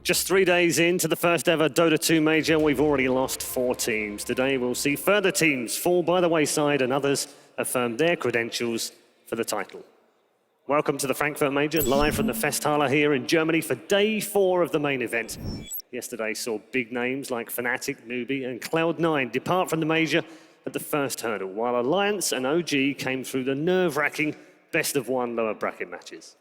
Just 3 days into the first ever Dota 2 Major, we've already lost 4 teams. Today we'll see further teams fall by the wayside and others affirm their credentials for the title. Welcome to the Frankfurt Major, live from the Festhalle here in Germany for day 4 of the main event. Yesterday saw big names like Fnatic, Newbie and Cloud9 depart from the Major at the first hurdle, while Alliance and OG came through the nerve-wracking best-of-1 lower bracket matches.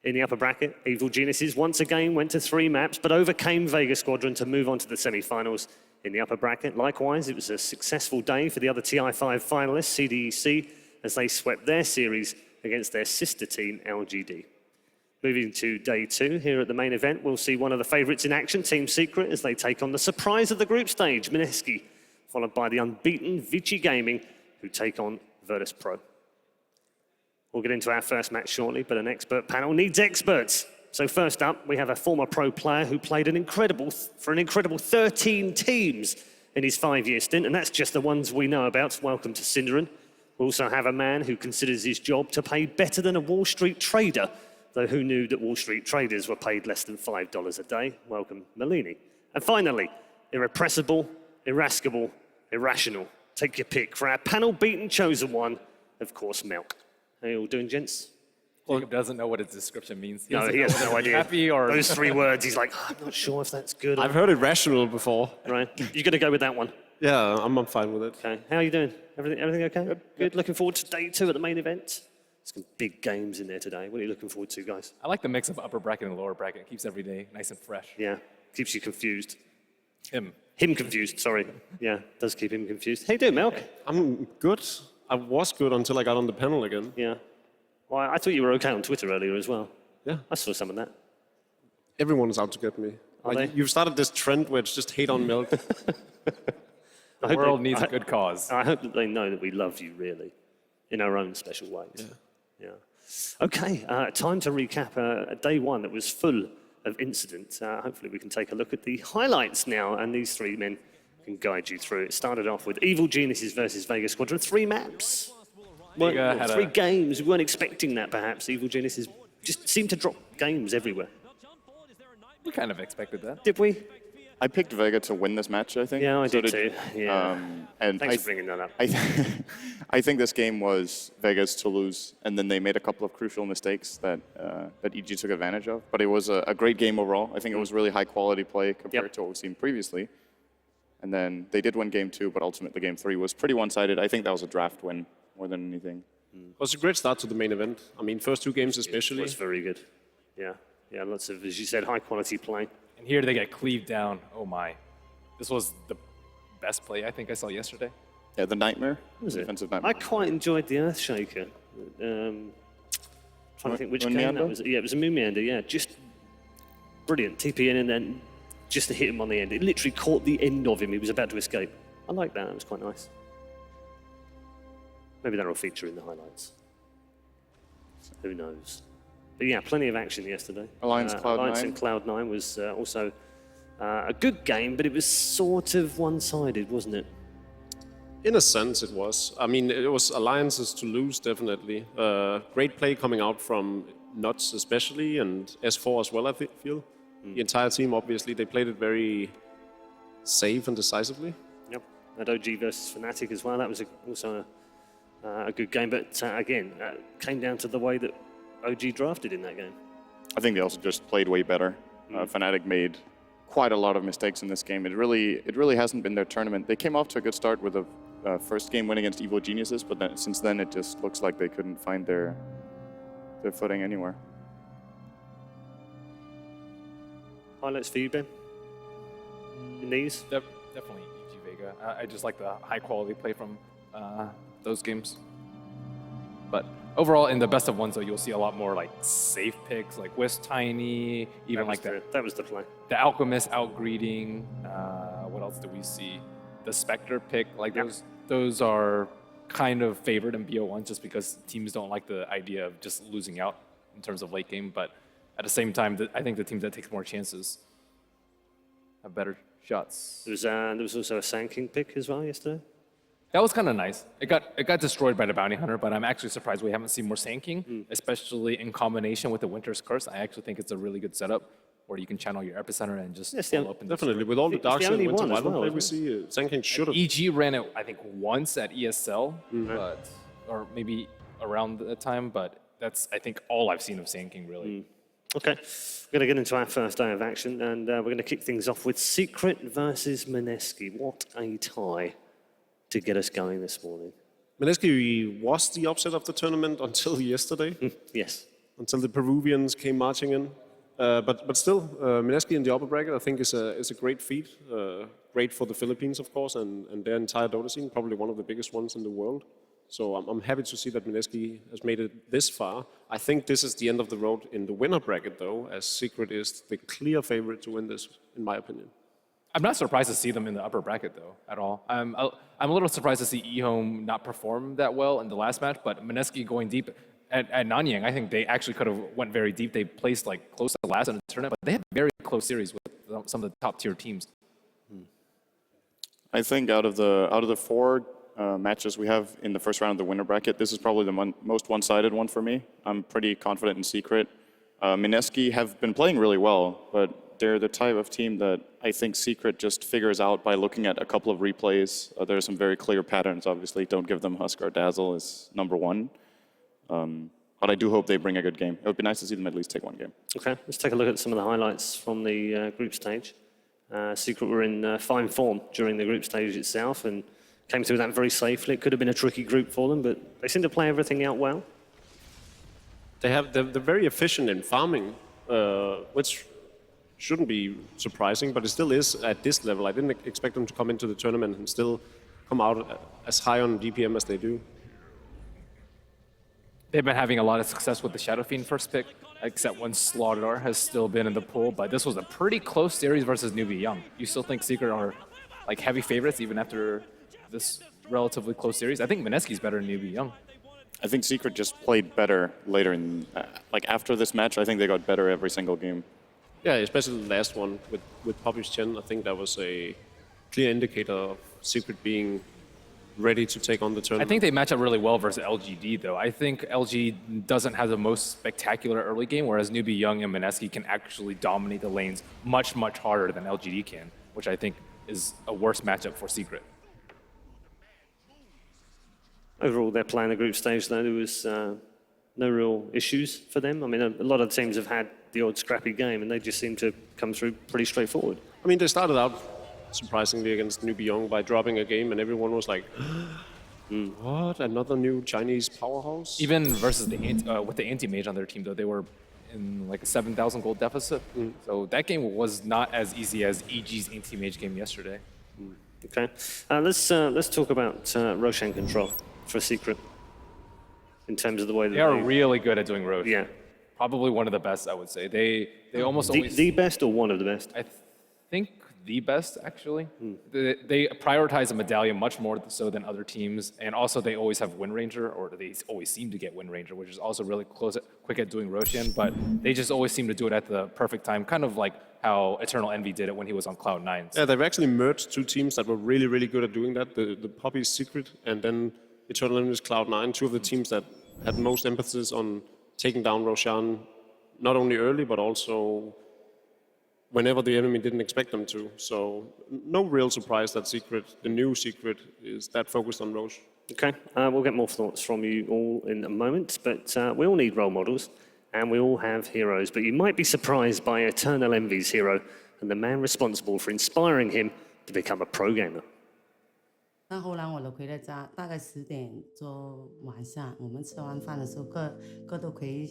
In the upper bracket, Evil Geniuses once again went to 3 maps, but overcame Vega Squadron to move on to the semi-finals. In the upper bracket, likewise, it was a successful day for the other TI5 finalists, CDEC, as they swept their series against their sister team, LGD. Moving to day 2, here at the main event, we'll see one of the favourites in action, Team Secret, as they take on the surprise of the group stage, Mineski, followed by the unbeaten Vici Gaming, who take on Virtus Pro. We'll get into our first match shortly, but an expert panel needs experts. So first up, we have a former pro player who played an incredible 13 teams in his 5-year stint, and that's just the ones we know about. Welcome to Cinderin. We also have a man who considers his job to pay better than a Wall Street trader, though who knew that Wall Street traders were paid less than $5 a day? Welcome, Melini. And finally, irrepressible, irascible, irrational. Take your pick. For our panel-beaten chosen one, of course, Melk. How you all doing, gents? Jacob doesn't know what its description means. No, he has no idea. Happy or those 3 words, he's like, I'm not sure if that's good. I've heard it rational before. Right, you're going to go with that one. Yeah, I'm fine with it. Okay, how are you doing? Everything okay? Good. Looking forward to day 2 at the main event. Some big games in there today. What are you looking forward to, guys? I like the mix of upper bracket and lower bracket. It keeps every day nice and fresh. Yeah, keeps you confused. Him confused, sorry. Yeah, does keep him confused. How you doing, Melk? I'm good. I was good until I got on the panel again. Yeah. Well, I thought you were okay on Twitter earlier as well. Yeah. I saw some of that. Everyone is out to get me. Are they? You've started this trend where it's just hate on Milk. The world needs a good cause. I hope that they know that we love you, really, in our own special ways. Yeah. Okay, time to recap a day 1 that was full of incident. Hopefully we can take a look at the highlights now, and these 3 men can guide you through. It started off with Evil Geniuses versus Vega Squadron. 3 maps. Vega had 3 games. We weren't expecting that, perhaps. Evil Geniuses just seemed to drop games everywhere. We kind of expected that. Did we? I picked Vega to win this match, I think. Yeah, I did too. Yeah. And Thanks for bringing that up. I think this game was Vega's to lose, and then they made a couple of crucial mistakes that EG took advantage of. But it was a great game overall. I think it was really high-quality play compared to what we've seen previously. And then they did win game 2, but ultimately game 3 was pretty one-sided. I think that was a draft win more than anything. It was a great start to the main event. I mean, first 2 games especially. It was very good. Yeah. Yeah, lots of, as you said, high-quality play. And here they get cleaved down. Oh my. This was the best play I think I saw yesterday. Yeah, the Nightmare. Was it? Defensive Nightmare. I quite enjoyed the Earthshaker. Trying to think which game that was. Yeah, it was a Moon Meander, yeah. Just brilliant. TP in and then just to hit him on the end. It literally caught the end of him. He was about to escape. I like that. It was quite nice. Maybe that'll feature in the highlights. Who knows? But yeah, plenty of action yesterday. Alliance Cloud9. Alliance and Cloud9 was also a good game, but it was sort of one-sided, wasn't it? In a sense, it was. I mean, it was Alliances to lose, definitely. Great play coming out from Nuts especially, and S4 as well, I feel. The entire team, obviously, they played it very safe and decisively. Yep. And OG versus Fnatic as well. That was also a good game, but again, came down to the way that OG drafted in that game. I think they also just played way better. Fnatic made quite a lot of mistakes in this game. It really hasn't been their tournament. They came off to a good start with a first game win against Evil Geniuses, but then, since then it just looks like they couldn't find their footing anywhere. Highlights for you, Ben? In these? Definitely EG Vega. I just like the high quality play from those games. But overall, in the best of ones, though, you'll see a lot more like safe picks, like West Tiny, even like that. That was the play. The Alchemist outgreeting. What else do we see? The Spectre pick. Like those are kind of favored in BO1 just because teams don't like the idea of just losing out in terms of late game. But at the same time, I think the teams that take more chances have better shots. There was also a Sand King pick as well yesterday. That was kind of nice. It got destroyed by the Bounty Hunter, but I'm actually surprised we haven't seen more Sand King, especially in combination with the Winter's Curse. I actually think it's a really good setup where you can channel your epicenter and just Yes, yeah, pull up in the Definitely, with all the It's Dark the Side only Winter one as Wyvern well, play we isn't see, Sand King should have. EG ran it, I think, once at ESL, but or maybe around that time. But that's, I think, all I've seen of Sand King really. Okay, we're going to get into our first day of action, and we're going to kick things off with Secret versus Mineski. What a tie to get us going this morning. Mineski was the upset of the tournament until yesterday, Yes. until the Peruvians came marching in. But still, Mineski in the upper bracket, I think, is a great feat. Great for the Philippines, of course, and their entire Dota scene, probably one of the biggest ones in the world. So I'm happy to see that Mineski has made it this far. I think this is the end of the road in the winner bracket, though, as Secret is the clear favorite to win this, in my opinion. I'm not surprised to see them in the upper bracket, though, at all. I'm a little surprised to see eHome not perform that well in the last match, but Mineski going deep at Nanyang, I think they actually could have went very deep. They placed like close to last in the tournament, but they had a very close series with some of the top tier teams. I think out of the four matches we have in the first round of the winner bracket, this is probably the most one-sided one for me. I'm pretty confident in Secret. Mineski have been playing really well, but they're the type of team that I think Secret just figures out by looking at a couple of replays. There are some very clear patterns, obviously. Don't give them Husk or Dazzle is number one. But I do hope they bring a good game. It would be nice to see them at least take one game. Okay, let's take a look at some of the highlights from the group stage. Secret were in fine form during the group stage itself and came through that very safely. It could have been a tricky group for them, but they seem to play everything out well. They're very efficient in farming, which shouldn't be surprising, but it still is at this level. I didn't expect them to come into the tournament and still come out as high on DPM as they do. They've been having a lot of success with the Shadow Fiend first pick, except when Slaughter has still been in the pool, but this was a pretty close series versus Newbie Young. You still think Secret are like heavy favorites even after this relatively close series? I think Mineski's better than Newbie Young. I think Secret just played better later in, like after this match, I think they got better every single game. Yeah, especially the last one with Poppy's Chen. I think that was a clear indicator of Secret being ready to take on the tournament. I think they match up really well versus LGD, though. I think LG doesn't have the most spectacular early game, whereas Newbie Young and Mineski can actually dominate the lanes much, much harder than LGD can, which I think is a worse matchup for Secret. Overall, they're playing the group stage, though. There was no real issues for them. I mean, a lot of teams have had the odd scrappy game, and they just seem to come through pretty straightforward. I mean, they started out surprisingly against Newbie Young by dropping a game, and everyone was like, what? Another new Chinese powerhouse? Even versus with the anti-mage on their team, though, they were in like a 7,000 gold deficit. So that game was not as easy as EG's anti-mage game yesterday. Okay, let's talk about Roshan control for Secret in terms of the way that They are really good at doing Roche. Yeah. Probably one of the best, I would say. They almost always... The best or one of the best? I think the best, actually. They prioritize a medallion much more so than other teams, and also they always have Wind Ranger, or they always seem to get Wind Ranger, which is also really quick at doing Roshan, but they just always seem to do it at the perfect time, kind of like how Eternal Envy did it when he was on Cloud9. Yeah, they've actually merged two teams that were really, really good at doing that, the Poppy's Secret and then Eternal Enemy's Cloud9, two of the teams that had most emphasis on taking down Roshan, not only early, but also whenever the enemy didn't expect them to. So no real surprise that Secret, the new Secret, is that focused on Roche. Okay, we'll get more thoughts from you all in a moment, but we all need role models, and we all have heroes, but you might be surprised by Eternal Envy's hero and the man responsible for inspiring him to become a pro gamer. 那后来我就回了家，大概10点多晚上，我们吃完饭的时候，各都回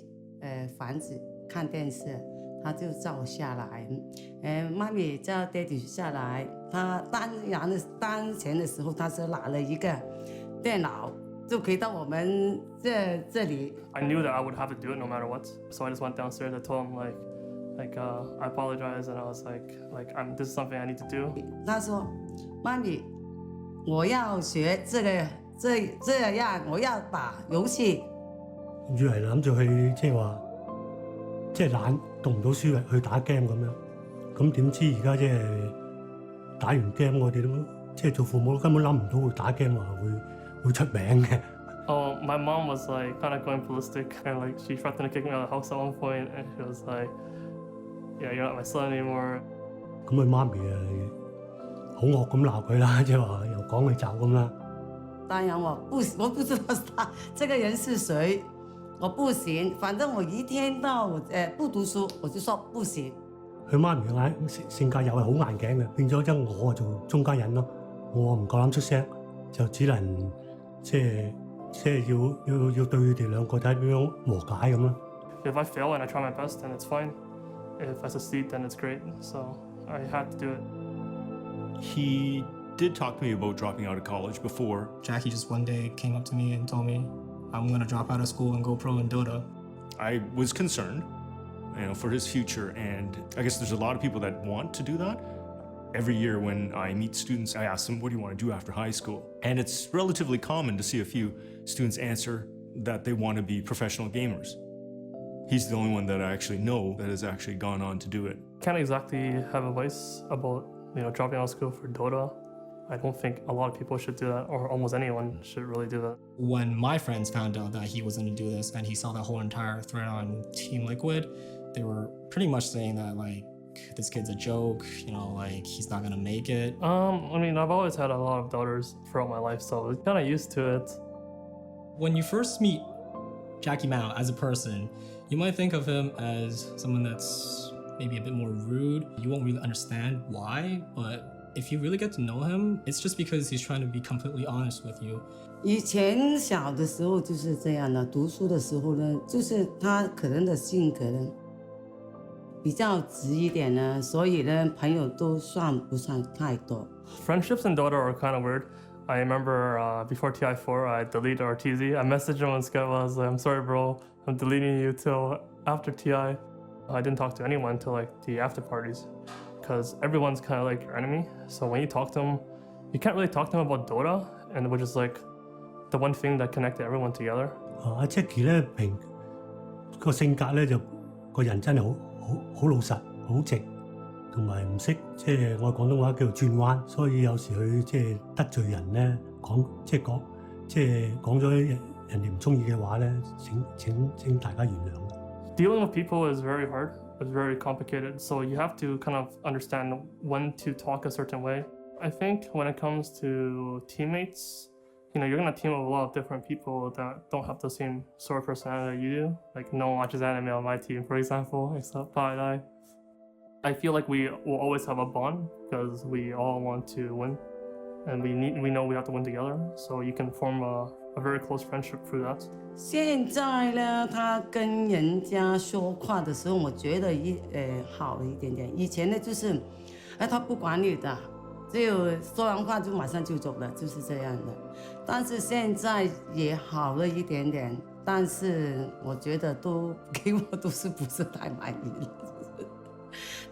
房子看电视，他就叫我下来，妈咪叫爹地下来。他当前的时候，他是拿了一个电脑，就可以到我们这里。I knew that I would have to do it no matter what, so I just went downstairs. I told him I apologize, and I was like this is something I need to do. 他說：媽咪，我要學這樣，我要打遊戲。以為諗住去即係話，即係懶讀唔到書去打 game 咁樣，咁點知而家即係打完 game 我哋都即係做父母根本諗唔到會打 game 話會出名嘅。Oh, my mom was like kind of going ballistic, and like she threatened to kick me out of the house at one point, and she was like, yeah, you're not my son anymore. 咁佢媽咪好惡咁鬧佢啦，即係話又趕佢走咁啦。当然我不知道他这个人是谁，我不行，反正我一天到不读書，我就說不行。佢媽咪性格又係好硬頸嘅，變咗我做中間人咯，我唔夠膽出聲，就只能即係要對佢哋兩個睇點樣和解咁咯。If I fail and I try my best, then it's fine. If I succeed, then it's great. So I had to do it. He did talk to me about dropping out of college before. Jackie just one day came up to me and told me, I'm going to drop out of school and go pro in Dota. I was concerned, for his future, and I guess there's a lot of people that want to do that. Every year when I meet students, I ask them, what do you want to do after high school? And it's relatively common to see a few students answer that they want to be professional gamers. He's the only one that I actually know that has actually gone on to do it. Can't exactly have advice about dropping out of school for Dota. I don't think a lot of people should do that, or almost anyone should really do that. When my friends found out that he was going to do this and he saw the whole entire thread on Team Liquid, they were pretty much saying that this kid's a joke, he's not going to make it. I mean, I've always had a lot of daughters throughout my life, so I was kind of used to it. When you first meet Jackie Mao as a person, you might think of him as someone that's maybe a bit more rude. You won't really understand why, but if you really get to know him, it's just because he's trying to be completely honest with you. 以前小的时候就是这样的，读书的时候呢，就是他可能的性格呢比较直一点呢，所以呢朋友都算不上太多。Friendships in Dota are kind of weird. I remember before TI4, I deleted our TZ. I messaged him on Skype. I was like, I'm sorry, bro. I'm deleting you till after TI. I didn't talk to anyone till the after parties because everyone's kind of like your enemy. So when you talk to them, you can't really talk to them about Dota, and which is the one thing that connected everyone together. 阿 Jackie 咧個性格咧就個人真係好老實、好直，同埋唔識我廣東話叫做轉彎，所以有時佢得罪人咧講咗人哋唔中意嘅話咧，請大家原諒。Dealing with people is very hard. It's very complicated. So you have to kind of understand when to talk a certain way. I think when it comes to teammates, you're gonna team with a lot of different people that don't have the same sort of personality that you do. No one watches anime on my team, for example, except Pi and I. I feel like we will always have a bond because we all want to win, and we know we have to win together. So you can form a very close friendship through that. 现在呢，他跟人家说话的时候，我觉得好了一点点。以前呢，就是他不管你的，只有说完话就马上就走了，就是这样的。但是现在也好了一点点，但是我觉得给我都是不是太满意了。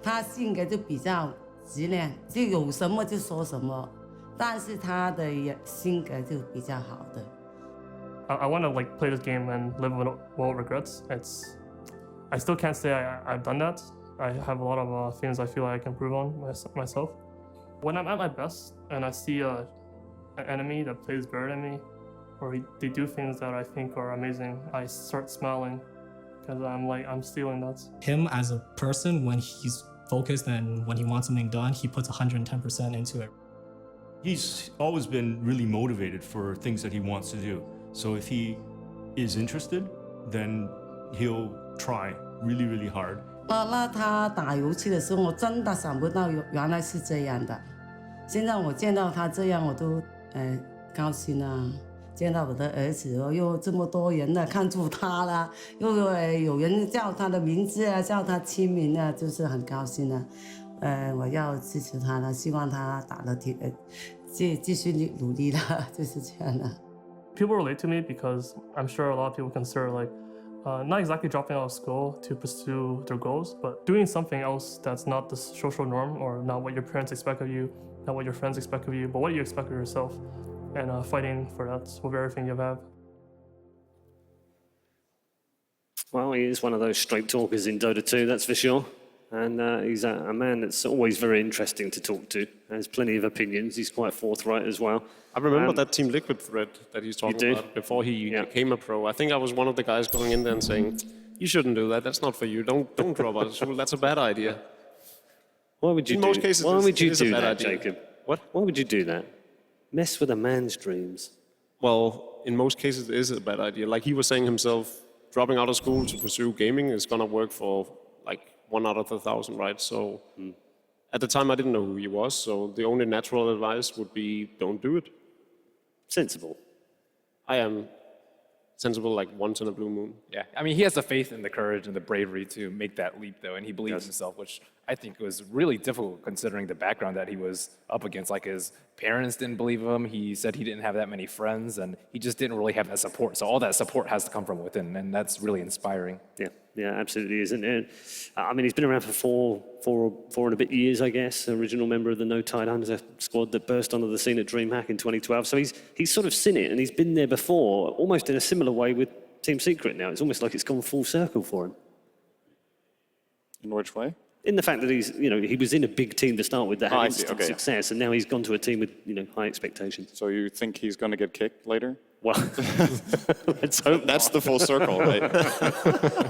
他性格就比较直呢，就有什么就说什么，但是他的性格就比较好的。I want to play this game and live without regrets. I still can't say I've done that. I have a lot of things I feel like I can improve on myself. When I'm at my best and I see an enemy that plays better than me, or they do things that I think are amazing, I start smiling because I'm stealing that. Him as a person, when he's focused and when he wants something done, he puts 110% into it. He's always been really motivated for things that he wants to do. So if he is interested, then he'll try really, really hard. 那他打游戏的时候，我真的想不到原来是这样的。现在我见到他这样，我都高兴啊！见到我的儿子又这么多人呢看住他啦，又有人叫他的名字啊，叫他亲名啊，就是很高兴啊。我要支持他了，希望他打得继续努力啦，就是这样的。People relate to me because I'm sure a lot of people consider not exactly dropping out of school to pursue their goals, but doing something else that's not the social norm or not what your parents expect of you, not what your friends expect of you, but what you expect of yourself, and fighting for that with everything you have. Well, he is one of those straight talkers in Dota 2, that's for sure. And he's a man that's always very interesting to talk to. Has plenty of opinions. He's quite forthright as well. I remember that Team Liquid thread that he's talking did? about before he became a pro. I think I was one of the guys going in there and saying, You shouldn't do that. That's not for you. Don't drop out of school. That's a bad idea. Why would you In do most cases, Why it's- would you it is a do bad that, idea. Jacob? What? Why would you do that? Mess with a man's dreams. Well, in most cases, it is a bad idea. Like he was saying himself, dropping out of school to pursue gaming is gonna work for like 1 out of 1,000, right? So at the time, I didn't know who he was. So the only natural advice would be don't do it. Sensible. I am sensible like once in a blue moon. Yeah, I mean, he has the faith and the courage and the bravery to make that leap, though, and he believes Yes. in himself, which I think was really difficult considering the background that he was up against. Like his parents didn't believe him. He said he didn't have that many friends, and he just didn't really have that support. So all that support has to come from within, and that's really inspiring. Yeah, absolutely is. And I mean, he's been around for four and a bit years, I guess. Original member of the No Tide Under squad that burst onto the scene at DreamHack in 2012. So he's sort of seen it, and he's been there before, almost in a similar way with Team Secret now. It's almost like it's gone full circle for him. In which way? In the fact that he was in a big team to start with that had I see. instant Okay, yeah. success, and now he's gone to a team with high expectations. So you think he's going to get kicked later? Well, let's hope That's the full circle, right?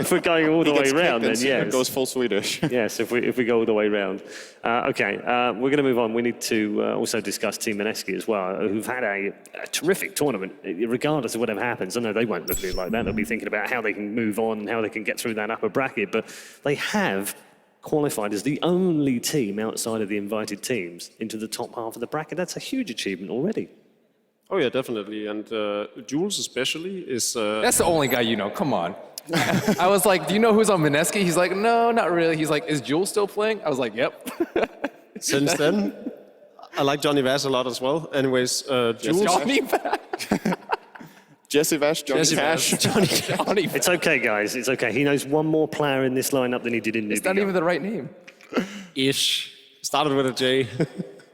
if we're going all the way Gets kicked round, then and yes. goes full Swedish. Yes, if we go all the way round. Okay, we're going to move on. We need to also discuss Team Mineski as well, who've had a terrific tournament, regardless of whatever happens. I know they won't look at it like that. They'll be thinking about how they can move on, how they can get through that upper bracket. But they have qualified as the only team outside of the invited teams into the top half of the bracket. That's a huge achievement already. Oh yeah, definitely. And Jules especially is. That's the only guy you know. Come on. I was like, do you know who's on Mineski? He's like, no, not really. He's like, is Jules still playing? I was like, yep. Since then, I like Johnny Vass a lot as well. Anyways, Jules. Johnny back. Jesse Vash, Johnny Jesse Cash. Vash. Johnny back. It's okay, guys. It's okay. He knows one more player in this lineup than he did in It's Newbie not Cup. even the right name. Ish. Started with a J.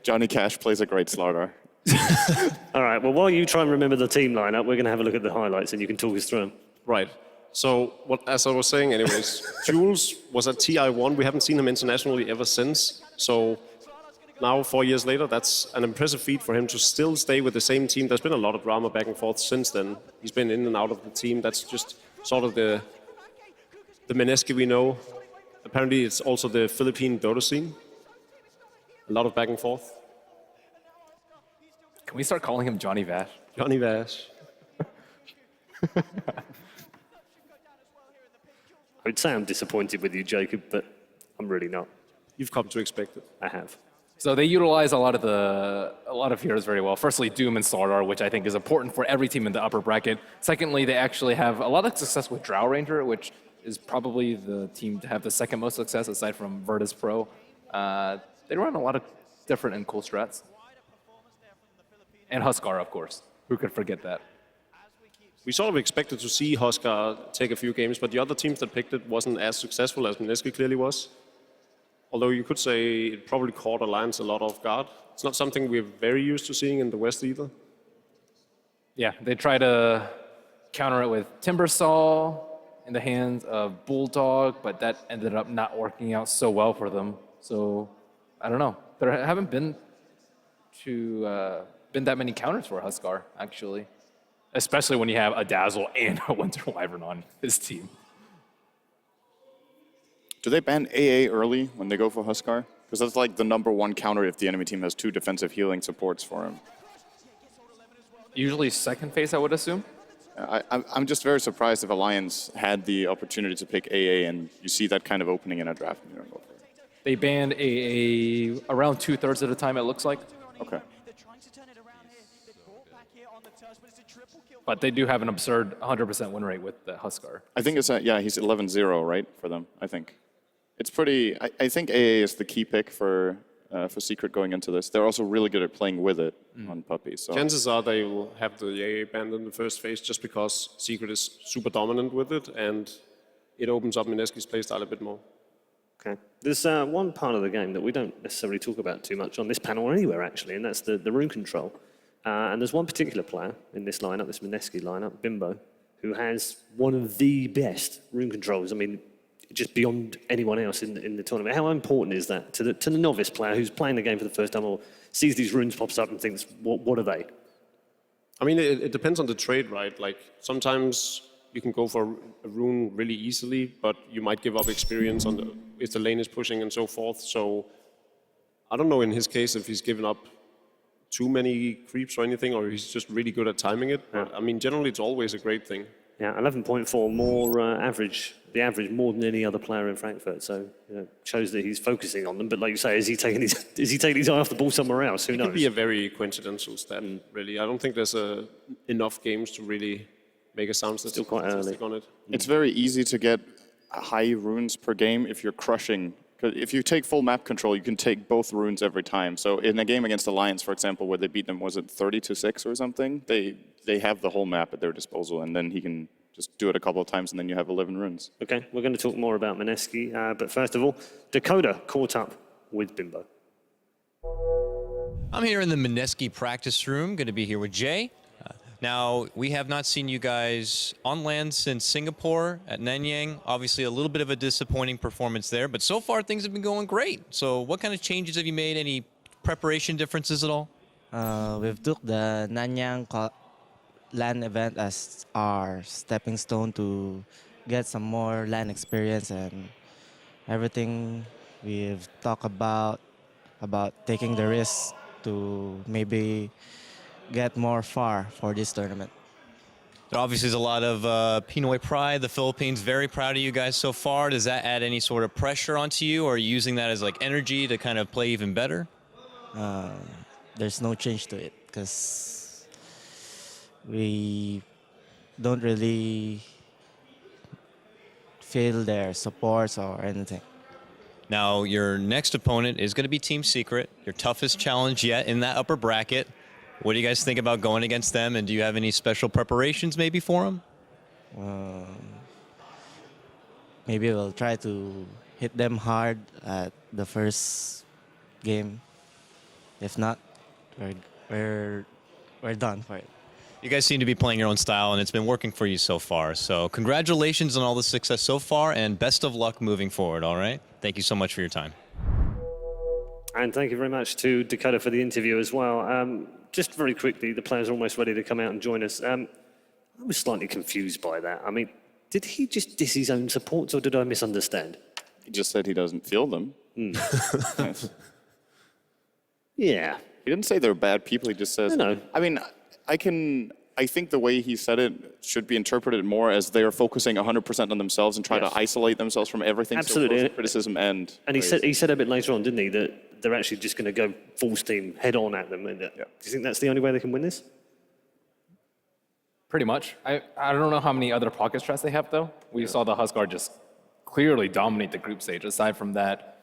Johnny Cash plays a great Slardar. All right, well, while you try and remember the team lineup, we're going to have a look at the highlights and you can talk us through them. Right. So, as I was saying, anyways, Jules was at TI1. We haven't seen him internationally ever since. So now, 4 years later, that's an impressive feat for him to still stay with the same team. There's been a lot of drama back and forth since then. He's been in and out of the team. That's just sort of the Mineski we know. Apparently, it's also the Philippine Dota scene. A lot of back and forth. Can we start calling him Johnny Vash? Johnny Vash. I would say I'm disappointed with you, Jacob, but I'm really not. You've come to expect it. I have. So they utilize a lot of heroes very well. Firstly, Doom and Slardar, which I think is important for every team in the upper bracket. Secondly, they actually have a lot of success with Drow Ranger, which is probably the team to have the second most success aside from Virtus Pro. They run a lot of different and cool strats. And Huskar, of course. Who could forget that? We sort of expected to see Huskar take a few games, but the other teams that picked it wasn't as successful as Mineski clearly was. Although you could say it probably caught Alliance a lot off guard. It's not something we're very used to seeing in the West either. Yeah, they try to counter it with Timbersaw in the hands of Bulldog, but that ended up not working out so well for them. So, I don't know. There haven't been that many counters for Huskar, actually. Especially when you have a Dazzle and a Winter Wyvern on his team. Do they ban AA early when they go for Huskar? Because that's like the #1 counter if the enemy team has 2 defensive healing supports for him. Usually second phase, I would assume. I'm just very surprised if Alliance had the opportunity to pick AA and you see that kind of opening in a draft and you don't go for it. They banned AA around 2/3 of the time, it looks like. Okay. But they do have an absurd 100% win rate with the Huskar. I think it's, he's 11-0, right, for them, I think. It's pretty, I think AA is the key pick for Secret going into this. They're also really good at playing with it on Puppy. So. Chances are they will have the AA banned in the first phase just because Secret is super dominant with it and it opens up Mineski's playstyle a bit more. Okay. There's one part of the game that we don't necessarily talk about too much on this panel or anywhere, actually, and that's the rune control. And there's one particular player in this lineup, this Mineski lineup, Bimbo, who has one of the best rune controls. I mean, just beyond anyone else in the tournament. How important is that to the novice player who's playing the game for the first time or sees these runes pops up and thinks, what are they? I mean, it depends on the trade, right? Like, sometimes you can go for a rune really easily, but you might give up experience on if the lane is pushing and so forth. So I don't know in his case if he's given up too many creeps or anything, or he's just really good at timing it. But, I mean, generally it's always a great thing. Yeah, 11.4 more average, the average more than any other player in Frankfurt. So shows that he's focusing on them. But like you say, is he taking his eye off the ball somewhere else? Who knows? It could be a very coincidental stat, really. I don't think there's enough games to really make a sound Still quite early on it. It's very easy to get high runes per game if you're crushing. 'Cause if you take full map control, you can take both runes every time. So in a game against Alliance, for example, where they beat them, was it 30-6 or something? They have the whole map at their disposal, and then he can just do it a couple of times, and then you have 11 runes. Okay, we're going to talk more about Mineski, but first of all, Dakota caught up with Bimbo. I'm here in the Mineski practice room, going to be here with Jay. Now, we have not seen you guys on land since Singapore at Nanyang. Obviously, a little bit of a disappointing performance there, but so far things have been going great. So what kind of changes have you made? Any preparation differences at all? We've took the Nanyang LAN event as our stepping stone to get some more LAN experience, and everything we've talked about taking the risk to maybe get more far for this tournament. There obviously is a lot of Pinoy pride. The Philippines very proud of you guys so far. Does that add any sort of pressure onto you, or are you using that as like energy to kind of play even better? There's no change to it because we don't really feel their supports or anything. Now, your next opponent is going to be Team Secret, your toughest challenge yet in that upper bracket. What do you guys think about going against them, and do you have any special preparations maybe for them? Maybe we'll try to hit them hard at the first game. If not, we're done for it. You guys seem to be playing your own style, and it's been working for you so far. So congratulations on all the success so far, and best of luck moving forward, all right? Thank you so much for your time. And thank you very much to Dakota for the interview as well. Just very quickly, the players are almost ready to come out and join us. I was slightly confused by that. I mean, did he just diss his own supports, or did I misunderstand? He just said he doesn't feel them. Yes. Yeah. He didn't say they're bad people. He just says. No. I mean, I think the way he said it should be interpreted more as they are focusing 100% on themselves and try to isolate themselves from everything. Absolutely. So criticism and he said a bit later on, didn't he, that they're actually just going to go full steam head on at them. And, do you think that's the only way they can win this? Pretty much. I don't know how many other pocket strats they have, though. We saw the Huskar just clearly dominate the group stage. Aside from that,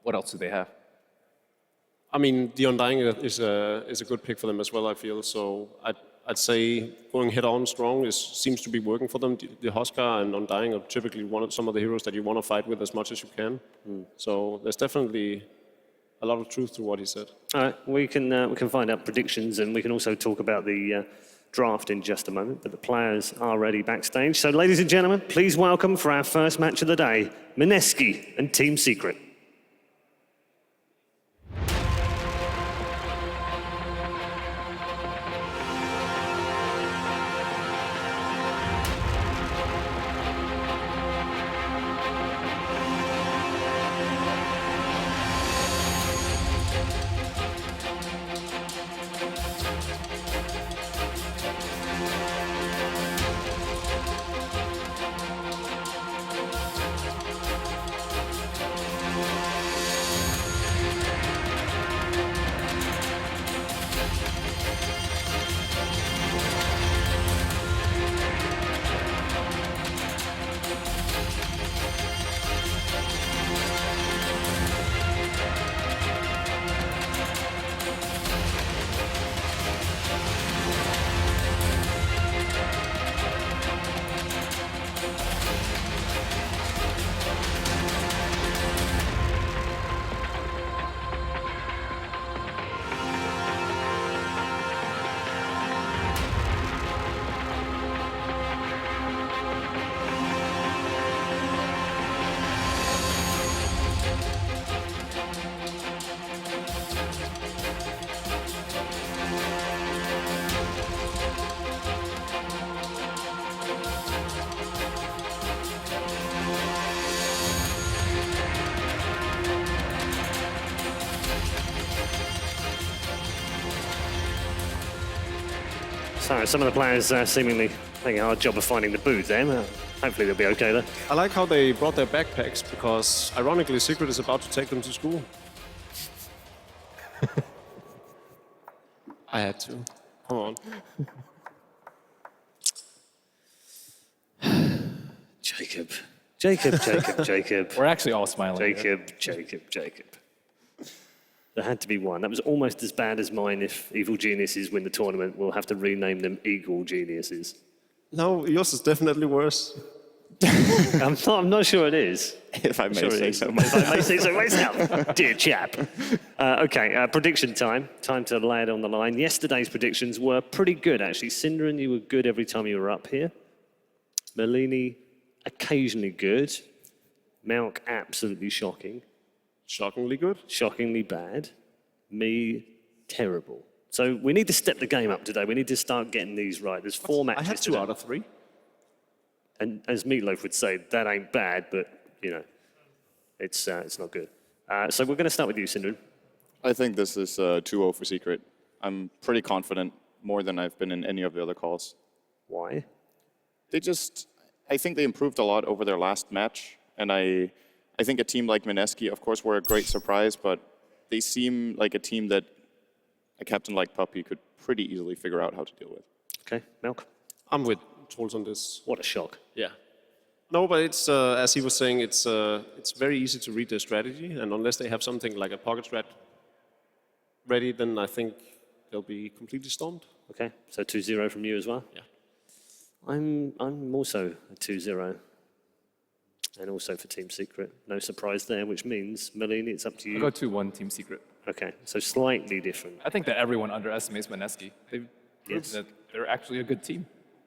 what else do they have? I mean, the Undying is a good pick for them as well, I feel. So I'd say going head-on strong seems to be working for them. The Huskar and Undying are typically some of the heroes that you want to fight with as much as you can. So there's definitely a lot of truth to what he said. All right, we can find out predictions, and we can also talk about the draft in just a moment, but the players are ready backstage. So ladies and gentlemen, please welcome for our first match of the day, Mineski and Team Secret. So some of the players seemingly making a hard job of finding the booth there. Hopefully they'll be okay there. I like how they brought their backpacks because, ironically, Secret is about to take them to school. I had to. Come on. Jacob. We're actually all smiling. Jacob. There had to be one. That was almost as bad as mine. If Evil Geniuses win the tournament, we'll have to rename them Eagle Geniuses. No, yours is definitely worse. I'm not sure it is. If I may say so. If I may say so myself, dear chap. Okay, prediction time. Time to lay it on the line. Yesterday's predictions were pretty good, actually. Cinderin, you were good every time you were up here. Merlini, occasionally good. Malk, absolutely shocking. Shockingly good. Shockingly bad. Me, terrible. So we need to step the game up today. We need to start getting these right. There's 4 matches I had 2 today. out of 3. And as Meatloaf would say, that ain't bad, but, you know, it's not good. So we're going to start with you, Cinderin. I think this is 2-0 for Secret. I'm pretty confident, more than I've been in any of the other calls. Why? I think they improved a lot over their last match, and I think a team like Mineski, of course, were a great surprise, but they seem like a team that a captain like Puppy could pretty easily figure out how to deal with. Okay, Malk. I'm with Troels on this. What a shock. Yeah. No, but it's, as he was saying, it's very easy to read their strategy, and unless they have something like a pocket strat ready, then I think they'll be completely stormed. Okay, so 2-0 from you as well? Yeah. I'm also a 2-0. And also for Team Secret. No surprise there, which means, Merlini, it's up to you. I'll go 2-1 Team Secret. Okay, so slightly different. I think that everyone underestimates Mineski. They've proved that they're actually a good team.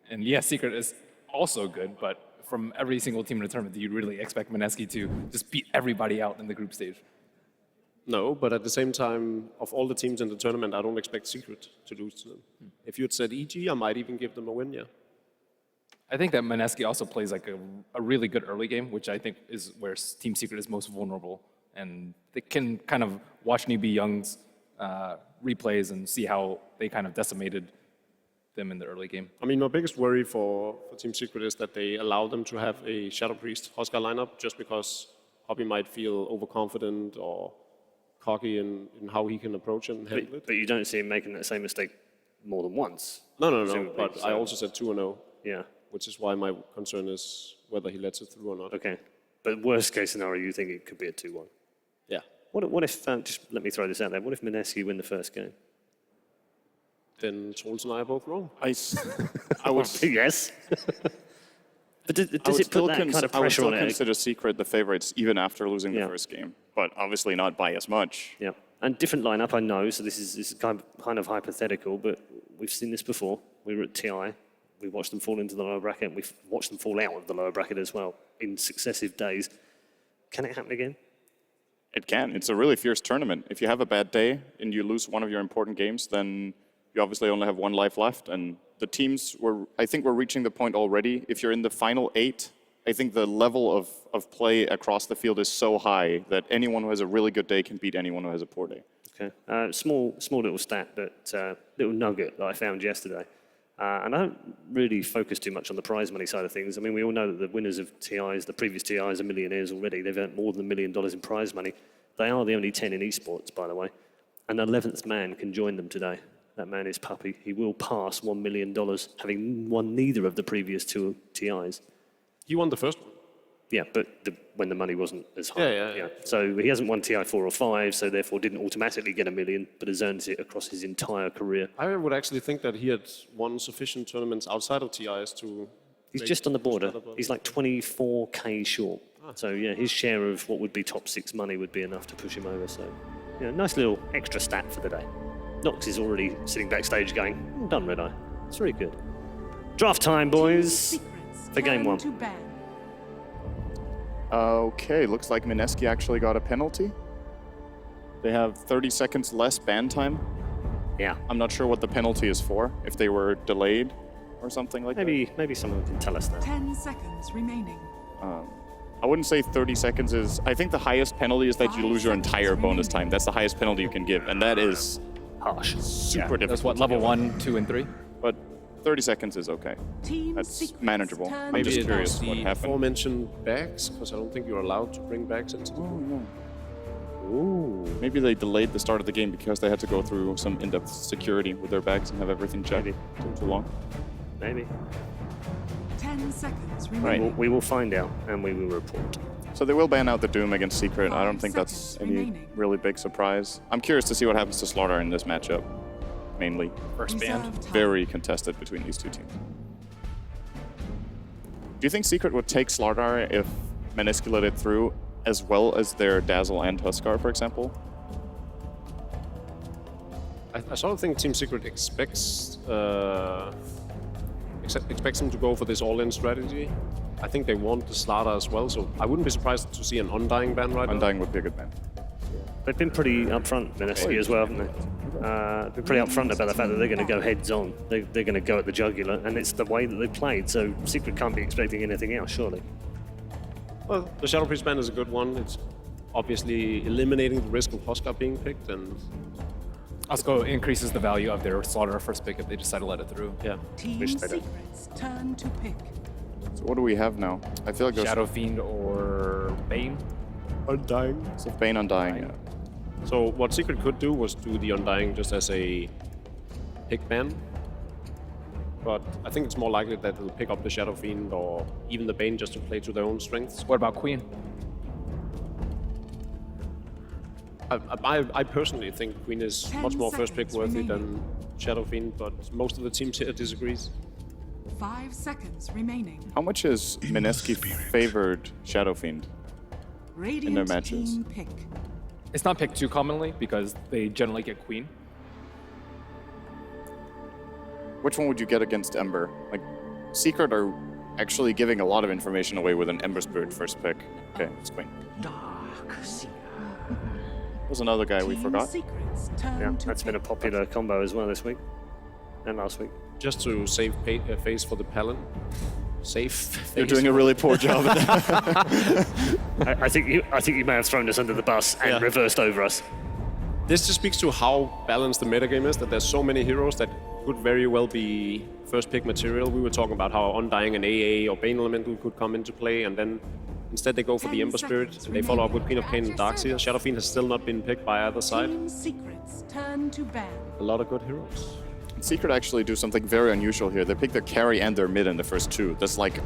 And yes, Secret is also good, but from every single team in the tournament, do you really expect Mineski to just beat everybody out in the group stage? No, but at the same time, of all the teams in the tournament, I don't expect Secret to lose to them. If you had said EG, I might even give them a win, yeah. I think that Mineski also plays like a really good early game, which I think is where Team Secret is most vulnerable. And they can kind of watch Newbie Young's replays and see how they kind of decimated them in the early game. I mean, my biggest worry for Team Secret is that they allow them to have a Shadow Priest Huskar lineup just because Hobby might feel overconfident or cocky in how he can approach and handle it. But you don't see him making that same mistake more than once. No, but I also said 2-0. Yeah. Which is why my concern is whether he lets it through or not. Okay. But worst case scenario, you think it could be a 2-1? Yeah. What if, just let me throw this out there, what if Mineski win the first game? Then Troels and I are both wrong. I would yes. But does it put that kind of pressure on it? I would still consider Secret the favorites even after losing the first game, but obviously not by as much. Yeah, and different lineup, I know, so this is kind of hypothetical, but we've seen this before. We were at TI. We watched them fall into the lower bracket, and we've watched them fall out of the lower bracket as well in successive days. Can it happen again? It can. It's a really fierce tournament. If you have a bad day and you lose one of your important games, then you obviously only have 1 life left. And the teams I think we're reaching the point already. If you're in the final 8, I think the level of play across the field is so high that anyone who has a really good day can beat anyone who has a poor day. Okay. Small little stat, little nugget that I found yesterday. And I don't really focus too much on the prize money side of things. I mean, we all know that the winners of TIs, the previous TIs, are millionaires already. They've earned more than $1 million in prize money. They are the only 10 in esports, by the way. An 11th man can join them today. That man is Puppy. He will pass $1 million, having won neither of the previous 2 TIs. He won the first one. Yeah, but when the money wasn't as high. Yeah. So he hasn't won TI 4 or 5, so therefore didn't automatically get $1 million, but has earned it across his entire career. I would actually think that he had won sufficient tournaments outside of TIs to... He's just on the border. He's like 24K short. So yeah, his share of what would be top 6 money would be enough to push him over. So yeah, nice little extra stat for the day. Nox is already sitting backstage going, well done, Red Eye. It's very good. Draft time, boys, for game 1. Okay, looks like Mineski actually got a penalty. They have 30 seconds less ban time. Yeah. I'm not sure what the penalty is for, if they were delayed or something like that. Maybe someone can tell us that. 10 seconds remaining. I wouldn't say 30 seconds is... I think the highest penalty is that you lose your entire bonus time. That's the highest penalty you can give, and that is harsh. Super difficult. That's what, level 1, 2, and 3? But 30 seconds is okay. That's manageable. I'm Maybe just it curious was what the happened. aforementioned bags, because I don't think you're allowed to bring bags into the game. Ooh. Maybe they delayed the start of the game because they had to go through some in-depth security with their bags and have everything checked. Maybe. Took too long. Maybe. 10 seconds Right. remaining. We will find out and we will report. So they will ban out the Doom against Secret. I don't 5 think that's seconds any remaining. really big surprise. I'm curious to see what happens to Slaughter in this matchup, mainly. First band. Reserve time. Very contested between these two teams. Do you think Secret would take Slaughter if Menesky let it through, as well as their Dazzle and Huskar, for example? I sort of think Team Secret expects them to go for this all-in strategy. I think they want the Slaughter as well, so I wouldn't be surprised to see an Undying ban right Undying would be a good ban. They've been pretty upfront, Menesky, as well, haven't they? Been pretty upfront about the fact that they're going to go heads on. They're going to go at the jugular, and it's the way that they played. So Secret can't be expecting anything else, surely. Well, the Shadow Priest ban is a good one. It's obviously eliminating the risk of Huskar being picked, and Also increases the value of their Slaughter first pick if they decide to let it through. yeah. Team Wish they did. Secret's turn to pick. So what do we have now? I feel like there's Shadow Fiend or Bane. Undying. so Bane Undying. Yeah. So what Secret could do was do the Undying just as a pick ban. But I think it's more likely that they'll pick up the Shadow Fiend or even the Bane just to play to their own strengths. What about Queen? I personally think Queen is 10 much more first pick seconds worthy remaining. than Shadow Fiend, but most of the teams here disagrees. 5 seconds remaining. How much has Menesky favored Shadow Fiend? Radiant matches. team pick. It's not picked too commonly because they generally get Queen. Which one would you get against Ember? Like, Secret are actually giving a lot of information away with an Ember Spirit first pick. Okay, it's Queen. There's another guy we Team forgot. Secret's turn Yeah, to that's been a pick. popular combo as well this week and last week. Just to save face for the Palin. Safe. You're face doing a for- really poor job at that. I think you may have thrown us under the bus and Yeah. reversed over us. This just speaks to how balanced the metagame is, that there's so many heroes that could very well be first pick material. We were talking about how Undying and AA or Bane Elemental could come into play, and then instead they go for the 10 Ember Spirit, seconds and they follow up with remaining. Queen of Pain and Darkseer. Shadow Fiend has still not been picked by either side. Team Secret's turn to ban. A lot of good heroes. Secret actually do something very unusual here. They pick their carry and their mid in the first two. That's like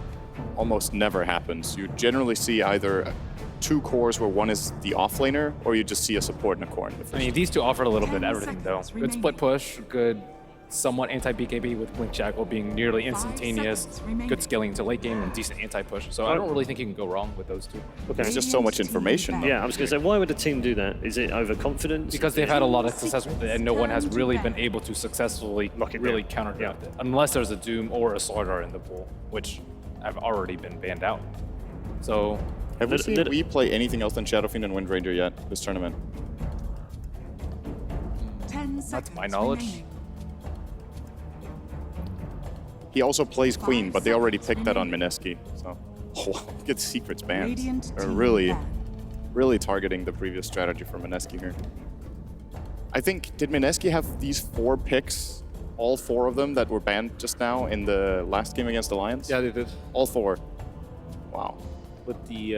almost never happens. You generally see either two cores where one is the offlaner, or you just see a support and a core in the first. I mean, these two offered a little bit of 10 everything, though. seconds Good split remaining. push, good somewhat anti-BKB with Blink Jackal being nearly instantaneous, seconds remaining. good scaling into late game, and decent anti-push. So I don't really think you can go wrong with those two. Okay. It's just so much information. though. Yeah, I was going to say, why would a team do that? Is it overconfidence? Because they've had a lot of success with it, and no one has really been able to successfully Lock it really down. counterdraft it. Unless there's a Doom or a Slaughter in the pool, which have already been banned out. So Have we Lit- seen lit- we play anything else than Shadowfiend and Wind Ranger yet this tournament? 10 seconds my knowledge. remaining. He also plays Queen, 5 but they already seconds picked that on remaining. Mineski. So, oh, wow, look at Secret's bans. Radiant They're team really, ban. really targeting the previous strategy for Mineski here. I think, did Mineski have these 4 picks, all 4 of them that were banned just now in the last game against Alliance? Yeah, they did. All 4. Wow. With the,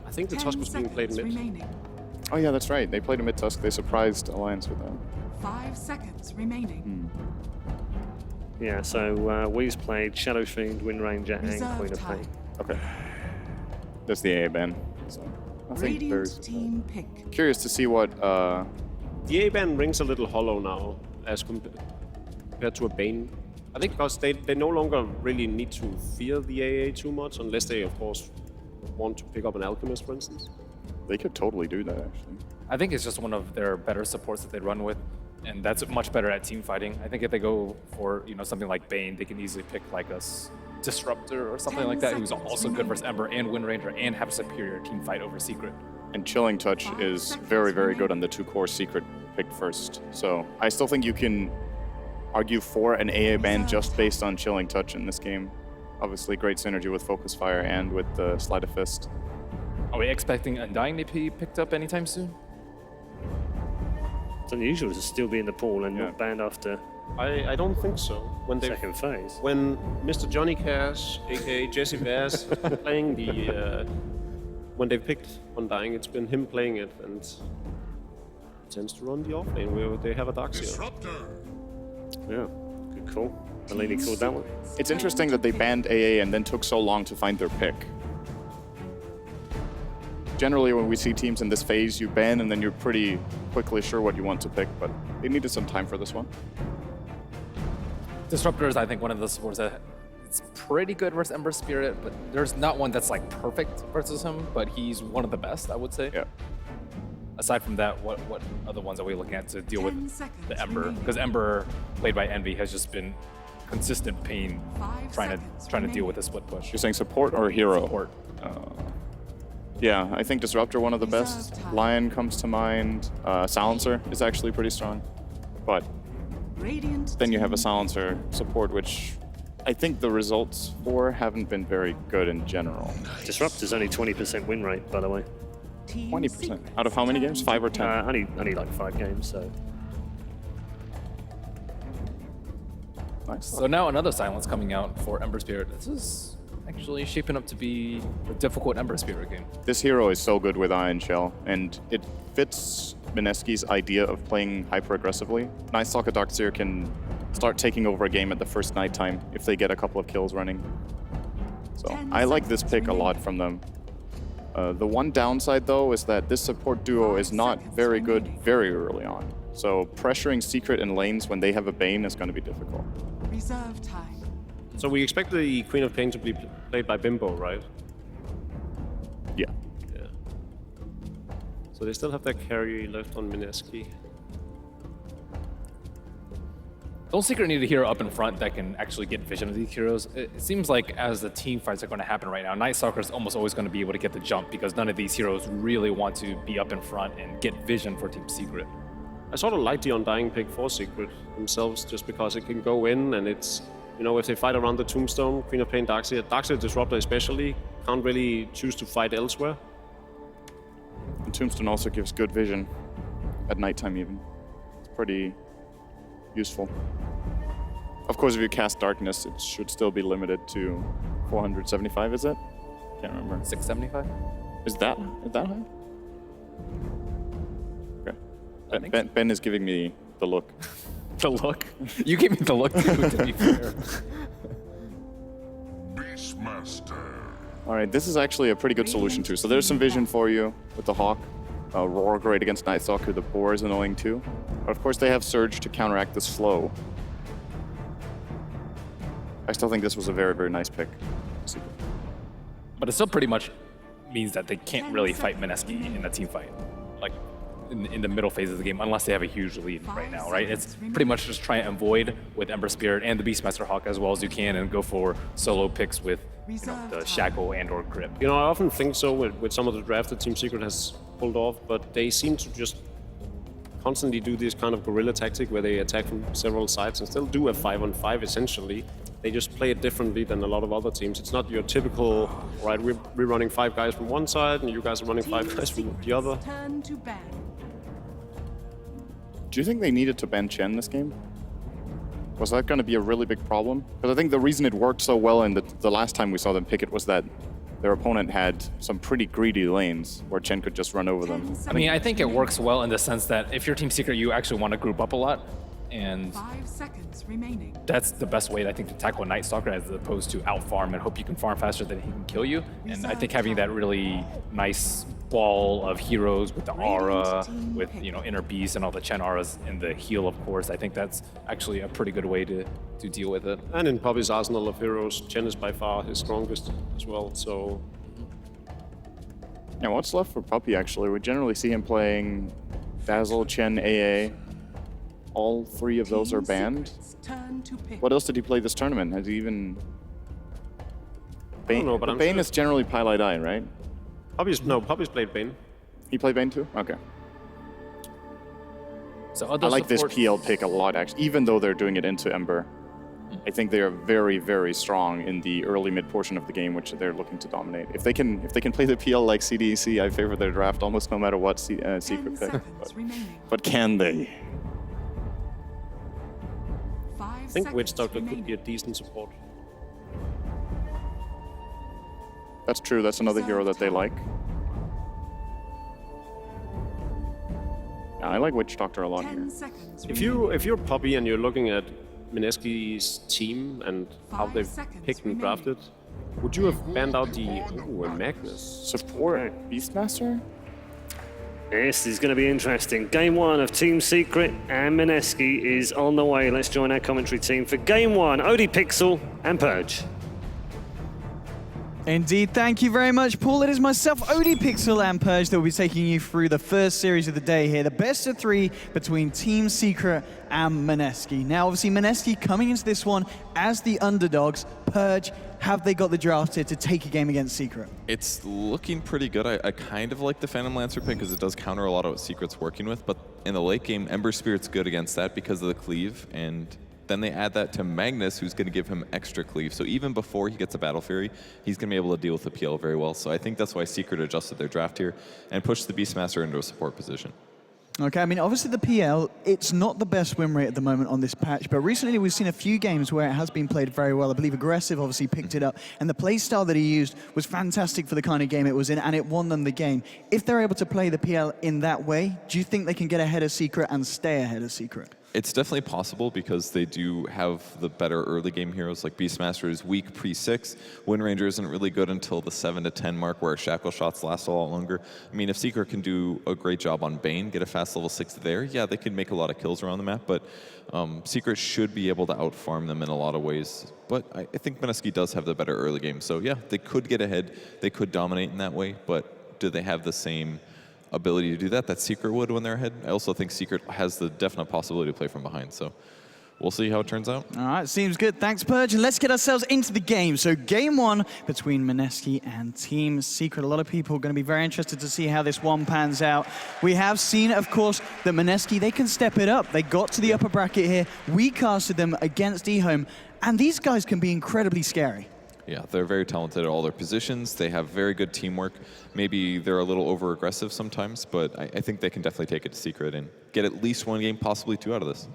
I think the 10 Tusk was being played seconds mid. remaining. Oh yeah, that's right. They played a mid-tusk. They surprised Alliance with that. 5 seconds remaining. Yeah, so we've played Shadow Fiend, Wind Ranger, and Reserve Queen of time. Pain. Okay. That's the AA ban. So I think Radiant there's team pick. curious to see what The A-ban rings a little hollow now as compared to a Bane. I think because they no longer really need to fear the AA too much, unless they, of course, want to pick up an Alchemist, for instance. they could totally do that actually. I think it's just one of their better supports that they run with, and that's much better at team fighting. I think if they go for something like Bane, they can easily pick like a Disruptor or something 10 like that, who's seconds also good versus remaining. Ember and Wind Ranger, and have a superior team fight over Secret. And Chilling Touch 5 is seconds very, very good remaining. on the 2-core Secret picked first. So I still think you can argue for an AA ban just based on Chilling Touch in this game. Obviously, great synergy with Focus Fire and with the Sleight of Fist. Are we expecting Undying to be picked up anytime soon? It's unusual to still be in the pool and Yeah. not banned after I don't think so. When they Second phase. when Mr. Johnny Cash, aka Jesse Bass, playing the when they picked Undying, it's been him playing it, and tends to run the off lane where they have a Darkseer. Yeah, good call. Malini called that one. It's interesting that they banned AA and then took so long to find their pick. Generally, when we see teams in this phase, you ban and then you're pretty quickly sure what you want to pick, but they needed some time for this one. Disruptor is, I think, one of the supports that it's pretty good versus Ember Spirit, but there's not one that's like perfect versus him, but he's one of the best, I would say. Yeah. Aside from that, what other ones are we looking at to deal 10 with seconds the Ember? remaining. Because Ember, played by Envy, has just been consistent pain 5 trying seconds to deal remaining. with the split push. You're saying support or hero? Support. Yeah, I think Disruptor, one of the best. Reserve time. Lion comes to mind. Silencer is actually pretty strong. But Radiant then you have a team Silencer support, which I think the results for haven't been very good in general. Disruptor's only 20% win rate, by the way. Team 20%. Secrets Out of how many games? turn 5 or to 10? Only like 5 games, so. Nice. So now another silence coming out for Ember Spirit. This is actually shaping up to be a difficult Ember Spirit game. This hero is so good with Iron Shell, and it fits Mineski's idea of playing hyper-aggressively. Nightstalker Darkseer can start taking over a game at the first nighttime if they get a couple of kills running. So 10 I like this seconds pick a lot remaining. from them. The one downside, though, is that this support duo 5 is not seconds very good remaining. very early on. So pressuring Secret in lanes when they have a Bane is going to be difficult. Reserve time. So we expect the Queen of Pain to be played by Bimbo, right? Yeah. Yeah. So they still have that carry left on Mineski. Don't Secret need a hero up in front that can actually get vision of these heroes? It seems like as the team fights are going to happen right now, Night Stalker is almost always going to be able to get the jump because none of these heroes really want to be up in front and get vision for Team Secret. I sort of like the Undying pick for Secret themselves, just because it can go in and it's, you know, if they fight around the Tombstone, Queen of Pain, Darkseer Disruptor especially, can't really choose to fight elsewhere. And Tombstone also gives good vision at nighttime even. It's pretty useful. Of course, if you cast Darkness, it should still be limited to 475, is it? Can't remember. 675? Is that high? Okay. I think Ben is giving me the look. The look? You gave me the look too, to be fair. All right, this is actually a pretty good solution too. So there's some vision for you with the Hawk. Roar great against Nightstalker. The Boar is annoying too. But of course they have Surge to counteract this flow. I still think this was a very, very nice pick. But it still pretty much means that they can't really fight Mineski in a team fight. Like, in the middle phase of the game, unless they have a huge lead right now, right? It's pretty much just try and avoid with Ember Spirit and the Beastmaster Hawk as well as you can and go for solo picks with the Shackle and or Grip. You know, I often think so with some of the drafts that Team Secret has pulled off, but they seem to just constantly do this kind of guerrilla tactic where they attack from several sides and still do a 5-on-5 essentially. They just play it differently than a lot of other teams. It's not your typical, right, we're running 5 guys from one side and you guys are running 5 guys from the other. Turn to ban. Do you think they needed to ban Chen this game? Was that going to be a really big problem? Because I think the reason it worked so well in the last time we saw them pick it was that their opponent had some pretty greedy lanes where Chen could just run over them. I mean, I think it works well in the sense that if you're Team Secret, you actually want to group up a lot. And 5 seconds remaining. that's the best way, I think, to tackle a Night Stalker as opposed to out farm and hope you can farm faster than he can kill you. And I think having that really nice ball of heroes with the aura, with Inner Beast and all the Chen auras and the heal, of course, I think that's actually a pretty good way to deal with it. And in Poppy's arsenal of heroes, Chen is by far his strongest as well, so... Yeah, what's left for Puppy actually? We generally see him playing Dazzle, Chen, AA. All 3 of those are banned. Turn to pick. What else did he play this tournament? Has he even... Bane, don't know, but but I'm Bane sure- is generally Pilot Eye, right? Poppy's played Bane. He played Bane too? Okay. So other I like this support- PL pick a lot, actually, even though they're doing it into Ember. I think they are very, very strong in the early mid portion of the game, which they're looking to dominate. If they can play the PL like CDEC, I favor their draft almost no matter what secret 10 pick. seconds remaining. But can they? think Witch Doctor could be a decent support. That's true. That's another hero that they like. Yeah, I like Witch Doctor a lot here. 10 seconds If remaining. you're Poppy and you're looking at Mineski's team and how 5 they've seconds picked and remaining. drafted, would you have banned out the Magnus? Support Beastmaster? This is going to be interesting. Game one of Team Secret and Mineski is on the way. Let's join our commentary team for game one. Odie Pixel and Purge. Indeed, thank you very much, Paul. It is myself, Odie Pixel and Purge, that will be taking you through the first series of the day here, the best of 3 between Team Secret and Mineski. Now, obviously, Mineski coming into this one as the underdogs. Purge, have they got the draft here to take a game against Secret? It's looking pretty good. I kind of like the Phantom Lancer pick because it does counter a lot of what Secret's working with, but in the late game, Ember Spirit's good against that because of the cleave, and then they add that to Magnus, who's going to give him extra cleave. So even before he gets a Battle Fury, he's going to be able to deal with the PL very well. So I think that's why Secret adjusted their draft here and pushed the Beastmaster into a support position. Okay, I mean, obviously the PL, it's not the best win rate at the moment on this patch, but recently we've seen a few games where it has been played very well. I believe Aggressive obviously picked it up, and the play style that he used was fantastic for the kind of game it was in, and it won them the game. If they're able to play the PL in that way, do you think they can get ahead of Secret and stay ahead of Secret? It's definitely possible because they do have the better early game heroes. Like Beastmaster is weak pre-6. Wind Ranger isn't really good until the 7 to 10 mark where Shackle shots last a lot longer. I mean, if Secret can do a great job on Bane, get a fast level 6 there, yeah, they can make a lot of kills around the map, but Secret should be able to outfarm them in a lot of ways. But I think Mineski does have the better early game. So yeah, they could get ahead. They could dominate in that way, but do they have the same ability to do that Secret would when they're ahead? I also think Secret has the definite possibility to play from behind, so we'll see how it turns out. All right, seems good. Thanks, Purge. And let's get ourselves into the game. So game one between Mineski and Team Secret. A lot of people are going to be very interested to see how this one pans out. We have seen, of course, that Mineski, they can step it up. They got to the upper bracket here. We casted them against eHome, and these guys can be incredibly scary. Yeah, they're very talented at all their positions. They have very good teamwork. Maybe they're a little over-aggressive sometimes, but I think they can definitely take it to Secret and get at least one game, possibly 2 out of this.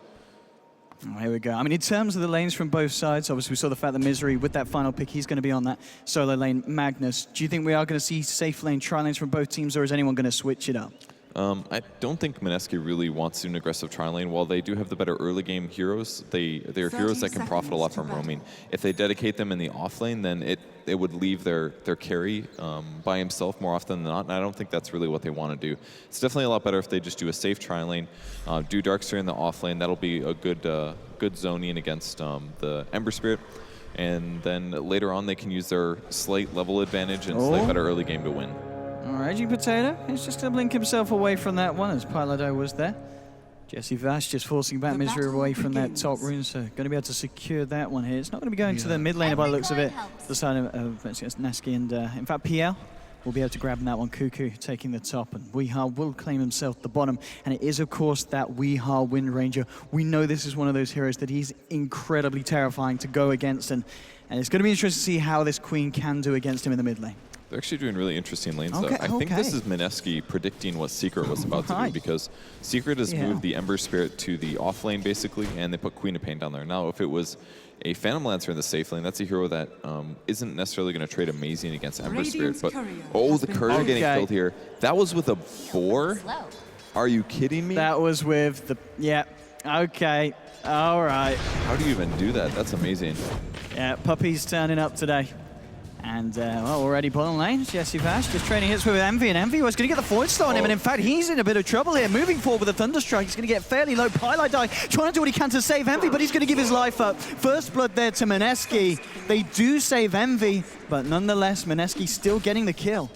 Oh, here we go. I mean, in terms of the lanes from both sides, obviously we saw the fact that Misery, with that final pick, he's going to be on that solo lane. Magnus, do you think we are going to see safe lane, tri-lanes from both teams, or is anyone going to switch it up? I don't think Mineski really wants to do an aggressive tri-lane. While they do have the better early game heroes, they're heroes that can profit a lot from roaming. If they dedicate them in the off lane, then it would leave their carry by himself more often than not, and I don't think that's really what they want to do. It's definitely a lot better if they just do a safe tri-lane, do Darkseer in the off lane. That'll be a good zoning against the Ember Spirit, and then later on they can use their slight level advantage and slight better early game to win. All right, G Potato, he's just going to blink himself away from that one as Pilado was there. Jesse Vash just forcing back Misery away from that top rune, so going to be able to secure that one here. It's not going to be going to the mid lane by the looks of it, the side of Naski, and in fact PL will be able to grab that one. Cuckoo taking the top, and Weehaw will claim himself the bottom, and it is of course that Weehaw Wind Ranger. We know this is one of those heroes that he's incredibly terrifying to go against, and it's going to be interesting to see how this Queen can do against him in the mid lane. They're actually doing really interesting lanes, though. I think this is Mineski predicting what Secret was about to do, because Secret has moved the Ember Spirit to the off lane, basically, and they put Queen of Pain down there. Now, if it was a Phantom Lancer in the safe lane, that's a hero that isn't necessarily going to trade amazing against Ember Spirit. But the Courier getting killed here. That was with a boar? Are you kidding me? That was with the... Yeah. Okay. All right. How do you even do that? That's amazing. Yeah, Puppy's turning up today. And, well, already bottom lane, Jesse Vash just trading hits with Envy, and Envy was going to get the Void Star on him, and in fact, he's in a bit of trouble here. Moving forward with a Thunderstrike, he's going to get fairly low. Pylite die, trying to do what he can to save Envy, but he's going to give his life up. First blood there to Mineski. They do save Envy, but nonetheless, Mineski still getting the kill.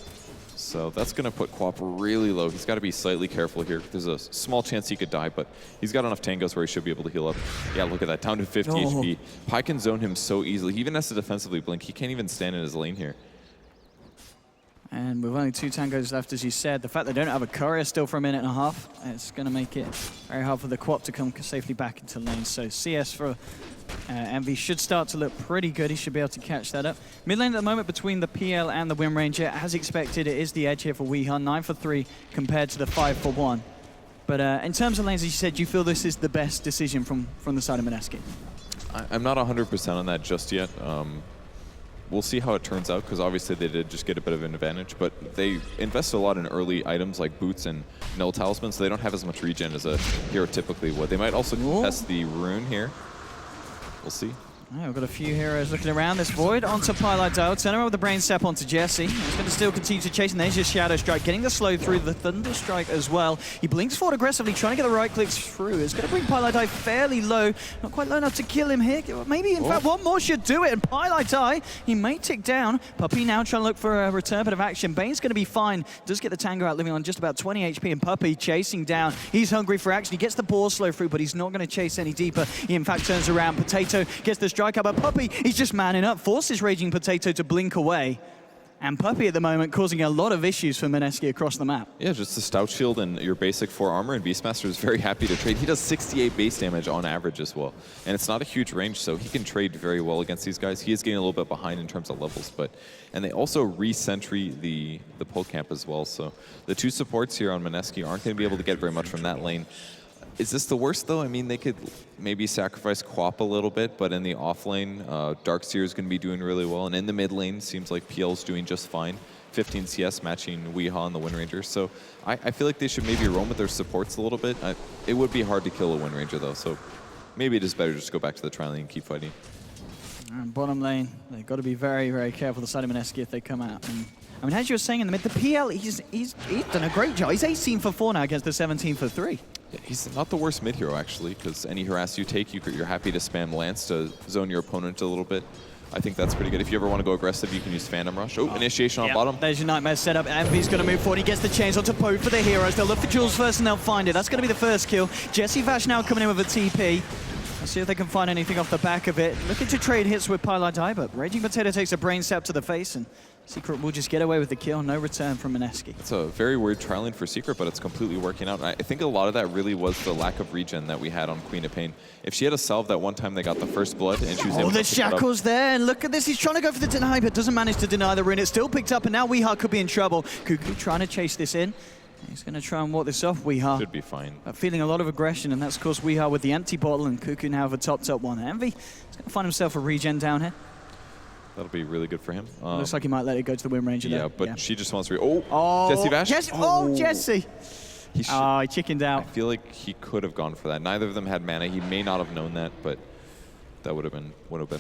So that's going to put Quap really low. He's got to be slightly careful here. There's a small chance he could die, but he's got enough tangos where he should be able to heal up. Yeah, look at that, down to 50 HP. Pi can zone him so easily. He even has to defensively blink. He can't even stand in his lane here. And with only 2 tangos left, as you said, the fact they don't have a courier still for a minute and a half, it's going to make it very hard for the Quap to come safely back into lane. So CS for Envy should start to look pretty good. He should be able to catch that up. Mid lane at the moment between the PL and the Wind Ranger, as expected, it is the edge here for Weehaw. 9 for 3 compared to the 5 for 1. But in terms of lanes, as you said, do you feel this is the best decision from the side of Mineski? I'm not 100% on that just yet. We'll see how it turns out, because obviously they did just get a bit of an advantage, but they invest a lot in early items like boots and null talismans, so they don't have as much regen as a hero typically would. They might also contest the rune here. We'll see. Yeah, we've got a few heroes looking around this void. Onto Piloto. Turn around with the Brain Step onto Jesse. He's going to still continue to chase, and there's just Shadow Strike, getting the slow through the Thunder Strike as well. He blinks forward aggressively, trying to get the right clicks through. It's going to bring Piloto fairly low. Not quite low enough to kill him here. Maybe, in fact, one more should do it. And Piloto, he may tick down. Puppey now trying to look for a return bit of action. Bane's going to be fine. Does get the Tango out, living on just about 20 HP, and Puppey chasing down. He's hungry for action. He gets the ball slow through, but he's not going to chase any deeper. He, in fact, turns around. Potato gets the strike out, but Puppey, he's just manning up, forces Raging Potato to blink away. And Puppey at the moment causing a lot of issues for Mineski across the map. Yeah, just a stout shield and your basic 4 armor, and Beastmaster is very happy to trade. He does 68 base damage on average as well. And it's not a huge range, so he can trade very well against these guys. He is getting a little bit behind in terms of levels, and they also re-sentry the pull camp as well. So the 2 supports here on Mineski aren't going to be able to get very much from that lane. Is this the worst, though? I mean, they could maybe sacrifice Quap a little bit, but in the off lane, Darkseer is going to be doing really well. And in the mid lane, seems like PL's doing just fine. 15 CS matching Weehaw and the Wind Ranger. So I feel like they should maybe roam with their supports a little bit. It would be hard to kill a Wind Ranger, though. So maybe it is better just to go back to the tri lane and keep fighting. And bottom lane, they've got to be very, very careful the side of Mineski if they come out. And, I mean, as you were saying in the mid, the PL, he's done a great job. He's 18 for 4 now against the 17 for 3. Yeah, he's not the worst mid hero, actually, because any harass you take, you're happy to spam Lance to zone your opponent a little bit. I think that's pretty good. If you ever want to go aggressive, you can use Phantom Rush. Oh, initiation on bottom. There's your Nightmare setup. Envy's going to move forward. He gets the chains onto Poe for the heroes. They'll look for Jules first and they'll find it. That's going to be the first kill. Jesse Vash now coming in with a TP. Let's see if they can find anything off the back of it. Looking to trade hits with Piloto, but Raging Potato takes a brain step to the face, and Secret will just get away with the kill. No return from Mineski. It's a very weird trialing for Secret, but it's completely working out. I think a lot of that really was the lack of regen that we had on Queen of Pain. If she had a salve that one time they got the first blood, and she was able to the pick shackles there, and look at this. He's trying to go for the deny, but doesn't manage to deny the rune. It's still picked up, and now Weehaw could be in trouble. Cuckoo trying to chase this in. He's going to try and walk this off, Weehaw. Should be fine. Feeling a lot of aggression, and that's caused Weehaw with the empty bottle, and Cuckoo now have a top one. Envy is going to find himself a regen down here. That'll be really good for him. Looks like he might let it go to the Wind Ranger there. But she just wants to... Jesse Vash? Jesse! He chickened out. I feel like he could have gone for that. Neither of them had mana. He may not have known that, but that would have been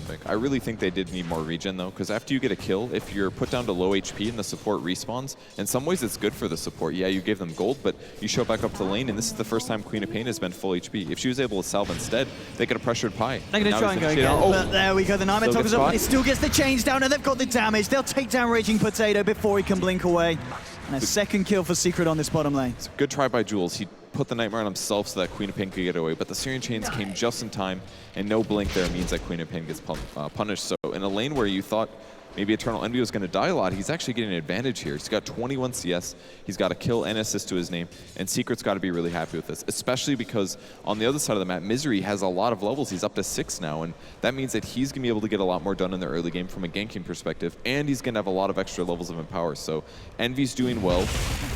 big. I really think they did need more regen, though, because after you get a kill, if you're put down to low HP and the support respawns, in some ways it's good for the support. Yeah, you gave them gold, but you show back up to the lane, and this is the first time Queen of Pain has been full HP. If she was able to salve instead, they could have pressured Pi. They're going to try and go again, but there we go. The Nightmare toggles up. It still gets the chains down, and they've got the damage. They'll take down Raging Potato before he can blink away. And a second kill for Secret on this bottom lane. It's a good try by Jules. He put the Nightmare on himself so that Queen of Pain could get away, but the Syrian Chains came just in time, and no blink there means that Queen of Pain gets punished. So in a lane where you thought maybe Eternal Envy was going to die a lot, he's actually getting an advantage here. He's got 21 CS, he's got a kill and assist to his name, and Secret's got to be really happy with this, especially because on the other side of the map, Misery has a lot of levels. He's up to 6 now, and that means that he's going to be able to get a lot more done in the early game from a ganking perspective, and he's going to have a lot of extra levels of Empower. So Envy's doing well.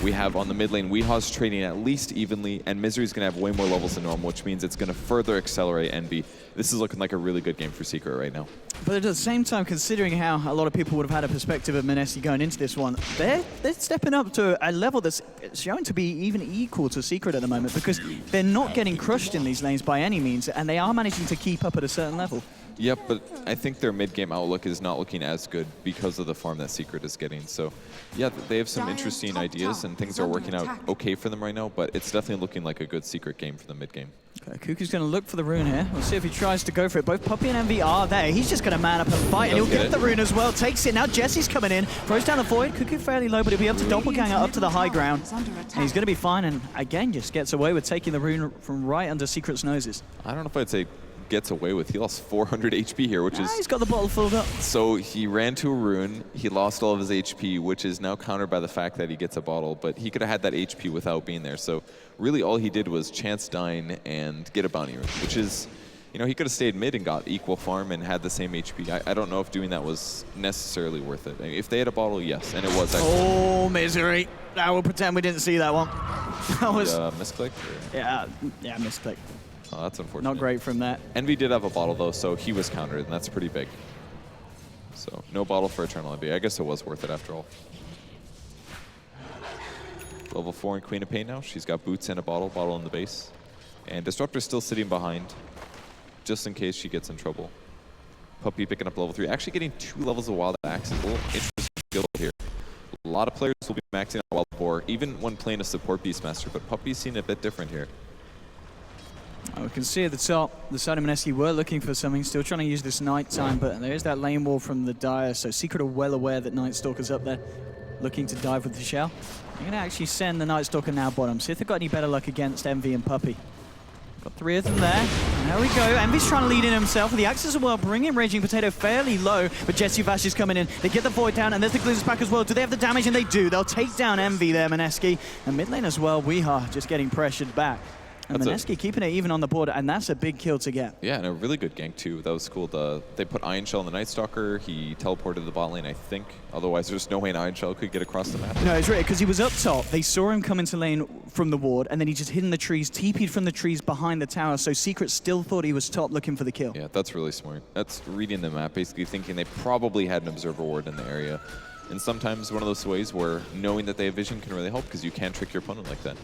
We have on the mid lane, Weehaw's trading at least evenly, and Misery's going to have way more levels than normal, which means it's going to further accelerate Envy. This is looking like a really good game for Secret right now. But at the same time, considering how a lot of people would have had a perspective of Mineski going into this one, they're stepping up to a level that's showing to be even equal to Secret at the moment, because they're not getting crushed in these lanes by any means, and they are managing to keep up at a certain level. Yep, but I think their mid-game outlook is not looking as good because of the farm that Secret is getting. So, yeah, they have some interesting ideas, and things are working out okay for them right now, but it's definitely looking like a good Secret game for the mid-game. Okay, Cuckoo's going to look for the rune here. We'll see if he tries to go for it. Both Puppey and Envy are there. He's just going to man up and fight, and he'll get the rune as well. Takes it. Now Jesse's coming in. Throws down the void. Cuckoo fairly low, but he'll be able to doppelganger up to the high ground. And he's going to be fine, and again, just gets away with taking the rune from right under Secret's noses. I don't know if I'd say gets away with. He lost 400 HP here, which is... He's got the bottle filled up. So he ran to a rune, he lost all of his HP, which is now countered by the fact that he gets a bottle, but he could have had that HP without being there. So really all he did was chance dying and get a bounty rune, which is, you know, he could have stayed mid and got equal farm and had the same HP. I don't know if doing that was necessarily worth it. I mean, if they had a bottle, yes, and it was actually. Oh, Misery. Now we'll pretend we didn't see that one. That was... misclick? Yeah, misclick. Oh, that's unfortunate. Not great from that. Envy did have a bottle, though, so he was countered, and that's pretty big. So no bottle for Eternal Envy. I guess it was worth it after all. Level 4 in Queen of Pain now. She's got boots and a bottle in the base. And Disruptor's still sitting behind, just in case she gets in trouble. Puppy picking up level 3. Actually getting 2 levels of Wild Axe is a little interesting skill here. A lot of players will be maxing out Wild Boar, even when playing a support Beastmaster, but Puppy's seen a bit different here. We can see at the top, the side of Mineski were looking for something, still trying to use this nighttime, but there is that lane wall from the Dire, so Secret are well aware that Night Stalker's up there, looking to dive with the shell. They're going to actually send the Night Stalker now bottom, see if they've got any better luck against Envy and Puppy. Got 3 of them there. And there we go. Envy's trying to lead in himself with the Axes as well, bringing Raging Potato fairly low, but Jesse Vash is coming in. They get the Void down, and there's the Glizzard's back as well. Do they have the damage? And they do. They'll take down Envy there, Mineski. And mid lane as well, Weeha just getting pressured back. And Mineski keeping it even on the board, and that's a big kill to get. Yeah, and a really good gank too. That was cool. They put Iron Shell on the Night Stalker. He teleported to the bot lane, I think. Otherwise, there's no way an Iron Shell could get across the map. No, it's right, because he was up top. They saw him come into lane from the ward, and then he just hid in the trees, TP'd from the trees behind the tower, so Secret still thought he was top looking for the kill. Yeah, that's really smart. That's reading the map, basically thinking they probably had an Observer ward in the area. And sometimes one of those ways where knowing that they have vision can really help, because you can't trick your opponent like that.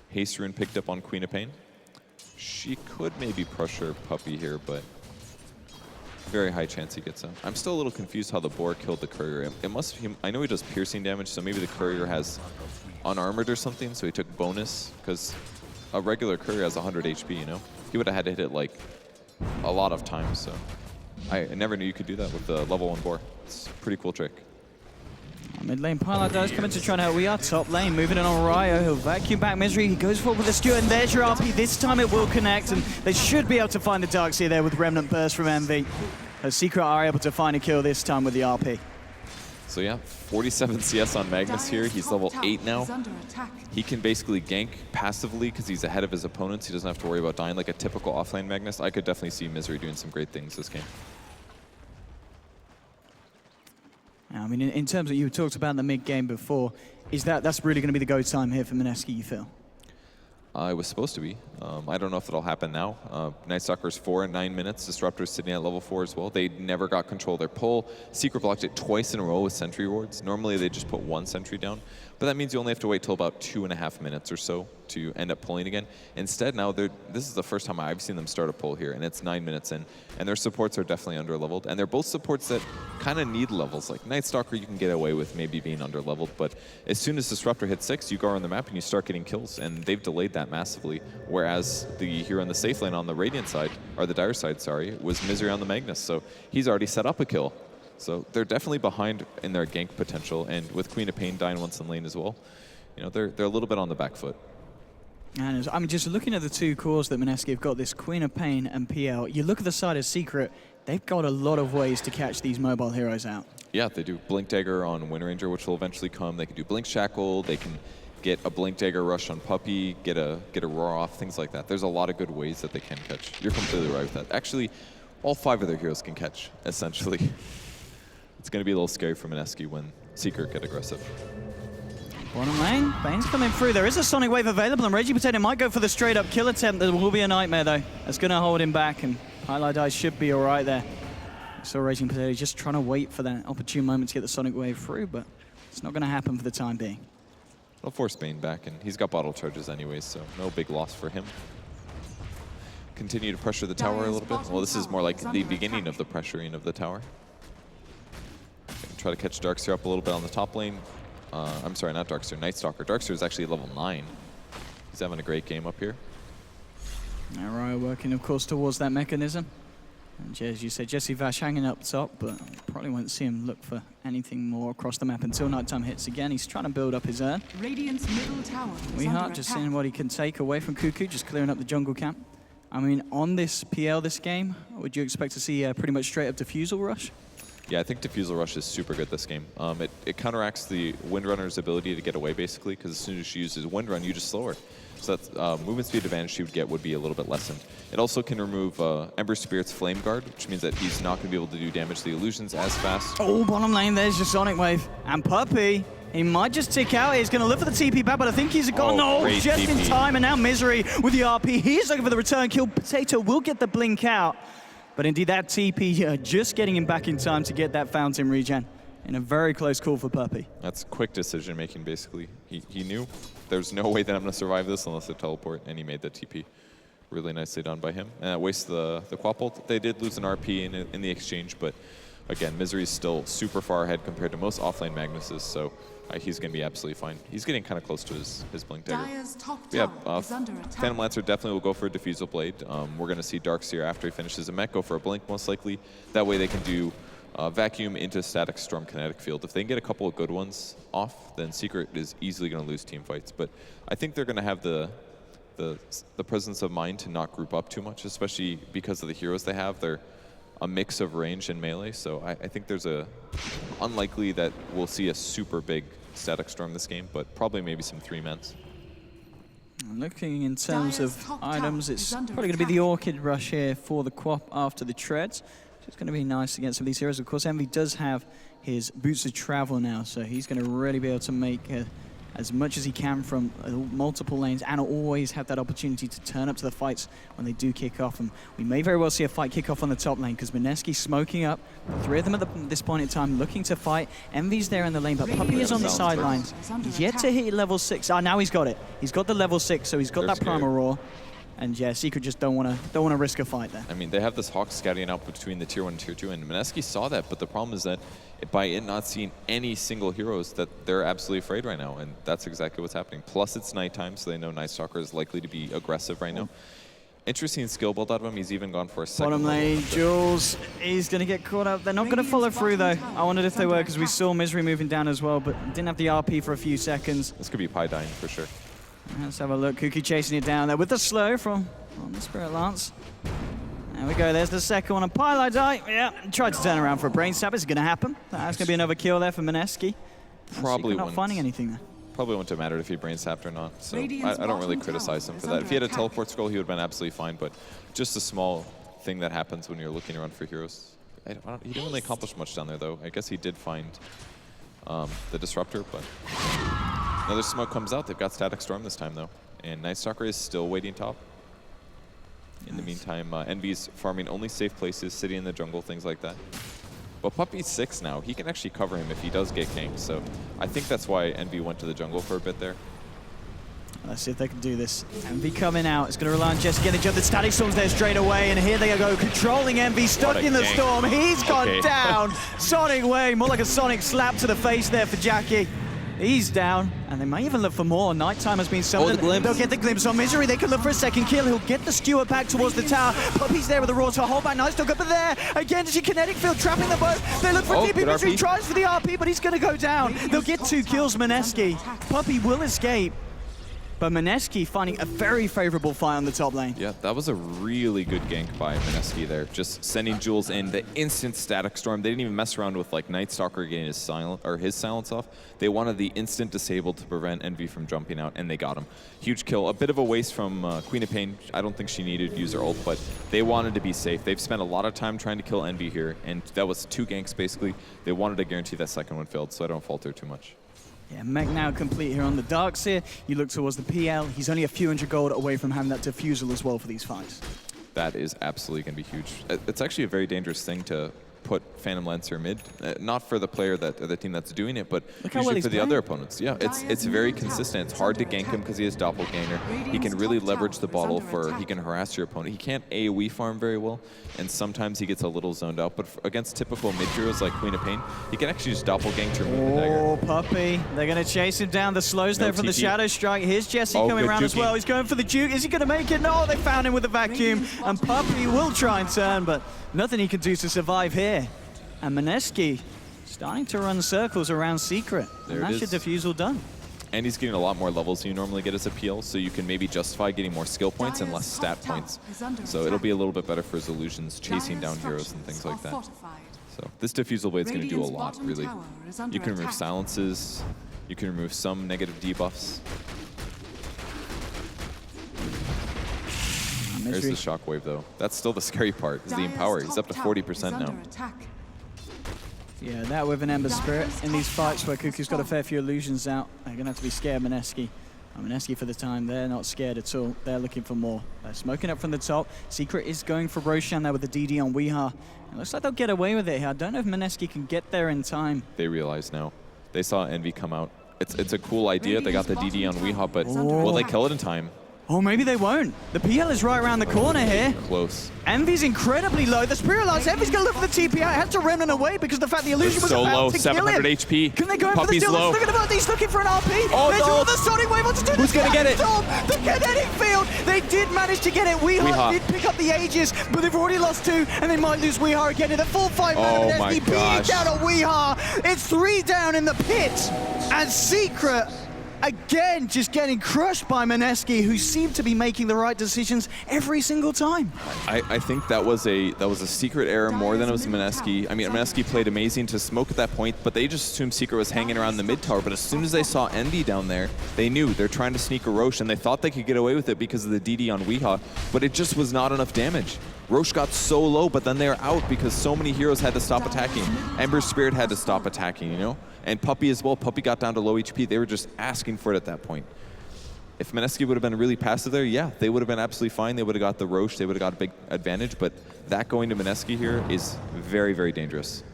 Haste Rune picked up on Queen of Pain. She could maybe pressure Puppy here, but very high chance he gets him. I'm still a little confused how the Boar killed the Courier. It must. I know he does piercing damage, so maybe the Courier has unarmored or something, so he took bonus, because a regular Courier has 100 HP, you know? He would have had to hit it like a lot of times, so I never knew you could do that with the level 1 Boar. It's a pretty cool trick. Mid lane, Pilot does come in to try and help. We are top lane, moving in on Ryo. He'll vacuum back Misery. He goes forward with the Stewart, and there's your RP. This time it will connect, and they should be able to find the Darkseer there with Remnant Burst from Envy. As Secret are able to find a kill this time with the RP. So yeah, 47 CS on Magnus here. He's level 8 now. He can basically gank passively because he's ahead of his opponents. He doesn't have to worry about dying like a typical offlane Magnus. I could definitely see Misery doing some great things this game. I mean, in terms of you talked about in the mid-game before, that's really going to be the go time here for Mineski, you feel? It was supposed to be. I don't know if it'll happen now. Night Stalker's 4 in 9 minutes. Disruptor's sitting at level 4 as well. They never got control of their pull. Secret blocked it twice in a row with sentry wards. Normally they just put 1 sentry down, but that means you only have to wait till about 2.5 minutes or so to end up pulling again. Instead now, this is the first time I've seen them start a pull here, and it's 9 minutes in, and their supports are definitely under-leveled, and they're both supports that kind of need levels. Like Night Stalker you can get away with maybe being under-leveled, but as soon as Disruptor hits 6, you go around the map and you start getting kills, and they've delayed that massively, whereas the hero on the safe lane on the Radiant side, or the Dire side, sorry, was Misery on the Magnus, so he's already set up a kill. So they're definitely behind in their gank potential, and with Queen of Pain dying once in lane as well, you know, they're a little bit on the back foot. And I mean, just looking at the 2 cores that Mineski have got, this Queen of Pain and PL, you look at the side of Secret, they've got a lot of ways to catch these mobile heroes out. Yeah, they do Blink Dagger on Wind Ranger, which will eventually come. They can do Blink Shackle, they can get a Blink Dagger rush on Puppy, get a Roar off, things like that. There's a lot of good ways that they can catch. You're completely right with that. Actually, all 5 of their heroes can catch, essentially. It's going to be a little scary for Mineski when Secret get aggressive. Bottom lane, Bane's coming through. There is a Sonic Wave available, and Raging Potato might go for the straight-up kill attempt. There will be a Nightmare, though. That's going to hold him back, and Highlight Eye should be all right there. So Raging Potato just trying to wait for that opportune moment to get the Sonic Wave through, but it's not going to happen for the time being. It'll force Bane back, and he's got bottle charges anyways, so no big loss for him. Continue to pressure the tower a little bit. Well, this is more like the beginning of the pressuring of the tower. Try to catch Darkseer up a little bit on the top lane. I'm sorry, not Darkseer, Night Stalker. Darkseer is actually level 9. He's having a great game up here. Ryo working, of course, towards that mechanism. And as you said, Jesse Vash hanging up top, but probably won't see him look for anything more across the map until nighttime hits again. He's trying to build up his urn. Radiant's middle tower is Weeha under just attack. seeing what he can take away from Cuckoo, just clearing up the jungle camp. I mean, on this PL this game, would you expect to see pretty much straight up Diffusal Rush? Yeah, I think Diffusal Rush is super good this game. It counteracts the Windrunner's ability to get away, basically, because as soon as she uses Windrun, you just slow her. So that movement speed advantage she would get would be a little bit lessened. It also can remove Ember Spirit's Flame Guard, which means that he's not going to be able to do damage to the illusions as fast. Oh, bottom lane, there's your Sonic Wave. And Puppy, He might just tick out. He's going to look for the TP back, but I think he's gone. Oh, No, great just in TP. time. And now Misery with the RP. He's looking for the return kill. Potato will get the blink out. But indeed, that TP just getting him back in time to get that fountain regen. In a very close call for Puppey. That's quick decision making, basically. He knew there's no way that I'm going to survive this unless I teleport, and he made the TP. Really nicely done by him. And that wastes the quap ult. They did lose an RP in the exchange, but again, Misery's still super far ahead compared to most offlane Magnuses, so he's going to be absolutely fine. He's getting kind of close to his blink dagger. Yeah, Phantom Lancer definitely will go for a Diffusal Blade. We're going to see Darkseer after he finishes a mech go for a blink, most likely. That way they can do Vacuum into Static Storm Kinetic Field. If they can get a couple of good ones off, then Secret is easily going to lose team fights. But I think they're going to have the presence of mind to not group up too much, especially because of the heroes they have. They're a mix of range and melee, so I think there's unlikely that we'll see a super big Static Storm this game, but probably maybe some 3-mans. Looking in terms of items, it's probably going to be the Orchid Rush here for the Quap after the Treads. So it's going to be nice against some of these heroes. Of course, Envy does have his Boots of Travel now, so he's going to really be able to make as much as he can from multiple lanes and always have that opportunity to turn up to the fights when they do kick off. And we may very well see a fight kick off on the top lane because Mineski's smoking up. The three of them at this point in time looking to fight. Envy's there in the lane, but Puppey is on the sidelines. He's yet to hit level 6. Ah, now he's got it. He's got the level 6, so he's got that Primal Roar. And yeah, Secret just don't want to risk a fight there. I mean, they have this Hawk scouting out between the tier 1 and tier 2, and Mineski saw that, but the problem is that by it not seeing any single heroes, that they're absolutely afraid right now, and that's exactly what's happening. Plus, it's nighttime, so they know Night Stalker is likely to be aggressive right now. Interesting skill build out of him. He's even gone for a second. Bottom lane, Jules is going to get caught up. They're not going to follow through, though. I wondered if they were, because we saw Misery moving down as well, but didn't have the RP for a few seconds. This could be Pi dying for sure. Let's have a look. Kuki chasing it down there with the slow from the Spirit Lance. There we go. There's the second one. And Pylai die. Yeah, tried to turn around for a brain stab. Is it going to happen? That's going to be another kill there for Mineski. Probably not finding anything there. Probably wouldn't have mattered if he brain sapped or not. So I don't really criticize him for that. If he had a teleport scroll, he would have been absolutely fine. But just a small thing that happens when you're looking around for heroes. He didn't really accomplish much down there, though. I guess he did find the Disruptor, but another smoke comes out. They've got Static Storm this time, though. And Night Stalker is still waiting top. In the meantime, Envy's farming only safe places, sitting in the jungle, things like that. But Puppey's 6 now. He can actually cover him if he does get ganked. So I think that's why Envy went to the jungle for a bit there. Let's see if they can do this. Envy coming out. It's going to rely on Jesse getting jumped. The Static Storm's there straight away. And here they go, controlling Envy, stuck in the storm. He's gone down. Sonic Wave, more like a Sonic slap to the face there for Jackie. He's down, and they may even look for more. Nighttime has been summoned. They'll get the glimpse on Misery. They can look for a second kill. He'll get the skewer back towards the tower. Puppey's there with the Roar to hold back. Nice dog up there. Again, Digi Kinetic Field trapping them both. They look for TP. Misery tries for the RP, but he's going to go down. They'll get 2 kills, Mineski. Puppey will escape. But Mineski finding a very favorable fight on the top lane. Yeah, that was a really good gank by Mineski there. Just sending Jules in, the instant Static Storm. They didn't even mess around with like Night Stalker getting his silence off. They wanted the instant disable to prevent Envy from jumping out, and they got him. Huge kill. A bit of a waste from Queen of Pain. I don't think she needed to use her ult, but they wanted to be safe. They've spent a lot of time trying to kill Envy here, and that was 2 ganks basically. They wanted to guarantee that second one failed, so I don't fault her too much. Yeah, mech now complete here on the Darkseer. You look towards the PL. He's only a few hundred gold away from having that Diffusal as well for these fights. That is absolutely going to be huge. It's actually a very dangerous thing to put Phantom Lancer mid. Not for the player the team that's doing it, but usually for the other opponents. Yeah, it's very consistent. It's hard to gank him because he has Doppelganger. He can really leverage the bottle he can harass your opponent. He can't AoE farm very well, and sometimes he gets a little zoned out, but against typical mid heroes like Queen of Pain, he can actually just Doppelgang to remove the dagger. Oh, Puppey. They're going to chase him down. The slows there from the Shadow Strike. Here's Jesse coming around as well. He's going for the Duke. Is he going to make it? No, they found him with the vacuum, and Puppey will try and turn, but nothing he can do to survive here. And Mineski starting to run circles around Secret. And that's your Diffusal done. And he's getting a lot more levels than you normally get as a PL, so you can maybe justify getting more skill points and less stat points. So it'll be a little bit better for his illusions, chasing down heroes and things like that. So this Diffusal Blade's going to do a lot, really. You can remove silences, you can remove some negative debuffs. There's the Shockwave, though. That's still the scary part, is the Empower. He's up to 40% now. Yeah, that with an Ember Spirit in these fights where Cuckoo's got a fair few illusions out, they're going to have to be scared of Mineski. Mineski for the time, they're not scared at all. They're looking for more. They're smoking up from the top. Secret is going for Roshan there with the DD on Weeha. It looks like they'll get away with it here. I don't know if Mineski can get there in time. They realize now. They saw Envy come out. It's a cool idea. They got the DD on Weeha, but will they kill it in time? Oh, maybe they won't. The PL is right around the corner here. Close. Envy's incredibly low. The Spirit Lights, Envy's going to look for the TPI. It had to Remnant away because the fact the illusion was so about low, to 700 kill him. HP. Can they go in Puppy's for the low. Look at the he's looking for an RP. Oh, they no. draw the Sonic Wave onto Who's going to get it? The kinetic field. They did manage to get it. Weeha did pick up the Aegis, but they've already lost 2, and they might lose Weeha again in the full 5 man of my SDP gosh. down on Weeha. It's 3 down in the pit, and Secret again, just getting crushed by Mineski, who seemed to be making the right decisions every single time. I think that was a Secret error more than it was Mineski. I mean, Mineski played amazing to smoke at that point, but they just assumed Secret was hanging around the mid tower. But as soon as they saw Envy down there, they knew they're trying to sneak a Roche, and they thought they could get away with it because of the DD on Weeha, but it just was not enough damage. Roche got so low, but then they're out because so many heroes had to stop attacking. Ember Spirit had to stop attacking, you know? And Puppy as well. Puppy got down to low HP. They were just asking for it at that point. If Mineski would have been really passive there, yeah, they would have been absolutely fine. They would have got the Roche. They would have got a big advantage. But that going to Mineski here is very, very dangerous.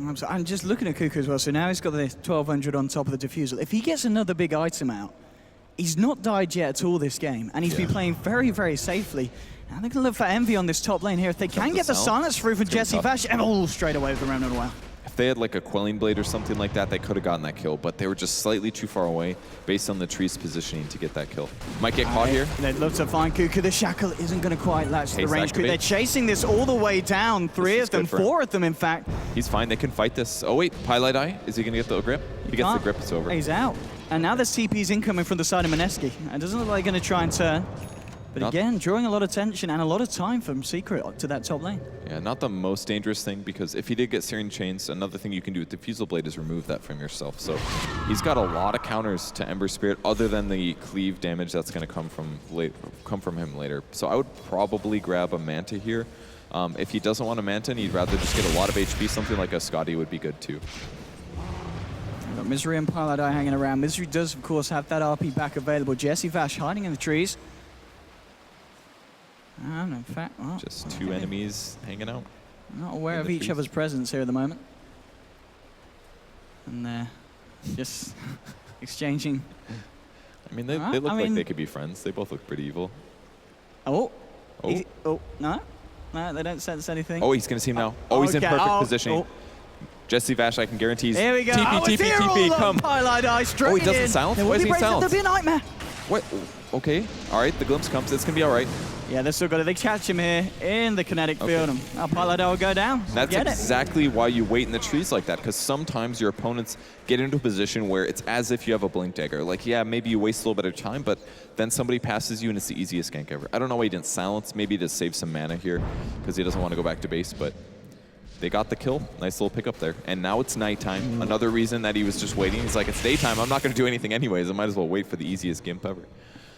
I'm just looking at Cuckoo as well. So now he's got the 1200 on top of the Diffusal. If he gets another big item out, he's not died yet at all this game. And he's been playing very, very safely. Now they're going to look for Envy on this top lane here. If they can get the silence through for Jesse Vash, and straight away with the Remnant Wow. If they had like a Quelling Blade or something like that, they could have gotten that kill, but they were just slightly too far away based on the tree's positioning to get that kill. Might get caught here. They'd love to find Cuckoo. The Shackle isn't going to quite latch the range. Activate. They're chasing this all the way down. 3 of them, 4 of them, in fact. He's fine. They can fight this. Oh, wait. Pilot Eye? Is he going to get the grip? If he gets the grip, it's over. He's out. And now there's TPs incoming from the side of Mineski. It doesn't look like they're going to try and turn. But again, drawing a lot of tension and a lot of time from Secret to that top lane. Yeah, not the most dangerous thing, because if he did get Searing Chains, another thing you can do with Diffusal Blade is remove that from yourself. So he's got a lot of counters to Ember Spirit other than the cleave damage that's going to come from him later. So I would probably grab a Manta here. If he doesn't want a Manta and he'd rather just get a lot of HP, something like a Scotty would be good too. We've got Misery and Pilot Eye hanging around. Misery does, of course, have that RP back available. Jesse Vash hiding in the trees. And in fact, well, just 2 enemies hanging out. Not aware of each other's presence here at the moment. And they're just exchanging. I mean, they look like they could be friends. They both look pretty evil. Oh, no, they don't sense anything. Oh, he's going to see him now. Oh, he's in perfect positioning. Jesse Vash, I can guarantee he's here we go. TP, come. Pilot Eye straight he doesn't silence? Why is he silence? There'll be a nightmare. What? Okay, all right, the glimpse comes. It's going to be all right. Yeah, they're still got it. They catch him here in the kinetic field. And now Pilot Eye will go down. That's exactly why you wait in the trees like that, because sometimes your opponents get into a position where it's as if you have a Blink Dagger. Like, yeah, maybe you waste a little bit of time, but then somebody passes you and it's the easiest gank ever. I don't know why he didn't silence. Maybe to save some mana here, because he doesn't want to go back to base, but they got the kill. Nice little pickup there. And now it's nighttime. Another reason that he was just waiting. He's like, it's daytime. I'm not going to do anything anyways. I might as well wait for the easiest gimp ever.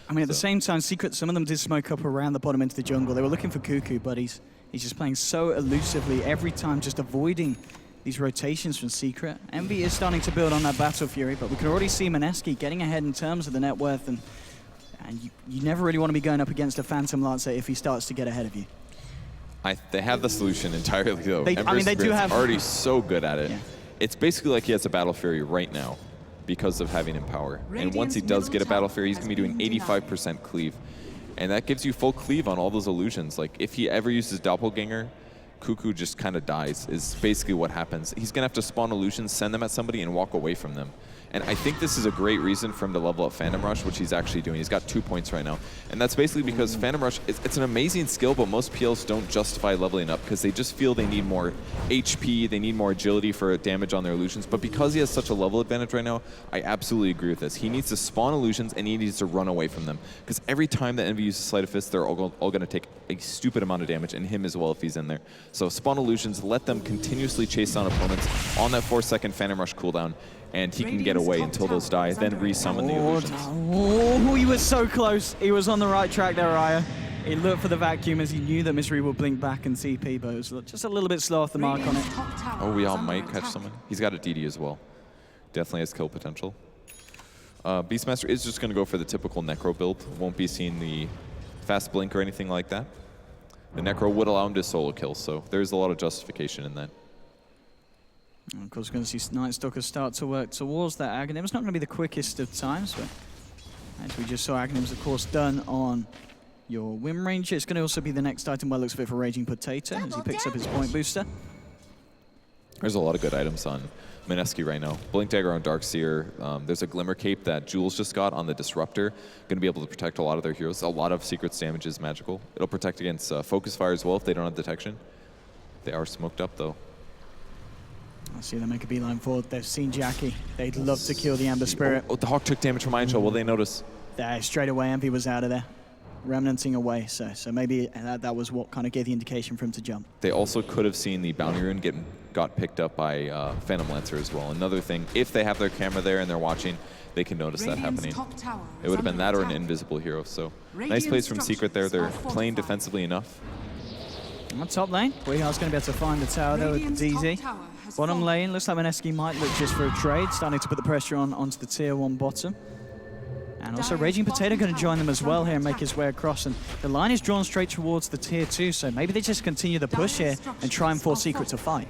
I mean, at the same time, Secret, some of them did smoke up around the bottom into the jungle. They were looking for Cuckoo, but he's just playing so elusively every time, just avoiding these rotations from Secret. Envy is starting to build on that Battle Fury, but we can already see Mineski getting ahead in terms of the net worth, and you never really want to be going up against a Phantom Lancer if he starts to get ahead of you. They have the solution entirely, though. They do have already so good at it. Yeah. It's basically like he has a Battle Fury right now because of having Empower. And once he does get a Battle Fury, he's going to be doing 85% cleave. And that gives you full cleave on all those illusions. Like, if he ever uses Doppelganger, Cuckoo just kind of dies, is basically what happens. He's going to have to spawn illusions, send them at somebody, and walk away from them. And I think this is a great reason for him to level up Phantom Rush, which he's actually doing. He's got 2 points right now. And that's basically because Phantom Rush, it's an amazing skill, but most PLs don't justify leveling up because they just feel they need more HP, they need more agility for damage on their illusions. But because he has such a level advantage right now, I absolutely agree with this. He needs to spawn illusions and he needs to run away from them. Because every time that Envy uses Sleight of Fist, they're all going to take a stupid amount of damage, and him as well if he's in there. So spawn illusions, let them continuously chase down opponents on that 4-second Phantom Rush cooldown, and he can get away until those die, then resummon the illusions. Oh, he was so close. He was on the right track there, Raya. He looked for the vacuum as he knew that Misery would blink back and TP, but it was just a little bit slow off the mark on it. Oh, we all might catch someone. He's got a DD as well. Definitely has kill potential. Beastmaster is just going to go for the typical Necro build. Won't be seeing the fast blink or anything like that. The Necro would allow him to solo kill, so there's a lot of justification in that. And of course, we're going to see Night Stalker start to work towards that Aghanim. It's not going to be the quickest of times, but as we just saw, Aghanim's of course done on your Wind Ranger. It's going to also be the next item by looks of it for Raging Potato as he picks up his point booster. There's a lot of good items on Mineski right now. Blink Dagger on Darkseer. There's a Glimmer Cape that Jules just got on the Disruptor. Going to be able to protect a lot of their heroes. A lot of Secret's damage is magical. It'll protect against Focus Fire as well if they don't have detection. They are smoked up though. I see them make a beeline forward. They've seen Jackie. They'd love to kill the Ember Spirit. Oh, the Hawk took damage from Iron Shell. Will they notice? Straight away, Envy was out of there. Remnanting away, so maybe that was what kind of gave the indication for him to jump. They also could have seen the Bounty Rune got picked up by Phantom Lancer as well. Another thing, if they have their camera there and they're watching, they can notice that happening. It would have been that or an invisible hero, so nice plays from Secret there. They're playing defensively enough. On top lane, Weehar's going to be able to find the tower there with the DZ. Bottom lane, looks like Mineski might look just for a trade, starting to put the pressure onto the tier 1 bottom. And also Raging Potato going to join them as well here and make his way across. And the line is drawn straight towards the tier 2, so maybe they just continue the push here and try and force Secret to fight.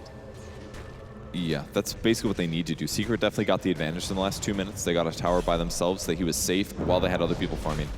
Yeah, that's basically what they need to do. Secret definitely got the advantage in the last 2 minutes. They got a tower by themselves, that he was safe while they had other people farming.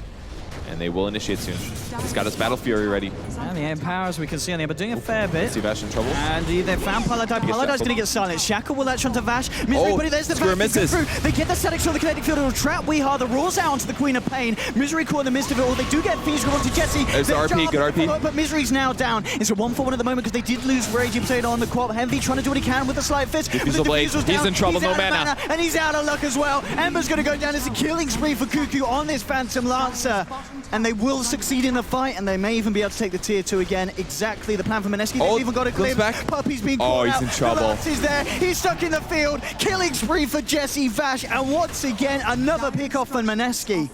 And they will initiate soon. He's got his Battle Fury ready. And the Empower, as we can see on the but doing a fair bit. See Vash in trouble. And they found Paladai. Paladai's going to get silenced. Shackle will latch onto Vash. Misery, but there's the Square misses. They get the statics on the kinetic field. It'll trap Weehar. The Roar's out onto the Queen of Pain. Misery caught in the midst of it all. They do get Fiends going onto Jesse. There's the RP, good RP. But Misery's now down. It's a 1-for-1 at the moment because they did lose Raging Potato on the quad. Heavy trying to do what he can with the Slight Fist. Diffusal Blade. He's in trouble, no mana. And he's out of luck as well. Ember's going to go down. It's a killing spree for Cuckoo on this Phantom Lancer. And they will succeed in the fight, and they may even be able to take the tier 2 again. Exactly the plan for Mineski. They've even got a glimpse. Puppy's being caught out. He's in trouble. The Lance is there. He's stuck in the field. Killing spree for Jesse Vash. And once again, another pick off for Mineski.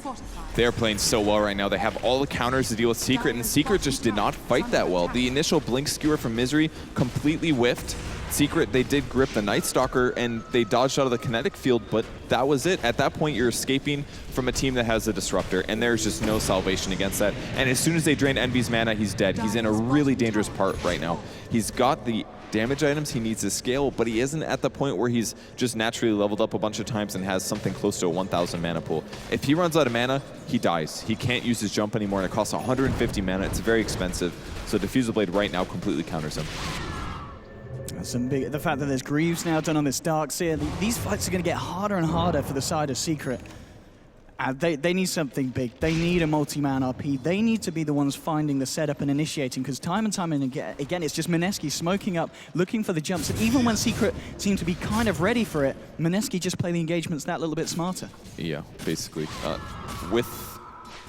They're playing so well right now. They have all the counters to deal with Secret, and Secret just did not fight that well. The initial Blink Skewer from Misery completely whiffed. Secret, they did grip the Night Stalker and they dodged out of the kinetic field, but that was it. At that point, you're escaping from a team that has a Disruptor, and there's just no salvation against that. And as soon as they drain Envy's mana, he's dead. He's in a really dangerous part right now. He's got the damage items he needs to scale, but he isn't at the point where he's just naturally leveled up a bunch of times and has something close to a 1,000 mana pool. If he runs out of mana, he dies. He can't use his jump anymore, and it costs 150 mana. It's very expensive, so Diffusal Blade right now completely counters him. The fact that there's Greaves now done on this Darkseer, these fights are going to get harder and harder for the side of Secret. They need something big. They need a multi-man RP. They need to be the ones finding the setup and initiating, because time and again, it's just Mineski smoking up, looking for the jumps. And even when Secret seem to be kind of ready for it, Mineski just play the engagements that little bit smarter. Yeah, basically.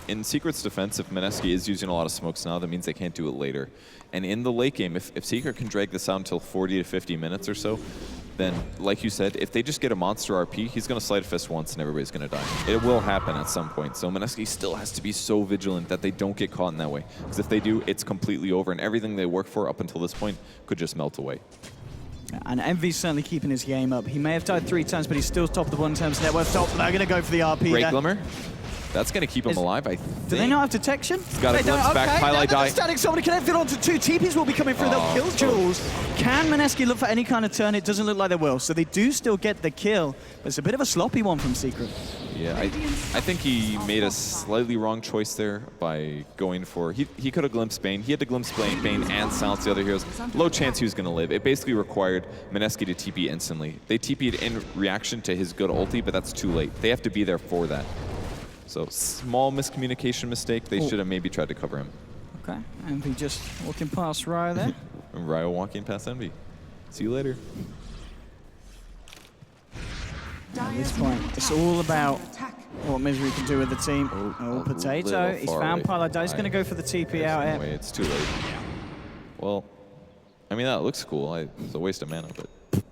In Secret's defense, if Mineski is using a lot of smokes now, that means they can't do it later. And in the late game, if Secret can drag this out until 40 to 50 minutes or so, then, like you said, if they just get a monster RP, he's going to Sleight of Fist once and everybody's going to die. It will happen at some point. So Mineski still has to be so vigilant that they don't get caught in that way. Because if they do, it's completely over, and everything they work for up until this point could just melt away. And Envy's certainly keeping his game up. He may have died 3 times, but he's still top of the 1 times net worth top. They're going to go for the RP Great there. Glimmer. That's going to keep him alive, I think. Do they not have detection? He's got a glimpse back. Highlight die. Static somebody connected onto 2. TPs will be coming through. They'll kill Jules. Can Mineski look for any kind of turn? It doesn't look like they will. So they do still get the kill. But it's a bit of a sloppy one from Secret. Yeah, I think he made a slightly wrong choice there by going for... He could have glimpsed Bane. He had to glimpse Bane and silence the other heroes. Low chance he was going to live. It basically required Mineski to TP instantly. They TP'd in reaction to his good ulti, but that's too late. They have to be there for that. So, small miscommunication mistake. They should have maybe tried to cover him. Okay, Envy just walking past Ryo there. And Ryo walking past Envy. See you later. At this point, it's all about what Misery can do with the team. Oh, Potato. He's found Paladai. He's going to go for the TP out here. It's too late. Well, I mean, that looks cool. It's a waste of mana, but...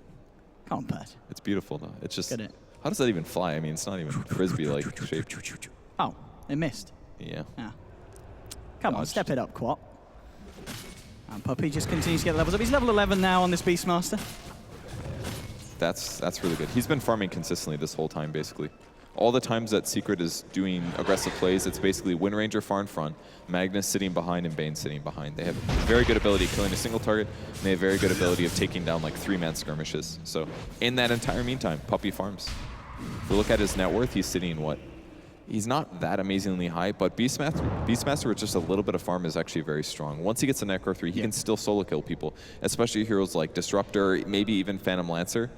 Can't bet. It's beautiful, though. It's just... Get it. How does that even fly? I mean, it's not even frisbee-like shape. Oh, it missed. Yeah. Come on, step it up, Quap. And Puppy just continues to get levels up. He's level 11 now on this Beastmaster. That's really good. He's been farming consistently this whole time, basically. All the times that Secret is doing aggressive plays, it's basically Wind Ranger far in front, Magnus sitting behind, and Bane sitting behind. They have very good ability of killing a single target, and they have very good ability of taking down like 3-man skirmishes. So in that entire meantime, Puppy farms. If we look at his net worth, he's sitting what? He's not that amazingly high, but Beastmaster with just a little bit of farm is actually very strong. Once he gets a Necro 3, he can still solo kill people, especially heroes like Disruptor, maybe even Phantom Lancer.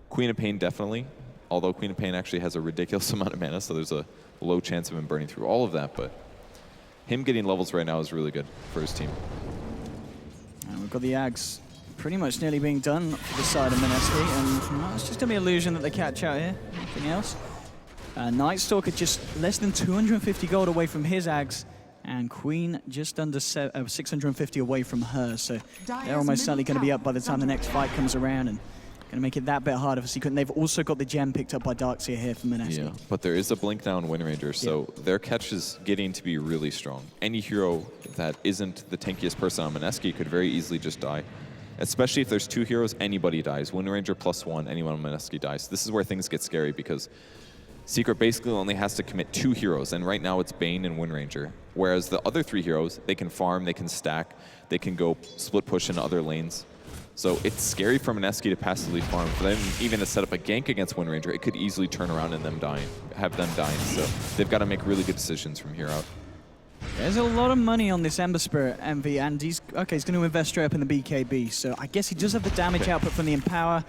Queen of Pain definitely, although Queen of Pain actually has a ridiculous amount of mana, so there's a low chance of him burning through all of that, but him getting levels right now is really good for his team. And we've got the Ags pretty much nearly being done for the side of Mineski, and well, it's just going to be illusion that they catch out here. Anything else? Night Stalker just less than 250 gold away from his Ags, and Queen just under 650 away from her, so they're almost certainly going to be up by the time the next fight comes around, and going to make it that bit harder for Secret. And they've also got the gem picked up by Darkseer here for Mineski. Yeah, but there is a blink down Wind Ranger, so their catch is getting to be really strong. Any hero that isn't the tankiest person on Mineski could very easily just die. Especially if there's 2 heroes, anybody dies. Wind Ranger +1, anyone on Mineski dies. This is where things get scary because Secret basically only has to commit 2 heroes, and right now it's Bane and Wind Ranger. Whereas the other 3 heroes, they can farm, they can stack, they can go split push into other lanes. So it's scary for Mineski to passively farm. For them even to set up a gank against Wind Ranger, it could easily turn around and have them dying. So they've got to make really good decisions from here out. There's a lot of money on this Ember Spirit, Envy, and he's going to invest straight up in the BKB. So I guess he does have the damage output from the Empower.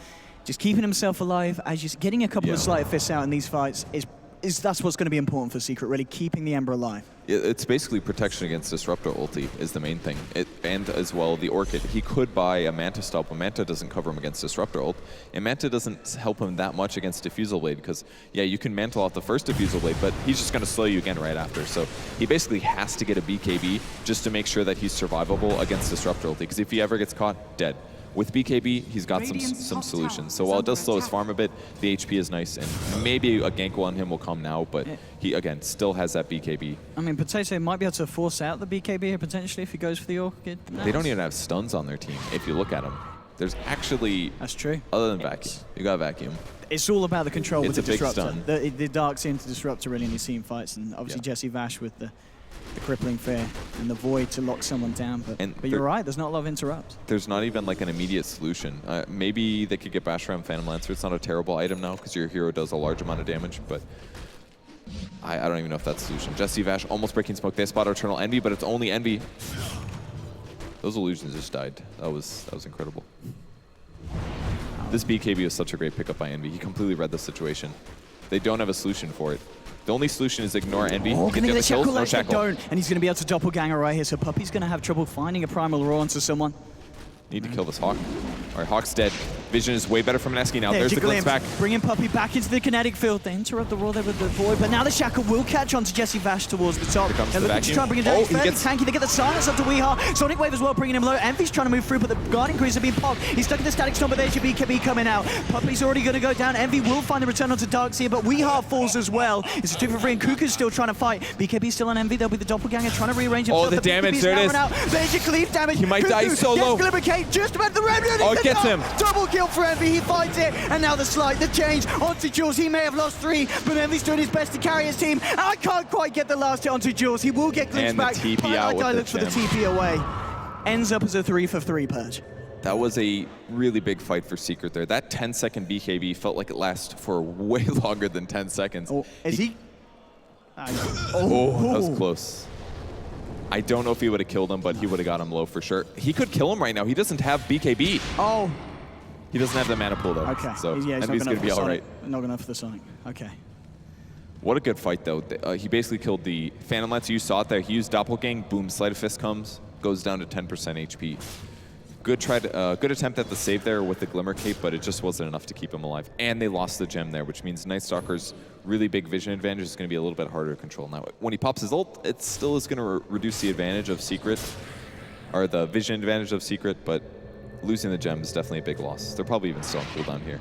Just keeping himself alive, as just getting a couple of Sleight of Fists out in these fights that's what's going to be important for Secret, really keeping the Ember alive. It's basically protection against Disruptor ulti is the main thing. And as well, the Orchid. He could buy a Manta stop, but Manta doesn't cover him against Disruptor ult. And Manta doesn't help him that much against Diffusal Blade, because, yeah, you can mantle off the first Diffusal Blade, but he's just going to slow you again right after. So he basically has to get a BKB just to make sure that he's survivable against Disruptor ulti, because if he ever gets caught, dead. With BKB, he's got some solutions. So while it does slow his farm a bit, the HP is nice, and maybe a gank on him will come now, but he, again, still has that BKB. I mean, Potato might be able to force out the BKB here potentially if he goes for the Orchid. They don't even have stuns on their team, if you look at them. There's actually... That's true. Other than Vacuum. You got Vacuum. It's all about the control with the Disruptor. Stun. The Darkseer into Disruptor really in these team fights, and obviously Jesse Vash with the Crippling Fear and the Void to lock someone down. But you're right, there's not a lot of interrupt. There's not even like an immediate solution. Maybe they could get Bash around Phantom Lancer. It's not a terrible item now because your hero does a large amount of damage, but I don't even know if that's a solution. Jesse Vash almost breaking smoke. They spot Eternal Envy, but it's only Envy. Those illusions just died. That was incredible. This BKB was such a great pickup by Envy. He completely read the situation. They don't have a solution for it. The only solution is ignore Envy. Oh, can they get a Shackle? No Shackle. Don't. And he's going to be able to doppelganger right here, so Puppy's going to have trouble finding a Primal Roar onto someone. Need to kill this Hawk. All right, Hawk's dead. Vision is way better from Mineski now. There's the glimpse back. Bringing Puppy back into the kinetic field. They interrupt the roar there with the Void, but now the Shackle will catch onto Jesse Vash towards the top. Here comes the looking to try and bring it down. Oh, He's fairly tanky. They get the silence up to Weehaw. Sonic Wave as well, bringing him low. Envy's trying to move through, but the Guardian Greaves have been popped. He's stuck in the Static Storm, but there's your BKB coming out. Puppy's already going to go down. Envy will find the return onto Darkseer, but Weehaw falls as well. It's a 2 for 3, and Kuku's still trying to fight. BKB still on Envy. There'll be the Doppelganger trying to rearrange himself. Oh, the damage. There it is. There's your Cleave damage. He might die solo. Glimmercate just about the Remnant. Oh, it gets him. Double kill for Envy. He finds it, and now the slide, the change onto Jules. He may have lost 3, but Envy's doing his best to carry his team. And I can't quite get the last hit onto Jules. He will get glimpsed back. And the TP out with the looks for the TP away. Ends up as a 3 for 3 purge. That was a really big fight for Secret there. That 10-second BKB felt like it lasted for way longer than 10 seconds. Oh, is he? Oh, that was close. I don't know if he would have killed him, but he would have got him low for sure. He could kill him right now. He doesn't have BKB. Oh. He doesn't have the mana pool, though. Okay. So he's Envy's going to be all right. Not enough for the Sonic. Okay. What a good fight, though. He basically killed the Phantom Lancer. You saw it there. He used Doppelgang. Boom, Sleight of Fist comes. Goes down to 10% HP. Good attempt at the save there with the Glimmer Cape, but it just wasn't enough to keep him alive. And they lost the gem there, which means Night Stalker's really big vision advantage is going to be a little bit harder to control. Now, when he pops his ult, it still is going to reduce the advantage of Secret, or the vision advantage of Secret, but losing the gem is definitely a big loss. They're probably even still on cooldown here.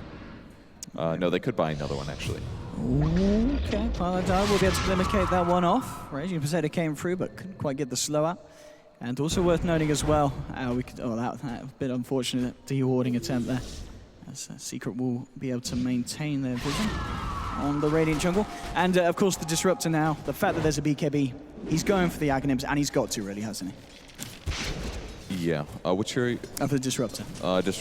No, they could buy another one, actually. Okay, Paladar will be able to mitigate that one off. Raging Poseidon came through, but couldn't quite get the slow up. And also worth noting as well, that a bit unfortunate de-warding attempt there. As Secret will be able to maintain their vision on the Radiant jungle. And of course the Disruptor now, the fact that there's a BKB, he's going for the Aghanims, and he's got to really, hasn't he? Yeah, what's your... For the Disruptor.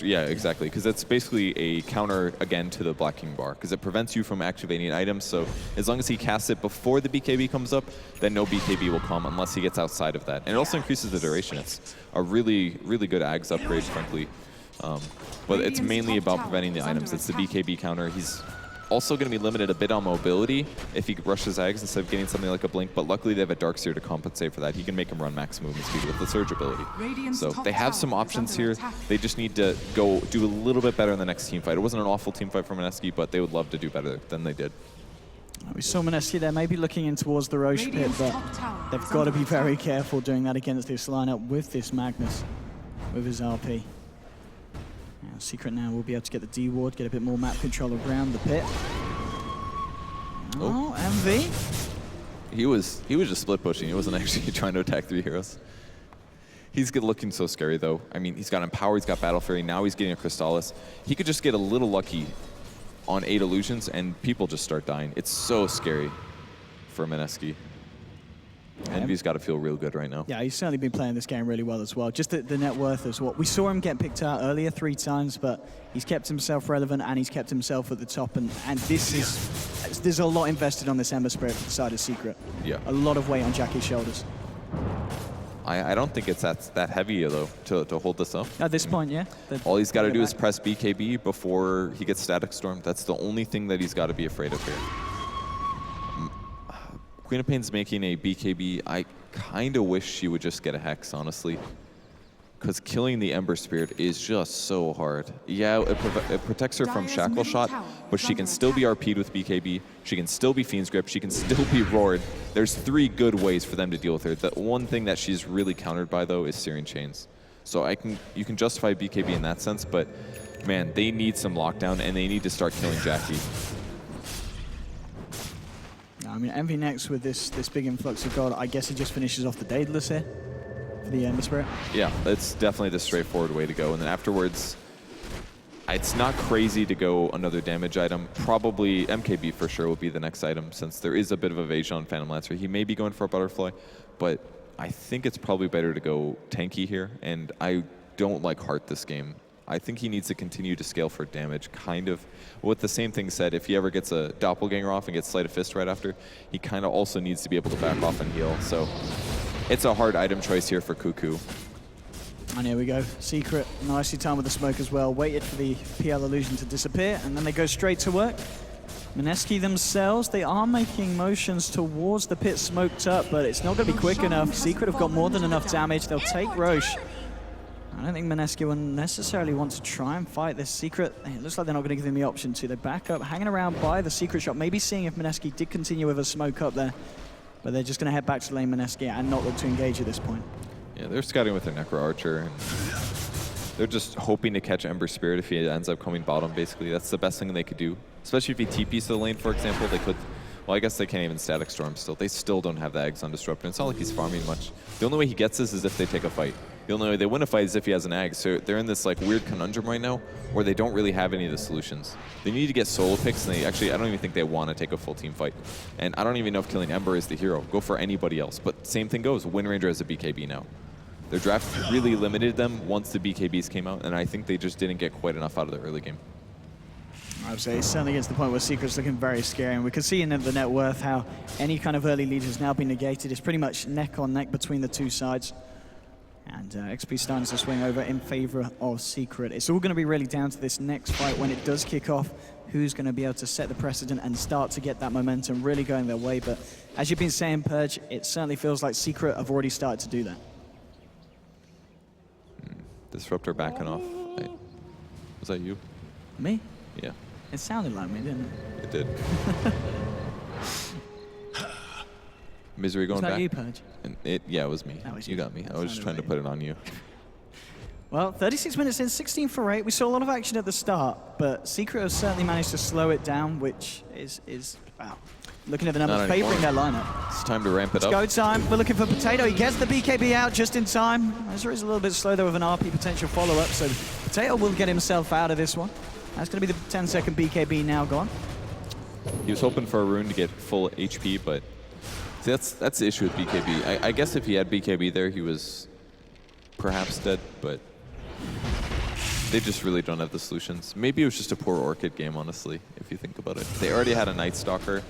Yeah, exactly, because it's basically a counter, again, to the Black King bar, because it prevents you from activating items, so as long as he casts it before the BKB comes up, then no BKB will come unless he gets outside of that. And it also increases the duration. It's a really, really good Ags upgrade, frankly. But it's mainly about preventing the items. It's the BKB counter. He's also going to be limited a bit on mobility if he rushes Ags instead of getting something like a Blink, but luckily they have a Darkseer to compensate for that. He can make him run max movement speed with the Surge ability. So they have some options here. They just need to go do a little bit better in the next team fight. It wasn't an awful team fight from Mineski, but they would love to do better than they did. We saw Mineski there maybe looking in towards the Roche pit, but they've got to be very careful doing that against this lineup with this Magnus, with his RP. Secret now will be able to get the D-Ward, get a bit more map control around the pit. Oh, MV. He was just split pushing. He wasn't actually trying to attack 3 heroes. He's looking so scary though. I mean, he's got Empower, he's got Battle Fury, now he's getting a Crystallis. He could just get a little lucky on 8 illusions and people just start dying. It's so scary for Mineski. Envy's got to feel real good right now. Yeah, he's certainly been playing this game really well as well. Just the net worth as well. We saw him get picked out earlier 3 times, but he's kept himself relevant and he's kept himself at the top. And this is, there's a lot invested on this Ember Spirit for the side of Secret. Yeah. A lot of weight on Jackie's shoulders. I don't think it's that heavy though to hold this up. At this point, yeah. All he's got to do is press BKB before he gets Static Storm. That's the only thing that he's got to be afraid of here. Queen of Pain's making a BKB. I kind of wish she would just get a Hex, honestly. Because killing the Ember Spirit is just so hard. Yeah, it protects her from Shackle Shot, but she can still be RP'd with BKB. She can still be Fiend's Grip. She can still be Roared. There's 3 good ways for them to deal with her. The one thing that she's really countered by, though, is Searing Chains. So you can justify BKB in that sense, but man, they need some lockdown, and they need to start killing Jackie. I mean, Envy next with this big influx of gold. I guess he just finishes off the Daedalus here for the Ember Spirit. Yeah, that's definitely the straightforward way to go. And then afterwards, it's not crazy to go another damage item. Probably MKB for sure will be the next item since there is a bit of evasion on Phantom Lancer. He may be going for a Butterfly, but I think it's probably better to go tanky here. And I don't like Heart this game. I think he needs to continue to scale for damage, kind of. With the same thing said, if he ever gets a Doppelganger off and gets Sleight of Fist right after, he kind of also needs to be able to back off and heal. So it's a hard item choice here for Cuckoo. And here we go. Secret, nicely timed with the smoke as well. Waited for the PL illusion to disappear, and then they go straight to work. Mineski themselves, they are making motions towards the pit smoked up, but it's not going to be quick enough. Secret have got more than enough damage. They'll take Roche. I don't think Mineski will necessarily want to try and fight this Secret. It looks like they're not going to give them the option to. They back up, hanging around by the Secret shop, maybe seeing if Mineski did continue with a smoke up there. But they're just going to head back to lane Mineski and not look to engage at this point. Yeah, they're scouting with their Necro Archer. And they're just hoping to catch Ember Spirit if he ends up coming bottom, basically. That's the best thing they could do. Especially if he TPs to the lane, for example. They could... Well, I guess they can't even Static Storm still. They still don't have the eggs on Disruptor. It's not like he's farming much. The only way he gets this is if they take a fight. The only way they win a fight is if he has an Ag. So they're in this like weird conundrum right now where they don't really have any of the solutions. They need to get solo picks, and I don't even think they want to take a full team fight. And I don't even know if killing Ember is the hero. Go for anybody else. But same thing goes. Wind Ranger has a BKB now. Their draft really limited them once the BKBs came out, and I think they just didn't get quite enough out of the early game. I would say it certainly gets to the point where Secret's looking very scary, and we can see in the net worth how any kind of early lead has now been negated. It's pretty much neck on neck between the two sides. And XP starting to swing over in favor of Secret. It's all going to be really down to this next fight when it does kick off. Who's going to be able to set the precedent and start to get that momentum really going their way. But as you've been saying, Purge, it certainly feels like Secret have already started to do that. Disruptor backing off. Hey. Was that you? Me? Yeah. It sounded like me, didn't it? It did. Misery going back. Was that you, Purge? Yeah, it was me. That was you got me. I was just trying to put it on you. Well, 36 minutes in, 16 for 8. We saw a lot of action at the start, but Secret has certainly managed to slow it down, which is wow. Looking at the numbers, favoring their lineup. It's time to ramp it up. Go time. We're looking for Potato. He gets the BKB out just in time. Ezra is a little bit slow though with an RP potential follow-up, so Potato will get himself out of this one. That's going to be the 10-second BKB now gone. He was hoping for a rune to get full HP, but that's the issue with BKB. I guess if he had BKB there, he was perhaps dead, but they just really don't have the solutions. Maybe it was just a poor Orchid game, honestly, if you think about it. They already had a Night Stalker.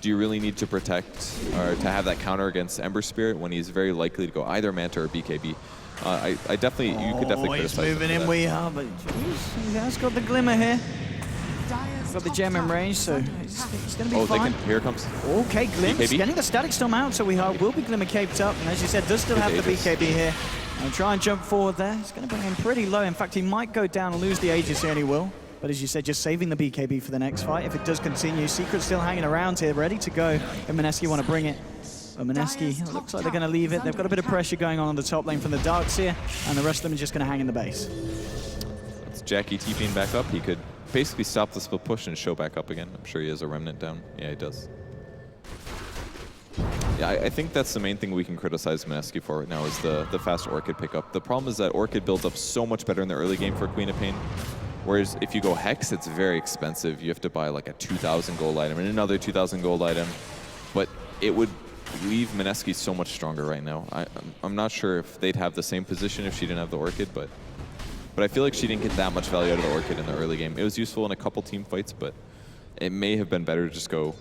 Do you really need to protect or to have that counter against Ember Spirit when he's very likely to go either Manta or BKB? You could definitely criticize him. He's moving in, we are, but geez, he has got the glimmer here. He's got the gem in range, so he's going to be fine. Here it comes. Okay, Glimpse BKB. getting the Static Storm out, so we will be Glimmer caped up, and as you said, does still have the BKB here. And try and jump forward there. He's going to bring him pretty low. In fact, he might go down and lose the Aegis here, and he will. But as you said, just saving the BKB for the next fight. If it does continue, Secret still hanging around here, ready to go. If Mineski want to bring it. But Mineski, it looks like they're going to leave it. They've got a bit of pressure going on the top lane from the Darks here, and the rest of them are just going to hang in the base. That's Jackie TPing back up. He could basically stop the split push and show back up again. I'm sure he has a Remnant down. Yeah, he does. Yeah, I think that's the main thing we can criticize Mineski for right now is the fast Orchid pickup. The problem is that Orchid builds up so much better in the early game for Queen of Pain. Whereas if you go Hex, it's very expensive. You have to buy like a 2,000 gold item and another 2,000 gold item. But it would leave Mineski so much stronger right now. I'm not sure if they'd have the same position if she didn't have the Orchid, but I feel like she didn't get that much value out of the Orchid in the early game. It was useful in a couple team fights, but it may have been better to just go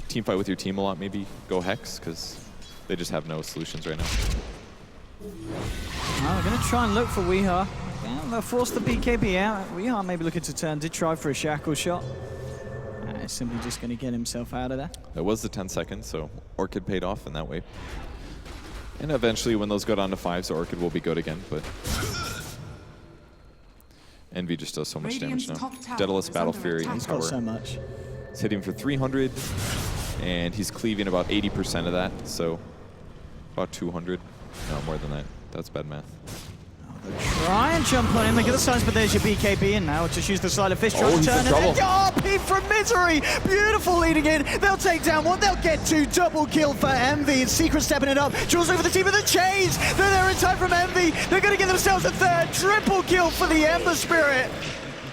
team fight with your team a lot, maybe go Hex, because they just have no solutions right now. We're going to try and look for Weeha. Yeah, they'll force the BKB out. Weeha maybe looking to turn, did try for a shackle shot. Simply just going to get himself out of there. That was the 10 seconds, so Orchid paid off in that way. And eventually, when those go down to 5s, Orchid will be good again, but Envy just does so much damage now. Daedalus, Battle Fury, and He's Power. got so much. He's hitting for 300, and he's cleaving about 80% of that, so about 200. No, more than that. That's bad math. Try and jump on him, they get the size, but there's your BKB, and now just use the side of fish, try to he's turn, in and trouble. then RP from Misery! Beautiful leading in, they'll take down one, they'll get two, double kill for Envy, and Secret stepping it up, draws over the team of the Chains, they're there in time from Envy, they're gonna get themselves a third, triple kill for the Ember Spirit,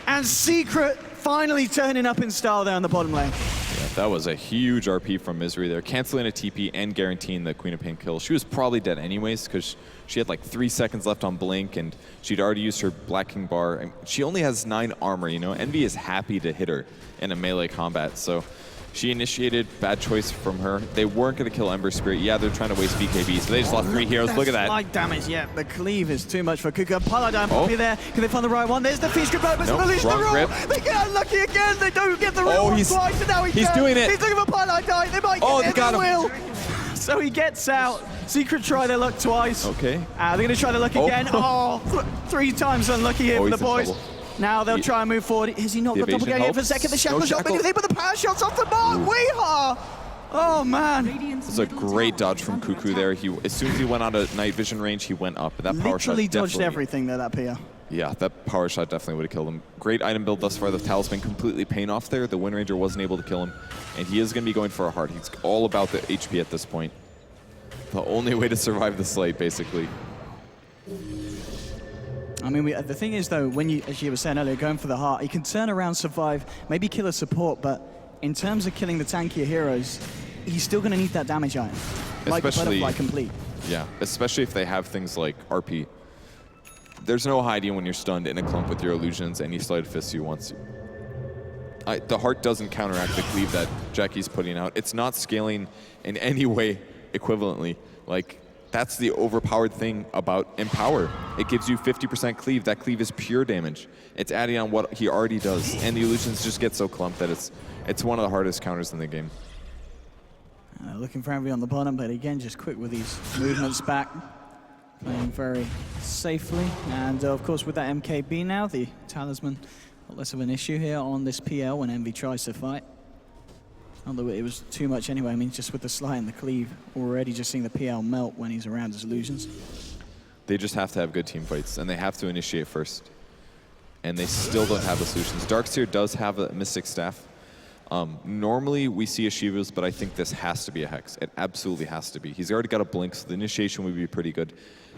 and Secret finally turning up in style there on the bottom lane. Yeah, that was a huge RP from Misery there, canceling a TP and guaranteeing the Queen of Pain kill. She was probably dead anyways, because she had like 3 seconds left on Blink, and she'd already used her Black King bar. And she only has 9 armor, you know? Envy is happy to hit her in a melee combat, so she initiated, bad choice from her. They weren't going to kill Ember Spirit. Yeah, they're trying to waste BKB, so they just lost 3 heroes. Look at that. Light damage, yeah, the cleave is too much for Kuka. Paladin probably there. Can they find the right one? There's the Feast Grip, but Nope, release the wrong roll. grip. They get unlucky again. They don't get the roll he's- twice, and now he's can. doing it. He's looking for Paladin. They might Oh, get they got him. him. Will. So he gets out. Secret try their luck twice. Okay. They're going to try their luck again. Oh, 3 times unlucky here for he's the in boys. trouble. Now they'll try and move forward. Is he not The got double evasion going in for a helps. second? The No shackle shot, shackle. but the power shot's off the mark. Weehaw! Oh, man. It was a great dodge from Cuckoo there. As soon as he went out of night vision range, he went up. That power shot Literally dodged definitely- everything there, that PR. Yeah, that power shot definitely would have killed him. Great item build thus far. The Talisman completely paying off there. The Wind Ranger wasn't able to kill him. And he is going to be going for a heart. He's all about the HP at this point. The only way to survive the slate, basically. I mean, the thing is, though, when you, as you were saying earlier, going for the heart, he can turn around, survive, maybe kill a support, but in terms of killing the tankier heroes, he's still going to need that damage item. Like the Butterfly Complete. Yeah, especially if they have things like RP. There's no hiding when you're stunned in a clump with your illusions and he Sleight of Fists you once. The heart doesn't counteract the cleave that Jackie's putting out. It's not scaling in any way equivalently. Like, that's the overpowered thing about Empower. It gives you 50% cleave. That cleave is pure damage. It's adding on what he already does. And the illusions just get so clumped that it's one of the hardest counters in the game. Looking for Envy on the bottom, but again, just quick with these movements back. Playing very safely. And of course, with that MKB now, the Talisman, less of an issue here on this PL when Envy tries to fight. Although it was too much anyway. I mean, just with the Slight and the Cleave, already just seeing the PL melt when he's around his illusions. They just have to have good team fights, and they have to initiate first. And they still don't have the solutions. Darkseer does have a Mystic Staff. Normally we see a Shivas, but I think this has to be a Hex. It absolutely has to be. He's already got a Blink, so the initiation would be pretty good.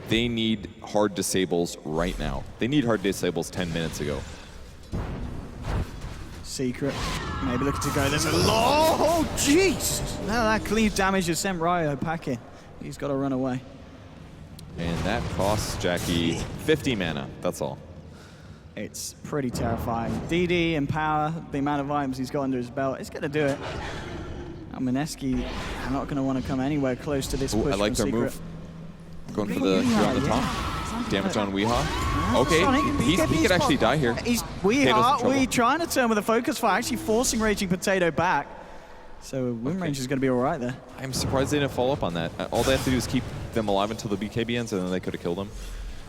They need hard disables right now. They need hard disables 10 minutes ago. Secret. Maybe looking to go. There's a lot. Oh, jeez. Now that cleave damage has sent Ryo packing. He's got to run away. And that costs Jackie 50 mana. That's all. It's pretty terrifying. DD and power, the amount of items he's got under his belt, it's going to do it. And Mineski are not going to want to come anywhere close to this push. I like their Secret. move. Going for the here on the top. Damage on Weehaw. Okay, he could actually die here. Weehaw trying to turn with a focus fire, actually forcing Raging Potato back. So Wind Range is going to be all right there. I'm surprised they didn't follow up on that. All they have to do is keep them alive until the BKB ends, and then they could have killed them.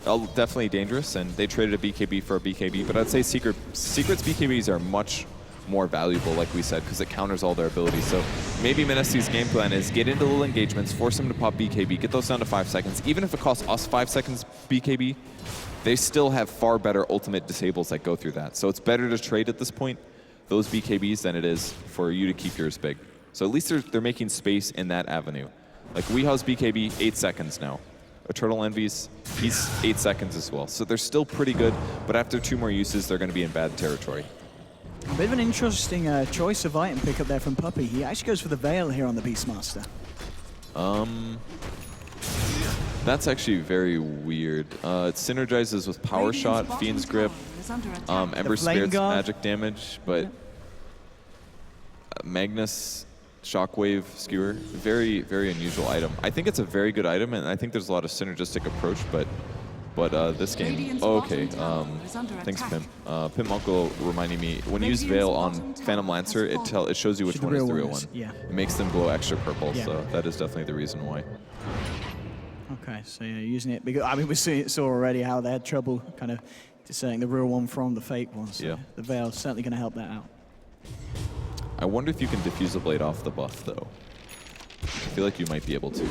Definitely dangerous, and they traded a BKB for a BKB, but I'd say Secret's BKBs are much more valuable, like we said, because it counters all their abilities. So maybe Mineski's game plan is get into little engagements, force them to pop BKB, get those down to 5 seconds. Even if it costs us 5 seconds BKB, they still have far better ultimate disables that go through that. So it's better to trade at this point those BKBs than it is for you to keep yours big. So at least they're making space in that avenue. Like Weehaw's BKB, 8 seconds now. Eternal Envy's, he's 8 seconds as well. So they're still pretty good, but after 2 more uses, they're going to be in bad territory. A bit of an interesting choice of item pick up there from Puppey. He actually goes for the Veil here on the Beastmaster. That's actually very weird. It synergizes with Power Shot, Fiend's Grip, Ember Spirit's magic damage, but Magnus, Shockwave, Skewer, very, very unusual item. I think it's a very good item, and I think there's a lot of synergistic approach, but this game, thanks Pim. Pim Uncle reminding me, when you use Veil on Phantom Lancer, it shows you which one is the real one. Yeah. It makes them glow extra purple, so that is definitely the reason why. Okay, so yeah, using it, because I mean, we saw already how they had trouble kind of discerning the real one from the fake one, so the Veil's certainly going to help that out. I wonder if you can diffuse a blade off the buff, though. I feel like you might be able to.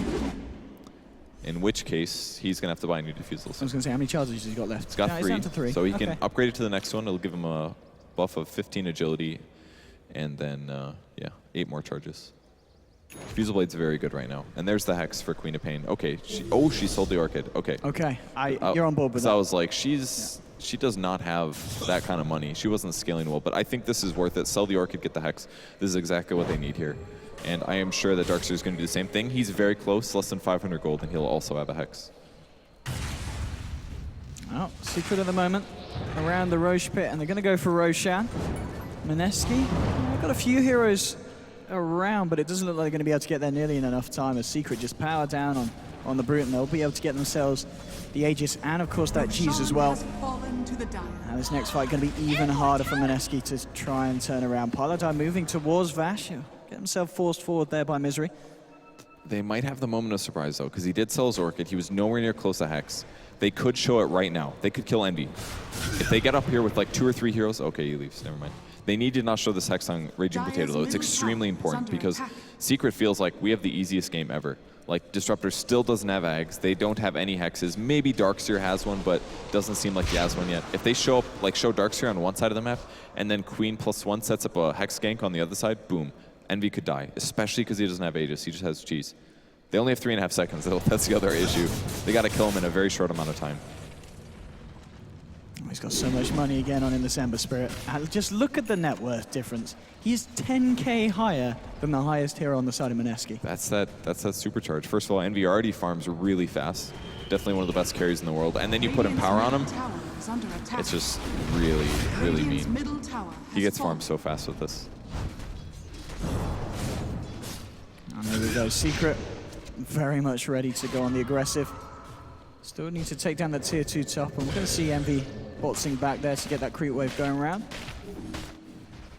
In which case, he's going to have to buy new diffusals. I was going to say, how many charges has he got left? He's got He's down to 3. So he can upgrade it to the next one. It'll give him a buff of 15 agility, and then, 8 more charges. Diffusal Blade's very good right now. And there's the Hex for Queen of Pain. Okay, she sold the Orchid. Okay. Okay, you're on board with that. I was like, she does not have that kind of money. She wasn't scaling well, but I think this is worth it. Sell the Orchid, get the Hex. This is exactly what they need here. And I am sure that Darkseer is going to do the same thing. He's very close, less than 500 gold, and he'll also have a Hex. Well, Secret at the moment around the Roche pit, and they're going to go for Roshan. Mineski, they've got a few heroes around, but it doesn't look like they're going to be able to get there nearly in enough time as Secret just power down on the Brute, and they'll be able to get themselves the Aegis and, of course, that G's as well. Now this next fight going to be even harder for Mineski to try and turn around. Paladin moving towards Vash. Get himself forced forward there by Misery. They might have the moment of surprise, though, because he did sell his Orchid. He was nowhere near close to Hex. They could show it right now. They could kill Envy. If they get up here with like 2 or 3 heroes, okay, he leaves, never mind. They need to not show this Hex on Raging Potato, though. It's extremely important because Secret feels like we have the easiest game ever. Like, Disruptor still doesn't have Ags. They don't have any Hexes. Maybe Darkseer has one, but doesn't seem like he has one yet. If they show up, like show Darkseer on one side of the map, and then Queen +1 sets up a Hex gank on the other side, boom. Envy could die, especially because he doesn't have Aegis. He just has cheese. They only have 3.5 seconds, though. That's the other issue. They got to kill him in a very short amount of time. He's got so much money again on in the Ember Spirit. And just look at the net worth difference. He's 10k higher than the highest hero on the side of Mineski. That's that supercharge. First of all, Envy already farms really fast. Definitely one of the best carries in the world. And then you put Empower on him. It's just really, really mean. He gets farmed so fast with this. And there we go. Secret very much ready to go on the aggressive. Still need to take down the tier 2 top, and we're going to see Envy boxing back there to get that creep wave going around.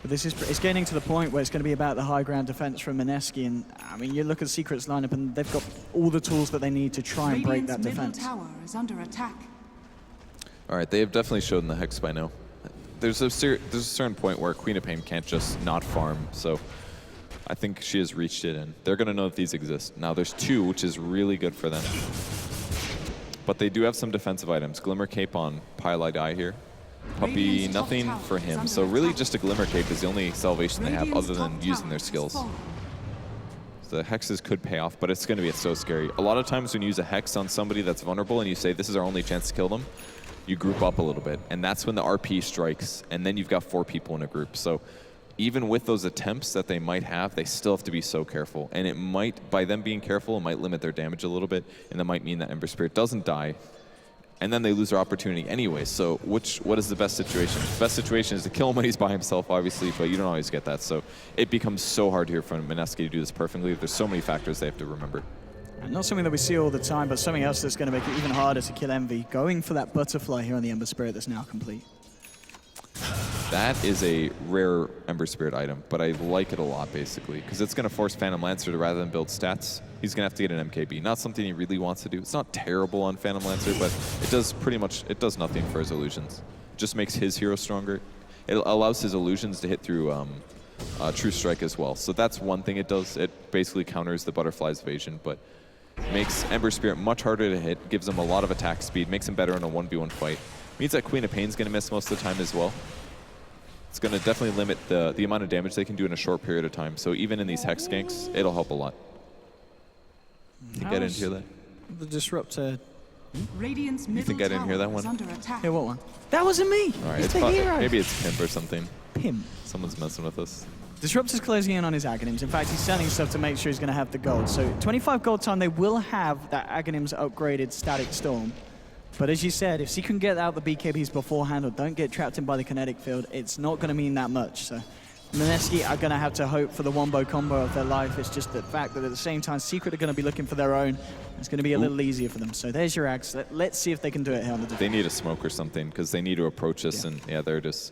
But it's getting to the point where it's going to be about the high ground defense from Mineski, and I mean, you look at Secret's lineup, and they've got all the tools that they need to try and break that defense. Tower is under attack. All right, they have definitely shown the Hex by now. There's a certain point where Queen of Pain can't just not farm, so I think she has reached it, and they're going to know that these exist. Now, there's 2, which is really good for them. but they do have some defensive items. Glimmer Cape on Pile Die here. Puppy, nothing for him. So really just a Glimmer Cape is the only salvation they have other than using their skills. The hexes could pay off, but it's going to be so scary. A lot of times when you use a hex on somebody that's vulnerable and you say, this is our only chance to kill them, you group up a little bit. And that's when the RP strikes, and then you've got 4 people in a group. So even with those attempts that they might have, they still have to be so careful. And it might, by them being careful, it might limit their damage a little bit, and that might mean that Ember Spirit doesn't die. And then they lose their opportunity anyway. So what is the best situation? The best situation is to kill him when he's by himself, obviously, but you don't always get that. So it becomes so hard here for Mineski to do this perfectly. There's so many factors they have to remember. And not something that we see all the time, but something else that's going to make it even harder to kill Envy. Going for that butterfly here on the Ember Spirit that's now complete. That is a rare Ember Spirit item, but I like it a lot, basically, because it's going to force Phantom Lancer to, rather than build stats, he's going to have to get an MKB. Not something he really wants to do. It's not terrible on Phantom Lancer, but it does pretty much, it does nothing for his illusions. It just makes his hero stronger. It allows his illusions to hit through True Strike as well. So that's one thing it does. It basically counters the Butterfly's evasion, but makes Ember Spirit much harder to hit, gives him a lot of attack speed, makes him better in a 1v1 fight. Means that Queen of Pain's going to miss most of the time as well. It's going to definitely limit the amount of damage they can do in a short period of time. So even in these Hex ganks, it'll help a lot. You think I didn't hear that? The Disruptor. Radiant's You think I didn't hear that one? Yeah, what one? That wasn't me! All right, it's the hero! Maybe it's Pimp or something. Pimp. Someone's messing with us. Disruptor's closing in on his Aghanims. In fact, he's selling stuff to make sure he's going to have the gold. So 25 gold time, they will have that Aghanims upgraded Static Storm. But as you said, if he can get out the BKBs beforehand or don't get trapped in by the kinetic field, it's not going to mean that much. So Mineski are going to have to hope for the wombo combo of their life. It's just the fact that at the same time, Secret are going to be looking for their own. It's going to be a little easier for them. So there's your Axe. Let's see if they can do it here on the defense. They need a smoke or something because they need to approach us. Yeah. And yeah, there it is.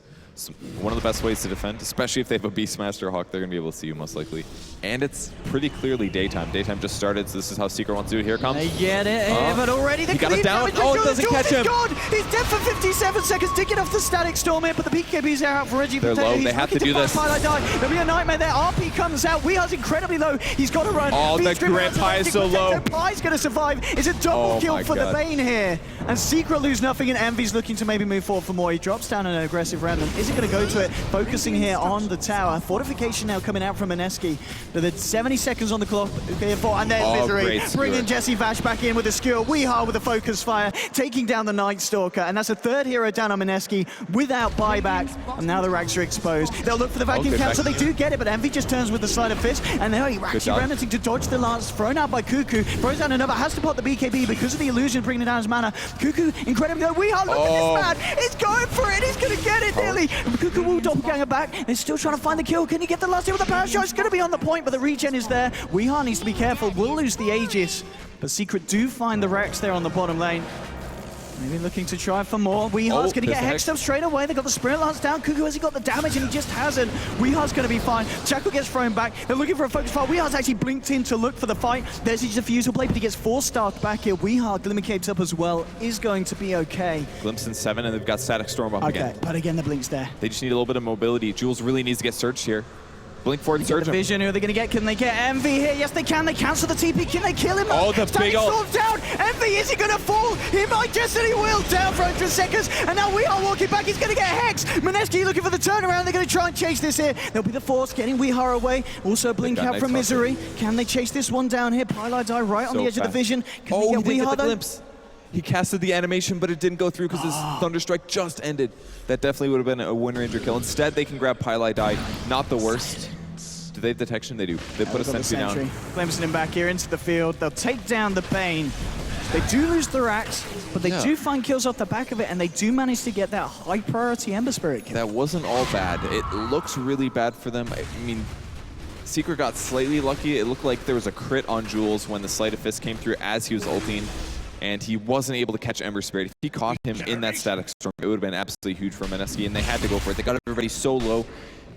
One of the best ways to defend, especially if they have a Beastmaster Hawk, they're going to be able to see you most likely. And it's pretty clearly daytime. Daytime just started, so this is how Secret wants to do it. Here it comes. They get it, but already the got it down. Oh, it doesn't catch him. God, he's dead for 57 seconds to get off the Static Storm here, but the BKBs are out for Reggie. They're low. They have to do this. There'll be a nightmare there. RP comes out. Weehar's incredibly low. He's got to run. Oh, the Grip Pie is so low. Pie's going to survive. It's a double kill for the Bane here. And Secret lose nothing, and Envy's looking to maybe move forward for more. He drops down an aggressive Remnant. Is it going to go to it? Focusing here on the tower. Fortification now coming out from Mineski. But there's 70 seconds on the clock. And there's Misery. Bringing Jesse Vash back in with a skill. Weehar with a focus fire. Taking down the Night Stalker. And that's a third hero down on Mineski without buyback. And now the Rags are exposed. They'll look for the vacuum cancel. They do get it, but Envy just turns with the sleight of fist. And now he actually remnanting to dodge the lance. Thrown out by Cuckoo. Throws down another. Has to pot the BKB because of the illusion bringing down his mana. Cuckoo incredibly low. Weehar, look at this man. He's going for it. He's going to get it nearly. Cuckoo will doppelganger back. They're still trying to find the kill. Can he get the last hit with the power shot? It's going to be on the point, but the regen is there. Weehar needs to be careful. We'll lose the Aegis. But Secret do find the Rex there on the bottom lane. Maybe looking to try for more. Weehar's going to get hexed up straight away. They got the Spirit Lance down. Cuckoo, has he got the damage? And he just hasn't. Weehar's going to be fine. Jackal gets thrown back. They're looking for a focus fire. Weehar's actually blinked in to look for the fight. There's his defusal blade, but he gets 4-starred back here. Weehar, Glimmer Capes up as well, is going to be okay. Glimpse in 7, and they've got Static Storm up again. Okay, but again, the blink's there. They just need a little bit of mobility. Jules really needs to get searched here. Blink forward and surge him. Vision, who are they going to get? Can they get Envy here? Yes, they can. They cancel the TP. Can they kill him? Oh, the big ult. Down. Envy, is he going to fall? He might just, and he will. Down for 100 seconds. And now Weehar walking back. He's going to get hexed. Mineski looking for the turnaround. They're going to try and chase this here. There'll be the Force getting Weehar away. Also blink out from Misery. Can they chase this one down here? Pile Die right on the edge of the Vision. Can they get Weehar, the glimpse. He casted the animation, but it didn't go through because his Thunderstrike just ended. That definitely would have been a Wind Ranger kill. Instead, they can grab Pile Die. Not the worst. Do they have detection? They do. They put a sentry down. Glimpsing him back here into the field. They'll take down the Bane. They do lose the Rax, but they do find kills off the back of it, and they do manage to get that high priority Ember Spirit kill. That wasn't all bad. It looks really bad for them. I mean, Secret got slightly lucky. It looked like there was a crit on Jules when the Sleight of Fist came through as he was ulting, and he wasn't able to catch Ember Spirit. If he caught him in that Static Storm, it would have been absolutely huge for Mineski, and they had to go for it. They got everybody so low,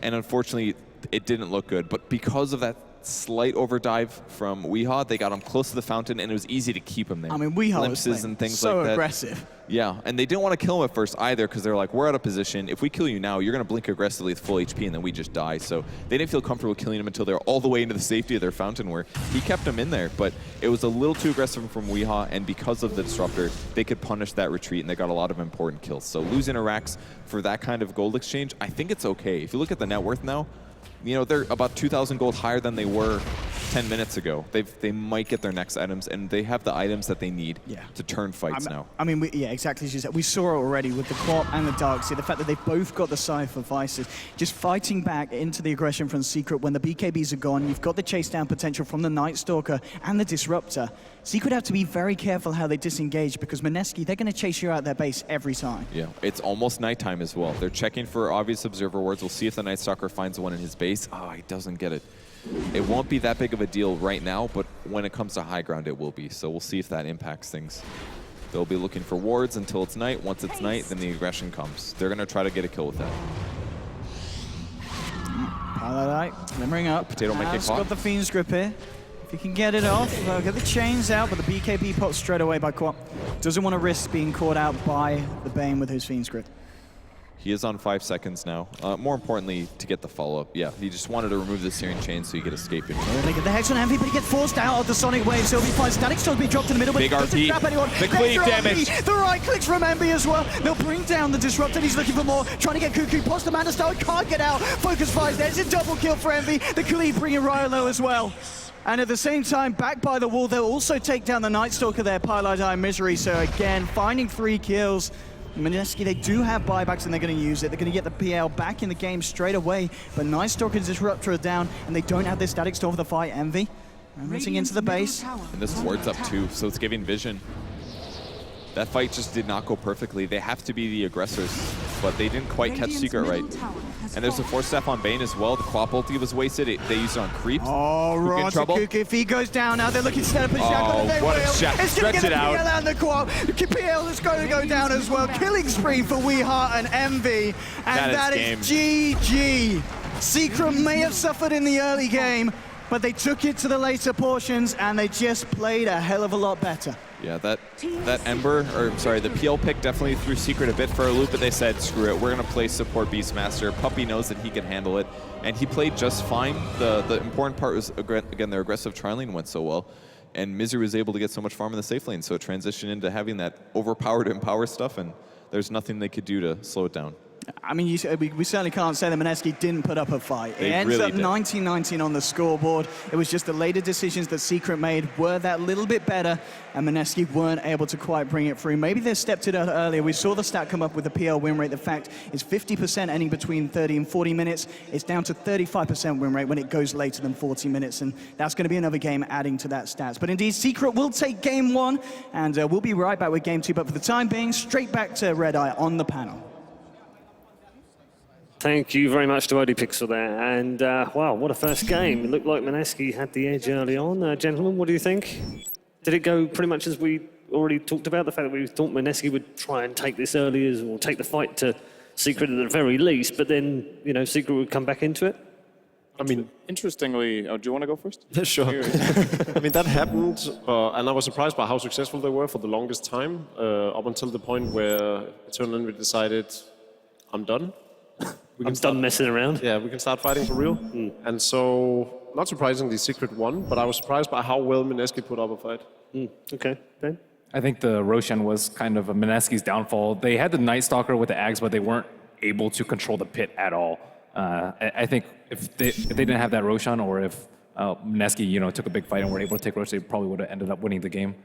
and unfortunately, it didn't look good. But because of that slight overdive from Weehaw. They got him close to the fountain, and it was easy to keep him there. I mean, Weehaw was glimpses and things so like that. aggressive. Yeah, and they didn't want to kill him at first either because they're like, we're out of position. If we kill you now, you're going to blink aggressively with full HP, and then we just die. So they didn't feel comfortable killing him until they're all the way into the safety of their fountain, where he kept them in there. But it was a little too aggressive from Weehaw, and because of the Disruptor, they could punish that retreat, and they got a lot of important kills. So losing Arax for that kind of gold exchange, I think it's okay. If you look at the net worth now, you know, they're about 2,000 gold higher than they were 10 minutes ago. They might get their next items, and they have the items that they need to turn fights now. I mean, yeah, exactly as you said. We saw it already with the Quap and the Darkseid. The fact that they've both got the Cypher Vices, just fighting back into the aggression from Secret when the BKBs are gone. You've got the chase down potential from the Night Stalker and the Disruptor. Secret have to be very careful how they disengage because Mineski, they're going to chase you out their base every time. Yeah, it's almost nighttime as well. They're checking for obvious observer wards. We'll see if the Night Stalker finds one in his base. Oh, he doesn't get it. It won't be that big of a deal right now, but when it comes to high ground, it will be. So we'll see if that impacts things. They'll be looking for wards until it's night. Once it's night, then the aggression comes. They're going to try to get a kill with that. Highlight, glimmering up. Potato might get caught. Got the Fiend's Grip here. If he can get it off, get the chains out, but the BKB popped straight away by Quap. Doesn't want to risk being caught out by the Bane with his Fiend's Grip. He is on 5 seconds now. More importantly, to get the follow-up. Yeah, he just wanted to remove the Searing Chain so he could escape it. They get the Hex on Envy, but he gets forced out of the Sonic Wave, so he'll be fine. Static Storm's being dropped in the middle, but Big he doesn't RP. trap anyone. The cleave damage. The right clicks from Envy as well. They'll bring down the Disruptor. He's looking for more. Trying to get Cuckoo. Post the Mana Star, can't get out. Focus Fires there. It's a double kill for Envy. The cleave bringing Rylo as well. And at the same time, back by the wall, they'll also take down the Night Stalker there, Pilot Eye Misery. So again, finding 3 kills. Mineski, they do have buybacks and they're going to use it. They're going to get the PL back in the game straight away. But Night Stalker and Disruptor are down, and they don't have their Static Storm for the fight. Envy, rooting into the base. And this ward's up too, so it's giving vision. That fight just did not go perfectly. They have to be the aggressors, but they didn't quite catch Secret right. And there's a Force Staff on Bane as well. The Quap ulti was wasted. They used it on creeps. Oh, right, Cuckoo, if he goes down now, they're looking to set up a Shackle. Oh, what a shot. It's going to Stretch get it out. PL and the Quap. PL is going to go down as well. Killing spree for Weehaw and Envy. And that is GG. Secret may have suffered in the early game, but they took it to the later portions and they just played a hell of a lot better. Yeah, that Ember, or sorry, the PL pick definitely threw Secret a bit for a loop, but they said, screw it, we're going to play support Beastmaster. Puppy knows that he can handle it, and he played just fine. The important part was, again, their aggressive trialing went so well, and Misery was able to get so much farm in the safe lane, so it transitioned into having that overpowered empower stuff, and there's nothing they could do to slow it down. I mean, we certainly can't say that Mineski didn't put up a fight. It ends really up 19-19 on the scoreboard. It was just the later decisions that Secret made were that little bit better, and Mineski weren't able to quite bring it through. Maybe they stepped it out earlier. We saw the stat come up with the PL win rate. The fact is 50% ending between 30 and 40 minutes. It's down to 35% win rate when it goes later than 40 minutes, and that's going to be another game adding to that stats. But indeed, Secret will take game 1, and we'll be right back with game 2. But for the time being, straight back to Red Eye on the panel. Thank you very much to ODPixel there. And, wow, what a first game. It looked like Mineski had the edge early on. Gentlemen, what do you think? Did it go pretty much as we already talked about? The fact that we thought Mineski would try and take this early, or take the fight to Secret at the very least, but then, you know, Secret would come back into it? I mean, interestingly, do you want to go first? Yeah, sure. I mean, that happened, and I was surprised by how successful they were for the longest time, up until the point where Eternal Envy decided, I'm done. I'm done messing around. Yeah, we can start fighting for real. And so, not surprisingly, Secret won, but I was surprised by how well Mineski put up a fight. Okay, Ben? I think the Roshan was kind of a Mineski's downfall. They had the Night Stalker with the Ags, but they weren't able to control the pit at all. I think if they didn't have that Roshan, or if Mineski, took a big fight and were able to take Roshan, they probably would have ended up winning the game.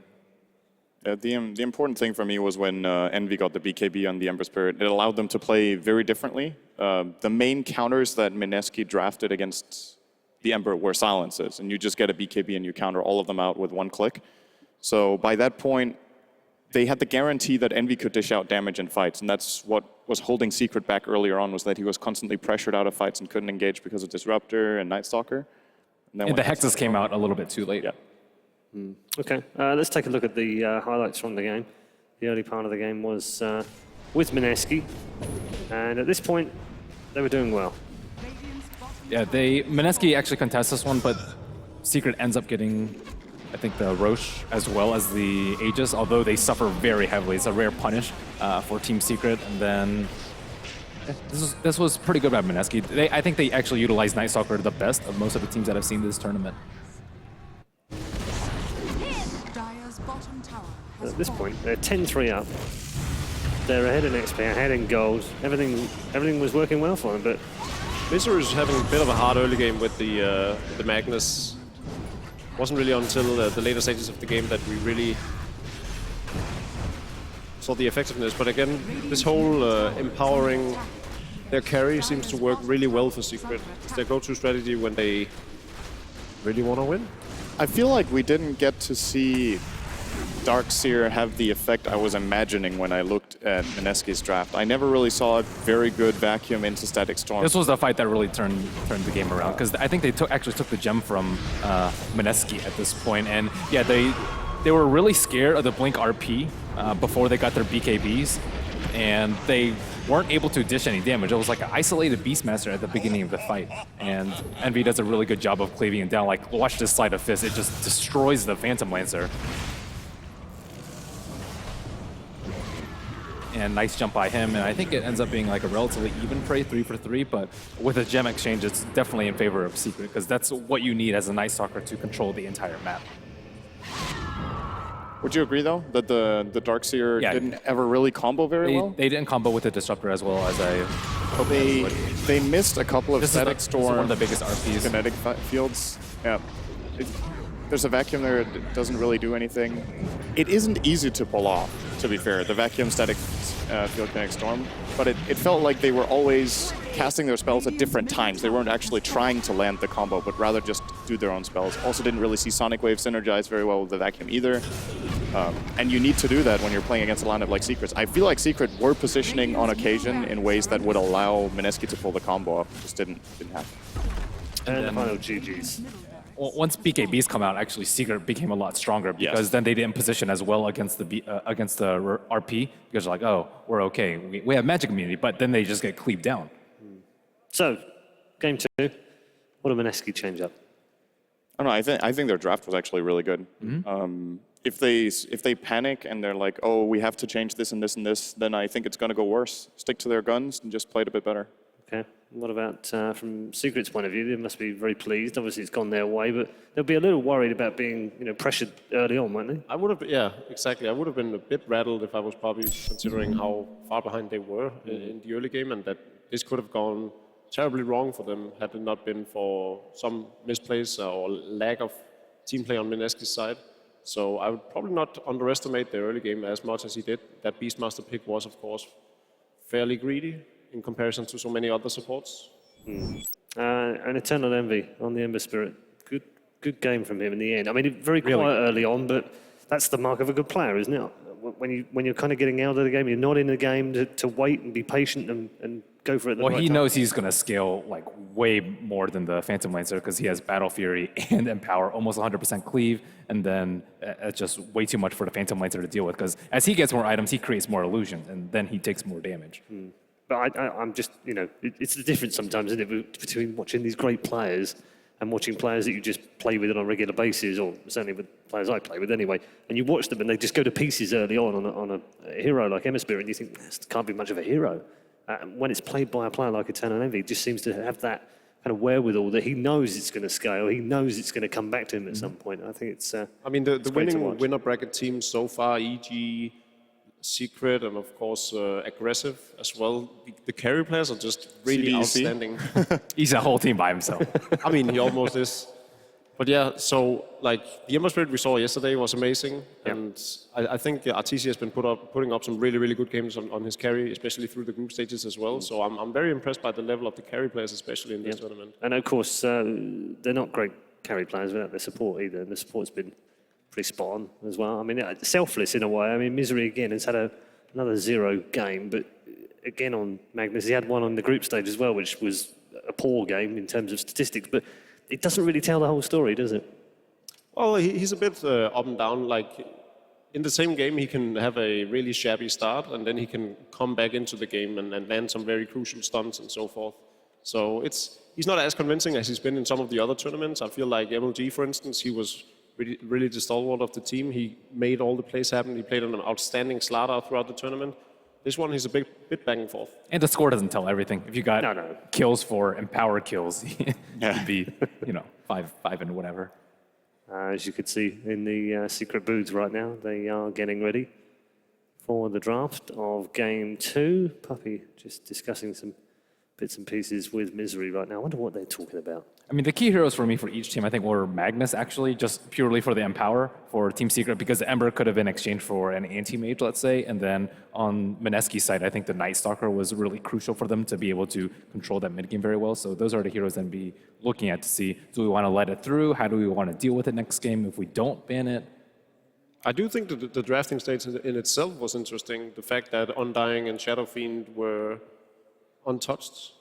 The important thing for me was when Envy got the BKB on the Ember Spirit. It allowed them to play very differently. The main counters that Mineski drafted against the Ember were silences, and you just get a BKB and you counter all of them out with one click. So by that point, they had the guarantee that Envy could dish out damage in fights, and that's what was holding Secret back earlier on, was that he was constantly pressured out of fights and couldn't engage because of Disruptor and Night Stalker. And the Hexes came out a little bit too late. Yeah. Okay, let's take a look at the highlights from the game. The early part of the game was with Mineski, and at this point, they were doing well. Yeah, Mineski actually contested this one, but Secret ends up getting, I think, the Roche as well as the Aegis, although they suffer very heavily. It's a rare punish for Team Secret. And then this was pretty good by Mineski. I think they actually utilized Night Stalker the best of most of the teams that I've seen this tournament. Dire's bottom tower has At this fallen. point, they're 10-3 up. They're ahead in XP, ahead in goals. Everything was working well for them, but Misery is having a bit of a hard early game with the Magnus. Wasn't really until the later stages of the game that we really saw the effectiveness. But again, this whole empowering their carry seems to work really well for Secret. It's their go-to strategy when they really want to win. I feel like we didn't get to see Darkseer have the effect I was imagining when I looked at Mineski's draft. I never really saw a very good vacuum into Static Storm. This was the fight that really turned the game around, because I think they actually took the gem from Mineski at this point, and yeah, they were really scared of the Blink RP before they got their BKBs, and they weren't able to dish any damage. It was like an isolated Beastmaster at the beginning of the fight, and Envy does a really good job of cleaving it down. Like, watch this Sleight of Fist, it just destroys the Phantom Lancer. And nice jump by him, and I think it ends up being like a relatively even fray, 3 for 3, but with a gem exchange, it's definitely in favor of Secret, because that's what you need as a Night Stalker to control the entire map. Would you agree, though, that the Darkseer didn't ever really combo very well? They didn't combo with the Disruptor as well as I hoped they would. They missed a couple of Static Storm. This is one of the biggest RPs. Kinetic fields. Yeah. There's a vacuum there, it doesn't really do anything. It isn't easy to pull off, to be fair, the vacuum static field kinetic storm, but it felt like they were always casting their spells at different times. They weren't actually trying to land the combo, but rather just do their own spells. Also didn't really see Sonic Wave synergize very well with the vacuum either. And you need to do that when you're playing against a lineup like Secret's. I feel like Secret were positioning on occasion in ways that would allow Mineski to pull the combo up. It just didn't happen. And the final GG's. Once BKBs come out, actually Secret became a lot stronger, because then they didn't position as well against the RP, because they're like, oh, we're okay, we have magic immunity, but then they just get cleaved down. So, game 2, what did Mineski change up? I don't know, I think their draft was actually really good. If they panic and they're like, oh, we have to change this and this and this, then I think it's going to go worse. Stick to their guns and just play it a bit better. Okay. What about from Secret's point of view? They must be very pleased. Obviously, it's gone their way, but they'll be a little worried about being, pressured early on, won't they? I would have, yeah, exactly. I would have been a bit rattled if I was probably considering how far behind they were in the early game, and that this could have gone terribly wrong for them had it not been for some misplays or lack of team play on Mineski's side. So I would probably not underestimate the early game as much as he did. That Beastmaster pick was, of course, fairly greedy in comparison to so many other supports. And Eternal Envy on the Ember Spirit. Good game from him in the end. I mean, very quiet early on, but that's the mark of a good player, isn't it? When you're kind of getting out of the game, you're not in the game to wait and be patient and go for it. Well, he knows he's going to scale like way more than the Phantom Lancer, because he has Battle Fury and Empower, almost 100% cleave, and then it's just way too much for the Phantom Lancer to deal with, because as he gets more items, he creates more illusions, and then he takes more damage. But I'm just, it's the difference sometimes, isn't it, between watching these great players and watching players that you just play with on a regular basis, or certainly with players I play with anyway, and you watch them and they just go to pieces early on a hero like Ember Spirit, and you think, this can't be much of a hero. When it's played by a player like Eternal Envy, it just seems to have that kind of wherewithal that he knows it's going to scale, he knows it's going to come back to him at some point. I think it's I mean, the winning winner bracket teams so far, e.g. Secret and of course Aggressive as well. The carry players are just really outstanding. He's a whole team by himself. I mean, he almost is. But yeah, so like the Ember Spirit we saw yesterday was amazing, and I think RTC has been putting up some really good games on his carry, especially through the group stages as well. So I'm very impressed by the level of the carry players, especially in this tournament. And of course, they're not great carry players without their support either, and the support's been pretty spot on as well. I mean, selfless in a way. I mean, Misery again has had another 0 game, but again on Magnus, he had one on the group stage as well, which was a poor game in terms of statistics, but it doesn't really tell the whole story, does it? Well, he's a bit up and down. Like, in the same game, he can have a really shabby start, and then he can come back into the game and land some very crucial stunts and so forth. So he's not as convincing as he's been in some of the other tournaments. I feel like MLG, for instance, he was really the stalwart of the team. He made all the plays happen. He played an outstanding Slardar throughout the tournament. This one, he's a bit back and forth. And the score doesn't tell everything. If you got kills for Empower kills, you'd be, 5 and whatever. As you could see in the secret booths right now, they are getting ready for the draft of Game 2. Puppy just discussing some bits and pieces with Misery right now. I wonder what they're talking about. I mean, the key heroes for me for each team, I think, were Magnus, actually, just purely for the Empower for Team Secret, because the Ember could have been exchanged for an anti-mage, let's say. And then on Mineski's side, I think the Night Stalker was really crucial for them to be able to control that mid game very well. So those are the heroes I'd be looking at to see, do we want to let it through? How do we want to deal with it next game if we don't ban it? I do think that the drafting stage in itself was interesting. The fact that Undying and Shadow Fiend were untouched.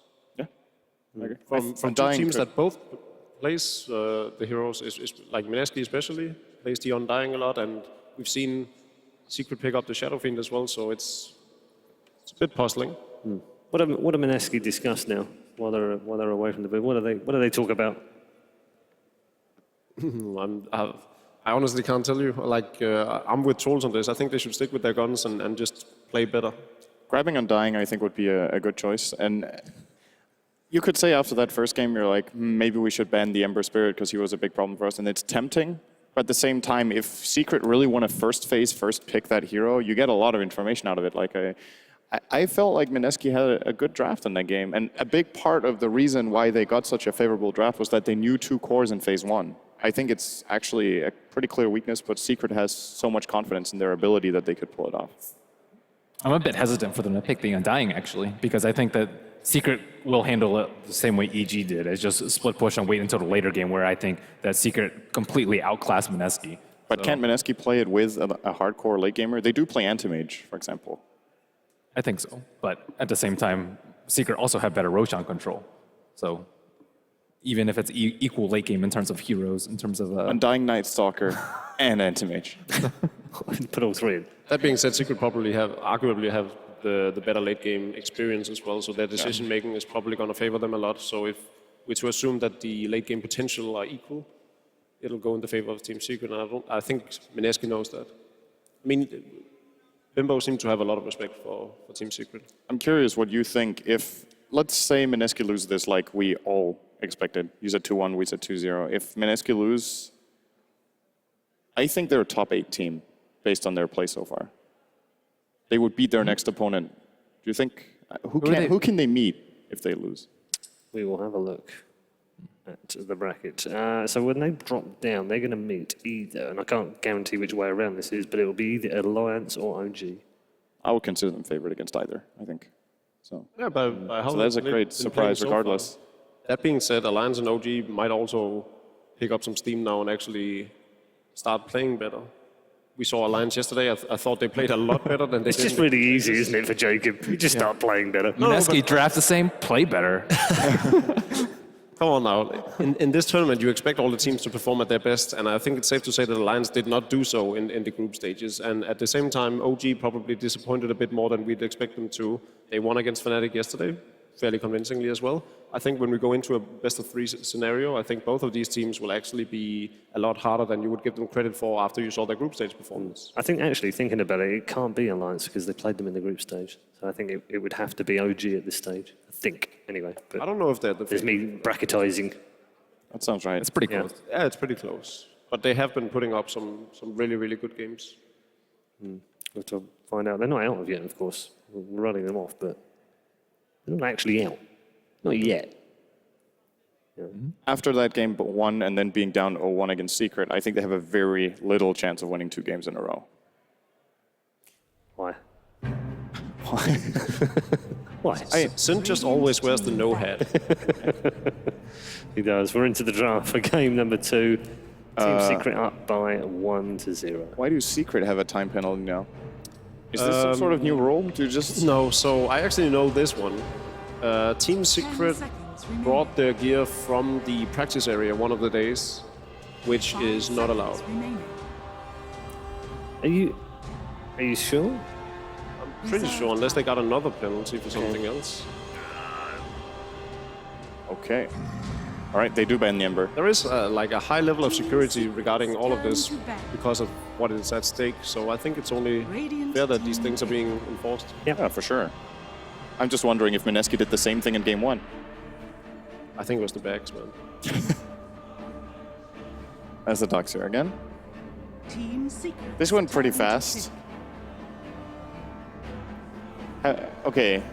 From two teams that both plays the heroes, is like Mineski especially, plays the Undying a lot, and we've seen Secret pick up the Shadow Fiend as well, so it's a bit puzzling. What do Mineski discuss now while they're away from the booth? What do they talk about? I honestly can't tell you. Like, I'm with Trolls on this. I think they should stick with their guns and just play better. Grabbing Undying, I think, would be a good choice. And you could say after that first game, you're like, maybe we should ban the Ember Spirit because he was a big problem for us. And it's tempting. But at the same time, if Secret really want to first pick that hero, you get a lot of information out of it. Like, I felt like Mineski had a good draft in that game. And a big part of the reason why they got such a favorable draft was that they knew 2 cores in phase 1. I think it's actually a pretty clear weakness, but Secret has so much confidence in their ability that they could pull it off. I'm a bit hesitant for them to pick the Undying, actually, because I think that Secret will handle it the same way EG did, as just split push and wait until the later game, where I think that Secret completely outclassed Mineski. But can't Mineski play it with a hardcore late gamer? They do play Anti-Mage, for example. I think so, but at the same time, Secret also have better Roshan control. So even if it's equal late game in terms of heroes, in terms of... Undying Night Stalker and Anti-Mage. Put all 3 in. That being said, Secret arguably have the better late game experience as well, so their decision making is probably going to favor them a lot. So if we're to assume that the late game potential are equal, it'll go in the favor of Team Secret, and I think Mineski knows that. I mean, Bimbo seemed to have a lot of respect for Team Secret. I'm curious what you think if, let's say Mineski loses this like we all expected. You said 2-1, we said 2-0. If Mineski lose, I think they're a top 8 team based on their play so far. They would beat their next opponent. Do you think, who can they meet if they lose? We will have a look at the bracket. So when they drop down, they're going to meet either, and I can't guarantee which way around this is, but it will be either Alliance or OG. I would consider them favored against either, I think. So, yeah, by how so that's a great surprise regardless. That being said, Alliance and OG might also pick up some steam now and actually start playing better. We saw Alliance yesterday. I thought they played a lot better than they did. It's just really easy, isn't it, for Jacob? You just start playing better. Mineski draft the same, play better. Come on now. In this tournament, you expect all the teams to perform at their best, and I think it's safe to say that Alliance did not do so in the group stages. And at the same time, OG probably disappointed a bit more than we'd expect them to. They won against Fnatic yesterday, fairly convincingly as well. I think when we go into a best-of-3 scenario, I think both of these teams will actually be a lot harder than you would give them credit for after you saw their group stage performance. I think actually thinking about it, it can't be Alliance because they played them in the group stage. So I think it would have to be OG at this stage. I think, anyway. But I don't know if they're the there's me bracketizing. That sounds right. It's pretty close. Yeah, it's pretty close. But they have been putting up some really, really good games. We'll have to find out. They're not out of yet, of course. We're running them off, but they're not actually out. Not yet. Yeah. After that game but 1 and then being down 0-1 against Secret, I think they have a very little chance of winning 2 games in a row. Why? Why? Why? Sin just always wears the no hat. He does. We're into the draft for game number 2. Team Secret up by 1-0. Why do Secret have a time penalty now? Is this some sort of new rule? Do you just... No, so I actually know this one. Team Secret brought their gear from the practice area one of the days, which is not allowed. Are you sure? I'm pretty sure, unless they got another penalty for something else. Okay. All right, they do ban the Ember. There is like a high level of security regarding all of this because of what is at stake. So I think it's only fair that these things are being enforced. Yeah, for sure. I'm just wondering if Mineski did the same thing in game 1. I think it was the bags, man. As the Darkseer again. Team Secret. This went pretty fast. Okay.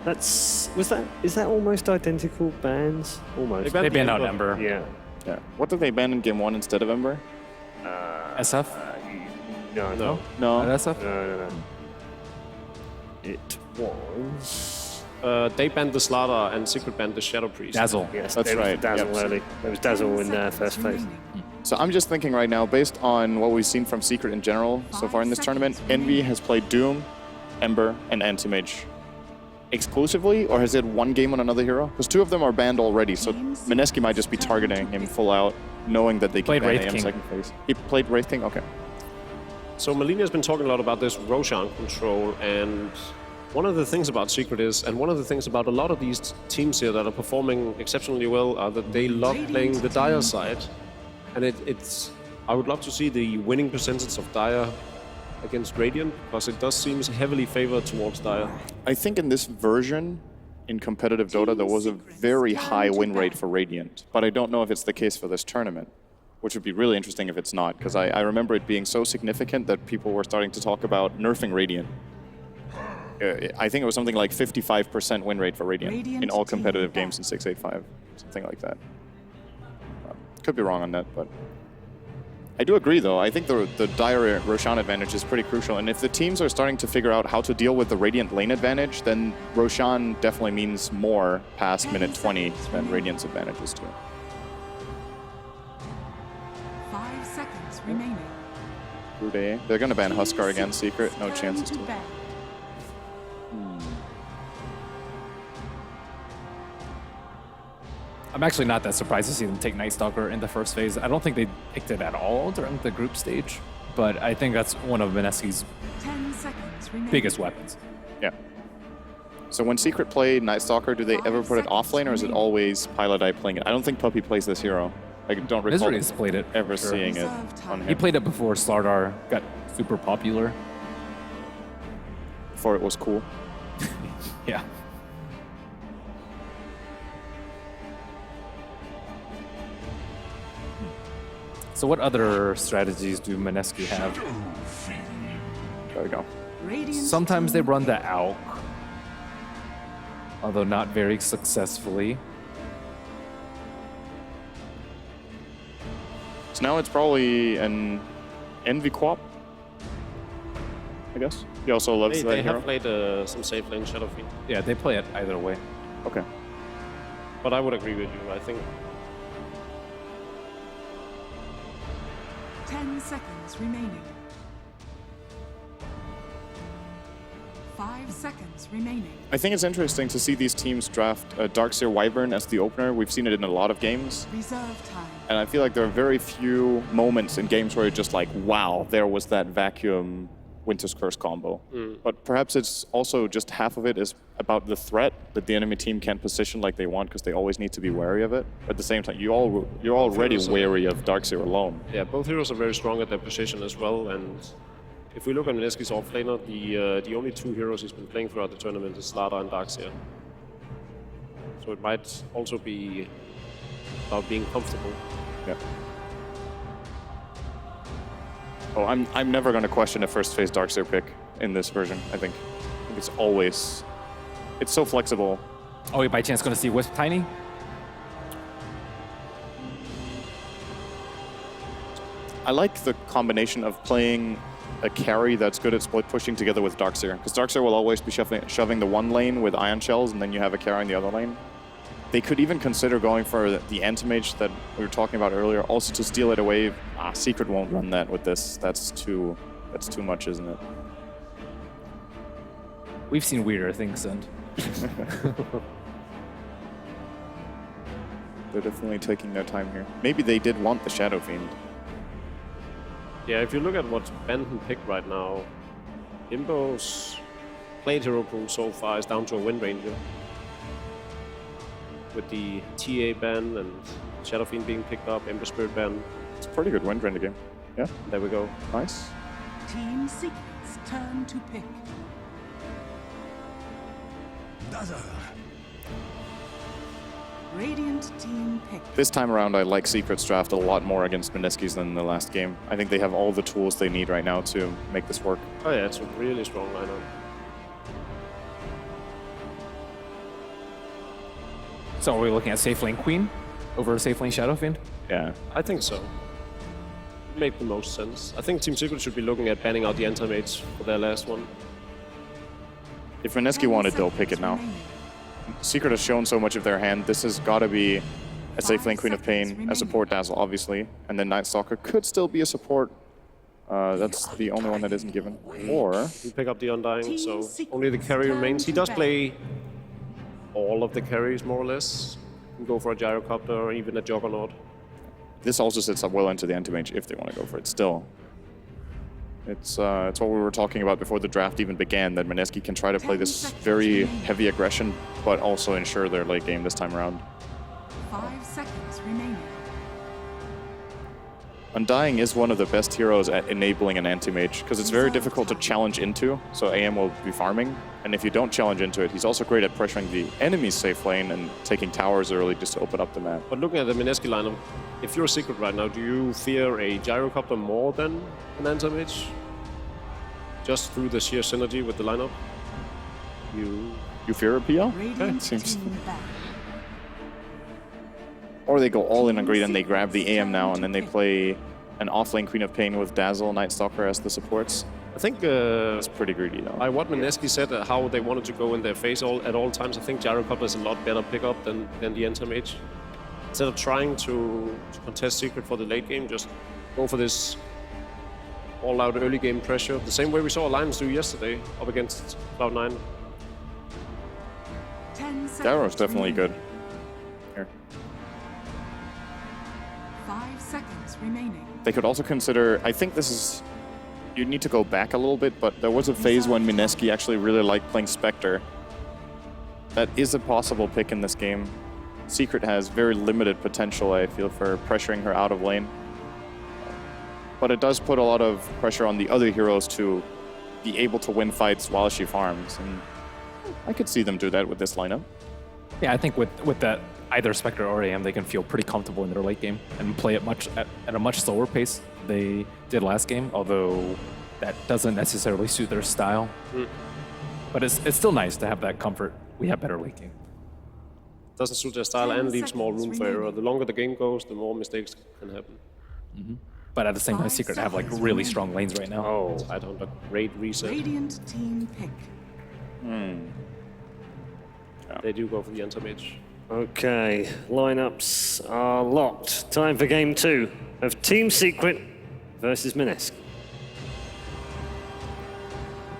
Is that almost identical bans? Almost. They banned out Ember. Yeah. What did they ban in game 1 instead of Ember? SF? No. Not SF? No. It was... They banned the Slaughter and Secret banned the Shadow Priest. Dazzle. Yes, That's right. Dazzle Yep. early. There was Dazzle in first phase. So I'm just thinking right now, based on what we've seen from Secret in general so far in this tournament, Envy has played Doom, Ember, and Anti-Mage exclusively, or has it one game on another hero? Because 2 of them are banned already, so Mineski might just be targeting him full out, knowing that they can ban AM second phase. He played Wraith King? Okay. So Melina has been talking a lot about this Roshan control, and one of the things about Secret is, and one of the things about a lot of these teams here that are performing exceptionally well, are that they love playing the Dire side. And it's I would love to see the winning percentage of Dire against Radiant, because it does seem heavily favored towards Dire. I think in this version, in competitive Dota, there was a very high win rate for Radiant, but I don't know if it's the case for this tournament, which would be really interesting if it's not, because I remember it being so significant that people were starting to talk about nerfing Radiant. I think it was something like 55% win rate for Radiant in all competitive games in 685, something like that. Could be wrong on that, but I do agree, though. I think the Dire Roshan advantage is pretty crucial, and if the teams are starting to figure out how to deal with the Radiant lane advantage, then Roshan definitely means more past minute 20 than Radiant's advantages do. 5 seconds remaining. Rude. They're going to ban Huskar again, Secret. No chances to. I'm actually not that surprised to see them take Night Stalker in the first phase. I don't think they picked it at all during the group stage, but I think that's one of Mineski's 10 seconds remaining. biggest weapons. Yeah. So when Secret play Night Stalker, do they ever put it off lane, or is it always Pilot Eye playing it? I don't think Puppy plays this hero. I don't recall Misery's played it. ever sure. seeing it on him. He played it before Slardar got super popular. Before it was cool. Yeah. So what other strategies do Mineski have? There we go. Sometimes they run the AUK, although not very successfully. So now it's probably an Envy Quap, I guess. He also loves that They hero. have played some safe lane Shadow Fiend. Yeah, they play it either way. Okay. But I would agree with you. I think 10 seconds remaining. 5 seconds remaining. I think it's interesting to see these teams draft Darkseer Wyvern as the opener. We've seen it in a lot of games. Reserve time. And I feel like there are very few moments in games where you're just like, wow, there was that vacuum Winter's Curse combo. But perhaps it's also just half of it is about the threat that the enemy team can't position like they want, because they always need to be wary of it. But at the same time, you're already wary of Darkseer alone. yeah, both heroes are very strong at their position as well. And if we look at Mineski's offlaner, the only 2 heroes he's been playing throughout the tournament is Slaughter and Darkseer. So it might also be about being comfortable. Yeah. Oh, I'm never going to question a first phase Darkseer pick in this version, I think. It's always... It's so flexible. Oh, you by chance going to see Wisp Tiny? I like the combination of playing a carry that's good at split pushing together with Darkseer, because Darkseer will always be shoving the one lane with Ion Shells, and then you have a carry in the other lane. They could even consider going for the Anti-Mage that we were talking about earlier, also to steal it away. Secret won't run that with this. That's too much, isn't it? We've seen weirder things, and They're definitely taking their time here. Maybe they did want the Shadow Fiend. Yeah, if you look at what Benton picked right now, Imbo's played hero pool so far is down to a Wind Ranger. with the TA ban and Shadow Fiend being picked up, Ember Spirit ban. It's a pretty good win during the game. Yeah. There we go. Nice. Team Secret's turn to pick. Radiant team pick. This time around, I like Secret's draft a lot more against Mineski's than the last game. I think they have all the tools they need right now to make this work. Oh yeah, it's a really strong lineup. So are we looking at safe lane Queen over safe lane Shadow Fiend? Yeah. I think so. Make the most sense. I think Team Secret should be looking at banning out the anti-mates for their last one. If Mineski wanted, they'll pick it now. Secret has shown so much of their hand. This has got to be a safe lane Queen of Pain, a support Dazzle, obviously, and then Night Stalker could still be a support. That's the only one that isn't given. Or you pick up the Undying, so only the carry remains. He does play all of the carries, more or less. You can go for a Gyrocopter or even a Juggernaut. this also sets up well into the anti-mage if they want to go for it still. It's what we were talking about before the draft even began, that Mineski can try to play this very heavy aggression, but also ensure their late game this time around. 5 seconds remaining. Undying is one of the best heroes at enabling an anti-mage, because it's very difficult to challenge into, so AM will be farming, and if you don't challenge into it, he's also great at pressuring the enemy's safe lane and taking towers early just to open up the map. But looking at the Mineski lineup, if you're a Secret right now, do you fear a Gyrocopter more than an anti-mage? Just through the sheer synergy with the lineup? You fear a PL? Okay, it seems. Or they go all in on greed and they grab the AM now, and then they play an offlane Queen of Pain with Dazzle, Night Stalker as the supports. I think it's pretty greedy though. By what Mineski said, how they wanted to go in their face at all times, I think Gyrocopter is a lot better pickup than the anti-mage. Instead of trying to contest Secret for the late game, just go for this all-out early game pressure, the same way we saw Alliance do yesterday up against Cloud9. Gyro's definitely good. Here. 5 seconds remaining. They could also consider, I think this is, you need to go back a little bit, but there was a phase when Mineski actually really liked playing Spectre. That is a possible pick in this game. Secret has very limited potential, I feel, for pressuring her out of lane. But it does put a lot of pressure on the other heroes to be able to win fights while she farms. And I could see them do that with this lineup. Yeah, I think with that, either Spectre or AM, they can feel pretty comfortable in their late game and play it at a much slower pace they did last game, although that doesn't necessarily suit their style. But it's still nice to have that comfort. We have better late game. Doesn't suit their style and leaves more room for error. The longer the game goes, the more mistakes can happen. But at the same time, Secret have like really strong lanes right now. Oh, I don't know. Raid reset. Radiant team pick. They do go for the anti-mage. Okay, lineups are locked. Time for game 2 of Team Secret versus Mineski.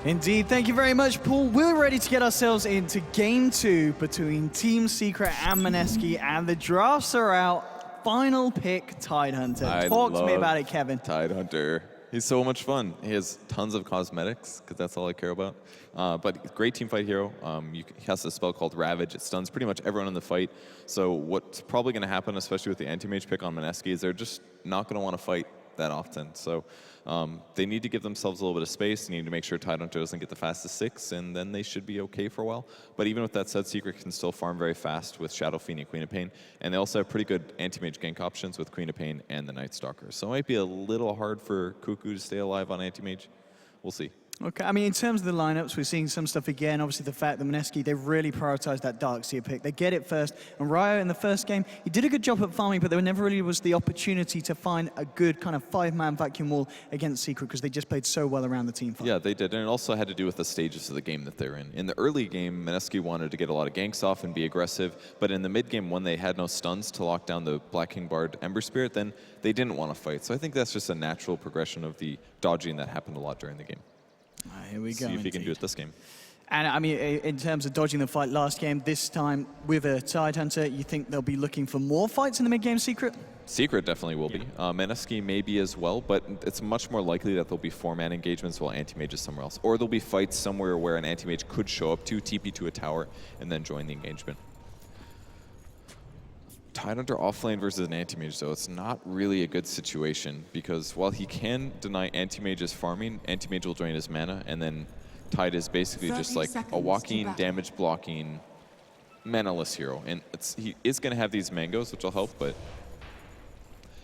Indeed, thank you very much, Paul. We're ready to get ourselves into game 2 between Team Secret and Mineski, and the drafts are out. Final pick, Tidehunter. Talk to me about it, Kevin. Tidehunter. He's so much fun. He has tons of cosmetics, because that's all I care about. But great teamfight hero. He has a spell called Ravage. It stuns pretty much everyone in the fight. So what's probably going to happen, especially with the anti-mage pick on Mineski, is they're just not going to want to fight that often. So they need to give themselves a little bit of space. They need to make sure Tidehunter doesn't get the fastest 6, and then they should be okay for a while. But even with that said, Secret can still farm very fast with Shadow Fiend and Queen of Pain, and they also have pretty good anti-mage gank options with Queen of Pain and the Night Stalker. So it might be a little hard for Cuckoo to stay alive on anti-mage. We'll see. Okay, I mean, in terms of the lineups, we're seeing some stuff again. Obviously, the fact that Mineski, they really prioritized that Darkseer pick. They get it first. And Ryo, in the first game, he did a good job at farming, but there never really was the opportunity to find a good kind of 5-man vacuum wall against Secret, because they just played so well around the team fight. Yeah, they did. And it also had to do with the stages of the game that they're in. In the early game, Mineski wanted to get a lot of ganks off and be aggressive. But in the mid game, when they had no stuns to lock down the Black King Bard Ember Spirit, then they didn't want to fight. So I think that's just a natural progression of the dodging that happened a lot during the game. Here we go. See if he can do it this game. And I mean, in terms of dodging the fight last game, this time with a Tidehunter, you think they'll be looking for more fights in the mid-game, Secret? Secret definitely will be. Mineski maybe as well, but it's much more likely that there'll be 4-man engagements while anti-mage is somewhere else. Or there'll be fights somewhere where an anti-mage could show up to TP to a tower and then join the engagement. Tidehunter offlane versus an anti-mage, though, it's not really a good situation because while he can deny anti-mage's farming, anti-mage will drain his mana, and then Tide is basically just like a walking, damage blocking, mana-less hero. And he is going to have these mangoes, which will help, but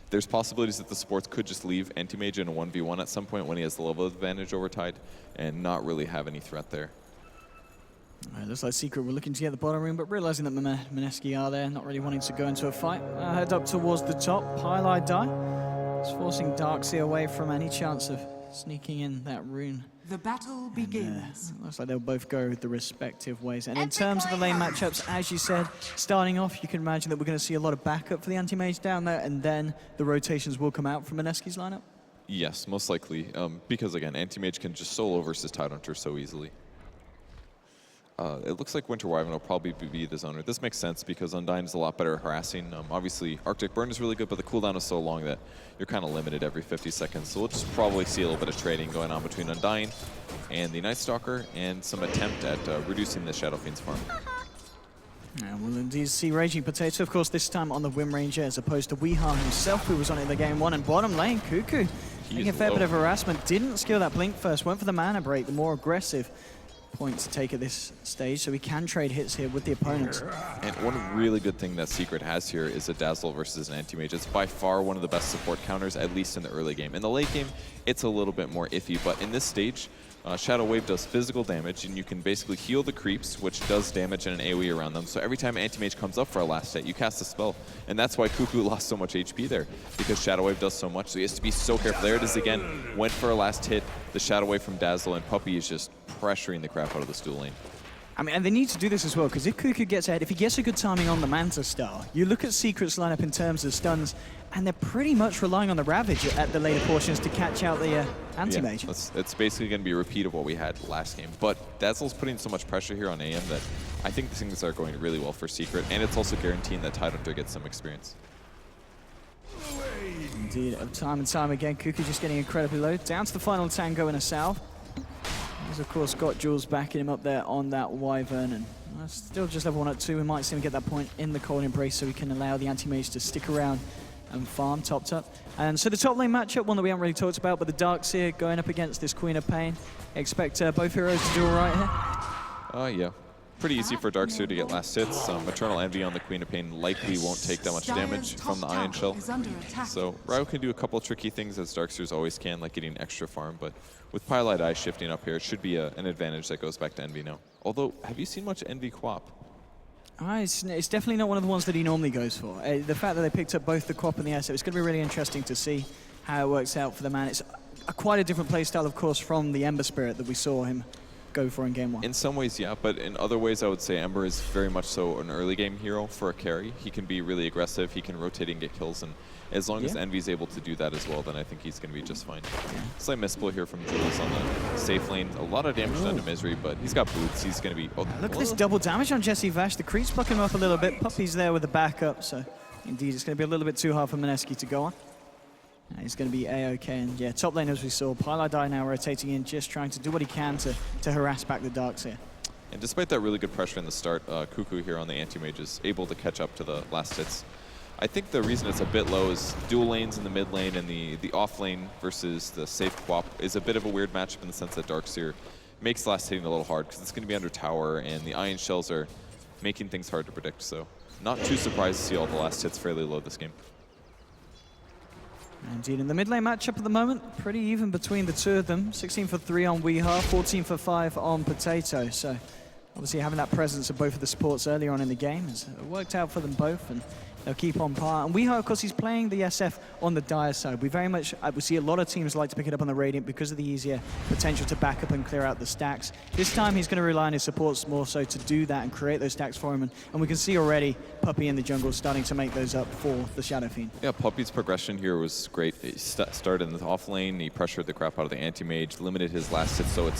there's possibilities that the supports could just leave anti-mage in a 1v1 at some point when he has the level advantage over Tide and not really have any threat there. Looks like Secret were looking to get the bottom room, but realizing that Mineski are there, not really wanting to go into a fight. Head up towards the top. Pylai die. It's forcing Darkseer away from any chance of sneaking in that rune. The battle begins. Looks like they'll both go the respective ways. And in terms of the lane matchups, as you said, starting off, you can imagine that we're going to see a lot of backup for the anti-mage down there, and then the rotations will come out from Mineski's lineup. Yes, most likely, because again, anti-mage can just solo versus Tidehunter so easily. It looks like Winter Wyvern will probably be the zoner. This makes sense because Undyne is a lot better at harassing. Obviously, Arctic Burn is really good, but the cooldown is so long that you're kind of limited every 50 seconds. So we'll just probably see a little bit of trading going on between Undyne and the Night Stalker, and some attempt at reducing the Shadow Fiend's farm. And we'll indeed see Raging Potato, of course, this time on the Wind Ranger, as opposed to Weeha himself, who was on it in the game one. And bottom lane, Cuckoo, taking a fair bit of harassment, didn't skill that blink first, went for the mana break, the more aggressive point to take at this stage, so we can trade hits here with the opponents. And one really good thing that Secret has here is a Dazzle versus an Anti-Mage. It's by far one of the best support counters, at least in the early game. In the late game, it's a little bit more iffy, but in this stage, Shadow Wave does physical damage, and you can basically heal the creeps, which does damage in an AoE around them. So every time Anti-Mage comes up for a last hit, you cast a spell. And that's why Cuckoo lost so much HP there, because Shadow Wave does so much. So he has to be so careful. There it is again. Went for a last hit. The Shadow Wave from Dazzle, and Puppey is just pressuring the crap out of the dual lane. I mean, and they need to do this as well, because if Cuckoo gets ahead, if he gets a good timing on the Manta Star, you look at Secret's lineup in terms of stuns, and they're pretty much relying on the Ravage at the later portions to catch out the Anti-Mage. Yeah, it's basically going to be a repeat of what we had last game. But Dazzle's putting so much pressure here on AM that I think things are going really well for Secret, and it's also guaranteeing that Tidehunter gets some experience. Indeed, time and time again, Cuckoo just getting incredibly low. Down to the final tango in a salve. He's of course got Jules backing him up there on that Wyvern, and still just level 1 at 2. We might see him get that point in the Cold Embrace so we can allow the Anti-Mage to stick around and farm topped up. And so the top lane matchup, one that we haven't really talked about, but the Darkseer going up against this Queen of Pain. Expect both heroes to do all right here? Yeah. Pretty easy for Darkseer to get last hits. Eternal Envy on the Queen of Pain likely won't take that much damage from the Iron Shell. So Ryo can do a couple tricky things, as Darkseers always can, like getting extra farm, but with Pylite Eye shifting up here, it should be an advantage that goes back to Envy now. Although, have you seen much Envy Quap? It's definitely not one of the ones that he normally goes for. The fact that they picked up both the Quap and the SF, it's going to be really interesting to see how it works out for the man. It's quite a different playstyle, of course, from the Ember Spirit that we saw him go for in game 1. In some ways, yeah, but in other ways, I would say Ember is very much so an early game hero for a carry. He can be really aggressive, he can rotate and get kills, and as long as Envy's able to do that as well, then I think he's going to be just fine. Slight misplay here from Jules on the safe lane. A lot of damage done to Misery, but he's got boots. He's going to be... Look at this double damage on Jesse Vash. The creeps pluck him up a little bit. Puppey's there with the backup, so indeed it's going to be a little bit too hard for Mineski to go on. He's going to be A-OK, and yeah, top lane as we saw. Pylai now rotating in, just trying to do what he can to harass back the Darkseer. And despite that really good pressure in the start, Cuckoo here on the Anti-Mage is able to catch up to the last hits. I think the reason it's a bit low is dual lanes in the mid lane, and the off lane versus the safe Quap is a bit of a weird matchup in the sense that Darkseer makes last hitting a little hard because it's going to be under tower, and the Iron Shells are making things hard to predict. So not too surprised to see all the last hits fairly low this game. Indeed, in the mid lane matchup at the moment, pretty even between the two of them. 16 for 3 on Weeha, 14 for 5 on Potato. So obviously having that presence of both of the supports earlier on in the game has worked out for them both, and they'll keep on par. And Weeha, of course, he's playing the SF on the Dire side. We very much, we see a lot of teams like to pick it up on the Radiant because of the easier potential to back up and clear out the stacks. This time he's going to rely on his supports more so to do that and create those stacks for him. And we can see already Puppey in the jungle starting to make those up for the Shadow Fiend. Yeah, Puppey's progression here was great. He started in the off lane, he pressured the crap out of the Anti-Mage, limited his last hit, so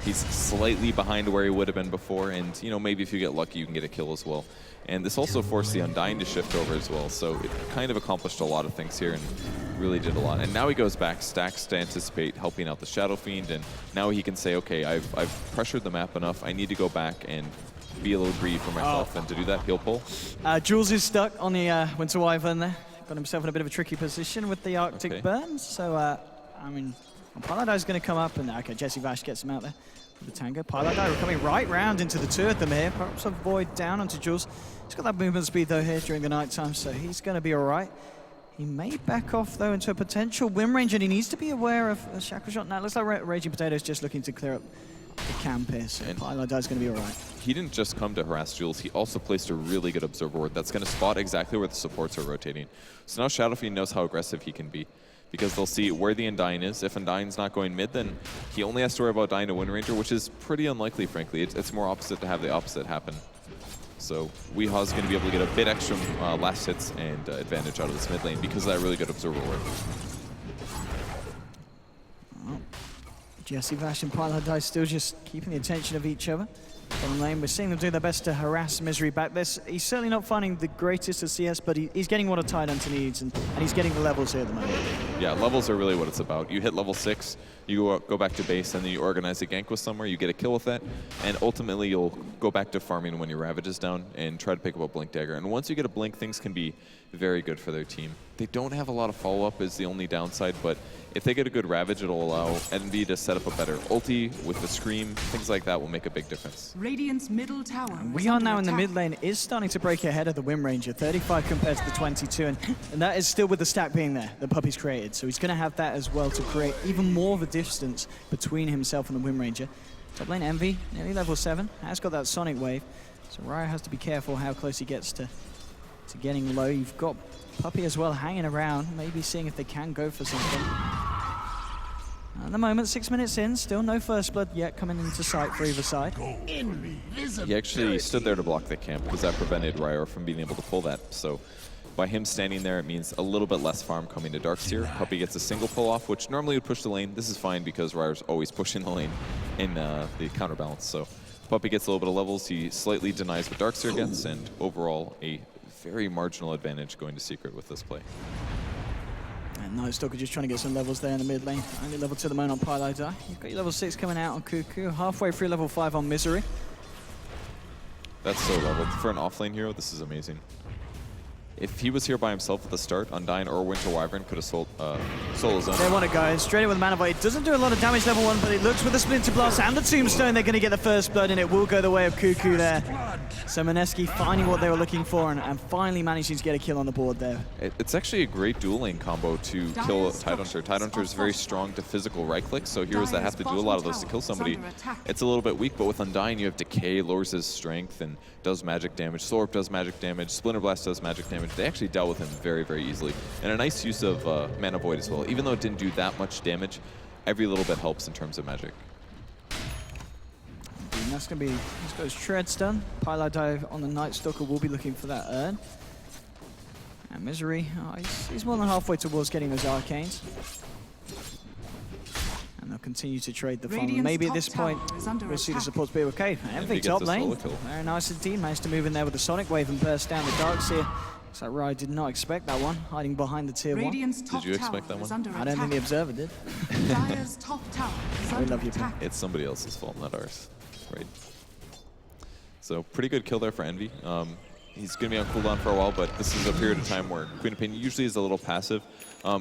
he's slightly behind where he would have been before, and maybe if you get lucky, you can get a kill as well. And this also forced the Undyne to shift over as well, so it kind of accomplished a lot of things here and really did a lot. And now he goes back, stacks to anticipate helping out the Shadow Fiend, and now he can say, okay, I've pressured the map enough, I need to go back and be a little greedy for myself and to do that heal pull. Jules is stuck on the Winter Wyvern there. Got himself in a bit of a tricky position with the Arctic Burn. So, I mean, Paladai's going to come up and, okay, Jesse Vash gets him out there with the tango. Paladai are coming right round into the two of them here. Perhaps a void down onto Jules. He's got that movement speed though here during the night time, so he's going to be all right. He may back off though into a potential win range, and he needs to be aware of a shackle shot. Now it looks like Raging Potato's just looking to clear up the camp here, so Paladai's going to be all right. He didn't just come to harass Jules, he also placed a really good observer ward that's going to spot exactly where the supports are rotating. So now Shadow Fiend knows how aggressive he can be, because they'll see where the Undyne is. If Undyne's not going mid, then he only has to worry about dying to Wind Ranger, which is pretty unlikely, frankly. It's more opposite to have the opposite happen. So Weehaw is going to be able to get a bit extra last hits and advantage out of this mid lane because of that really good observer ward. Oh. Jesse Vash and Paladai still just keeping the attention of each other. Bottom lane, we're seeing them do their best to harass Misery back. He's certainly not finding the greatest of CS, but he's getting what a tight hunter needs, and he's getting the levels here at the moment. Yeah, levels are really what it's about. You hit level 6, you go back to base, and then you organize a gank with somewhere, you get a kill with that, and ultimately you'll go back to farming when your Ravage is down and try to pick up a Blink Dagger. And once you get a Blink, things can be very good for their team. They don't have a lot of follow-up is the only downside, but if they get a good Ravage, it'll allow Envy to set up a better ulti with the Scream. Things like that will make a big difference. Radiant's middle tower. We are now in the mid lane, is starting to break ahead of the Wind Ranger, 35 compared to the 22, and that is still with the stack being there, the Puppy's created. So he's going to have that as well to create even more of a distance between himself and the Wind Ranger. Top lane Envy, nearly level 7, has got that Sonic Wave, so Ryo has to be careful how close he gets to getting low. You've got Puppy as well hanging around, maybe seeing if they can go for something. At the moment, 6 minutes in, still no first blood yet coming into sight for either side. He actually stood there to block the camp because that prevented Ryo from being able to pull that. So by him standing there, it means a little bit less farm coming to Darkseer. Puppy gets a single pull off, which normally would push the lane. This is fine because Ryo's always pushing the lane in the counterbalance. So Puppy gets a little bit of levels. He slightly denies what Darkseer gets, and overall a very marginal advantage going to Secret with this play. And Night Stalker just trying to get some levels there in the mid lane. Only level 2 at the moment on Paladai. You've got your level 6 coming out on Cuckoo, halfway through level 5 on Misery. That's so leveled. For an offlane hero, this is amazing. If he was here by himself at the start, Undyne or Winter Wyvern could have solo zone. They want to go straight in with the Mana Void. It doesn't do a lot of damage level 1, but it looks with the Splinter Blast and the Tombstone, they're going to get the first blood, and it will go the way of Cuckoo there. So Mineski finding what they were looking for and finally managing to get a kill on the board there. It's actually a great dual lane combo to kill Tidehunter. Tidehunter is very strong to physical right clicks, so heroes that have to do a lot of those to kill somebody, it's a little bit weak, but with Undyne you have Decay, lowers his strength and does magic damage. Solarp does magic damage, Splinter Blast does magic damage. They actually dealt with him very, very easily. And a nice use of Mana Void as well. Even though it didn't do that much damage, every little bit helps in terms of magic. And that's going to be, he's got his Treads done. Paladai on the Night Stalker will be looking for that urn. And Misery, he's more than halfway towards getting those Arcanes. And they'll continue to trade the farm. Maybe at this point, we'll see the supports be okay. Envy top lane. Very nice indeed. Managed to move in there with the Sonic Wave and burst down the Darkseer. Looks like Ryo did not expect that one, hiding behind the tier 1. Did you expect that one? I don't think the Observer did. We love you, Pim. It's somebody else's fault, not ours. Right. So pretty good kill there for Envy. He's going to be on cooldown for a while, but this is a period of time where Queen of Pain usually is a little passive.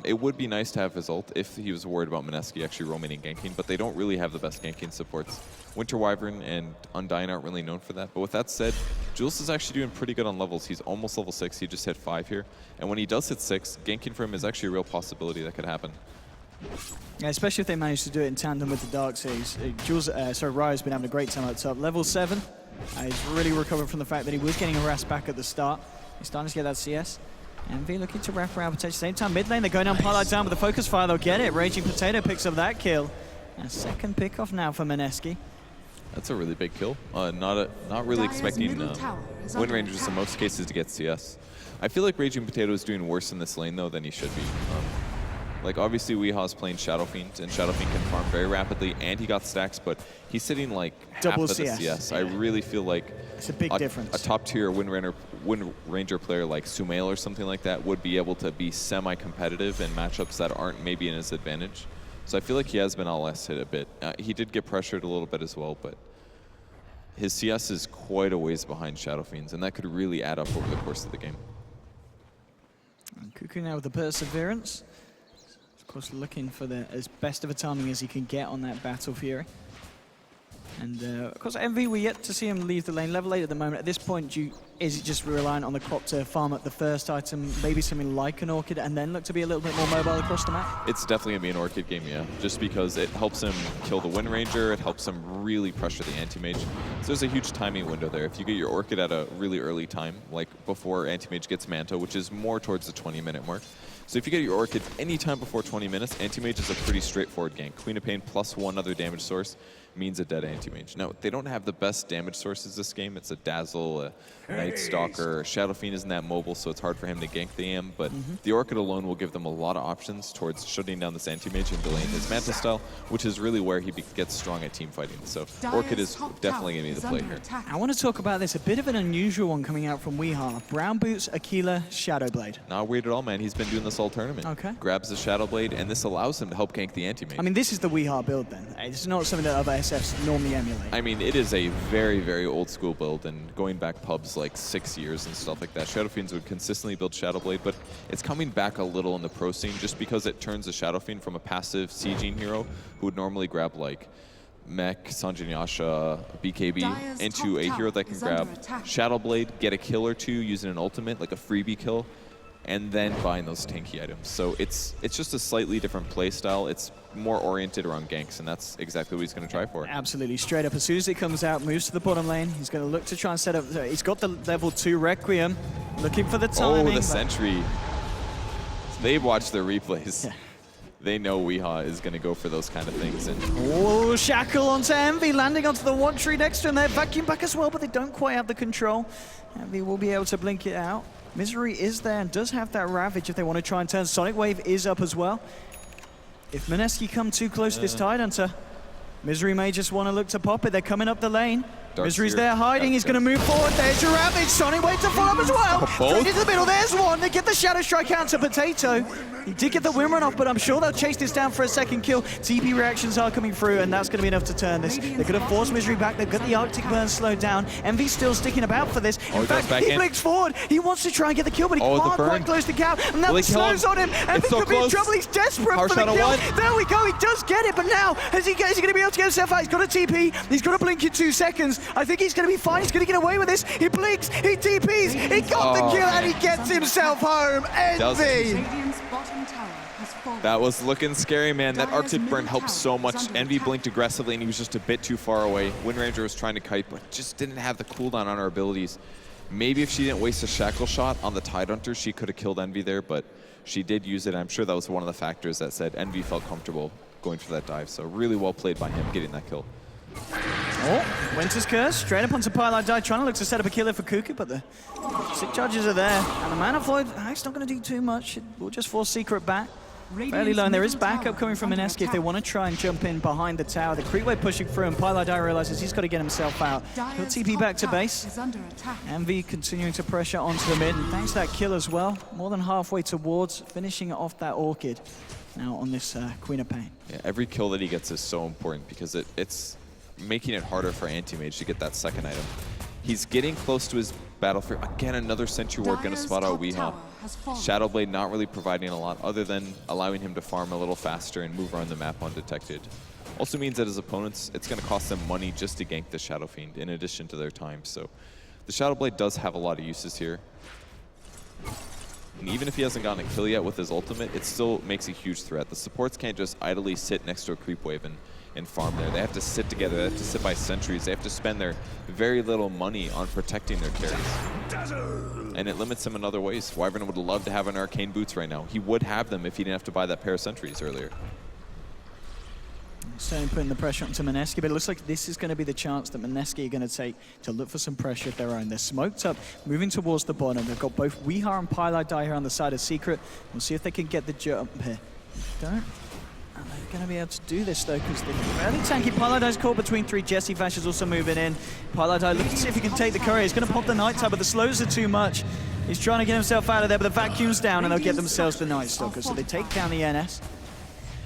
It would be nice to have his ult if he was worried about Mineski actually roaming and ganking, but they don't really have the best ganking supports. Winter Wyvern and Undyne aren't really known for that, but with that said, Jules is actually doing pretty good on levels. He's almost level 6, he just hit 5 here, and when he does hit 6, ganking for him is actually a real possibility that could happen. Yeah, especially if they manage to do it in tandem with the Darkseers. Ryo's been having a great time at the top. Level 7, he's really recovered from the fact that he was getting harassed back at the start. He's starting to get that CS. Envy looking to wrap around potentially. Same time, mid lane, they're going down Paladai down with the focus fire. They'll get it. Raging Potato picks up that kill. And a second pick off now for Mineski. That's a really big kill. Not really expecting Wind Rangers in most cases to get CS. I feel like Raging Potato is doing worse in this lane though than he should be. Like obviously Weehaw's playing Shadow Fiend, and Shadow Fiend can farm very rapidly, and he got stacks, but he's sitting like half of the CS. I really feel like it's a big difference. A top tier Wind Ranger player like Sumail or something like that would be able to be semi-competitive in matchups that aren't maybe in his advantage. So I feel like he has been all less hit a bit. He did get pressured a little bit as well, but his CS is quite a ways behind Shadow Fiend's, and that could really add up over the course of the game. And Cuckoo now with the Perseverance. Of course, looking for as best of a timing as he can get on that Battle Fury. And of course, Envy, we're yet to see him leave the lane. Level 8 at the moment. At this point, is it just reliant on the crop to farm up the first item, maybe something like an Orchid, and then look to be a little bit more mobile across the map? It's definitely going to be an Orchid game, yeah. Just because it helps him kill the Wind Ranger, it helps him really pressure the Anti-Mage. So there's a huge timing window there. If you get your Orchid at a really early time, like before Anti-Mage gets Manto, which is more towards the 20-minute mark. So if you get your Orchid anytime before 20 minutes, Anti-Mage is a pretty straightforward gank. Queen of Pain plus one other damage source means a dead Anti-Mage. Now, they don't have the best damage sources this game. It's a Dazzle, a Night Stalker. Shadow Fiend isn't that mobile, so it's hard for him to gank the AM, but the Orchid alone will give them a lot of options towards shutting down this Anti-Mage and delaying his Mantle style, which is really where he gets strong at team fighting. So Orchid is definitely going to be the play here. I want to talk about this, a bit of an unusual one coming out from Weehaw. Brown Boots, Aquila, Shadowblade. Not weird at all, man. He's been doing this all tournament. Okay. Grabs the Shadowblade, and this allows him to help gank the Anti-Mage. I mean, this is the Weehaw build then. It's not something that other SFs normally emulate. I mean, it is a very, very old school build, and going back pubs like 6 years and stuff like that, Shadow Fiends would consistently build Shadowblade, but it's coming back a little in the pro scene just because it turns the Shadow Fiend from a passive sieging hero who would normally grab like Mech, Sanjinyasha, BKB into a hero that can grab Shadowblade, get a kill or two using an ultimate, like a freebie kill, and then buying those tanky items. So it's just a slightly different play style. It's more oriented around ganks, and that's exactly what he's going to try for. Absolutely, straight up. As soon as it comes out, moves to the bottom lane. He's going to look to try and set up. He's got the level 2 Requiem, looking for the timing. Oh, the Sentry. They've watched their replays. Yeah. They know Weehaw is going to go for those kind of things. And oh, Shackle onto Envy, landing onto the one tree next to him there. Vacuum back as well, but they don't quite have the control. Envy will be able to blink it out. Misery is there and does have that Ravage if they want to try and turn. Sonic Wave is up as well. If Mineski come too close to this Tidehunter, Misery may just want to look to pop it. They're coming up the lane. Misery's there hiding. He's going to move forward. There's your Ravage. Sonic Wave to follow up as well. Straight into the middle. There's one. They get the Shadow Strike out to Potato. He did get the win run off, but I'm sure they'll chase this down for a second kill. TP reactions are coming through, and that's going to be enough to turn this. They're going to force Misery back. They've got the Arctic Burn slowed down. Envy's still sticking about for this. In fact, he blinks forward. He wants to try and get the kill, but he can't quite close the gap. And now the snow's on him. Envy could be in trouble. He's desperate for the kill. There we go. He does get it, but now is he going to be able to get himself out? He's got a TP. He's got to blink in 2 seconds. I think he's going to be fine. He's going to get away with this. He blinks. He TPs. He got the kill, and he gets himself home. Envy. That was looking scary, man. That Arctic Burn helped so much. Envy blinked aggressively, and he was just a bit too far away. Wind Ranger was trying to kite, but just didn't have the cooldown on her abilities. Maybe if she didn't waste a Shackle shot on the Tidehunter, she could have killed Envy there, but she did use it. I'm sure that was one of the factors that said Envy felt comfortable going for that dive. So really well played by him getting that kill. Oh, Winter's Curse, straight up onto Pylite Die, trying to look to set up a killer for Cuckoo, but the Sick Charges are there. And the Mana Void, it's not going to do too much. It will just force Secret back. Fairly low, and there is backup coming from Mineski if they want to try and jump in behind the tower. The Creep Wave pushing through, and Pylite Die realizes he's got to get himself out. He'll TP back to base. Envy continuing to pressure onto the mid, and thanks to that kill as well, more than halfway towards finishing off that Orchid now on this Queen of Pain. Yeah, every kill that he gets is so important because it's making it harder for Anti-Mage to get that second item. He's getting close to his battlefield. Again, another Sentry Ward going to spot out Weehaw. Shadowblade not really providing a lot other than allowing him to farm a little faster and move around the map undetected. Also means that his opponents, it's going to cost them money just to gank the Shadow Fiend in addition to their time. So the Shadowblade does have a lot of uses here. And even if he hasn't gotten a kill yet with his ultimate, it still makes a huge threat. The supports can't just idly sit next to a Creep Wave and farm there. They have to sit together, they have to sit by sentries, they have to spend their very little money on protecting their carries. And it limits them in other ways. Wyvern would love to have an Arcane Boots right now. He would have them if he didn't have to buy that pair of sentries earlier. Certainly putting the pressure onto Mineski, but it looks like this is going to be the chance that Mineski are going to take to look for some pressure of their own. They're smoked up, moving towards the bottom. They've got both Weehaw and Pylite Die here on the side of Secret. We'll see if they can get the jump here. Don't. And they're going to be able to do this though, because they're fairly tanky. Pylite Die's caught between 3. Jesse Vash is also moving in. Pylite Die looking to see if he can take the courier. He's going to pop the Night Tide, but the slows are too much. He's trying to get himself out of there, but the vacuum's down, and they'll get themselves the Night Stalker. So they take down the NS.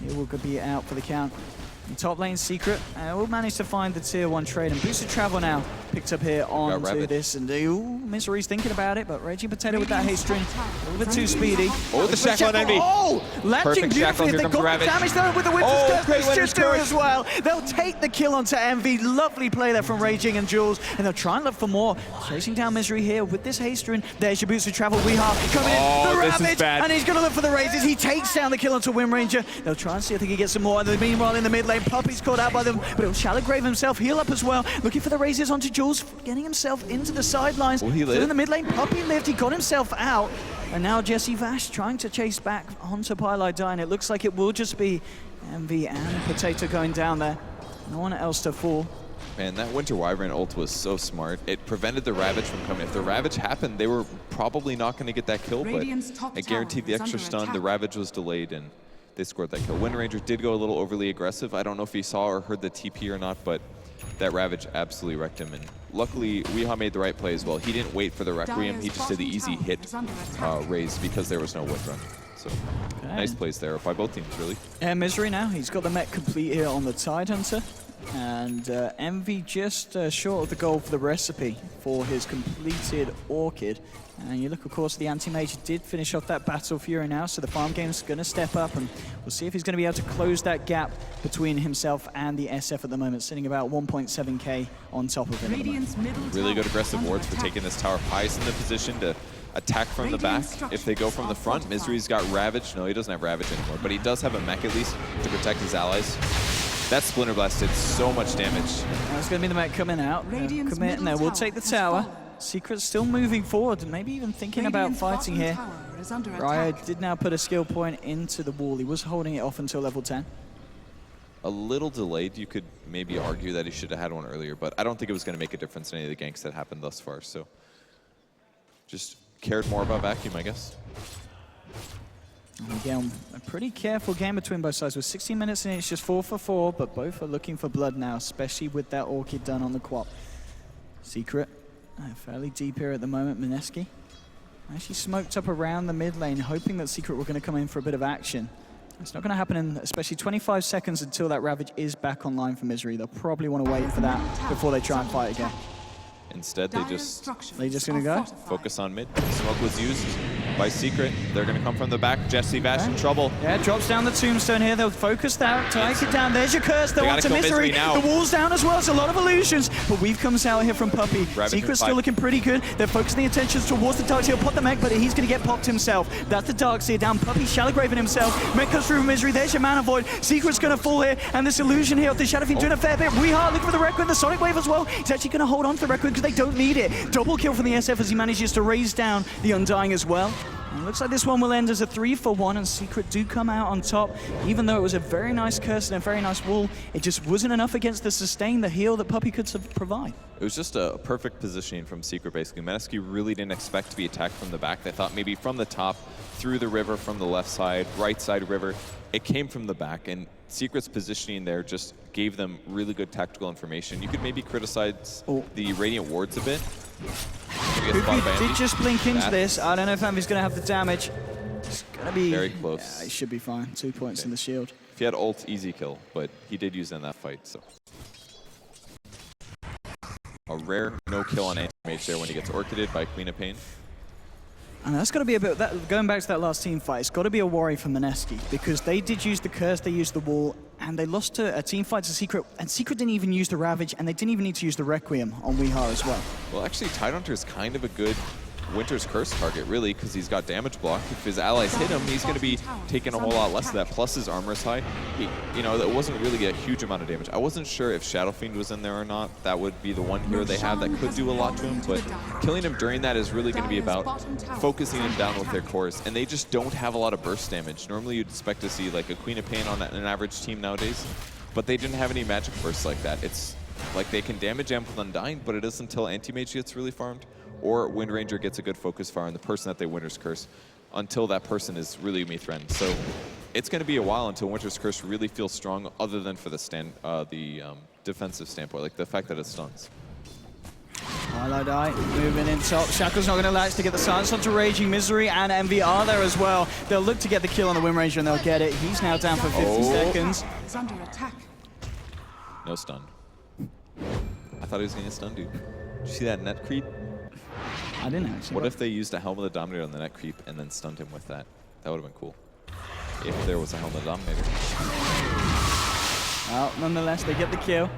He will be out for the count. In top lane, Secret will manage to find the tier 1 trade, and Boosted Travel now picked up here onto this, and Misery's thinking about it, but Raging Potato with that haste string, a little bit too speedy. Oh, the shackle on Envy. Oh, latching beautifully. They got the damage though with the Winter's Curse. They should do as well. They'll take the kill onto Envy. Lovely play there from Raging and Jules, and they'll try and look for more. Chasing down Misery here with this haste string. There's your Boosted Travel. Weehaw coming in. The Ravage, and he's going to look for the raises. He takes down the kill onto Wind Ranger. They'll try and see if they can get some more. And meanwhile, in the mid lane, Puppy's caught out by them, but he'll Shallow Grave himself, heal up as well. Looking for the raises onto Jules, getting himself into the sidelines. Will he live? Still in the mid lane, Puppy lived. He got himself out. And now Jesse Vash trying to chase back onto Pylai. And it looks like it will just be Envy and Potato going down there. No one else to fall. Man, that Winter Wyvern ult was so smart. It prevented the Ravage from coming. If the Ravage happened, they were probably not going to get that kill, but it guaranteed the extra stun. The Ravage was delayed, and they scored that kill. Wind Ranger did go a little overly aggressive. I don't know if he saw or heard the TP or not, but that Ravage absolutely wrecked him. And luckily, Weehaw made the right play as well. He didn't wait for the Requiem. He just did the easy hit raise because there was no Wind Run. So nice plays there by both teams, really. And Misery now, he's got the mech complete here on the Tidehunter. And Envy just short of the goal for the recipe for his completed Orchid. And you look, of course, the Anti-Mage did finish off that Battle Fury now, so the farm game's going to step up, and we'll see if he's going to be able to close that gap between himself and the SF at the moment, sitting about 1.7k on top of him. Really good aggressive wards for taking this tower. Pi's in the position to attack from the back. If they go from the front, Misery's got Ravage. No, he doesn't have Ravage anymore, but he does have a mech at least to protect his allies. That Splinter Blast did so much damage. That's going to be the mech coming out. Commit, and they will take the tower. Secret's still moving forward, and maybe even thinking about fighting here. Raya did now put a skill point into the wall. He was holding it off until level 10. A little delayed. You could maybe argue that he should have had one earlier, but I don't think it was going to make a difference in any of the ganks that happened thus far. So just cared more about vacuum, I guess. And again, a pretty careful game between both sides. With 16 minutes in, it's just 4 for 4, but both are looking for blood now, especially with that Orchid done on the Quap. Secret, fairly deep here at the moment. Mineski actually smoked up around the mid lane, hoping that Secret were going to come in for a bit of action. It's not going to happen in especially 25 seconds until that Ravage is back online for Misery. They'll probably want to wait for that before they try and fight again. Instead, they just gonna go? Focus on mid. Smoke was used by Secret. They're gonna come from the back. Jesse Vash in trouble. Yeah, drops down the tombstone here. They'll focus that, take it down. There's your curse. They'll want to Misery. The wall's down as well. It's a lot of illusions. But Weave comes out here from Puppy. Secret's still looking pretty good. They're focusing the attentions towards the Darkseer. He'll pop the mech, but he's gonna get popped himself. That's the Darkseer down. Puppy Shallow Graving himself. Mech comes through Misery. There's your Mana Void. Secret's gonna fall here, and this illusion here of the Shadow Fiend doing a fair bit. Weehaw looking for the Requiem, the Sonic Wave as well. He's actually gonna hold on to the Requiem because they don't need it. Double kill from the SF as he manages to raise down the Undying as well. And it looks like this one will end as a 3-for-1, and Secret do come out on top. Even though it was a very nice curse and a very nice wall, it just wasn't enough against the sustain, the heal that Puppy could provide. It was just a perfect positioning from Secret, basically. Mineski really didn't expect to be attacked from the back. They thought maybe from the top, through the river, from the left side, right side river. It came from the back, and Secret's positioning there just gave them really good tactical information. You could maybe criticize the Radiant Wards a bit. Did just blink into this. I don't know if Envy's going to have the damage. It's going to be very close. Yeah, he should be fine. 2 points in the shield. If he had ult, easy kill, but he did use it in that fight. So a rare no kill on Anti-Mage there when he gets Orchided by Queen of Pain. And that's got to be a bit, going back to that last team fight, it's got to be a worry for Mineski, because they did use the curse, they used the wall, and they lost to a team fight to Secret, and Secret didn't even use the Ravage, and they didn't even need to use the Requiem on Weehaw as well. Well, actually, Tidehunter is kind of a good Winter's Curse target, really, because he's got damage block. If his allies hit him, he's going to be taking a whole lot less of that, plus his armor is high. That wasn't really a huge amount of damage. I wasn't sure if Shadow Fiend was in there or not. That would be the one hero they have that could do a lot to him, but killing him during that is really going to be about focusing him down with their cores, and they just don't have a lot of burst damage. Normally, you'd expect to see like a Queen of Pain on an average team nowadays, but they didn't have any magic bursts like that. It's like they can damage Amp with Undying, but it isn't until Anti-Mage gets really farmed, or Wind Ranger gets a good focus fire on the person that they Winter's Curse, until that person is really me threatened. So it's going to be a while until Winter's Curse really feels strong, other than for the defensive standpoint, like the fact that it stuns. Pylai moving in top. Shackle's not going to latch to get the silence onto Raging. Misery and Envy are there as well. They'll look to get the kill on the Wind Ranger, and they'll get it. He's now down for 50 seconds. No stun. I thought he was going to stun, dude. Did you see that net creep? I didn't actually. What if they used a Helm of the Dominator on the net creep and then stunned him with that? That would have been cool. If there was a Helm of the Dominator. Well, nonetheless, they get the kill.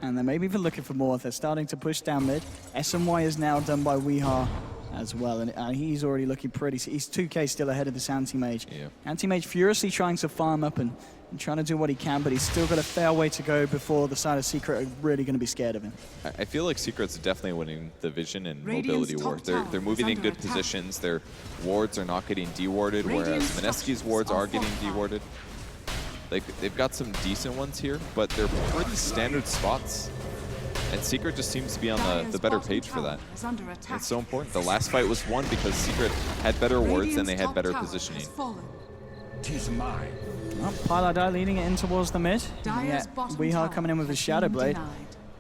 And they're maybe even looking for more. They're starting to push down mid. SMY is now done by Weehaw as well. And he's already looking pretty. He's 2k still ahead of this Anti-Mage. Yeah. Anti-Mage furiously trying to farm up and trying to do what he can, but he's still got a fair way to go before the side of Secret are really going to be scared of him. I feel like Secret's definitely winning the vision and mobility war. They're moving in good positions. Their wards are not getting dewarded, whereas Mineski's wards are getting dewarded. Like, they've got some decent ones here, but they're pretty standard spots. And Secret just seems to be on the better page for that. It's so important. The last fight was won because Secret had better wards and they had better positioning. Tis mine. Well, Piladai leading it in towards the mid. Yeah, Weehaw coming in with a Shadow Blade.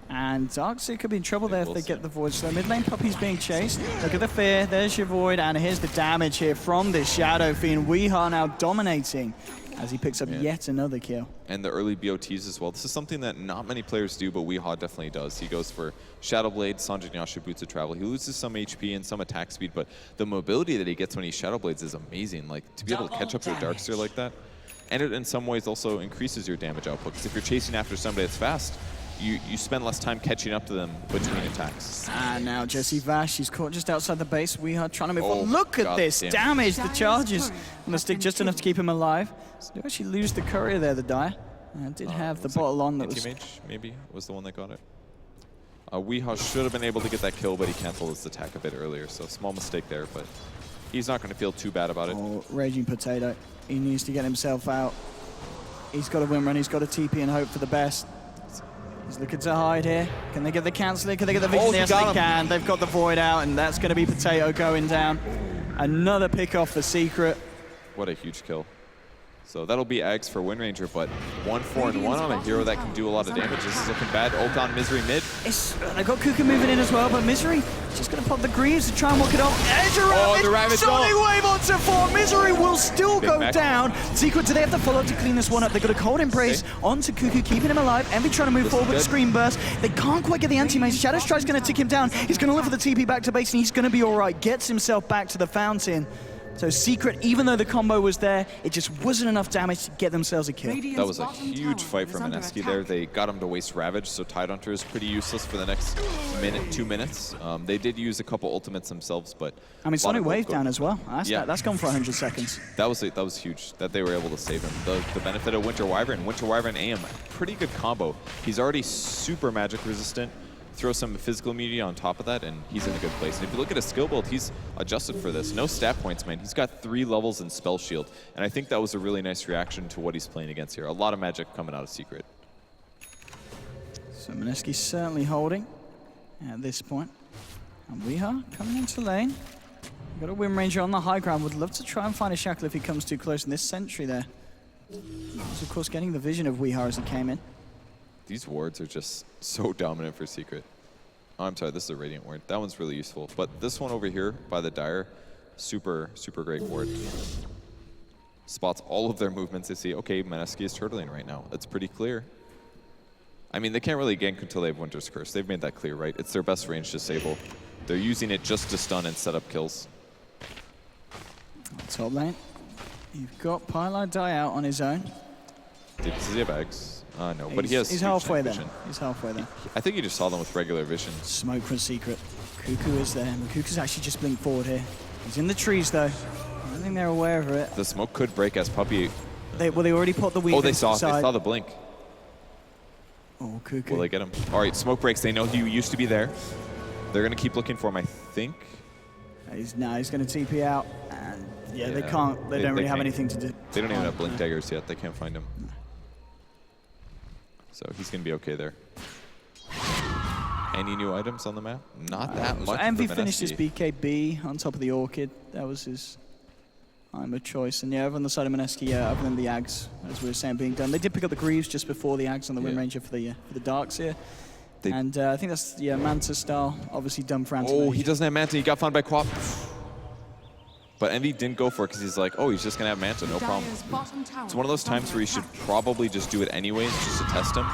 And Darkseer could be in trouble there if they get the Void. So mid lane Puppy's being chased. Look at the fear. There's your Void. And here's the damage here from this Shadow Fiend. Weehaw now dominating as he picks up yet another kill. And the early BOTs as well. This is something that not many players do, but Weehaw definitely does. He goes for Shadow Blade, Sanjay Nyasha, Boots of Travel. He loses some HP and some attack speed, but the mobility that he gets when he Shadow Blades is amazing. Like, to be able to catch up to a Darkseer like that. And it in some ways also increases your damage output, because if you're chasing after somebody that's fast, you spend less time catching up to them between attacks. And now Jesse Vash, he's caught just outside the base. We are trying to move on. Look at this damage. The charges on the stick just enough to keep him alive. So they actually lose the courier there, the Dire. Did have the bottle on that was... Anti-Mage, maybe, was the one that got it. Weehaw should have been able to get that kill, but he canceled his attack a bit earlier, so small mistake there, but he's not going to feel too bad about it. Oh, Raging Potato. He needs to get himself out. He's got a win run, he's got a TP and hope for the best. He's looking to hide here. Can they get the cancel? Can they get the vision? Yes, they can. They've got the Void out, and that's going to be Potato going down. Another pick off for Secret. What a huge kill. So that'll be Ags for Wind Ranger, but 1-4-1 on a hero that can do a lot of damage. This is looking bad. Ult on Misery mid. They've got Kuka moving in as well, but Misery just going to pop the Greaves to try and walk it off. Edge around the Ravage Sonic Wave onto 4. Misery will still go down. Secret, do they have to follow to clean this one up? They've got a Cold Embrace onto Kuku, keeping him alive. Envy trying to move forward with a Screen Burst. They can't quite get the Anti-Mage. Shadow Strike's going to tick him down. He's going to look for the TP back to base, and he's going to be all right. Gets himself back to the fountain. So Secret, even though the combo was there, it just wasn't enough damage to get themselves a kill. That was a huge fight from Mineski there. They got him to waste Ravage, so Tidehunter is pretty useless for the next minute, 2 minutes. They did use a couple ultimates themselves, but... I mean, Sonic Wave down as well. That's gone for 100 seconds. That was huge, that they were able to save him. The benefit of Winter Wyvern AM, pretty good combo. He's already super magic resistant. Throw some physical immunity on top of that, and he's in a good place. And if you look at his skill build, he's adjusted for this. No stat points, man. He's got 3 levels in Spell Shield, and I think that was a really nice reaction to what he's playing against here. A lot of magic coming out of Secret. So Mineski's certainly holding at this point. And Weehaw coming into lane. We've got a Wind Ranger on the high ground. Would love to try and find a Shackle if he comes too close in this sentry there. He's, of course, getting the vision of Weehaw as he came in. These wards are just so dominant for Secret. Oh, I'm sorry, this is a Radiant ward. That one's really useful. But this one over here by the Dire, super, super great ward. Spots all of their movements. They see, okay, Mineski is turtling right now. That's pretty clear. I mean, they can't really gank until they have Winter's Curse. They've made that clear, right? It's their best range disable. They're using it just to stun and set up kills. Top lane. You've got Piladai out on his own. Does he have eggs? No, but he's halfway there. Vision. He's halfway there. I think he just saw them with regular vision. Smoke for Secret. Cuckoo is there. Cuckoo's actually just blinked forward here. He's in the trees though. I don't think they're aware of it. The smoke could break as Puppy. They already put the weave. Oh, they saw the blink. Oh, Cuckoo. Will they get him? All right, smoke breaks. They know he used to be there. They're gonna keep looking for him, I think. He's going to TP out, and they can't. They don't really have anything to do. They don't even have blink daggers yet. They can't find him. No. So he's going to be okay there. Any new items on the map? Not that much. Envy finished his BKB on top of the Orchid. That was his item of choice. And over on the side of Mineski, other than the Ags, as we were saying, being done. They did pick up the Greaves just before the Ags on the Wind Ranger for the Darkseer. And I think that's Manta style, obviously done for Anti-Mage. Oh, he doesn't have Manta. He got found by Quap. But Envy didn't go for it because he's like, oh, he's just going to have Manta, no problem. It's one of those times where you should probably just do it anyways, just to test him.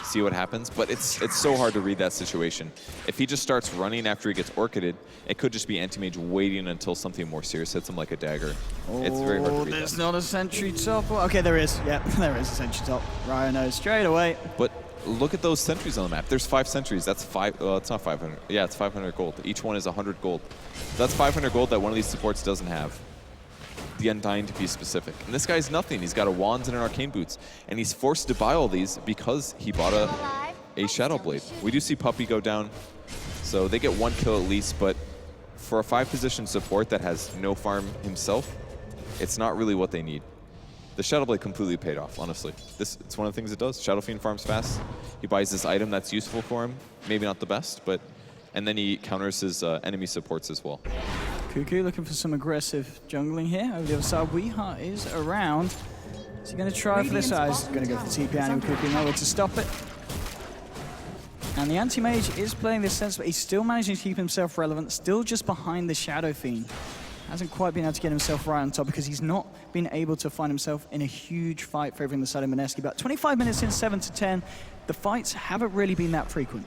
see what happens. But it's so hard to read that situation. If he just starts running after he gets orchided, it could just be Anti-Mage waiting until something more serious hits him like a dagger. It's very hard to read There's that. not a sentry top. Okay, there is. Yeah, there is a sentry top. Ryan knows straight away. But look at those sentries on the map. There's 5 sentries. That's 5. It's not 500. Yeah, it's 500 gold. Each one is 100 gold. That's 500 gold that one of these supports doesn't have. The Undying, to be specific. And this guy's nothing. He's got a Wands and an Arcane Boots. And he's forced to buy all these because he bought a Shadow Blade. We do see Puppey go down. So they get 1 kill at least. But for a 5-position support that has no farm himself, it's not really what they need. The Shadow Blade completely paid off, honestly. It's one of the things it does. Shadow Fiend farms fast. He buys this item that's useful for him. Maybe not the best, but... And then he counters his enemy supports as well. Cuckoo looking for some aggressive jungling here. Over the other side, Weeha is around. Is he going to try for this? He's going to go for the TP angle. Cuckoo nowhere to stop it. And the Anti-Mage is playing this sense, but he's still managing to keep himself relevant, still just behind the Shadow Fiend. Hasn't quite been able to get himself right on top because he's not been able to find himself in a huge fight favoring the side of Mineski. About 25 minutes in, 7 to 10. The fights haven't really been that frequent.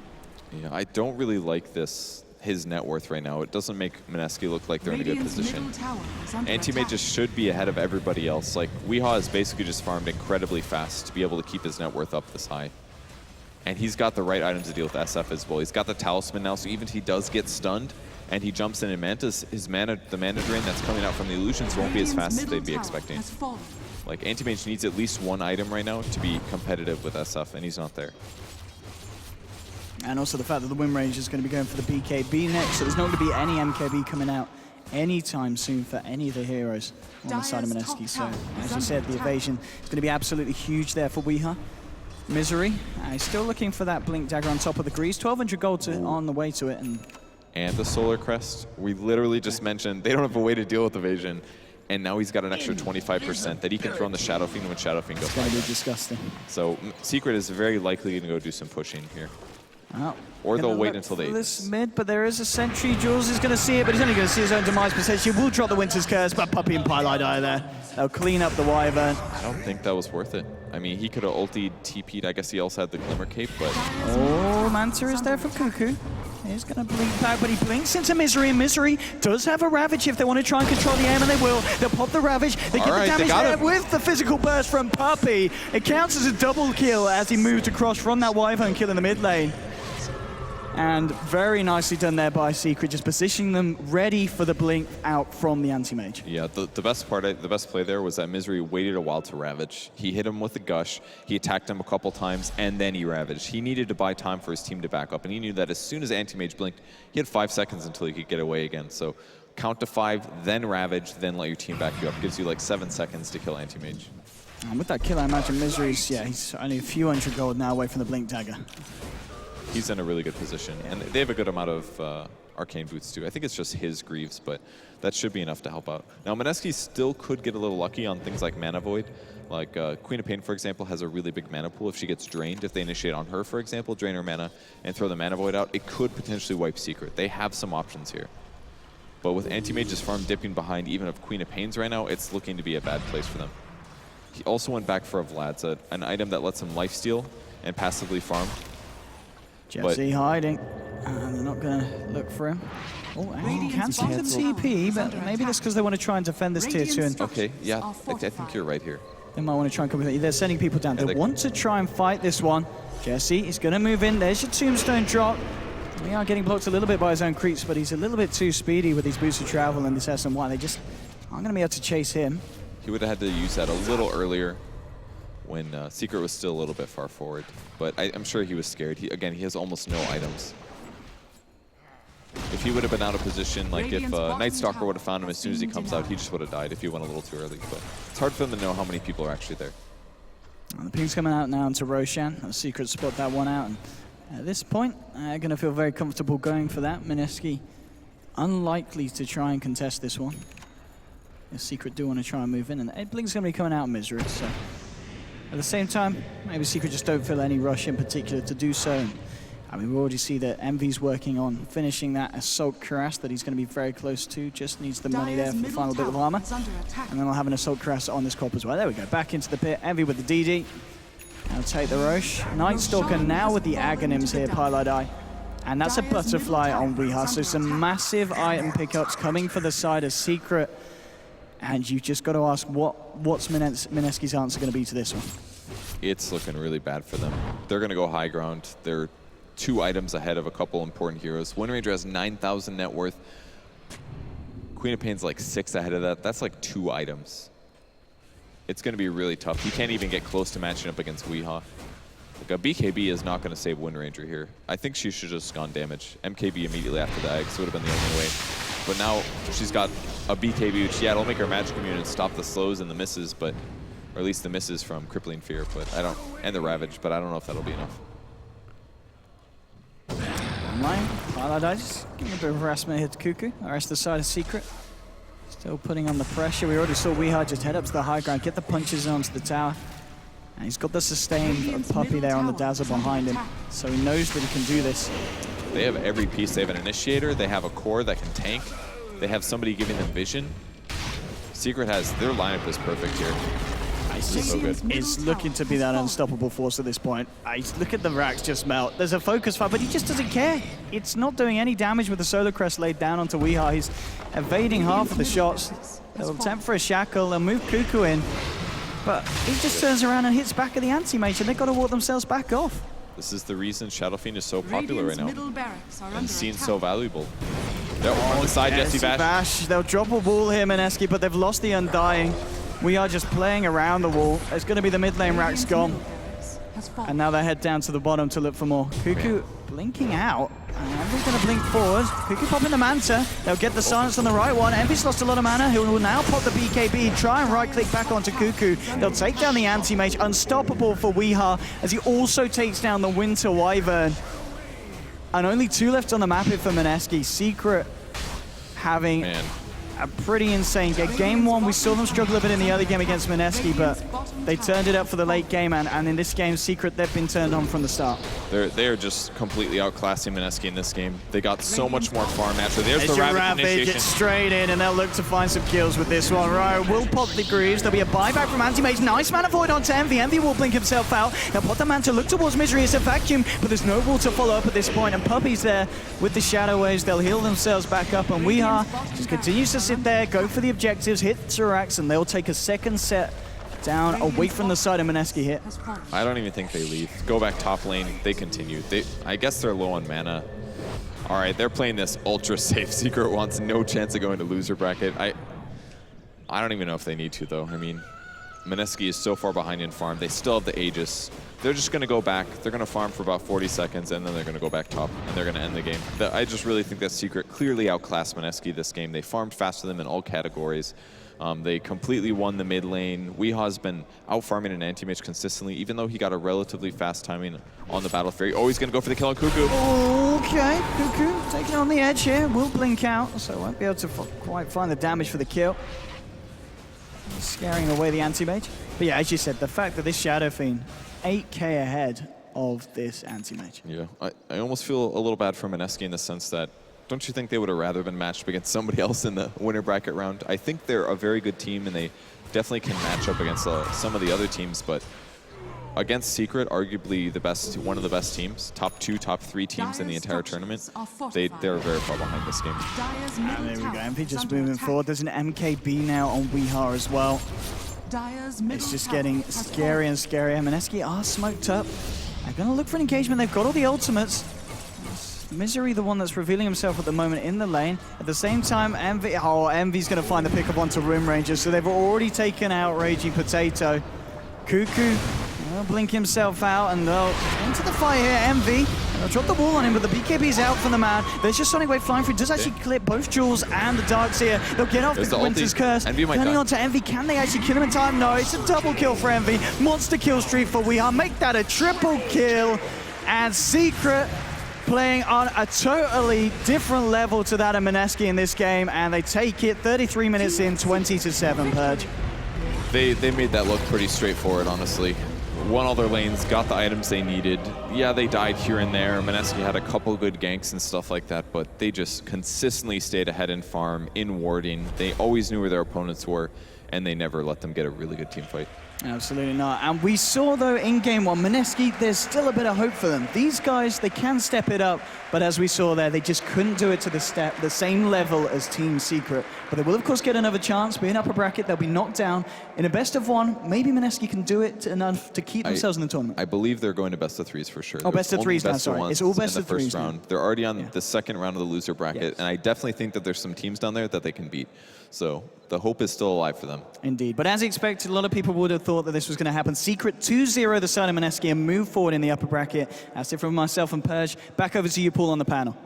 Yeah, I don't really like his net worth right now. It doesn't make Mineski look like they're in a good position. Anti-Mage just should be ahead of everybody else. Like, Weeha has basically just farmed incredibly fast to be able to keep his net worth up this high. And he's got the right items to deal with SF as well. He's got the Talisman now, so even if he does get stunned, and he jumps in Mantis, the mana drain that's coming out from the illusions won't be as fast as they'd be expecting. Like, Anti-Mage needs at least 1 item right now to be competitive with SF, and he's not there. And also the fact that the Wind Ranger is going to be going for the BKB next, so there's not going to be any MKB coming out anytime soon for any of the heroes on the side of Mineski. So, as you said, the evasion is going to be absolutely huge there for Weeha. Misery, he's still looking for that Blink Dagger on top of the Grease. 1,200 gold on the way to it. And the Solar Crest, we literally just mentioned they don't have a way to deal with evasion, and now he's got an extra 25% that he can throw on the Shadow Fiend when Shadow Fiend goes by. It's going to be disgusting. So Secret is very likely going to go do some pushing here. Oh, or they'll wait until they... This mid, but there is a sentry. Jules is going to see it, but he's only going to see his own demise potentially. Will drop the Winter's Curse, but Puppey and Pylite are there. They'll clean up the Wyvern. I don't think that was worth it. I mean, he could have ultied, TP'd. I guess he also had the Glimmer Cape, but... Oh, Manta is there for Cuckoo. He's going to blink back, but he blinks into Misery, and Misery does have a Ravage if they want to try and control the aim, and they will. They'll pop the Ravage. They get the damage there with the physical burst from Puppey. It counts as a double kill as he moved across from that Wyvern kill in the mid lane. And very nicely done there by Secret, just positioning them ready for the blink out from the Anti-Mage. Yeah, the best play there was that Misery waited a while to Ravage. He hit him with the Gush, he attacked him a couple times, and then he Ravaged. He needed to buy time for his team to back up, and he knew that as soon as Anti-Mage blinked, he had 5 seconds until he could get away again. So count to 5, then Ravage, then let your team back you up. Gives you like 7 seconds to kill Anti-Mage. And with that kill, I imagine Misery's, yeah, he's only a few hundred gold now away from the Blink Dagger. He's in a really good position, and they have a good amount of Arcane Boots too. I think it's just his Greaves, but that should be enough to help out. Now, Mineski still could get a little lucky on things like Mana Void. Like Queen of Pain, for example, has a really big mana pool. If she gets drained, if they initiate on her, for example, drain her mana and throw the Mana Void out, it could potentially wipe Secret. They have some options here. But with Anti-Mage's farm dipping behind even of Queen of Pains right now, it's looking to be a bad place for them. He also went back for a Vlad, an item that lets him lifesteal and passively farm. Jesse hiding, and they're not going to look for him. Oh, actually cancel the TP, but maybe that's because they want to try and defend this tier 2. And okay, yeah, I think you're right here. They might want to try and come with it. They're sending people down. They want to try and fight this one. Jesse is going to move in. There's your tombstone drop. We are getting blocked a little bit by his own creeps, but he's a little bit too speedy with these boots of travel and this SMY. They just aren't going to be able to chase him. He would have had to use that a little earlier when Secret was still a little bit far forward. But I'm sure he was scared. Again, he has almost no items. If he would have been out of position, like if Night Stalker would have found him as soon as he comes out, he just would have died if he went a little too early. But it's hard for them to know how many people are actually there. And the ping's coming out now into Roshan. Secret spot that one out. And at this point, they're going to feel very comfortable going for that. Mineski unlikely to try and contest this one. The Secret do want to try and move in. And Blink's going to be coming out of Misery. So at the same time, maybe Secret just don't feel any rush in particular to do so. I mean, we already see that Envy's working on finishing that Assault Cuirass that he's going to be very close to. Just needs the money there for the final bit of armor. And then I'll have an Assault Cuirass on this cop as well. There we go. Back into the pit. Envy with the DD. Now take the Roche. Nightstalker now with the Aghanims here, Pilotai. And that's a butterfly on Weeha, so some massive item pickups coming for the side of Secret. And you've just got to ask, what's Mineski's answer going to be to this one? It's looking really bad for them. They're going to go high ground. They're 2 items ahead of a couple important heroes. Wind Ranger has 9,000 net worth. Queen of Pain's like 6 ahead of that. That's like 2 items. It's going to be really tough. You can't even get close to matching up against Weeha. Like a BKB is not going to save Wind Ranger here. I think she should have just gone damage. MKB immediately after the eggs would have been the only way. But now she's got a BKB, which, yeah, it'll make her Magic Immune and stop the slows and the misses, but, or at least the misses from Crippling Fear, but I don't, and the Ravage, but I don't know if that'll be enough. Online, Pilotai just giving a bit of harassment here to Cuckoo. The rest of the side is Secret. Still putting on the pressure. We already saw Weeha just head up to the high ground, get the punches onto the tower. And he's got the sustain of Puppey there on the Dazzle behind him, so he knows that he can do this. They have every piece. They have an Initiator, they have a core that can tank, they have somebody giving them vision. Secret has, their lineup is perfect here. So good. It's looking to be that unstoppable force at this point. Look at the racks just melt. There's a focus fire, but he just doesn't care. It's not doing any damage with the Solar Crest laid down onto Weeha. He's evading half of the shots. They'll attempt for a shackle, they'll move Cuckoo in. But he just turns around and hits back at the anti-mage, and they've got to walk themselves back off. This is the reason Shadow Fiend is so popular right now and seen so valuable. They're on the side, Jesse Vash. They'll drop a wall here, Mineski, but they've lost the Undying. We are just playing around the wall. It's going to be the mid lane racks gone. And now they head down to the bottom to look for more. Cuckoo blinking out. And Envy's going to blink forward. Cuckoo popping the Manta. They'll get the silence on the right one. Envy's lost a lot of mana. He will now pop the BKB, try and right-click back onto Cuckoo. They'll take down the anti-mage. Unstoppable for Weeha as he also takes down the Winter Wyvern. And only 2 left on the map here for Mineski. Secret having a pretty insane game. Game 1, we saw them struggle a bit in the early game against Mineski, but they turned it up for the late game, and in this game, Secret, they've been turned on from the start. They are just completely outclassing Mineski in this game. They got so much more farm naturally. There's the Ravage initiation. It's straight in, and they'll look to find some kills with this one. Right, will pop the Greaves. There'll be a buyback from Anti-Mage. Nice mana void onto Envy. Envy will blink himself out. Now pop the Manta, look towards Misery. It's a vacuum, but there's no wall to follow up at this point, and Puppey's there with the Shadow Waves. They'll heal themselves back up, and Weeha just continues to sit there, go for the objectives, hit Zerax, and they'll take a second set down away from the side of Mineski here. I don't even think they leave. Go back top lane, they continue. I guess they're low on mana. All right, they're playing this ultra safe. Secret wants no chance of going to loser bracket. I don't even know if they need to though. I mean, Mineski is so far behind in farm. They still have the Aegis. They're just going to go back. They're going to farm for about 40 seconds, and then they're going to go back top, and they're going to end the game. I just really think that Secret clearly outclassed Mineski this game. They farmed faster than them in all categories. They completely won the mid lane. Weeha's been out-farming an anti-mage consistently, even though he got a relatively fast timing on the Battle Fury. Oh, he's going to go for the kill on Cuckoo. Okay, Cuckoo taking on the edge here. Will blink out, so won't be able to quite find the damage for the kill. Scaring away the anti-mage. But yeah, as you said, the fact that this Shadow Fiend 8k ahead of this anti-mage. Yeah, I almost feel a little bad for Mineski in the sense that, don't you think they would have rather been matched up against somebody else in the winner bracket round? I think they're a very good team, and they definitely can match up against some of the other teams, but against Secret, arguably one of the best teams, top 2, top 3 teams in the entire tournament, they're very far behind this game. And there we go, Envy just moving forward. There's an MKB now on Weeha as well. It's just getting scary and scarier. Mineski are smoked up. They're going to look for an engagement. They've got all the ultimates. Misery, the one that's revealing himself at the moment in the lane. At the same time, Envy's going to find the pickup onto Rim Ranger, so they've already taken out Raging Potato. Cuckoo will blink himself out, and they'll into the fight here. Envy, they'll drop the wall on him, but the BKB's out from the man. There's just Sonic Wave flying through. Does actually clip both Jewels and the Darks here. They'll get off the Winter's Curse. Turning on to Envy. Can they actually kill him in time? No, it's a double kill for Envy. Monster kill streak for Weeha. Make that a triple kill. And Secret playing on a totally different level to that of Mineski in this game, and they take it 33 minutes in, 20-7, Purge. They made that look pretty straightforward, honestly. Won all their lanes, got the items they needed. Yeah, they died here and there. Mineski had a couple good ganks and stuff like that, but they just consistently stayed ahead in farm, in warding. They always knew where their opponents were. and they never let them get a really good team fight. Absolutely not. And we saw, though, in game one, Mineski, there's still a bit of hope for them. These guys, they can step it up, but as we saw there, they just couldn't do it to the same level as Team Secret. But they will, of course, get another chance. Be in upper bracket, they'll be knocked down. In a best of one, maybe Mineski can do it enough to keep themselves in the tournament. I believe they're going to best of threes for sure. Oh, best of threes now, sorry. It's all best of threes now. round. They're already on the second round of the loser bracket, and I definitely think that there's some teams down there that they can beat. So the hope is still alive for them. Indeed. But as expected, a lot of people would have thought that this was going to happen. Secret 2-0 the side of Mineski and move forward in the upper bracket. That's it from myself and Perj. Back over to you, Paul, on the panel.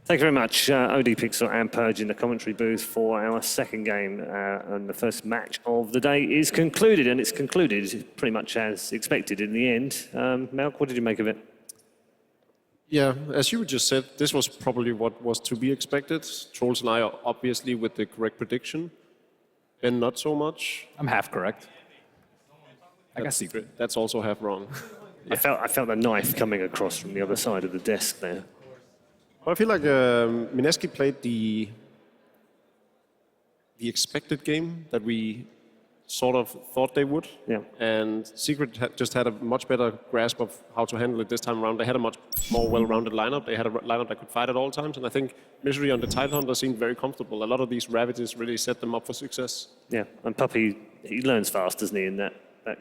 Thank you very much, OD Pixel and Perj in the commentary booth for our second game. And the first match of the day is concluded, and it's concluded pretty much as expected in the end. Malk, what did you make of it? Yeah, as you just said, this was probably what was to be expected. Trolls and I are obviously with the correct prediction. Ben, not so much. I'm half correct. I got Secret. That's also half wrong. I felt the knife coming across from the other side of the desk there. Well, I feel like Mineski played the expected game that we sort of thought they would. Yeah. And Secret just had a much better grasp of how to handle it this time around. They had a much more well-rounded lineup. They had a lineup that could fight at all times. And I think Misery on the Tidehunter seemed very comfortable. A lot of these Ravages really set them up for success. Yeah, and Puppy, he learns fast, doesn't he, in that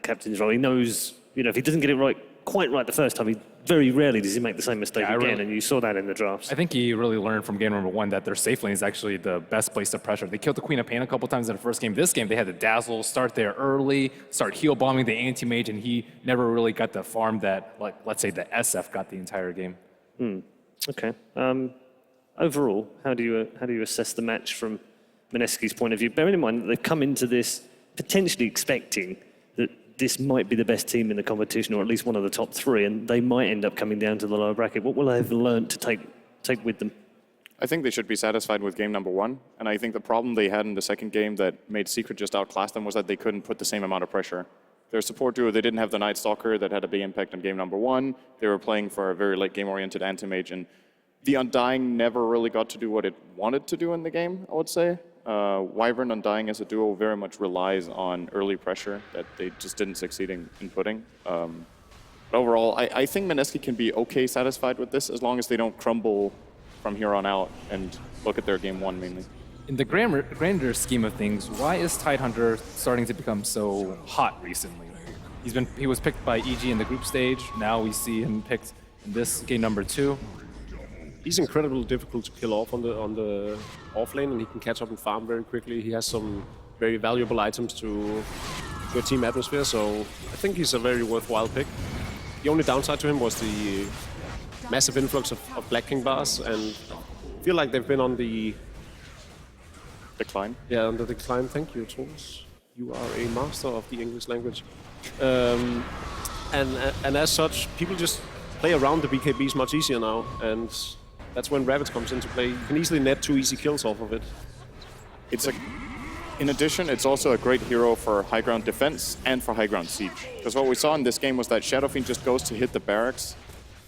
captain's role. He knows, if he doesn't get it quite right the first time, very rarely does he make the same mistake again, and you saw that in the drafts. I think he really learned from game number one that their safe lane is actually the best place to pressure. They killed the Queen of Pain a couple times in the first game. This game, they had the Dazzle, start there early, start heal bombing the anti-mage, and he never really got the farm that, let's say, the SF got the entire game. Okay. Overall, how do you assess the match from Mineski's point of view? Bearing in mind that they've come into this potentially expecting that this might be the best team in the competition, or at least one of the top three, and they might end up coming down to the lower bracket. What will they have learned to take with them? I think they should be satisfied with game number one. And I think the problem they had in the second game that made Secret just outclass them was that they couldn't put the same amount of pressure. Their support duo, they didn't have the Night Stalker that had a big impact on game number one. They were playing for a very late game-oriented anti-mage, and the Undying never really got to do what it wanted to do in the game, I would say. Wyvern Undying as a duo very much relies on early pressure that they just didn't succeed in putting. But overall, I think Mineski can be okay satisfied with this as long as they don't crumble from here on out and look at their game one mainly. In the grander scheme of things, why is Tidehunter starting to become so hot recently? He was picked by EG in the group stage. Now we see him picked in this game number 2. He's incredibly difficult to kill off on the off lane, and he can catch up and farm very quickly. He has some very valuable items to a team atmosphere, so I think he's a very worthwhile pick. The only downside to him was the massive influx of Black King bars, and I feel like they've been on the decline. Yeah, on the decline. Thank you, Thomas. You are a master of the English language. And as such, people just play around the BKBs much easier now, and that's when Ravage comes into play. You can easily net 2 easy kills off of it. In addition, it's also a great hero for high ground defense and for high ground siege. Because what we saw in this game was that Shadow Fiend just goes to hit the barracks,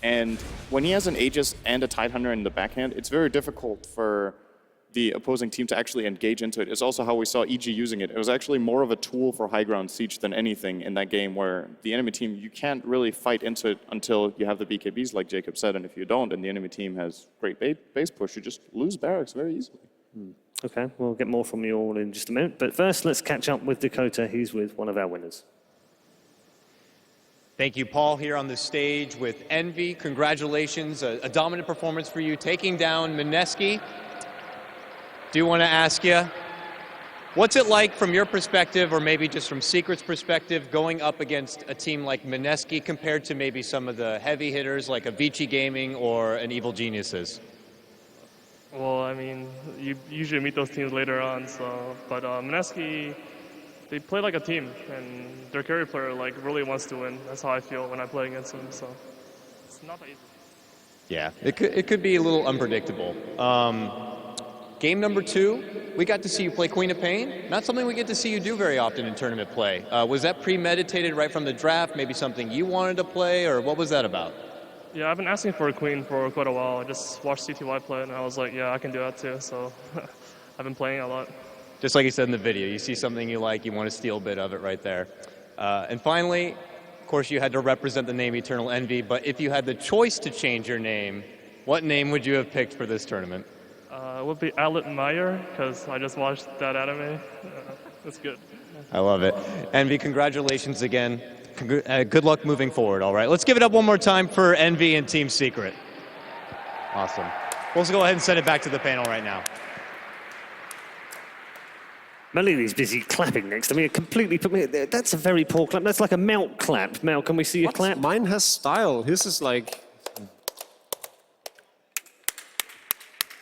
and when he has an Aegis and a Tidehunter in the backhand, it's very difficult for the opposing team to actually engage into it. It's also how we saw EG using it. It was actually more of a tool for high ground siege than anything in that game, where the enemy team, you can't really fight into it until you have the BKBs, like Jacob said, and if you don't, and the enemy team has great base push, you just lose barracks very easily. Okay, we'll get more from you all in just a minute, but first let's catch up with Dakota. He's with one of our winners. Thank you, Paul, here on the stage with Envy. Congratulations, a dominant performance for you, taking down Mineski. Do want to ask you, what's it like from your perspective, or maybe just from Secret's perspective, going up against a team like Mineski compared to maybe some of the heavy hitters like Avicii Gaming or an Evil Geniuses? Well, I mean, you usually meet those teams later on, but Mineski, they play like a team, and their carry player really wants to win. That's how I feel when I play against them, so it's not that easy. Yeah, it could be a little unpredictable. Game number 2, we got to see you play Queen of Pain. Not something we get to see you do very often in tournament play. Was that premeditated right from the draft? Maybe something you wanted to play, or what was that about? Yeah, I've been asking for a Queen for quite a while. I just watched CTY play, and I was like, yeah, I can do that too. So I've been playing a lot. Just like you said in the video, you see something you like, you want to steal a bit of it right there. And finally, of course, you had to represent the name Eternal Envy, but if you had the choice to change your name, what name would you have picked for this tournament? It would be Alan Meyer, because I just watched that anime. It's good. I love it. Envy, congratulations again. Good luck moving forward, all right? Let's give it up one more time for Envy and Team Secret. Awesome. We'll just go ahead and send it back to the panel right now. Malini's busy clapping next to me. That's a very poor clap. That's like a Mount clap. Mal, can we see your clap? Mine has style. His is like...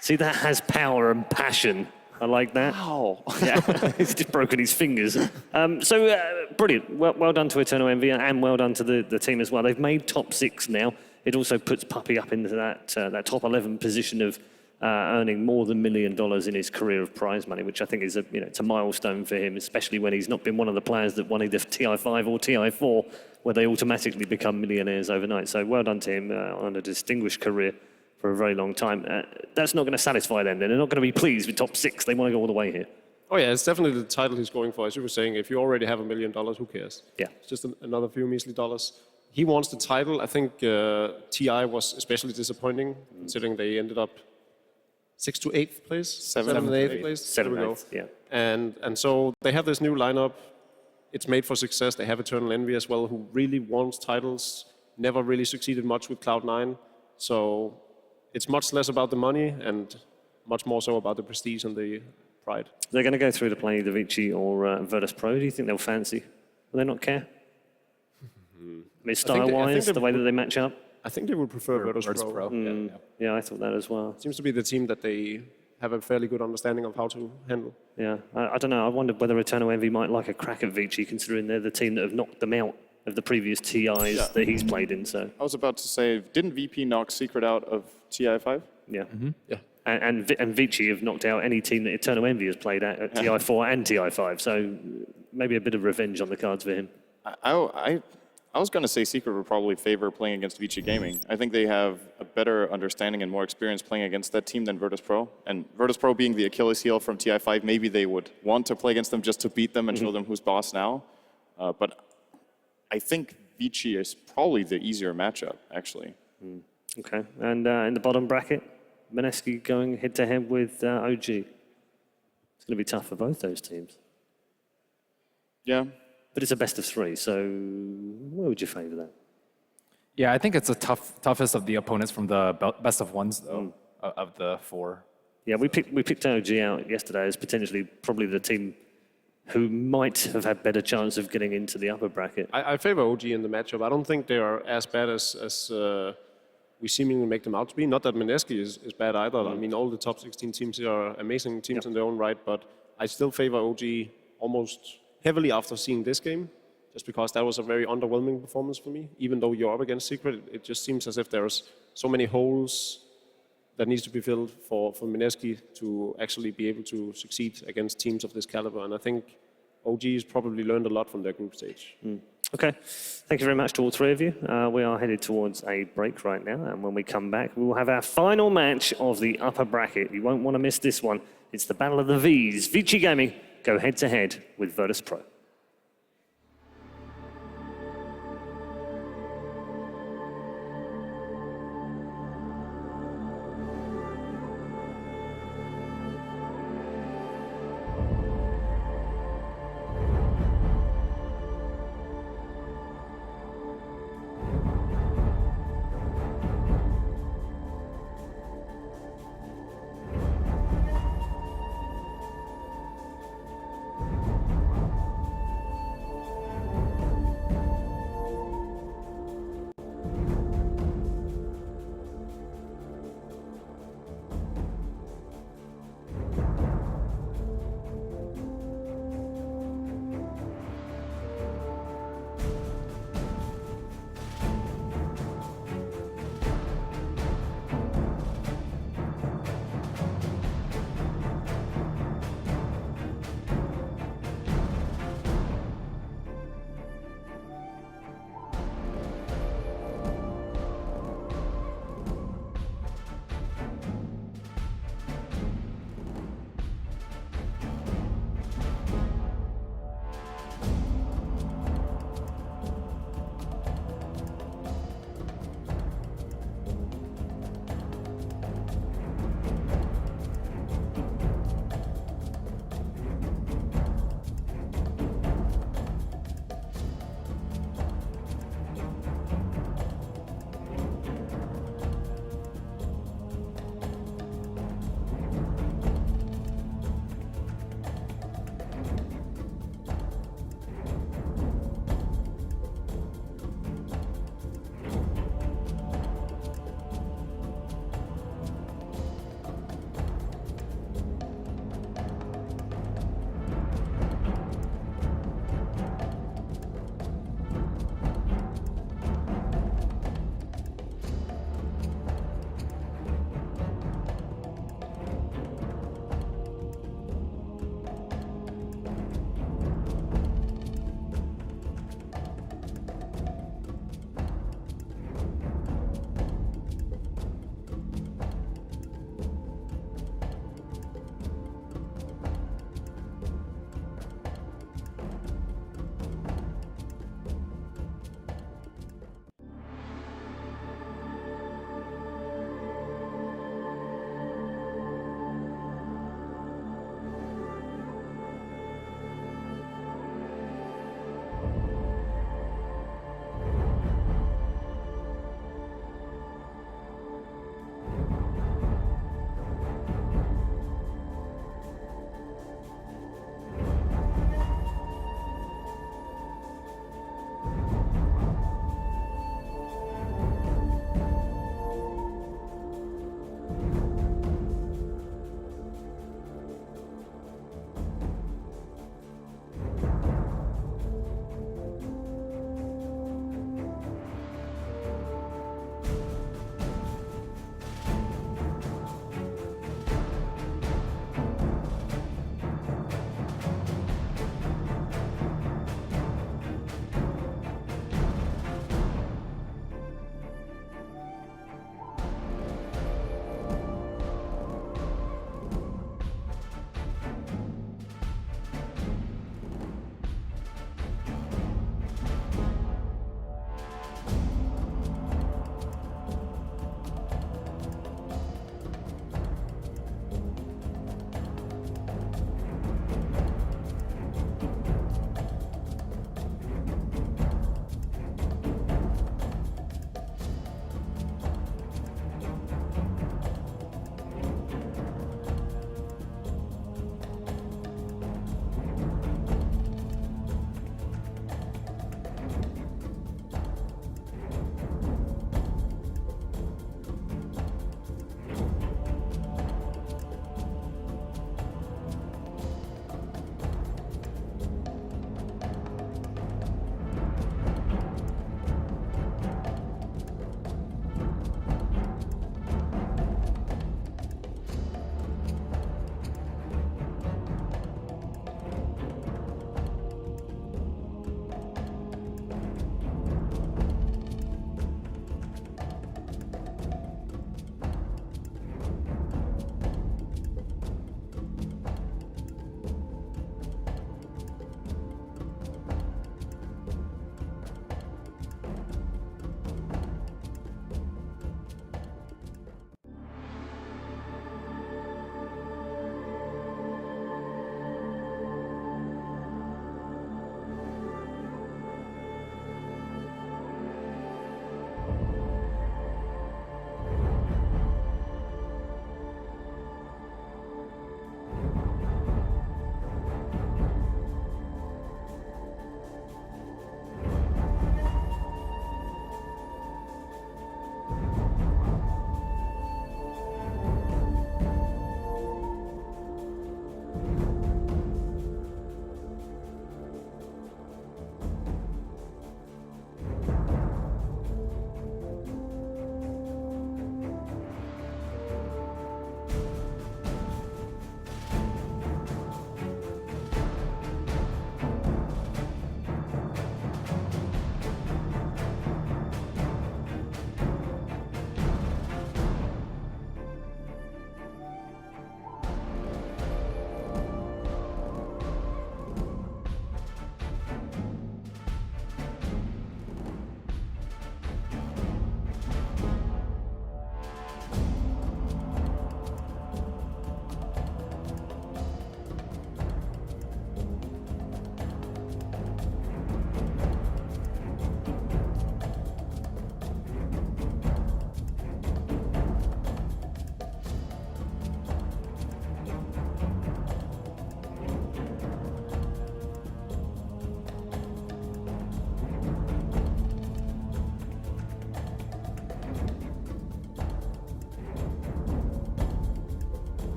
See, that has power and passion. I like that. Wow. Yeah, he's just broken his fingers. Brilliant. Well done to Eternal Envy and well done to the team as well. They've made top 6 now. It also puts Puppy up into that top 11 position of earning more than $1 million in his career of prize money, which I think is it's a milestone for him, especially when he's not been one of the players that won either TI5 or TI4, where they automatically become millionaires overnight. So well done to him on a distinguished career for a very long time. That's not going to satisfy them. They're not going to be pleased with top 6. They want to go all the way here. Oh yeah, it's definitely the title he's going for. As you were saying, if you already have $1 million, who cares? Yeah. It's just another few measly dollars. He wants the title. I think TI was especially disappointing, considering they ended up 6th to 8th place? 7th and 8th place? There we go. Yeah. And so they have this new lineup. It's made for success. They have Eternal Envy as well, who really wants titles, never really succeeded much with Cloud9. So it's much less about the money and much more so about the prestige and the pride. They're going to go through to play either Vici or Virtus Pro. Do you think they'll fancy? Will they not care? I mean, style-wise, the way that they match up? I think they would prefer Virtus Pro. Yeah, I thought that as well. Seems to be the team that they have a fairly good understanding of how to handle. Yeah, I don't know. I wondered whether Eternal Envy might like a crack at Vici, considering they're the team that have knocked them out of the previous TIs that he's played in. So I was about to say, didn't VP knock Secret out of TI5? Yeah. Yeah. And Vici have knocked out any team that Eternal Envy has played at TI4 and TI5. So maybe a bit of revenge on the cards for him. I was going to say Secret would probably favor playing against Vici Gaming. I think they have a better understanding and more experience playing against that team than Virtus Pro. And Virtus Pro being the Achilles heel from TI5, maybe they would want to play against them just to beat them and show them who's boss now. But I think Vici is probably the easier matchup, actually. Okay, and in the bottom bracket, Mineski going head-to-head with OG. It's going to be tough for both those teams. Yeah. But it's a best of 3, so where would you favour that? Yeah, I think it's the toughest of the opponents from the best of ones, though, of the 4. Yeah, we picked OG out yesterday as potentially probably the team who might have had better chance of getting into the upper bracket. I favor OG in the matchup. I don't think they are as bad as we seemingly make them out to be. Not that Mineski is bad either. I mean, all the top 16 teams here are amazing teams in their own right, but I still favor OG almost heavily after seeing this game, just because that was a very underwhelming performance for me. Even though you're up against Secret, it just seems as if there's so many holes that needs to be filled for Mineski to actually be able to succeed against teams of this caliber. And I think OG has probably learned a lot from their group stage. Okay, thank you very much to all 3 of you. We are headed towards a break right now, and when we come back, we will have our final match of the upper bracket. You won't want to miss this one. It's the Battle of the Vs. Vici Gaming go head-to-head with Virtus Pro.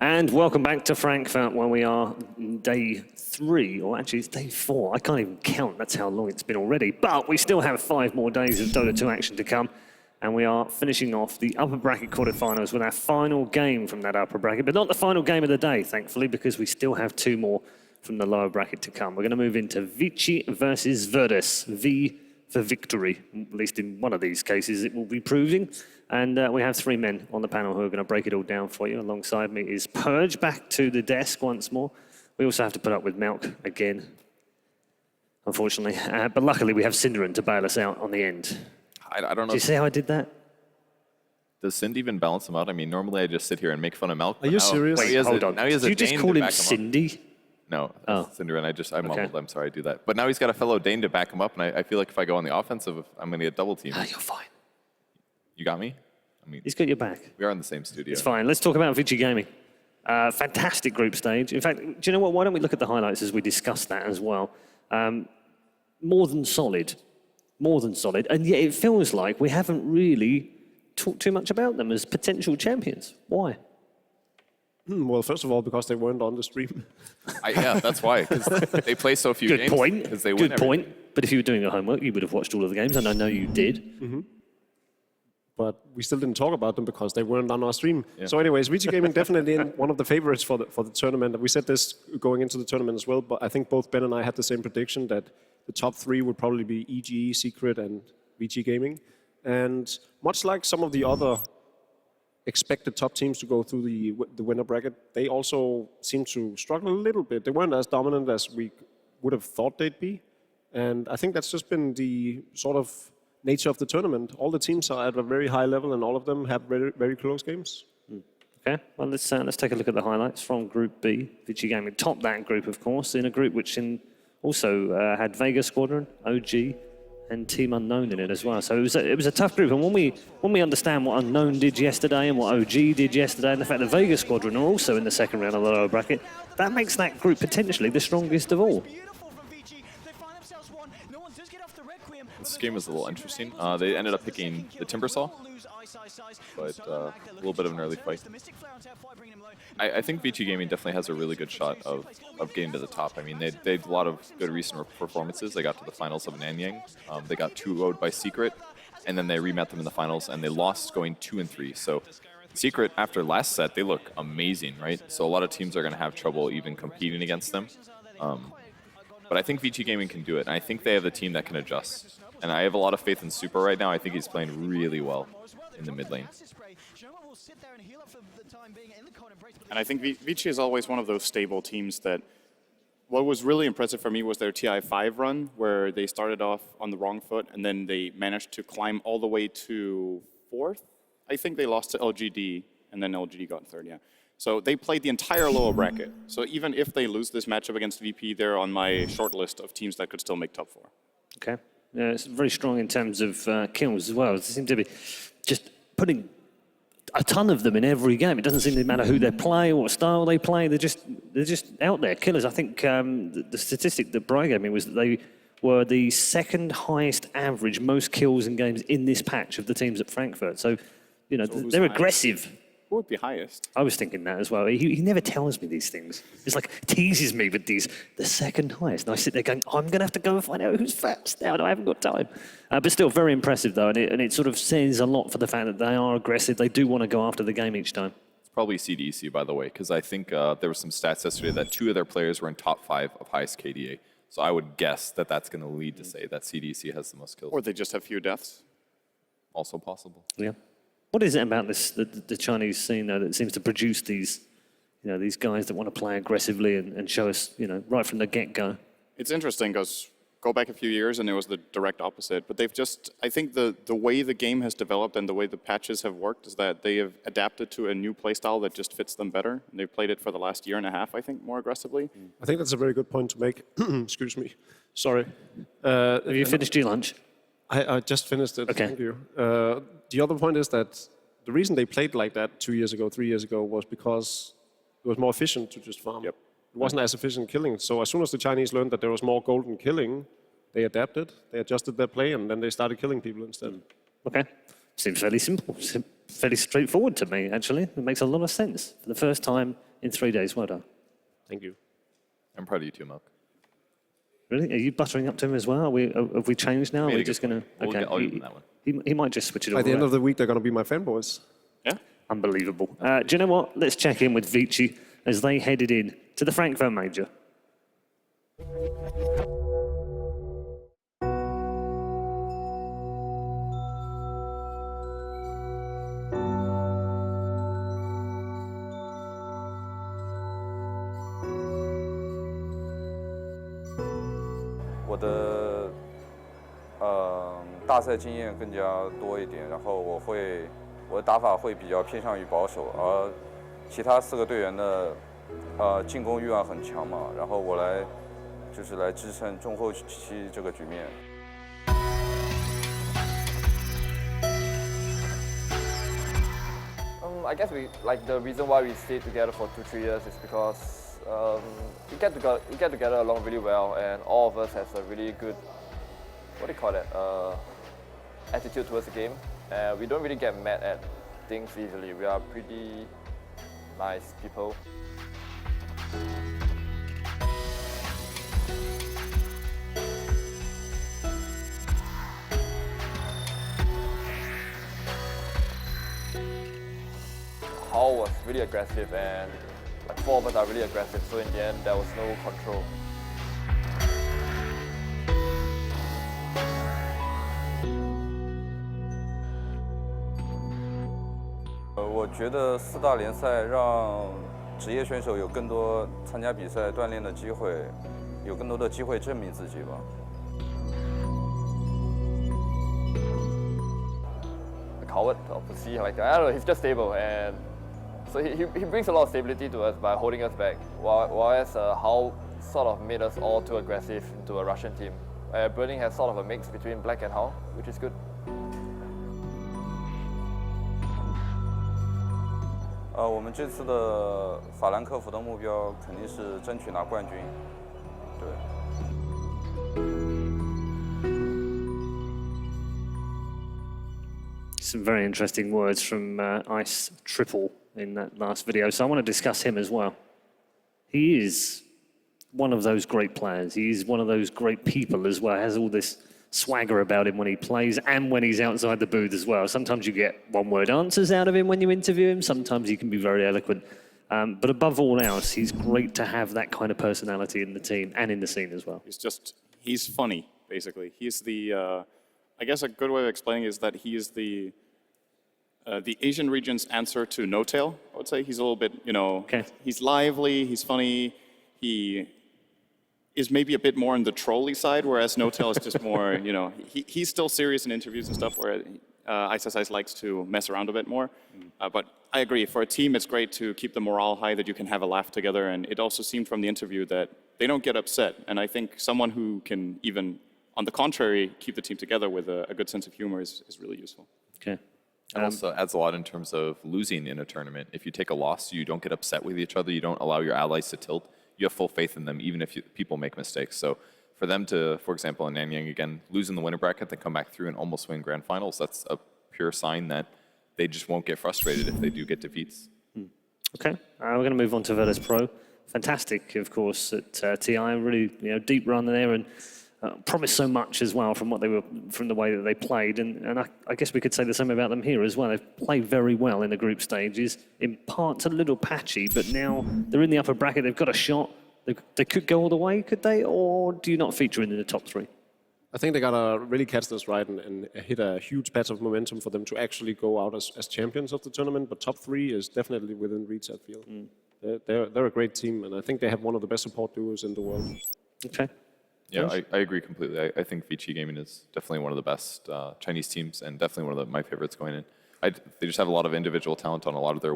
And welcome back to Frankfurt, where we are day 3, or actually it's day 4. I can't even count, that's how long it's been already. But we still have 5 more days of Dota 2 action to come. And we are finishing off the upper bracket quarterfinals with our final game from that upper bracket, but not the final game of the day, thankfully, because we still have 2 more from the lower bracket to come. We're going to move into Vici versus Virtus. V for victory, at least in one of these cases it will be proving. And we have 3 men on the panel who are going to break it all down for you. Alongside me is Purge, back to the desk once more. We also have to put up with Malk again, unfortunately. But luckily we have Cinderin to bail us out on the end. I don't know. Do you see how I did that? Does Cindy even balance him out? I mean, normally I just sit here and make fun of Malk. Are you serious? Wait, hold on. Now he has Did you just call him Cindy? No, Oh. Cinderin. I mumbled. I'm sorry, I do that. But now he's got a fellow Dane to back him up, and I feel like if I go on the offensive, I'm going to get double teamed. Oh, you're fine. You got me? I mean, He's got your back. we are in the same studio. It's fine. Let's talk about Vici Gaming. Fantastic group stage. In fact, do you know what? Why don't we look at the highlights as we discuss that as well? More than solid. More than solid. And yet it feels like we haven't really talked too much about them as potential champions. Why? Well, first of all, because they weren't on the stream. Yeah, that's why. Because they play so few games. Good point. Because they win Good point. But if you were doing your homework, you would have watched all of the games, and I know you did. But we still didn't talk about them because they weren't on our stream. Yeah. So anyways, Vici Gaming definitely one of the favorites for the tournament. We said this going into the tournament as well, but I think both Ben and I had the same prediction that the top 3 would probably be EG, Secret, and Vici Gaming. And much like some of the other expected top teams to go through the winner bracket, they also seem to struggle a little bit. They weren't as dominant as we would have thought they'd be. And I think that's just been the sort of nature of the tournament. All the teams are at a very high level, and all of them have very, very close games. Okay, well, let's take a look at the highlights from Group B. Vici Gaming topped that group, of course, in a group which also had Vega Squadron, OG, and Team Unknown in it as well. So it was a tough group. And when we understand what Unknown did yesterday and what OG did yesterday, and the fact that Vega Squadron are also in the second round of the lower bracket, that makes that group potentially the strongest of all. This game was a little interesting. They ended up picking the Timbersaw, but a little bit of an early fight. I think Vici Gaming definitely has a really good shot of getting to the top. I mean, they had a lot of good recent performances. They got to the finals of Nanyang. They got 2-0'd by Secret, and then they remet them in the finals, and they lost going 2-3. So Secret, after last set, they look amazing, right? So a lot of teams are going to have trouble even competing against them. But I think Vici Gaming can do it, and I think they have the team that can adjust. And I have a lot of faith in Super right now. I think he's playing really well in the mid lane. And I think Vici is always one of those stable teams that what was really impressive for me was their TI5 run, where they started off on the wrong foot and then they managed to climb all the way to 4th. I think they lost to LGD and then LGD got 3rd, yeah. So they played the entire lower bracket. So even if they lose this matchup against VP, they're on my short list of teams that could still make top 4. Okay. Yeah, it's very strong in terms of kills as well. They seem to be just putting a ton of them in every game. It doesn't seem to matter who they play, what style they play. They're just out there, killers. I think the statistic that Brian gave me was that they were the second highest average most kills in games in this patch of the teams at Frankfurt. So, you know, So they're aggressive. Who would be highest? I was thinking that as well. He never tells me these things. It's like teases me with the second highest. And I sit there going, I'm going to have to go and find out who's first now, and I haven't got time. But still, very impressive, though. And it sort of says a lot for the fact that they are aggressive. They do want to go after the game each time. It's probably CDEC, by the way, because I think there were some stats yesterday that 2 of their players were in top 5 of highest KDA. So I would guess that that's going to lead to say that CDEC has the most kills. Or they just have few deaths. Also possible. Yeah. What is it about the Chinese scene, though, that seems to produce these, you know, these guys that want to play aggressively and show us, you know, right from the get-go? It's interesting because go back a few years and it was the direct opposite. But they've just, I think the way the game has developed and the way the patches have worked is that they have adapted to a new playstyle that just fits them better. And they've played it for the last year and a half, I think, more aggressively. I think that's a very good point to make. Excuse me. Sorry. Have you finished your lunch? I just finished it. Okay. Thank you. The other point is that the reason they played like that 2 years ago, 3 years ago, was because it was more efficient to just farm. Yep. It wasn't as efficient killing. So as soon as the Chinese learned that there was more golden killing, they adapted, they adjusted their play, and then they started killing people instead. Okay. Seems fairly simple, fairly straightforward to me, actually. It makes a lot of sense. For the first time in 3 days. Well done. Thank you. I'm proud of you too, Milk. Really? Are you buttering up to him as well? Have we changed now? Are we just going to... I'll give him that one. He might just switch it By over. the end of the week, they're going to be my fanboys. Yeah. Unbelievable. Do you know what? Let's check in with Vici as they headed in to the Frankfurt Major.我的大赛经验更加多一点，然后我的打法会比较偏向于保守，而其他4个队员的进攻欲望很强嘛，然后我来支撑中后期这个局面。I guess the reason why we stayed together for 2-3 years is because we get together along really well, and all of us has a really good, attitude towards the game. We don't really get mad at things easily. We are pretty nice people. Hall was really aggressive, and 4 of us are really aggressive, so in the end there was no control. 我觉得4大联赛让职业选手有更多参加比赛锻炼的机会，有更多的机会证明自己吧。Coward of the sea, I don't know, he's just stable, and so he brings a lot of stability to us by holding us back, whereas Hao sort of made us all too aggressive into a Russian team. Berlin has sort of a mix between Black and Hao, which is good. 我们这次的法兰克福的目标肯定是争取拿冠军，对。Some very interesting words from Ice Triple in that last video. So I want to discuss him as well. He is one of those great players. He is one of those great people as well. Has all this swagger about him when he plays and when he's outside the booth as well. Sometimes you get one-word answers out of him when you interview him. Sometimes he can be very eloquent. But above all else, he's great to have that kind of personality in the team and in the scene as well. He's funny, basically. He's the, I guess a good way of explaining it is that he is the Asian region's answer to No Tail, I would say. He's a little bit, he's lively, he's funny, he is maybe a bit more on the trolley side, whereas No Tail is just more, he's still serious in interviews and stuff, where Ice likes to mess around a bit more. But I agree, for a team, it's great to keep the morale high, that you can have a laugh together, and it also seemed from the interview that they don't get upset. And I think someone who can even, on the contrary, keep the team together with a good sense of humor is really useful. Okay. It also adds a lot in terms of losing in a tournament. If you take a loss, you don't get upset with each other. You don't allow your allies to tilt. You have full faith in them, even if people make mistakes. So for them to, for example, in Nanyang, again, lose in the winner bracket, then come back through and almost win grand finals, that's a pure sign that they just won't get frustrated if they do get defeats. Okay, we're going to move on to Virtus Pro. Fantastic, of course, at TI. Really, deep run there and promised so much as well from the way that they played. And I guess we could say the same about them here as well. They've played very well in the group stages. In parts, a little patchy, but now they're in the upper bracket. They've got a shot. They could go all the way, could they? Or do you not feature in the top 3? I think they got to really catch this right and hit a huge patch of momentum for them to actually go out as champions of the tournament. But top 3 is definitely within reach, I feel. They're a great team, and I think they have one of the best support duos in the world. Okay. Yeah, I agree completely. I think Vici Gaming is definitely one of the best Chinese teams and definitely one of my favorites going in. They just have a lot of individual talent on a lot of their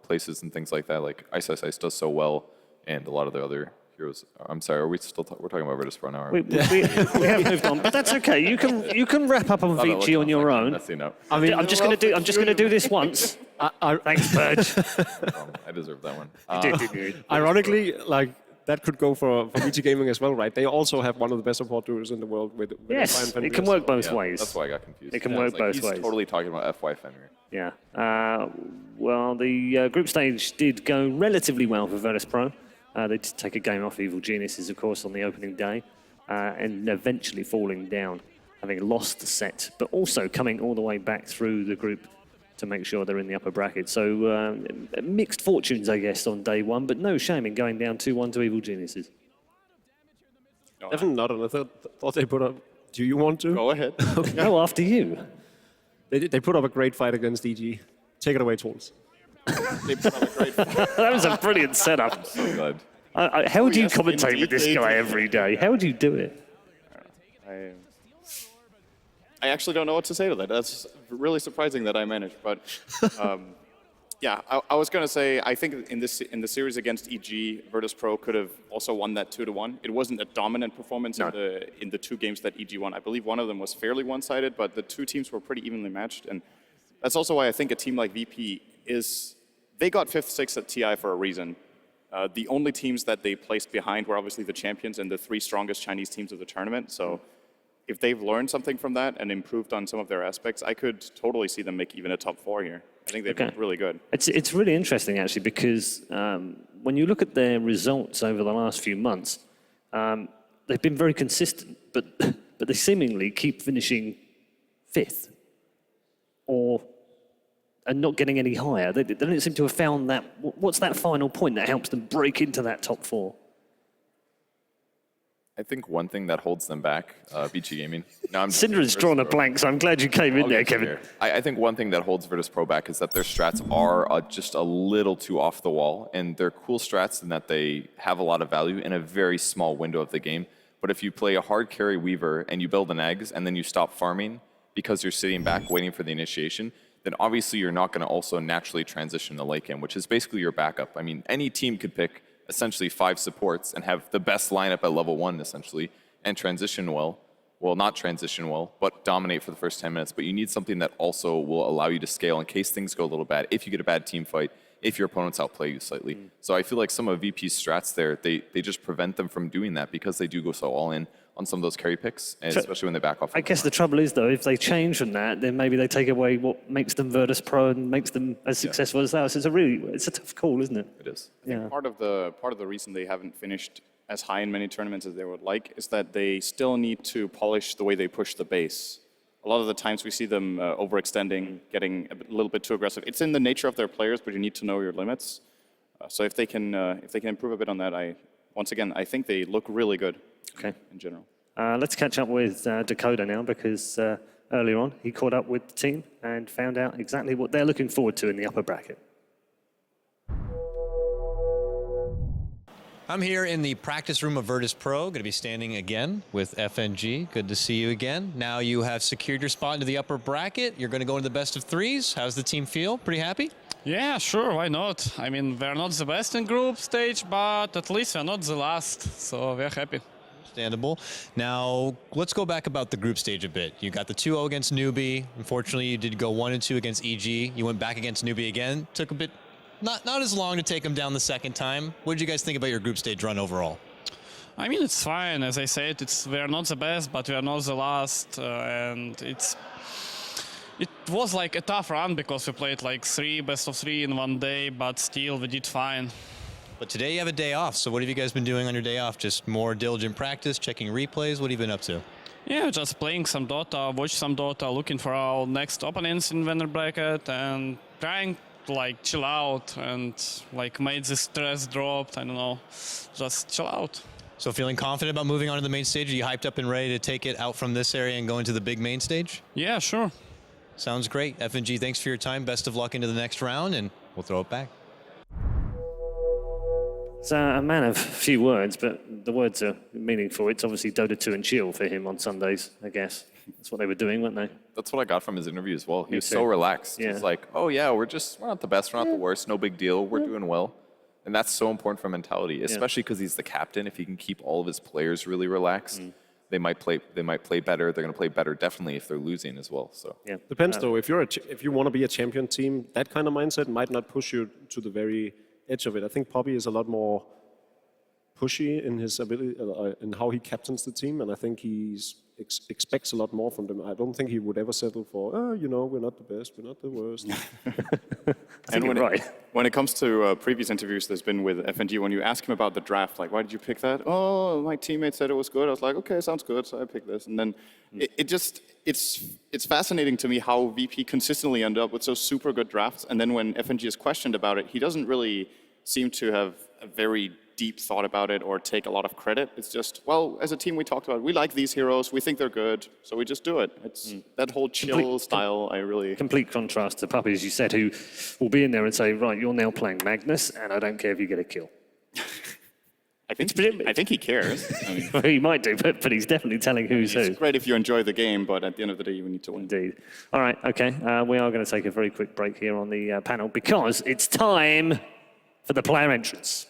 places and things like that. Like Ice does so well, and a lot of the other heroes. I'm sorry, are we still we're talking about Virtus for an hour? We have moved on, but that's okay. You can wrap up on Vici on your own. I mean, I'm just going to do this once. Thanks, Purge. I deserve that one. Ironically, like that could go for VG Gaming as well, right? They also have one of the best support duos in the world with Yes, Fire it can work both ways. That's why I got confused. It can work both he's ways. Totally talking about FY Fenrir. Yeah. Well, the group stage did go relatively well for Virtus Pro. They did take a game off Evil Geniuses, of course, on the opening day, and eventually falling down, having lost the set, but also coming all the way back through the group to make sure they're in the upper bracket. So mixed fortunes, I guess, on day one, but no shame in going down 2-1 to Evil Geniuses. Definitely not, and I thought they put up... Do you want to? Go ahead. Okay. No, after you. They put up a great fight against EG. Take it away, Tools. They put up a great That was a brilliant setup. So good. How would you yes, commentate with this indeed, guy they every day? How would you do it? I actually don't know what to say to that. That's really surprising that I managed. But yeah, I was going to say, I think in the series against EG, Virtus Pro could have also won that 2-1. It wasn't a dominant performance in the two games that EG won. I believe one of them was fairly one-sided, but the two teams were pretty evenly matched. And that's also why I think a team like VP they got 5th, 6th at TI for a reason. The only teams that they placed behind were obviously the champions and the 3 strongest Chinese teams of the tournament. So if they've learned something from that and improved on some of their aspects, I could totally see them make even a top 4 here. I think they've been really good. It's really interesting, actually, because when you look at their results over the last few months, they've been very consistent, but they seemingly keep finishing 5th and not getting any higher. They don't seem to have found that. What's that final point that helps them break into that top 4? I think one thing that holds them back, VG Gaming. Syndra's drawn a blank, so I'm glad you came in there, Kevin. I think one thing that holds Virtus Pro back is that their strats are just a little too off the wall, and they're cool strats in that they have a lot of value in a very small window of the game. But if you play a hard carry Weaver and you build an eggs and then you stop farming because you're sitting back waiting for the initiation, then obviously you're not going to also naturally transition to late game, which is basically your backup. I mean, any team could pick essentially 5 supports and have the best lineup at level 1, essentially, and transition well. Well, not transition well, but dominate for the first 10 minutes. But you need something that also will allow you to scale in case things go a little bad, if you get a bad team fight, if your opponents outplay you slightly. So I feel like some of VP's strats there, they just prevent them from doing that because they do go so all in on some of those carry picks, and especially when they back off. I guess the trouble is, though, if they change from that, then maybe they take away what makes them Virtus Pro and makes them as successful as ours. It's a tough call, isn't it? It is. I think part of the reason they haven't finished as high in many tournaments as they would like is that they still need to polish the way they push the base. A lot of the times we see them overextending, getting a little bit too aggressive. It's in the nature of their players, but you need to know your limits. So if they can improve a bit on that, I think they look really good. Okay. In general. Let's catch up with Dakota now, because earlier on he caught up with the team and found out exactly what they're looking forward to in the upper bracket. I'm here in the practice room of Virtus Pro, going to be standing again with FNG. Good to see you again. Now you have secured your spot into the upper bracket. You're going to go into the best of 3s. How's the team feel? Pretty happy? Yeah, sure, why not? I mean, we're not the best in group stage, but at least we're not the last, so we're happy. Understandable. Now, let's go back about the group stage a bit. You got the 2-0 against Newbie. Unfortunately, you did go 1-2 against EG. You went back against Newbie again. Took a bit, not as long to take them down the second time. What did you guys think about your group stage run overall? I mean, it's fine. As I said, we're not the best, but we are not the last, and it was like a tough run because we played like 3 best of 3 in one day, but still we did fine. But today you have a day off, so what have you guys been doing on your day off? Just more diligent practice, checking replays? What have you been up to? Yeah, just playing some Dota, watch some Dota, looking for our next opponents in winner bracket, and trying to like chill out and like make the stress drop. I don't know, just chill out. So feeling confident about moving on to the main stage? Are you hyped up and ready to take it out from this area and go into the big main stage? Yeah, sure. Sounds great. FNG, thanks for your time. Best of luck into the next round, and we'll throw it back. It's a man of few words, but the words are meaningful. It's obviously Dota2 and chill for him on Sundays, I guess. That's what they were doing, weren't they? That's what I got from his interview as well. He was so relaxed. Yeah. He's like, oh yeah, we're not the best, we're not the worst, no big deal, we're doing well. And that's so important for mentality, especially because he's the captain. If he can keep all of his players really relaxed, they might play better. They're going to play better definitely if they're losing as well. So Depends though. If you want to be a champion team, that kind of mindset might not push you to the very edge of it. I think Poppy is a lot more pushy in his ability, in how he captains the team, and I think he's expects a lot more from them. I don't think he would ever settle for, we're not the best, we're not the worst. And when it comes to previous interviews there's been with FNG, when you ask him about the draft, like, why did you pick that? Oh, my teammate said it was good. I was like, okay, sounds good, so I picked this. And then it's fascinating to me how VP consistently end up with so super good drafts, and then when FNG is questioned about it, he doesn't really seem to have a very deep thought about it or take a lot of credit. It's just, well, as a team we talked about, we like these heroes, we think they're good, so we just do it. It's that whole chill style I really... Complete contrast to Puppy, as you said, who will be in there and say, right, you're now playing Magnus, and I don't care if you get a kill. I think he cares. I mean, well, he might do, but he's definitely telling who's who. It's great if you enjoy the game, but at the end of the day, you need to win. Indeed. All right, okay. We are going to take a very quick break here on the panel because it's time for the player entrance.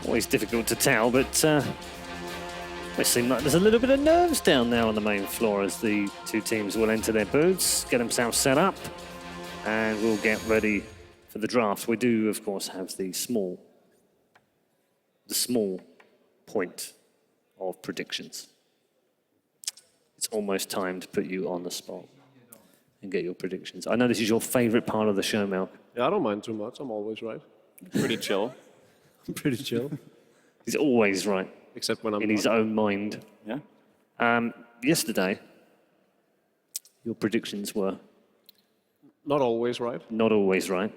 Always difficult to tell, but it seems like there's a little bit of nerves down there on the main floor as the two teams will enter their booths, get themselves set up, and we'll get ready for the draft. We do, of course, have the small point of predictions. It's almost time to put you on the spot and get your predictions. I know this is your favorite part of the show, Malk. Yeah, I don't mind too much. I'm always right. Pretty chill. Pretty chill. He's always right. Except when I'm in his own mind. Yeah. Yesterday, your predictions were not always right. Not always right.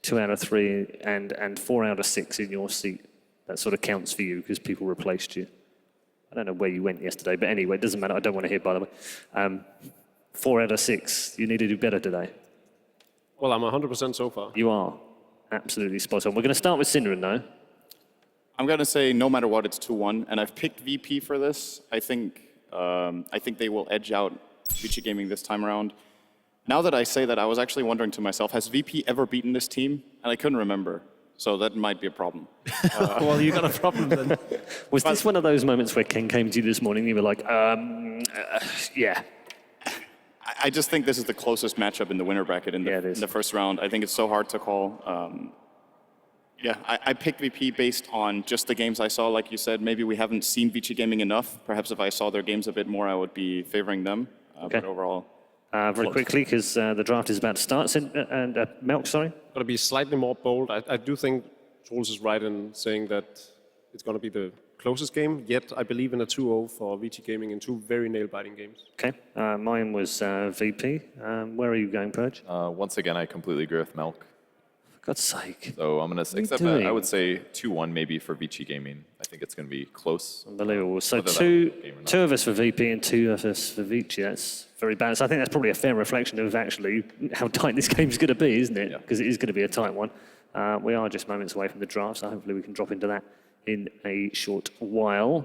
2 out of 3 and 4 out of 6 in your seat. That sort of counts for you because people replaced you. I don't know where you went yesterday, but anyway, it doesn't matter. I don't want to hear, by the way. 4 out of 6. You need to do better today. Well, I'm 100% so far. You are. Absolutely spot on. We're going to start with Synderen, though. I'm going to say no matter what, it's 2-1. And I've picked VP for this. I think they will edge out VG Gaming this time around. Now that I say that, I was actually wondering to myself, has VP ever beaten this team? And I couldn't remember. So that might be a problem. Well, you got a problem then. Was this one of those moments where Ken came to you this morning and you were like, yeah. I just think this is the closest matchup in the winner bracket in the first round. I think it's so hard to call. I picked VP based on just the games I saw. Like you said, maybe we haven't seen VG Gaming enough. Perhaps if I saw their games a bit more, I would be favoring them. But overall, very quickly, because the draft is about to start. And Melk, sorry? Going to be slightly more bold. I do think Jules is right in saying that it's going to be the closest game, yet I believe in a 2-0 for VG Gaming in 2 very nail-biting games. Okay, mine was VP. Where are you going, Purge? Once again, I completely agree with Melk. For God's sake. So I'm going to accept that. I would say 2-1 maybe for VG Gaming. I think it's going to be close. Unbelievable. So two of us for VP and 2 of us for VG. That's very balanced. I think that's probably a fair reflection of actually how tight this game's going to be, isn't it? Because it is going to be a tight one. We are just moments away from the draft, so hopefully we can drop into that in a short while.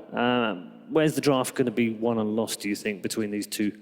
Where's the draft going to be won and lost, do you think, between these two?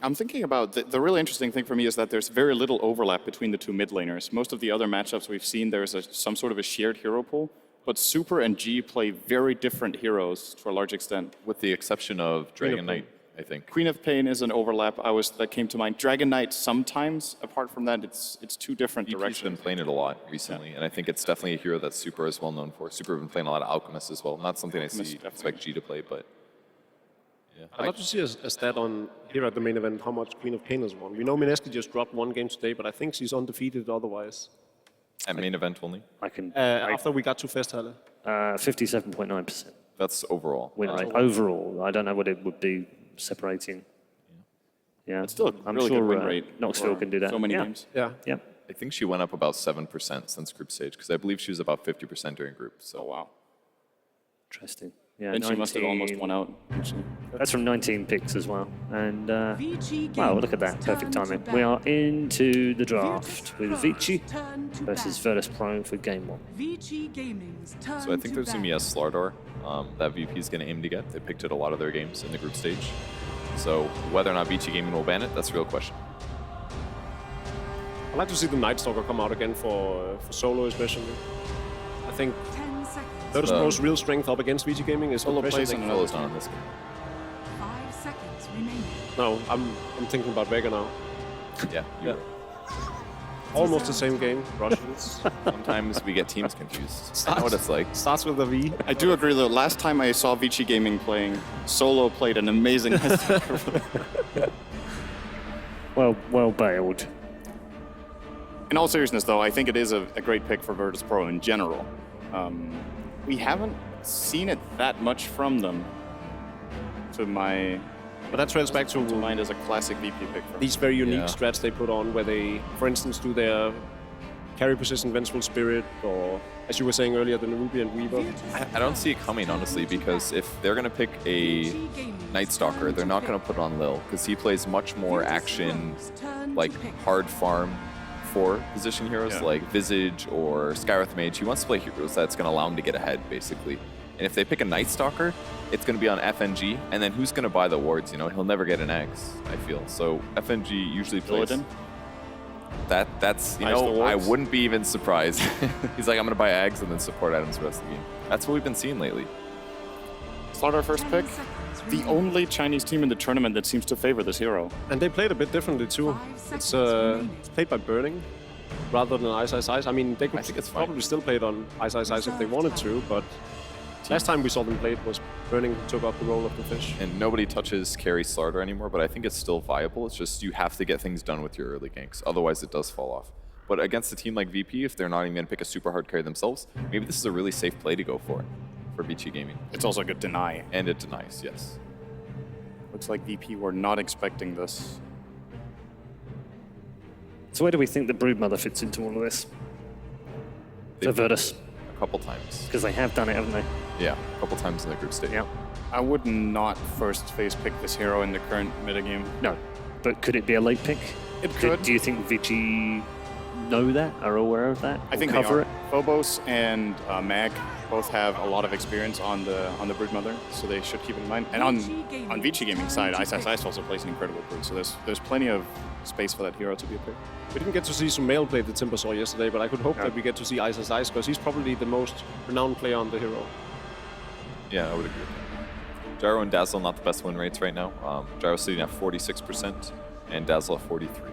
I'm thinking about the really interesting thing for me is that there's very little overlap between the 2 mid laners. Most of the other matchups we've seen, there's some sort of a shared hero pool, but Super and G play very different heroes to a large extent. With the exception of Dragon Knight I think. Queen of Pain is an overlap. That came to mind. Dragon Knight sometimes. Apart from that, it's two different VP's directions. been playing it a lot recently, and I think it's definitely a hero that Super is well known for. Super have been playing a lot of Alchemist as well. Not something I expect G to play, but yeah. I'd love to see a stat on here at the main event how much Queen of Pain has won. We know Mineski just dropped one game today, but I think she's undefeated otherwise. At main event only? I can. After we got to Festhalle. 57.9%. That's overall. Win rate. Overall, I don't know what it would be separating. Yeah, It's still a I'm really sure good win rate Knoxville for can do that. so many yeah. games. Yeah. Yeah. I think she went up about 7% since group stage, because I believe she was about 50% during group. So wow. Interesting. Yeah, And she must have almost won out. That's from 19 picks as well. And wow, look at that. Perfect timing. We are into the draft with Vici versus Virtus Pro for game 1. So I think there's going to be a Slardar that VP is going to aim to get. They picked it a lot of their games in the group stage. So whether or not VG Gaming will ban it, that's a real question. I'd like to see the Night Stalker come out again for solo especially. I think Virtus Pro's real strength up against VG Gaming is Solo the plays pressure and they Solo's not on this game. 5 seconds remaining. No, I'm thinking about Vega now. Yeah. Almost the same game, Russians. Sometimes we get teams confused. I know what it's like. Starts with a V. I do agree though, last time I saw Vici Gaming playing, Solo played an amazing Well bailed. In all seriousness though, I think it is a great pick for Virtus Pro in general. We haven't seen it that much from them. But that trends back to mind as a classic VP pick for these very unique strats they put on, where they, for instance, do their carry position Vengeful Spirit, or as you were saying earlier, the Nerubian Weaver. I don't see it coming, honestly, because if they're going to pick a Night Stalker, they're not going to put on Lil, because he plays much more action, like hard farm for position heroes like Visage or Skywrath Mage. He wants to play heroes that's going to allow him to get ahead, basically. And if they pick a Night Stalker, it's going to be on FNG, and then who's going to buy the wards? You know, he'll never get an X, I feel. So FNG usually plays. That's you know, I wouldn't be even surprised. He's like, I'm going to buy Ags and then support items the rest of the game. That's what we've been seeing lately. Start our first pick. The only Chinese team in the tournament that seems to favor this hero. And they played a bit differently too. It's played by burning rather than Ice Ice Ice. I mean, they could probably still play it on Ice Ice Ice if they wanted to, but last time we saw them play it was burning took up the role of the fish. And nobody touches carry Slardar anymore, but I think it's still viable. It's just you have to get things done with your early ganks, otherwise it does fall off. But against a team like VP, if they're not even going to pick a super hard carry themselves, maybe this is a really safe play to go for VG Gaming. It's also a good deny. And it denies, yes. Looks like VP were not expecting this. So where do we think the Broodmother fits into all of this? For Virtus. A couple times. Because they have done it, haven't they? Yeah, a couple times in the group stage. Yeah. I would not first phase pick this hero in the current metagame. No. But could it be a late pick? It could. Do you think VG know that, are aware of that? I think cover they are. it? Phobos and Mag both have a lot of experience on the Broodmother, so they should keep it in mind. And on VG Gaming side, Ice Ice Ice also plays an incredible Brood, so there's plenty of space for that hero to be a pick. We didn't get to see Sumail play the Timbersaw yesterday, but I could hope that we get to see Ice Ice Ice, because he's probably the most renowned player on the hero. Yeah, I would agree with that. Gyro and Dazzle not the best win rates right now. Gyro sitting at 46% and Dazzle at 43.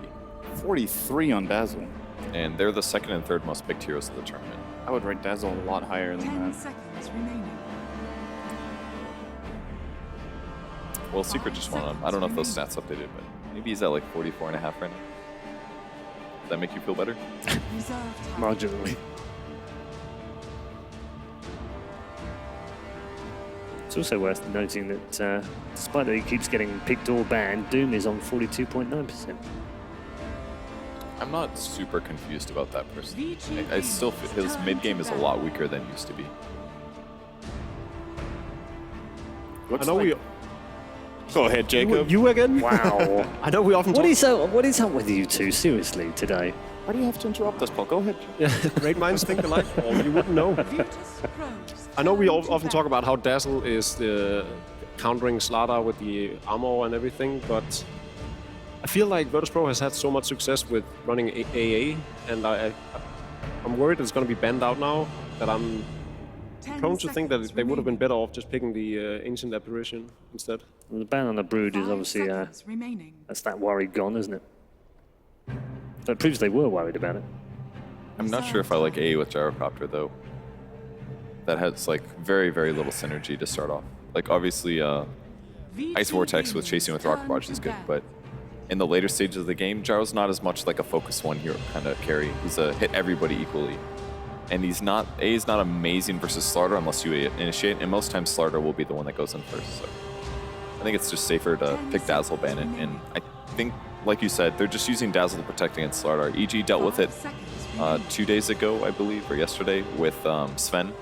43 on Dazzle. And they're the second and third most picked heroes of the tournament. I would rate Dazzle a lot higher than 10 that. seconds remaining. Well, Secret just won him. I don't know if those stats updated, but maybe he's at like 44.5 right now. Does that make you feel better? Marginally. It's also worth noting that despite that he keeps getting picked or banned, Doom is on 42.9%. I'm not super confused about that person. I still feel his mid game is a lot weaker than it used to be. Go ahead, Jacob. You again? Wow. I know we often What is up with you two, seriously, today? Why do you have to interrupt us, Paul? Go ahead. Great minds think alike, or you wouldn't know. I know we often talk about how Dazzle is countering Slardar with the armor and everything, but I feel like Virtus Pro has had so much success with running AA, and I'm worried it's going to be banned out now, that I'm Prone to think that they would have been better off just picking the Ancient Apparition instead. Well, the ban on the Brood is 5 obviously, seconds remaining. that's that worry gone, isn't it? So it proves they were worried about it. I'm not sure if I like A with Gyrocopter though. That has like very, very little synergy to start off. Like obviously Ice Vortex with chasing with Rocket Barrage is good, but in the later stages of the game, Gyro's not as much like a focus one hero kind of carry. He's a hit everybody equally. And he's not, A is not amazing versus Slardar unless you initiate, and most times Slardar will be the one that goes in first. So I think it's just safer to pick Dazzle Bandit, and I think, like you said, they're just using Dazzle to protect against Slardar. EG dealt with it 2 days ago, I believe, or yesterday, with Sven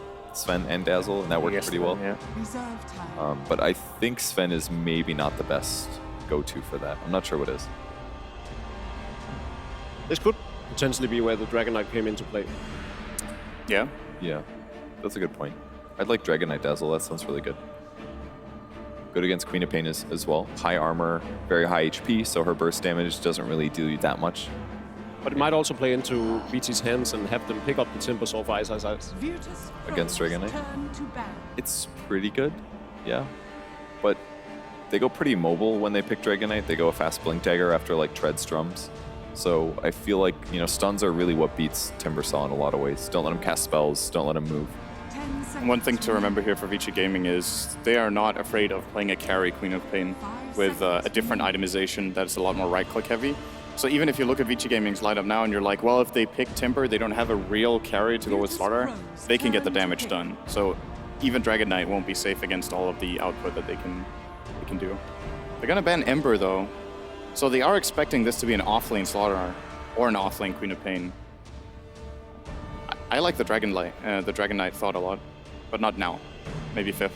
and Dazzle, and that worked pretty well. Yeah. But I think Sven is maybe not the best go-to for that. I'm not sure what is. This could potentially be where the Dragon Knight came into play. Yeah? Yeah, that's a good point. I'd like Dragon Knight Dazzle, that sounds really good. Good against Queen of Pain as well. High armor, very high HP, so her burst damage doesn't really do you that much. But it might also play into VT's hands and have them pick up the Timber Saw for Ice. Against Dragon Knight? It's pretty good, yeah. But they go pretty mobile when they pick Dragon Knight. They go a fast Blink Dagger after like Tread's Drums. So I feel like, you know, stuns are really what beats Timbersaw in a lot of ways. Don't let him cast spells, don't let him move. One thing to remember here for Vici Gaming is they are not afraid of playing a carry Queen of Pain with a different itemization that's a lot more right-click heavy. So even if you look at Vici Gaming's lineup now and you're like, well, if they pick Timber, they don't have a real carry to go with Slardar, they can get the damage done. So even Dragon Knight won't be safe against all of the output that they can do. They're gonna ban Ember though, so they are expecting this to be an offlane Slardar or an offlane Queen of Pain. I like the Dragon Knight thought a lot, but not now. Maybe 5th.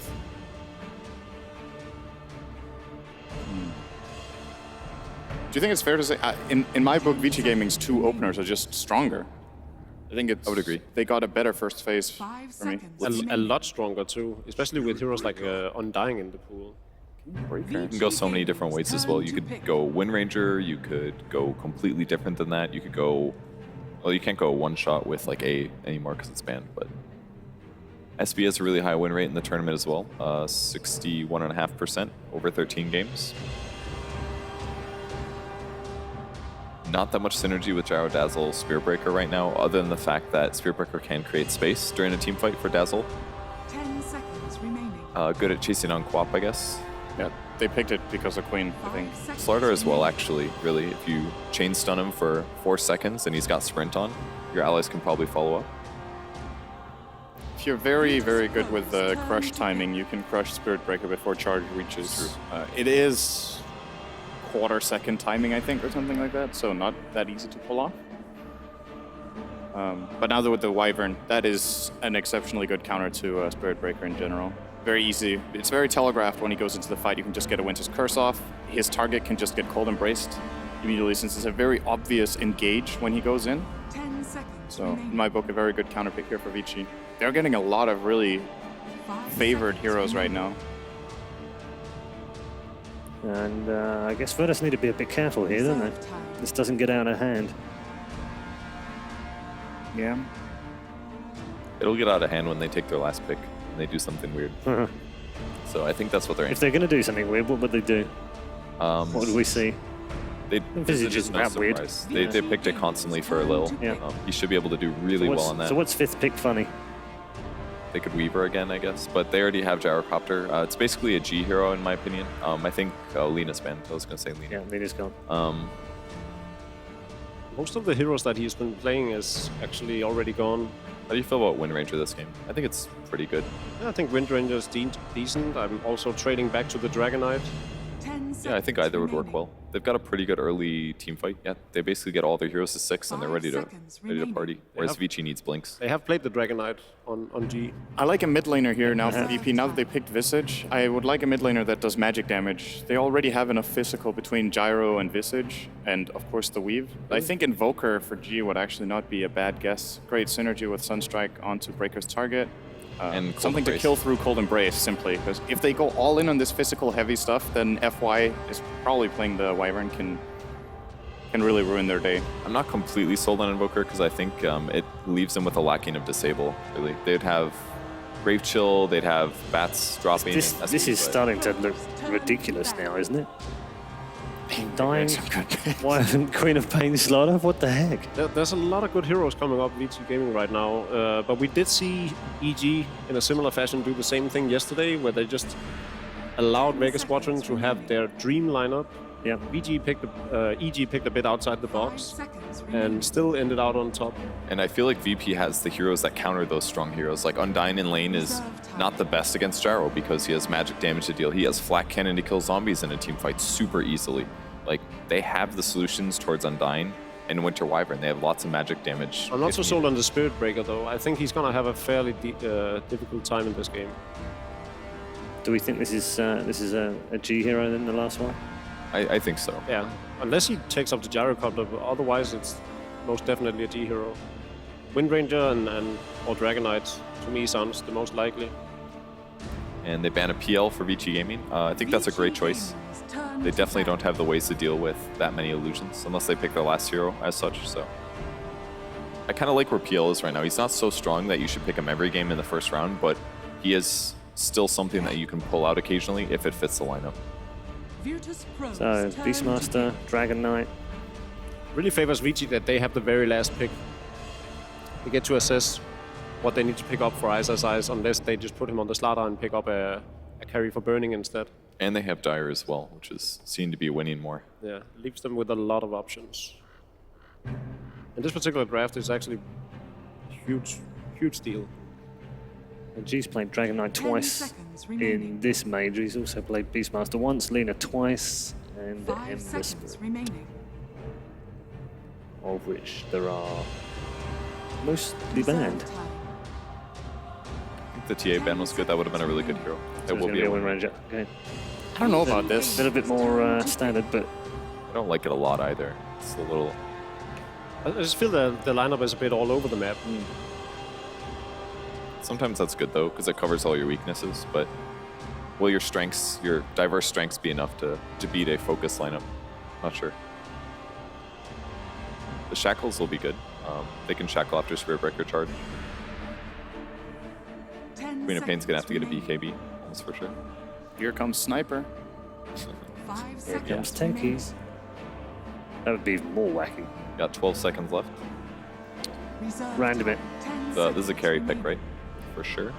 Do you think it's fair to say, in my book, Vici Gaming's 2 openers are just stronger? I think I would agree. They got a better first phase for me. A lot stronger too, especially with heroes like Undying in the pool. You can go so many different ways as well. You could go Wind Ranger, you could go completely different than that. You could go, well, you can't go one shot with like A anymore because it's banned, but SB has a really high win rate in the tournament as well, 61.5% over 13 games. Not that much synergy with Gyro Dazzle Spearbreaker right now, other than the fact that Spearbreaker can create space during a team fight for Dazzle. 10 seconds remaining. Good at chasing on Quap, I guess. Yeah, they picked it because of Queen, I think. Slardar as well, actually, really. If you chain stun him for 4 seconds and he's got Sprint on, your allies can probably follow up. If you're very, very good with the crush timing, you can crush Spirit Breaker before charge reaches. It is quarter-second timing, I think, or something like that, so not that easy to pull off. But now with the Wyvern, that is an exceptionally good counter to Spirit Breaker in general. Very easy. It's very telegraphed when he goes into the fight. You can just get a Winter's Curse off. His target can just get Cold Embraced immediately, since it's a very obvious engage when he goes in. 10 seconds. So, in my book, a very good counter pick here for Vici. They're getting a lot of really favored heroes right now. And I guess Virtus need to be a bit careful here, don't they? This doesn't get out of hand. Yeah. It'll get out of hand when they take their last pick and they do something weird. So I think that's what they're aiming. If they're going to do something weird, what would they do? What would we see? Visage is no weird. They picked it constantly for a little. Yeah. He should be able to do really well on that. So what's 5th pick funny? They could Weaver again, I guess, but they already have Gyrocopter. It's basically a G hero, in my opinion. I think Lena's banned. I was going to say Lena. Yeah, Lena's gone. Most of the heroes that he's been playing is actually already gone. How do you feel about Wind Ranger this game? I think it's pretty good. Yeah, I think Wind Ranger is decent. I'm also trading back to the Dragon Knight. Yeah, I think either would work well. They've got a pretty good early team fight. Yeah, they basically get all their heroes to 6 and they're ready to party. Whereas Vici needs blinks. They have played the Dragon Knight on G. I like a mid laner here now for VP. Now that they picked Visage, I would like a mid laner that does magic damage. They already have enough physical between Gyro and Visage, and of course the Weave. I think Invoker for G would actually not be a bad guess. Great synergy with Sunstrike onto Breaker's target. And something to kill through Cold Embrace, simply. Because if they go all in on this physical heavy stuff, then FY is probably playing the Wyvern can really ruin their day. I'm not completely sold on Invoker because I think it leaves them with a lacking of Disable, really. They'd have Grave Chill, they'd have Bats dropping. This and is but- starting to look ridiculous now, isn't it? Dying. Why haven't Queen of Pain slowed up? What the heck? There's a lot of good heroes coming up VG Gaming right now, but we did see EG in a similar fashion do the same thing yesterday, where they just allowed Vegas Squadron to have their dream lineup. Yeah. EG picked a bit outside the box and still ended out on top. And I feel like VP has the heroes that counter those strong heroes. Like Undyne in lane is not the best against Gyro because he has magic damage to deal. He has Flak Cannon to kill zombies in a team fight super easily. Like, they have the solutions towards Undyne and Winter Wyvern. They have lots of magic damage. I'm not so sold on the Spirit Breaker, though. I think he's going to have a fairly difficult time in this game. Do we think this is a G hero then, the last one? I think so. Yeah, unless he takes up the Gyrocopter, but otherwise it's most definitely a G hero. Wind Ranger or Dragonite, to me, sounds the most likely. And they ban a PL for VG Gaming. I think that's a great choice. They definitely don't have the ways to deal with that many illusions, unless they pick their last hero as such, so. I kind of like where PL is right now. He's not so strong that you should pick him every game in the first round, but he is still something that you can pull out occasionally if it fits the lineup. So, Beastmaster, Dragon Knight. Really favors VG that they have the very last pick. They get to assess what they need to pick up for Ice Eyes, unless they just put him on the Slaughter and pick up a carry for Burning instead. And they have Dire as well, which is seen to be winning more. Yeah, leaves them with a lot of options. And this particular draft is actually a huge deal. And G's played Dragon Knight twice in this major. He's also played Beastmaster once, Lena twice, and Ember Spirit, of which there are mostly banned. I think the TA ban was good. That would have been a really good hero. That will be a Wind win. Ranger. Okay. I don't know about this. A little bit more standard, but I don't like it a lot either. It's a little... I just feel that the lineup is a bit all over the map. Sometimes that's good though, because it covers all your weaknesses, but will your strengths, your diverse strengths be enough to beat a focused lineup? Not sure. The Shackles will be good. They can Shackle after Spirit Breaker charge. Queen of Pain's gonna have to get a BKB, almost for sure. Here comes Sniper. Here comes Tenkies. That would be more wacky. Got 12 seconds left. Random it. This is a carry pick, right? For sure.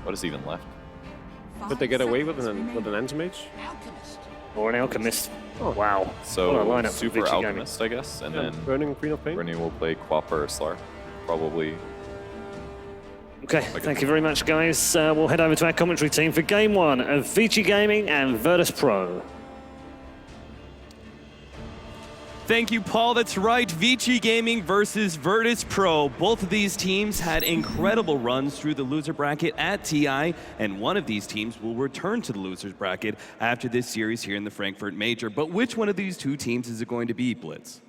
What is even left? Could they get away with an Anti-Mage? Or an Alchemist. Oh, wow. So, what a lineup for Super VG Alchemist, I guess, and then Burning Queen of Pain? Burning will play Quapper or Slar. Probably. Okay, thank you very much, guys. We'll head over to our commentary team for Game 1 of VG Gaming and Virtus Pro. Thank you, Paul. That's right. VG Gaming versus Virtus Pro. Both of these teams had incredible runs through the loser bracket at TI, and one of these teams will return to the losers bracket after this series here in the Frankfurt Major. But which one of these two teams is it going to be, Blitz?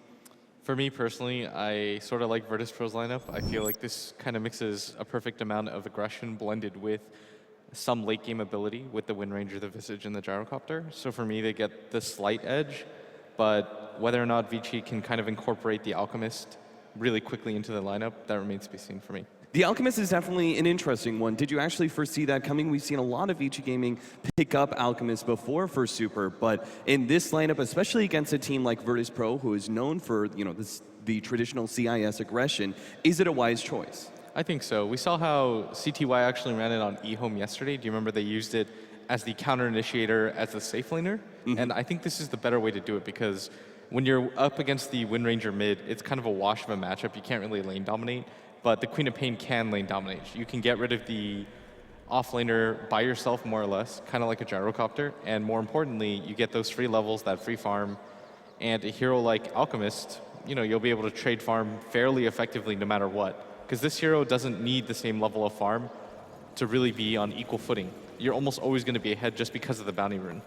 For me personally, I sort of like Virtus Pro's lineup. I feel like this kind of mixes a perfect amount of aggression blended with some late game ability with the Wind Ranger, the Visage, and the Gyrocopter. So for me, they get the slight edge, but whether or not VG can kind of incorporate the Alchemist really quickly into the lineup, that remains to be seen for me. The Alchemist is definitely an interesting one. Did you actually foresee that coming? We've seen a lot of VG Gaming pick up Alchemist before for Super, but in this lineup, especially against a team like Virtus Pro, who is known for the traditional CIS aggression, is it a wise choice? I think so. We saw how CTY actually ran it on eHome yesterday. Do you remember they used it as the counter initiator as the safe laner? And I think this is the better way to do it because when you're up against the Wind Ranger mid, it's kind of a wash of a matchup. You can't really lane dominate, but the Queen of Pain can lane dominate. You can get rid of the offlaner by yourself, more or less, kind of like a Gyrocopter, and more importantly, you get those free levels, that free farm, and a hero like Alchemist, you'll be able to trade farm fairly effectively no matter what, because this hero doesn't need the same level of farm to really be on equal footing. You're almost always going to be ahead just because of the bounty rune.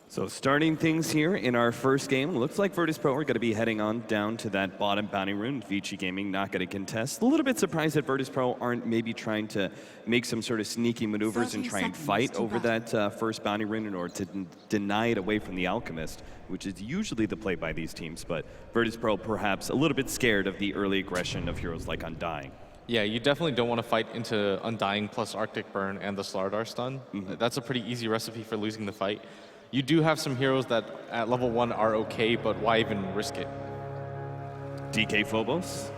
So starting things here in our first game, looks like Virtus Pro are going to be heading on down to that bottom bounty rune. VG Gaming not going to contest. A little bit surprised that Virtus Pro aren't maybe trying to make some sort of sneaky maneuvers and try and fight over that first bounty rune in order to deny it away from the Alchemist, which is usually the play by these teams. But Virtus Pro perhaps a little bit scared of the early aggression of heroes like Undying. Yeah, you definitely don't want to fight into Undying plus Arctic Burn and the Slardar stun. That's a pretty easy recipe for losing the fight. You do have some heroes that at level 1 are okay, but why even risk it? DK Phobos.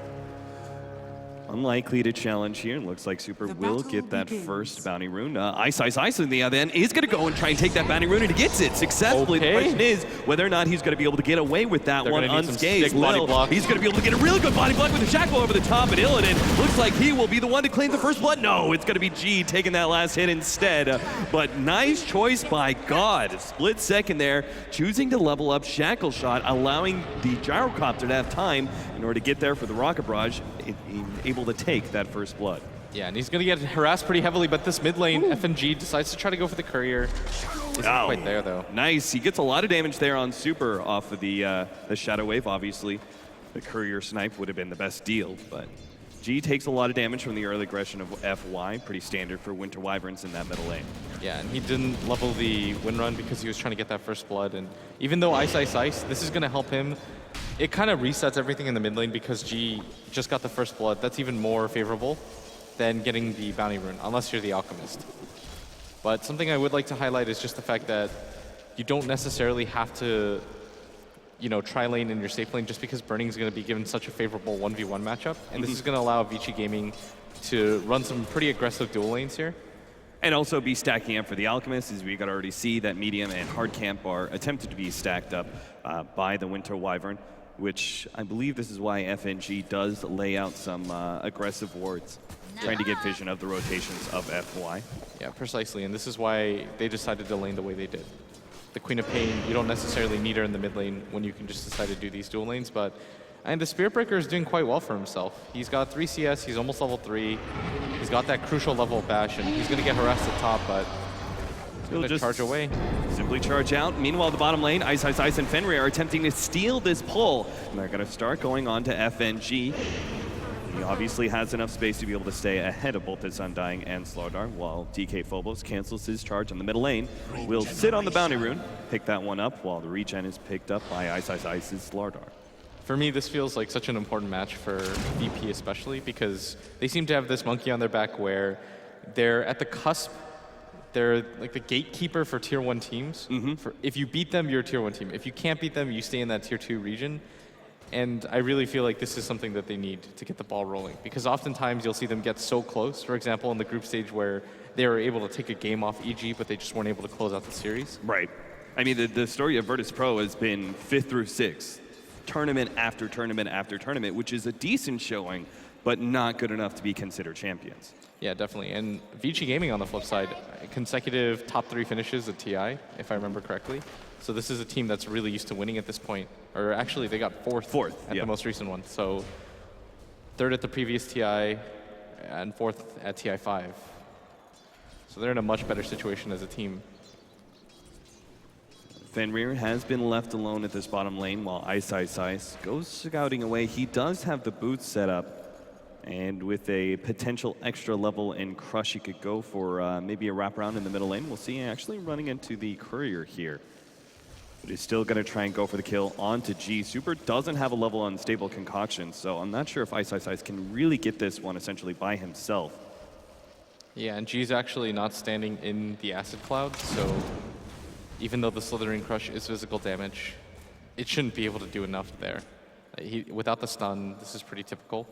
Unlikely to challenge here. Looks like Super will get that first bounty rune. Ice on the other end is going to go and try and take that bounty rune, and he gets it successfully. Okay. The question is whether or not he's going to be able to get away with that They're one gonna need some unscathed. sick body Lil, block. he's going to be able to get a really good body block with a shackle over the top, and Illidan looks like he will be the one to claim the first blood. No, it's going to be G taking that last hit instead. But nice choice by God. Split second there, choosing to level up Shackle Shot, allowing the Gyrocopter to have time in order to get there for the Rocket Barrage, able to take that first blood. Yeah, and he's going to get harassed pretty heavily, but this mid lane, FNG decides to try to go for the courier. Isn't quite there, though. Nice. He gets a lot of damage there on Super off of the Shadow Wave, obviously. The courier snipe would have been the best deal, but G takes a lot of damage from the early aggression of FY, pretty standard for Winter Wyverns in that middle lane. Yeah, and he didn't level the win run because he was trying to get that first blood, and even though Ice, this is going to help him. It kind of resets everything in the mid lane because G just got the first blood. That's even more favorable than getting the bounty rune, unless you're the Alchemist. But something I would like to highlight is just the fact that you don't necessarily have to, try lane in your safe lane just because Burning is going to be given such a favorable 1v1 matchup. And this is going to allow Vici Gaming to run some pretty aggressive dual lanes here. And also be stacking up for the Alchemist, as we could already see that medium and hard camp are attempted to be stacked up by the Winter Wyvern, which I believe this is why FNG does lay out some aggressive wards, trying to get vision of the rotations of FY. Yeah, precisely, and this is why they decided to lane the way they did. The Queen of Pain, you don't necessarily need her in the mid lane when you can just decide to do these dual lanes, and the Spirit Breaker is doing quite well for himself. He's got 3 CS, he's almost level 3, he's got that crucial level of bash, and he's gonna get harassed at top, but he'll just charge away. Simply charge out. Meanwhile, the bottom lane, Ice and Fenrir are attempting to steal this pull, and they're gonna start going on to FNG. He obviously has enough space to be able to stay ahead of both his Undying and Slardar, while DK Phobos cancels his charge on the middle lane. Will sit on the bounty rune, pick that one up, while the regen is picked up by Ice's Slardar. For me, this feels like such an important match for VP especially because they seem to have this monkey on their back where they're at the cusp. They're like the gatekeeper for tier 1 teams. If you beat them, you're a tier 1 team. If you can't beat them, you stay in that tier 2 region. And I really feel like this is something that they need to get the ball rolling because oftentimes you'll see them get so close. For example, in the group stage where they were able to take a game off EG, but they just weren't able to close out the series. Right. I mean, the story of Virtus Pro has been 5th through 6th. Tournament after tournament after tournament, which is a decent showing, but not good enough to be considered champions. Yeah, definitely. And Vici Gaming on the flip side, consecutive top 3 finishes at TI, if I remember correctly. So this is a team that's really used to winning at this point. Or actually, they got fourth at the most recent one. So 3rd at the previous TI and 4th at TI5. So they're in a much better situation as a team. Fenrir has been left alone at this bottom lane while Ice goes scouting away. He does have the boots set up, and with a potential extra level in Crush, he could go for maybe a wraparound in the middle lane. We'll see actually running into the Courier here. But he's still going to try and go for the kill onto G. Super doesn't have a level on Stable Concoction, so I'm not sure if Ice can really get this one essentially by himself. Yeah, and G's actually not standing in the Acid Cloud, so even though the Slithering Crush is physical damage, it shouldn't be able to do enough there. Without the stun, this is pretty typical.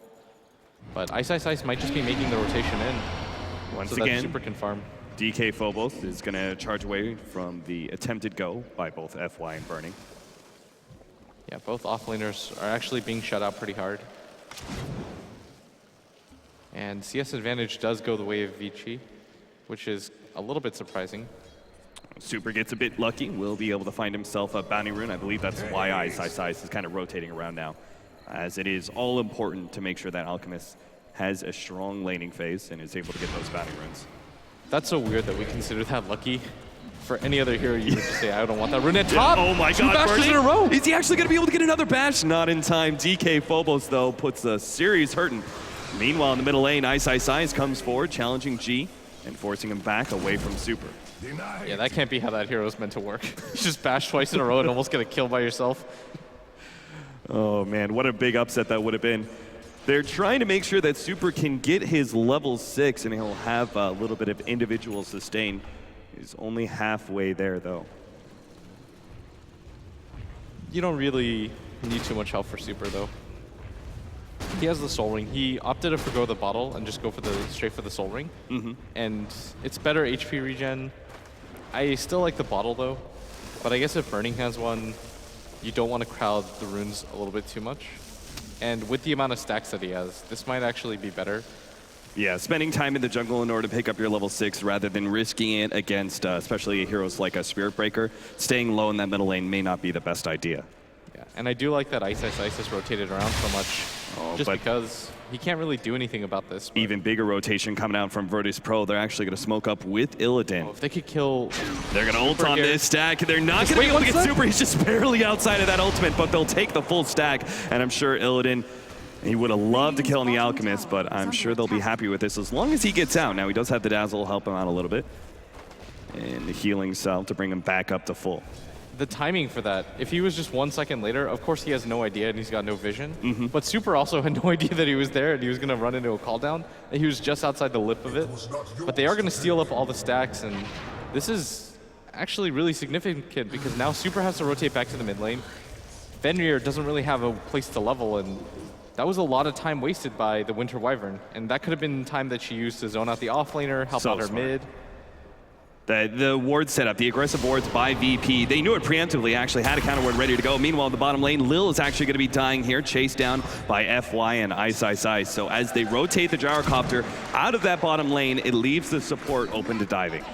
But Ice might just be making the rotation in. Once so again, that Super can farm. DK Phobos is going to charge away from the attempted go by both FY and Burning. Yeah, both offlaners are actually being shut out pretty hard. And CS advantage does go the way of Vici, which is a little bit surprising. Super gets a bit lucky, will be able to find himself a bounty rune. I believe that's why Ice is kind of rotating around now, as it is all important to make sure that Alchemist has a strong laning phase and is able to get those bounty runes. That's so weird that we consider that lucky. For any other hero, you would just say, I don't want that rune at top. Oh my Two God, bashes in a row. Is he actually going to be able to get another bash? Not in time. DK Phobos, though, puts a serious hurting. Meanwhile, in the middle lane, Ice comes forward, challenging G and forcing him back away from Super. Yeah, that can't be how that hero is meant to work. You just bash twice in a row and almost get a kill by yourself. Oh man, what a big upset that would have been. They're trying to make sure that Super can get his level 6 and he'll have a little bit of individual sustain. He's only halfway there though. You don't really need too much help for Super though. He has the Soul Ring. He opted to forgo the bottle and just go for straight for the Soul Ring. And it's better HP regen. I still like the bottle though, but I guess if Burning has one, you don't want to crowd the runes a little bit too much. And with the amount of stacks that he has, this might actually be better. Yeah, spending time in the jungle in order to pick up your level 6 rather than risking it against especially heroes like a Spirit Breaker, staying low in that middle lane may not be the best idea. Yeah, and I do like that Ice is rotated around so much, just because he can't really do anything about this. Even bigger rotation coming out from Virtus Pro. They're actually going to smoke up with Illidan. If they could kill... They're going to ult on this stack. They're not going to be able to get Super. He's just barely outside of that ultimate, but they'll take the full stack. And I'm sure Illidan, he would have loved to kill on the Alchemist, but I'm sure they'll be happy with this as long as he gets out. Now, he does have the Dazzle help him out a little bit. And the healing cell to bring him back up to full. The timing for that, if he was just 1 second later, of course he has no idea and he's got no vision. But Super also had no idea that he was there and he was going to run into a call down. And he was just outside the lip of it. But they are going to steal up all the stacks, and this is actually really significant because now Super has to rotate back to the mid lane. Fenrir doesn't really have a place to level, and that was a lot of time wasted by the Winter Wyvern. And that could have been time that she used to zone out the offlaner, help out her mid. The ward setup, the aggressive wards by VP, they knew it preemptively, actually had a counter ward ready to go. Meanwhile, in the bottom lane, Lil is actually going to be dying here, chased down by FY and Ice. So as they rotate the gyrocopter out of that bottom lane, it leaves the support open to diving.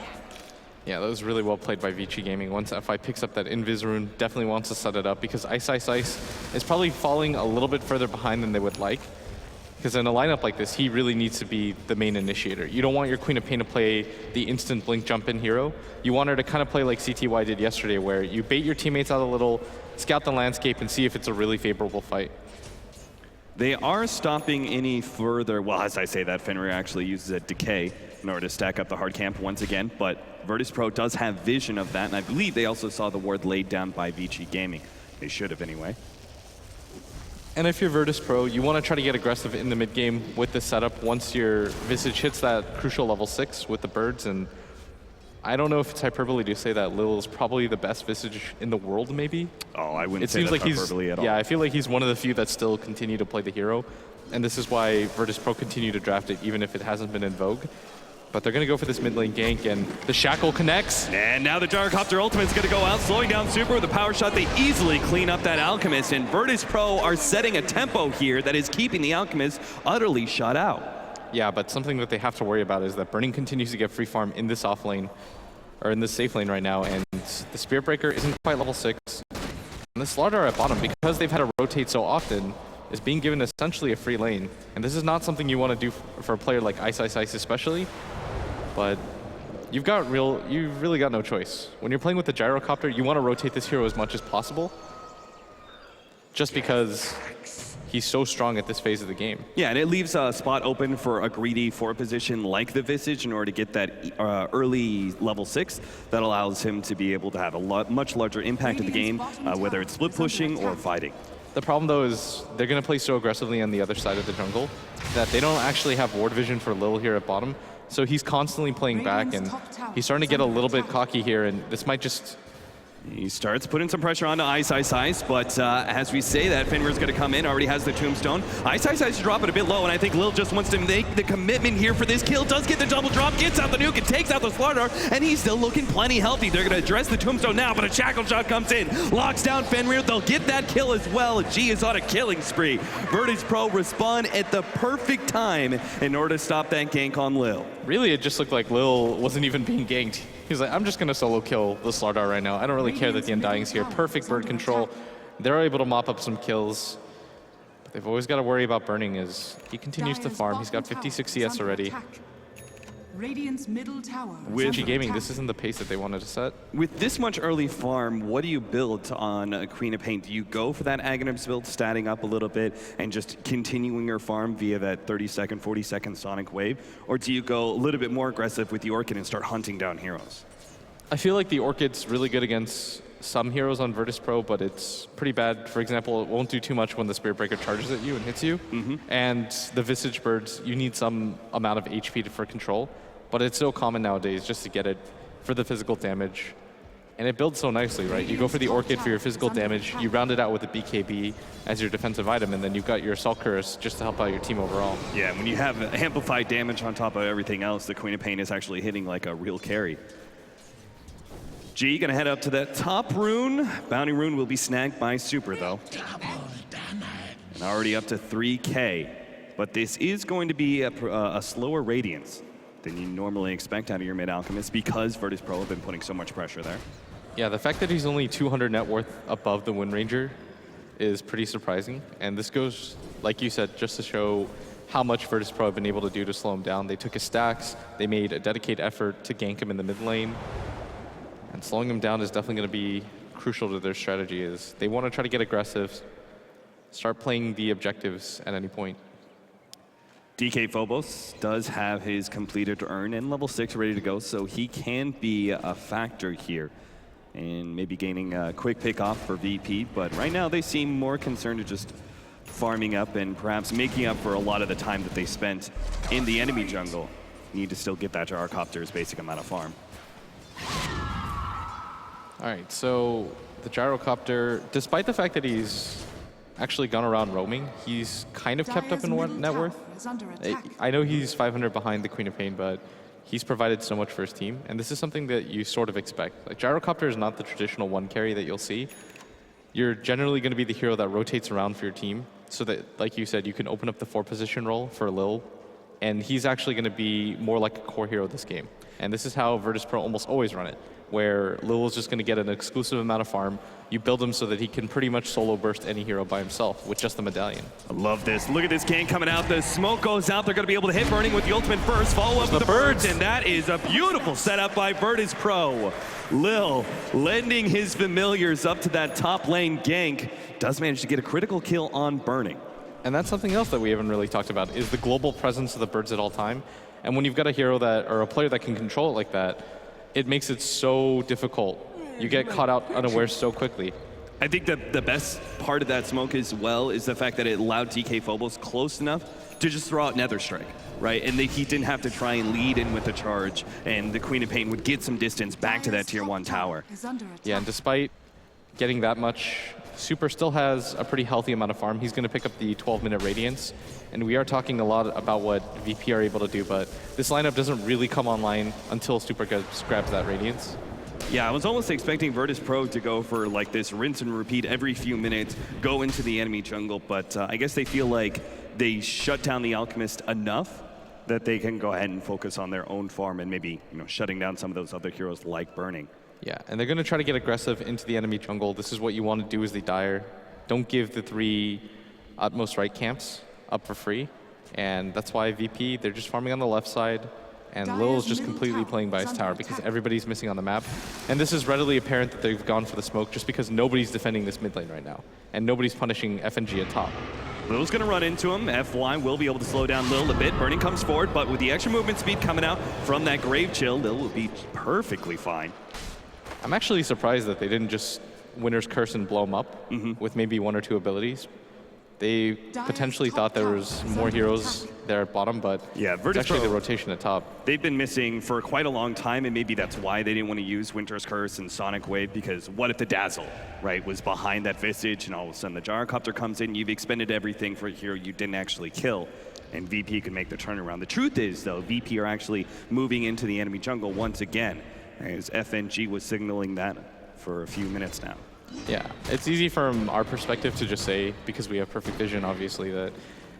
Yeah, that was really well played by Vici Gaming. Once FI picks up that Invis rune, definitely wants to set it up because Ice is probably falling a little bit further behind than they would like. Because in a lineup like this, he really needs to be the main initiator. You don't want your Queen of Pain to play the instant blink jump in hero. You want her to kind of play like CTY did yesterday, where you bait your teammates out a little, scout the landscape, and see if it's a really favorable fight. They are stopping any further. Well, as I say that, Fenrir actually uses a Decay in order to stack up the hard camp once again, but Virtus Pro does have vision of that, and I believe they also saw the ward laid down by Vici Gaming. They should have anyway. And if you're Virtus Pro, you want to try to get aggressive in the mid game with this setup once your Visage hits that crucial level 6 with the birds. And I don't know if it's hyperbole to say that Lil is probably the best Visage in the world, maybe. Oh, I wouldn't say that's hyperbole at all. Yeah, I feel like he's one of the few that still continue to play the hero. And this is why Virtus Pro continue to draft it, even if it hasn't been in vogue. But they're going to go for this mid lane gank, and the Shackle connects. And now the Gyrocopter ultimate's going to go out, slowing down Super with a power shot. They easily clean up that Alchemist, and Virtus Pro are setting a tempo here that is keeping the Alchemist utterly shut out. Yeah, but something that they have to worry about is that Burning continues to get free farm in this off lane, or in this safe lane right now, and the Spirit Breaker isn't quite level 6. And the Slardar at bottom, because they've had to rotate so often, is being given essentially a free lane. And this is not something you want to do for a player like Ice especially. But you've really got no choice. When you're playing with the Gyrocopter, you want to rotate this hero as much as possible, just because he's so strong at this phase of the game. Yeah, and it leaves a spot open for a greedy forward position like the Visage in order to get that early level 6 that allows him to be able to have a much larger impact of the game, whether it's split pushing or fighting. The problem, though, is they're going to play so aggressively on the other side of the jungle that they don't actually have ward vision for Lil here at bottom. So he's constantly playing back, and he's starting to get a little bit cocky here, and this might just... He starts putting some pressure onto Ice, but as we say that, Fenrir's going to come in, already has the Tombstone. Ice to drop it a bit low, and I think Lil just wants to make the commitment here for this kill. Does get the double drop, gets out the nuke, and takes out the Slardar, and he's still looking plenty healthy. They're going to address the Tombstone now, but a Shackle shot comes in, locks down Fenrir. They'll get that kill as well. G is on a killing spree. Virtus Pro respond at the perfect time in order to stop that gank on Lil. Really, it just looked like Lil wasn't even being ganked. He's like, I'm just going to solo kill the Slardar right now. I don't really care that the Undying's here. Perfect bird control. They're able to mop up some kills. But they've always got to worry about Burning as he continues to farm. He's got 56 CS already. Radiant's middle tower. With G Gaming, this isn't the pace that they wanted to set. With this much early farm, what do you build on a Queen of Pain? Do you go for that Aghanim's build, statting up a little bit, and just continuing your farm via that 30-second, 40-second Sonic Wave? Or do you go a little bit more aggressive with the Orchid and start hunting down heroes? I feel like the Orchid's really good against some heroes on Virtus Pro, but it's pretty bad. For example, it won't do too much when the Spirit Breaker charges at you and hits you. And the Visage Birds, you need some amount of HP for control, but it's so common nowadays just to get it for the physical damage. And it builds so nicely, right? You go for the Orchid for your physical damage, you round it out with a BKB as your defensive item, and then you've got your Assault Curse just to help out your team overall. Yeah, when you have amplified damage on top of everything else, the Queen of Pain is actually hitting like a real carry. G gonna head up to that top rune. Bounty rune will be snagged by Super though. And already up to 3K. But this is going to be a slower Radiance than you normally expect out of your mid Alchemist because Virtus Pro have been putting so much pressure there. Yeah, the fact that he's only 200 net worth above the Wind Ranger is pretty surprising. And this goes, like you said, just to show how much Virtus Pro have been able to do to slow him down. They took his stacks, they made a dedicated effort to gank him in the mid lane. And slowing him down is definitely going to be crucial to their strategy. Is they want to try to get aggressive, start playing the objectives at any point. DK Phobos does have his completed earn and level 6 ready to go, so he can be a factor here. And maybe gaining a quick pick off for VP, but right now they seem more concerned with just farming up and perhaps making up for a lot of the time that they spent in the enemy jungle. Need to still get that Gyrocopter's basic amount of farm. All right, so the Gyrocopter, despite the fact that he's actually gone around roaming, he's kind of kept up in net worth. I know he's 500 behind the Queen of Pain, but he's provided so much for his team, and this is something that you sort of expect. Like, Gyrocopter is not the traditional one carry that you'll see. You're generally going to be the hero that rotates around for your team, so that, like you said, you can open up the 4-position role for Lil, and he's actually going to be more like a core hero this game. And this is how Virtus Pro almost always run it, where Lil is just going to get an exclusive amount of farm. You build him so that he can pretty much solo burst any hero by himself with just the medallion. I love this. Look at this gank coming out. The smoke goes out. They're going to be able to hit Burning with the ultimate first. Follow up with the birds, and that is a beautiful setup by Virtus Pro. Lil lending his familiars up to that top lane gank. Does manage to get a critical kill on Burning. And that's something else that we haven't really talked about, is the global presence of the birds at all time. And when you've got a hero that, or a player that can control it like that, it makes it so difficult. You get caught out unaware so quickly. I think the best part of that smoke as well is the fact that it allowed DK Phobos close enough to just throw out Nether Strike, right? And he didn't have to try and lead in with the charge, and the Queen of Pain would get some distance back to that tier 1 tower. Yeah, and despite getting that much, Super still has a pretty healthy amount of farm. He's going to pick up the 12-minute Radiance, and we are talking a lot about what VP are able to do, but this lineup doesn't really come online until Super grabs that Radiance. Yeah, I was almost expecting Virtus Pro to go for like this rinse and repeat every few minutes, go into the enemy jungle, but I guess they feel like they shut down the Alchemist enough that they can go ahead and focus on their own farm and maybe, you know, shutting down some of those other heroes like Burning. Yeah, and they're going to try to get aggressive into the enemy jungle. This is what you want to do as the Dire. Don't give the 3 utmost right camps up for free, and that's why VP, they're just farming on the left side. And Lil is just completely playing by his tower because everybody's missing on the map. And this is readily apparent that they've gone for the smoke just because nobody's defending this mid lane right now. And nobody's punishing FNG at top. Lil's gonna run into him. FY will be able to slow down Lil a bit. Burning comes forward, but with the extra movement speed coming out from that Grave Chill, Lil will be perfectly fine. I'm actually surprised that they didn't just Winter's Curse and blow him up with maybe 1 or 2 abilities. They potentially thought there was more heroes there at bottom, but yeah, it's actually the rotation at top. They've been missing for quite a long time, and maybe that's why they didn't want to use Winter's Curse and Sonic Wave, because what if the Dazzle, right, was behind that Visage, and all of a sudden the Gyrocopter comes in, you've expended everything for a hero you didn't actually kill, and VP can make the turnaround. The truth is, though, VP are actually moving into the enemy jungle once again, as FNG was signaling that for a few minutes now. Yeah, it's easy from our perspective to just say, because we have perfect vision, obviously, that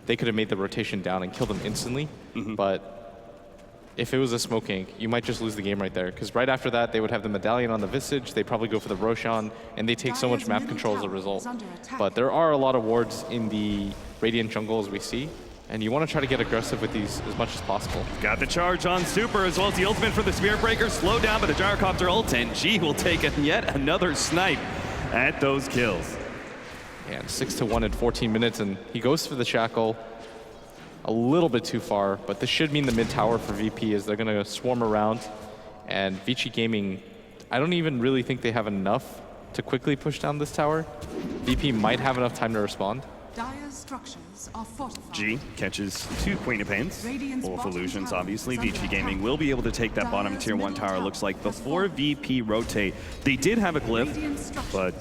they could have made the rotation down and killed them instantly. But if it was a smoke gank, you might just lose the game right there. Because right after that, they would have the Medallion on the Visage, they probably go for the Roshan, and they take so much map control as a result. But there are a lot of wards in the Radiant jungle, as we see. And you want to try to get aggressive with these as much as possible. Got the charge on Super, as well as the ultimate for the Spirit Breaker. Slowed down by the Gyrocopter ult, and G will take yet another snipe at those kills. And 6-1 in 14 minutes, and he goes for the Shackle a little bit too far, but this should mean the mid tower for VP, as they're going to swarm around. And Vici Gaming I don't even really think they have enough to quickly push down this tower. VP might have enough time to respond. Dire's structures are fortified. G catches 2 Queen of Pains. Wolf Illusions, obviously. VG Gaming will be able to take that bottom tier 1 tower, looks like, before VP rotate. They did have a glyph, but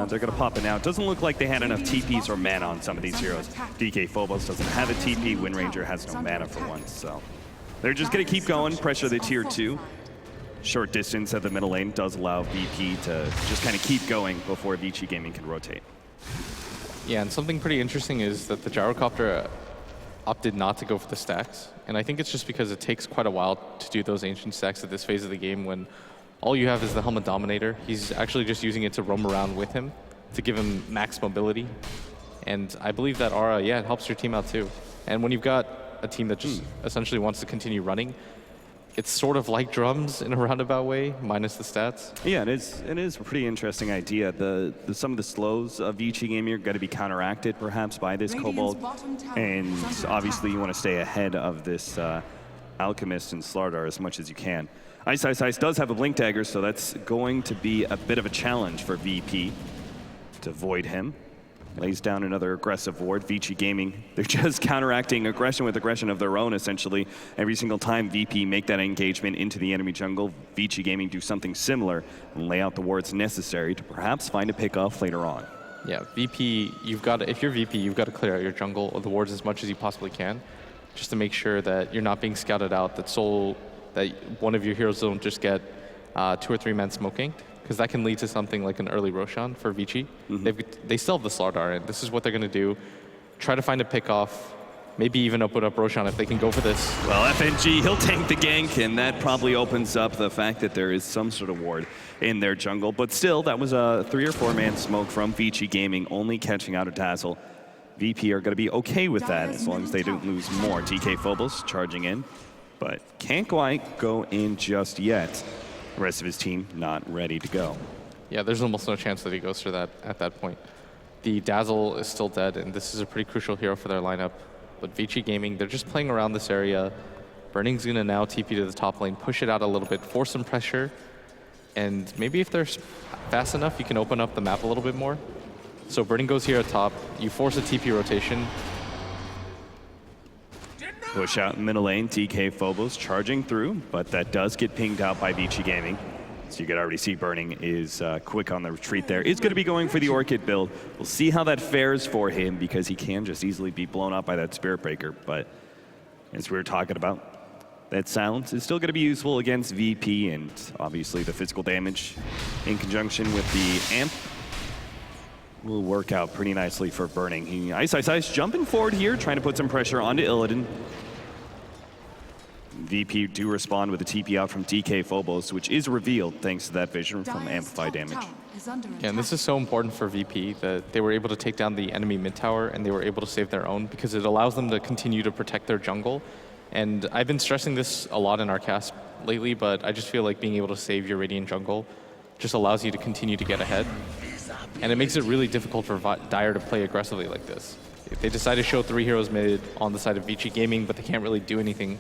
they're going to pop it now. It doesn't look like they had enough TPs or mana on some of these heroes. DK Phobos doesn't have a TP. Wind Ranger has no mana for once, so they're just going to keep going, pressure the tier 2. Short distance at the middle lane does allow VP to just kind of keep going before VG Gaming can rotate. Yeah, and something pretty interesting is that the Gyrocopter opted not to go for the stacks. And I think it's just because it takes quite a while to do those ancient stacks at this phase of the game when all you have is the Helmet Dominator. He's actually just using it to roam around with him to give him max mobility. And I believe that Aura, yeah, it helps your team out too. And when you've got a team that just essentially wants to continue running, it's sort of like drums in a roundabout way, minus the stats. Yeah, it is a pretty interesting idea. Some of the slows of VG Gaming are going to be counteracted perhaps by this Kobold. And obviously you want to stay ahead of this Alchemist and Slardar as much as you can. Ice does have a Blink Dagger, so that's going to be a bit of a challenge for VP to void him. Lays down another aggressive ward. VG Gaming, they're just counteracting aggression with aggression of their own, essentially. Every single time VP make that engagement into the enemy jungle, VG Gaming do something similar and lay out the wards necessary to perhaps find a pick-off later on. Yeah, VP, if you're VP, you've got to clear out your jungle or the wards as much as you possibly can, just to make sure that you're not being scouted out, that one of your heroes don't just get 2 or 3 men smoking. Because that can lead to something like an early Roshan for Vici. They still have the Slardar, and this is what they're going to do. Try to find a pick-off, maybe even open up Roshan if they can go for this. Well, FNG, he'll tank the gank, and that probably opens up the fact that there is some sort of ward in their jungle. But still, that was a 3 or 4 man smoke from Vici Gaming, only catching out a Dazzle. VP are going to be okay with that as long as they don't lose more. DK Phobos charging in, but can't quite go in just yet. The rest of his team not ready to go. Yeah, there's almost no chance that he goes for that at that point. The Dazzle is still dead, and this is a pretty crucial hero for their lineup. But Vici Gaming, they're just playing around this area. Burning's going to now TP to the top lane, push it out a little bit, force some pressure, and maybe if they're fast enough, you can open up the map a little bit more. So Burning goes here at top, you force a TP rotation. Push out in middle lane, DK Phobos charging through, but that does get pinged out by Vici Gaming. So you could already see Burning is quick on the retreat there. Is going to be going for the Orchid build. We'll see how that fares for him because he can just easily be blown up by that Spirit Breaker. But as we were talking about, that silence is still going to be useful against VP, and obviously the physical damage in conjunction with the amp will work out pretty nicely for Burning. Ice jumping forward here, trying to put some pressure onto Illidan. VP do respond with a TP out from DK Phobos, which is revealed thanks to that vision from Amplify damage. Yeah, and this is so important for VP that they were able to take down the enemy mid tower and they were able to save their own because it allows them to continue to protect their jungle. And I've been stressing this a lot in our cast lately, but I just feel like being able to save your Radiant jungle just allows you to continue to get ahead. And it makes it really difficult for Dire to play aggressively like this. If they decide to show 3 heroes mid on the side of Vici Gaming, but they can't really do anything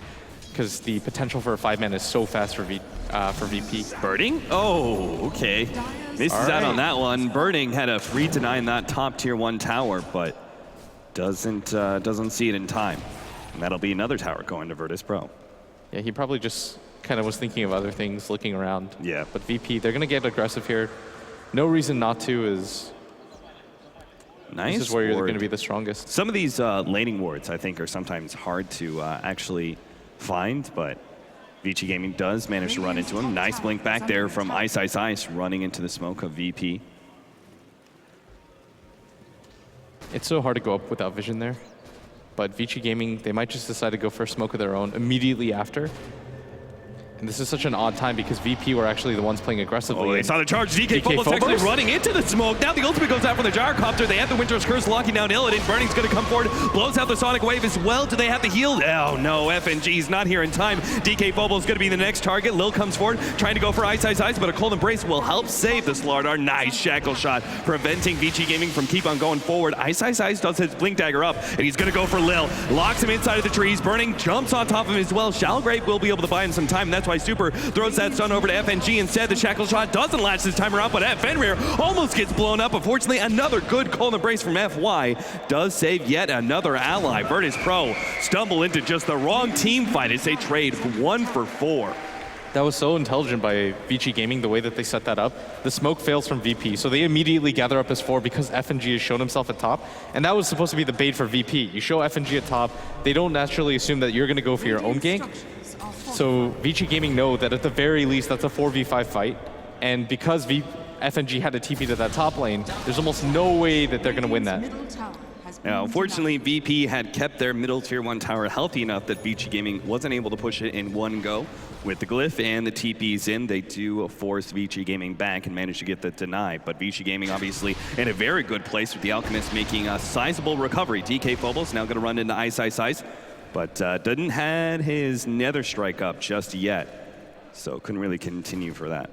because the potential for a 5-man is so fast for VP. Burning? Oh, okay. Misses out on that one. Burning had a free deny in that top tier 1 tower, but doesn't see it in time. And that'll be another tower going to Virtus Pro. Yeah, he probably just kind of was thinking of other things, looking around. Yeah. But VP, they're going to get aggressive here. No reason not to is... Nice. This is where you're ward. going to be the strongest. Some of these laning wards, I think, are sometimes hard to actually find, but Vici Gaming does manage to run into him. Nice blink back there from Ice running into the smoke of VP. It's so hard to go up without vision there. But Vici Gaming, they might just decide to go for a smoke of their own immediately after. And this is such an odd time because VP were actually the ones playing aggressively. Oh, they saw the charge. DK Phobos actually running into the smoke. Now the ultimate goes out from the Gyrocopter. They have the Winter's Curse locking down Illidan. Burning's going to come forward, blows out the Sonic Wave as well. Do they have the heal? Oh no, FNG's not here in time. DK Phobos going to be the next target. Lil comes forward, trying to go for Ice, but a Cold Embrace will help save the Slardar. Nice shackle shot, preventing Vici Gaming from keep on going forward. Ice does his Blink Dagger up, and he's going to go for Lil. Locks him inside of the trees. Burning jumps on top of him as well. Shalgrave will be able to buy him some time, and that's why Super throws that stun over to FNG instead. The shackle shot doesn't last this time around, but Fenrir almost gets blown up. Unfortunately, another good cold embrace from FY does save yet another ally. Virtus Pro stumble into just the wrong team fight as they trade 1 for 4. That was so intelligent by VG Gaming, the way that they set that up. The smoke fails from VP, so they immediately gather up as 4 because FNG has shown himself at top. And that was supposed to be the bait for VP. You show FNG at top, they don't naturally assume that you're going to go for your own gank. So VG Gaming know that at the very least, that's a 4v5 fight. And because FNG had a TP to that top lane, there's almost no way that they're going to win that. Now, unfortunately, VP had kept their middle tier 1 tower healthy enough that VG Gaming wasn't able to push it in one go. With the glyph and the TPs in, they do force VG Gaming back and manage to get the deny. But VG Gaming obviously in a very good place with the Alchemist making a sizable recovery. DK Phobos now going to run into Ice, but didn't have his Nether Strike up just yet. So couldn't really continue for that.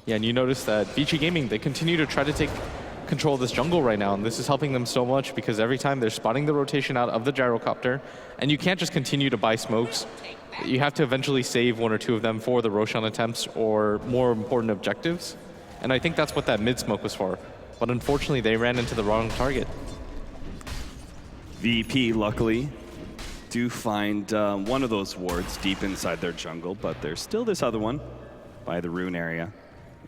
Yeah, and you notice that VG Gaming, they continue to try to take control of this jungle right now, and this is helping them so much because every time they're spotting the rotation out of the gyrocopter, and you can't just continue to buy smokes. You have to eventually save 1 or 2 of them for the Roshan attempts or more important objectives. And I think that's what that mid smoke was for. But unfortunately, they ran into the wrong target. VP, luckily, do find one of those wards deep inside their jungle, but there's still this other one by the rune area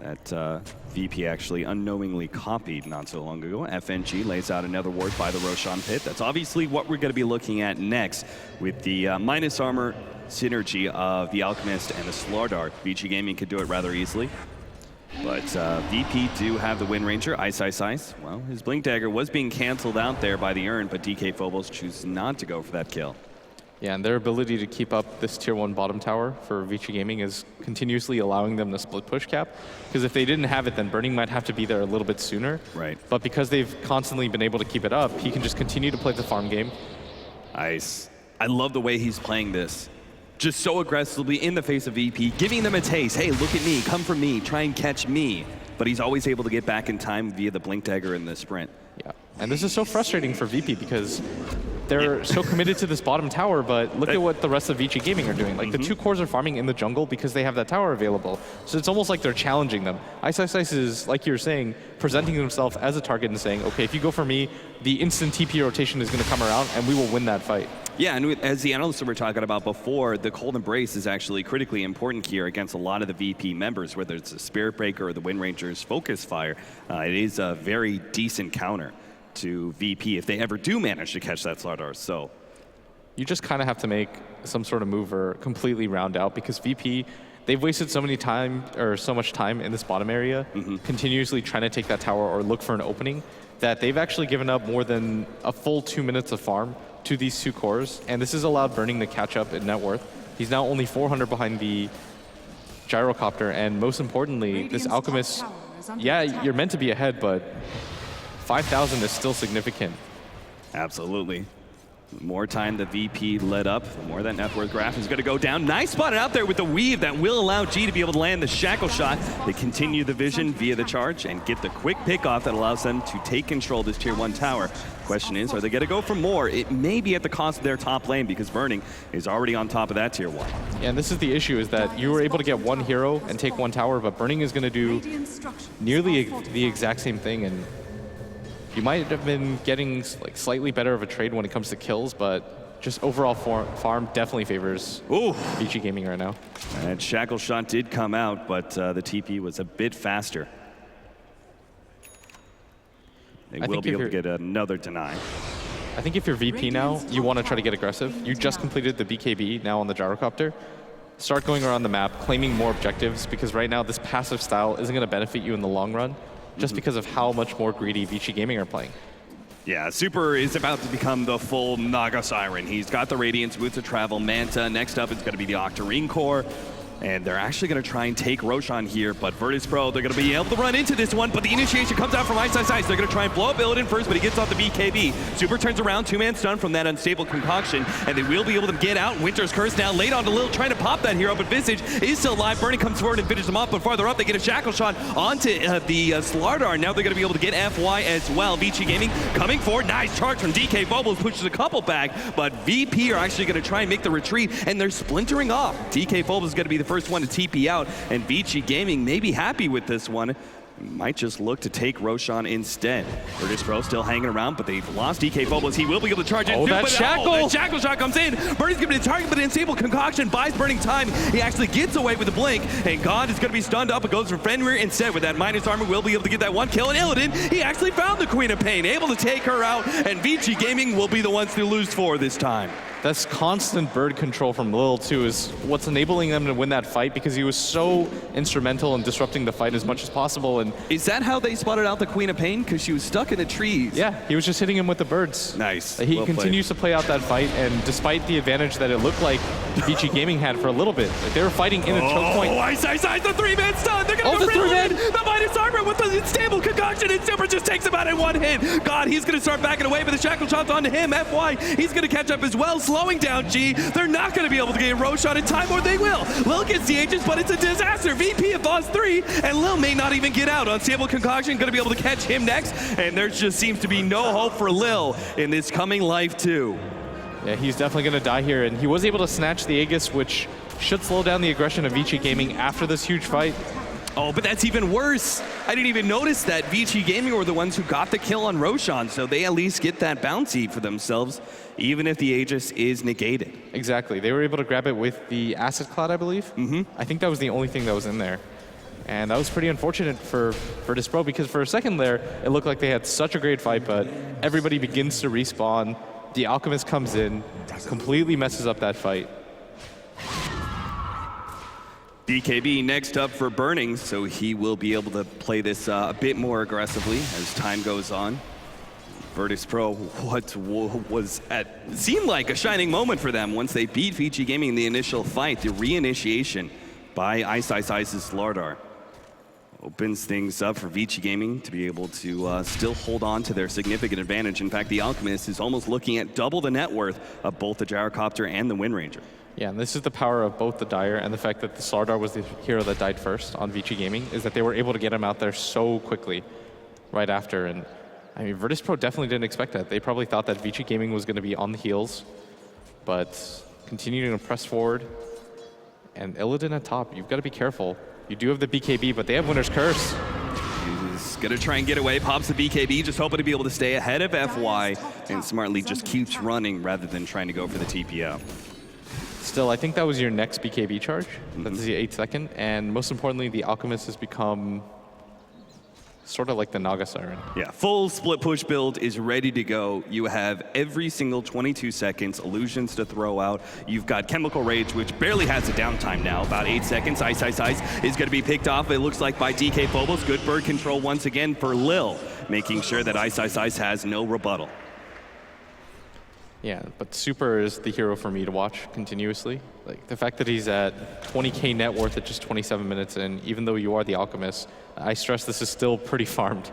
that VP actually unknowingly copied not so long ago. FNG lays out another ward by the Roshan pit. That's obviously what we're going to be looking at next with the minus armor synergy of the Alchemist and the Slardar. VG Gaming could do it rather easily. But VP do have the Wind Ranger, Ice. Well, his Blink Dagger was being canceled out there by the Urn, but DK Phobos chooses not to go for that kill. Yeah, and their ability to keep up this tier 1 bottom tower for VG Gaming is continuously allowing them to split push cap. Because if they didn't have it, then Burning might have to be there a little bit sooner. Right. But because they've constantly been able to keep it up, he can just continue to play the farm game. Ice. I love the way he's playing this. Just so aggressively in the face of VP, giving them a taste. Hey, look at me, come for me, try and catch me. But he's always able to get back in time via the Blink Dagger and the sprint. Yeah, and this is so frustrating for VP because they're so committed to this bottom tower, but look at what the rest of VG Gaming are doing. Like the 2 cores are farming in the jungle because they have that tower available. So it's almost like they're challenging them. Ice is, like you're saying, presenting himself as a target and saying, okay, if you go for me, the instant TP rotation is going to come around and we will win that fight. Yeah, and as the analysts were talking about before, the Cold Embrace is actually critically important here against a lot of the VP members, whether it's the Spirit Breaker or the Wind Ranger's Focus Fire. It is a very decent counter to VP if they ever do manage to catch that Slardar. So you just kind of have to make some sort of move or completely round out because VP, they've wasted so much time in this bottom area, continuously trying to take that tower or look for an opening, that they've actually given up more than a full 2 minutes of farm to these 2 cores, and this has allowed Burning to catch up in net worth. He's now only 400 behind the gyrocopter, and most importantly, this Alchemist, yeah, you're meant to be ahead, but 5,000 is still significant. Absolutely. The more time the VP led up, the more that net worth graph is going to go down. Nice spotted out there with the weave that will allow G to be able to land the shackle shot. They continue the vision via the charge and get the quick pick off that allows them to take control of this tier 1 tower. Question is, are they going to go for more? It may be at the cost of their top lane because Burning is already on top of that tier 1. Yeah, and this is the issue, is that you were able to get 1 hero and take 1 tower, but Burning is going to do nearly the exact same thing, and you might have been getting like slightly better of a trade when it comes to kills, but just overall farm definitely favors VG Gaming right now. And shackle shot did come out, but the TP was a bit faster. They will be able to get another deny. I think if you're VP now, you want to try to get aggressive. You just completed the BKB now on the gyrocopter. Start going around the map, claiming more objectives, because right now this passive style isn't going to benefit you in the long run, just because of how much more greedy VG Gaming are playing. Yeah, Super is about to become the full Naga Siren. He's got the Radiance, Boots of Travel, Manta. Next up, it's going to be the Octarine Core. And they're actually going to try and take Roshan here, but Virtus Pro, they're going to be able to run into this one, but the initiation comes out from Ice. They're going to try and blow up Illidan first, but he gets off the BKB. Super turns around, two-man stun from that unstable concoction, and they will be able to get out. Winter's Curse now laid onto Lil, trying to pop that hero, but Visage is still alive. Burning comes forward and finishes him off, but farther up, they get a Shackle Shot onto the Slardar. Now they're going to be able to get FY as well. Vici Gaming coming forward. Nice charge from DK Phobos, pushes a couple back, but VP are actually going to try and make the retreat, and they're splintering off. DK Phobos is going to be the first one to TP out, and Vici Gaming may be happy with this one. Might just look to take Roshan instead. Virtus Pro still hanging around, but they've lost DK Phobos. He will be able to charge in. Oh, that shackle! That shackle shot comes in. Burning is going to be the target, but the unstable concoction buys Burning time. He actually gets away with the blink, and God is going to be stunned up. It goes for Fenrir instead with that minus armor. Will be able to get that one kill. And Illidan, he actually found the Queen of Pain, able to take her out, and Vici Gaming will be the ones to lose for this time. This constant bird control from Lil too is what's enabling them to win that fight, because he was so instrumental in disrupting the fight as much as possible. And is that how they spotted out the Queen of Pain? Because she was stuck in the trees. Yeah, he was just hitting him with the birds. Nice. He well continues to play out that fight, and despite the advantage that it looked like Vici Gaming had for a little bit, like they were fighting in a choke point. Oh, Ice, the three-man stun. They're going to go the minus armor with the stable concoction, and Super just takes him out in one hit. God, he's going to start backing away, but the shackle shot's onto him. FY, he's going to catch up as well, slowing down G. They're not going to be able to get Roshan in time, or they will. Lil gets the Aegis, but it's a disaster. VP have lost 3, and Lil may not even get out. Unstable concoction going to be able to catch him next, and there just seems to be no hope for Lil in this coming life too. Yeah, he's definitely going to die here, and he was able to snatch the Aegis, which should slow down the aggression of Vici Gaming after this huge fight. Oh, but that's even worse. I didn't even notice that Vici Gaming were the ones who got the kill on Roshan, so they at least get that bounty for themselves, even if the Aegis is negated. Exactly. They were able to grab it with the Acid Cloud, I believe. Mm-hmm. I think that was the only thing that was in there. And that was pretty unfortunate for Virtus Pro, because for a second there, it looked like they had such a great fight, but everybody begins to respawn. The Alchemist comes in, completely messes up that fight. BKB next up for Burning, so he will be able to play this a bit more aggressively as time goes on. Virtus Pro, what seemed like a shining moment for them once they beat Vici Gaming in the initial fight. The reinitiation by Ice's Lardar opens things up for Vici Gaming to be able to still hold on to their significant advantage. In fact, the Alchemist is almost looking at double the net worth of both the Gyrocopter and the Wind Ranger. Yeah, and this is the power of both the Dire and the fact that the Slardar was the hero that died first on Vici Gaming, is that they were able to get him out there so quickly right after. And I mean, Virtus Pro definitely didn't expect that. They probably thought that Vici Gaming was going to be on the heels, but continuing to press forward. And Illidan at top, you've got to be careful. You do have the BKB, but they have Winter's Curse. He's gonna try and get away, pops the BKB, just hoping to be able to stay ahead of FY, and smartly just keeps running rather than trying to go for the TPO. Still, I think that was your next BKB charge. That's the 8-second, and most importantly, the Alchemist has become sort of like the Naga Siren. Yeah, full split push build is ready to go. You have every single 22 seconds, illusions to throw out. You've got Chemical Rage, which barely has a downtime now, about 8 seconds. Ice is going to be picked off, it looks like, by DK Phobos. Good bird control once again for Lil, making sure that Ice has no rebuttal. Yeah, but Super is the hero for me to watch continuously. Like, the fact that he's at 20k net worth at just 27 minutes in, even though you are the Alchemist, I stress this is still pretty farmed.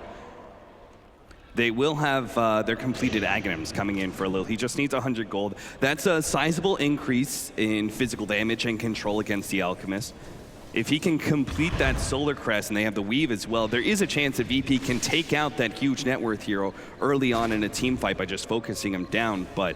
They will have their completed Aghanims coming in for Lil. He just needs 100 gold. That's a sizable increase in physical damage and control against the Alchemist. If he can complete that Solar Crest, and they have the Weave as well, there is a chance that VP can take out that huge net worth hero early on in a team fight by just focusing him down, but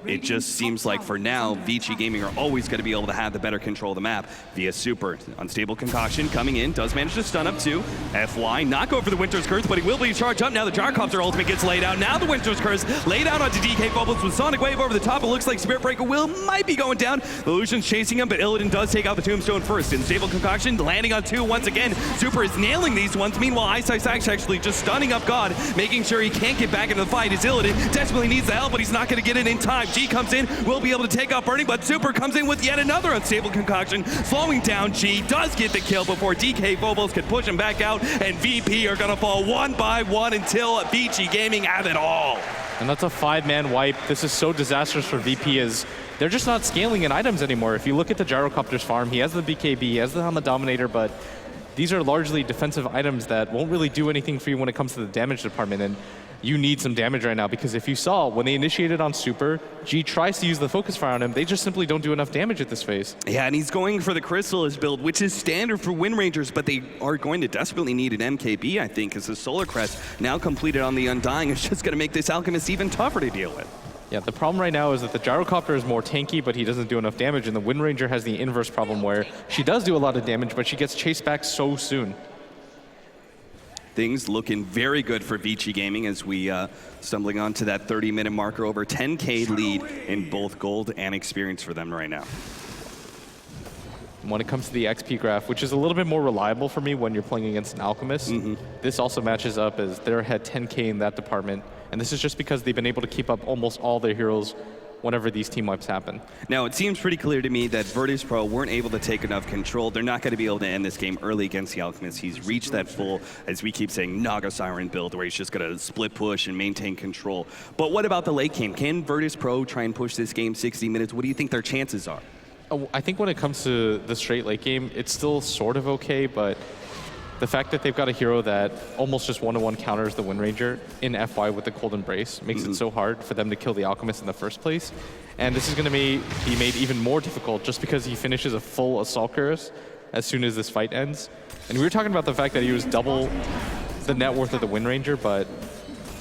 it just seems like for now, Vici Gaming are always going to be able to have the better control of the map via Super. Unstable Concoction coming in, does manage to stun up too. FY, not go for the Winter's Curse, but he will be charged up. Now the Gyrocopter ultimate gets laid out. Now the Winter's Curse laid out onto DK Phobos with Sonic Wave over the top. It looks like Spirit Breaker might be going down. The Illusion's chasing him, but Illidan does take out the Tombstone first. Unstable Concoction landing on 2 once again. Super is nailing these ones. Meanwhile, Ice actually just stunning up God, making sure he can't get back into the fight as Illidan desperately needs the help, but he's not going to get it in time. G comes in, will be able to take out Burning, but Super comes in with yet another Unstable Concoction, slowing down G, does get the kill before DK Phobos can push him back out, and VP are going to fall one by one until Vici Gaming have it all. And that's a 5-man wipe. This is so disastrous for VP as they're just not scaling in items anymore. If you look at the Gyrocopter's farm, he has the BKB, he has the Helmet Dominator, but these are largely defensive items that won't really do anything for you when it comes to the damage department. And you need some damage right now, because if you saw, when they initiated on Super, G tries to use the focus fire on him, they just simply don't do enough damage at this phase. Yeah, and he's going for the Chrysalis build, which is standard for Wind Rangers, but they are going to desperately need an MKB, I think, as the Solar Crest, now completed on the Undying, is just going to make this Alchemist even tougher to deal with. Yeah, the problem right now is that the Gyrocopter is more tanky, but he doesn't do enough damage, and the Wind Ranger has the inverse problem where she does do a lot of damage, but she gets chased back so soon. Things looking very good for Vici Gaming as we stumbling on to that 30-minute marker, over 10K lead in both gold and experience for them right now. When it comes to the XP graph, which is a little bit more reliable for me when you're playing against an Alchemist, this also matches up as they're ahead 10K in that department. And this is just because they've been able to keep up almost all their heroes whenever these team wipes happen. Now, it seems pretty clear to me that Virtus.pro weren't able to take enough control. They're not going to be able to end this game early against the Alchemist. He's reached that full, as we keep saying, Naga Siren build where he's just going to split push and maintain control. But what about the late game? Can Virtus.pro try and push this game 60 minutes? What do you think their chances are? Oh, I think when it comes to the straight late game, it's still sort of okay, but the fact that they've got a hero that almost just one-to-one counters the Wind Ranger in FY with the Cold Embrace makes it so hard for them to kill the Alchemist in the first place. And this is going to be made even more difficult just because he finishes a full Assault Cuirass as soon as this fight ends. And we were talking about the fact that he was double the net worth of the Wind Ranger, but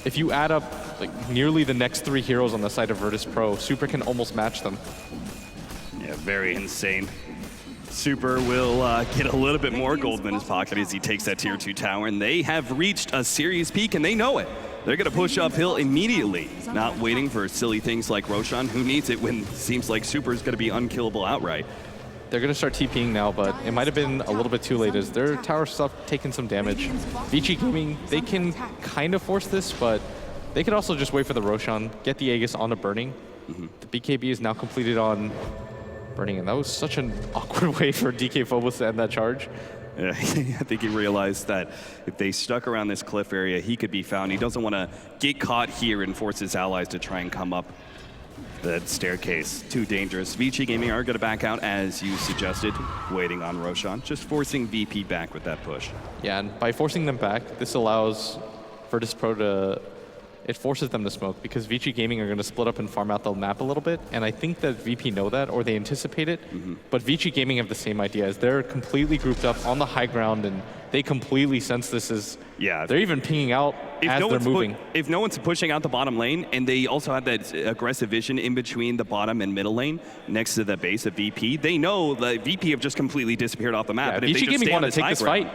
if you add up like nearly the next 3 heroes on the side of Virtus.pro, Super can almost match them. Yeah, very insane. Super will get a little bit more gold in his pocket as he takes that tier 2 tower, and they have reached a serious peak, and they know it. They're going to push uphill immediately, not waiting for silly things like Roshan, who needs it when it seems like Super is going to be unkillable outright. They're going to start TPing now, but it might have been a little bit too late as their tower stuff taking some damage. Vici Gaming, they can kind of force this, but they could also just wait for the Roshan, get the Aegis onto Burning. The BKB is now completed on Burning, and that was such an awkward way for DK Phobos to end that charge. Yeah, I think he realized that if they stuck around this cliff area, he could be found. He doesn't want to get caught here and force his allies to try and come up that staircase. Too dangerous. Vici Gaming are going to back out, as you suggested, waiting on Roshan, just forcing VP back with that push. Yeah, and by forcing them back, this allows Virtus.pro to... It forces them to smoke because Vici Gaming are going to split up and farm out the map a little bit, and I think that VP know that, or they anticipate it, but Vici Gaming have the same idea, as they're completely grouped up on the high ground, and they completely sense this is... Yeah. They're even pinging out as they're moving. If no one's pushing out the bottom lane, and they also have that aggressive vision in between the bottom and middle lane, next to the base of VP, they know that VP have just completely disappeared off the map. Yeah, and if Vici they just Gaming stay on want to take this fight.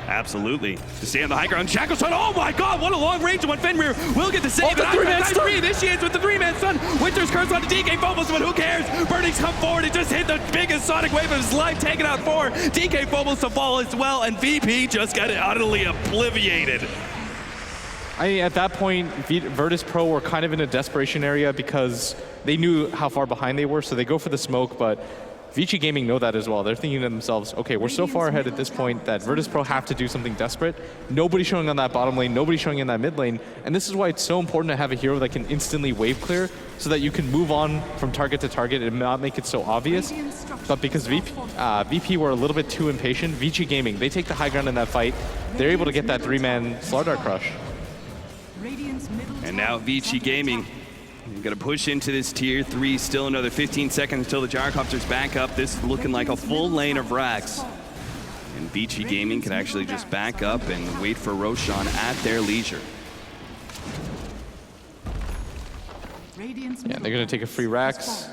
Absolutely. To stay on the high ground. Shackleton, oh my god, what a long range one. Fenrir will get the save. Oh, the 3-man stun! Initiates with the 3-man stun. Winter's Curse on the DK Phobos, but who cares? Burning's come forward and just hit the biggest sonic wave of his life, taking out 4. DK Phobos to fall as well, and VP just got utterly obliviated. At that point, Virtus.pro were kind of in a desperation area because they knew how far behind they were, so they go for the smoke, but Vici Gaming know that as well. They're thinking to themselves, okay, we're so far ahead at this point that Virtus.pro have to do something desperate. Nobody's showing on that bottom lane, nobody's showing in that mid lane, and this is why it's so important to have a hero that can instantly wave clear so that you can move on from target to target and not make it so obvious. But because VP were a little bit too impatient, Vici Gaming, they take the high ground in that fight. They're able to get that 3-man Slardar crush. And now Vici Gaming going to push into this tier 3. Still another 15 seconds until the Gyrocopter's back up. This is looking like a full lane of Rax. And Vici Gaming can actually just back up and wait for Roshan at their leisure. Yeah, they're going to take a free Rax.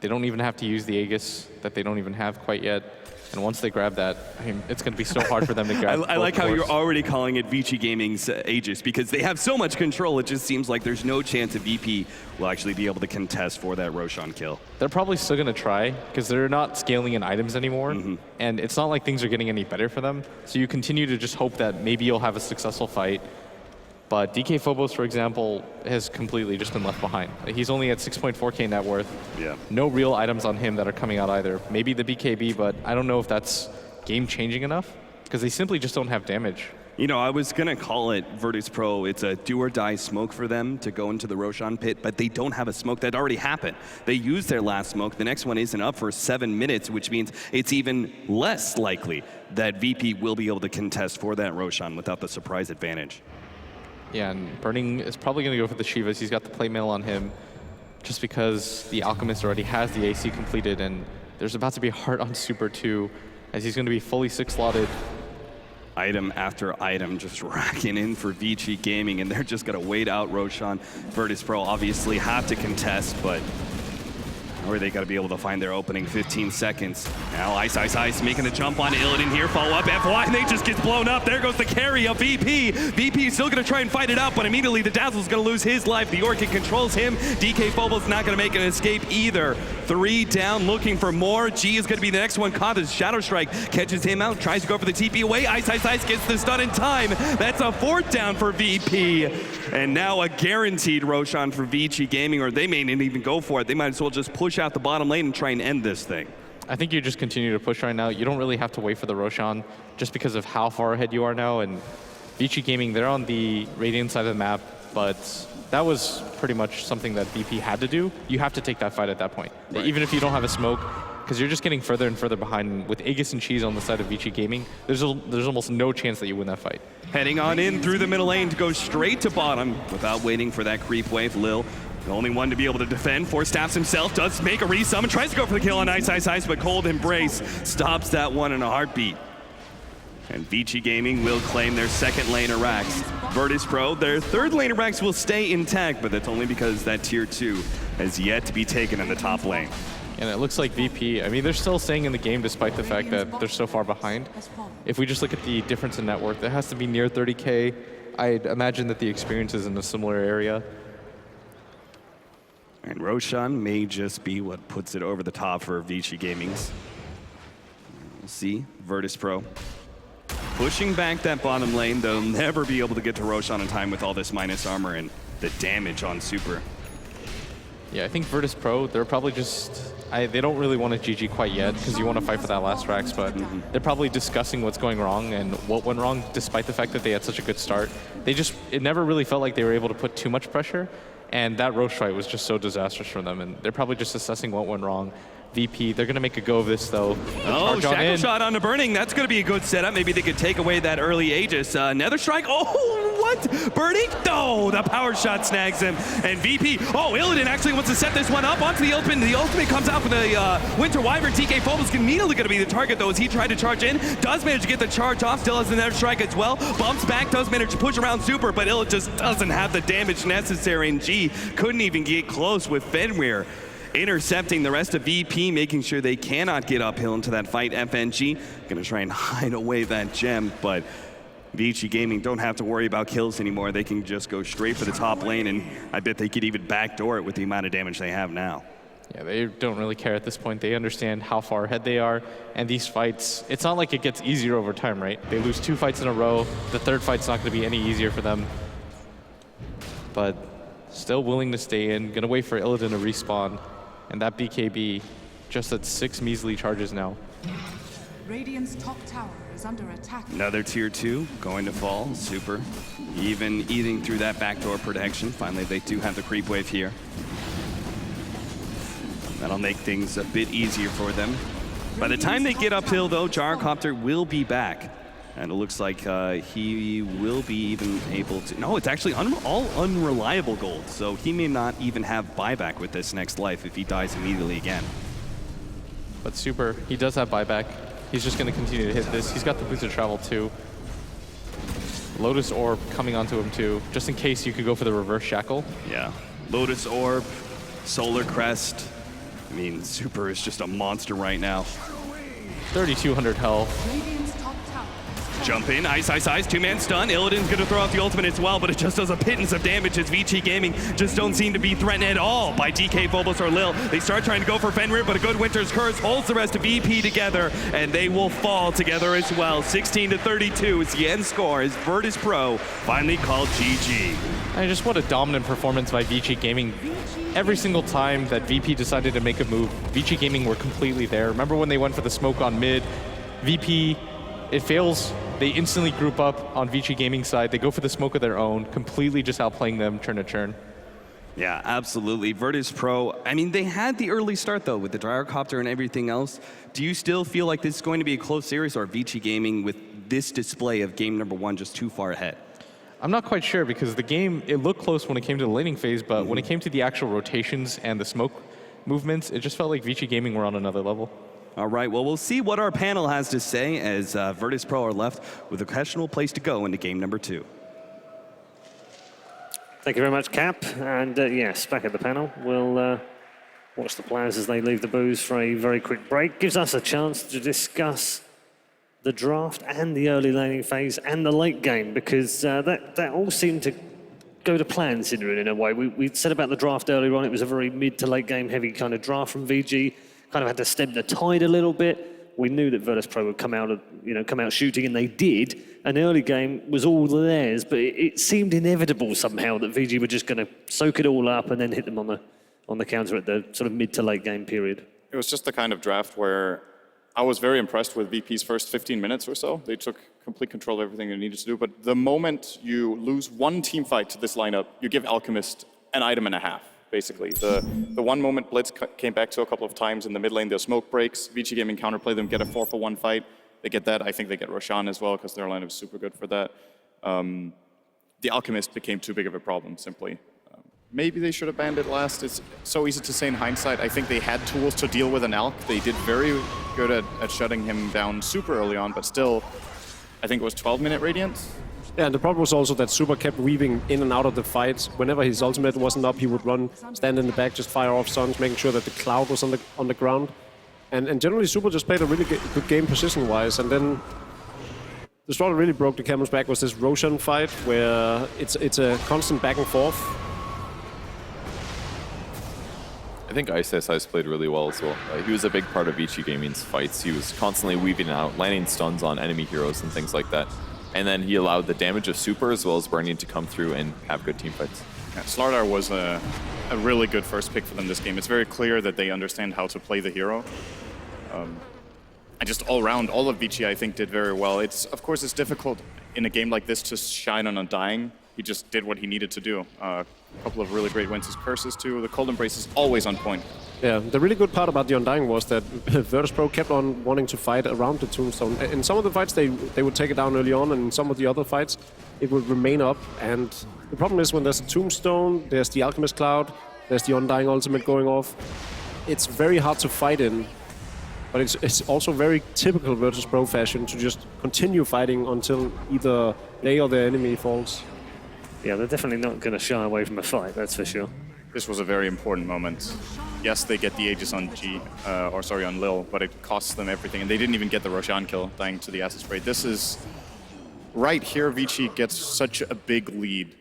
They don't even have to use the Aegis that they don't even have quite yet. And once they grab that, I mean, it's going to be so hard for them to grab. I like how you're already calling it Vici Gaming's Aegis, because they have so much control, it just seems like there's no chance that VP will actually be able to contest for that Roshan kill. They're probably still going to try, because they're not scaling in items anymore, and it's not like things are getting any better for them. So you continue to just hope that maybe you'll have a successful fight. But DK Phobos, for example, has completely just been left behind. He's only at 6.4k net worth. Yeah. No real items on him that are coming out either. Maybe the BKB, but I don't know if that's game-changing enough, because they simply just don't have damage. You know, I was going to call it Virtus Pro. It's a do-or-die smoke for them to go into the Roshan pit, but they don't have a smoke that already happened. They used their last smoke. The next one isn't up for 7 minutes, which means it's even less likely that VP will be able to contest for that Roshan without the surprise advantage. Yeah, and Burning is probably going to go for the Shivas. He's got the play mail on him just because the Alchemist already has the AC completed, and there's about to be a heart on Super 2 as he's going to be fully 6-slotted. Item after item just racking in for Vici Gaming, and they're just going to wait out Roshan. Virtus Pro obviously have to contest, but or they got to be able to find their opening 15 seconds. Now Ice making the jump on Illidan here, follow up FY, and they just gets blown up. There goes the carry of VP. VP is still going to try and fight it out, but immediately the Dazzle's going to lose his life. The Orchid controls him. DK Phobos not going to make an escape either. 3 down, looking for more. G is going to be the next one caught as Shadow Strike catches him out, tries to go for the TP away. Ice gets the stun in time. That's a 4th down for VP. And now a guaranteed Roshan for Vici Gaming, or they may not even go for it. They might as well just push out the bottom lane and try and end this thing. I think you just continue to push right now. You don't really have to wait for the Roshan just because of how far ahead you are now. And Vici Gaming, they're on the Radiant side of the map, but that was pretty much something that VP had to do. You have to take that fight at that point. Right. Even if you don't have a smoke, because you're just getting further and further behind. With Aegis and Cheese on the side of Vici Gaming, there's almost no chance that you win that fight. Heading on in through the middle lane to go straight to bottom without waiting for that creep wave. Lil, the only one to be able to defend. 4 staffs himself, does make a resummon, tries to go for the kill on Ice, but Cold Embrace stops that one in a heartbeat. And Vici Gaming will claim their 2nd lane Arax. Virtus Pro, their 3rd lane Arax will stay intact, but that's only because that tier 2 has yet to be taken in the top lane. And it looks like VP, I mean, they're still staying in the game despite the fact that they're so far behind. If we just look at the difference in net worth, it has to be near 30K. I'd imagine that the experience is in a similar area. And Roshan may just be what puts it over the top for Vici Gaming's. We'll see. Virtus Pro pushing back that bottom lane. They'll never be able to get to Roshan in time with all this minus armor and the damage on Super. Yeah, I think Virtus Pro, they're probably just... they don't really want to GG quite yet because you want to fight for that last Rax, but they're probably discussing what's going wrong and what went wrong despite the fact that they had such a good start. It never really felt like they were able to put too much pressure, and that Roche fight was just so disastrous for them, and they're probably just assessing what went wrong. VP, they're going to make a go of this, though. Oh, Shackle Shot on the Burning. That's going to be a good setup. Maybe they could take away that early Aegis. Nether Strike. Oh, what? Burning? No, the power shot snags him. And VP, oh, Illidan actually wants to set this one up onto the ultimate. The ultimate comes out for the Winter Wyvern. TK Phobos immediately going to be the target, though, as he tried to charge in. Does manage to get the charge off. Still has the Nether Strike as well. Bumps back. Does manage to push around Super, but Illidan just doesn't have the damage necessary. And G couldn't even get close with Fenrir intercepting the rest of VP, making sure they cannot get uphill into that fight. FNG gonna try and hide away that gem, but Vici Gaming don't have to worry about kills anymore. They can just go straight for the top lane, and I bet they could even backdoor it with the amount of damage they have now. Yeah, they don't really care at this point. They understand how far ahead they are, and these fights, it's not like it gets easier over time, right? They lose 2 fights in a row. The 3rd fight's not gonna be any easier for them, but still willing to stay in, gonna wait for Illidan to respawn. And that BKB just at 6 measly charges now. Radiant's top tower is under attack. Another tier 2 going to fall. Super. Even eating through that backdoor protection. Finally, they do have the creep wave here. That'll make things a bit easier for them. By the time they get uphill, though, Gyrocopter will be back. And it looks like he will be even able to... No, it's actually all unreliable gold, so he may not even have buyback with this next life if he dies immediately again. But Super, he does have buyback. He's just going to continue to hit this. He's got the boost of travel, too. Lotus Orb coming onto him, too, just in case you could go for the reverse Shackle. Yeah. Lotus Orb, Solar Crest. I mean, Super is just a monster right now. 3,200 health. Jump in, Ice, 2-man stun. Illidan's gonna throw out the ultimate as well, but it just does a pittance of damage as Vici Gaming just don't seem to be threatened at all by DK Phobos or Lil. They start trying to go for Fenrir, but a good Winter's Curse holds the rest of VP together, and they will fall together as well. 16-32 is the end score as Virtus Pro finally called GG. And just what a dominant performance by Vici Gaming. Every single time that VP decided to make a move, Vici Gaming were completely there. Remember when they went for the smoke on mid? VP It fails. They instantly group up on Vici Gaming side. They go for the smoke of their own, completely just outplaying them turn to turn. Yeah, absolutely. Virtus Pro, I mean, they had the early start, though, with the Gyrocopter and everything else. Do you still feel like this is going to be a close series, or Vici Gaming, with this display of game number 1, just too far ahead? I'm not quite sure, because the game, it looked close when it came to the laning phase, but when it came to the actual rotations and the smoke movements, it just felt like Vici Gaming were on another level. All right, well, we'll see what our panel has to say as Virtus Pro are left with a questionable place to go into game number 2. Thank you very much, Cap. And yes, back at the panel, we'll watch the players as they leave the booth for a very quick break. Gives us a chance to discuss the draft and the early laning phase and the late game, because that all seemed to go to plan, Sidrin, in a way. We said about the draft earlier on, it was a very mid to late game heavy kind of draft from VG. Kind of had to stem the tide a little bit. We knew that Virtus Pro would come out shooting, and they did. An early game was all theirs, but it seemed inevitable somehow that VG were just going to soak it all up and then hit them on the counter at the sort of mid to late game period. It was just the kind of draft where I was very impressed with VP's first 15 minutes or so. They took complete control of everything they needed to do. But the moment you lose one team fight to this lineup, you give Alchemist an item and a half, basically. The one moment Blitz came back to a couple of times in the mid lane, the smoke breaks, Vici Gaming counterplay them, get a 4-for-1 fight. They get that. I think they get Roshan as well, because their lineup is super good for that. The Alchemist became too big of a problem, simply. Maybe they should have banned it last. It's so easy to say in hindsight. I think they had tools to deal with an Alch. They did very good at shutting him down super early on, but still, I think it was 12-minute Radiant. Yeah, and the problem was also that Super kept weaving in and out of the fights. Whenever his ultimate wasn't up, he would run, stand in the back, just fire off stuns, making sure that the Cloud was on the ground. And generally, Super just played a really good game position-wise. And then the straw that really broke the camel's back was this Roshan fight, where it's a constant back and forth. I think Ice played really well as well. He was a big part of Vici Gaming's fights. He was constantly weaving out, landing stuns on enemy heroes and things like that. And then he allowed the damage of Super as well as Burning to come through and have good team fights. Yeah, Slardar was a really good first pick for them this game. It's very clear that they understand how to play the hero. And just all around, all of Vici, I think, did very well. Of course, it's difficult in a game like this to shine on Undying. He just did what he needed to do. A couple of really great wins. His curses too. The Cold Embrace is always on point. Yeah, the really good part about the Undying was that Virtus Pro kept on wanting to fight around the Tombstone. In some of the fights, they would take it down early on, and in some of the other fights, it would remain up. And the problem is when there's a Tombstone, there's the Alchemist Cloud, there's the Undying ultimate going off. It's very hard to fight in, but it's also very typical Virtus Pro fashion to just continue fighting until either they or their enemy falls. Yeah, they're definitely not going to shy away from a fight, that's for sure. This was a very important moment. Yes, they get the Aegis on on Lil, but it costs them everything. And they didn't even get the Roshan kill, dying to the Acid Spray. This is... Right here, Vici gets such a big lead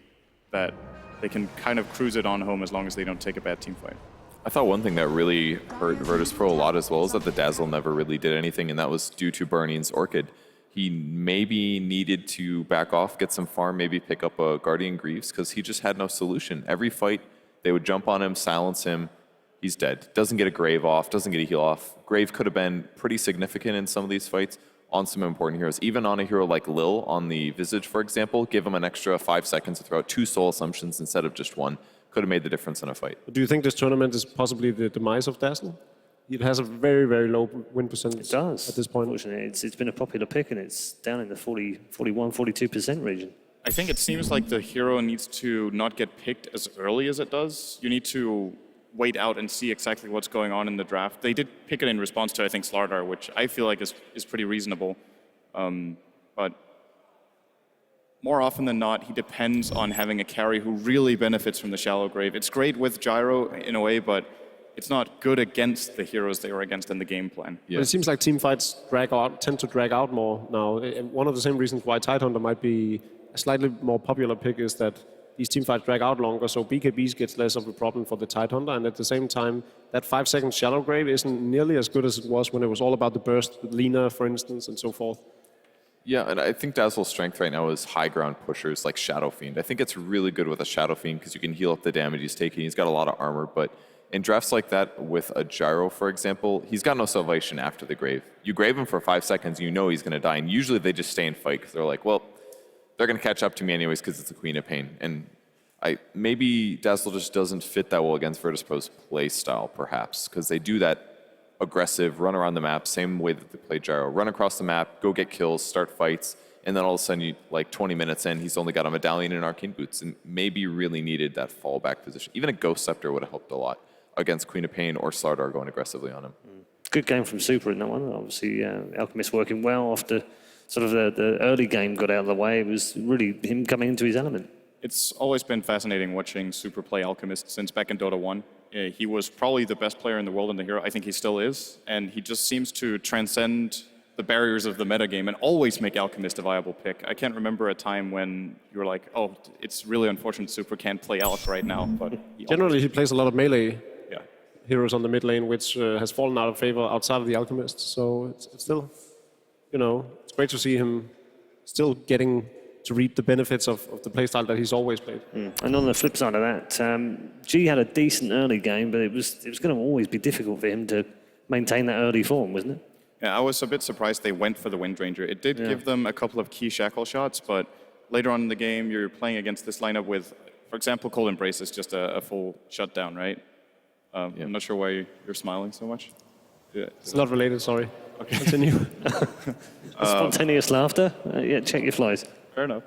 that they can kind of cruise it on home as long as they don't take a bad team fight. I thought one thing that really hurt Virtus Pro a lot as well is that the Dazzle never really did anything, and that was due to Burning's Orchid. He maybe needed to back off, get some farm, maybe pick up a Guardian Greaves, because he just had no solution. Every fight, they would jump on him, silence him, he's dead. Doesn't get a Grave off, doesn't get a heal off. Grave could have been pretty significant in some of these fights on some important heroes. Even on a hero like Lil on the Visage, for example, give him an extra 5 seconds to throw out 2 Soul Assumptions instead of just 1. Could have made the difference in a fight. Do you think this tournament is possibly the demise of Dazzle? It has a very, very low win percentage. It does. At this point. Unfortunately, it's been a popular pick, and it's down in the 41, 42% region. I think it seems like the hero needs to not get picked as early as it does. You need to wait out and see exactly what's going on in the draft. They did pick it in response to, I think, Slardar, which I feel like is pretty reasonable. But more often than not, he depends on having a carry who really benefits from the Shallow Grave. It's great with Gyro in a way, but it's not good against the heroes they were against in the game plan. Yeah. But it seems like team fights tend to drag out more now. And one of the same reasons why Tidehunter might be a slightly more popular pick is that these team fights drag out longer, so BKBs gets less of a problem for the Tidehunter, and at the same time, that 5-second Shallow Grave isn't nearly as good as it was when it was all about the burst with Lina, for instance, and so forth. Yeah, and I think Dazzle's strength right now is high ground pushers like Shadow Fiend. I think it's really good with a Shadow Fiend because you can heal up the damage he's taking. He's got a lot of armor, but in drafts like that with a gyro, for example, he's got no salvation after the grave. You grave him for 5 seconds, you know he's going to die. And usually they just stay and fight because they're like, well, they're going to catch up to me anyways because it's the Queen of Pain. And maybe Dazzle just doesn't fit that well against Virtus Pro's play style, perhaps, because they do that aggressive, run around the map, same way that they play gyro. Run across the map, go get kills, start fights, and then all of a sudden, like 20 minutes in, he's only got a medallion and arcane boots, and maybe really needed that fallback position. Even a Ghost Scepter would have helped a lot against Queen of Pain or Slardar going aggressively on him. Good game from Super in that one. Obviously, Alchemist working well after sort of the early game got out of the way. It was really him coming into his element. It's always been fascinating watching Super play Alchemist since back in Dota 1. He was probably the best player in the world in the hero. I think he still is. And he just seems to transcend the barriers of the metagame and always make Alchemist a viable pick. I can't remember a time when you were like, oh, it's really unfortunate Super can't play Alch right now. But Generally, he plays a lot of melee heroes on the mid lane, which has fallen out of favor outside of the Alchemist. So it's still, it's great to see him still getting to reap the benefits of the playstyle that he's always played. And on the flip side of that, G had a decent early game, but it was going to always be difficult for him to maintain that early form, wasn't it? Yeah, I was a bit surprised they went for the Windranger. It did give them a couple of key shackle shots, but later on in the game, you're playing against this lineup with, for example, Cold Embrace is just a full shutdown, right? I'm not sure why you're smiling so much. It's not related, sorry. Okay, continue. Spontaneous laughter? Check your flies. Fair enough.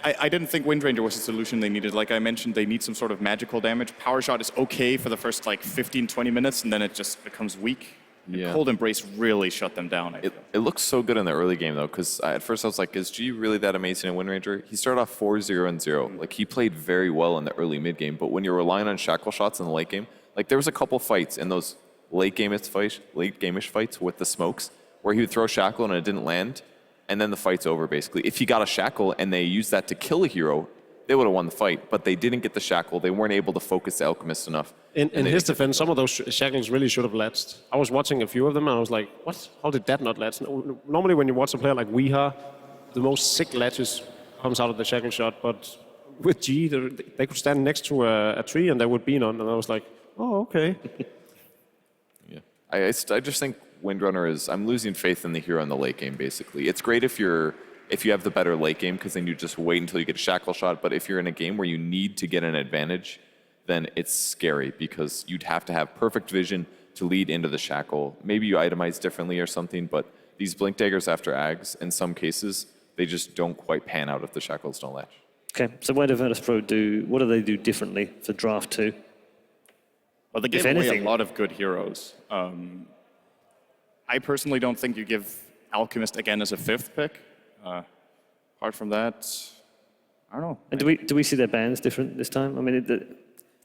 I didn't think Windranger was the solution they needed. Like I mentioned, they need some sort of magical damage. Power Shot is okay for the first 15-20 minutes, and then it just becomes weak. Yeah. Cold Embrace really shut them down. It looks so good in the early game, though, because at first I was like, is G really that amazing in Windranger? He started off 4-0-0. Like, he played very well in the early mid game, but when you're relying on shackle shots in the late game, like, there was a couple fights in those late game-ish fights with the smokes where he would throw shackle and it didn't land, and then the fight's over, basically. If he got a shackle and they used that to kill a hero, they would have won the fight, but they didn't get the shackle. They weren't able to focus the Alchemist enough. In his defense, some of those shackles really should have latched. I was watching a few of them, and I was like, what? How did that not latch? Normally, when you watch a player like Weeha, the most sick latches comes out of the shackle shot, but with G, they could stand next to a tree, and there would be none, and I was like, oh, okay. I just think Windrunner is, I'm losing faith in the hero in the late game, basically. It's great if you have the better late game, because then you just wait until you get a shackle shot, but if you're in a game where you need to get an advantage, then it's scary, because you'd have to have perfect vision to lead into the shackle. Maybe you itemize differently or something, but these blink daggers after Ags, in some cases, they just don't quite pan out if the shackles don't latch. Okay, so what do Virtus Pro do? What do they do differently for Draft 2? Well, they gave away a lot of good heroes. I personally don't think you give Alchemist again as a 5th pick. Apart from that, I don't know. And do we see their bans different this time? I mean, it's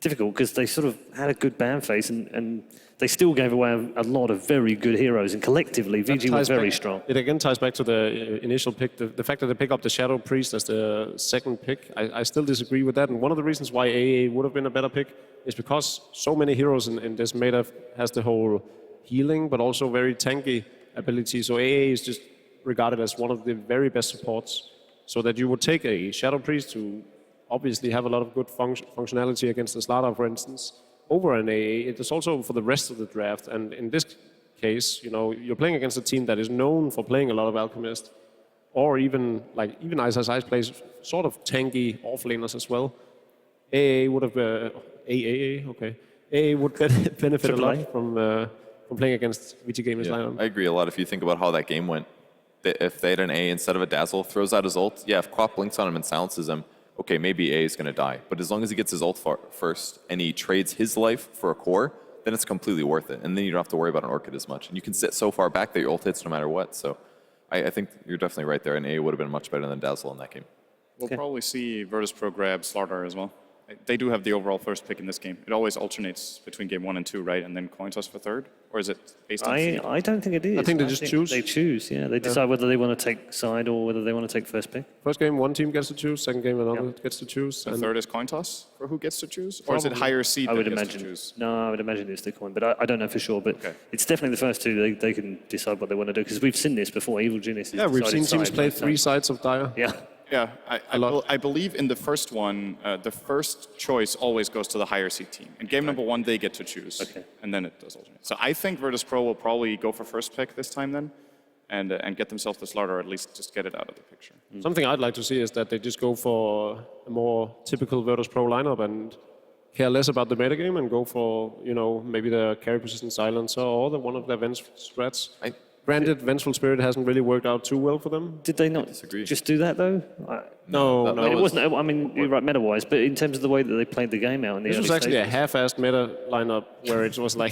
difficult because they sort of had a good ban phase and they still gave away a lot of very good heroes, and collectively VG was very strong. It again ties back to the initial pick, the fact that they pick up the Shadow Priest as the 2nd pick. I still disagree with that, and one of the reasons why AA would have been a better pick is because so many heroes in this meta has the whole healing, but also very tanky ability. So AA is just regarded as one of the very best supports, so that you would take a Shadow Priest who obviously have a lot of good functionality against the Slardar, for instance, over an AA. It is also for the rest of the draft, and in this case, you're playing against a team that is known for playing a lot of Alchemist, or even ISIS plays sort of tanky offlaners as well. AA would have AA would benefit a lot from playing against VG Gamers lineup. I agree a lot if you think about how that game went. If they had an A instead of a Dazzle, throws out his ult, if Quap blinks on him and silences him, okay, maybe A is going to die. But as long as he gets his ult first and he trades his life for a core, then it's completely worth it. And then you don't have to worry about an Orchid as much. And you can sit so far back that your ult hits no matter what. So I think you're definitely right there. And A would have been much better than Dazzle in that game. We'll probably see Virtus Pro grab Slardar as well. They do have the overall first pick in this game. It always alternates between game 1 and 2, right? And then coin toss for 3rd? Or is it based on seed? I don't think it is. I think they just choose. They choose, yeah. They decide whether they want to take side or whether they want to take first pick. First game, one team gets to choose. Second game, another gets to choose. And 3rd is coin toss for who gets to choose? Or is it higher seed I would that gets imagine. to choose? No, I would imagine it's the coin, but I don't know for sure. But it's definitely the first two. They can decide what they want to do, because we've seen this before. Evil Genius. Yeah, we've seen teams play 3 sides of Dire. Yeah. Yeah, I believe in the first one, the first choice always goes to the higher seed team. In game number 1, they get to choose. Okay. And then it does alternate. So I think Virtus Pro will probably go for first pick this time then, and get themselves the slot, or at least just get it out of the picture. Something I'd like to see is that they just go for a more typical Virtus Pro lineup and care less about the metagame and go for, maybe the carry position silencer or one of their vengeful strats. Granted, Vengeful Spirit hasn't really worked out too well for them. Did they not just do that though? No, it wasn't. I mean, you're right meta-wise, but in terms of the way that they played the game out in the This early was actually stages. a half-assed meta lineup where it was like,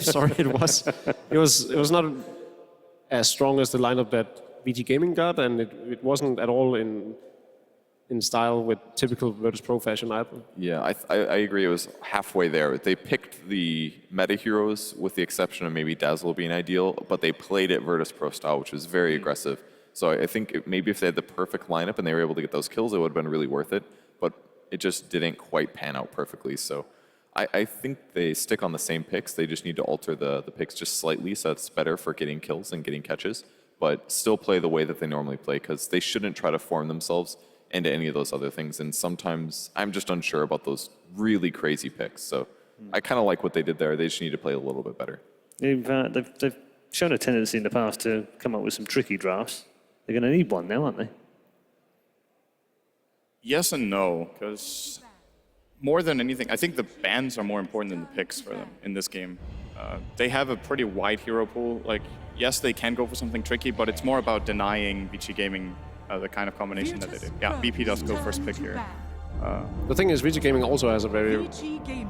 sorry, it was not as strong as the lineup that VG Gaming got, and it wasn't at all in style with typical Virtus Pro fashion either. Yeah, I agree. It was halfway there. They picked the meta heroes with the exception of maybe Dazzle being ideal, but they played it Virtus Pro style, which was very aggressive. So I think maybe if they had the perfect lineup and they were able to get those kills, it would have been really worth it. But it just didn't quite pan out perfectly. So I think they stick on the same picks. They just need to alter the picks just slightly so it's better for getting kills and getting catches, but still play the way that they normally play because they shouldn't try to form themselves into any of those other things. And sometimes I'm just unsure about those really crazy picks. So I kind of like what they did there. They just need to play a little bit better. They've shown a tendency in the past to come up with some tricky drafts. They're going to need one now, aren't they? Yes and no, because more than anything, I think the bans are more important than the picks for them in this game. They have a pretty wide hero pool. Like, yes, they can go for something tricky, but it's more about denying VG Gaming the kind of combination that they do. Yeah, BP does go first pick here. The thing is, VG Gaming also has a very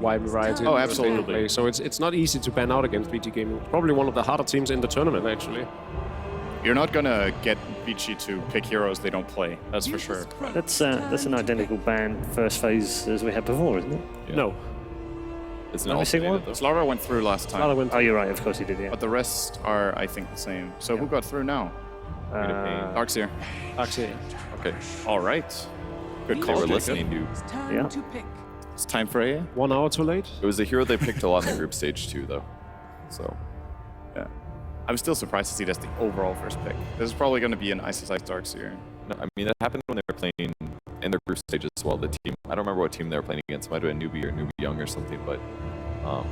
wide variety. Oh, of absolutely. play, so it's not easy to ban out against VG Gaming. It's probably one of the harder teams in the tournament, actually. You're not gonna get VG to pick heroes they don't play. That's for sure. That's an identical ban first phase as we had before, isn't it? Yeah. No. It's Let me see one. Slaughter went through last time. Oh, you're right. Of course he did. Yeah. But the rest are, I think, the same. So who got through now? Darkseer. Darkseer. Okay. All right. Good They call. were Jacob. listening to. Yeah. It's time for A. 1 hour too late. It was a hero they picked a lot in the group stage too, though. So. Yeah. I'm still surprised to see that's the overall first pick. This is probably going to be an Ice Ice Darkseer. No, I mean, that happened when they were playing in their group stage as well. The team, I don't remember what team they were playing against. It might have been Newbie or Newbie Young or something, but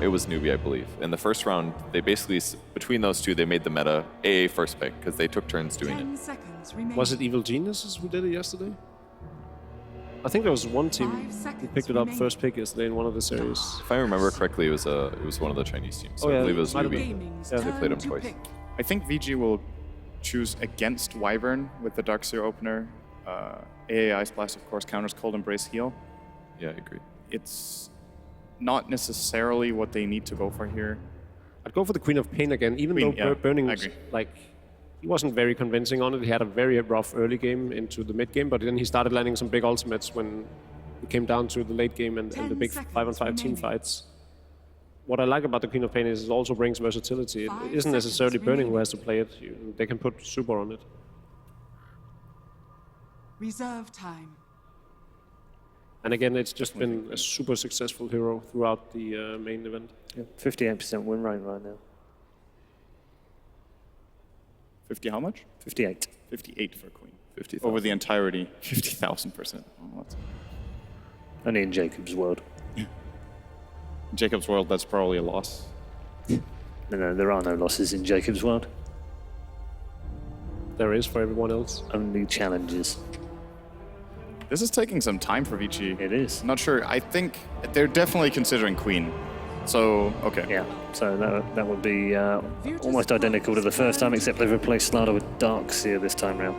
it was Newbie, I believe. In the first round, they basically, between those two, they made the meta AA first pick because they took turns doing it. Was it Evil Geniuses who did it yesterday? I think there was one team who picked it up first pick yesterday in one of the series. If I remember correctly, it was one of the Chinese teams. So I believe it was might have Newbie. been. Yeah, they played him twice. I think VG will choose against Wyvern with the Darkseer opener. AA Ice Blast, of course, counters Cold Embrace Heal. Yeah, I agree. It's not necessarily what they need to go for here. I'd go for the Queen of Pain again, even Queen, though yeah, Burning I was agree. like, he wasn't very convincing on it. He had a very rough early game into the mid game, but then he started landing some big ultimates when it came down to the late game and the big 5-on-5 team fights. What I like about the Queen of Pain is it also brings versatility. It isn't necessarily Burning who has to play it. They can put Super on it. Reserve time. And again, it's just been a super successful hero throughout the main event. Yeah, 58% win rate right now. 50 how much? 58. 58 for Queen. 50,000. Over the entirety, 50,000%. Oh, Only in Jacob's world. in Jacob's world, that's probably a loss. No, there are no losses in Jacob's world. There is for everyone else. Only challenges. This is taking some time for VG. It is. I'm not sure. I think they're definitely considering Queen. So, okay. Yeah, so that would be almost identical to the first time, except they've replaced Slaughter with Darkseer this time round.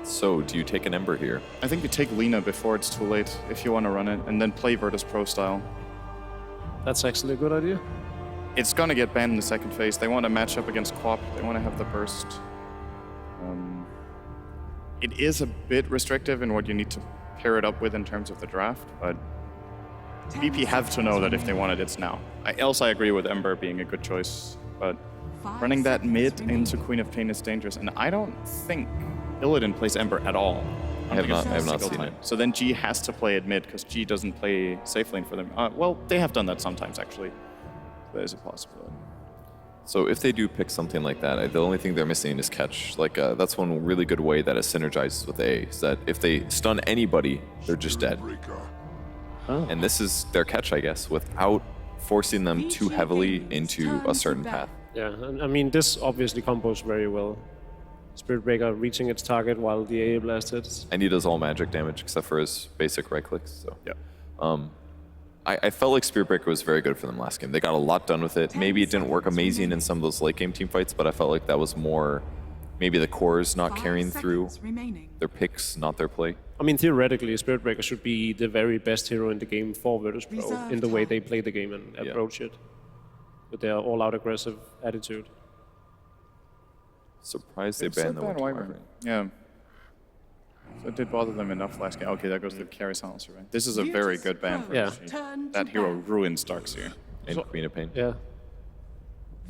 So, do you take an Ember here? I think you take Lina before it's too late, if you want to run it, and then play Virtus Pro style. That's actually a good idea. It's going to get banned in the second phase. They want to match up against Quap. They want to have the burst. It is a bit restrictive in what you need to pair it up with in terms of the draft, but BP have to know that if they want it, it's now. Else I agree with Ember being a good choice, but running that mid into Queen of Pain is dangerous, and I don't think Illidan plays Ember at all. I have not seen it. So then G has to play it mid, because G doesn't play safe lane for them. Well, they have done that sometimes, actually. There's a possibility. So if they do pick something like that, the only thing they're missing is catch. Like that's one really good way that it synergizes with A, is that if they stun anybody, they're just dead. Oh. And this is their catch, I guess, without forcing them too heavily into a certain path. Yeah, and I mean, this obviously combos very well. Spirit Breaker reaching its target while the AA blasted. And he does all magic damage except for his basic right clicks. So yeah. I felt like Spirit Breaker was very good for them last game. They got a lot done with it. Maybe it didn't work amazing in some of those late game team fights, but I felt like that was more maybe the cores not carrying through, their picks, not their play. I mean, theoretically, Spirit Breaker should be the very best hero in the game for Virtus Pro in the way they play the game and approach it with their all-out aggressive attitude. Surprised they banned the Wyvern. Yeah. So it did bother them enough last game. Okay, that goes to Carry Silencer, right? This is a very good ban for VG. That hero ruins Darkseer. And Queen of Pain. Yeah.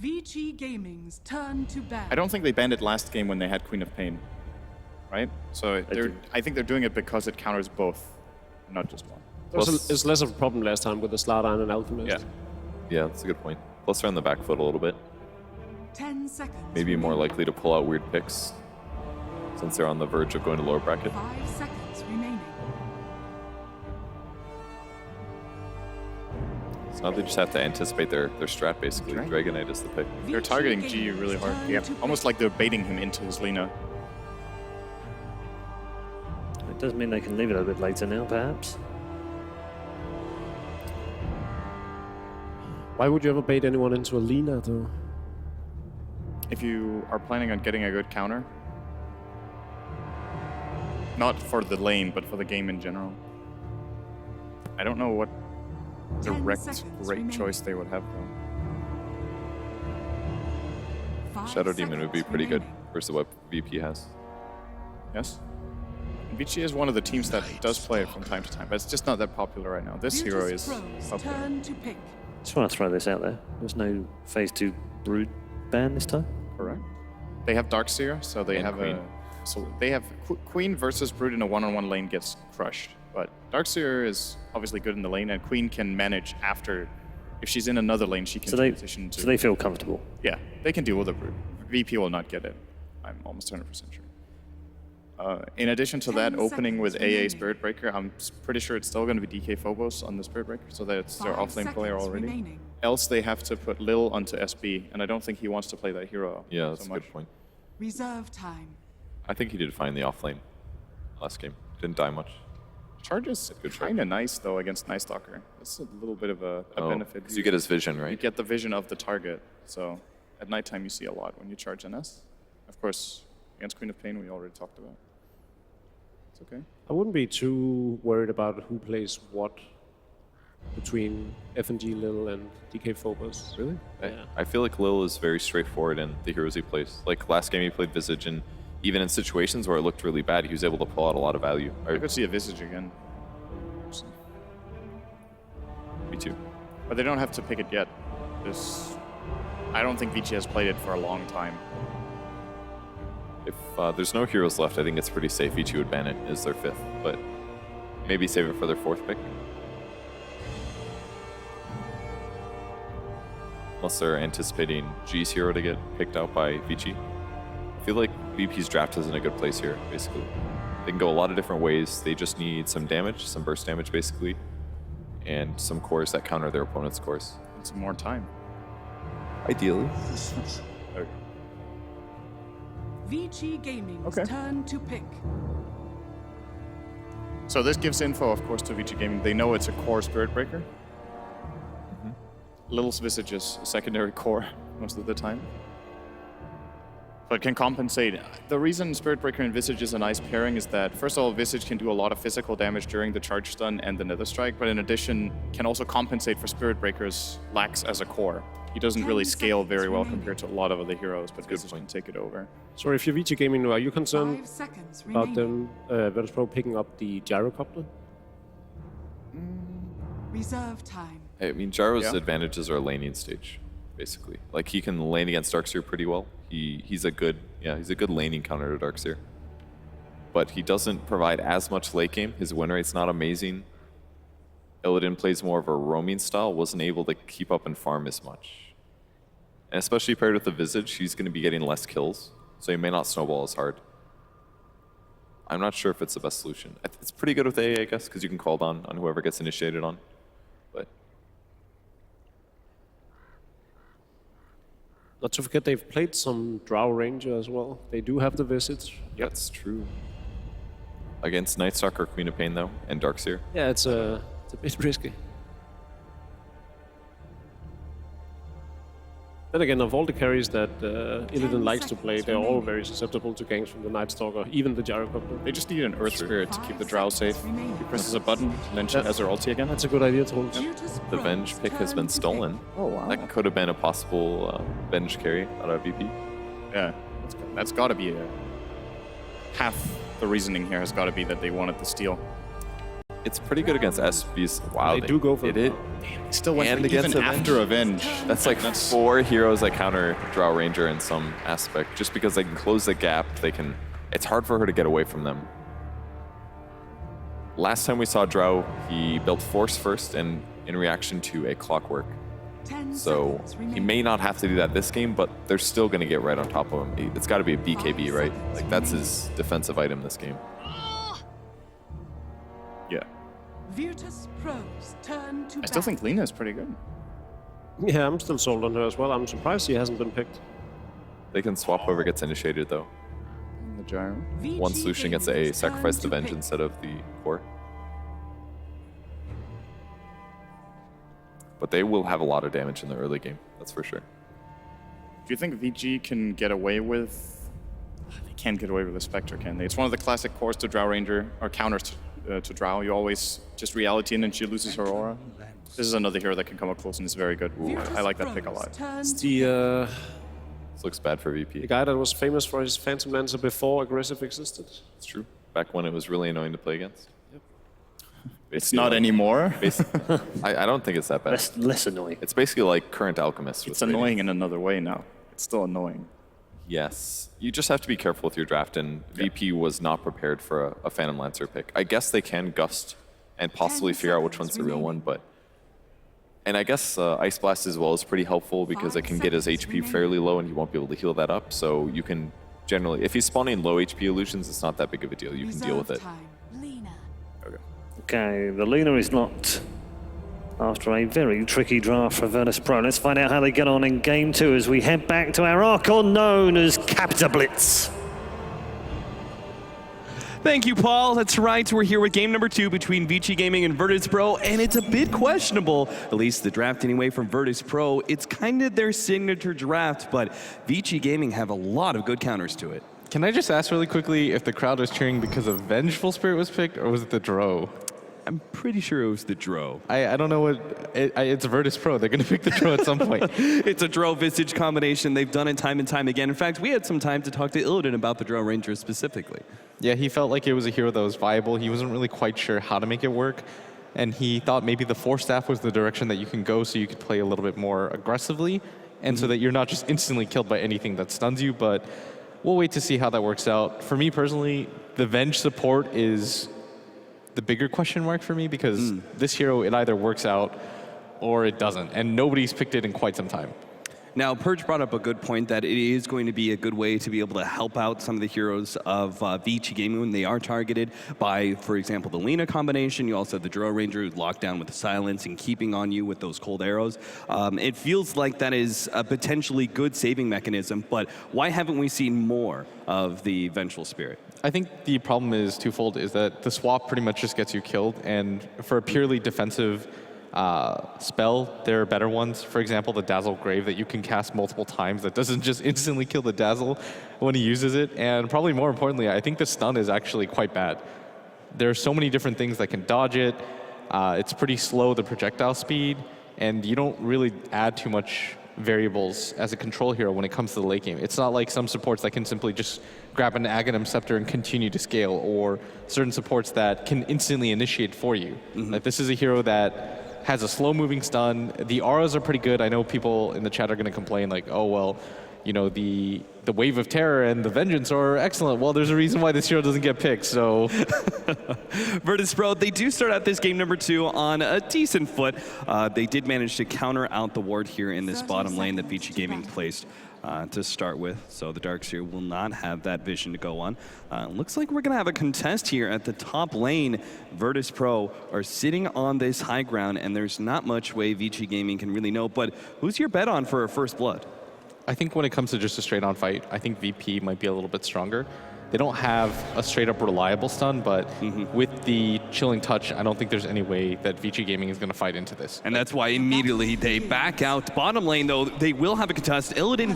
VG Gaming's turn to ban. I don't think they banned it last game when they had Queen of Pain, right? So I think they're doing it because it counters both, not just one. It's less of a problem last time with the Slardine and Alchemist. Yeah, that's a good point. Plus they're on the back foot a little bit. 10 seconds. Maybe more likely to pull out weird picks since they're on the verge of going to lower bracket. 5 seconds remaining. So now they just have to anticipate their strat, basically. Dragon Knight is the pick. They're targeting G really hard. Yeah, almost like they're baiting him into his Lina. It does mean they can leave it a bit later now, perhaps. Why would you ever bait anyone into a Lina, though? If you are planning on getting a good counter. Not for the lane, but for the game in general. I don't know what direct great choice they would have, though. Shadow Demon would be pretty good versus what VP has. Yes. VG is one of the teams that does play it from time to time, but it's just not that popular right now. This hero is popular. Just want to throw this out there. There's no Phase 2 Brood ban this time. Correct. They have Darkseer, so they have Queen. they have Queen versus Brood in a one-on-one lane gets crushed. But Darkseer is obviously good in the lane, and Queen can manage after. If she's in another lane, she can transition to. So they feel comfortable. Yeah, they can deal with a Brood. VP will not get it. I'm almost 100% sure. In addition to that, opening with AA Spirit Breaker, I'm pretty sure it's still going to be DK Phobos on the Spirit Breaker, so that's their offlane player already. Remaining. Else they have to put Lil onto SB, and I don't think he wants to play that hero. Yeah, that's so a much. good point. Reserve time. I think he did fine in the offlane last game. Didn't die much. Charge is kind of nice, though, against Night Stalker. That's a little bit of a benefit. Because you get his vision, right? You get the vision of the target, so at nighttime you see a lot when you charge NS. Of course, against Queen of Pain we already talked about. It's okay. I wouldn't be too worried about who plays what between FNG Lil and DK Phobos. Really? Yeah. I feel like Lil is very straightforward in the heroes he plays. Like last game he played Visage, and even in situations where it looked really bad, he was able to pull out a lot of value. I could see a Visage again. Me too. But they don't have to pick it yet. I don't think VG has played it for a long time. If there's no heroes left, I think it's pretty safe. E2 would ban it as their 5th, but maybe save it for their 4th pick. Unless they're anticipating G's hero to get picked out by VG. I feel like VP's draft is in a good place here, basically. They can go a lot of different ways. They just need some damage, some burst damage, basically, and some cores that counter their opponent's cores. And some more time. Ideally. Okay. VG Gaming's turn to pick. So this gives info, of course, to VG Gaming. They know it's a core Spirit Breaker. Lil's Visage is a secondary core most of the time. But can compensate. The reason Spirit Breaker and Visage is a nice pairing is that, first of all, Visage can do a lot of physical damage during the charge stun and the Nether Strike, but in addition, can also compensate for Spirit Breaker's lacks as a core. He doesn't really scale very well compared to a lot of other heroes, but Visage can take it over. So if you're VG Gaming, are you concerned about them, Virtus Pro picking up the Gyrocopter? Reserve time. I mean, Gyro's advantages are laning stage, basically. Like, he can lane against Darkseer pretty well. He's a good laning counter to Darkseer. But he doesn't provide as much late game. His win rate's not amazing. Illidan plays more of a roaming style, wasn't able to keep up and farm as much. And especially paired with the Visage, he's going to be getting less kills, so he may not snowball as hard. I'm not sure if it's the best solution. It's pretty good with AA, I guess, because you can call on whoever gets initiated on. But not to forget, they've played some Drow Ranger as well. They do have the Visage. That's true. Against Nightstalker, Queen of Pain, though, and Darkseer. Yeah, it's a bit risky. Then again, of all the carries that Illidan likes to play, they're all very susceptible to ganks from the Nightstalker, even the Gyrocopter. They just need an Earth Spirit to keep the Drow safe. He presses a button, and then she has her ulti again. That's a good idea, Tom. The Venge pick has been stolen. Oh, wow. That could have been a possible Venge carry out of VP. Yeah, that's got to be half the reasoning here has got to be that they wanted the steal. It's pretty good against SBs. Wow, They do go for it. it. Damn, still went And even against after Avenge. That's like 4 heroes that counter Drow Ranger in some aspect. Just because they can close the gap, it's hard for her to get away from them. Last time we saw Drow, he built Force first and in reaction to a Clockwork. So he may not have to do that this game, but they're still going to get right on top of him. It's got to be a BKB, right? Like that's his defensive item this game. Yeah. Virtus Pros turn to I still think Lina is pretty good. Yeah, I'm still sold on her as well. I'm surprised she hasn't been picked. They can swap whoever gets initiated, though. The gyro. One solution gets a sacrifice the Venge instead of the core. But they will have a lot of damage in the early game, that's for sure. Do you think VG can get away with... They can't get away with the Spectre, can they? It's one of the classic cores to Drow Ranger, or counters to Drow. You always just reality and then she loses her aura. This is another hero that can come up close and is very good. Ooh, I like that pick a lot. It's the This looks bad for VP. guy that was famous for his Phantom Lancer before aggressive existed. It's true. Back when it was really annoying to play against. Yep. It's not anymore. I don't think it's that bad. Less annoying. It's basically like current Alchemist. It's annoying in another way now. It's still annoying. Yes. You just have to be careful with your draft, and VP was not prepared for a Phantom Lancer pick. I guess they can gust and possibly figure out which one's the real one, but... And I guess Ice Blast as well is pretty helpful because it can get his HP fairly low and you won't be able to heal that up, so you can generally... If he's spawning low HP illusions, it's not that big of a deal. You can deal with it. Okay, the Luna is locked after a very tricky draft for Virtus Pro. Let's find out how they get on in Game 2 as we head back to our Archon known as Capita Blitz. Thank you, Paul. That's right. We're here with game number 2 between Vici Gaming and Virtus Pro, and it's a bit questionable, at least the draft anyway from Virtus Pro. It's kind of their signature draft, but Vici Gaming have a lot of good counters to it. Can I just ask really quickly if the crowd was cheering because a Vengeful Spirit was picked, or was it the Dro? I'm pretty sure it was the Dro. I don't know what... it's Virtus Pro. They're going to pick the Dro at some point. It's a Dro Visage combination. They've done it time and time again. In fact, we had some time to talk to Illidan about the Dro Ranger specifically. Yeah, he felt like it was a hero that was viable. He wasn't really quite sure how to make it work. And he thought maybe the Force Staff was the direction that you can go so you could play a little bit more aggressively. And so that you're not just instantly killed by anything that stuns you. But we'll wait to see how that works out. For me personally, the Venge support is the bigger question mark for me because this hero, it either works out or it doesn't. And nobody's picked it in quite some time. Now, Purge brought up a good point that it is going to be a good way to be able to help out some of the heroes of Vici Gaming when they are targeted by, for example, the Lina combination. You also have the Dro Ranger who's locked down with the silence and keeping on you with those cold arrows. It feels like that is a potentially good saving mechanism, but why haven't we seen more of the Vengeful Spirit? I think the problem is twofold, is that the swap pretty much just gets you killed, and for a purely defensive spell, there are better ones. For example, the Dazzle Grave that you can cast multiple times that doesn't just instantly kill the Dazzle when he uses it. And probably more importantly, I think the stun is actually quite bad. There are so many different things that can dodge it. It's pretty slow, the projectile speed, and you don't really add too much variables as a control hero when it comes to the late game. It's not like some supports that can simply just grab an Aghanim Scepter and continue to scale, or certain supports that can instantly initiate for you. Like, this is a hero that has a slow-moving stun. The auras are pretty good. I know people in the chat are going to complain like, oh, well, you know, the Wave of Terror and the Vengeance are excellent. Well, there's a reason why this hero doesn't get picked, so. Virtus.pro, they do start out this game number 2 on a decent foot. They did manage to counter out the ward here in this bottom lane that Vici Gaming placed to start with. So the Darkseer will not have that vision to go on. Looks like we're going to have a contest here at the top lane. Virtus.pro are sitting on this high ground, and there's not much way Vici Gaming can really know. But who's your bet on for a first blood? I think when it comes to just a straight-on fight, I think VP might be a little bit stronger. They don't have a straight-up reliable stun, but with the chilling touch, I don't think there's any way that Vici Gaming is going to fight into this. And that's why immediately they back out. Bottom lane, though, they will have a contest. Illidan,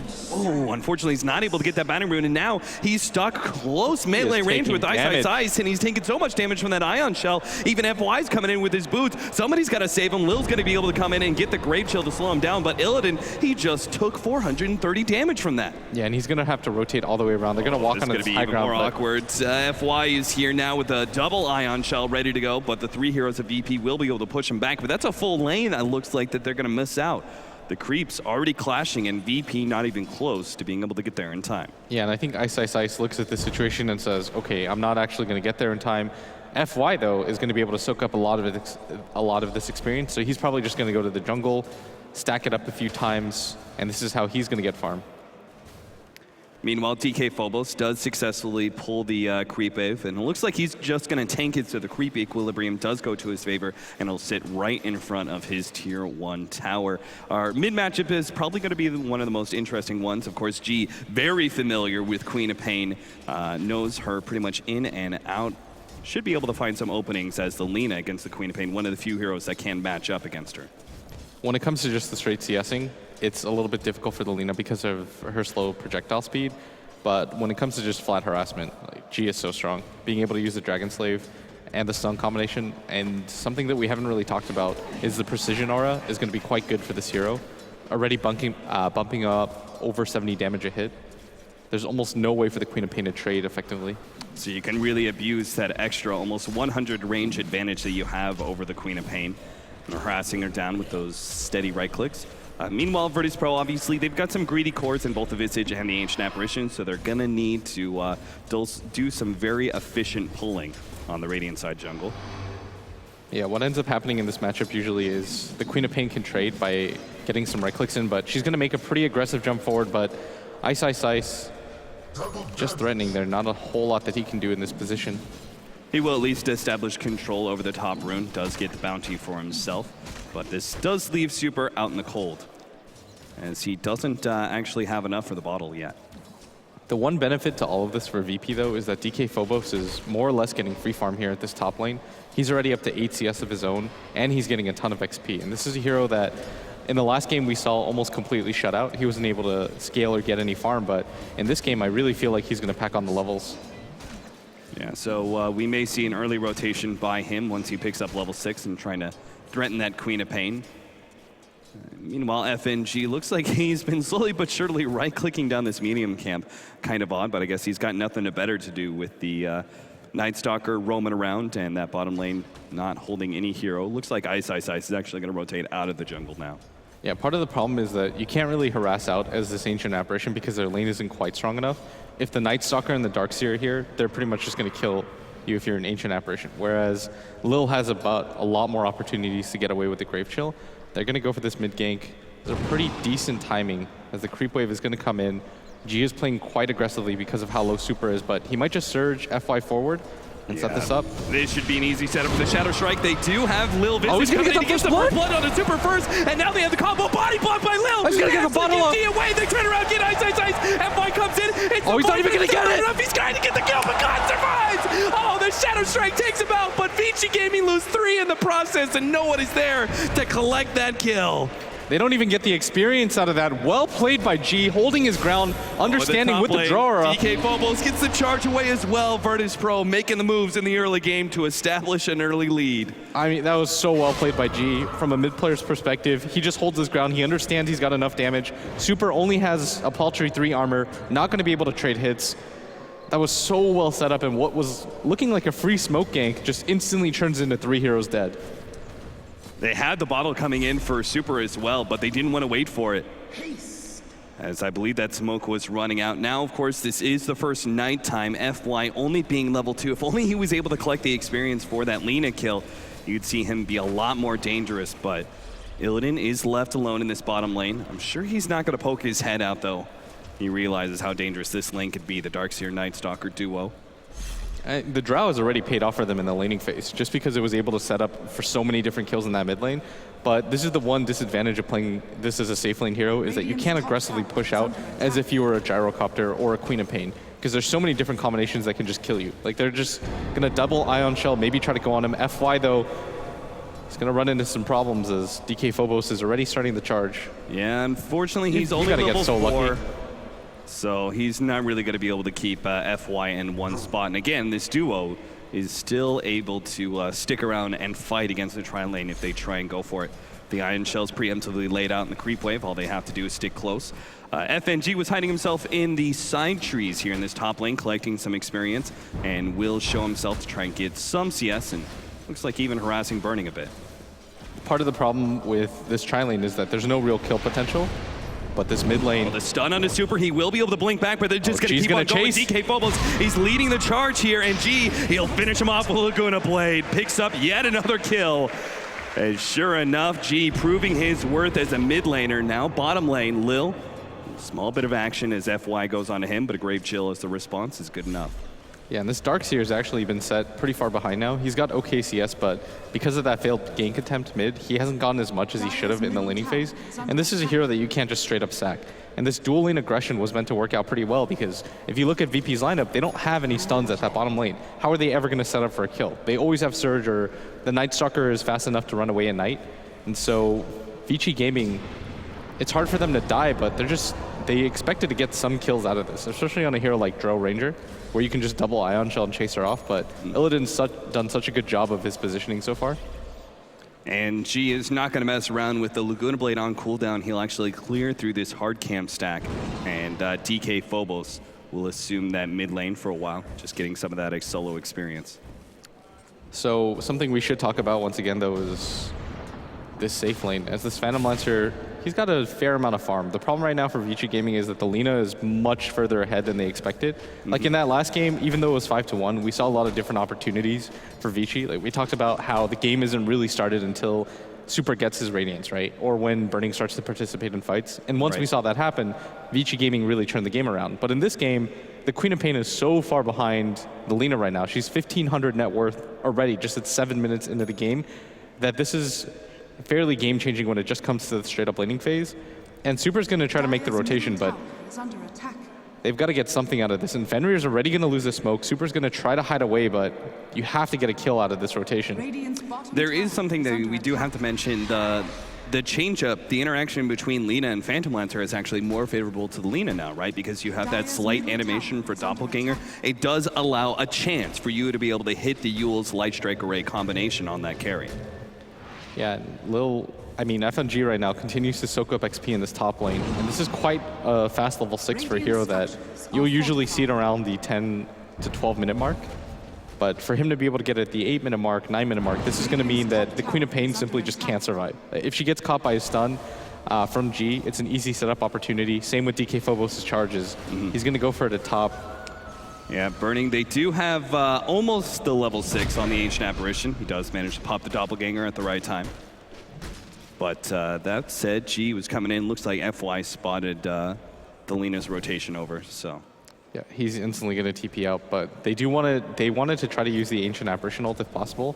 unfortunately, is not able to get that Banner Rune, and now he's stuck close melee range with Ice, and he's taking so much damage from that Ion Shell. Even FY's coming in with his boots. Somebody's got to save him. Lil's going to be able to come in and get the Grave Chill to slow him down, but Illidan, he just took 430 damage from that. Yeah, and he's going to have to rotate all the way around. They're going to walk on this high ground. More awkward. FY is here now with a double Ion Shell ready to go, but the 3 heroes of VP will be able to push him back. But that's a full lane that looks like that they're going to miss out. The creeps already clashing, and VP not even close to being able to get there in time. Yeah, and I think Ice looks at the situation and says, okay, I'm not actually going to get there in time. FY, though, is going to be able to soak up a lot of this experience, so he's probably just going to go to the jungle, stack it up a few times, and this is how he's going to get farm. Meanwhile, DK Phobos does successfully pull the creep wave, and it looks like he's just going to tank it, so the creep equilibrium does go to his favor, and he'll sit right in front of his tier 1 tower. Our mid matchup is probably going to be one of the most interesting ones. Of course, G, very familiar with Queen of Pain, knows her pretty much in and out. Should be able to find some openings as the Lina against the Queen of Pain, one of the few heroes that can match up against her. When it comes to just the straight CSing, it's a little bit difficult for the Lina because of her slow projectile speed. But when it comes to just flat harassment, like, G is so strong. Being able to use the Dragon Slave and the stun combination, and something that we haven't really talked about is the precision aura is going to be quite good for this hero. Already bumping up over 70 damage a hit. There's almost no way for the Queen of Pain to trade effectively. So you can really abuse that extra almost 100 range advantage that you have over the Queen of Pain. And harassing her down with those steady right clicks. Meanwhile, Virtus.pro, obviously, they've got some greedy cores in both the Visage and the Ancient Apparition, so they're going to need to do some very efficient pulling on the Radiant side jungle. Yeah, what ends up happening in this matchup usually is the Queen of Pain can trade by getting some right clicks in, but she's going to make a pretty aggressive jump forward, but Ice, just threatening there. Not a whole lot that he can do in this position. He will at least establish control over the top rune, does get the bounty for himself, but this does leave Super out in the cold, as he doesn't actually have enough for the bottle yet. The one benefit to all of this for VP, though, is that DK Phobos is more or less getting free farm here at this top lane. He's already up to 8 CS of his own, and he's getting a ton of XP. And this is a hero that, in the last game we saw almost completely shut out. He wasn't able to scale or get any farm, but in this game I really feel like he's going to pack on the levels. Yeah, so we may see an early rotation by him once he picks up level 6 and trying to threaten that Queen of Pain. Meanwhile, FNG looks like he's been slowly but surely right-clicking down this medium camp. Kind of odd, but I guess he's got nothing better to do with the Night Stalker roaming around and that bottom lane not holding any hero. Looks like Ice is actually going to rotate out of the jungle now. Yeah, part of the problem is that you can't really harass out as this Ancient Apparition because their lane isn't quite strong enough. If the Night Stalker and the Darkseer are here, they're pretty much just going to kill you if you're an Ancient Apparition. Whereas Lil has a lot more opportunities to get away with the Grave Chill. They're going to go for this mid gank. They're pretty decent timing as the creep wave is going to come in. G is playing quite aggressively because of how low Super is, but he might just surge FY forward and set this up. This should be an easy setup for the Shadow Strike. They do have Lil Visage. Oh, he's going to get the first blood on the Super first, and now they have the combo body block by Lil. He's going to get the bottle up. Away. They turn around, get Ice. FY comes in. It's he's not even going to get it. He's trying to get the kill, but God survives. Oh, the Shadow Strike takes him out, but Vici Gaming lose 3 in the process, and no one is there to collect that kill. They don't even get the experience out of that. Well played by G, holding his ground, understanding with the drawer. DK Phobos gets the charge away as well. Virtus.pro making the moves in the early game to establish an early lead. I mean, that was so well played by G. From a mid player's perspective, he just holds his ground. He understands he's got enough damage. Super only has a paltry 3 armor, not going to be able to trade hits. That was so well set up, and what was looking like a free smoke gank just instantly turns into 3 heroes dead. They had the bottle coming in for Super as well, but they didn't want to wait for it. as I believe that smoke was running out. Now, of course, this is the first nighttime, FY only being level 2. If only he was able to collect the experience for that Lina kill, you'd see him be a lot more dangerous, but Illidan is left alone in this bottom lane. I'm sure he's not going to poke his head out, though. He realizes how dangerous this lane could be, the Darkseer Night Stalker duo. The Drow has already paid off for them in the laning phase, just because it was able to set up for so many different kills in that mid lane. But this is the one disadvantage of playing this as a safe lane hero, is that you can't aggressively push out as if you were a Gyrocopter or a Queen of Pain, because there's so many different combinations that can just kill you. Like, they're just going to double Ion Shell, maybe try to go on him. FY, though, is going to run into some problems as DK Phobos is already starting the charge. Yeah, unfortunately, he's only gotta level get so 4. lucky. So he's not really going to be able to keep FY in one spot. And again, this duo is still able to stick around and fight against the tri lane if they try and go for it. The Iron Shell's preemptively laid out in the creep wave. All they have to do is stick close. FNG was hiding himself in the side trees here in this top lane, collecting some experience, and will show himself to try and get some CS, and looks like even harassing Burning a bit. Part of the problem with this tri lane is that there's no real kill potential. But this mid lane... The stun on the super, he will be able to blink back, but they're just going to keep on going. Chase. DK Phobos, he's leading the charge here, and G, he'll finish him off with a Laguna Blade. Picks up yet another kill. And sure enough, G proving his worth as a mid laner. Now bottom lane, Lil. Small bit of action as FY goes on to him, but a Grave Chill as the response is good enough. Yeah, and this Darkseer has actually been set pretty far behind now. He's got okay CS, but because of that failed gank attempt mid, he hasn't gotten as much as he should have in the laning phase. And this is a hero that you can't just straight up sack. And this dual lane aggression was meant to work out pretty well, because if you look at VP's lineup, they don't have any stuns at that bottom lane. How are they ever going to set up for a kill? They always have Surge, or the Night Stalker is fast enough to run away at night. And so Vici Gaming, it's hard for them to die, but they expected to get some kills out of this, especially on a hero like Drow Ranger, where you can just double Ion Shell and chase her off. But Illidan's done such a good job of his positioning so far. And G is not going to mess around with the Laguna Blade on cooldown. He'll actually clear through this hard camp stack, and DK Phobos will assume that mid lane for a while, just getting some of that solo experience. So something we should talk about once again, though, is this safe lane. As this Phantom Lancer, he's got a fair amount of farm. The problem right now for Vici Gaming is that the Lina is much further ahead than they expected. Like in that last game, even though it was 5-1, we saw a lot of different opportunities for Vici. Like we talked about how the game isn't really started until Super gets his Radiance, right? Or when Burning starts to participate in fights. And once we saw that happen, Vici Gaming really turned the game around. But in this game, the Queen of Pain is so far behind the Lina right now. She's 1,500 net worth already, just at 7 minutes into the game, that this is fairly game-changing when it just comes to the straight-up laning phase. And Super's going to try to make the rotation, but they've got to get something out of this. And Fenrir's already going to lose the smoke. Super's going to try to hide away, but you have to get a kill out of this rotation. There is something that we do have to mention. The change-up, the interaction between Lina and Phantom Lancer is actually more favorable to the Lina now, right? Because you have that slight animation for Doppelganger. It does allow a chance for you to be able to hit the Yule's Light Strike Array combination on that carry. Yeah, FNG right now continues to soak up XP in this top lane, and this is quite a fast level 6 for a hero that you'll usually see it around the 10 to 12 minute mark. But for him to be able to get at the 8 minute mark, 9 minute mark, this is going to mean that the Queen of Pain simply just can't survive. If she gets caught by a stun from G, it's an easy setup opportunity. Same with DK Phobos' charges. He's going to go for it at top. Yeah, Burning, they do have almost the level 6 on the Ancient Apparition. He does manage to pop the Doppelganger at the right time. But that said, G was coming in. Looks like FY spotted the Lina's rotation over, so. Yeah, he's instantly going to TP out, but they wanted to try to use the Ancient Apparition ult if possible.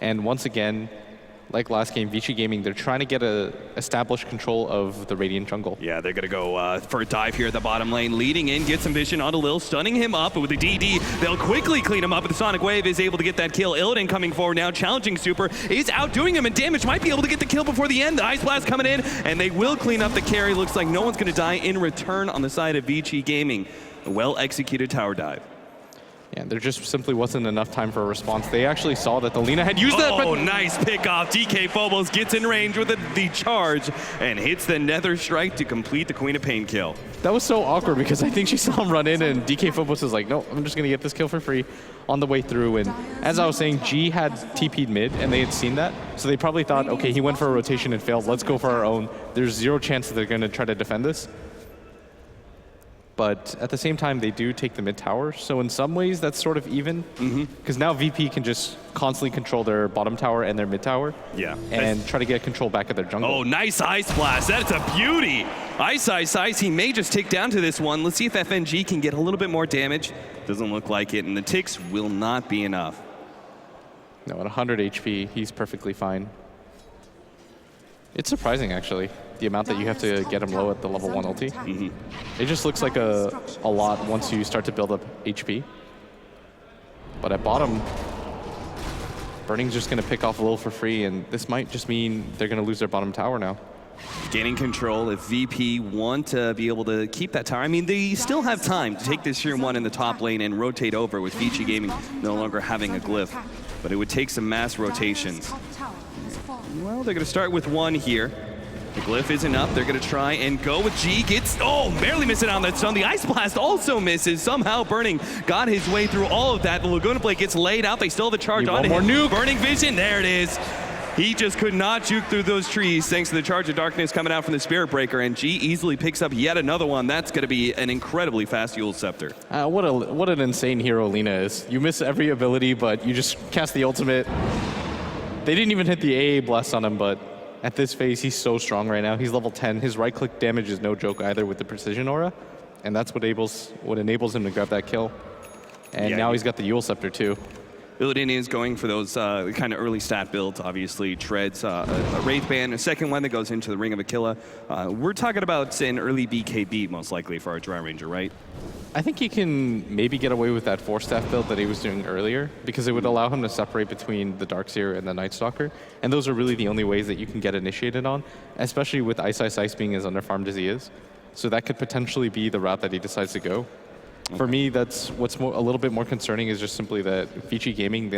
And once again, like last game, Vici Gaming, they're trying to get established control of the Radiant jungle. Yeah, they're going to go for a dive here at the bottom lane. Leading in, get some vision onto Lil, stunning him up with the DD. They'll quickly clean him up, but the Sonic Wave is able to get that kill. Illidan coming forward now, challenging Super, is outdoing him, and Damage might be able to get the kill before the end. The Ice Blast coming in, and they will clean up the carry. Looks like no one's going to die in return on the side of Vici Gaming. A well-executed tower dive. Yeah, there just simply wasn't enough time for a response. They actually saw that the Lina had used that, but... Oh, nice pick off. DK Phobos gets in range with the charge and hits the Nether Strike to complete the Queen of Pain kill. That was so awkward because I think she saw him run in and DK Phobos was like, no, I'm just going to get this kill for free on the way through. And as I was saying, G had TP'd mid and they had seen that. So they probably thought, okay, he went for a rotation and failed. Let's go for our own. There's zero chance that they're going to try to defend this. but at the same time, they do take the mid tower. So in some ways, that's sort of even. Because now VP can just constantly control their bottom tower and their mid tower. Yeah. And try to get control back of their jungle. Oh, nice Ice Blast. That's a beauty. Ice. He may just take down to this one. Let's see if FNG can get a little bit more damage. Doesn't look like it, and the ticks will not be enough. No, at 100 HP, he's perfectly fine. It's surprising, actually, the amount that you have to get him low at the level 1 ulti. It just looks like a lot once you start to build up HP. But at bottom, Burning's just going to pick off Lil for free, and this might just mean they're going to lose their bottom tower now. Gaining control if VP want to be able to keep that tower. I mean, they still have time to take this tier 1 in the top lane and rotate over with Vici Gaming no longer having a glyph. But it would take some mass rotations. Well, they're going to start with 1 here. The glyph isn't up. They're going to try and go with G. Gets, barely missing on that stun. The Ice Blast also misses. Somehow Burning got his way through all of that. The Laguna Blade gets laid out. They still have the charge on him. Burning Vision, there it is. He just could not juke through those trees thanks to the Charge of Darkness coming out from the Spirit Breaker, and G easily picks up yet another one. That's going to be an incredibly fast Eul Scepter. What an insane hero Lina is. You miss every ability, but you just cast the ultimate. They didn't even hit the AA blast on him, but at this phase, he's so strong right now. He's level 10. His right-click damage is no joke either with the Precision Aura, and that's what enables him to grab that kill. And now he's got the Eul Scepter too. Illidan is going for those kind of early stat builds, obviously. Treads, a Wraith Band, a second one that goes into the Ring of Aquila. We're talking about an early BKB, most likely, for our Dry Ranger, right? I think he can maybe get away with that 4-staff build that he was doing earlier, because it would allow him to separate between the Darkseer and the Night Stalker. And those are really the only ways that you can get initiated on, especially with Ice being as underfarmed as he is. So that could potentially be the route that he decides to go. For me, that's what's a little bit more concerning is just simply that Vici Gaming,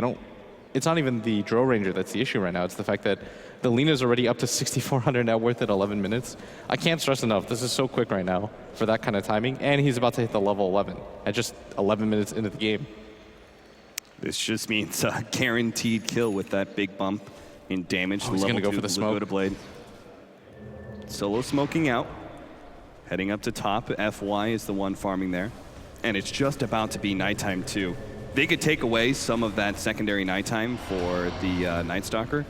it's not even the Drow Ranger that's the issue right now. It's the fact that the Lina's already up to 6,400 net worth at 11 minutes. I can't stress enough, this is so quick right now for that kind of timing, and he's about to hit the level 11 at just 11 minutes into the game. This just means a guaranteed kill with that big bump in damage. He's going to go for the smoke. Blade. Solo smoking out. Heading up to top. FY is the one farming there. And it's just about to be nighttime too. They could take away some of that secondary nighttime for the Night Stalker.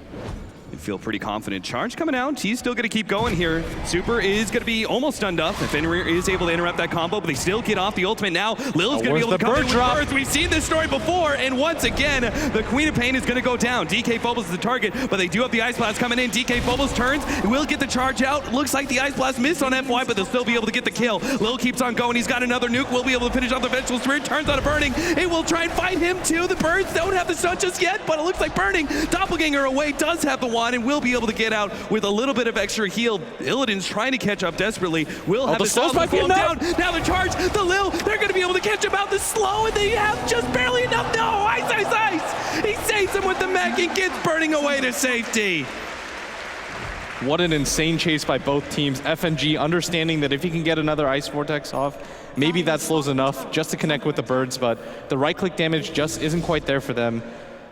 You feel pretty confident. Charge coming out. He's still going to keep going here. Super is going to be almost stunned up. If Fenrir is able to interrupt that combo, but they still get off the ultimate now. Lil's going to be able to come in with birds. We've seen this story before, and once again, the Queen of Pain is going to go down. DK Phobos is the target, but they do have the Ice Blast coming in. DK Phobos turns, will get the charge out. Looks like the Ice Blast missed on FY, but they'll still be able to get the kill. Lil keeps on going. He's got another nuke. Will be able to finish off the Vengeful Spirit. Turns out of Burning. It will try and fight him too. The birds don't have the stun just yet, but it looks like Burning, Doppelganger away, does have the wand and will be able to get out with a little bit of extra heal. Illidan's trying to catch up desperately. Will have the slow slow him down. Now the charge, the Lil, they're going to be able to catch him out the slow, and they have just barely enough. No, Ice. He saves him with the mech and gets Burning away to safety. What an insane chase by both teams. FNG understanding that if he can get another Ice Vortex off, maybe that slows enough just to connect with the birds, but the right-click damage just isn't quite there for them.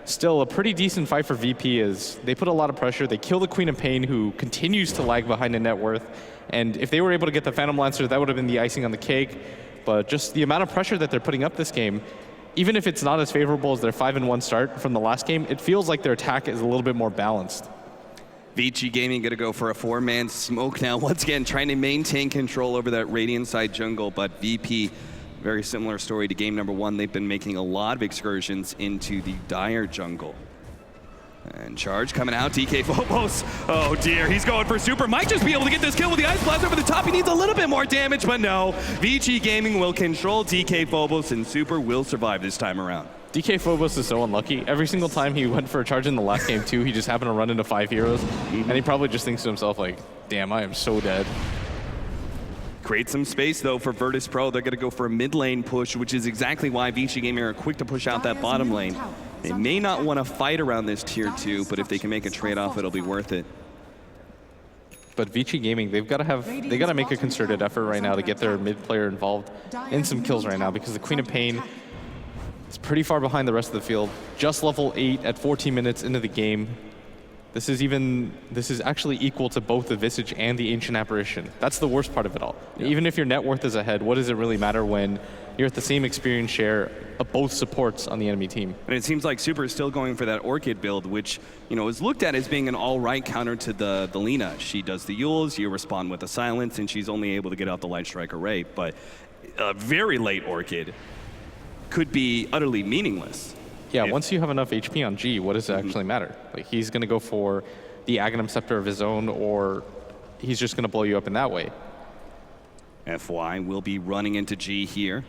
Still, a pretty decent fight for VP as they put a lot of pressure. They kill the Queen of Pain, who continues to lag behind in net worth. And if they were able to get the Phantom Lancer, that would have been the icing on the cake. But just the amount of pressure that they're putting up this game, even if it's not as favorable as their 5-1 start from the last game, it feels like their attack is a little bit more balanced. Vici Gaming going to go for a 4-man smoke now. Once again, trying to maintain control over that Radiant side jungle, but VP, very similar story to game number 1. They've been making a lot of excursions into the Dire jungle. And charge coming out, DK Phobos. Oh dear, he's going for super. Might just be able to get this kill with the Ice Blast over the top. He needs a little bit more damage, but no. Vici Gaming will control DK Phobos, and super will survive this time around. DK Phobos is so unlucky. Every single time he went for a charge in the last game too, he just happened to run into 5 heroes. And he probably just thinks to himself like, damn, I am so dead. Create some space though for Virtus Pro. They're going to go for a mid lane push, which is exactly why Vici Gaming are quick to push out that bottom lane. They may not want to fight around this tier 2, but if they can make a trade-off, it'll be worth it. But Vici Gaming, they got to make a concerted effort right now to get their mid player involved in some kills right now, because the Queen of Pain is pretty far behind the rest of the field. Just level 8 at 14 minutes into the game. This is actually equal to both the Visage and the Ancient Apparition. That's the worst part of it all. Yeah. Even if your net worth is ahead, what does it really matter when you're at the same experience share of both supports on the enemy team? And it seems like Super is still going for that Orchid build, which is looked at as being an all-right counter to the Lina. She does the Yules, you respond with a Silence, and she's only able to get out the Light Strike Array. But a very late Orchid could be utterly meaningless. Yeah, once you have enough HP on G, what does it actually matter? Like, he's going to go for the Aghanim Scepter of his own, or he's just going to blow you up in that way. FY will be running into G here.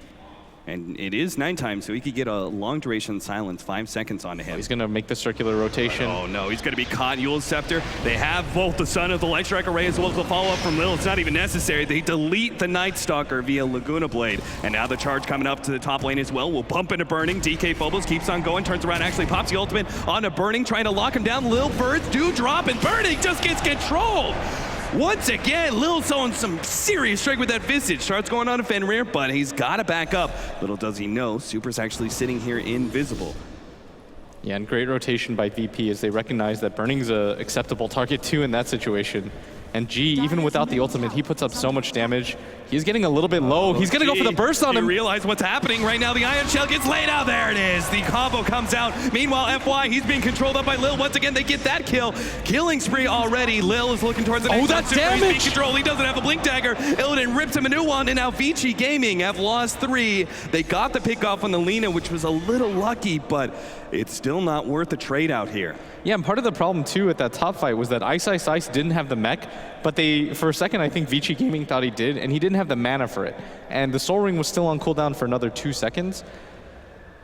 And it is nighttime, so he could get a long duration silence, 5 seconds onto him. He's going to make the circular rotation. Oh no, he's going to be caught. Yule's Scepter. They have both the Sun of the Light Strike Array as well as the follow-up from Lil. It's not even necessary. They delete the Night Stalker via Laguna Blade. And now the charge coming up to the top lane as well. Will bump into Burning. DK Phobos keeps on going, turns around, actually pops the ultimate onto Burning, trying to lock him down. Lil birds do drop, and Burning just gets controlled. Once again, Lil's on some serious strike with that Visage. Starts going on to Fenrir, but he's got to back up. Little does he know, Super's actually sitting here invisible. Yeah, and great rotation by VP as they recognize that Burning's an acceptable target too in that situation. And G, even without the ultimate, he puts up so much damage. He's getting a little bit low. He's going to go for the burst on him. You realize what's happening right now. The Ion Shell gets laid out. There it is. The combo comes out. Meanwhile, FY, he's being controlled up by Lil. Once again, they get that kill. Killing spree already. Lil is looking towards the next. Oh, that damage! He's being controlled. He doesn't have a Blink Dagger. Illidan ripped him a new one, and now Vici Gaming have lost 3. They got the pick off on the Lina, which was a little lucky, but it's still not worth the trade out here. Yeah, and part of the problem too at that top fight was that Ice didn't have the mech, but for a second I think Vici Gaming thought he did, and he didn't have the mana for it. And the Soul Ring was still on cooldown for another 2 seconds.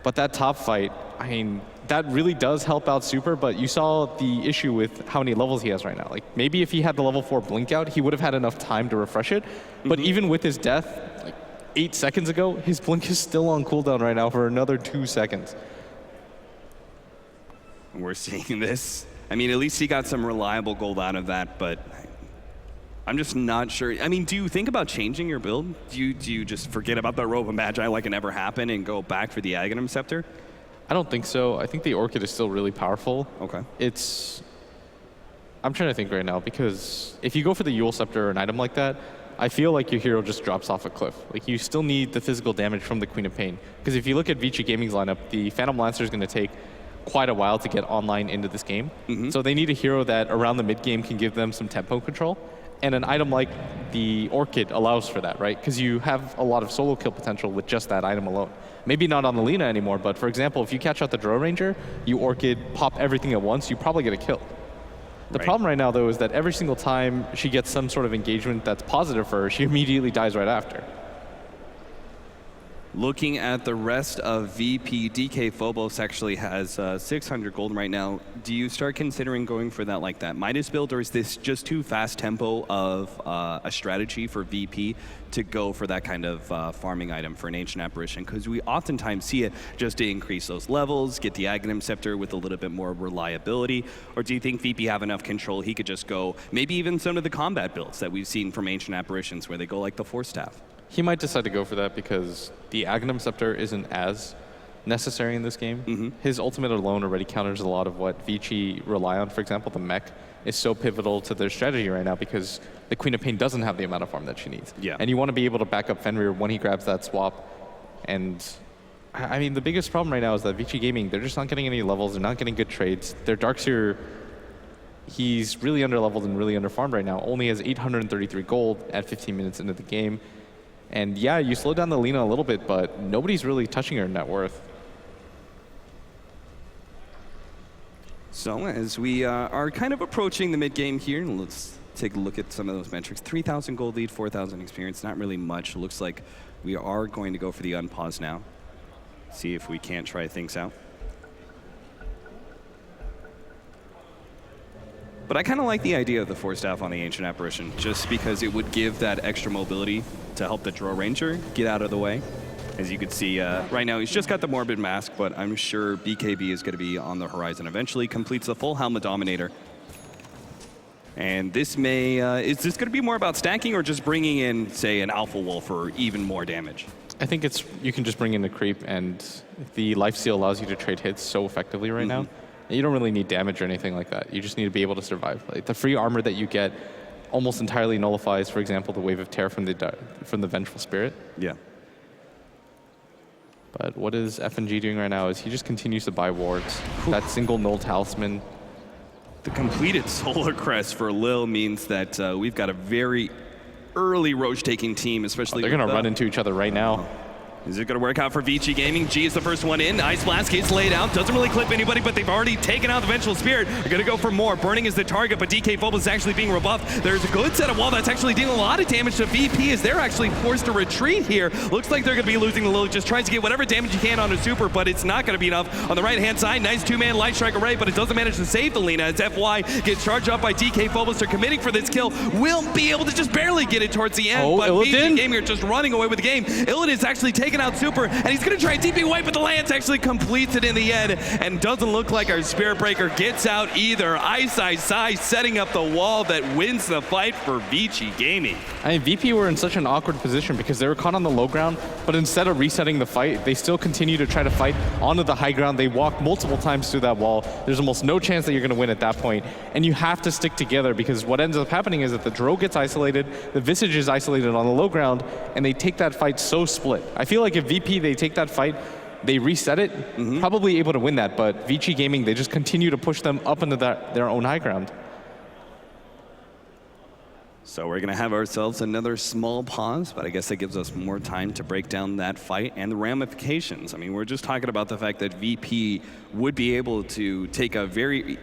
But that top fight, I mean, that really does help out Super, but you saw the issue with how many levels he has right now. Like, maybe if he had the level 4 blink out, he would have had enough time to refresh it. But even with his death, like 8 seconds ago, his blink is still on cooldown right now for another 2 seconds. We're seeing this. I mean, at least he got some reliable gold out of that, but I'm just not sure. I mean, do you think about changing your build? Do you just forget about the Robe of Magi like it never happened and go back for the Aghanim Scepter? I don't think so. I think the Orchid is still really powerful. Okay. I'm trying to think right now, because if you go for the Yule Scepter or an item like that, I feel like your hero just drops off a cliff. Like, you still need the physical damage from the Queen of Pain. Because if you look at Vici Gaming's lineup, the Phantom Lancer is going to take quite a while to get online into this game. So they need a hero that around the mid game can give them some tempo control. And an item like the Orchid allows for that, right? Because you have a lot of solo kill potential with just that item alone. Maybe not on the Lina anymore, but for example, if you catch out the Drow Ranger, you Orchid, pop everything at once, you probably get a kill. The problem right now, though, is that every single time she gets some sort of engagement that's positive for her, she immediately dies right after. Looking at the rest of VP, DK Phobos actually has 600 gold right now. Do you start considering going for that Midas build, or is this just too fast tempo of a strategy for VP to go for that kind of farming item for an Ancient Apparition? Because we oftentimes see it just to increase those levels, get the Aghanim Scepter with a little bit more reliability, or do you think VP have enough control he could just go, maybe even some of the combat builds that we've seen from Ancient Apparitions where they go like the Force Staff? He might decide to go for that because the Aghanim Scepter isn't as necessary in this game. His ultimate alone already counters a lot of what Vici rely on. For example, the mech is so pivotal to their strategy right now because the Queen of Pain doesn't have the amount of farm that she needs. Yeah. And you want to be able to back up Fenrir when he grabs that swap. And I mean, the biggest problem right now is that Vici Gaming, they're just not getting any levels. They're not getting good trades. Their Darkseer, he's really underleveled and really underfarmed right now. Only has 833 gold at 15 minutes into the game. And yeah, you slow down the Lina a little bit, but nobody's really touching her net worth. So as we are kind of approaching the mid game here, let's take a look at some of those metrics. 3,000 gold lead, 4,000 experience, not really much. Looks like we are going to go for the unpause now. See if we can't try things out. But I kind of like the idea of the Force Staff on the Ancient Apparition, just because it would give that extra mobility to help the Drow Ranger get out of the way. As you can see, right now he's just got the Morbid Mask, but I'm sure BKB is going to be on the horizon eventually. Completes the full Helmet Dominator. And this may, is this going to be more about stacking or just bringing in, say, an Alpha Wolf for even more damage? I think you can just bring in the creep, and the Lifesteal allows you to trade hits so effectively right now. And you don't really need damage or anything like that. You just need to be able to survive. Like the free armor that you get almost entirely nullifies, for example, the Wave of Terror from the Vengeful Spirit. Yeah. But what is FNG doing right now is he just continues to buy wards. That single null talisman. The completed Solar Crest for Lil means that we've got a very early Roche-taking team, especially they're going to run into each other right now. Is it going to work out for Vici Gaming? G is the first one in. Ice Blast gets laid out. Doesn't really clip anybody, but they've already taken out the Vengeful Spirit. They're going to go for more. Burning is the target, but DK Phobos is actually being rebuffed. There's a good set of wall that's actually dealing a lot of damage to VP as they're actually forced to retreat here. Looks like they're going to be losing the Lil. Just tries to get whatever damage you can on a super, but it's not going to be enough. On the right-hand side, nice two-man Light Strike array, but it doesn't manage to save the Lina as FY gets charged up by DK Phobos. They're committing for this kill. Will be able to just barely get it towards the end, but Vici Gaming are just running away with the game. Illidan is actually taking out super, and he's going to try TP away, but the Lance actually completes it in the end, and doesn't look like our Spirit Breaker gets out either. Ice setting up the wall that wins the fight for Vici Gaming. I mean, VP were in such an awkward position because they were caught on the low ground, but instead of resetting the fight, they still continue to try to fight onto the high ground. They walk multiple times through that wall. There's almost no chance that you're going to win at that point, and you have to stick together because what ends up happening is that the Drow gets isolated, the Visage is isolated on the low ground, and they take that fight so split. I feel like if VP, they take that fight, they reset it, probably able to win that, but Vici Gaming, they just continue to push them up into their own high ground. So we're going to have ourselves another small pause, but I guess that gives us more time to break down that fight and the ramifications. I mean, we're just talking about the fact that VP would be able to take a very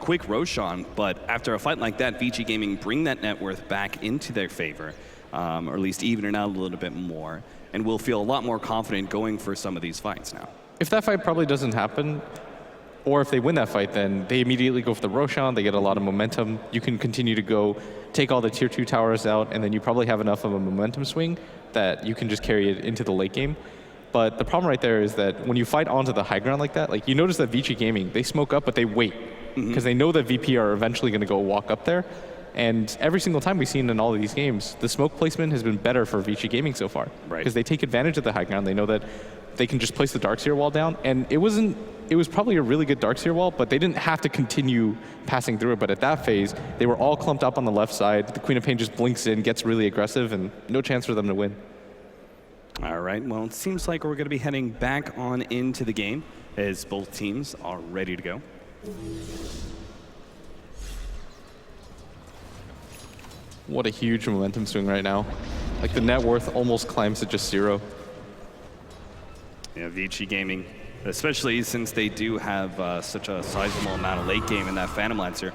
quick Roshan, but after a fight like that, Vici Gaming bring that net worth back into their favor, or at least even it out a little bit more, and we'll feel a lot more confident going for some of these fights now. If that fight probably doesn't happen, or if they win that fight, then they immediately go for the Roshan, they get a lot of momentum. You can continue to go take all the tier 2 towers out, and then you probably have enough of a momentum swing that you can just carry it into the late game. But the problem right there is that when you fight onto the high ground like that, like you notice that Vici Gaming, they smoke up, but they wait because they know that VP are eventually going to go walk up there. And every single time we've seen in all of these games, the smoke placement has been better for Vici Gaming so far. Because they take advantage of the high ground. They know that they can just place the Darkseer wall down. And it was probably a really good Darkseer wall, but they didn't have to continue passing through it. But at that phase, they were all clumped up on the left side. The Queen of Pain just blinks in, gets really aggressive, and no chance for them to win. All right, well, it seems like we're going to be heading back on into the game as both teams are ready to go. What a huge momentum swing right now. Like the net worth almost climbs to just 0. Yeah, Vici Gaming, especially since they do have such a sizable amount of late game in that Phantom Lancer,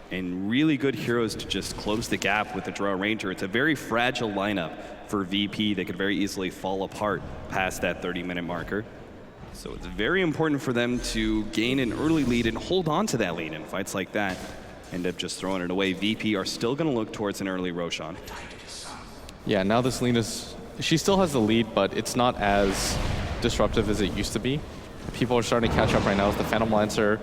and really good heroes to just close the gap with the Drow Ranger. It's a very fragile lineup for VP. They could very easily fall apart past that 30-minute marker. So it's very important for them to gain an early lead and hold on to that lead in fights like that. End up just throwing it away. VP are still going to look towards an early Roshan. Yeah, now this Lina's, she still has the lead, but it's not as disruptive as it used to be. People are starting to catch up right now as the Phantom Lancer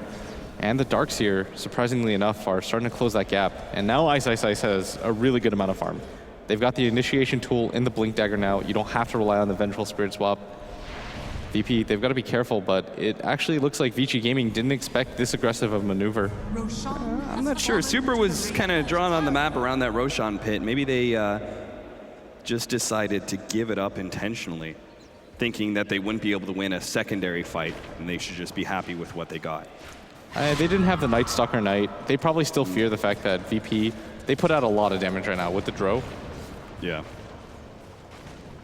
and the Darkseer, surprisingly enough, are starting to close that gap. And now Ice has a really good amount of farm. They've got the initiation tool in the Blink Dagger now. You don't have to rely on the Vengeful Spirit swap. VP, they've got to be careful, but it actually looks like Vici Gaming didn't expect this aggressive of a maneuver. I'm not sure. Super was kind of drawn on the map around that Roshan pit. Maybe they just decided to give it up intentionally, thinking that they wouldn't be able to win a secondary fight, and they should just be happy with what they got. They didn't have the Night Stalker Knight. They probably still fear the fact that VP, they put out a lot of damage right now with the Drow. Yeah.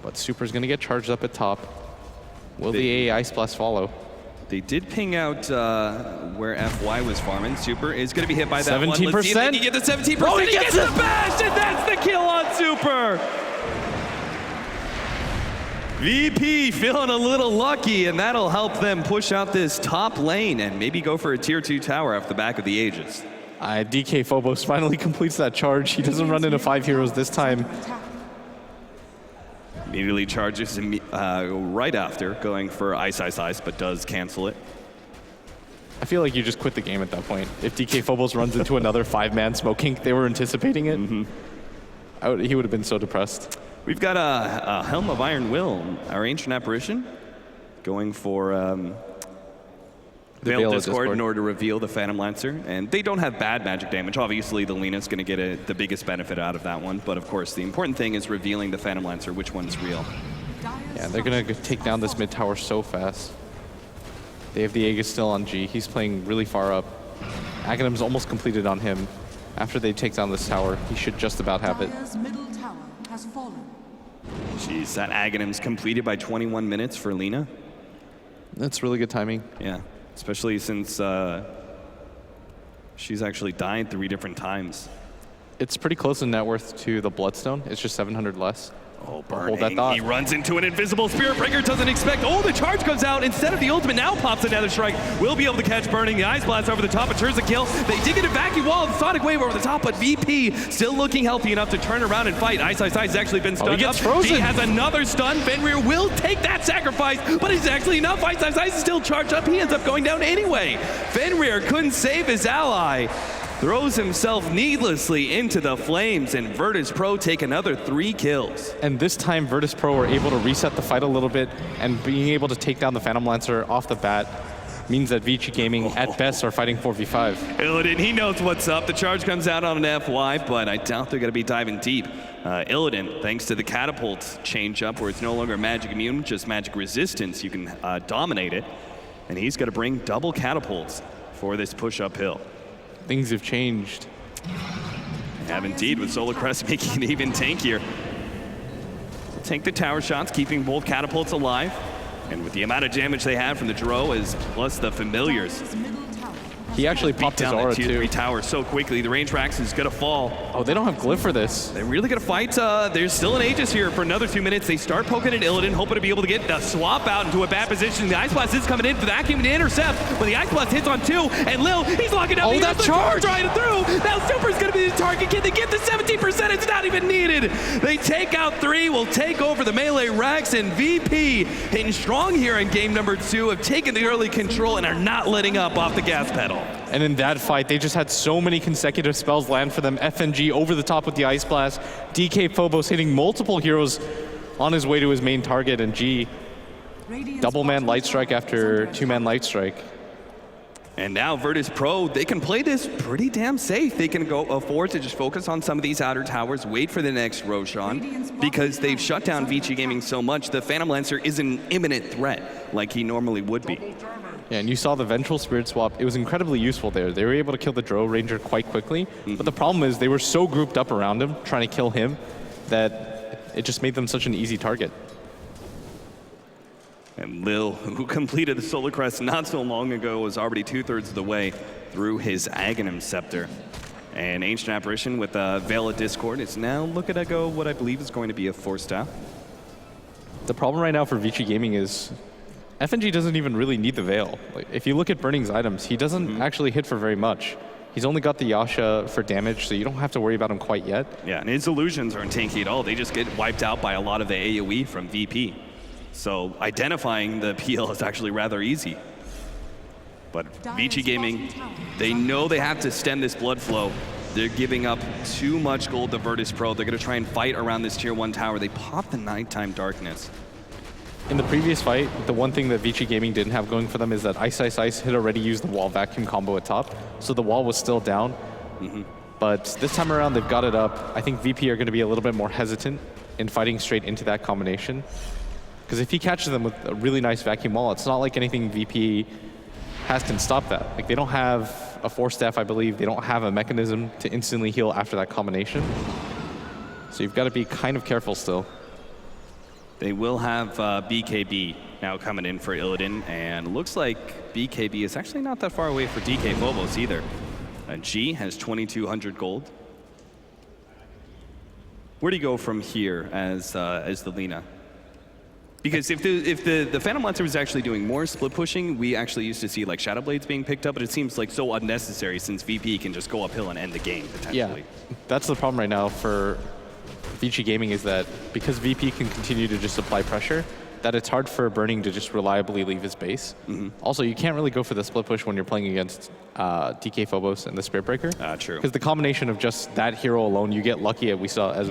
But Super's going to get charged up at top. Will the Ice Blast follow? They did ping out where FY was farming. Super is going to be hit by that 17%. one. Let's see if they can get the 17%. Oh, he gets the bash, and that's the kill on Super. VP feeling a little lucky, and that'll help them push out this top lane and maybe go for a tier 2 tower off the back of the Aegis. DK Phobos finally completes that charge. He doesn't run into 5 heroes this time. Immediately charges right after, going for Ice, but does cancel it. I feel like you just quit the game at that point. If DK Phobos runs into another 5-man smoking, they were anticipating it. He would have been so depressed. We've got a Helm of Iron Will, our Ancient Apparition, going for Veil Discord in order to reveal the Phantom Lancer. And they don't have bad magic damage. Obviously, the Lina's going to get the biggest benefit out of that one. But of course, the important thing is revealing the Phantom Lancer, which one's real. Yeah, they're going to take down this mid tower so fast. They have the Aegis still on G. He's playing really far up. Aghanim's almost completed on him. After they take down this tower, he should just about have it. Middle tower has fallen. Jeez, that Aghanim's completed by 21 minutes for Lina. That's really good timing. Yeah, especially since she's actually died 3 different times. It's pretty close in net worth to the Bloodstone. It's just 700 less. Oh, hold that thought. He runs into an invisible Spirit Breaker, doesn't expect. Oh, the charge comes out instead of the ultimate. Now pops another strike. Will be able to catch Burning. The Ice Blast over the top, ensures a kill. They did get a vacuum wall, the Sonic Wave over the top, but VP still looking healthy enough to turn around and fight. Ice has actually been stunned he gets up. frozen. He has another stun. Fenrir will take that sacrifice, but it's actually enough. Ice is still charged up. He ends up going down anyway. Fenrir couldn't save his ally. Throws himself needlessly into the flames, and Virtus Pro take another 3 kills. And this time, Virtus Pro were able to reset the fight a little bit, and being able to take down the Phantom Lancer off the bat means that Vici Gaming, at best, are fighting 4v5. Illidan, he knows what's up. The charge comes out on an FY, but I doubt they're going to be diving deep. Illidan, thanks to the catapult change up, where it's no longer magic immune, just magic resistance, you can dominate it. And he's going to bring double catapults for this push uphill. Things have changed. They have indeed, with Solar Crest making it even tankier. Tank the tower shots, keeping both catapults alive. And with the amount of damage they have from the Drow, plus the familiars. He actually popped his down aura that tier too. 3 tower so quickly. The range Rax is going to fall. Oh, they don't have glyph for this. They're really going to fight. There's still an Aegis here for another 2 minutes. They start poking at Illidan, hoping to be able to get the swap out into a bad position. The Ice Blast is coming in for the vacuum to intercept. When the Ice Blast hits on 2, and Lil, he's locking up. Oh, that charge! Right through. Now Super's going to be the target. Can they get the 17%? It's not even needed. They take out 3, will take over the melee Rax, and VP hitting strong here in game number 2, have taken the early control and are not letting up off the gas pedal. And in that fight, they just had so many consecutive spells land for them. FNG over the top with the Ice Blast. DK Phobos hitting multiple heroes on his way to his main target. And G, double-man Light Strike after 2-man Light Strike. And now Virtus Pro, they can play this pretty damn safe. They can go afford to just focus on some of these outer towers, wait for the next Roshan, because they've shut down Vici Gaming so much, the Phantom Lancer is an imminent threat, like he normally would be. Yeah, and you saw the Ventral Spirit Swap. It was incredibly useful there. They were able to kill the Drow Ranger quite quickly, but the problem is they were so grouped up around him, trying to kill him, that it just made them such an easy target. And Lil, who completed the Solar Crest not so long ago, was already 2/3 of the way through his Aghanim Scepter. And Ancient Apparition with Veil of Discord is now looking to go what I believe is going to be a 4-staff. The problem right now for Vici Gaming is FNG doesn't even really need the Veil. Like, if you look at Burning's items, he doesn't actually hit for very much. He's only got the Yasha for damage, so you don't have to worry about him quite yet. Yeah, and his illusions aren't tanky at all. They just get wiped out by a lot of the AoE from VP. So identifying the PL is actually rather easy. But Vici Gaming, they know they have to stem this blood flow. They're giving up too much gold to Virtus Pro. They're going to try and fight around this tier 1 tower. They pop the nighttime darkness. In the previous fight, the one thing that Vici Gaming didn't have going for them is that Ice had already used the wall vacuum combo at top, so the wall was still down. But this time around, they've got it up. I think VP are going to be a little bit more hesitant in fighting straight into that combination. Because if he catches them with a really nice vacuum wall, it's not like anything VP has can stop that. Like, they don't have a 4-staff, I believe. They don't have a mechanism to instantly heal after that combination. So you've got to be kind of careful still. They will have BKB now coming in for Illidan, and looks like BKB is actually not that far away for DK Phobos either. G has 2,200 gold. Where do you go from here as the Lina? Because if the Phantom Lancer was actually doing more split pushing, we actually used to see like Shadow Blades being picked up, but it seems like so unnecessary since VP can just go uphill and end the game potentially. Yeah, that's the problem right now for Vici Gaming, is that because VP can continue to just apply pressure, that it's hard for Burning to just reliably leave his base. Also, you can't really go for the split push when you're playing against DK Phobos and the Spirit Breaker. True. Because the combination of just that hero alone, you get lucky as we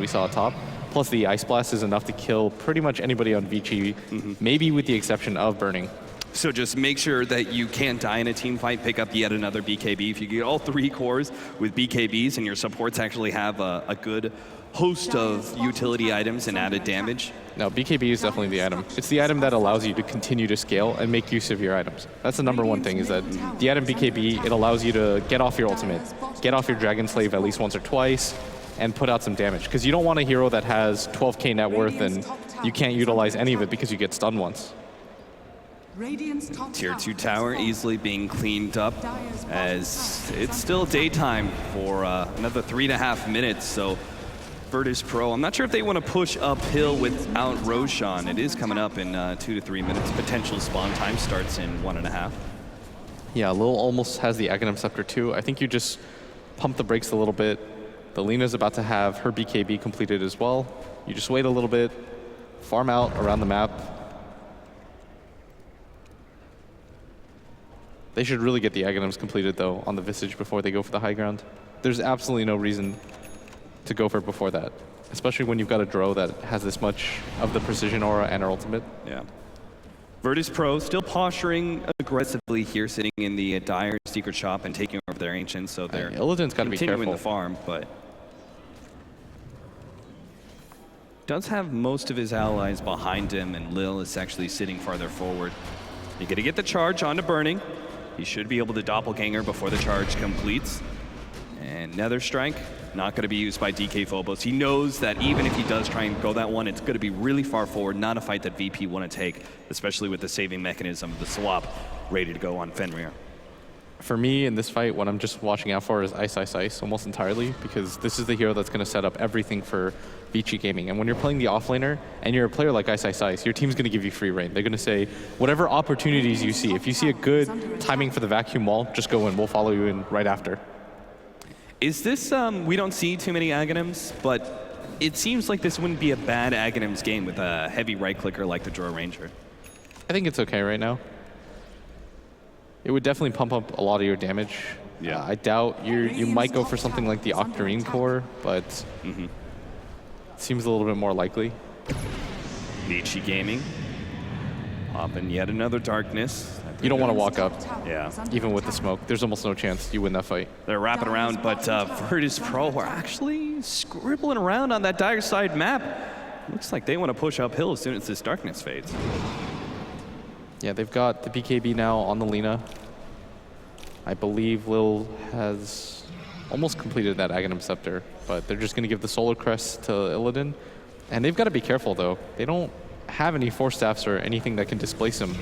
saw at top. Plus the Ice Blast is enough to kill pretty much anybody on Vici, maybe with the exception of Burning. So just make sure that you can't die in a team fight, pick up yet another BKB. If you get all 3 cores with BKBs and your supports actually have a good host of utility items and added damage. No, BKB is definitely the item. It's the item that allows you to continue to scale and make use of your items. That's the number one thing, is that the item BKB, it allows you to get off your ultimate, get off your Dragon Slave at least once or twice, and put out some damage. Because you don't want a hero that has 12k net worth and you can't utilize any of it because you get stunned once. Tier 2 tower easily being cleaned up as it's still daytime for another 3.5 minutes. So Virtus Pro, I'm not sure if they want to push uphill without Roshan. It is coming up in 2 to 3 minutes. Potential spawn time starts in 1.5. Yeah, Lil almost has the Aghanim Scepter too. I think you just pump the brakes a little bit. The Lina's about to have her BKB completed as well. You just wait a little bit, farm out around the map. They should really get the Aghanims completed though on the Visage before they go for the high ground. There's absolutely no reason to go for it before that, especially when you've got a Drow that has this much of the precision aura and her ultimate. Yeah. Virtus Pro still posturing aggressively here, sitting in the Dire secret shop and taking over their Ancients, so they're Illidan's got to be continuing careful. the farm, but does have most of his allies behind him, and Lil is actually sitting farther forward. You're gonna get the charge onto Burning. He should be able to doppelganger before the charge completes. And Nether Strike, not going to be used by DK Phobos. He knows that even if he does try and go that one, it's going to be really far forward, not a fight that VP want to take, especially with the saving mechanism of the swap ready to go on Fenrir. For me, in this fight, what I'm just watching out for is Ice Ice Ice almost entirely, because this is the hero that's going to set up everything for Vici Gaming. And when you're playing the offlaner and you're a player like Ice Ice Ice, your team's going to give you free reign. They're going to say, whatever opportunities you see, if you see a good timing for the vacuum wall, just go in. We'll follow you in right after. Is this, we don't see too many Aghanims, but it seems like this wouldn't be a bad Aghanims game with a heavy right clicker like the Drow Ranger. I think it's okay right now. It would definitely pump up a lot of your damage. Yeah, I doubt you might go for something like the Octarine core, but it seems a little bit more likely. Vici Gaming, popping yet another darkness. You don't want to walk up. Yeah. Even with the smoke, there's almost no chance you win that fight. They're wrapping around, but Virtus Pro are actually scribbling around on that dire side map. Looks like they want to push uphill as soon as this darkness fades. Yeah, they've got the BKB now on the Lina. I believe Lil has almost completed that Aghanim Scepter, but they're just going to give the Solar Crest to Illidan. And they've got to be careful, though. They don't have any Force Staffs or anything that can displace him.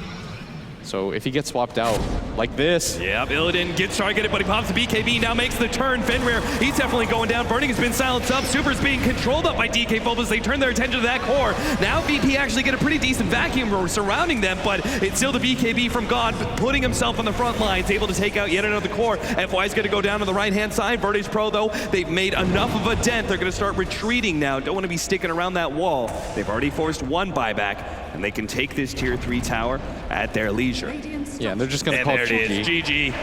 So if he gets swapped out like this. Yeah, Illidan gets targeted, but he pops the BKB, now makes the turn. Fenrir, he's definitely going down. Burning has been silenced up. Super's being controlled up by DK Phobos. They turn their attention to that core. Now VP actually get a pretty decent vacuum surrounding them, but it's still the BKB from God, putting himself on the front lines, able to take out yet another core. FY's going to go down to the right-hand side. Virtus Pro, though, they've made enough of a dent. They're going to start retreating now. Don't want to be sticking around that wall. They've already forced one buyback, and they can take this tier 3 tower at their leisure. Yeah, and they're just going to call there it is, GG.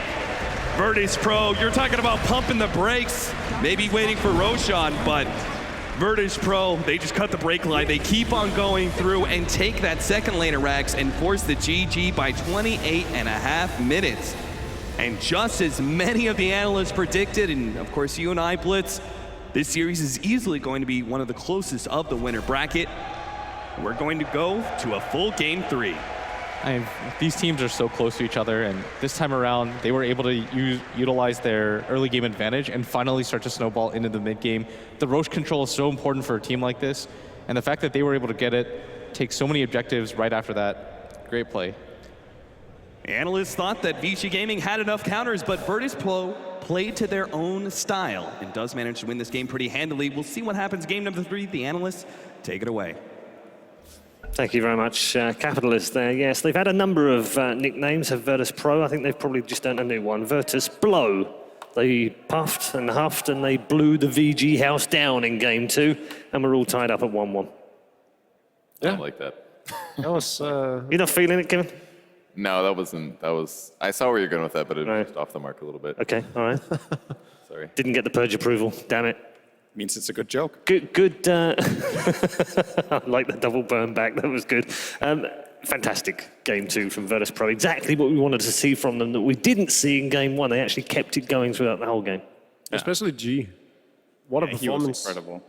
Virtus Pro, you're talking about pumping the brakes, maybe waiting for Roshan, but Virtus Pro, they just cut the brake line. They keep on going through and take that second lane of Rax and force the GG by 28.5 minutes. And just as many of the analysts predicted, and of course you and I, Blitz, this series is easily going to be one of the closest of the winner bracket. We're going to go to a full game 3. These teams are so close to each other, and this time around, they were able to utilize their early game advantage and finally start to snowball into the mid game. The Roche control is so important for a team like this, and the fact that they were able to get it, take so many objectives right after that, great play. Analysts thought that Vici Gaming had enough counters, but Virtus Pro played to their own style and does manage to win this game pretty handily. We'll see what happens game number 3. The analysts take it away. Thank you very much, Capitalist there. Yes, they've had a number of nicknames of Virtus Pro. I think they've probably just done a new one, Virtus Blow. They puffed and huffed and they blew the VG house down in game 2, and we're all tied up at 1-1. Yeah. I like that. That was, you're not feeling it, Kevin? No, that was, I saw where you're going with that, but it was just off the mark a little bit. Okay, all right. Sorry. Didn't get the purge approval, damn it. Means it's a good joke. Good. I like the double burn back. That was good. fantastic game 2 from Virtus Pro. Exactly what we wanted to see from them that we didn't see in game 1. They actually kept it going throughout the whole game. Especially G. What a He was performance. incredible.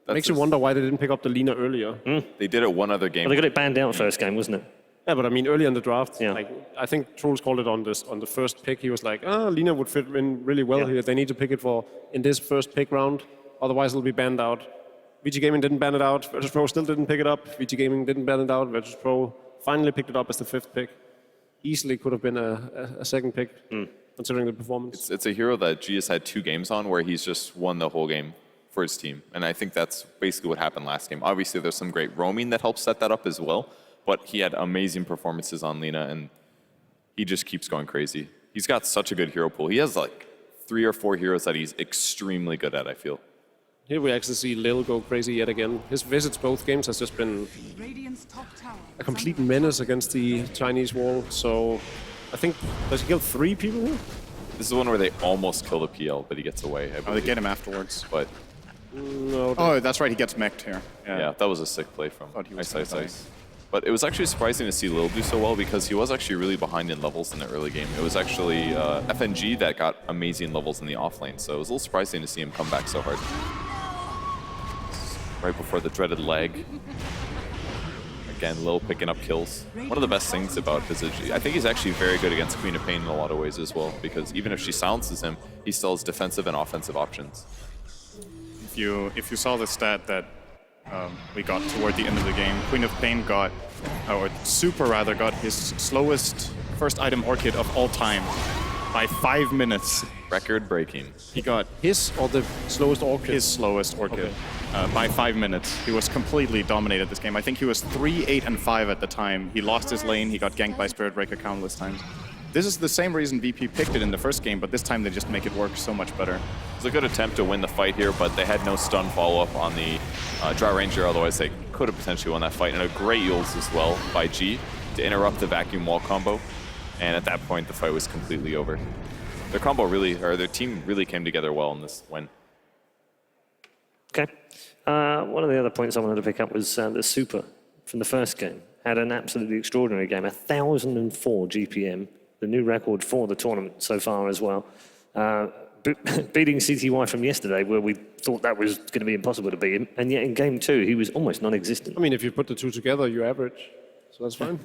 Makes you wonder why they didn't pick up the Lina earlier. They did it one other game. Well, they got it banned out first game, wasn't it? Yeah, but I mean, early in the draft, Yeah. like I think Truls called it on the first pick. He was like, Lina would fit in really well here. They need to pick it for in this first pick round. Otherwise, it'll be banned out. VG Gaming didn't ban it out. Virtus Pro still didn't pick it up. VG Gaming didn't ban it out. Virtus Pro finally picked it up as the 5th pick. Easily could have been a second pick, considering the performance. It's a hero that G has had 2 games on where he's just won the whole game for his team. And I think that's basically what happened last game. Obviously, there's some great roaming that helps set that up as well. But he had amazing performances on Lina, and he just keeps going crazy. He's got such a good hero pool. He has like 3 or 4 heroes that he's extremely good at, I feel. Here we actually see Lil go crazy yet again. His visits both games has just been a complete menace against the Chinese wall. So I think, does he kill 3 people here? This is one where they almost kill the PL, but he gets away. Oh, they get him afterwards. But no. Oh, that's right. He gets mech'd here. yeah, that was a sick play from Thought he was Ice gonna Ice Ice. But it was actually surprising to see Lil do so well because he was actually really behind in levels in the early game. It was actually FNG that got amazing levels in the offlane, so it was a little surprising to see him come back so hard. Right before the dreaded leg. Again, Lil picking up kills. One of the best things about Visage, I think he's actually very good against Queen of Pain in a lot of ways as well, because even if she silences him, he still has defensive and offensive options. If you saw the stat that we got toward the end of the game, Queen of Pain got, or Super rather, got his slowest first item Orchid of all time by 5 minutes. Record breaking. He got his or the slowest Orchid? His slowest Orchid by 5 minutes. He was completely dominated this game. I think he was 3, 8, and 5 at the time. He lost his lane. He got ganked by Spirit Breaker countless times. This is the same reason VP picked it in the first game, but this time they just make it work so much better. It was a good attempt to win the fight here, but they had no stun follow-up on the Dry Ranger, otherwise they could have potentially won that fight. And a great Yules as well by G to interrupt the vacuum wall combo. And at that point, the fight was completely over. Their combo really, or their team really came together well in this win. Okay. One of the other points I wanted to pick up was the Super from the first game. Had an absolutely extraordinary game, 1,004 GPM, the new record for the tournament so far as well. Beating CTY from yesterday, where we thought that was going to be impossible to beat him, and yet in game 2, he was almost non-existent. I mean, if you put the 2 together, you average. So that's fine.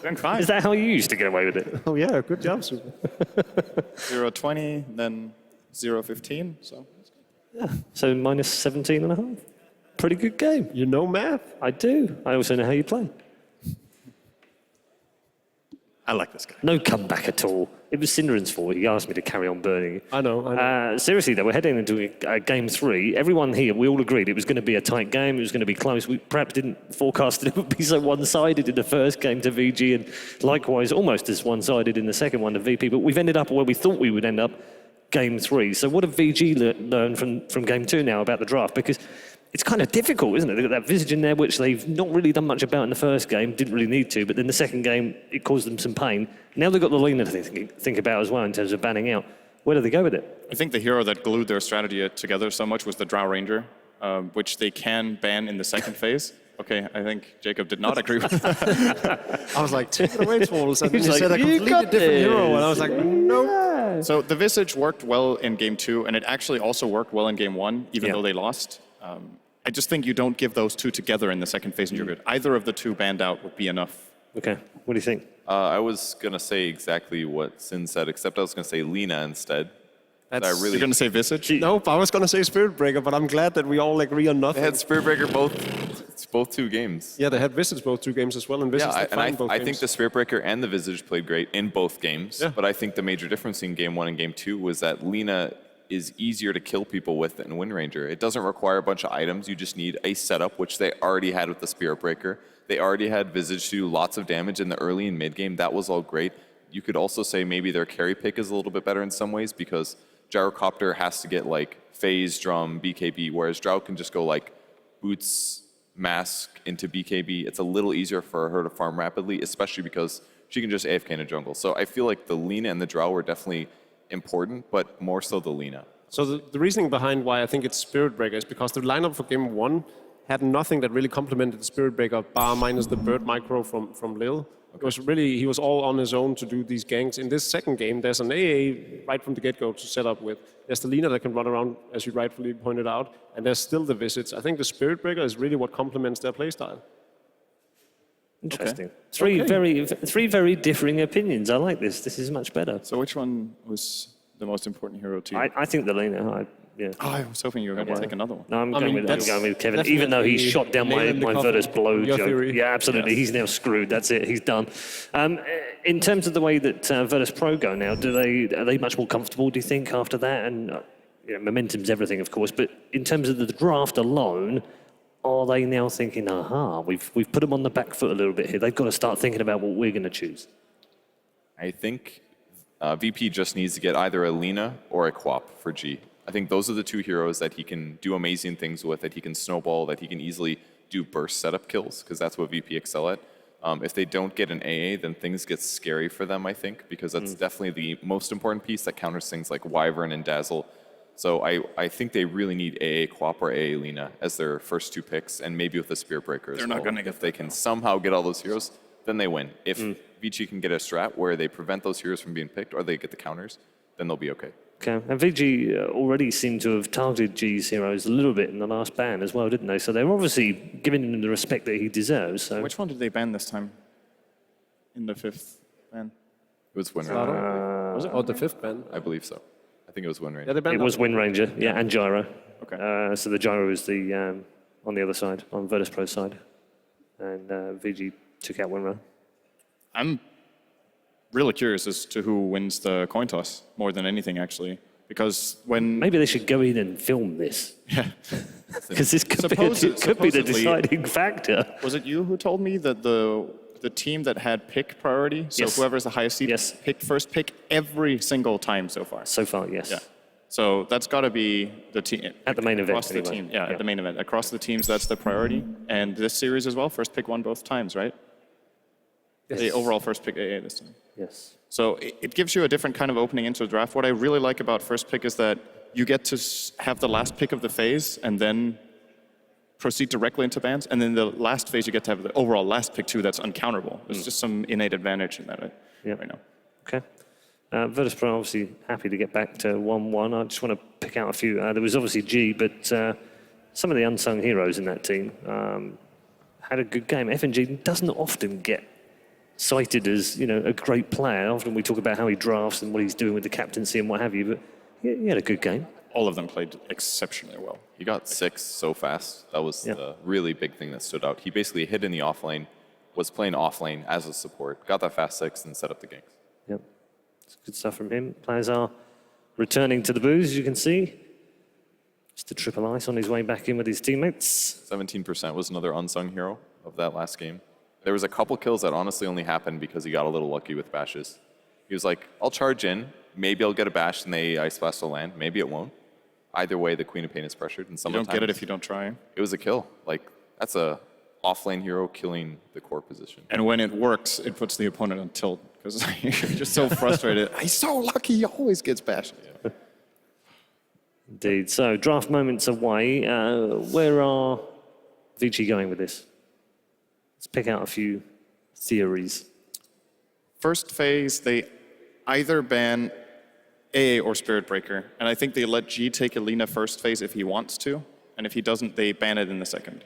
Doing fine. Is that how you used to get away with it? Oh yeah, good job, Super. 0-20, then 0-15, so. Yeah, so minus 17 and a half. Pretty good game. You know math? I do. I also know how you play. I like this guy. No comeback at all. It was Synderen's fault. He asked me to carry on burning. I know. Seriously, though, we're heading into game 3. Everyone here, we all agreed it was going to be a tight game. It was going to be close. We perhaps didn't forecast that it would be so one-sided in the first game to VG, and likewise almost as one-sided in the second one to VP. But we've ended up where we thought we would end up, game 3. So what have VG learned from game 2 now about the draft? Because it's kind of difficult, isn't it? They've got that Visage in there, which they've not really done much about in the first game, didn't really need to, but then the second game, it caused them some pain. Now they've got the Lina to think about as well in terms of banning out. Where do they go with it? I think the hero that glued their strategy together so much was the Drow Ranger, which they can ban in the second phase. Okay, I think Jacob did not agree with that. I was like, take it away, Truls. And He's you like, said a "You completely got different hero. this." And I was like, nope. So the Visage worked well in game 2, and it actually also worked well in game 1, even though they lost. I just think you don't give those 2 together in the second phase and you're good. Either of the 2 banned out would be enough. Okay, what do you think? I was going to say exactly what Sin said, except I was going to say Lina instead. You're going to say Visage? Nope, I was going to say Spirit Breaker, but I'm glad that we all agree on nothing. They had Spirit Breaker both 2 games. Yeah, they had Visage both 2 games as well, and Visage I think the Spirit Breaker and the Visage played great in both games. Yeah. But I think the major difference in game 1 and game 2 was that Lina is easier to kill people with than Wind Ranger. It doesn't require a bunch of items. You just need a setup, which they already had with the Spirit Breaker. They already had Visage do lots of damage in the early and mid game. That was all great. You could also say maybe their carry pick is a little bit better in some ways because Gyrocopter has to get like phase, drum, BKB, whereas Drow can just go like boots, mask into BKB. It's a little easier for her to farm rapidly, especially because she can just AFK in a jungle. So I feel like the Lina and the Drow were definitely important, but more so the Lina. So the reasoning behind why I think it's Spirit Breaker is because the lineup for game 1 had nothing that really complemented the Spirit Breaker, bar minus the Bird Micro from Lil. It was really, he was all on his own to do these ganks. In this second game, there's an AA right from the get-go to set up with. There's the Lina that can run around, as you rightfully pointed out, and there's still the visits. I think the Spirit Breaker is really what complements their playstyle. Interesting. Three very differing opinions. I like this. This is much better. So which one was the most important hero to you? I think the Lina. Yeah. Oh, I was hoping you were going to take another one. No, I'm going with Kevin, even though he shot down my Virtus blow joke. Theory. Yeah, absolutely. Yes. He's now screwed. That's it. He's done. In terms of the way that Virtus Pro go now, are they much more comfortable, do you think, after that? And momentum's everything, of course. But in terms of the draft alone, are they now thinking, aha, we've put them on the back foot a little bit here. They've got to start thinking about what we're going to choose. I think VP just needs to get either a Lina or a Quap for G. I think those are the two heroes that he can do amazing things with, that he can snowball, that he can easily do burst setup kills, because that's what VP excel at. If they don't get an AA, then things get scary for them, I think, because that's definitely the most important piece that counters things like Wyvern and Dazzle. So I think they really need AA Quap or AA Lina as their first two picks, and maybe with the Spirit Breaker as well. They're not going to get if they can somehow get all those heroes, then they win. If VG can get a strat where they prevent those heroes from being picked, or they get the counters, then they'll be okay. Okay, and VG already seemed to have targeted G's heroes a little bit in the last ban as well, didn't they? So they're obviously giving him the respect that he deserves. So. Which one did they ban this time? In the 5th ban? It was Windranger. Was it? Oh, the 5th ban? I believe so. I think it was Windranger. Yeah, it was Windranger, yeah, and Gyro. Okay. So the Gyro was the on the other side, on Virtus Pro's side. And VG took out Winra. I'm really curious as to who wins the coin toss more than anything, actually, because when maybe they should go in and film this. Yeah, because this could be the deciding factor. Was it you who told me that the team that had pick priority, so whoever's the highest seed, picked first pick every single time so far? So far, yes. Yeah. So that's got to be the team at the main event. Across the team, at the main event, across the teams, that's the priority. And this series as well, first pick won both times, right? Yes. The overall first pick AA this time. Yes. So it gives you a different kind of opening into the draft. What I really like about first pick is that you get to have the last pick of the phase and then proceed directly into bans. And then the last phase, you get to have the overall last pick too that's uncounterable. There's just some innate advantage in that right now. Okay. Virtus Pro obviously happy to get back to 1-1. I just want to pick out a few. There was obviously G, but some of the unsung heroes in that team had a good game. FNG doesn't often get cited as a great player. Often we talk about how he drafts and what he's doing with the captaincy and what have you, but he had a good game. All of them played exceptionally well. He got 6 so fast. That was the really big thing that stood out. He basically hid in the off lane, was playing off lane as a support, got that fast 6 and set up the ganks. Yep. It's good stuff from him. Players are returning to the booth, as you can see. Just a triple ice on his way back in with his teammates. 17% was another unsung hero of that last game. There was a couple kills that honestly only happened because he got a little lucky with bashes. He was like, I'll charge in, maybe I'll get a bash and the ice blast will land, maybe it won't. Either way, the Queen of Pain is pressured. And you don't get it if you don't try. It was a kill. Like, that's a off-lane hero killing the core position. And when it works, it puts the opponent on tilt because you're just so frustrated. He's so lucky, he always gets bashed. Yeah. Indeed. So, draft moments away. Where are VG going with this? Let's pick out a few theories. First phase, they either ban AA or Spirit Breaker, and I think they let G take Alina first phase if he wants to, and if he doesn't, they ban it in the second.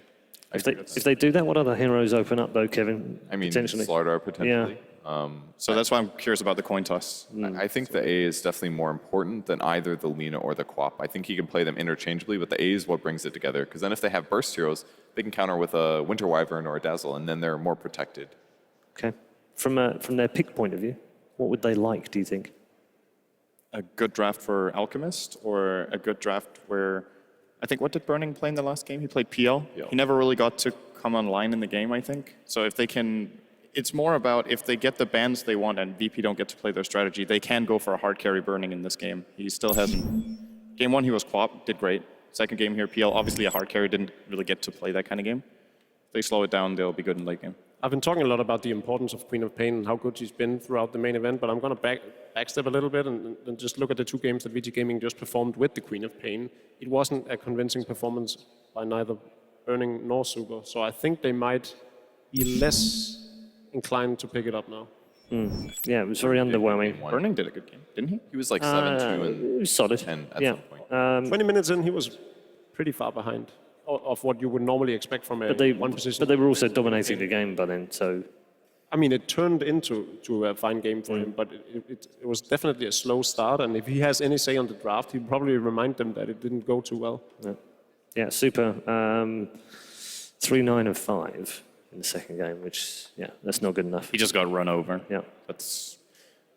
If they do that, what other heroes open up though, Kevin? I mean, potentially. Slardar potentially. Yeah. So that's why I'm curious about the coin toss. I think the A is definitely more important than either the Lina or the Quap. I think he can play them interchangeably, but the A is what brings it together. Because then if they have burst heroes, they can counter with a Winter Wyvern or a Dazzle, and then they're more protected. Okay. From their pick point of view, what would they like, do you think? A good draft for Alchemist, or a good draft where, I think, what did Burning play in the last game? He played PL. Yeah. He never really got to come online in the game, I think. So if they can, it's more about if they get the bans they want and VP don't get to play their strategy, they can go for a hard carry Burning in this game. He still hasn't. Game 1, he was Quap, did great. Second game here, PL, obviously a hard carry, didn't really get to play that kind of game. If they slow it down, they'll be good in late game. I've been talking a lot about the importance of Queen of Pain and how good she's been throughout the main event, but I'm going to backstep a little bit and just look at the 2 games that VG Gaming just performed with the Queen of Pain. It wasn't a convincing performance by neither earning nor super. So I think they might be less inclined to pick it up now. Yeah, it was very underwhelming. Burning did a good game, didn't he? He was like 7-2 It and was solid. 10 at Yeah. some point. 20 minutes in, he was pretty far behind of what you would normally expect from a one position. But they were also dominating the game by then, so... I mean, it turned into a fine game for him, but it was definitely a slow start. And if he has any say on the draft, he'll probably remind them that it didn't go too well. Yeah, super. 3-9 and 5 in the second game, which, yeah, that's not good enough. He just got run over. Yeah.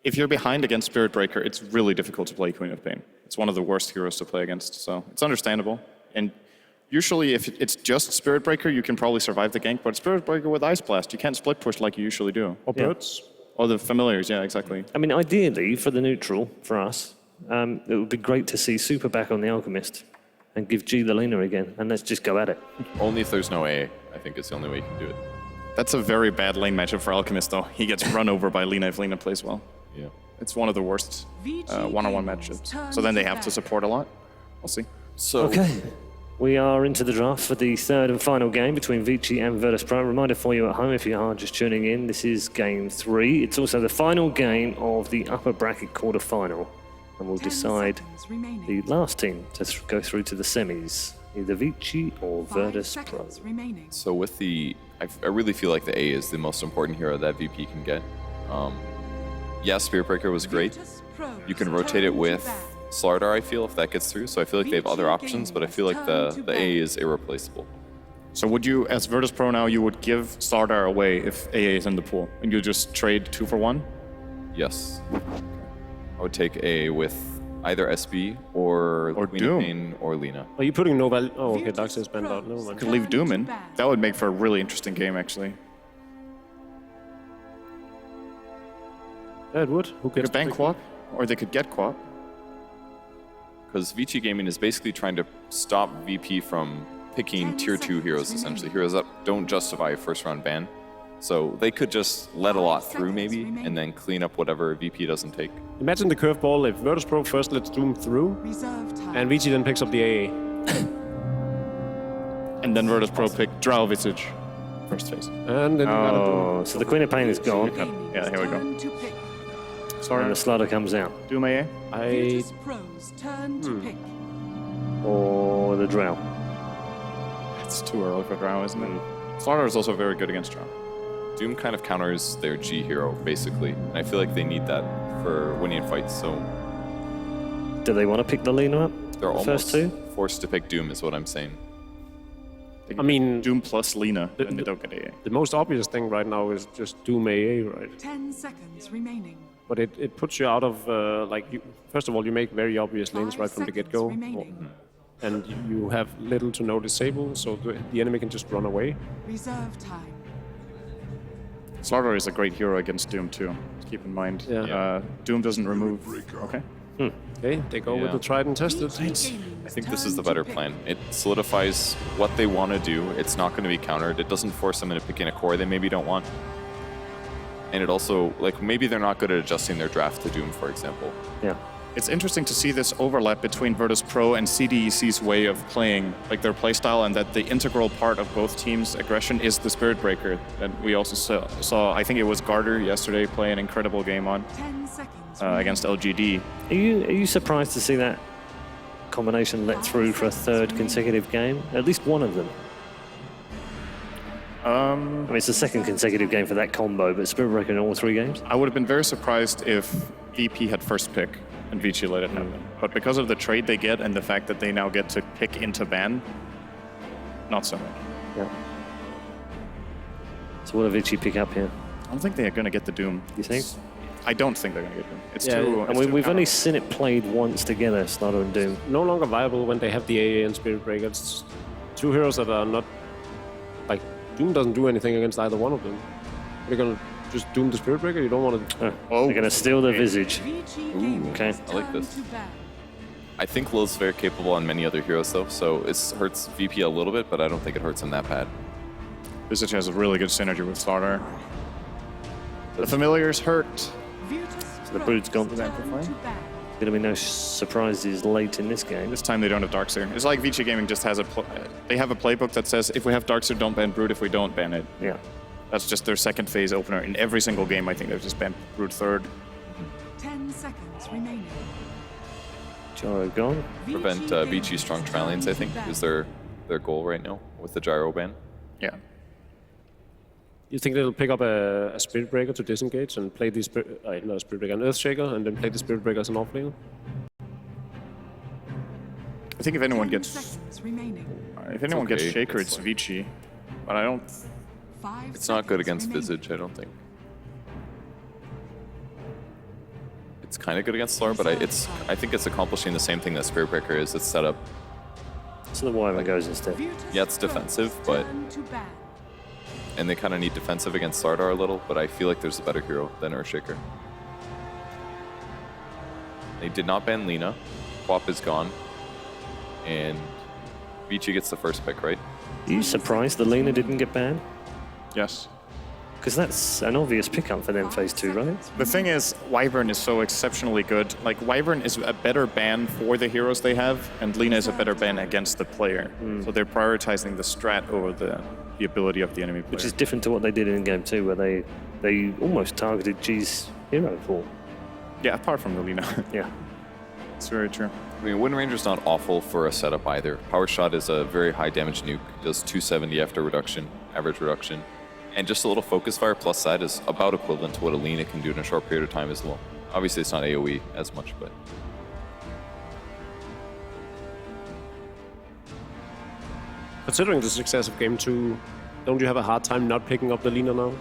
If you're behind against Spirit Breaker, it's really difficult to play Queen of Pain. It's one of the worst heroes to play against, so it's understandable. And usually, if it's just Spirit Breaker, you can probably survive the gank, but Spirit Breaker with Ice Blast, you can't split push like you usually do. Or birds. Or the familiars, yeah, exactly. I mean, ideally, for the neutral, for us, it would be great to see Super back on the Alchemist and give G the Lina again, and let's just go at it. Only if there's no AA, I think is the only way you can do it. That's a very bad lane matchup for Alchemist, though. He gets run over by Lina if Lina plays well. Yeah. It's one of the worst one-on-one matchups. So then they have to support a lot. We'll see. So Okay. We are into the draft for the third and final game between Vici and Virtus.pro. Reminder for you at home, if you are just tuning in, this is game 3. It's also the final game of the upper bracket quarter-final, and we'll decide the last team to go through to the semis, either Vici or Virtus.pro. So with the, I really feel like the A is the most important hero that VP can get. Yeah, Spirit Breaker was great. You can rotate it with Slardar, I feel, if that gets through. So I feel like they have other options, but I feel like the A is irreplaceable. So would you, as Virtus.pro now, you would give Slardar away if AA is in the pool, and you just trade 2 for 1? Yes. I would take A with either SB or Queen of Pain or Lina. Are you putting no value? Oh, okay, Darkseid's banned out. Never mind. Could leave Doom in. That would make for a really interesting game, actually. Yeah, it would. Who Could ban Quap, or they could get Quap. Because Vici Gaming is basically trying to stop VP from picking tier 2 heroes, essentially. Heroes that don't justify a first-round ban. So they could just let a lot through, maybe, and then clean up whatever VP doesn't take. Imagine the curveball if Virtus.pro first lets Doom through, and VG then picks up the AA. And then Virtus.pro pick Drow Visage first phase. And then so the Queen of Pain is gone. Yeah, here we go. Sorry. And the Slaughter comes out. Doom AA? Or the Drow. It's too early for Drow, isn't it? Slaughter is also very good against Drow. Doom kind of counters their G hero, basically. And I feel like they need that for winning fights, so... Do they want to pick the Lina up? They're almost first 2? forced to pick Doom, is what I'm saying. I mean... Doom plus Lina, and they don't get AA. The most obvious thing right now is just Doom AA, right? 10 seconds remaining. But it puts you out of, first of all, you make very obvious lanes right from the get-go. And you have little to no disable, so the enemy can just run away. Reserve time. Slaughter is a great hero against Doom too. Keep in mind. Yeah. Doom doesn't remove. Okay. Okay, they go with the tried and tested. I think this is the better plan. It solidifies what they want to do. It's not going to be countered. It doesn't force them into picking a core they maybe don't want. And it also, like, maybe they're not good at adjusting their draft to Doom, for example. Yeah. It's interesting to see this overlap between Virtus.pro and CDEC's way of playing, like their playstyle, and that the integral part of both teams' aggression is the Spirit Breaker. That we also saw, I think it was Garter yesterday play an incredible game on 10 seconds against LGD. Are you surprised to see that combination let through for a third consecutive game? At least one of them. I mean, it's the second consecutive game for that combo, but Spirit Breaker in all 3 games? I would have been very surprised if VP had first pick and Vici let it happen. But because of the trade they get and the fact that they now get to pick into ban, not so much. Yeah. So what did Vici pick up here? I don't think they're going to get the Doom. You think? I don't think they're going to get Doom. It's too. And we've only seen it played once together, Slaughter and Doom. No longer viable when they have the AA and Spirit Breaker. It's 2 heroes that are not, like, Doom doesn't do anything against either one of them. They're going to just Doom the Spirit Breaker? You don't want to... They're going to steal the Visage. Ooh, okay. I like this. I think Lil's very capable on many other heroes, though, so it hurts VP a little bit, but I don't think it hurts him that bad. Visage has a really good synergy with Slaughter. The Familiars hurt. So the Brood's gone. Going to be no surprises late in this game. This time they don't have Darkseer. It's like VG Gaming just has they have a playbook that says if we have Darkseer, don't ban Brood. If we don't, ban it. Yeah. That's just their second phase opener. In every single game, I think they've just banned Brood third. 10 seconds remaining. Gyro gone. Prevent VG strong tri lanes, I think, is their goal right now with the gyro ban. Yeah. You think they'll pick up a Spirit Breaker to disengage and play the not a Spirit Breaker, an Earthshaker, and then play the Spirit Breaker as an offlaner? I think if anyone gets okay. Shaker, it's Vici. But I don't. It's not good against Visage, I don't think. It's kind of good against Slar, but I think it's accomplishing the same thing that Spirit Breaker is. It's set up. So the Wyvern goes instead. Yeah, it's defensive, but and they kind of need defensive against Slardar a little, but I feel like there's a better hero than Earthshaker. They did not ban Lina. Quap is gone. And Vici gets the first pick, right? Are you surprised the Lina didn't get banned? Yes. Because that's an obvious pickup for them phase 2, right? The thing is, Wyvern is so exceptionally good. Like, Wyvern is a better ban for the heroes they have, and Lina is a better ban against the player. So they're prioritizing the strat over the ability of the enemy player. Which is different to what they did in game 2, where they almost targeted G's hero for. Yeah, apart from the Lina. Yeah. It's very true. I mean, Wind Ranger's not awful for a setup either. Power Shot is a very high damage nuke, does 270 after reduction, average reduction. And just a little Focus Fire plus side is about equivalent to what a Lina can do in a short period of time as well. Obviously, it's not AoE as much, but... Considering the success of Game 2, don't you have a hard time not picking up the Lina now?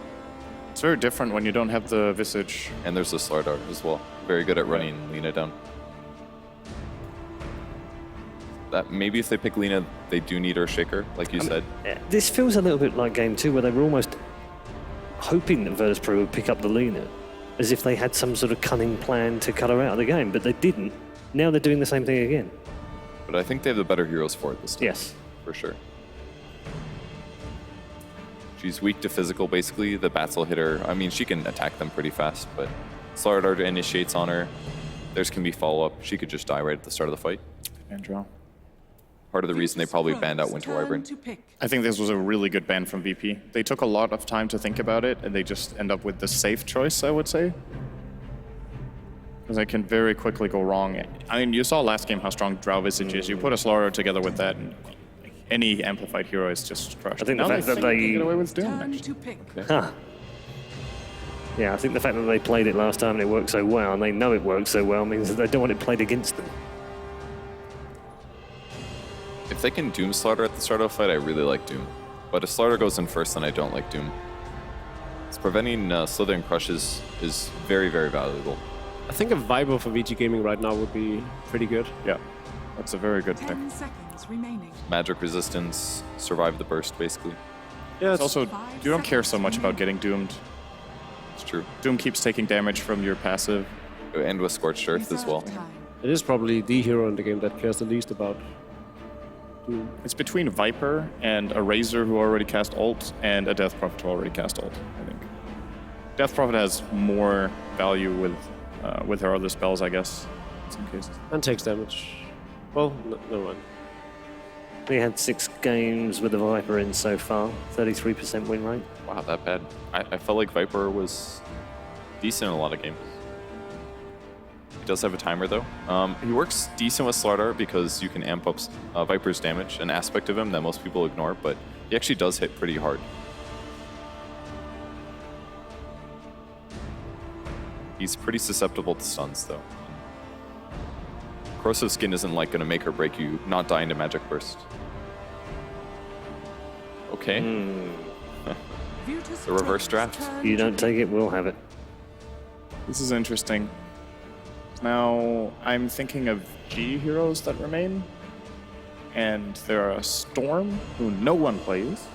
It's very different when you don't have the Visage. And there's the Slardar as well. Very good at running Lina down. That maybe if they pick Lina, they do need Earthshaker, like you said. This feels a little bit like game 2, where they were almost hoping that Virtus.pro would pick up the Lina, as if they had some sort of cunning plan to cut her out of the game, but they didn't. Now they're doing the same thing again. But I think they have the better heroes for it this time. Yes. For sure. She's weak to physical, basically. The bats will hit her. I mean, she can attack them pretty fast, but Slardar initiates on her. There's can be follow-up. She could just die right at the start of the fight. And draw. Part of the reason they probably banned out Winter Wyvern. I think this was a really good ban from VP. They took a lot of time to think about it, and they just end up with the safe choice, I would say. Because it can very quickly go wrong. I mean, you saw last game how strong Drow Visage is. You put a Slardar together with that, and any amplified hero is just crushed. I think the fact that they get away with Doom, actually. Huh. Yeah, I think the fact that they played it last time and it worked so well, and they know it works so well, means that they don't want it played against them. If they can Doom Slardar at the start of a fight, I really like Doom. But if Slardar goes in first, then I don't like Doom. It's preventing Slither Crush is very, very valuable. I think a Viper for VG Gaming right now would be pretty good. Yeah, that's a very good pick. 10 seconds remaining. Magic resistance, survive the burst, basically. Yeah, it's also, you don't care so much about getting doomed. It's true. Doom keeps taking damage from your passive. And with Scorched Earth as well. It is probably the hero in the game that cares the least about Doom. It's between Viper and a Razor who already cast ult and a Death Prophet who already cast ult, I think. Death Prophet has more value with her other spells, I guess, in some cases. And takes damage. Well, no one. We had 6 games with the Viper in so far, 33% win rate. Wow, that bad. I felt like Viper was decent in a lot of games. He does have a timer though. He works decent with Slardar because you can amp up Viper's damage, an aspect of him that most people ignore, but he actually does hit pretty hard. He's pretty susceptible to stuns though. Corrosive Skin isn't like going to make or break you not dying to Magic Burst. Okay. The reverse draft. You don't take it, we'll have it. This is interesting. Now, I'm thinking of G heroes that remain. And there are Storm, who no one plays.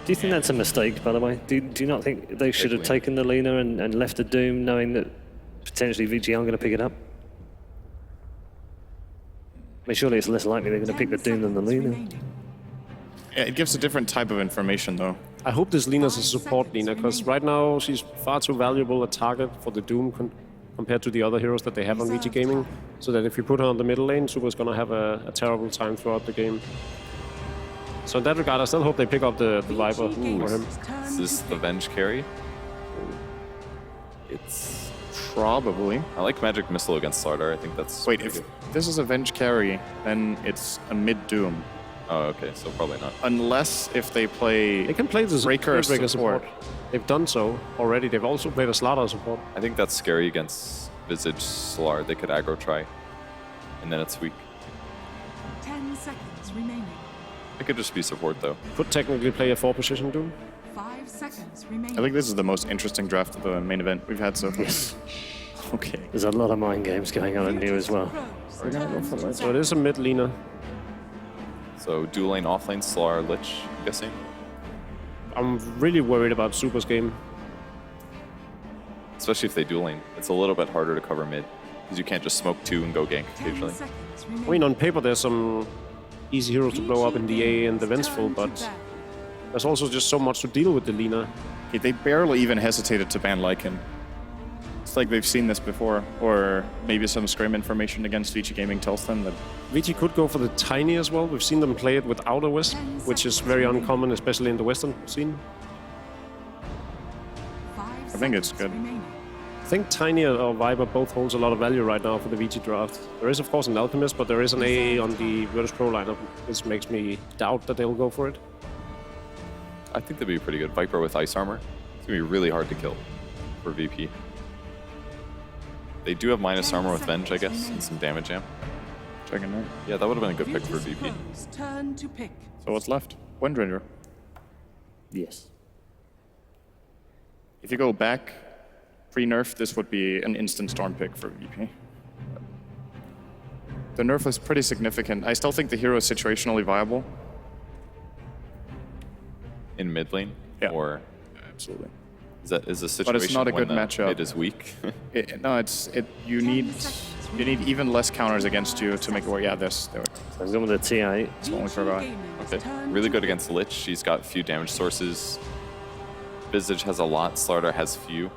Do you think that's a mistake, by the way? Do you not think they should have taken the Lina and left the Doom, knowing that potentially VG aren't going to pick it up? I mean, surely it's less likely they're going to pick the Doom than the Lina. Yeah, it gives a different type of information, though. I hope this Lina's a support Lina, because right now she's far too valuable a target for the Doom compared to the other heroes that they have on VG Gaming. So that if you put her on the middle lane, Super's going to have a terrible time throughout the game. So in that regard, I still hope they pick up the Viper for him. Is this the Venge carry? It's probably. I like Magic Missile against Slardar. I think that's. Wait, if this is a Venge carry, then it's a mid Doom. Oh, okay, so probably not. Unless if they play. They can play the Breaker support. They've done so already. They've also played a Slardar support. I think that's scary against Visage Solar. They could aggro try, and then it's weak. 10 seconds remaining. It could just be support though. Could technically play a 4-position Doom. 5 seconds remaining. I think this is the most interesting draft of the main event we've had so far. Okay. There's a lot of mind games going on in here as well. We're gonna go for that. So it is a mid laner. So dual lane, off lane, Solar, Lich, I'm guessing. I'm really worried about Super's game. Especially if they dual lane. It's a little bit harder to cover mid, because you can't just smoke 2 and go gank occasionally. I mean, on paper, there's some easy heroes to blow up in the A and the Vengeful, but there's also just so much to deal with the Lina. Okay, they barely even hesitated to ban Lycan. It's like they've seen this before, or maybe some scrim information against VG Gaming tells them that... VG could go for the Tiny as well. We've seen them play it without a Wisp, which is very uncommon, especially in the Western scene. I think it's good. I think Tiny or Viper both holds a lot of value right now for the VG draft. There is, of course, an Alchemist, but there is an AA on the Virtus Pro lineup, which makes me doubt that they'll go for it. I think that'd be pretty good. Viper with Ice Armor. It's going to be really hard to kill for VP. They do have minus armor with Venge, I guess, and some damage amp. Checking that. Yeah, that would have been a good pick for VP. Turn to pick. So what's left? Windranger. Yes. If you go back pre-nerf, this would be an instant Storm pick for VP. The nerf was pretty significant. I still think the hero is situationally viable. In mid lane? Yeah. Or absolutely. Is a situation but it's not a good matchup. It is weak. You need even less counters against you to make it work. Yeah, there we go. I'm going with the TA. It's only for a guy. Okay, really good against Lich. She's got a few damage sources. Visage has a lot. Slardar has few.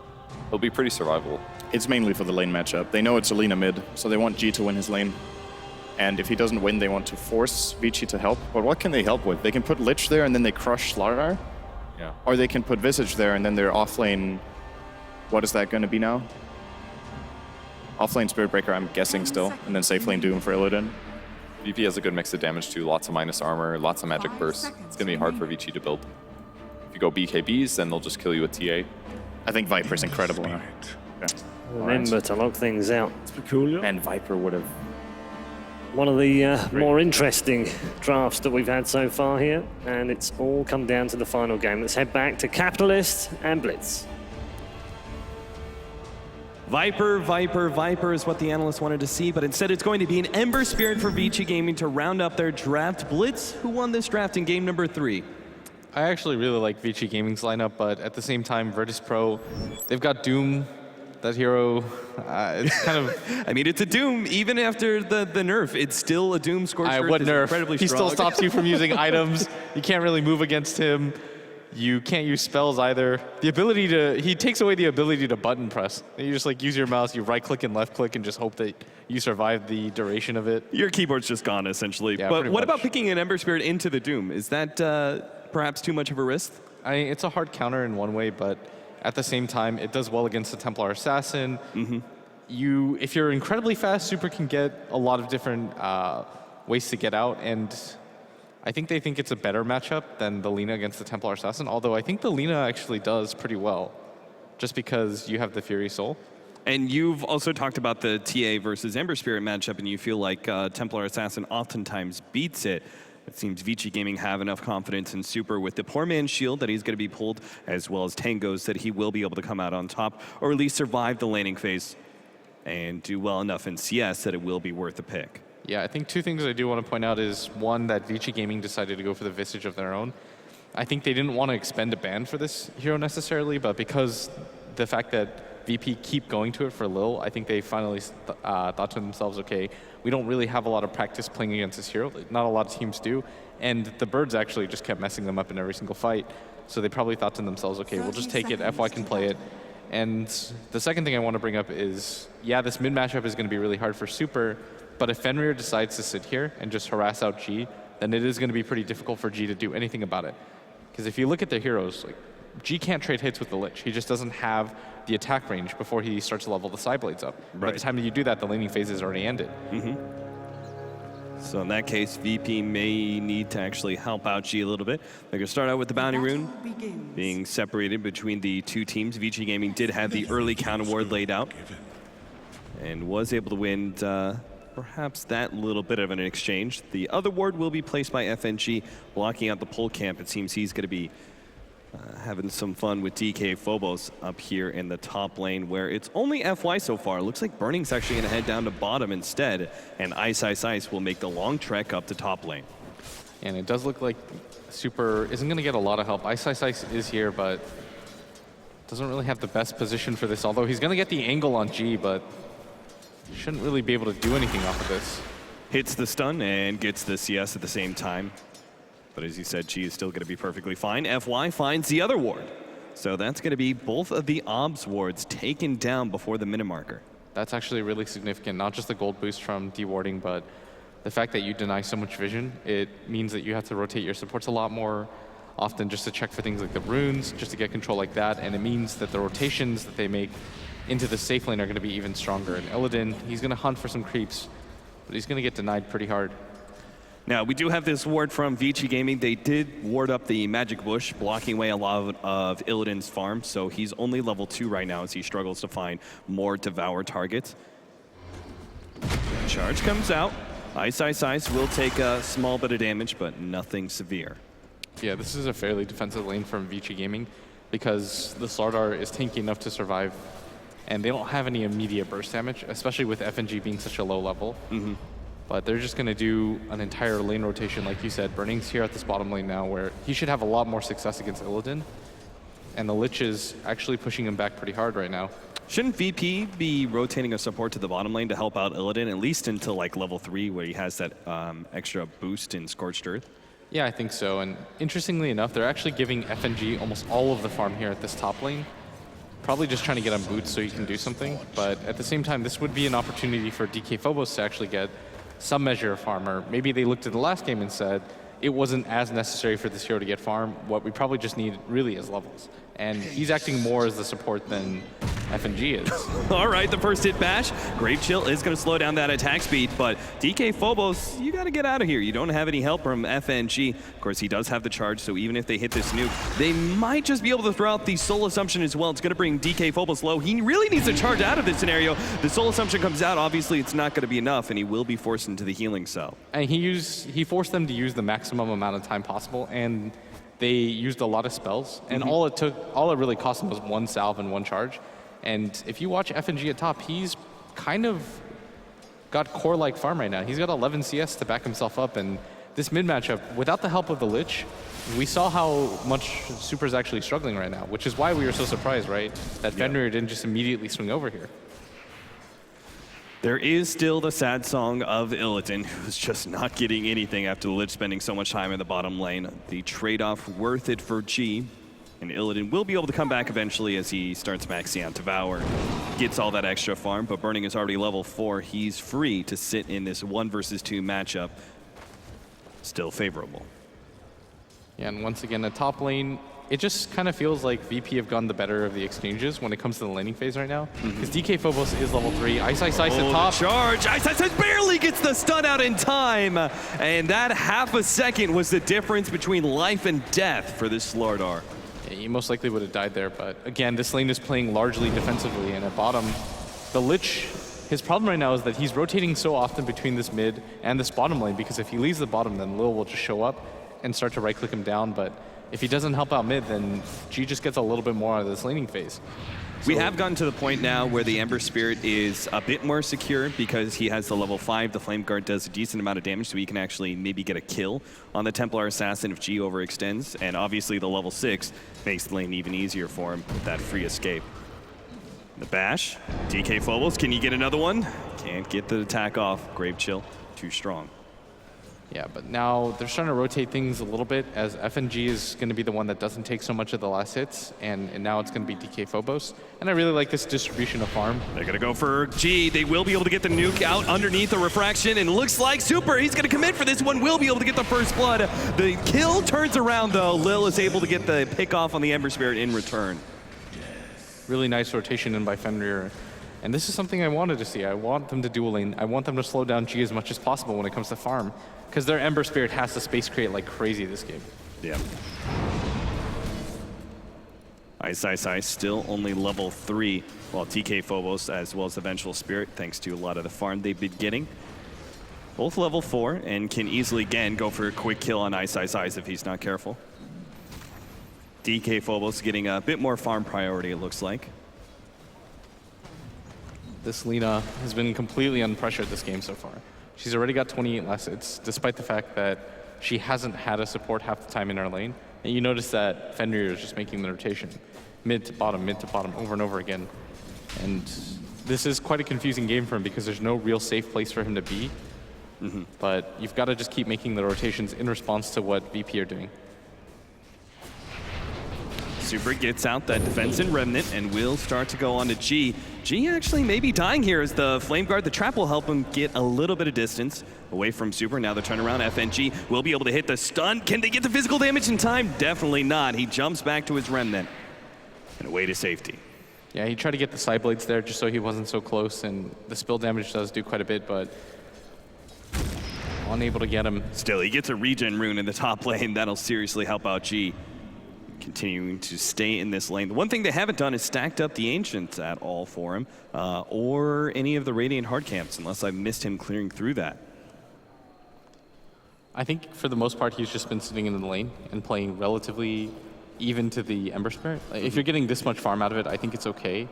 He'll be pretty survivable. It's mainly for the lane matchup. They know it's Alina mid, so they want G to win his lane. And if he doesn't win, they want to force Vici to help. But what can they help with? They can put Lich there and then they crush Slardar. Yeah. Or they can put Visage there and then they're off lane. What is that going to be now? Off lane Spirit Breaker, I'm guessing still. And then safe lane Doom for Illidan. VP has a good mix of damage too. Lots of minus armor, lots of magic bursts. It's going to be hard for Vici to build. If you go BKBs, then they'll just kill you with TA. I think Viper's incredible now. Yeah. Remember to lock things out. It's peculiar. And Viper would have... One of the more interesting drafts that we've had so far here, and it's all come down to the final game. Let's head back to Capitalist and Blitz. Viper, Viper, Viper is what the analysts wanted to see, but instead it's going to be an Ember Spirit for Vici Gaming to round up their draft. Blitz, who won this draft in game number 3? I actually really like Vici Gaming's lineup, but at the same time, Virtus Pro, they've got Doom, that hero. It's kind of... I mean, it's a Doom. Even after the nerf, it's still a Doom. Scorched what is nerf? incredibly He strong. still stops you from using items. You can't really move against him. You can't use spells either. The ability to... He takes away the ability to button press. You just like use your mouse, you right click and left click and just hope that you survive the duration of it. Your keyboard's just gone, essentially. Yeah, but pretty what much. about picking an Ember Spirit into the Doom? Is that perhaps too much of a risk? It's a hard counter in one way, but at the same time, it does well against the Templar Assassin. Mm-hmm. If you're incredibly fast, Super can get a lot of different ways to get out, and I think they think it's a better matchup than the Lina against the Templar Assassin, although I think the Lina actually does pretty well, just because you have the Fury Soul. And you've also talked about the TA versus Ember Spirit matchup, and you feel like Templar Assassin oftentimes beats it. It seems Vici Gaming have enough confidence in Super with the poor man's shield that he's going to be pulled, as well as Tango's that he will be able to come out on top, or at least survive the laning phase and do well enough in CS that it will be worth a pick. Yeah, I think two things I do want to point out is, one, that Vici Gaming decided to go for the Visage of their own. I think they didn't want to expend a ban for this hero necessarily, but because the fact that VP keep going to it for Lil, I think they finally thought to themselves, okay, we don't really have a lot of practice playing against this hero. Not a lot of teams do. And the birds actually just kept messing them up in every single fight. So they probably thought to themselves, okay, we'll just take it, FY can play it. And the second thing I want to bring up is, yeah, this mid matchup is going to be really hard for Super, but if Fenrir decides to sit here and just harass out G, then it is going to be pretty difficult for G to do anything about it. Because if you look at their heroes, like G can't trade hits with the Lich. He just doesn't have the attack range before he starts to level the side blades up. By the time that you do that, the laning phase is already ended. So in that case, VP may need to actually help out G a little bit. They're going to start out with the Bounty Rune being separated between the two teams. VG Gaming did have the early counter ward laid out and was able to win perhaps that little bit of an exchange. The other ward will be placed by FNG, blocking out the pole camp. It seems he's going to be having some fun with DK Phobos up here in the top lane, where it's only FY so far. Looks like Burning's actually going to head down to bottom instead, and Ice will make the long trek up to top lane. And it does look like Super isn't going to get a lot of help. Ice is here, but doesn't really have the best position for this, although he's going to get the angle on G, but shouldn't really be able to do anything off of this. Hits the stun and gets the CS at the same time. But as you said, G is still going to be perfectly fine. FY finds the other ward. So that's going to be both of the OBS wards taken down before the minute marker. That's actually really significant, not just the gold boost from dewarding, but the fact that you deny so much vision. It means that you have to rotate your supports a lot more often just to check for things like the runes, just to get control like that. And it means that the rotations that they make into the safe lane are going to be even stronger. And Illidan, he's going to hunt for some creeps, but he's going to get denied pretty hard. Now, we do have this ward from Vici Gaming. They did ward up the Magic Bush, blocking away a lot of Illidan's farm, so he's only level 2 right now as he struggles to find more Devour targets. Charge comes out. Ice will take a small bit of damage, but nothing severe. Yeah, this is a fairly defensive lane from Vici Gaming because the Slardar is tanky enough to survive, and they don't have any immediate burst damage, especially with FNG being such a low level. But they're just going to do an entire lane rotation, like you said. Burning's here at this bottom lane now, where he should have a lot more success against Illidan. And the Lich is actually pushing him back pretty hard right now. Shouldn't VP be rotating a support to the bottom lane to help out Illidan, at least until like level 3, where he has that extra boost in Scorched Earth? Yeah, I think so. And interestingly enough, they're actually giving FNG almost all of the farm here at this top lane. Probably just trying to get on boots so he can do something. But at the same time, this would be an opportunity for DK Phobos to actually get some measure of farm, or maybe they looked at the last game and said it wasn't as necessary for this hero to get farm. What we probably just need really is levels. And he's acting more as the support than FNG is. All right, the first hit bash. Grave Chill is going to slow down that attack speed, but DK Phobos, you got to get out of here. You don't have any help from FNG. Of course, he does have the charge, so even if they hit this nuke, they might just be able to throw out the Soul Assumption as well. It's going to bring DK Phobos low. He really needs to charge out of this scenario. The Soul Assumption comes out. Obviously, it's not going to be enough, and he will be forced into the healing cell. And he forced them to use the maximum amount of time possible, and they used a lot of spells, and all it really cost them was one salve and one charge. And if you watch FNG at top, he's kind of got core-like farm right now. He's got 11 CS to back himself up, and this mid matchup, without the help of the Lich, we saw how much Super's actually struggling right now, which is why we were so surprised, right? That Fenrir didn't just immediately swing over here. There is still the sad song of Illidan, who's just not getting anything after the Lich spending so much time in the bottom lane. The trade-off worth it for G, and Illidan will be able to come back eventually as he starts maxing out Devour, gets all that extra farm, but Burning is already level 4. He's free to sit in this 1 versus 2 matchup. Still favorable. Yeah, and once again, the top lane, it just kind of feels like VP have gotten the better of the exchanges when it comes to the laning phase right now. Because DK Phobos is level 3. Ice at top. Charge! Ice barely gets the stun out in time. And that half a second was the difference between life and death for this Slardar. Yeah, he most likely would have died there. But again, this lane is playing largely defensively. And at bottom, the Lich, his problem right now is that he's rotating so often between this mid and this bottom lane. Because if he leaves the bottom, then Lil will just show up and start to right-click him down. But if he doesn't help out mid, then G just gets a little bit more out of this laning phase. We have gotten to the point now where the Ember Spirit is a bit more secure because he has the level 5. The Flame Guard does a decent amount of damage, so he can actually maybe get a kill on the Templar Assassin if G overextends. And obviously the level 6 makes the lane even easier for him with that free escape. The bash. DK Phobos, can you get another one? Can't get the attack off. Grave Chill, too strong. Yeah, but now they're starting to rotate things a little bit as FNG is going to be the one that doesn't take so much of the last hits, and now it's going to be DK Phobos. And I really like this distribution of farm. They're going to go for G. They will be able to get the nuke out underneath the refraction, and looks like Super, he's going to commit for this one, will be able to get the first blood. The kill turns around, though. Lil is able to get the pick off on the Ember Spirit in return. Really nice rotation in by Fenrir. And this is something I wanted to see. I want them to dual lane. I want them to slow down G as much as possible when it comes to farm, because their Ember Spirit has to space create like crazy this game. Yeah. Ice still only level 3, while TK Phobos as well as the Vengeful Spirit, thanks to a lot of the farm they've been getting. Both level 4 and can easily, again, go for a quick kill on Ice if he's not careful. DK Phobos getting a bit more farm priority, it looks like. This Lina has been completely unpressured this game so far. She's already got 28 less hits, despite the fact that she hasn't had a support half the time in her lane. And you notice that Fenrir is just making the rotation mid to bottom, over and over again. And this is quite a confusing game for him because there's no real safe place for him to be. But you've got to just keep making the rotations in response to what VP are doing. Super gets out that defense in Remnant and will start to go on to G. G actually may be dying here as the Flame Guard. The trap will help him get a little bit of distance away from Super. Now the turnaround, FNG will be able to hit the stun. Can they get the physical damage in time? Definitely not. He jumps back to his Remnant and away to safety. Yeah, he tried to get the side blades there just so he wasn't so close, and the spill damage does do quite a bit, but unable to get him. Still, he gets a regen rune in the top lane. That'll seriously help out G. Continuing to stay in this lane. The one thing they haven't done is stacked up the Ancients at all for him, or any of the Radiant hard camps, unless I missed him clearing through that. I think for the most part, he's just been sitting in the lane and playing relatively even to the Ember Spirit. If you're getting this much farm out of it, I think it's okay,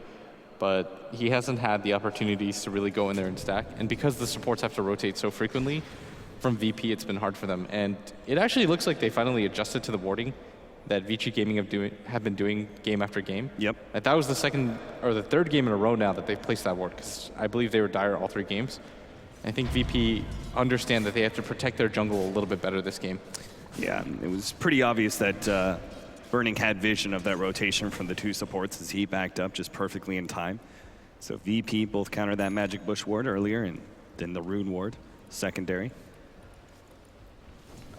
but he hasn't had the opportunities to really go in there and stack. And because the supports have to rotate so frequently, from VP, it's been hard for them. And it actually looks like they finally adjusted to the warding that Vici Gaming have been doing game after game. Yep. That was the second or the third game in a row now that they've placed that ward, because I believe they were dire all 3 games. I think VP understand that they have to protect their jungle a little bit better this game. Yeah, it was pretty obvious that Burning had vision of that rotation from the 2 supports as he backed up just perfectly in time. So VP both countered that Magic Bush ward earlier and then the Rune ward secondary.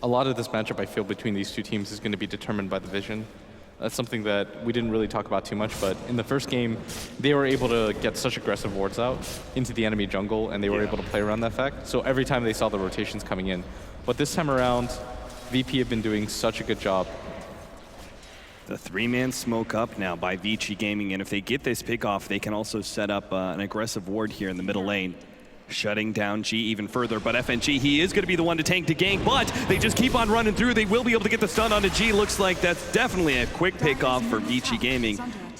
A lot of this matchup, I feel, between these 2 teams is going to be determined by the vision. That's something that we didn't really talk about too much, but in the first game, they were able to get such aggressive wards out into the enemy jungle, and they were able to play around that fact. So every time they saw the rotations coming in. But this time around, VP have been doing such a good job. The 3-man smoke up now by Vici Gaming, and if they get this pick off, they can also set up an aggressive ward here in the middle lane, shutting down G even further. But FNG, he is going to be the one to tank to gank, but they just keep on running through. They will be able to get the stun onto G. Looks like that's definitely a quick pick off for Vici Gaming,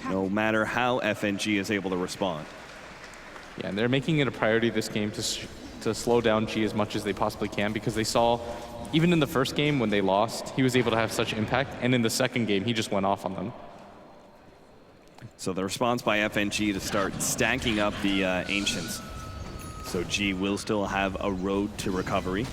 no matter how FNG is able to respond. Yeah, and they're making it a priority this game to slow down G as much as they possibly can, because they saw, even in the first game when they lost, he was able to have such impact, and in the second game, he just went off on them. So the response by FNG to start stacking up the Ancients. So G will still have a road to recovery.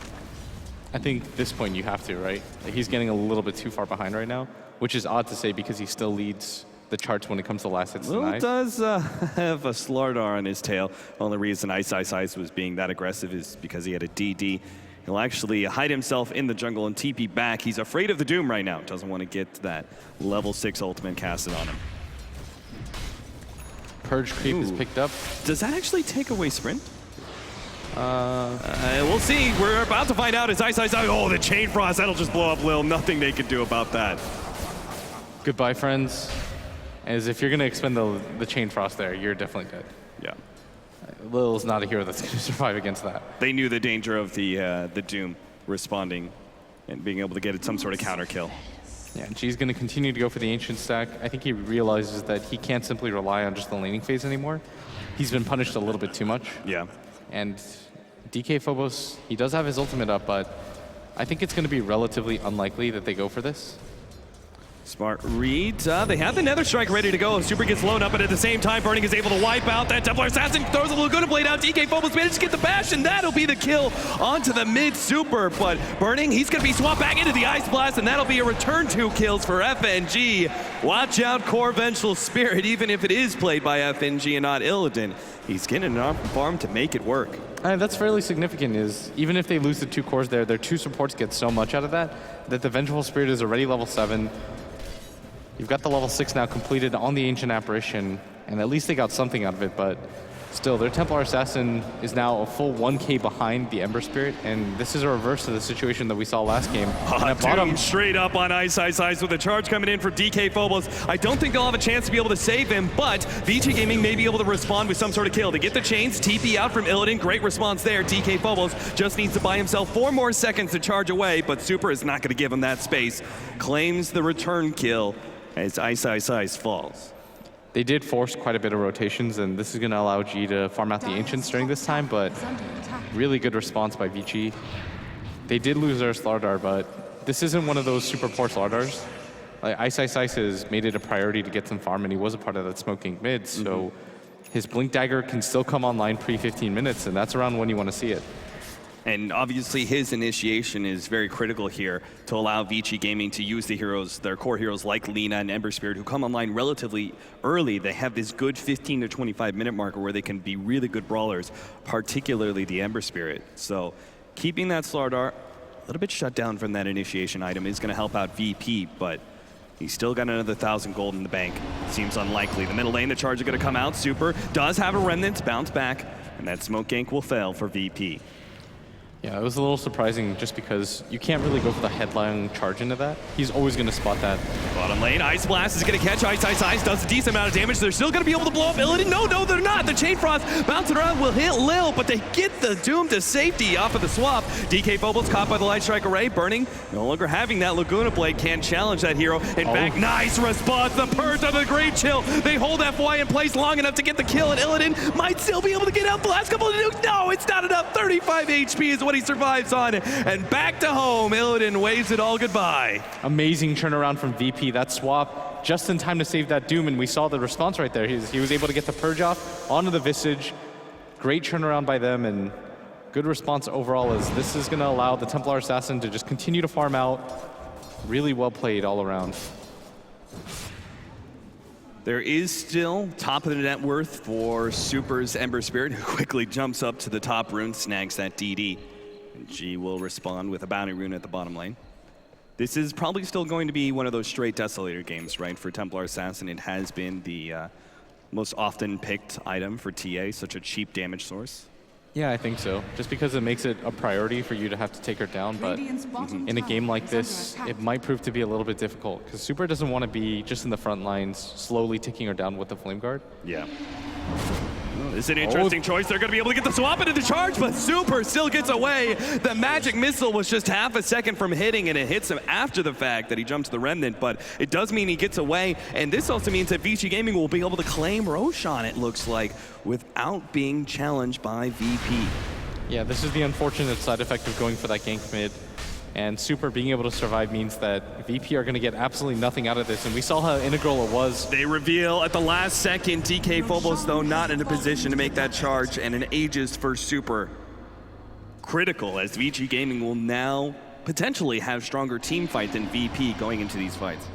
I think at this point you have to, right? Like, he's getting a little bit too far behind right now, which is odd to say because he still leads the charts when it comes to last hits Lil tonight. does have a Slardar on his tail. Only reason Ice was being that aggressive is because he had a DD. He'll actually hide himself in the jungle and TP back. He's afraid of the Doom right now. Doesn't want to get that level 6 ultimate casted on him. Purge creep is picked up. Does that actually take away sprint? We'll see. We're about to find out. It's Ice. Oh, the Chain Frost. That'll just blow up Lil. Nothing they can do about that. Goodbye, friends. As if you're going to expend the Chain Frost there, you're definitely dead. Yeah. Lil's not a hero that's going to survive against that. They knew the danger of the Doom responding and being able to get some sort of counter kill. Yeah, and G's going to continue to go for the Ancient stack. I think he realizes that he can't simply rely on just the laning phase anymore. He's been punished a little bit too much. Yeah. And DK Phobos, he does have his ultimate up, but I think it's going to be relatively unlikely that they go for this. Smart read. They have the Nether Strike ready to go. Super gets blown up, but at the same time, Burning is able to wipe out that Templar Assassin. Throws a Laguna Blade out. DK Phobos manages to get the bash, and that'll be the kill onto the mid Super. But Burning, he's going to be swapped back into the Ice Blast, and that'll be a return 2 kills for FNG. Watch out, Core Vengeful Spirit, even if it is played by FNG and not Illidan. He's getting enough farm to make it work. That's fairly significant, is even if they lose the 2 cores there, their 2 supports get so much out of that the Vengeful Spirit is already level 7. You've got the level 6 now completed on the Ancient Apparition, and at least they got something out of it, but still, their Templar Assassin is now a full 1k behind the Ember Spirit, and this is a reverse to the situation that we saw last game. And at bottom, straight up on Ice with a charge coming in for DK Phobos. I don't think they'll have a chance to be able to save him, but VG Gaming may be able to respond with some sort of kill. To get the chains, TP out from Illidan, great response there. DK Phobos just needs to buy himself 4 more seconds to charge away, but Super is not going to give him that space. Claims the return kill as Ice falls. they did force quite a bit of rotations, and this is going to allow G to farm out the Ancients during this time, but really good response by VG. They did lose their Slardar, but this isn't one of those super poor Slardars. Like, Ice has made it a priority to get some farm, and he was a part of that smoking mid, so his Blink Dagger can still come online pre-15 minutes, and that's around when you want to see it. And obviously his initiation is very critical here to allow Vici Gaming to use the heroes, their core heroes like Lina and Ember Spirit, who come online relatively early. They have this good 15 to 25 minute marker where they can be really good brawlers, particularly the Ember Spirit. So keeping that Slardar a little bit shut down from that initiation item is going to help out VP, but he's still got another 1,000 gold in the bank. Seems unlikely. The middle lane, the charge are going to come out. Super does have a remnant, bounce back, and that smoke gank will fail for VP. Yeah, it was a little surprising just because you can't really go for the headline charge into that. He's always going to spot that. Bottom lane, Ice Blast is going to catch Ice, does a decent amount of damage. They're still going to be able to blow up Illidan. No, they're not. The Chain Frost bouncing around will hit Lil, but they get the Doom to safety off of the swap. DK Phobos caught by the Light Strike Array. Burning, no longer having that Laguna Blade, can't challenge that hero. In fact, nice response. The Purge of the Great Chill. They hold FY in place long enough to get the kill, and Illidan might still be able to get out the last couple of nukes. No, it's not enough. 35 HP is what he survives on, and back to home. Illidan waves it all goodbye. Amazing turnaround from VP. That swap just in time to save that Doom, and we saw the response right there. He was able to get the Purge off onto the Visage. Great turnaround by them, and good response overall, as this is going to allow the Templar Assassin to just continue to farm out. Really well played all around. There is still top of the net worth for Super's Ember Spirit, who quickly jumps up to the top rune, snags that DD. And G will respond with a bounty rune at the bottom lane. This is probably still going to be one of those straight Desolator games, right? For Templar Assassin, it has been the most often picked item for TA, such a cheap damage source. Yeah, I think so. Just because it makes it a priority for you to have to take her down, but in a game like this, it might prove to be a little bit difficult, because Super doesn't want to be just in the front lines, slowly taking her down with the Flame Guard. Yeah. It's an interesting choice. They're going to be able to get the swap into the charge, but Super still gets away. The magic missile was just half a second from hitting, and it hits him after the fact that he jumped to the Remnant, but it does mean he gets away, and this also means that VG Gaming will be able to claim Roshan, it looks like, without being challenged by VP. Yeah, this is the unfortunate side effect of going for that gank mid. And Super being able to survive means that VP are going to get absolutely nothing out of this. And we saw how integral it was. They reveal at the last second. DK Phobos, though, not in a position to make that charge. And an Aegis for Super. Critical, as VG Gaming will now potentially have stronger team fight than VP going into these fights.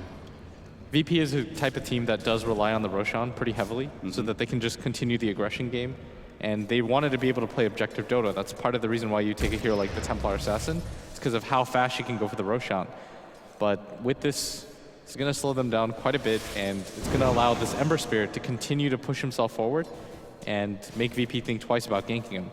VP is a type of team that does rely on the Roshan pretty heavily, so that they can just continue the aggression game. And they wanted to be able to play objective Dota. That's part of the reason why you take a hero like the Templar Assassin. It's because of how fast she can go for the Roshan. But with this, it's going to slow them down quite a bit, and it's going to allow this Ember Spirit to continue to push himself forward and make VP think twice about ganking him.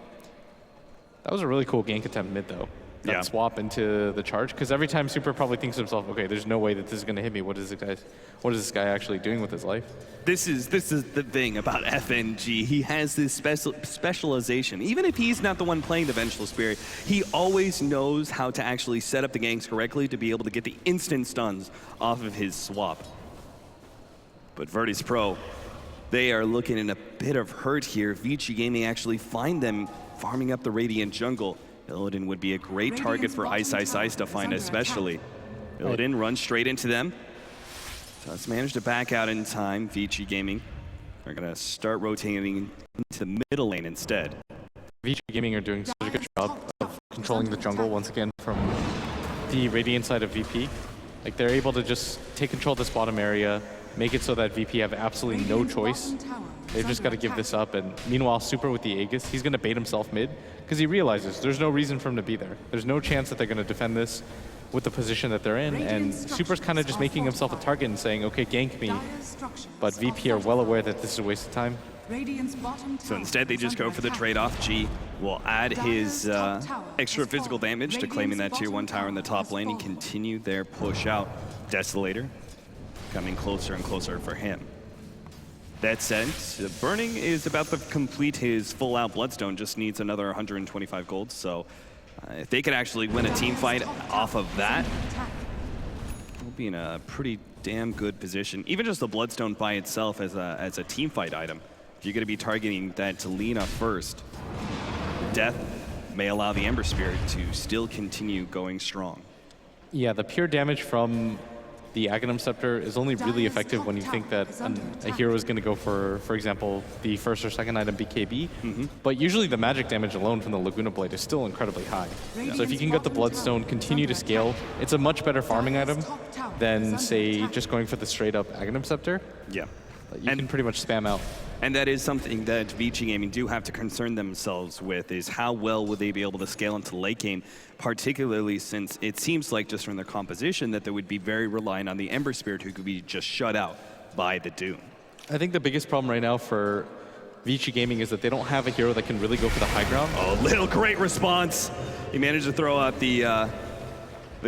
That was a really cool gank attempt mid, though. That swap into the charge, because every time Super probably thinks to himself, okay, there's no way that this is going to hit me. What is this guy actually doing with his life? This is the thing about FNG. He has this specialization. Even if he's not the one playing the Vengeful Spirit, he always knows how to actually set up the ganks correctly to be able to get the instant stuns off of his swap. But Virtus Pro, they are looking in a bit of hurt here. Vici Gaming actually find them farming up the Radiant jungle. Illidan would be a great target for Ice to find especially. Illidan runs straight into them. Does manage to back out in time. Vici Gaming are going to start rotating into middle lane instead. Vici Gaming are doing such a good job of controlling the jungle once again from the Radiant side of VP. Like, they're able to just take control of this bottom area, make it so that VP have absolutely no choice. They've just got to give this up. And meanwhile, Super with the Aegis, he's going to bait himself mid because he realizes there's no reason for him to be there. There's no chance that they're going to defend this with the position that they're in. And Super's kind of just making himself a target and saying, okay, gank me. But VP are well aware that this is a waste of time. So instead, they just go for the trade-off. G will add his extra physical damage to claiming that tier 1 tower in the top lane and continue their push out. Desolator coming closer and closer for him. That said, Burning is about to complete his full-out Bloodstone, just needs another 125 gold. So if they could actually win a team fight off of that, we'll be in a pretty damn good position. Even just the Bloodstone by itself as a team fight item. If you're going to be targeting that Lina first, Death may allow the Ember Spirit to still continue going strong. Yeah, the pure damage from the Aghanim Scepter is only really effective when you think that a hero is going to go for example, the first or second item BKB. But usually the magic damage alone from the Laguna Blade is still incredibly high. So if you can get the Bloodstone, continue to scale, it's a much better farming item than, say, just going for the straight up Aghanim Scepter. Yeah. You can pretty much spam out. And that is something that Vici Gaming do have to concern themselves with, is how well would they be able to scale into late game, particularly since it seems like just from their composition that they would be very reliant on the Ember Spirit, who could be just shut out by the Doom. I think the biggest problem right now for Vici Gaming is that they don't have a hero that can really go for the high ground. Oh, little great response. He managed to throw out the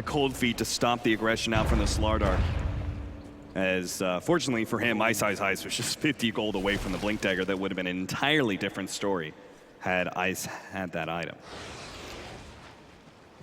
cold feet to stop the aggression out from the Slardar. As fortunately for him, Ice was just 50 gold away from the Blink Dagger. That would have been an entirely different story had Ice had that item.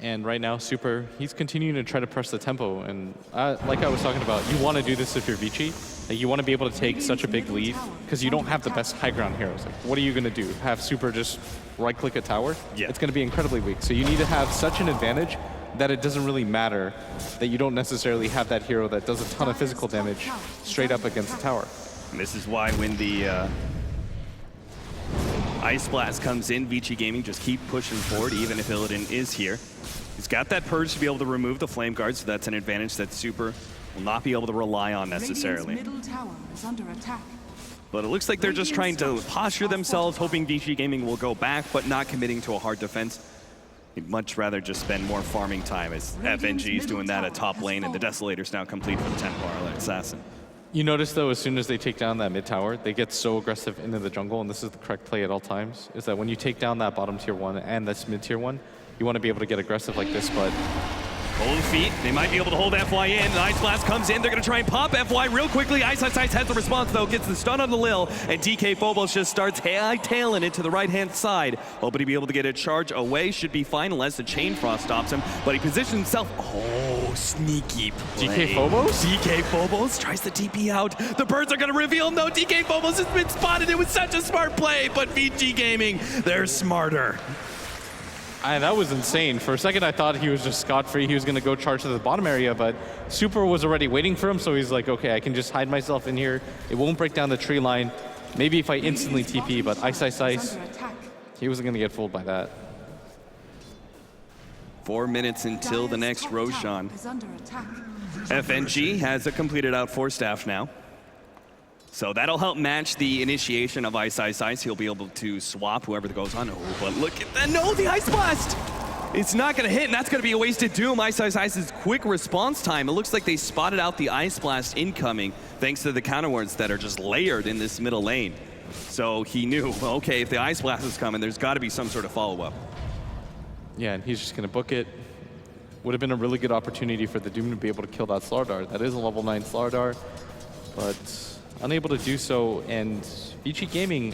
And right now, Super, he's continuing to try to press the tempo. And like I was talking about, you want to do this if you're Vici. Like, you want to be able to take such a big lead because you don't have the best high ground heroes. Like, what are you going to do? Have Super just right-click a tower? Yeah. It's going to be incredibly weak. So you need to have such an advantage that it doesn't really matter that you don't necessarily have that hero that does a ton of physical damage straight up against the tower. And this is why when the Ice Blast comes in, Vici Gaming just keep pushing forward, even if Illidan is here. He's got that purge to be able to remove the Flame Guard, so that's an advantage that Super will not be able to rely on necessarily. Middle tower is under attack. But it looks like they're just trying to posture themselves, hoping Vici Gaming will go back, but not committing to a hard defense. He'd much rather just spend more farming time, as FNG is doing that at top lane, and the Desolator's now complete for the Templar Assassin. You notice, though, as soon as they take down that mid tower, they get so aggressive into the jungle, and this is the correct play at all times, is that when you take down that bottom tier 1 and this mid tier 1, you want to be able to get aggressive like this, but Cold feet, they might be able to hold FY in. The Ice Blast comes in, they're going to try and pop FY real quickly. Ice has the response though, gets the stun on the Lil, and DK Phobos just starts hightailing it to the right-hand side. Hoping to be able to get a charge away, should be fine unless the Chain Frost stops him, but he positions himself. Oh, sneaky play. DK Phobos? DK Phobos tries to TP out. The birds are going to reveal, no, DK Phobos has been spotted. It was such a smart play, but VG Gaming, they're smarter. That was insane. For a second, I thought he was just scot-free. He was going to go charge to the bottom area, but Super was already waiting for him, so he's like, okay, I can just hide myself in here. It won't break down the tree line. Maybe if I instantly TP, but Ice. He wasn't going to get fooled by that. 4 minutes until the next Roshan. FNG has a completed out 4 staff now. So that'll help match the initiation of Ice. He'll be able to swap whoever goes on. Oh, but look at that. No, the Ice Blast! It's not going to hit, and that's going to be a wasted Doom. Ice's quick response time. It looks like they spotted out the Ice Blast incoming, thanks to the counter wards that are just layered in this middle lane. So he knew, okay, if the Ice Blast is coming, there's got to be some sort of follow-up. Yeah, and he's just going to book it. Would have been a really good opportunity for the Doom to be able to kill that Slardar. That is a level 9 Slardar, but unable to do so. And VG Gaming,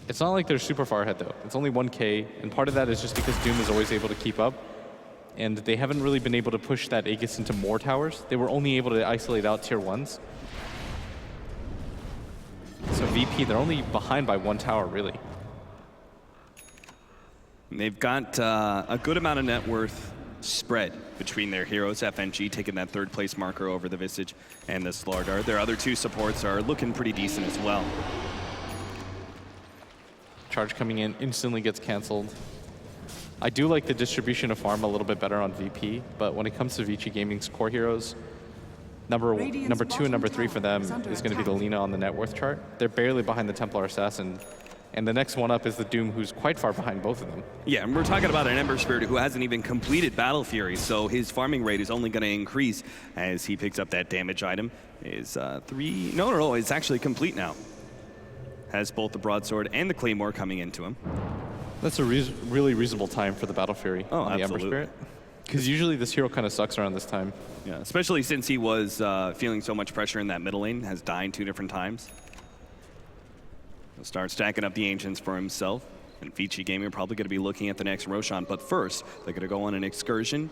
it's not like they're super far ahead though. It's only 1K, and part of that is just because Doom is always able to keep up. And they haven't really been able to push that Aegis into more towers. They were only able to isolate out tier 1s. So VP, they're only behind by 1 tower, really. They've got a good amount of net worth spread between their heroes. FNG taking that third place marker over the Visage and the Slardar. Their other two supports are looking pretty decent as well. Charge coming in instantly gets canceled. I do like the distribution of farm a little bit better on VP, but when it comes to Vici Gaming's core heroes, number 2 and number 3 for them is going to be the Lina on the net worth chart. They're barely behind the Templar Assassin, and the next one up is the Doom, who's quite far behind both of them. Yeah, and we're talking about an Ember Spirit who hasn't even completed Battle Fury, so his farming rate is only going to increase as he picks up that damage item. Is it's actually complete now. Has both the Broadsword and the Claymore coming into him. That's a really reasonable time for the Battle Fury on the Ember Spirit. Because usually this hero kind of sucks around this time. Yeah, especially since he was feeling so much pressure in that middle lane, has died 2 different times. He'll start stacking up the Ancients for himself. And Vici Gaming are probably going to be looking at the next Roshan. But first, they're going to go on an excursion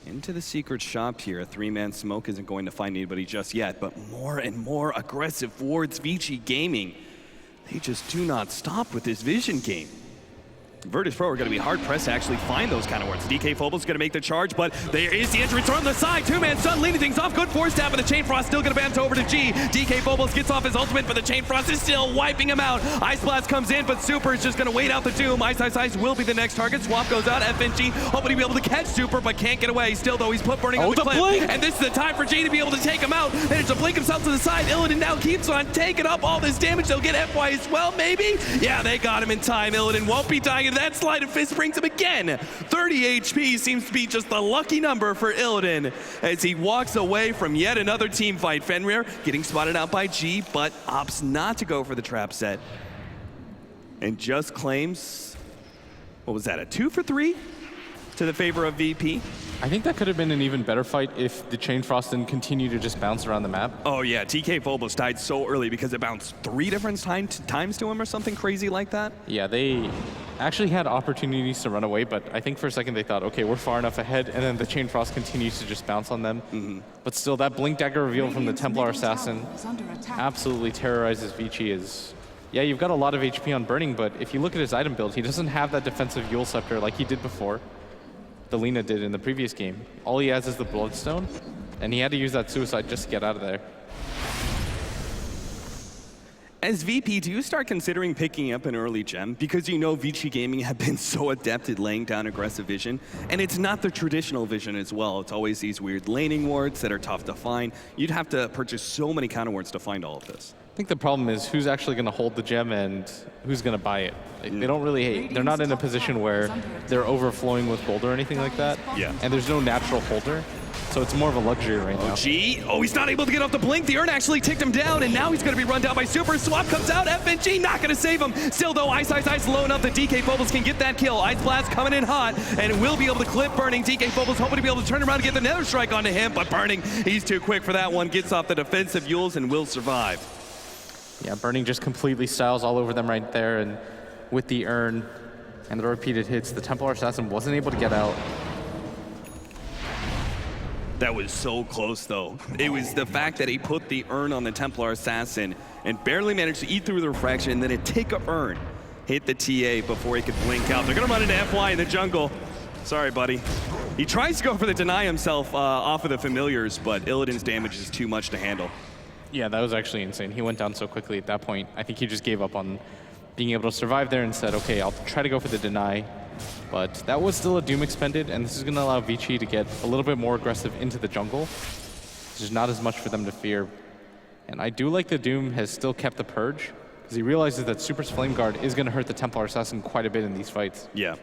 into the secret shop here. A 3-man smoke isn't going to find anybody just yet, but more and more aggressive towards Vici Gaming. They just do not stop with this vision game. Virtus Pro are going to be hard-pressed to actually find those kind of words. DK Phobos going to make the charge, but there is the entry from the side. 2-man stun, leading things off. Good force tap, and the Chain Frost still going to bounce over to G. DK Phobos gets off his ultimate, but the Chain Frost is still wiping him out. Ice Blast comes in, but Super is just going to wait out the Doom. Ice will be the next target. Swap goes out. FNG hoping to be able to catch Super, but can't get away. Still, though, he's put Burning on the cliff. Blink. And this is the time for G to be able to take him out. Managed to blink himself to the side. Illidan now keeps on taking up all this damage. They'll get FY as well, maybe? Yeah, they got him in time. Illidan won't be dying into that slide of Fist brings him again. 30 HP seems to be just the lucky number for Illidan as he walks away from yet another team fight. Fenrir getting spotted out by G, but opts not to go for the trap set. And just claims, what was that, a 2 for 3 to the favor of VP? I think that could have been an even better fight if the Chain Frost didn't continue to just bounce around the map. Oh yeah, TK Phobos died so early because it bounced 3 different times to him or something crazy like that. Yeah, they actually had opportunities to run away, but I think for a second they thought, okay, we're far enough ahead, and then the Chain Frost continues to just bounce on them. But still, that Blink Dagger reveal from the Templar Assassin absolutely terrorizes Vici. Yeah, you've got a lot of HP on Burning, but if you look at his item build, he doesn't have that defensive Yule Scepter like he did before. The Lina did in the previous game. All he has is the Bloodstone, and he had to use that Suicide just to get out of there. As VP, do you start considering picking up an early gem? Because you know Vici Gaming have been so adept at laying down aggressive vision, and it's not the traditional vision as well. It's always these weird laning wards that are tough to find. You'd have to purchase so many counter wards to find all of this. I think the problem is who's actually going to hold the gem and who's going to buy it. They don't really, they're not in a position where they're overflowing with gold or anything like that. Yeah. And there's no natural holder. So it's more of a luxury right now. G, he's not able to get off the blink. The Urn actually ticked him down, and now he's going to be run down by Super. Swap comes out. FNG not going to save him. Still, though, Ice low enough that DK Phobos can get that kill. Ice Blast coming in hot, and will be able to clip Burning. DK Phobos hoping to be able to turn around and get the Nether Strike onto him, but Burning, he's too quick for that one. Gets off the defensive Yules and will survive. Yeah, Burning just completely styles all over them right there, and with the Urn and the repeated hits, the Templar Assassin wasn't able to get out. That was so close, though. It was the fact that he put the Urn on the Templar Assassin and barely managed to eat through the refraction, and then a take-up Urn hit the TA before he could blink out. They're going to run into FY in the jungle. Sorry, buddy. He tries to go for the deny himself off of the familiars, but Illidan's damage is too much to handle. Yeah, that was actually insane. He went down so quickly at that point. I think he just gave up on being able to survive there and said, okay, I'll try to go for the deny. But that was still a Doom expended, and this is going to allow Vici to get a little bit more aggressive into the jungle. There's not as much for them to fear. And I do like the Doom has still kept the Purge, because he realizes that Super's Flame Guard is going to hurt the Templar Assassin quite a bit in these fights. Yeah.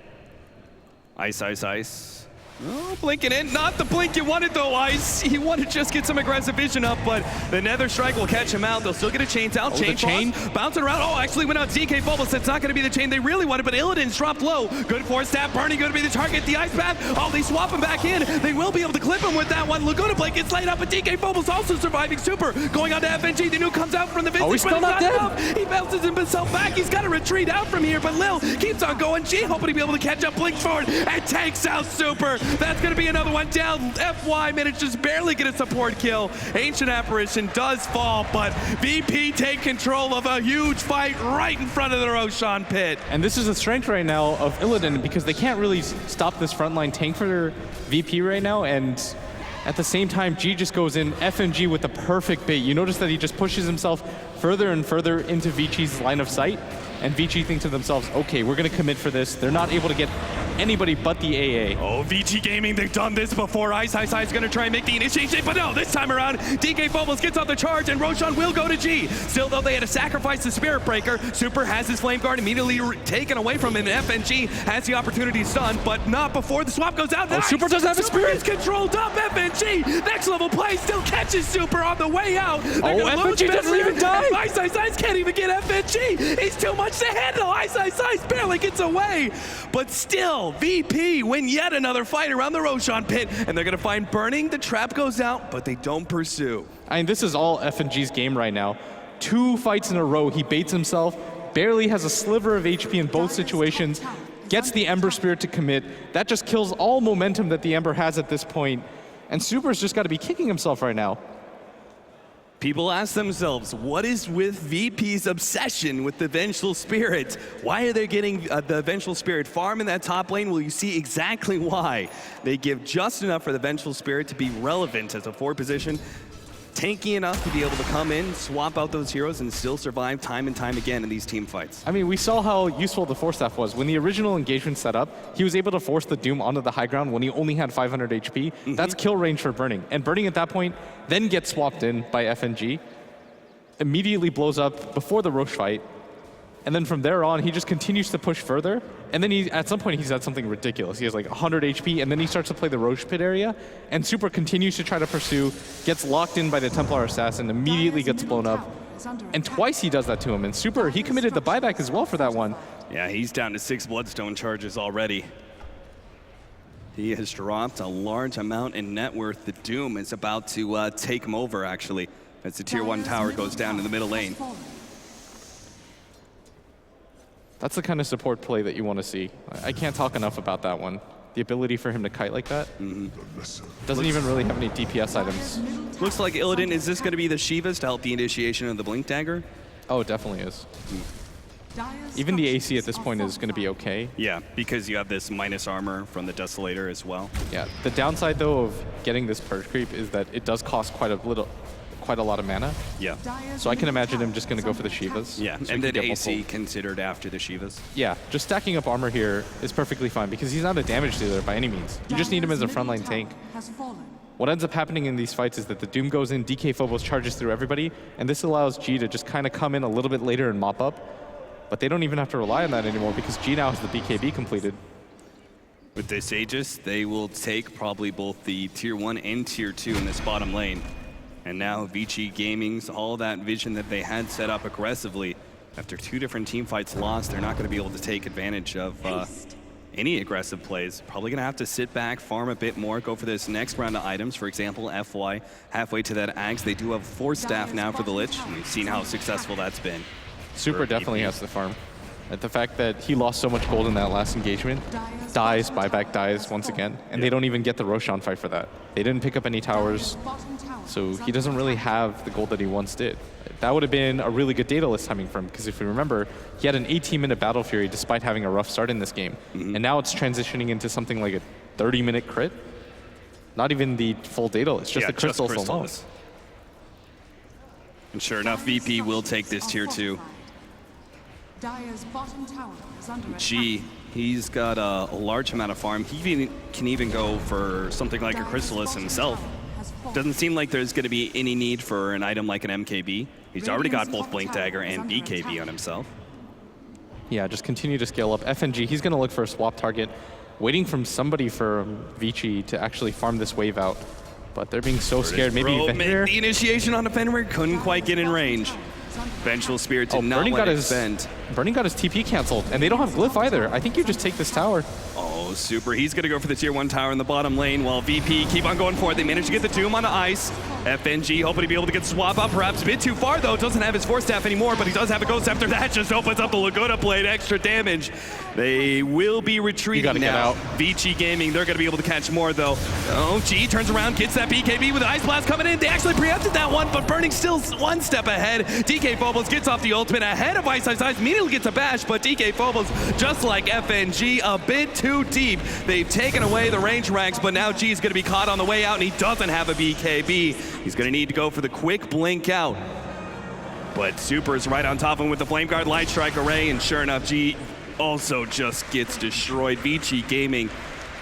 Ice. Oh, blinking in. Not the blink you wanted, though, Ice. You want to just get some aggressive vision up, but the Nether Strike will catch him out. They'll still get a chain down. Chain bouncing around. Oh, actually went out DK Phobos. That's not going to be the chain they really wanted, but Illidan's dropped low. Good force tap. Burning going to be the target. The Ice Path. Oh, they swap him back in. They will be able to clip him with that one. Laguna Blake gets laid up, but DK Phobos also surviving. Super going on to FNG. The new comes out from the Visage. Oh, he's still not dead. He bounces himself back. He's got to retreat out from here, but Lil keeps on going. G hoping to be able to catch up. Blinks forward and takes out Super. That's going to be another one down. FY managed to just barely get a support kill. Ancient Apparition does fall, but VP take control of a huge fight right in front of the Roshan pit. And this is the strength right now of Illidan because they can't really stop this frontline tank for VP right now, and at the same time, G just goes in FNG with the perfect bait. You notice that he just pushes himself further and further into Vichi's line of sight, and Vici think to themselves, okay, we're going to commit for this. They're not able to get anybody but the AA. Oh, Vici Gaming, they've done this before. Ice is going to try and make the initiation, but no, this time around, DK Phobos gets off the charge, and Roshan will go to G. Still, though, they had to sacrifice the Spirit Breaker. Super has his Flame Guard immediately taken away from him, and FNG has the opportunity to stun, but not before the swap goes out. Oh, nice. Super doesn't have a Spirit. Is controlled up. FNG, next level play, still catches Super on the way out. FNG doesn't even die. Ice can't even get FNG. He's too much to handle. Ice barely gets away. But still, VP win yet another fight around the Roshan pit, and they're going to find Burning. The trap goes out, but they don't pursue. I mean, this is all FNG's game right now. 2 fights in a row, he baits himself, barely has a sliver of HP in both situations, gets the Ember Spirit to commit. That just kills all momentum that the Ember has at this point, and Super's just got to be kicking himself right now. People ask themselves, what is with VP's obsession with the Vengeful Spirit? Why are they getting the Vengeful Spirit farm in that top lane? Well, you see exactly why. They give just enough for the Vengeful Spirit to be relevant as a 4 position, tanky enough to be able to come in, swap out those heroes, and still survive time and time again in these team fights. I mean, we saw how useful the Force Staff was. When the original engagement set up, he was able to force the Doom onto the high ground when he only had 500 HP. That's kill range for Burning. And Burning at that point then gets swapped in by FNG, immediately blows up before the Roche fight, and then from there on, he just continues to push further. And then at some point, he's at something ridiculous. He has like 100 HP, and then he starts to play the Roche pit area, and Super continues to try to pursue, gets locked in by the Templar Assassin, immediately gets blown up. And twice he does that to him. And Super, he committed the buyback as well for that one. Yeah, he's down to 6 Bloodstone charges already. He has dropped a large amount in net worth. The Doom is about to take him over, actually, as the Tier 1 tower goes down in the middle lane. That's the kind of support play that you want to see. I can't talk enough about that one. The ability for him to kite like that. Doesn't even really have any DPS items. Looks like Illidan, is this going to be the Shivas to help the initiation of the Blink Dagger? Oh, it definitely is. Even the AC at this point is going to be okay. Yeah, because you have this minus armor from the Desolator as well. Yeah, the downside though of getting this purge creep is that it does cost quite a lot of mana. Yeah. So I can imagine him just going to go for the Shivas. Yeah, so and then AC considered after the Shivas. Yeah, just stacking up armor here is perfectly fine because he's not a damage dealer by any means. You just need him as a frontline tank. What ends up happening in these fights is that the Doom goes in, DK Phobos charges through everybody, and this allows G to just kind of come in a little bit later and mop up. But they don't even have to rely on that anymore because G now has the BKB completed. With this Aegis, they will take probably both the Tier 1 and Tier 2 in this bottom lane. And now Vici Gaming's all that vision that they had set up aggressively, after 2 different team fights lost, they're not going to be able to take advantage of any aggressive plays. Probably going to have to sit back, farm a bit more, go for this next round of items. For example, FY, halfway to that Axe. They do have Force Staff now for the Lich, and we've seen how successful that's been. Super definitely has to farm. And the fact that he lost so much gold in that last engagement, dies, buyback dies once again, and they don't even get the Roshan fight for that. They didn't pick up any towers, so he doesn't really have the gold that he once did. That would have been a really good Daedalus timing for him, because if we remember, he had an 18-minute Battle Fury despite having a rough start in this game. And now it's transitioning into something like a 30-minute crit. Not even the full Daedalus, just the crystals alone. And sure enough, VP will take this Tier 2. G, he's got a large amount of farm. He can even go for something like a Chrysalis himself. Doesn't seem like there's going to be any need for an item like an MKB. He's already got both Blink Dagger and BKB on himself. Yeah, just continue to scale up. FNG, he's going to look for a swap target, waiting from somebody for Vici to actually farm this wave out. But they're being so scared. Maybe the initiation on a Fenrir couldn't quite get in range. Vengeful Spirit did not let it bend. Burning got his TP canceled, and they don't have Glyph either. I think you just take this tower. Oh, super. He's going to go for the tier 1 tower in the bottom lane while VP keep on going for it. They managed to get the Doom on the ice. FNG hoping to be able to get swap up, perhaps a bit too far though. Doesn't have his Force Staff anymore, but he does have a Ghost Scepter. That just opens up the Laguna Blade, extra damage. They will be retreating now. Vici Gaming, they're going to be able to catch more though. Oh, G turns around, gets that BKB with Ice Blast coming in. They actually preempted that one, but Burning still one step ahead. DK Phobos gets off the ultimate ahead of Ice Ice. Immediately gets a bash, but DK Phobos, just like FNG, a bit too deep. They've taken away the range ranks, but now G is going to be caught on the way out, and he doesn't have a BKB. He's going to need to go for the quick blink out. But Super is right on top of him with the Flame Guard Light Strike Array, and sure enough, G also just gets destroyed. Vici Gaming,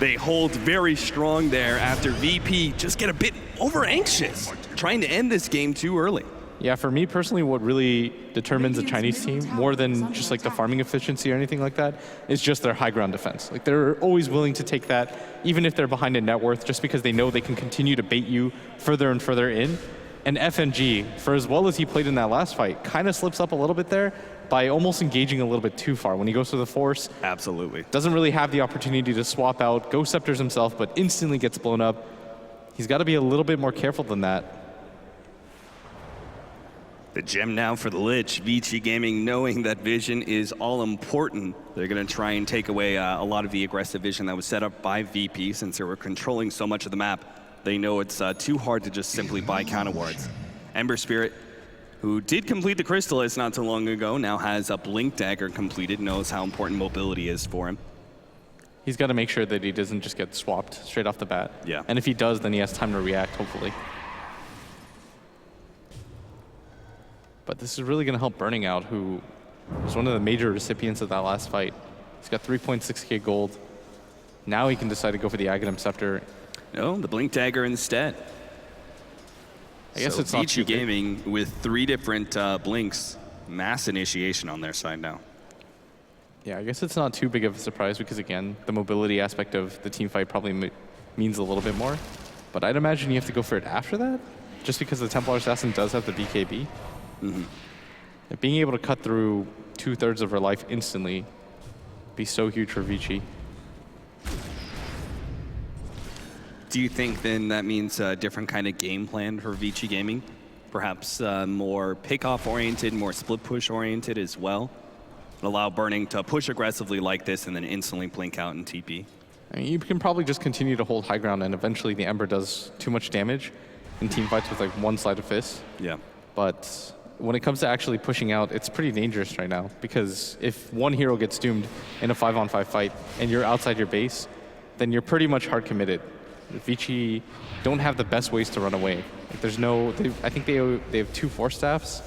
they hold very strong there after VP just get a bit over anxious, trying to end this game too early. Yeah, for me personally, what really determines a Chinese team, more than just like the farming efficiency or anything like that, is just their high ground defense. Like they're always willing to take that, even if they're behind in net worth, just because they know they can continue to bait you further and further in. And FNG, for as well as he played in that last fight, kind of slips up a little bit there by almost engaging a little bit too far. When he goes to the Force, absolutely doesn't really have the opportunity to swap out, Ghost Scepters himself, but instantly gets blown up. He's got to be a little bit more careful than that. The gem now for the Lich. Vici Gaming, knowing that vision is all important, they're going to try and take away a lot of the aggressive vision that was set up by VP since they were controlling so much of the map. They know it's too hard to just simply buy counter wards. Ember Spirit, who did complete the Crystallis not too long ago, now has a Blink Dagger completed, knows how important mobility is for him. He's got to make sure that he doesn't just get swapped straight off the bat. Yeah. And if he does, then he has time to react, hopefully. But this is really going to help Burning out, who was one of the major recipients of that last fight. He's got 3.6k gold. Now he can decide to go for the Aghanim Scepter. No, the Blink Dagger instead. I guess so it's not Vici too big. Gaming with 3 different blinks. Mass initiation on their side now. Yeah, I guess it's not too big of a surprise because, again, the mobility aspect of the team fight probably means a little bit more. But I'd imagine you have to go for it after that, just because the Templar Assassin does have the BKB. Mm-hmm. Being able to cut through 2/3 of her life instantly would be so huge for Vici. Do you think then that means a different kind of game plan for Vici Gaming? Perhaps more pick-off oriented, more split push oriented as well? Allow Burning to push aggressively like this and then instantly blink out and TP? I mean, you can probably just continue to hold high ground, and eventually the Ember does too much damage in team fights with like one sleight of fist. Yeah. But when it comes to actually pushing out, it's pretty dangerous right now, because if one hero gets doomed in a 5-on-5 fight and you're outside your base, then you're pretty much hard committed. Vici don't have the best ways to run away. Like, there's no, I think they have 2 Force Staffs.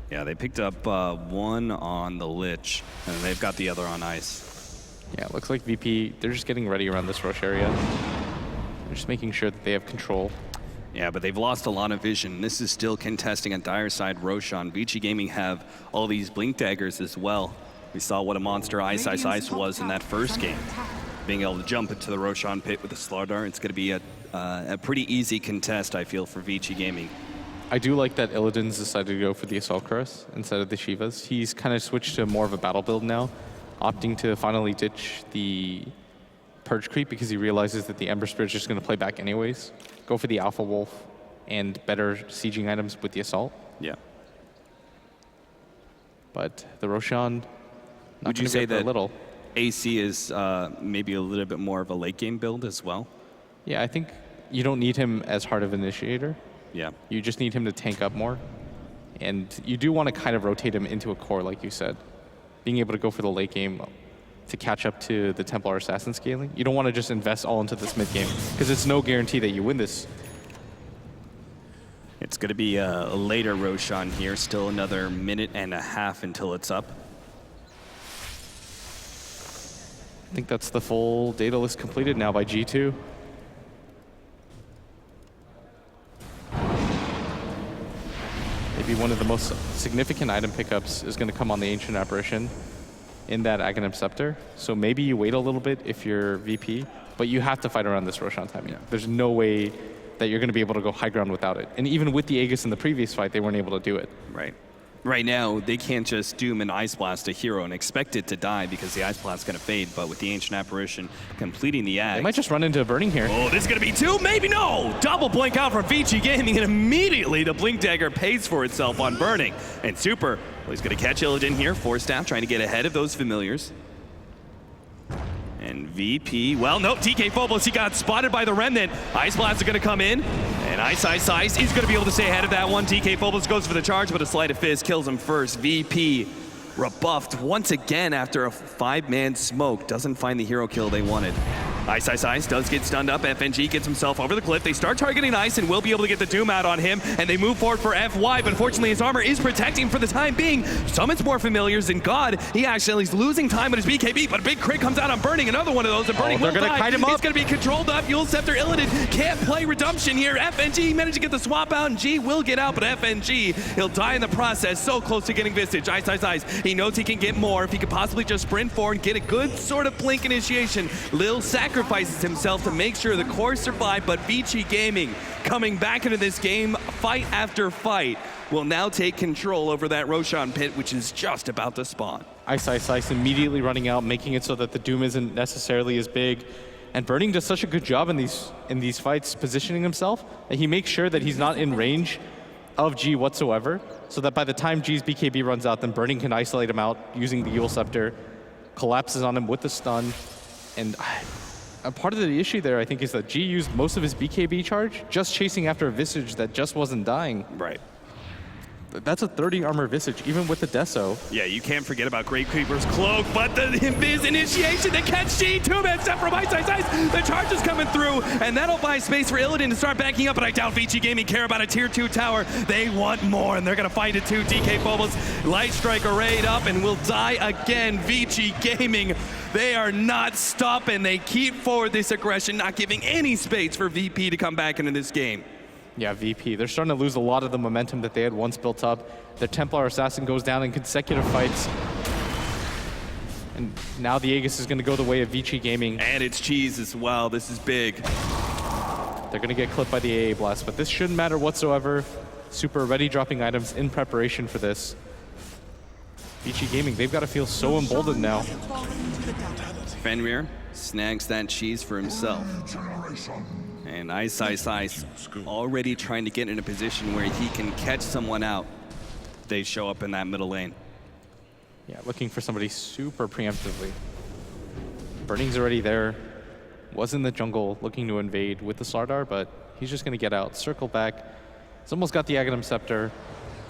Yeah, they picked up one on the Lich, and they've got the other on ice. Yeah, it looks like VP, they're just getting ready around this Roche area. They're just making sure that they have control. Yeah, but they've lost a lot of vision. This is still contesting a dire side Roshan. Vici Gaming have all these Blink Daggers as well. We saw what a monster Ice was in that first game. Being able to jump into the Roshan pit with the Slardar, it's going to be a pretty easy contest, I feel, for Vici Gaming. I do like that Illidan's decided to go for the Assault Cuirass instead of the Shivas. He's kind of switched to more of a battle build now, opting to finally ditch the Purge Creep because he realizes that the Ember Spirit's just going to play back anyways. Go for the Alpha Wolf and better sieging items with the Assault. Yeah. But the Roshan, Would you say that little. AC is maybe a little bit more of a late game build as well? Yeah, I think you don't need him as hard of an initiator. Yeah. You just need him to tank up more. And you do want to kind of rotate him into a core, like you said. Being able to go for the late game to catch up to the Templar Assassin scaling. You don't want to just invest all into this mid game, because it's no guarantee that you win this. It's going to be a later Roshan here, still another minute and a half until it's up. I think that's the full data list completed now by G2. Maybe one of the most significant item pickups is going to come on the Ancient Apparition in that Aghanim Scepter. So maybe you wait a little bit if you're VP, but you have to fight around this Roshan timing. Yeah. There's no way that you're going to be able to go high ground without it. And even with the Aegis in the previous fight, they weren't able to do it. Right. Right now, they can't just Doom and Ice Blast a hero and expect it to die because the Ice Blast's going to fade, but with the Ancient Apparition completing the act... They might just run into a Burning here. Oh, this is going to be two? Maybe no! Double blink out from Vici Gaming, and immediately the Blink Dagger pays for itself on Burning. And Super, well, he's going to catch Illidan here, Force Staff, trying to get ahead of those familiars. And VP, well, no, TK Phobos, he got spotted by the Remnant. Ice Blast are going to come in, and Ice is going to be able to stay ahead of that one. TK Phobos goes for the charge, but a Sleight of Fist kills him first. VP rebuffed once again after a 5-man smoke. Doesn't find the hero kill they wanted. Ice does get stunned up. FNG gets himself over the cliff. They start targeting Ice and will be able to get the Doom out on him, and they move forward for FY, but unfortunately his armor is protecting for the time being. Summons more familiars, and God, he actually is losing time with his BKB, but a big crit comes out on Burning, another one of those, and Burning will die. Kite him up. He's gonna be controlled up. Yule Scepter Illidan can't play Redemption here. FNG managed to get the swap out, and G will get out, but FNG, he'll die in the process. So close to getting Visage. Ice. He knows he can get more. If he could possibly just sprint forward and get a good sort of blink initiation, Lil sacrifices himself to make sure the core survive, but Vici Gaming coming back into this game, fight after fight, will now take control over that Roshan pit, which is just about to spawn. Ice immediately running out, making it so that the Doom isn't necessarily as big. And Burning does such a good job in these fights, positioning himself, and he makes sure that he's not in range of G whatsoever, so that by the time G's BKB runs out, then Burning can isolate him out using the Yule Scepter, collapses on him with the stun, and part of the issue there, I think, is that G used most of his BKB charge just chasing after a Visage that just wasn't dying. Right. That's a 30 armor Visage, even with the Deso. Yeah, you can't forget about Grave Creeper's Cloak, but the Invis initiation to catch G, 2-man step from Ice. The charge is coming through, and that'll buy space for Illidan to start backing up, but I doubt Vici Gaming care about a tier 2 tower. They want more, and they're gonna find it too. DK Phobos, Light Strike arrayed up, and will die again. Vici Gaming, they are not stopping. They keep forward this aggression, not giving any space for VP to come back into this game. Yeah, VP. They're starting to lose a lot of the momentum that they had once built up. Their Templar Assassin goes down in consecutive fights. And now the Aegis is going to go the way of Vici Gaming. And it's Cheese as well. This is big. They're going to get clipped by the AA Blast, but this shouldn't matter whatsoever. Super ready dropping items in preparation for this. Vici Gaming, they've got to feel so emboldened now. Fenrir snags that Cheese for himself. And Ice already trying to get in a position where he can catch someone out. They show up in that middle lane. Yeah, looking for somebody super preemptively. Burning's already there. Was in the jungle looking to invade with the Slardar, but he's just going to get out, circle back. He's almost got the Aghanim Scepter.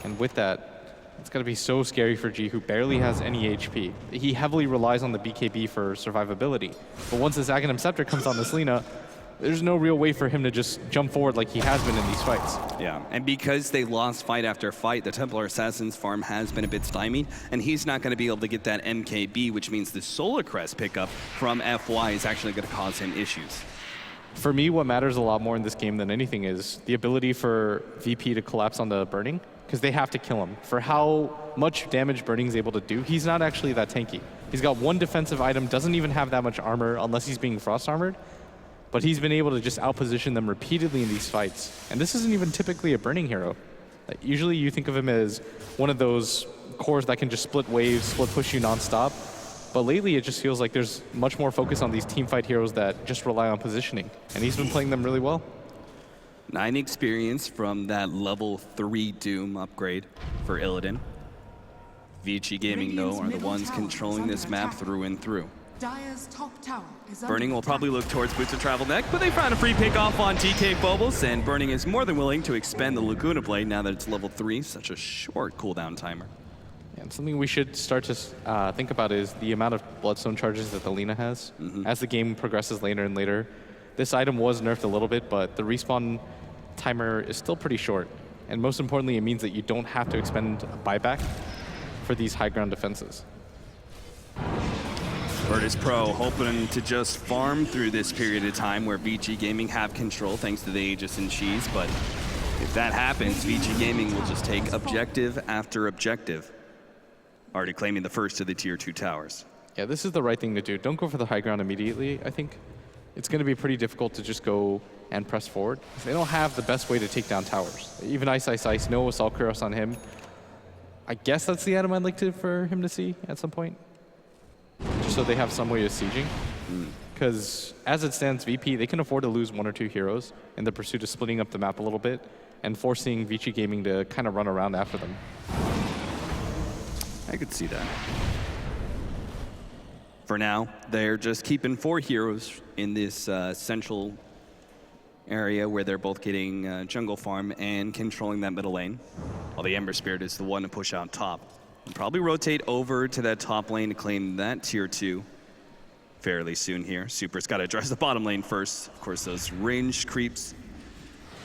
And with that, it's going to be so scary for G, who barely has any HP. He heavily relies on the BKB for survivability. But once this Aghanim Scepter comes on this Lina, there's no real way for him to just jump forward like he has been in these fights. Yeah, and because they lost fight after fight, the Templar Assassin's farm has been a bit stymied, and he's not going to be able to get that MKB, which means the Solar Crest pickup from FY is actually going to cause him issues. For me, what matters a lot more in this game than anything is the ability for VP to collapse on the Burning, because they have to kill him. For how much damage Burning's able to do, he's not actually that tanky. He's got one defensive item, doesn't even have that much armor unless he's being frost armored, but he's been able to just outposition them repeatedly in these fights. And this isn't even typically a Burning hero. Usually you think of him as one of those cores that can just split waves, split push you nonstop. But lately it just feels like there's much more focus on these teamfight heroes that just rely on positioning. And he's been playing them really well. 9 experience from that level 3 Doom upgrade for Illidan. Vici Gaming, though, are the ones controlling this map through and through. Dire's top tower is Burning will probably look towards Boots of Travel next, but they found a free pick off on TK Phobos, and Burning is more than willing to expend the Laguna Blade now that it's level 3, such a short cooldown timer. And something we should start to think about is the amount of Bloodstone charges that the Lina has. As the game progresses later and later, this item was nerfed a little bit, but the respawn timer is still pretty short. And most importantly, it means that you don't have to expend a buyback for these high ground defenses. Virtus Pro hoping to just farm through this period of time where Vici Gaming have control thanks to the Aegis and Cheese, but if that happens, Vici Gaming will just take objective after objective, already claiming the first of the tier 2 towers. Yeah, this is the right thing to do. Don't go for the high ground immediately, I think. It's going to be pretty difficult to just go and press forward. They don't have the best way to take down towers. Even Ice, no Assault Kuros on him. I guess that's the item I'd like for him to see at some point. Just so they have some way of sieging. Because as it stands, VP, they can afford to lose 1 or 2 heroes in the pursuit of splitting up the map a little bit and forcing Vici Gaming to kind of run around after them. I could see that. For now, they're just keeping 4 heroes in this central area where they're both getting jungle farm and controlling that middle lane, while the Ember Spirit is the one to push out top. And probably rotate over to that top lane to claim that tier 2 fairly soon here. Super's got to address the bottom lane first. Of course, those ranged creeps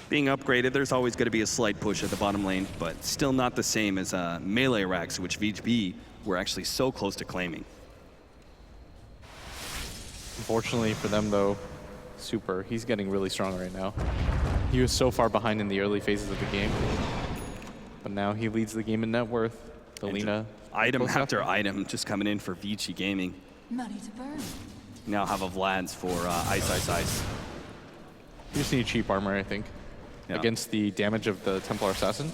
being upgraded, there's always going to be a slight push at the bottom lane, but still not the same as melee racks, which VP were actually so close to claiming. Unfortunately for them, though, Super, he's getting really strong right now. He was so far behind in the early phases of the game, but now he leads the game in net worth. The Lina. Item after item just coming in for Vici Gaming. Money to burn. Now have a Vlad's for Ice. You just need cheap armor, I think, against the damage of the Templar Assassin.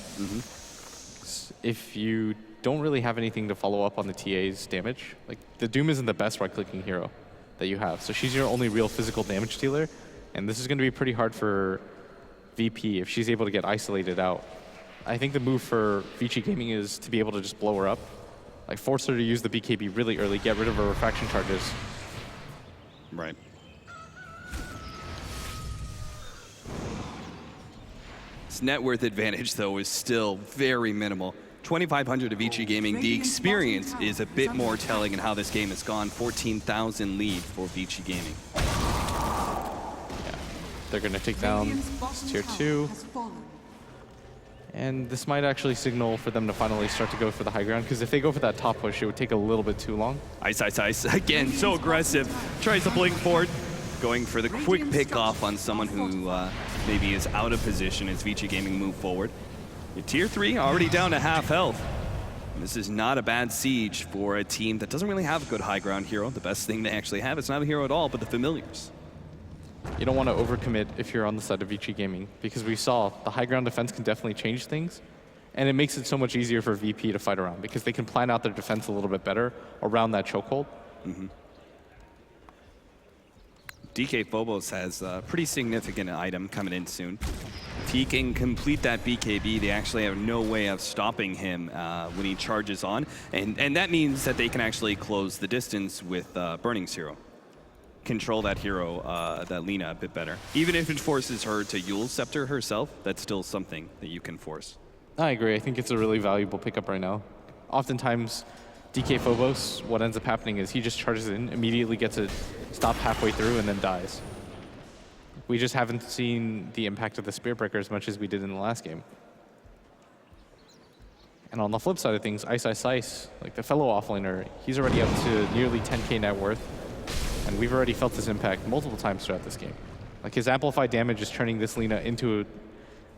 If you don't really have anything to follow up on the TA's damage, like the Doom isn't the best right-clicking hero that you have, so she's your only real physical damage dealer, and this is going to be pretty hard for VP if she's able to get isolated out. I think the move for Vici Gaming is to be able to just blow her up, like force her to use the BKB really early, get rid of her refraction charges. Right. His net worth advantage, though, is still very minimal. 2,500 to Vici Gaming. The experience is a bit more telling in how this game has gone. 14,000 lead for Vici Gaming. Yeah, they're going to take down tier 2. And this might actually signal for them to finally start to go for the high ground, because if they go for that top push, it would take a little bit too long. Ice. Again, so aggressive. Tries to blink forward. Going for the quick pick off on someone who maybe is out of position as Vici Gaming move forward. Tier 3 already down to half health. This is not a bad siege for a team that doesn't really have a good high ground hero. The best thing they actually have is not a hero at all, but the familiars. You don't want to overcommit if you're on the side of Vici Gaming, because we saw the high ground defense can definitely change things, and it makes it so much easier for VP to fight around, because they can plan out their defense a little bit better around that chokehold. DK Phobos has a pretty significant item coming in soon. If he can complete that BKB, they actually have no way of stopping him when he charges on, and that means that they can actually close the distance with Burning's hero. Control that hero, that Lina, a bit better. Even if it forces her to Yule Scepter herself, that's still something that you can force. I agree. I think it's a really valuable pickup right now. Oftentimes, DK Phobos, what ends up happening is he just charges in, immediately gets it stopped halfway through, and then dies. We just haven't seen the impact of the Spear Breaker as much as we did in the last game. And on the flip side of things, Ice, like the fellow offlaner, he's already up to nearly 10k net worth. And we've already felt his impact multiple times throughout this game. Like his amplified damage is turning this Lina into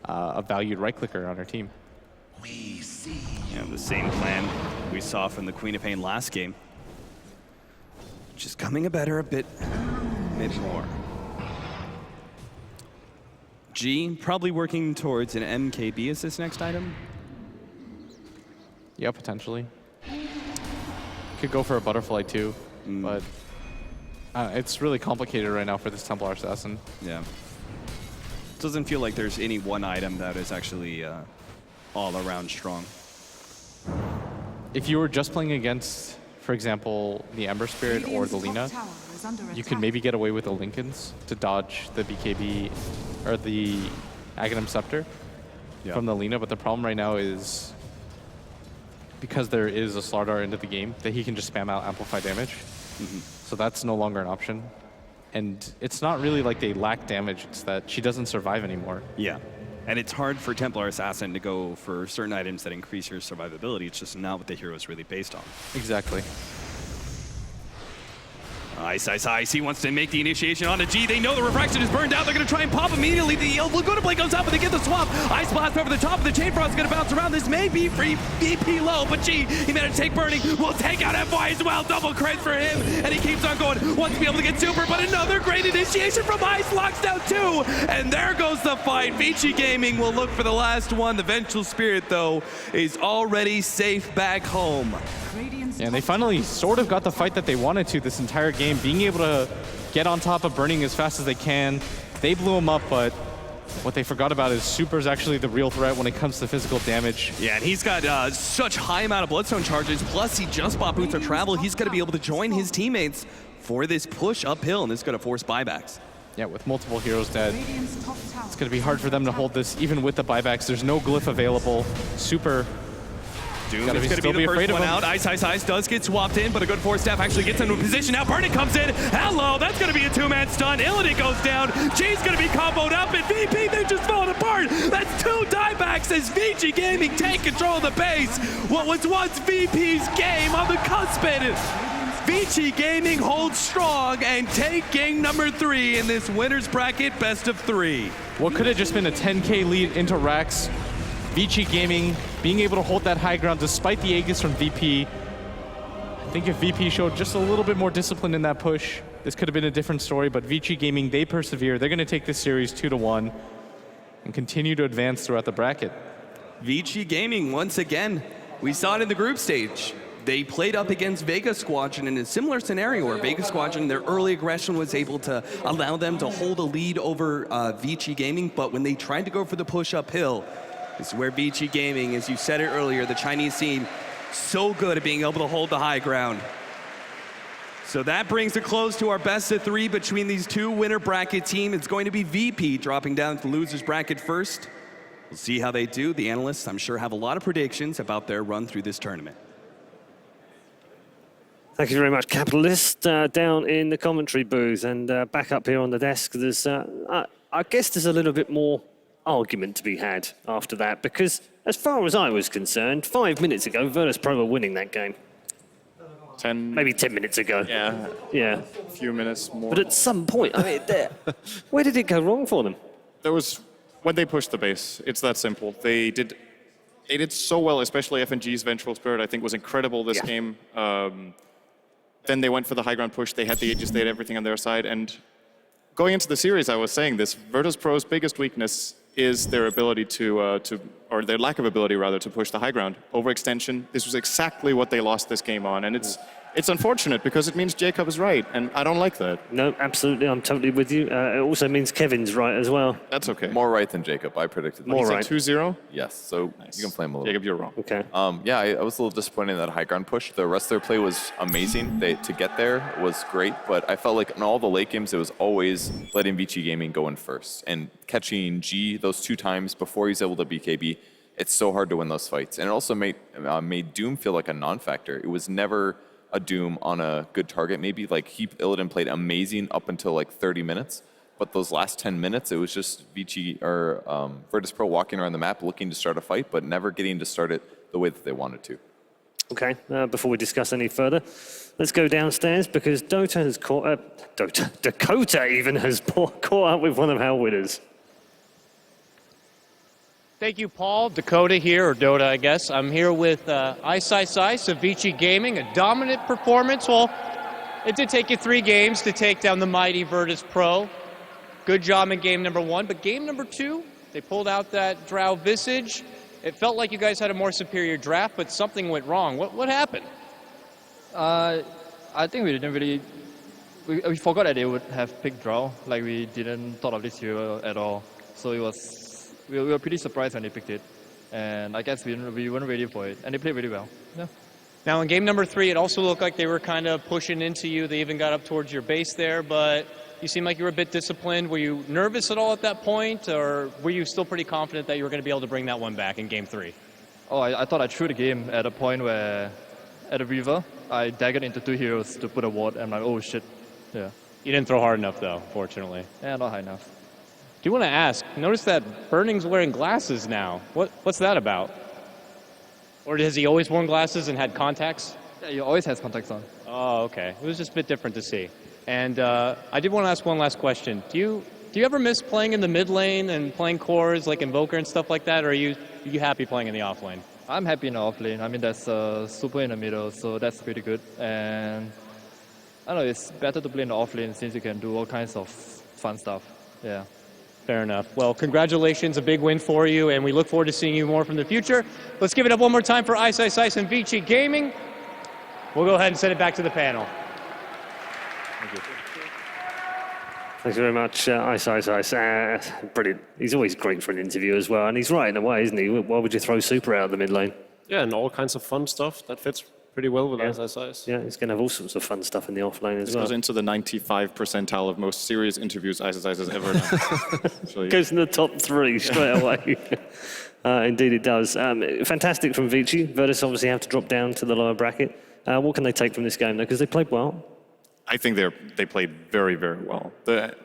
a valued right-clicker on our team. We see. Yeah, the same plan we saw from the Queen of Pain last game. Just coming a bit more. G probably working towards an MKB as this next item. Yeah, potentially. Could go for a butterfly too, but it's really complicated right now for this Templar Assassin. Yeah. Doesn't feel like there's any one item that is actually all around strong. If you were just playing against, for example, the Ember Spirit or the Lina, you could maybe get away with the Lincolns to dodge the BKB or the Aghanim Scepter from the Lina, but the problem right now is because there is a Slardar into the game that he can just spam out amplify damage. So that's no longer an option. And it's not really like they lack damage, it's that she doesn't survive anymore. Yeah. And it's hard for Templar Assassin to go for certain items that increase your survivability. It's just not what the hero is really based on. Exactly. Ice. He wants to make the initiation on a G. They know the refraction is burned out. They're going to try and pop immediately. The Laguna blade goes up, and they get the swap. Ice blast over the top of the chain frost is going to bounce around. This may be free VP low, but G, he managed to take burning. Will take out FY as well. Double crit for him, and he keeps on going. Wants to be able to get super, but another great initiation from Ice. Locks down 2, and there goes the fight. Vici Gaming will look for the last one. The Vengeful Spirit, though, is already safe back home. Yeah, and they finally sort of got the fight that they wanted to this entire game, being able to get on top of Burning as fast as they can. They blew him up, but what they forgot about is Super's actually the real threat when it comes to physical damage. Yeah, and he's got such high amount of Bloodstone charges, plus he just bought Boots of Travel. He's going to be able to join his teammates for this push uphill, and this is going to force buybacks. Yeah, with multiple heroes dead, it's going to be hard for them to hold this, even with the buybacks. There's no glyph available. Super Doom is going to be the first one out. Ice does get swapped in, but a good force staff actually gets into a position. Now Burning comes in. Hello, that's going to be a 2-man stun. Illidan goes down. G's going to be comboed up, and VP, they're just falling apart. That's 2 diebacks as Vici Gaming take control of the base. What was once VP's game on the cusp. Vici Gaming holds strong and taking number 3 in this winner's bracket best of 3. What could have just been a 10k lead into Rax. Vici Gaming being able to hold that high ground despite the Aegis from VP. I think if VP showed just a little bit more discipline in that push, this could have been a different story, but Vici Gaming, they persevere. They're going to take this series 2-1 and continue to advance throughout the bracket. Vici Gaming, once again, we saw it in the group stage. They played up against Vega Squadron in a similar scenario where Vega Squadron, their early aggression was able to allow them to hold a lead over Vici Gaming, but when they tried to go for the push uphill, this is where Vici Gaming, as you said it earlier, the Chinese team, so good at being able to hold the high ground. So that brings a close to our best of 3 between these 2 winner bracket teams. It's going to be VP dropping down to the losers bracket first. We'll see how they do. The analysts, I'm sure, have a lot of predictions about their run through this tournament. Thank you very much, Capitalist, down in the commentary booth, and back up here on the desk. There's, I guess there's a little bit more argument to be had after that, because as far as I was concerned, 5 minutes ago, Virtus Pro were winning that game. Maybe 10 minutes ago. Yeah. A few minutes more. But at some point, I mean, where did it go wrong for them? There was, when they pushed the base, it's that simple. They did so well, especially FNG's Vengeful Spirit, I think was incredible this game. Then they went for the high ground push. They had the Aegis, they had everything on their side. And going into the series, I was saying this, Virtus Pro's biggest weakness is their ability or their lack of ability rather, to push the high ground. Overextension, this was exactly what they lost this game on. And it's unfortunate because it means Jacob is right, and I don't like that. No, absolutely, I'm totally with you. It also means Kevin's right as well. That's okay. More right than Jacob, I predicted that. More right. 2-0? Yes, so you can play him a little. Jacob, you're wrong. Okay. Yeah, I was a little disappointed in that high ground push. The rest of their play was amazing. To get there was great, but I felt like in all the late games, it was always letting Vici Gaming go in first. And catching G those 2 times before he's able to BKB, it's so hard to win those fights. And it also made Doom feel like a non-factor. It was never a Doom on a good target. Maybe like Illidan played amazing up until like 30 minutes, but those last 10 minutes, it was just Vici or Virtus Pro walking around the map looking to start a fight, but never getting to start it the way that they wanted to. Okay, before we discuss any further, let's go downstairs because Dakota even has caught up with one of our winners. Thank you, Paul. Dakota here, or Dota, I guess. I'm here with Ice of Vici Gaming, a dominant performance. Well, it did take you 3 games to take down the mighty Virtus Pro. Good job in game number 1, but game number 2, they pulled out that Drow Visage. It felt like you guys had a more superior draft, but something went wrong. What happened? I think we didn't really... We forgot that they would have picked Drow. Like, we didn't thought of this hero at all. So it was... We were pretty surprised when they picked it. And I guess we weren't ready for it. And they played really well. Yeah. Now, in game number 3, it also looked like they were kind of pushing into you. They even got up towards your base there, but you seemed like you were a bit disciplined. Were you nervous at all at that point, or were you still pretty confident that you were going to be able to bring that one back in game 3? Oh, I thought I threw the game at a point where, at the river, I daggered into 2 heroes to put a ward, and I'm like, oh shit. Yeah. You didn't throw hard enough, though, fortunately. Yeah, not high enough. Do you want to ask, notice that Burning's wearing glasses now. What's that about? Or has he always worn glasses and had contacts? Yeah, he always has contacts on. Oh, okay. It was just a bit different to see. And I did want to ask one last question. Do you ever miss playing in the mid lane and playing cores like Invoker and stuff like that, or are you happy playing in the off lane? I'm happy in the off lane. I mean, that's super in the middle, so that's pretty good. And I don't know, it's better to play in the off lane since you can do all kinds of fun stuff. Yeah. Fair enough. Well, congratulations, a big win for you, and we look forward to seeing you more from the future. Let's give it up one more time for Ice Ice Ice and Vici Gaming. We'll go ahead and send it back to the panel. Thank you. Thanks very much, Ice Ice Ice. Brilliant. He's always great for an interview as well, and he's right in a way, isn't he? Why would you throw Super out of the mid lane? Yeah, and all kinds of fun stuff that fits pretty well with Ice Ice Ice. Yeah, he's going to have all sorts of fun stuff in the off lane as This well. goes into the 95 percentile of most serious interviews Ice Ice has ever done. So, yeah. Goes in the top 3 straight away. Indeed it does. Fantastic from Vici. Virtus obviously have to drop down to the lower bracket. What can they take from this game, though? Because they played well. I think they played very, very well.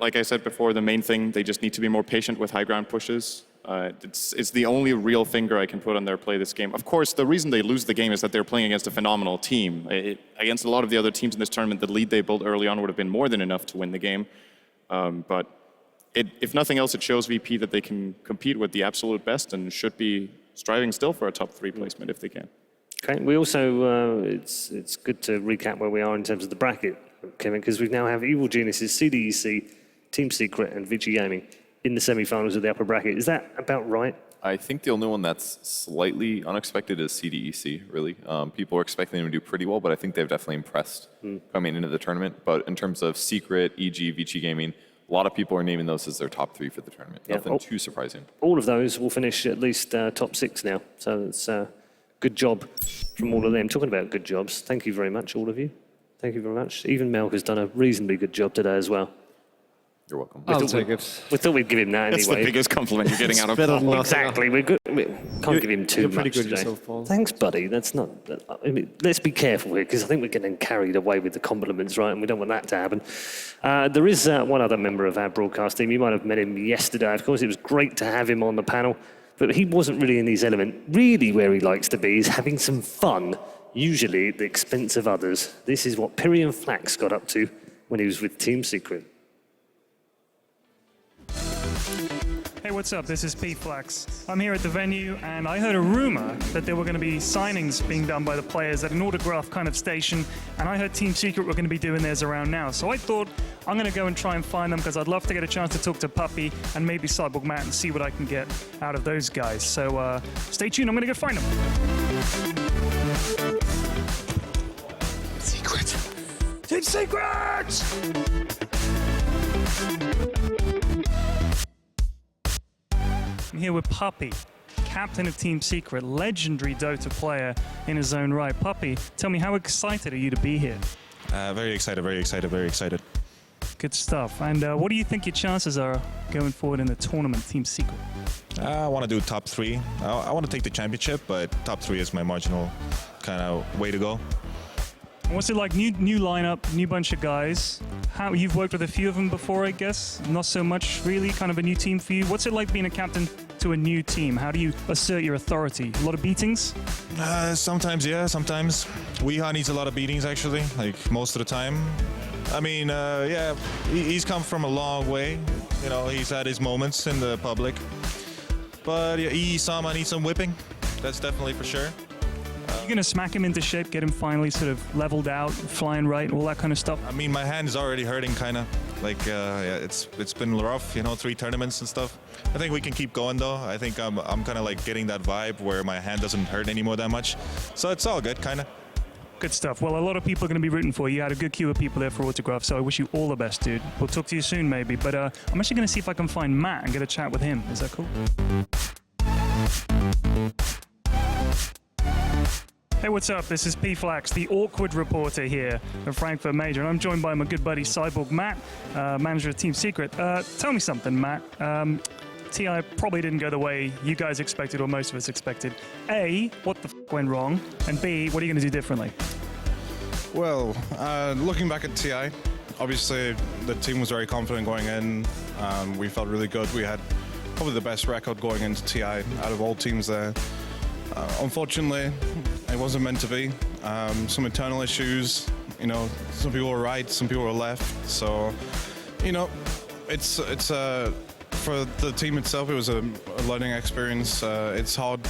Like I said before, the main thing, they just need to be more patient with high ground pushes. It's the only real finger I can put on their play this game. Of course, the reason they lose the game is that they're playing against a phenomenal team. Against a lot of the other teams in this tournament, the lead they built early on would have been more than enough to win the game. But if nothing else, it shows VP that they can compete with the absolute best and should be striving still for a top 3 placement if they can. Okay, we also, it's good to recap where we are in terms of the bracket, Kevin, because we now have Evil Geniuses, CDEC, Team Secret, and Vici Gaming in the semi-finals of the upper bracket. Is that about right? I think the only one that's slightly unexpected is CDEC, really. People were expecting them to do pretty well, but I think they've definitely impressed coming into the tournament. But in terms of Secret, EG, Vici Gaming, a lot of people are naming those as their top 3 for the tournament. Yeah. Nothing too surprising. All of those will finish at least top 6 now. So it's good job from all of them. Talking about good jobs, thank you very much, all of you. Thank you very much. Even Melk has done a reasonably good job today as well. You're welcome. I'll take it. We thought we'd give him that anyway. That's the biggest compliment you're getting out of Paul. Exactly. We can't give him too much pretty good today. yourself, Paul. Thanks, buddy. That's not. I mean, let's be careful here because I think we're getting carried away with the compliments, right? And we don't want that to happen. There is one other member of our broadcast team. You might have met him yesterday. Of course, it was great to have him on the panel, but he wasn't really in his element. Really, where he likes to be is having some fun, usually at the expense of others. This is what Pyrian Flax got up to when he was with Team Secret. Hey, what's up? This is Pete Flax. I'm here at the venue, and I heard a rumor that there were going to be signings being done by the players at an autograph kind of station, and I heard Team Secret were going to be doing theirs around now. So I thought I'm going to go and try and find them because I'd love to get a chance to talk to Puppy and maybe Cyborg Matt and see what I can get out of those guys. So stay tuned. I'm going to go find them. Secret. Team Secret! I'm here with Puppy, captain of Team Secret, legendary Dota player in his own right. Puppy, tell me, how excited are you to be here? Very excited, very excited, very excited. Good stuff. And what do you think your chances are going forward in the tournament, Team Secret? I want to do top 3. I want to take the championship, but top 3 is my marginal kind of way to go. What's it like? New lineup, new bunch of guys. How you've worked with a few of them before, I guess. Not so much, really. Kind of a new team for you. What's it like being a captain to a new team? How do you assert your authority? A lot of beatings? Sometimes, yeah. Sometimes. Weeha needs a lot of beatings, actually. Like most of the time. I mean, yeah. He's come from a long way. You know, he's had his moments in the public. But yeah, Sama needs some whipping. That's definitely for sure. You're going to smack him into shape, get him finally sort of leveled out, flying right, all that kind of stuff? I mean, my hand's already hurting, kind of. Like, yeah, it's been rough, you know, 3 tournaments and stuff. I think we can keep going, though. I think I'm kind of like getting that vibe where my hand doesn't hurt anymore that much. So it's all good, kind of. Good stuff. Well, a lot of people are going to be rooting for you. You had a good queue of people there for autographs, so I wish you all the best, dude. We'll talk to you soon, maybe. But I'm actually going to see if I can find Matt and get a chat with him. Is that cool? Hey, what's up? This is P Flax, the awkward reporter here at Frankfurt Major, and I'm joined by my good buddy Cyborg Matt, manager of Team Secret. Tell me something, Matt. TI probably didn't go the way you guys expected or most of us expected. A, what the f went wrong? And B, what are you going to do differently? Well, looking back at TI, obviously the team was very confident going in. We felt really good. We had probably the best record going into TI out of all teams there. Unfortunately, it wasn't meant to be. Some internal issues You know, some people were right, some people were left. So, you know, it's for the team itself, it was a learning experience. It's hard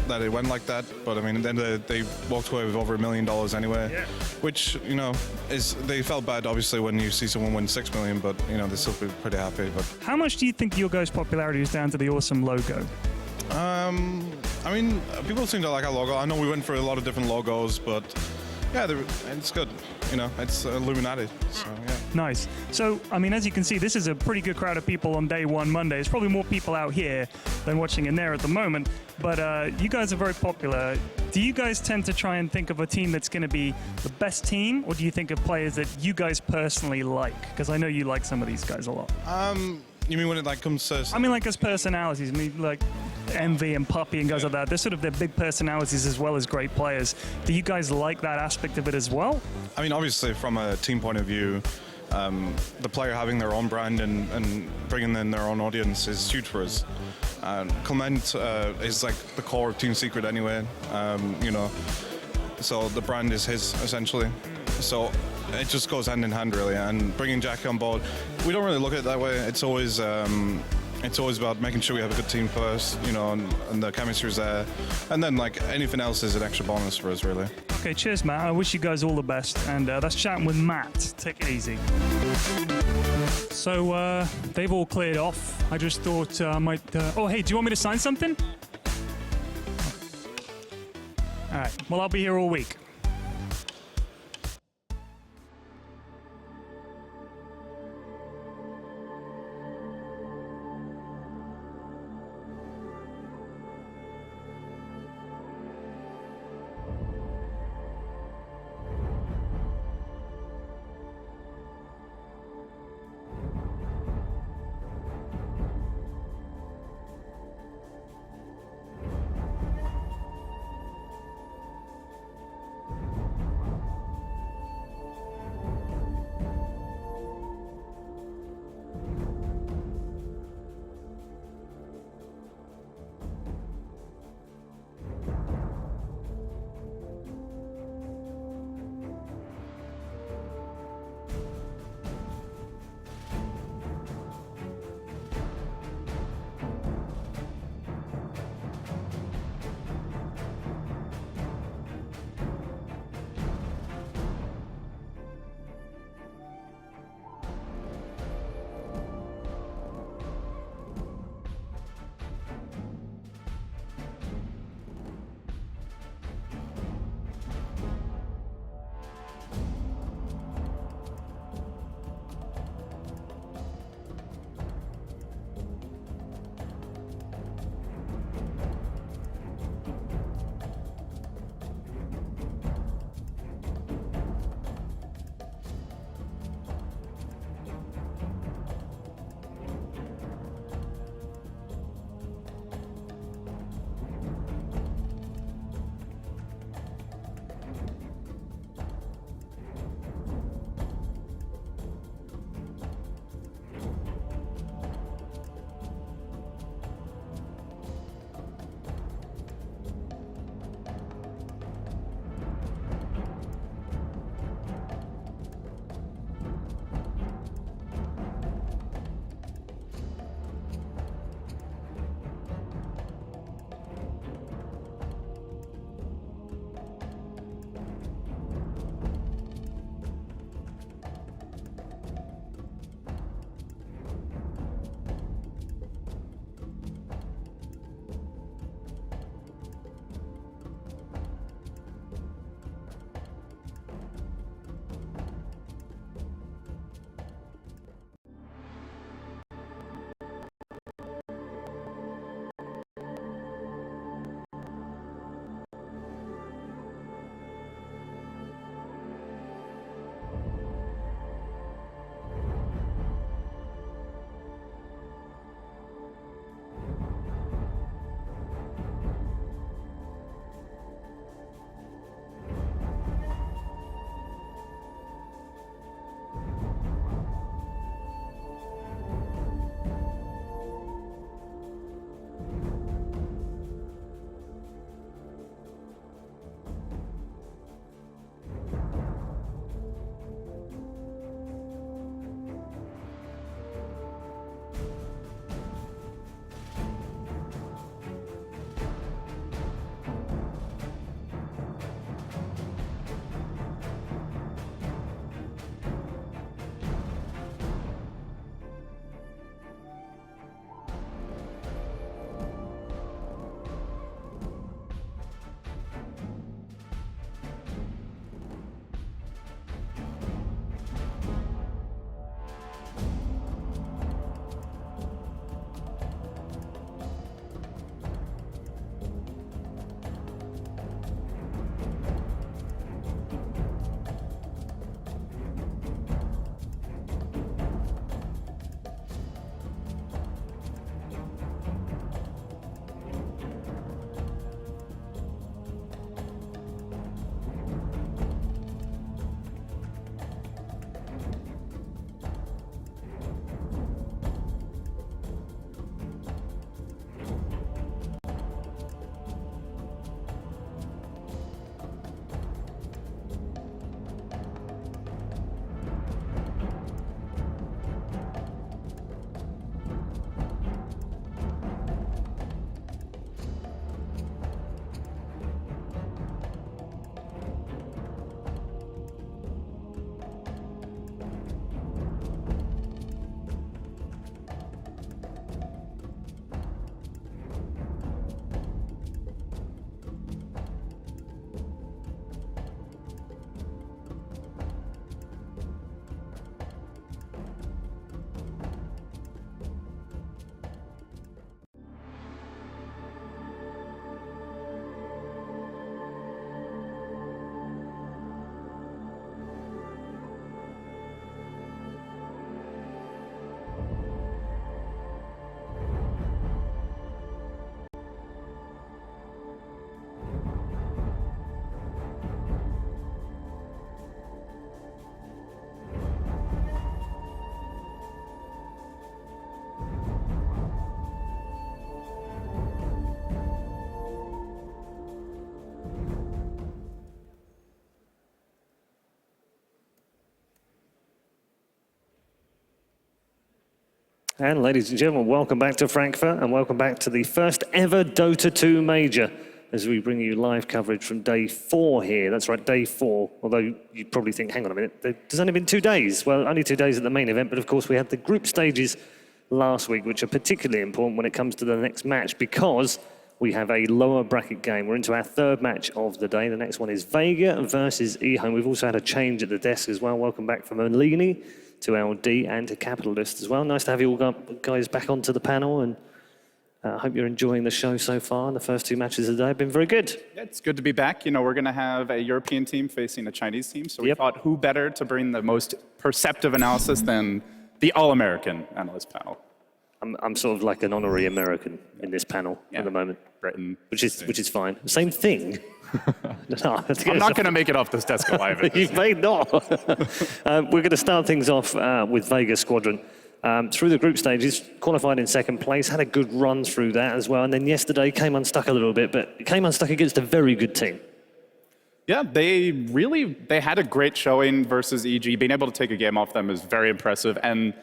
that it went like that, but I mean, then they walked away with over $1 million anyway, which, you know, they felt bad obviously when you see someone win $6 million, but you know, they're still pretty happy. But How much do you think your guys' popularity is down to the awesome logo? I mean, people seem to like our logo. I know we went for a lot of different logos, but yeah, it's good. You know, it's Illuminati. So yeah. Nice. So, I mean, as you can see, this is a pretty good crowd of people on day one Monday. There's probably more people out here than watching in there at the moment, but you guys are very popular. Do you guys tend to try and think of a team that's going to be the best team, or do you think of players that you guys personally like? Because I know you like some of these guys a lot. You mean when it like comes to? I mean, like as personalities. I mean, like Envy and Puppy and guys like that. They're big personalities as well as great players. Do you guys like that aspect of it as well? I mean, obviously, from a team point of view, the player having their own brand and bringing in their own audience is huge for us. Clement is like the core of Team Secret anyway, you know, so the brand is his essentially. So it just goes hand in hand really, and bringing Jackie on board, we don't really look at it that way. It's always about making sure we have a good team first, you know, and the chemistry is there, and then like anything else is an extra bonus for us really. Okay, cheers, Matt. I wish you guys all the best, and that's chatting with Matt. Take it easy. So they've all cleared off. I just thought I might. Oh, hey, do you want me to sign something? All right. Well, I'll be here all week. And ladies and gentlemen, welcome back to Frankfurt and welcome back to the first ever Dota 2 Major as we bring you live coverage from day 4 here. That's right, day 4. Although you probably think, hang on a minute, there's only been 2 days. Well, only 2 days at the main event, but of course we had the group stages last week, which are particularly important when it comes to the next match because we have a lower bracket game. We're into our 3rd match of the day. The next one is Vega versus eHome. We've also had a change at the desk as well. Welcome back from Olini to LD and to Capitalist as well. Nice to have you all guys back onto the panel, and I hope you're enjoying the show so far. The first 2 matches of the day have been very good. Yeah, it's good to be back. You know, we're going to have a European team facing a Chinese team, so we thought who better to bring the most perceptive analysis than the All-American analyst panel. I'm sort of like an honorary American in this panel at the moment. Britain. Which is fine. Same thing. No, I'm not going to make it off this desk alive. You may not. We're going to start things off with Vega Squadron. Through the group stages, qualified in 2nd place, had a good run through that as well. And then yesterday came unstuck a little bit, but came unstuck against a very good team. Yeah, they had a great showing versus EG. Being able to take a game off them is very impressive. And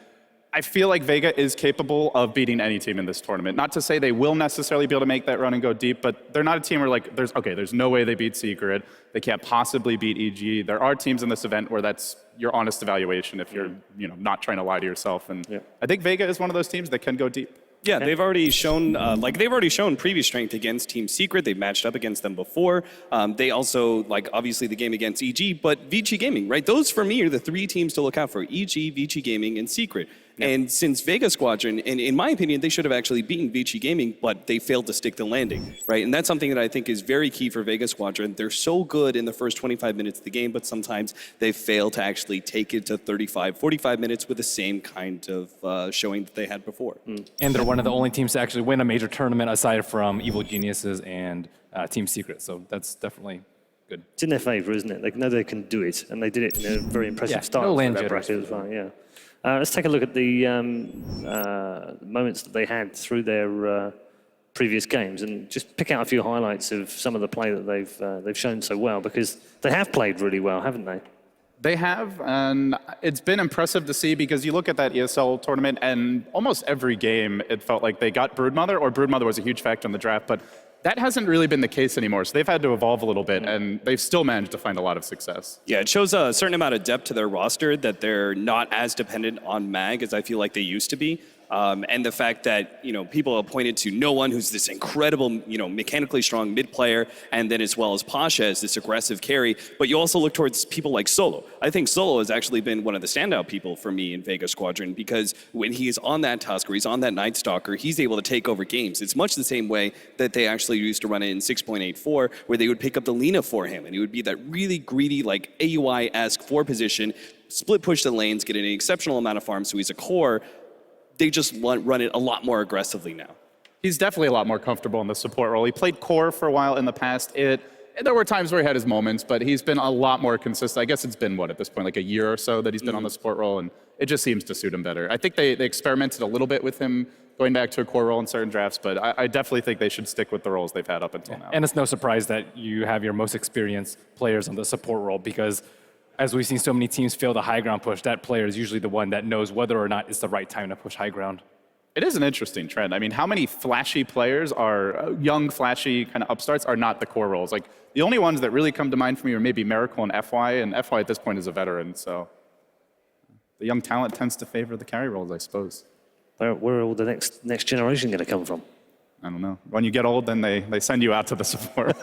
I feel like Vega is capable of beating any team in this tournament. Not to say they will necessarily be able to make that run and go deep, but they're not a team where like, there's no way they beat Secret. They can't possibly beat EG. There are teams in this event where that's your honest evaluation if you're not trying to lie to yourself. And I think Vega is one of those teams that can go deep. Yeah, they've already shown previous strength against Team Secret. They've matched up against them before. They also, obviously the game against EG, but Vici Gaming, right? Those for me are the 3 teams to look out for: EG, Vici Gaming, and Secret. And since Vega Squadron, and in my opinion, they should have actually beaten Vici Gaming, but they failed to stick the landing, right? And that's something that I think is very key for Vega Squadron. They're so good in the first 25 minutes of the game, but sometimes they fail to actually take it to 35, 45 minutes with the same kind of showing that they had before. And they're one of the only teams to actually win a major tournament aside from Evil Geniuses and Team Secret, so that's definitely good. It's in their favor, isn't it? They know they can do it, and they did it in a very impressive style. No land for that bracket as well, yeah. Let's take a look at the moments that they had through their previous games and just pick out a few highlights of some of the play that they've shown so well, because they have played really well, haven't they? They have, and it's been impressive to see because you look at that ESL tournament and almost every game it felt like they got Broodmother, or Broodmother was a huge factor in the draft, but that hasn't really been the case anymore, so they've had to evolve a little bit, and they've still managed to find a lot of success. Yeah, it shows a certain amount of depth to their roster, that they're not as dependent on MAG as I feel like they used to be. And the fact that, people have pointed to No One, who's this incredible, mechanically strong mid player, and then as well as Pasha as this aggressive carry. But you also look towards people like Solo. I think Solo has actually been one of the standout people for me in Vega Squadron, because when he is on that Tusk or he's on that Night Stalker, he's able to take over games. It's much the same way that they actually used to run it in 6.84, where they would pick up the Lina for him, and he would be that really greedy, like AUI-esque 4 position, split push the lanes, get an exceptional amount of farm, so he's a core. They just run it a lot more aggressively now. He's definitely a lot more comfortable in the support role. He played core for a while in the past. There were times where he had his moments, but he's been a lot more consistent. I guess it's been, at this point, like a year or so that he's been on the support role, and it just seems to suit him better. I think they experimented a little bit with him going back to a core role in certain drafts, but I definitely think they should stick with the roles they've had up until now. And it's no surprise that you have your most experienced players on the support role, because as we've seen so many teams fail the high ground push, that player is usually the one that knows whether or not it's the right time to push high ground. It is an interesting trend. I mean, how many flashy players are, young, flashy kind of upstarts are not the core roles? Like, the only ones that really come to mind for me are maybe Miracle and FY at this point is a veteran, so the young talent tends to favor the carry roles, I suppose. Where are all the next generation going to come from? I don't know. When you get old, then they send you out to the support.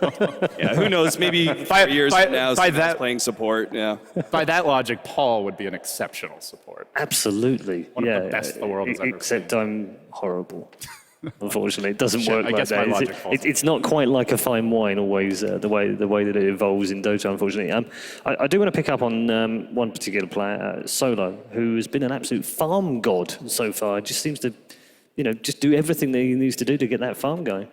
Yeah, who knows? Maybe 3 years from now, someone's playing support. Yeah. By that logic, Paul would be an exceptional support. Absolutely. One of the best the world has ever Except seen. I'm horrible. Unfortunately, it doesn't Shit, work I like guess my that. logic falls. It's not quite like a fine wine always, the way that it evolves in Dota, unfortunately. I do want to pick up on one particular player, Solo, who has been an absolute farm god so far. Just seems to, just do everything that he needs to do to get that farm going.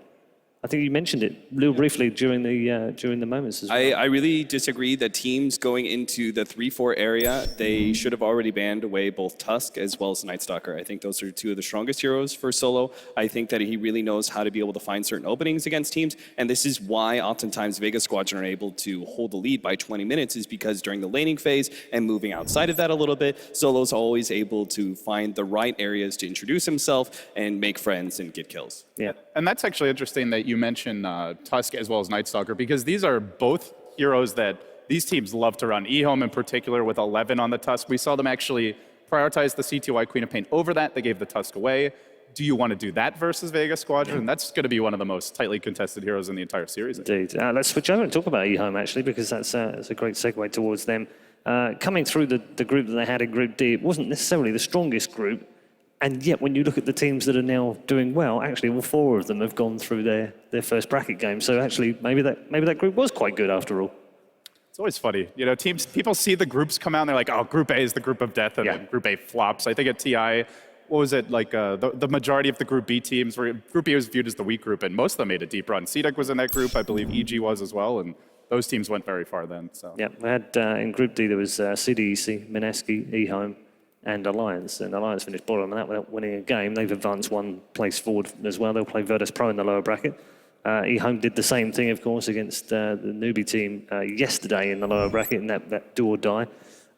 I think you mentioned it real briefly during the moments as well. I really disagree that teams going into the 3-4 area, they should have already banned away both Tusk as well as Night Stalker. I think those are two of the strongest heroes for Solo. I think that he really knows how to be able to find certain openings against teams, and this is why oftentimes Vega Squadron are able to hold the lead by 20 minutes, is because during the laning phase and moving outside of that a little bit, Solo's always able to find the right areas to introduce himself and make friends and get kills. Yeah. And that's actually interesting that you mentioned Tusk as well as Night Stalker, because these are both heroes that these teams love to run. eHome in particular with 11 on the Tusk. We saw them actually prioritize the CTY Queen of Pain over that. They gave the Tusk away. Do you want to do that versus Vega Squadron? That's going to be one of the most tightly contested heroes in the entire series. Indeed. Let's switch over and talk about eHome, actually, because that's a great segue towards them. Coming through the group that they had in Group D, it wasn't necessarily the strongest group, and yet when you look at the teams that are now doing well, actually all 4 of them have gone through their first bracket game. So actually, maybe that group was quite good after all. It's always funny. You know, people see the groups come out and they're like, oh, Group A is the group of death, and then Group A flops. I think at TI, what was it, like the majority of the Group B teams, were Group B was viewed as the weak group, and most of them made a deep run. CDEC was in that group, I believe EG was as well, and those teams went very far then. So. Yeah, we had in Group D, there was CDEC, Mineski, eHome, and Alliance. And Alliance finished bottom of that without winning a game. They've advanced 1 place forward as well. They'll play Virtus Pro in the lower bracket. eHome did the same thing, of course, against the newbie team yesterday in the lower bracket in that do or die.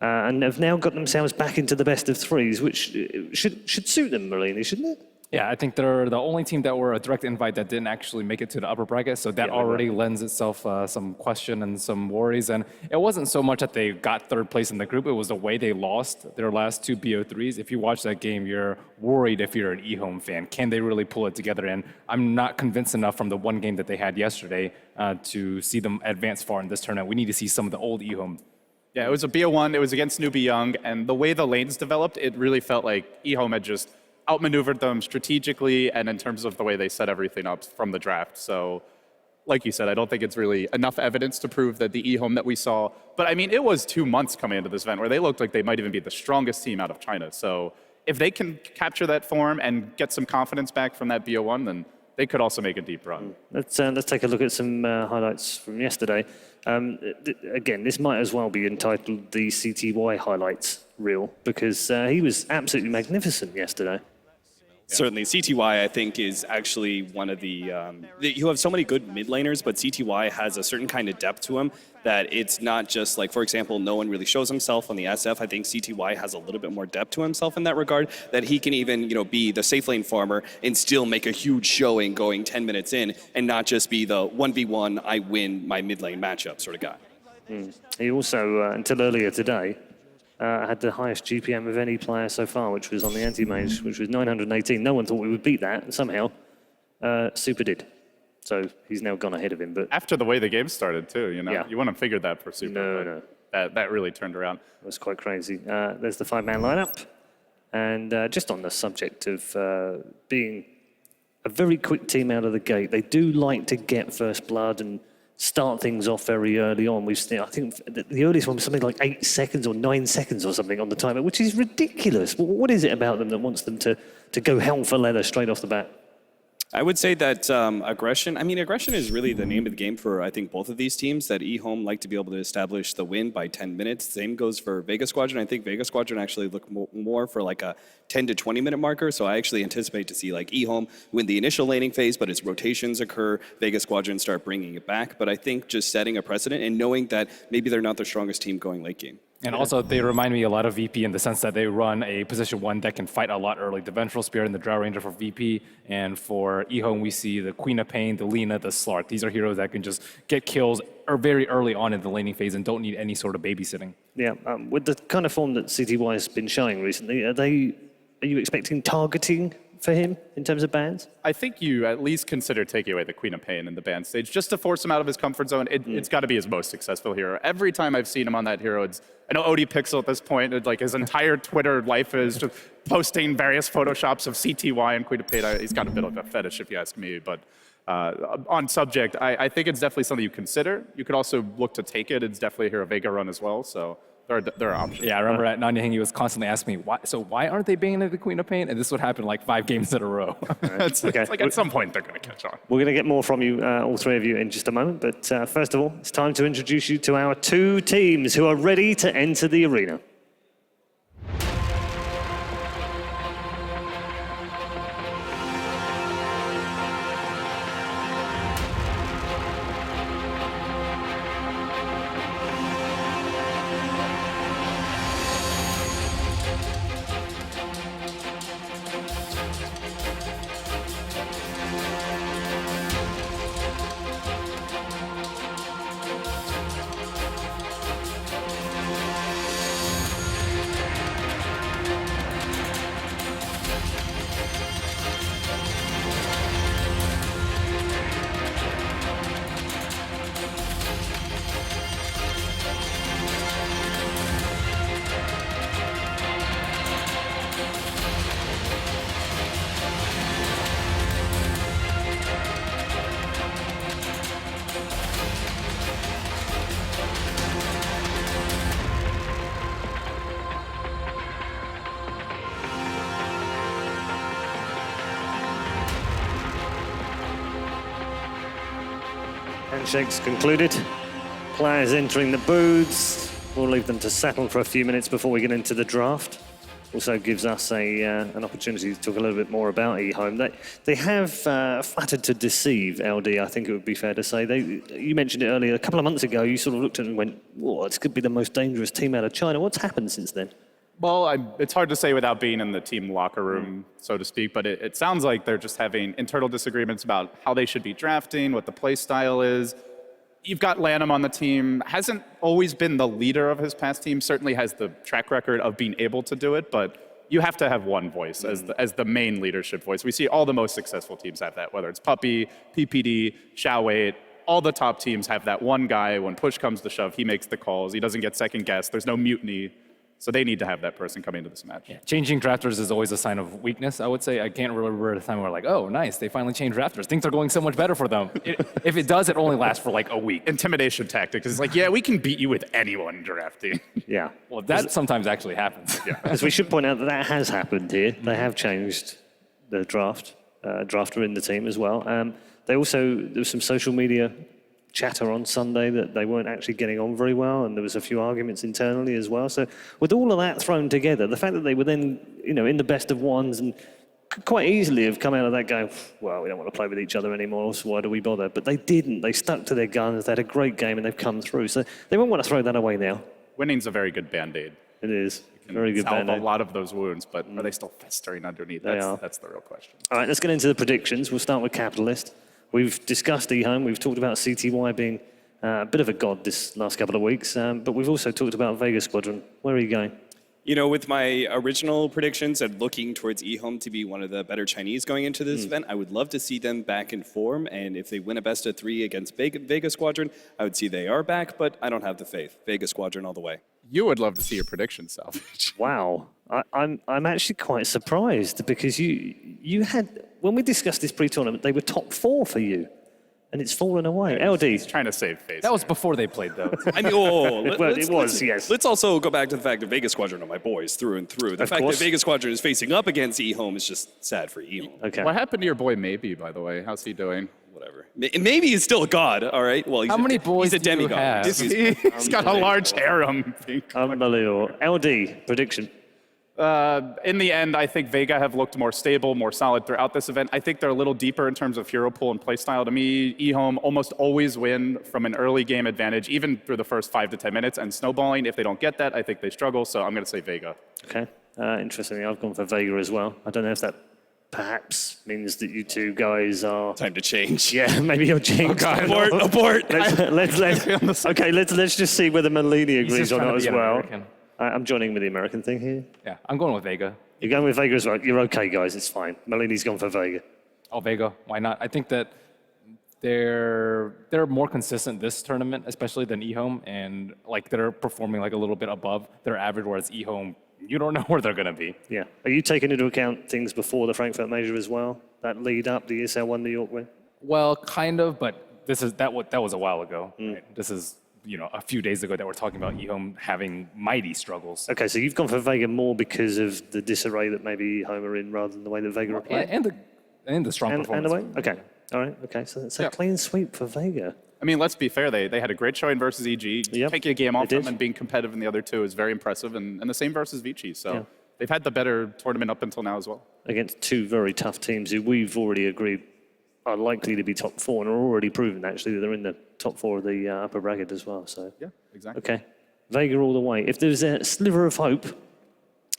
And have now got themselves back into the best of 3s, which should suit them, Merlini, shouldn't it? Yeah, I think they're the only team that were a direct invite that didn't actually make it to the upper bracket, so that already lends itself some question and some worries. And it wasn't so much that they got 3rd place in the group, it was the way they lost their last 2 BO3s. If you watch that game, you're worried if you're an eHome fan. Can they really pull it together? And I'm not convinced enough from the one game that they had yesterday to see them advance far in this tournament. We need to see some of the old eHome. Yeah, it was a BO1, it was against Newbie Young, and the way the lanes developed, it really felt like eHome had just outmaneuvered them strategically and in terms of the way they set everything up from the draft. So, like you said, I don't think it's really enough evidence to prove that the eHome that we saw, but I mean, it was 2 months coming into this event where they looked like they might even be the strongest team out of China. So if they can capture that form and get some confidence back from that BO1, then they could also make a deep run. Let's take a look at some highlights from yesterday. Again, this might as well be entitled the CTY highlights reel, because he was absolutely magnificent yesterday. Certainly, CTY I think is actually one of the you have so many good mid laners, but CTY has a certain kind of depth to him that it's not just like, for example, no one really shows himself on the SF. I think CTY has a little bit more depth to himself in that regard, that he can even, you know, be the safe lane farmer and still make a huge showing going 10 minutes in, and not just be the 1v1 I win my mid lane matchup sort of guy. He also, until earlier today, had the highest GPM of any player so far, which was on the anti-mage, which was 918. No one thought we would beat that, and somehow Super did. So he's now gone ahead of him. But after the way the game started, too, you know, you wouldn't have figured that for Super. No. That really turned around. It was quite crazy. There's the 5-man lineup, and just on the subject of being a very quick team out of the gate, they do like to get first blood and start things off very early on. We've seen, I think the earliest one was something like 8 seconds or 9 seconds or something on the timer, which is ridiculous. What is it about them that wants them to go hell for leather straight off the bat? I would say that aggression, aggression is really the name of the game for, I think, both of these teams, that eHome like to be able to establish the win by 10 minutes. Same goes for Vega Squadron. I think Vega Squadron actually look more for like a 10 to 20 minute marker. So I actually anticipate to see like eHome win the initial laning phase, but as rotations occur, Vega Squadron start bringing it back. But I think just setting a precedent and knowing that maybe they're not the strongest team going late game. And also, they remind me a lot of VP in the sense that they run a position 1 that can fight a lot early. The Vengeful Spirit and the Drow Ranger for VP, and for eHome, we see the Queen of Pain, the Lina, the Slark. These are heroes that can just get kills very early on in the laning phase and don't need any sort of babysitting. Yeah, with the kind of form that CTY has been showing recently, are you expecting targeting for him in terms of bans? I think you at least consider taking away the Queen of Pain in the ban stage just to force him out of his comfort zone. It's got to be his most successful hero. Every time I've seen him on that hero, I know OD Pixel at this point, like his entire Twitter life is just posting various photoshops of CTY and Queen of Pain. He's got a bit of a fetish, if you ask me. But on subject, I think it's definitely something you consider. You could also look to take it. It's definitely a hero Vega run as well. So There are options. Yeah, I remember at Nanyang he was constantly asking me, why aren't they banning the Queen of Pain? And this would happen like 5 games in a row. It's like at some point they're going to catch on. We're going to get more from you, all three of you, in just a moment. But first of all, it's time to introduce you to our 2 teams who are ready to enter the arena. Handshakes concluded. Players entering the booths. We'll leave them to settle for a few minutes before we get into the draft. Also gives us an opportunity to talk a little bit more about eHome. They have flattered to deceive, LD, I think it would be fair to say. You mentioned it earlier, a couple of months ago, you sort of looked at it and went, whoa, this could be the most dangerous team out of China. What's happened since then? Well, it's hard to say without being in the team locker room, so to speak, but it sounds like they're just having internal disagreements about how they should be drafting, what the play style is. You've got Lanham on the team, hasn't always been the leader of his past team, certainly has the track record of being able to do it, but you have to have one voice as the main leadership voice. We see all the most successful teams have that, whether it's Puppy, PPD, Xiaowei, all the top teams have that one guy. When push comes to shove, he makes the calls, he doesn't get second guessed, there's no mutiny. So they need to have that person come into this match. Yeah, changing drafters is always a sign of weakness, I would say. I can't remember a time where like, oh, nice, they finally changed drafters. Things are going so much better for them. If it does, it only lasts for like a week. Intimidation tactics. It's like, yeah, we can beat you with anyone drafting. Yeah. Well, that sometimes actually happens. Yeah. As we should point out that has happened here. They have changed the drafter in the team as well. There was some social media chatter on Sunday that they weren't actually getting on very well, and there was a few arguments internally as well. So with all of that thrown together, the fact that they were then, in the best of ones and could quite easily have come out of that going, well, we don't want to play with each other anymore, so why do we bother? But they didn't. They stuck to their guns. They had a great game, and they've come through. So they won't want to throw that away now. Winning's a very good Band-Aid. It is. Very good Salve Band-Aid. a lot of those wounds, but are they still festering underneath? That's the real question. All right, let's get into the predictions. We'll start with Capitalist. We've discussed eHome. We've talked about CTY being a bit of a god this last couple of weeks, but we've also talked about Vega Squadron. Where are you going? With my original predictions and looking towards eHome to be one of the better Chinese going into this event, I would love to see them back in form. And if they win a best of 3 against Vega Squadron, I would see they are back, but I don't have the faith. Vega Squadron all the way. You would love to see your prediction, Salvage. Wow. I'm actually quite surprised because you had, when we discussed this pre-tournament, they were top 4 for you. And it's fallen away. LD. He's trying to save face. That was before they played, though. I mean, yes. Let's also go back to the fact that Vegas Squadron are my boys through and through. The fact that Vegas Squadron is facing up against eHome is just sad for eHome. Okay. What happened to your boy Maybe, by the way? How's he doing? Whatever. Maybe he's still a god, all right? Well, How many boys he's a do you demigod. have? He's got a large harem. Unbelievable. LD, prediction. In the end, I think Vega have looked more stable, more solid throughout this event. I think they're a little deeper in terms of hero pool and playstyle. To me, eHome almost always win from an early game advantage, even through the first 5 to 10 minutes. And snowballing, if they don't get that, I think they struggle. So I'm going to say Vega. Okay. Interestingly, I've gone for Vega as well. I don't know if that perhaps means that you two guys are... Time to change. Yeah, maybe you're jinxed. Abort. Let's just see whether Malini agrees or not as well. American. I'm joining with the American thing here. Yeah, I'm going with Vega. You're going with Vega as well. You're okay, guys. It's fine. Malini's gone for Vega. Oh, Vega. Why not? I think that they're more consistent this tournament, especially than eHome, and like they're performing like a little bit above their average, whereas eHome, you don't know where they're going to be. Yeah. Are you taking into account things before the Frankfurt Major as well? That lead up, the ESL 1 New York win? Well, kind of, but that was a while ago. Right? This is a few days ago that we're talking about eHome having mighty struggles. Okay, so you've gone for Vega more because of the disarray that maybe eHome are in rather than the way that Vega are playing? And the strong performance. And the way? Okay, all right, okay. So it's a clean sweep for Vega. I mean, let's be fair. They had a great showing versus EG. Taking a game off them and being competitive in the other two is very impressive, and the same versus Vici. So they've had the better tournament up until now as well. Against two very tough teams who we've already agreed are likely to be top four and are already proven, actually, that they're in the top four of the upper bracket as well. So yeah, exactly. Okay, Vega all the way. If there's a sliver of hope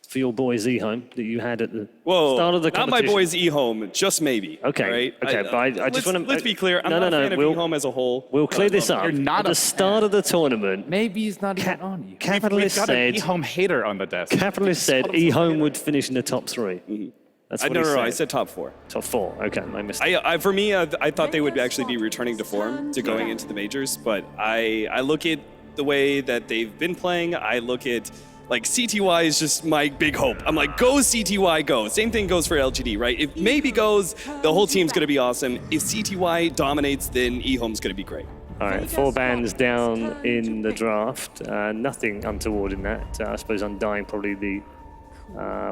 for your boys eHome that you had at the start of the competition. Not my boys eHome, just maybe. Okay, right? okay, but I just want to... Let's be clear, I'm not a fan of eHome as a whole. We'll clear this up. At the start of the tournament... Maybe he's not even on you. Capitalist We've got said... an eHome hater on the desk. Capitalist said eHome would finish in the top three. That's what he said. No, I said top four. Top four, okay, I missed it. For me, I thought they would actually be returning to form to going into the majors, but I look at the way that they've been playing. I look at, like, CTY is just my big hope. I'm like, go CTY, go. Same thing goes for LGD, right? If maybe goes, the whole team's going to be awesome. If CTY dominates, then eHome's going to be great. All right, 4 bans down in the draft. Nothing untoward in that. I suppose Undying probably the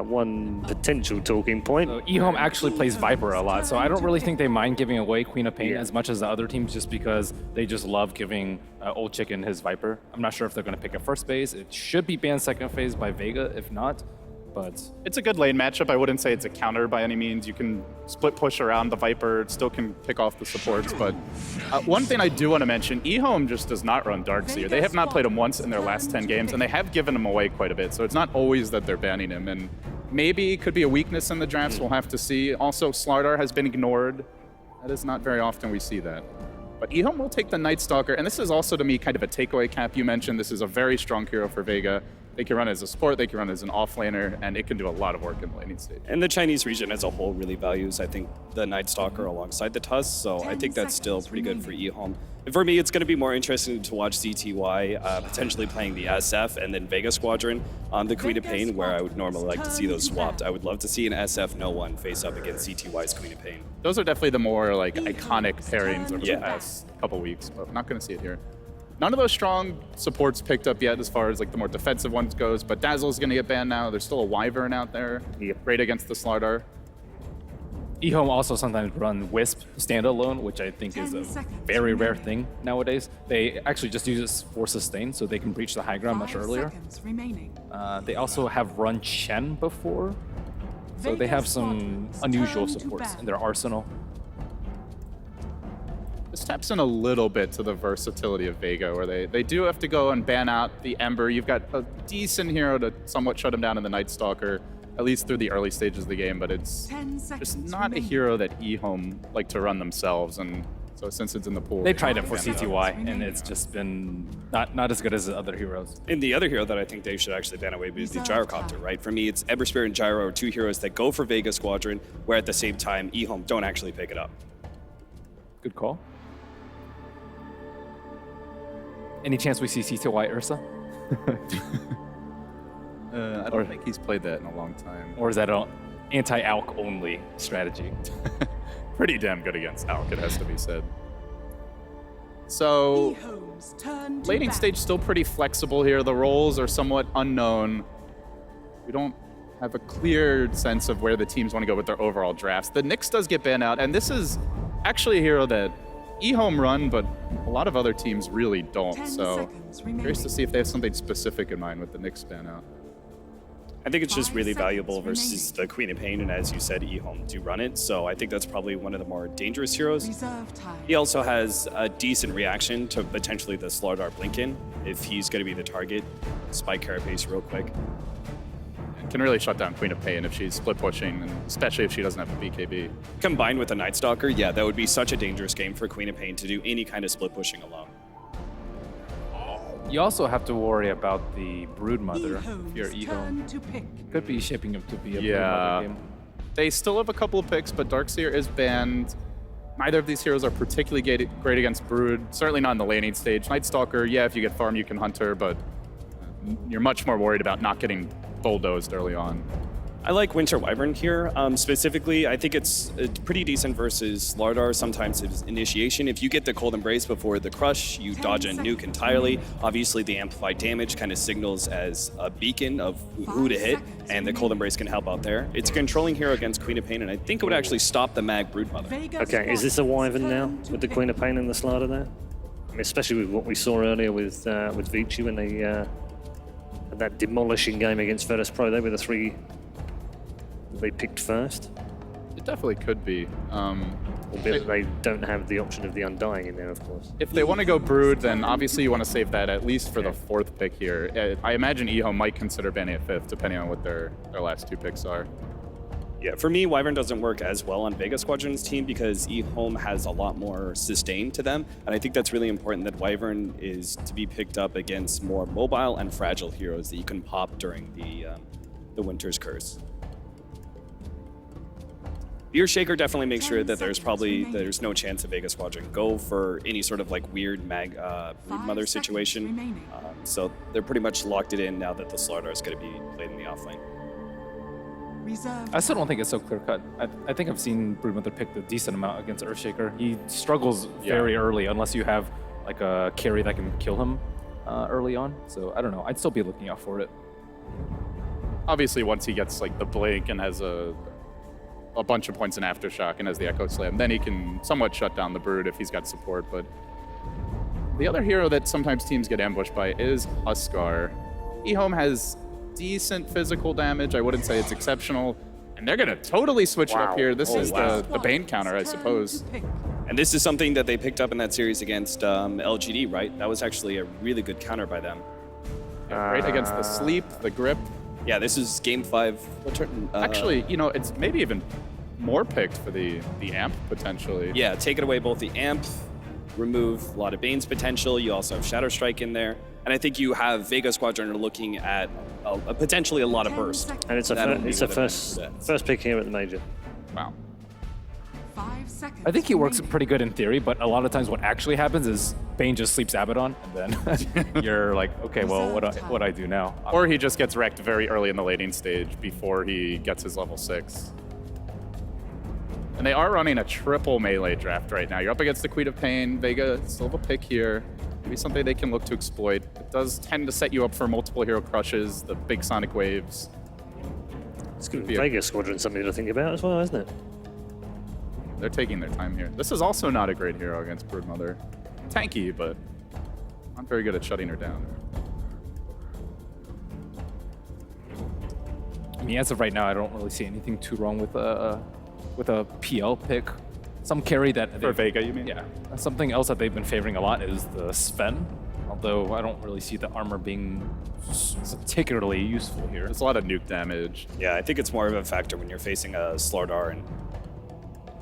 one potential talking point. eHome actually plays Viper a lot, so I don't really think they mind giving away Queen of Pain as much as the other teams, just because they just love giving Old Chicken his Viper. I'm not sure if they're going to pick a first phase. It should be banned second phase by Vega, if not. But it's a good lane matchup. I wouldn't say it's a counter by any means. You can split push around the Viper. It still can pick off the supports. But one thing I do want to mention, eHome just does not run Darkseer. They have not played him once in their last 10 games, and they have given him away quite a bit. So it's not always that they're banning him. And maybe it could be a weakness in the drafts. We'll have to see. Also, Slardar has been ignored. That is not very often we see that. But eHome will take the Night Stalker. And this is also, to me, kind of a takeaway cap. You mentioned this is a very strong hero for Vega. They can run as a support, they can run as an offlaner, and it can do a lot of work in the laning stage. And the Chinese region as a whole really values, I think, the Night Stalker alongside the Tusk, so I think that's still pretty good for eHome. And for me, it's going to be more interesting to watch CTY potentially playing the SF and then Vega Squadron on the Queen of Pain, where I would normally like to see those swapped. I would love to see an SF no one face up against CTY's Queen of Pain. Those are definitely the more like iconic pairings over the past couple weeks, but I'm not going to see it here. None of those strong supports picked up yet as far as like the more defensive ones goes, but Dazzle's going to get banned now. There's still a Wyvern out there. Great against the Slardar. eHome also sometimes run Wisp standalone, which I think is a very rare thing nowadays. They actually just use this for sustain, so they can breach the high ground much earlier. They also have run Chen before, so they have some unusual supports in their arsenal. This taps in a little bit to the versatility of Vega, where they do have to go and ban out the Ember. You've got a decent hero to somewhat shut him down in the Night Stalker, at least through the early stages of the game, but it's just not a hero that eHome like to run themselves, and so since it's in the pool... They tried it for CTY, and it's just been not as good as the other heroes. And the other hero that I think they should actually ban away is the Gyrocopter, right? For me, it's Ember Spirit and Gyro are two heroes that go for Vega Squadron, where at the same time, eHome don't actually pick it up. Good call. Any chance we see CTY Ursa? I don't think he's played that in a long time. Or is that an anti-Alk only strategy? Pretty damn good against Alk, it has to be said. So, laning stage still pretty flexible here. The roles are somewhat unknown. We don't have a clear sense of where the teams want to go with their overall drafts. The Nyx does get banned out, and this is actually a hero that eHome run, but a lot of other teams really don't, so curious to see if they have something specific in mind with the Nyx ban out. I think it's just really valuable versus the Queen of Pain, and as you said, eHome do run it, so I think that's probably one of the more dangerous heroes. He also has a decent reaction to potentially the Slardar Blinken, if he's going to be the target. Spike Carapace real quick. Can really shut down Queen of Pain if she's split pushing, and especially if she doesn't have a BKB. Combined with the Night Stalker, yeah, that would be such a dangerous game for Queen of Pain to do any kind of split pushing alone. You also have to worry about the Broodmother if you're eHome. Could be shipping up to be a Broodmother game. They still have a couple of picks, but Darkseer is banned. Neither of these heroes are particularly great against Brood, certainly not in the laning stage. Night Stalker, yeah, if you get farm, you can hunt her, but you're much more worried about not getting bulldozed early on. I like Winter Wyvern here. Specifically, I think it's pretty decent versus Lardar. Sometimes it's initiation. If you get the Cold Embrace before the Crush, you dodge and nuke entirely. Obviously, the amplified damage kind of signals as a beacon of who to hit, and the Cold Embrace can help out there. It's a controlling hero against Queen of Pain, and I think it would actually stop the Mag Broodmother. Okay, is this a Wyvern now with the Queen of Pain and the Slider there? I mean, especially with what we saw earlier with Vici when they had that demolishing game against Virtus Pro. They were the 3 they picked first. It definitely could be. Albeit they don't have the option of the Undying in there, of course. If they want to go Brood, then obviously you want to save that at least for the 4th pick here. I imagine eHome might consider banning at 5th, depending on what their last 2 picks are. Yeah, for me, Wyvern doesn't work as well on Vega Squadron's team because eHome has a lot more sustain to them, and I think that's really important that Wyvern is to be picked up against more mobile and fragile heroes that you can pop during the Winter's Curse. Beer Shaker definitely makes sure that there's no chance of Vega Squadron go for any sort of like weird Broodmother situation. So they're pretty much locked it in now that the Slardar is going to be played in the offlane. I still don't think it's so clear-cut. I think I've seen Broodmother pick a decent amount against Earthshaker. He struggles very early unless you have like a carry that can kill him early on. So I don't know. I'd still be looking out for it. Obviously, once he gets like the Blink and has a bunch of points in Aftershock and has the Echo Slam, then he can somewhat shut down the Brood if he's got support. But the other hero that sometimes teams get ambushed by is Huskar. eHome has decent physical damage. I wouldn't say it's exceptional. And they're going to totally switch it up here. This is the Bane counter, I suppose. And this is something that they picked up in that series against LGD, right? That was actually a really good counter by them. Right against the Sleep, the Grip. Yeah, this is game 5. Actually, you know, it's maybe even more picked for the Amp, potentially. Yeah, take it away both the Amp, remove a lot of Bane's potential. You also have Shadow Strike in there. And I think you have Vega Squadron are looking at potentially a lot of burst. And it's a first pick here at the Major. Wow. 5 seconds. I think he works pretty good in theory, but a lot of times what actually happens is Bane just sleeps Abaddon, and then you're like, okay, well, what do I do now? Or he just gets wrecked very early in the laning stage before he gets his level 6. And they are running a triple melee draft right now. You're up against the Queen of Pain. Vega still have a pick here. Maybe something they can look to exploit. It does tend to set you up for multiple hero crushes, the big sonic waves. It's going to be Vega Squadron something to think about as well, isn't it? They're taking their time here. This is also not a great hero against Broodmother. Tanky, but not very good at shutting her down. I mean, as of right now, I don't really see anything too wrong with a PL pick. Some carry that for Vega, you mean? Yeah. Something else that they've been favoring a lot is the Sven. Although I don't really see the armor being particularly useful here. There's a lot of nuke damage. Yeah, I think it's more of a factor when you're facing a Slardar and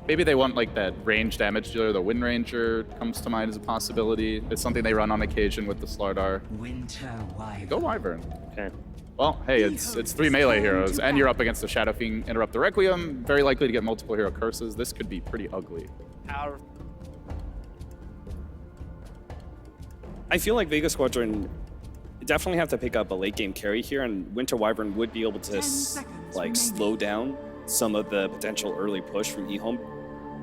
maybe they want like that range damage dealer. The Wind Ranger comes to mind as a possibility. It's something they run on occasion with the Slardar. Winter Wyvern. Go Wyvern. Okay. Well, hey, it's 3 melee heroes, and you're up against the Shadow Fiend, Interrupt the Requiem. Very likely to get multiple hero curses. This could be pretty ugly. I feel like Vega Squadron definitely have to pick up a late game carry here, and Winter Wyvern would be able to slow down some of the potential early push from eHome.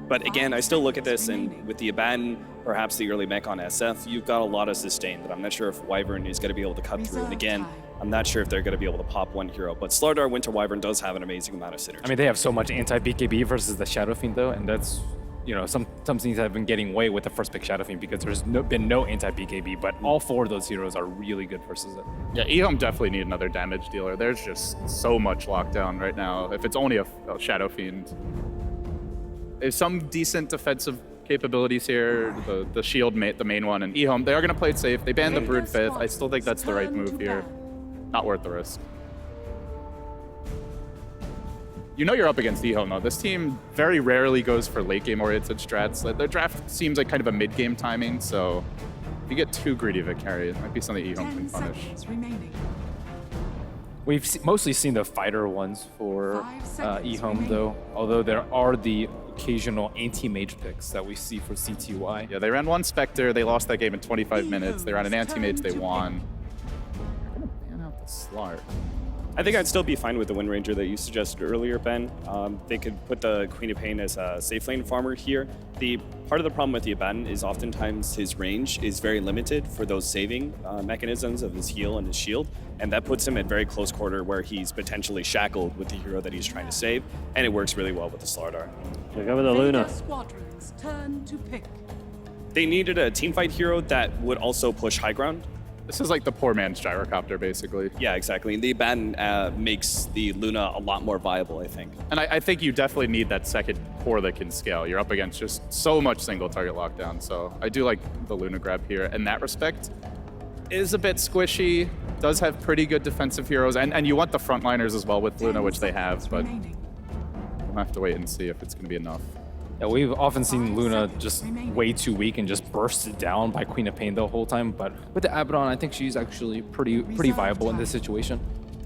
But again, I still look at this, and with the Abaddon, perhaps the early mech on SF, you've got a lot of sustain that I'm not sure if Wyvern is going to be able to cut through. And again, I'm not sure if they're going to be able to pop one hero, but Slardar Winter Wyvern does have an amazing amount of synergy. I mean, they have so much anti-BKB versus the Shadow Fiend, though, and that's, you know, some teams have been getting away with the first pick Shadow Fiend because there's been no anti-BKB, but all 4 of those heroes are really good versus it. Yeah, eHome definitely need another damage dealer. There's just so much lockdown right now. If it's only a Shadow Fiend. There's some decent defensive capabilities here. The shield, the main one, and eHome, they are going to play it safe. They banned the Brood 5th. I still think that's the right move here. Not worth the risk. You know you're up against eHome, though. This team very rarely goes for late game oriented strats. Their draft seems like kind of a mid game timing, so if you get too greedy of a carry, it might be something eHome can punish. We've mostly seen the fighter ones for eHome, though, although there are the occasional anti-mage picks that we see for CTY. Yeah, they ran one Spectre. They lost that game in 25 minutes. They ran an anti-mage. They won. They're going to ban out the Slart. I think I'd still be fine with the Wind Ranger that you suggested earlier, Ben. They could put the Queen of Pain as a safe lane farmer here. The part of the problem with the Abaddon is oftentimes his range is very limited for those saving mechanisms of his heal and his shield, and that puts him at very close quarter where he's potentially shackled with the hero that he's trying to save, and it works really well with the Slardar. We go with the Luna. Squadron's turn to pick. They needed a teamfight hero that would also push high ground. This is like the poor man's gyrocopter, basically. Yeah, exactly. And the Abaddon makes the Luna a lot more viable, I think. And I think you definitely need that second core that can scale. You're up against just so much single target lockdown. So I do like the Luna grab here in that respect. Is a bit squishy, does have pretty good defensive heroes, and you want the frontliners as well with Luna, which they have, but we'll have to wait and see if it's going to be enough. Yeah, we've often seen Luna just way too weak and just bursted down by Queen of Pain the whole time. But with the Abaddon, I think she's actually pretty viable in this situation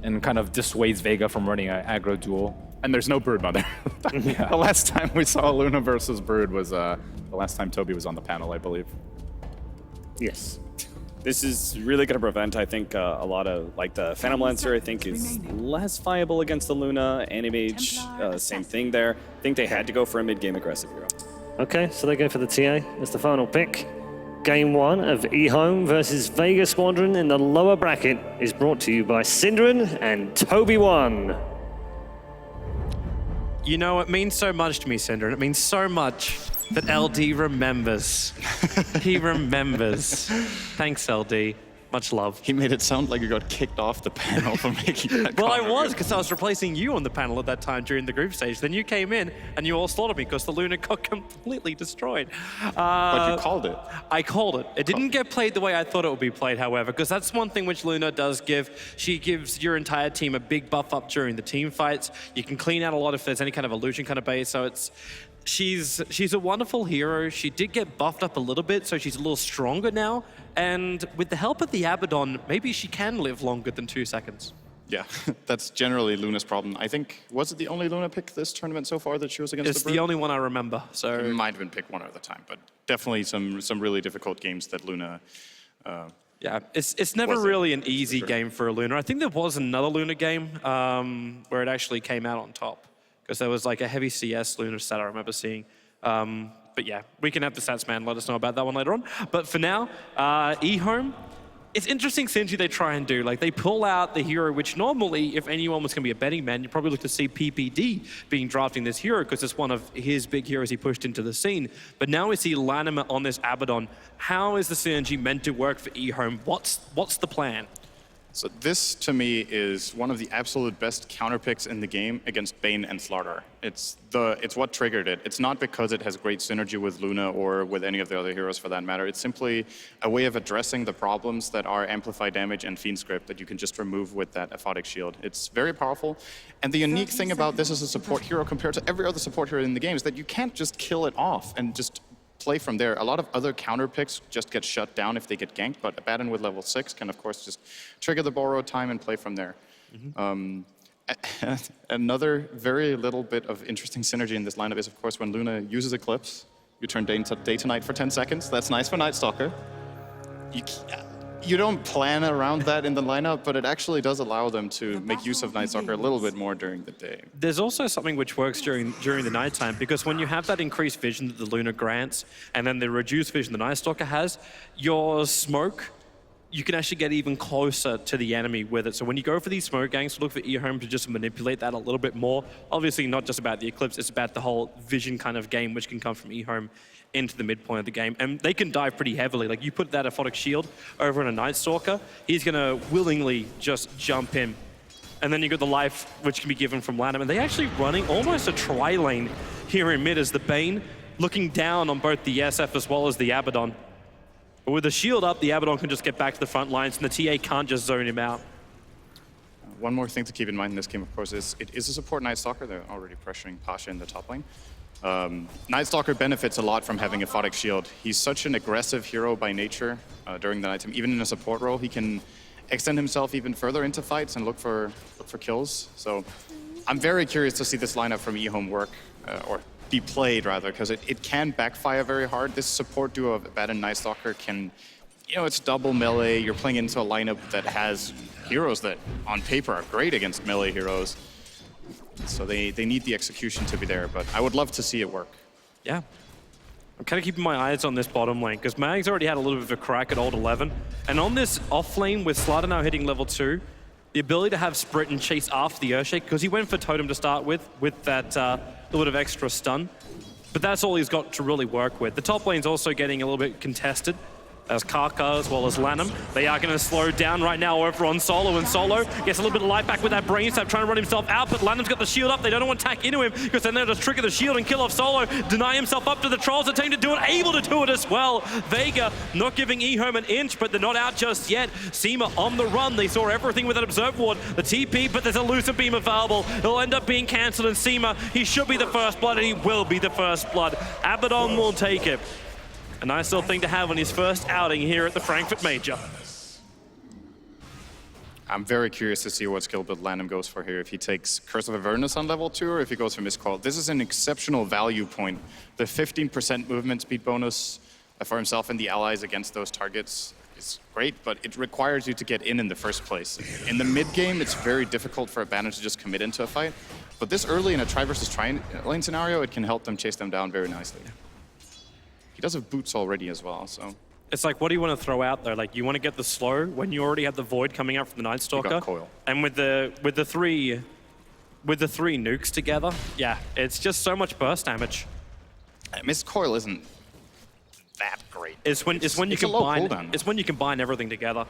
and kind of dissuades Vega from running an aggro duel. And there's no Brood Mother. Yeah. The last time we saw Luna versus Brood was the last time Toby was on the panel, I believe. Yes. This is really going to prevent, I think, a lot of, like the Phantom Lancer, I think, is less viable against the Luna. Animage, same thing there. I think they had to go for a mid-game aggressive hero. Okay, so they go for the TA as the final pick. Game 1 of eHome versus Vega Squadron in the lower bracket is brought to you by Synderen and Toby1. You know, it means so much to me, Synderen. It means so much that LD remembers. He remembers. Thanks, LD. Much love. He made it sound like you got kicked off the panel for making that Well, I comment. was, because I was replacing you on the panel at that time during the group stage. Then you came in, and you all slaughtered me because the Luna got completely destroyed. But you called it. I called it. It didn't get played the way I thought it would be played, however, because that's one thing which Luna does give. She gives your entire team a big buff up during the team fights. You can clean out a lot if there's any kind of illusion kind of base, so it's... She's a wonderful hero. She did get buffed up a little bit, so she's a little stronger now. And with the help of the Abaddon, maybe she can live longer than 2 seconds. Yeah, that's generally Luna's problem. I think, was it the only Luna pick this tournament so far that she was against It's the Brood? the only one I remember, so... It might have been picked one other time, but definitely some really difficult games that Luna... Yeah, it's never really an easy game for a Luna. I think there was another Luna game where it actually came out on top, because there was like a heavy CS Luna stat I remember seeing. But yeah, we can have the stats man let us know about that one later on. But for now, eHome, it's interesting synergy they try and do. Like they pull out the hero, which normally, if anyone was going to be a betting man, you'd probably look to see PPD being drafting this hero because it's one of his big heroes he pushed into the scene. But now we see Lanima on this Abaddon. How is the synergy meant to work for eHome? What's the plan? So this, to me, is one of the absolute best counter picks in the game against Bane and Slardar. It's what triggered it. It's not because it has great synergy with Luna or with any of the other heroes for that matter. It's simply a way of addressing the problems that are Amplify Damage and Fiend Script that you can just remove with that Aphotic Shield. It's very powerful. And the unique thing about this as a support hero compared to every other support hero in the game is that you can't just kill it off and just play from there. A lot of other counter picks just get shut down if they get ganked, but Abaddon with level 6 can of course just trigger the borrowed time and play from there. Another very little bit of interesting synergy in this lineup is of course when Luna uses Eclipse, you turn day to night for 10 seconds. That's nice for Night Stalker. You don't plan around that in the lineup, but it actually does allow them to make use of Night Stalker a little bit more during the day. There's also something which works during the nighttime, because when you have that increased vision that the Luna grants, and then the reduced vision the Night Stalker has, your smoke, you can actually get even closer to the enemy with it. So when you go for these smoke gangs, look for eHome to just manipulate that a little bit more. Obviously not just about the Eclipse, it's about the whole vision kind of game which can come from eHome into the midpoint of the game. And they can dive pretty heavily. Like you put that Aphotic Shield over on a Night Stalker, he's gonna willingly just jump in. And then you got the life which can be given from Lanham. And they actually running almost a tri-lane here in mid as the Bane looking down on both the SF as well as the Abaddon. But with the shield up, the Abaddon can just get back to the front lines and the TA can't just zone him out. One more thing to keep in mind in this game, of course, is it is a support Night Stalker. They're already pressuring Pasha in the top lane. Night Stalker benefits a lot from having a Aphotic Shield. He's such an aggressive hero by nature during the nighttime. Even in a support role, he can extend himself even further into fights and look for kills. So I'm very curious to see this lineup from eHome work, or be played rather, because it can backfire very hard. This support duo of Abaddon and Night Stalker can you know, it's double melee. You're playing into a lineup that has heroes that, on paper, are great against melee heroes. So they need the execution to be there, but I would love to see it work. Yeah. I'm kind of keeping my eyes on this bottom lane, because Mag's already had a little bit of a crack at Old 11. And on this off lane, with Slider now hitting level 2, the ability to have sprint and chase after the Earthshake, because he went for Totem to start with that little bit of extra stun. But that's all he's got to really work with. The top lane's also getting a little bit contested, as Kaka as well as Lanham. They are going to slow down right now over on Solo, and Solo gets a little bit of life back with that brain stab, trying to run himself out, but Lanham's got the shield up. They don't want to attack into him, because then they'll just trigger the shield and kill off Solo, deny himself up to the Trolls, attempt to do it, able to do it as well. Vega not giving eHome an inch, but they're not out just yet. Seema on the run. They saw everything with that Observe Ward, the TP, but there's a Lucid Beam available. It'll end up being cancelled, and Seema, he should be the first blood, and he will be the first blood. Abaddon will take it. A nice little thing to have on his first outing here at the Frankfurt Major. I'm very curious to see what skill build Lanham goes for here. If he takes Curse of Avernus on level 2, or if he goes for Miscall. This is an exceptional value point. The 15% movement speed bonus for himself and the allies against those targets is great, but it requires you to get in the first place. In the mid game, it's very difficult for a banner to just commit into a fight. But this early in a try versus try lane scenario, it can help them chase them down very nicely. He does have boots already as well, so. It's like, what do you want to throw out there? Like, you want to get the slow when you already have the Void coming out from the Night Stalker. Coil. And with the three nukes together, yeah, it's just so much burst damage. Miss Coil isn't that great. It's when you combine everything together.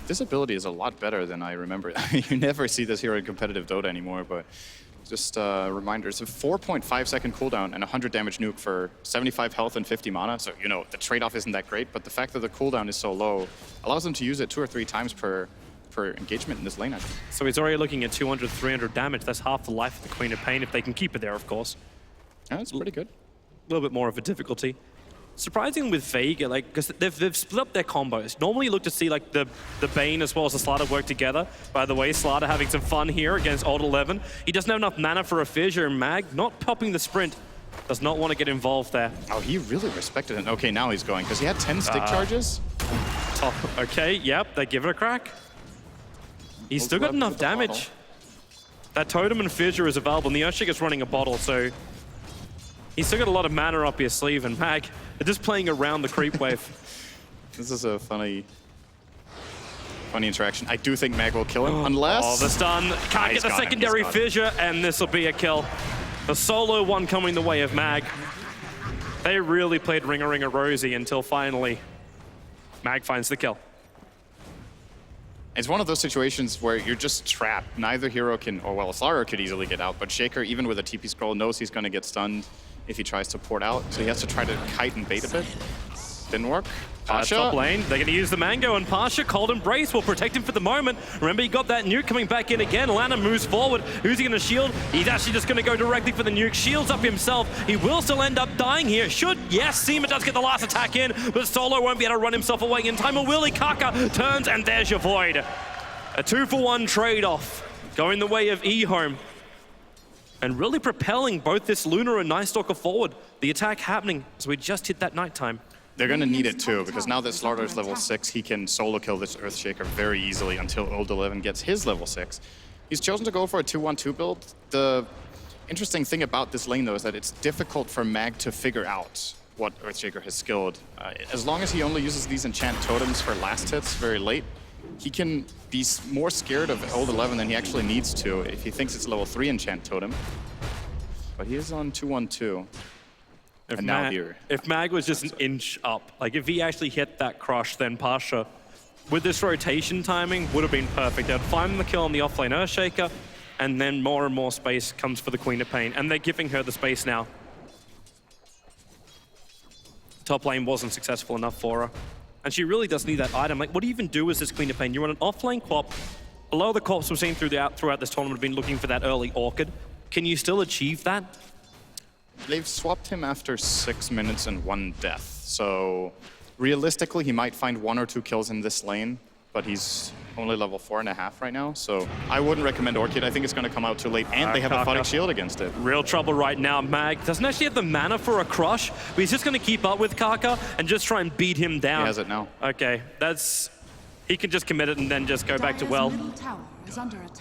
This ability is a lot better than I remember. You never see this here in competitive Dota anymore, but just a reminder, it's a 4.5 second cooldown and 100 damage nuke for 75 health and 50 mana. So, you know, the trade-off isn't that great, but the fact that the cooldown is so low allows them to use it 2 or 3 times per engagement in this lane, I think. So he's already looking at 200, 300 damage. That's half the life of the Queen of Pain, if they can keep it there, of course. Yeah, that's pretty good. A little bit more of a difficulty. Surprising with Vega, like, because they've split up their combos. Normally you look to see like the Bane as well as the Slider work together. By the way, Slider having some fun here against Old 11. He doesn't have enough mana for a fissure, and Mag not popping the sprint. Does not want to get involved there. Oh, he really respected it. Okay, now he's going, because he had 10 stick charges. Top. Okay, yep, they give it a crack. He's still got enough damage. That Totem and Fissure is available, and the Earthshake is running a bottle, so he's still got a lot of mana up his sleeve, and Mag, they're just playing around the creep wave. This is a funny interaction. I do think Mag will kill him, unless... Oh, the stun. Can't get the secondary fissure, and this will be a kill. The solo one coming the way of Mag. They really played Ring-a-Ring-a Rosie until finally Mag finds the kill. It's one of those situations where you're just trapped. Neither hero can, or well, Slara could easily get out, but Shaker, even with a TP scroll, knows he's going to get stunned if he tries to port out, so he has to try to kite and bait a bit. Didn't work. Pasha. Top lane, they're going to use the Mango, and Pasha, Cold Embrace will protect him for the moment. Remember, he got that nuke coming back in again. Lana moves forward. Who's he going to shield? He's actually just going to go directly for the nuke. Shields up himself. He will still end up dying here. Yes, Seema does get the last attack in, but Solo won't be able to run himself away in time. Or will he? Kaka turns, and there's your Void. A 2-for-1 trade-off going the way of eHome. And really propelling both this Luna and Night Stalker forward. The attack happening as we just hit that nighttime. They're going to need it too, because now that Slarder's level 6, he can solo kill this Earthshaker very easily until Old 11 gets his level 6. He's chosen to go for a 2-1-2 build. The interesting thing about this lane, though, is that it's difficult for Mag to figure out what Earthshaker has skilled. As long as he only uses these enchant totems for last hits very late, he can be more scared of Old 11 than he actually needs to if he thinks it's a level 3 enchant totem. But he is on 2-1-2. And now here. If Mag was just an inch up, like if he actually hit that crush, then Pasha, with this rotation timing, would have been perfect. They'd find the kill on the offlane Earthshaker, and then more and more space comes for the Queen of Pain, and they're giving her the space now. Top lane wasn't successful enough for her. And she really does need that item. Like, what do you even do as this Queen of Pain? You're on an offlane Quap. A lot of the Quaps we've seen throughout this tournament have been looking for that early Orchid. Can you still achieve that? They've swapped him after 6 minutes and 1 death. So realistically, he might find 1 or 2 kills in this lane. but he's only level 4.5 right now, so I wouldn't recommend Orchid. I think it's going to come out too late, and they have a Photic Shield against it. Real trouble right now. Mag doesn't actually have the mana for a crush, but he's just going to keep up with Kaka and just try and beat him down. He has it now. Okay, he can just commit it and then just go back to well.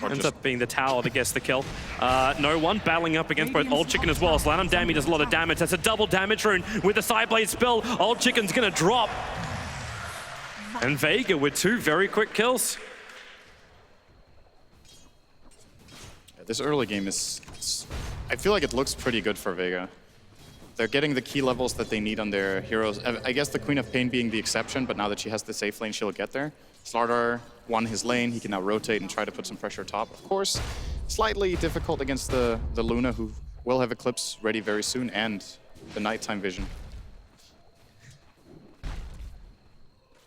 Ends up being the tower that gets the kill. No one battling up against both Old Chicken as well. So Lanham Dammy does a lot of damage. That's a double damage rune with the Sideblade spell. Old Chicken's going to drop. And Vega with 2 very quick kills. This early game I feel like it looks pretty good for Vega. They're getting the key levels that they need on their heroes. I guess the Queen of Pain being the exception, but now that she has the safe lane, she'll get there. Slardar won his lane. He can now rotate and try to put some pressure top. Of course, slightly difficult against the Luna, who will have Eclipse ready very soon, and the nighttime vision.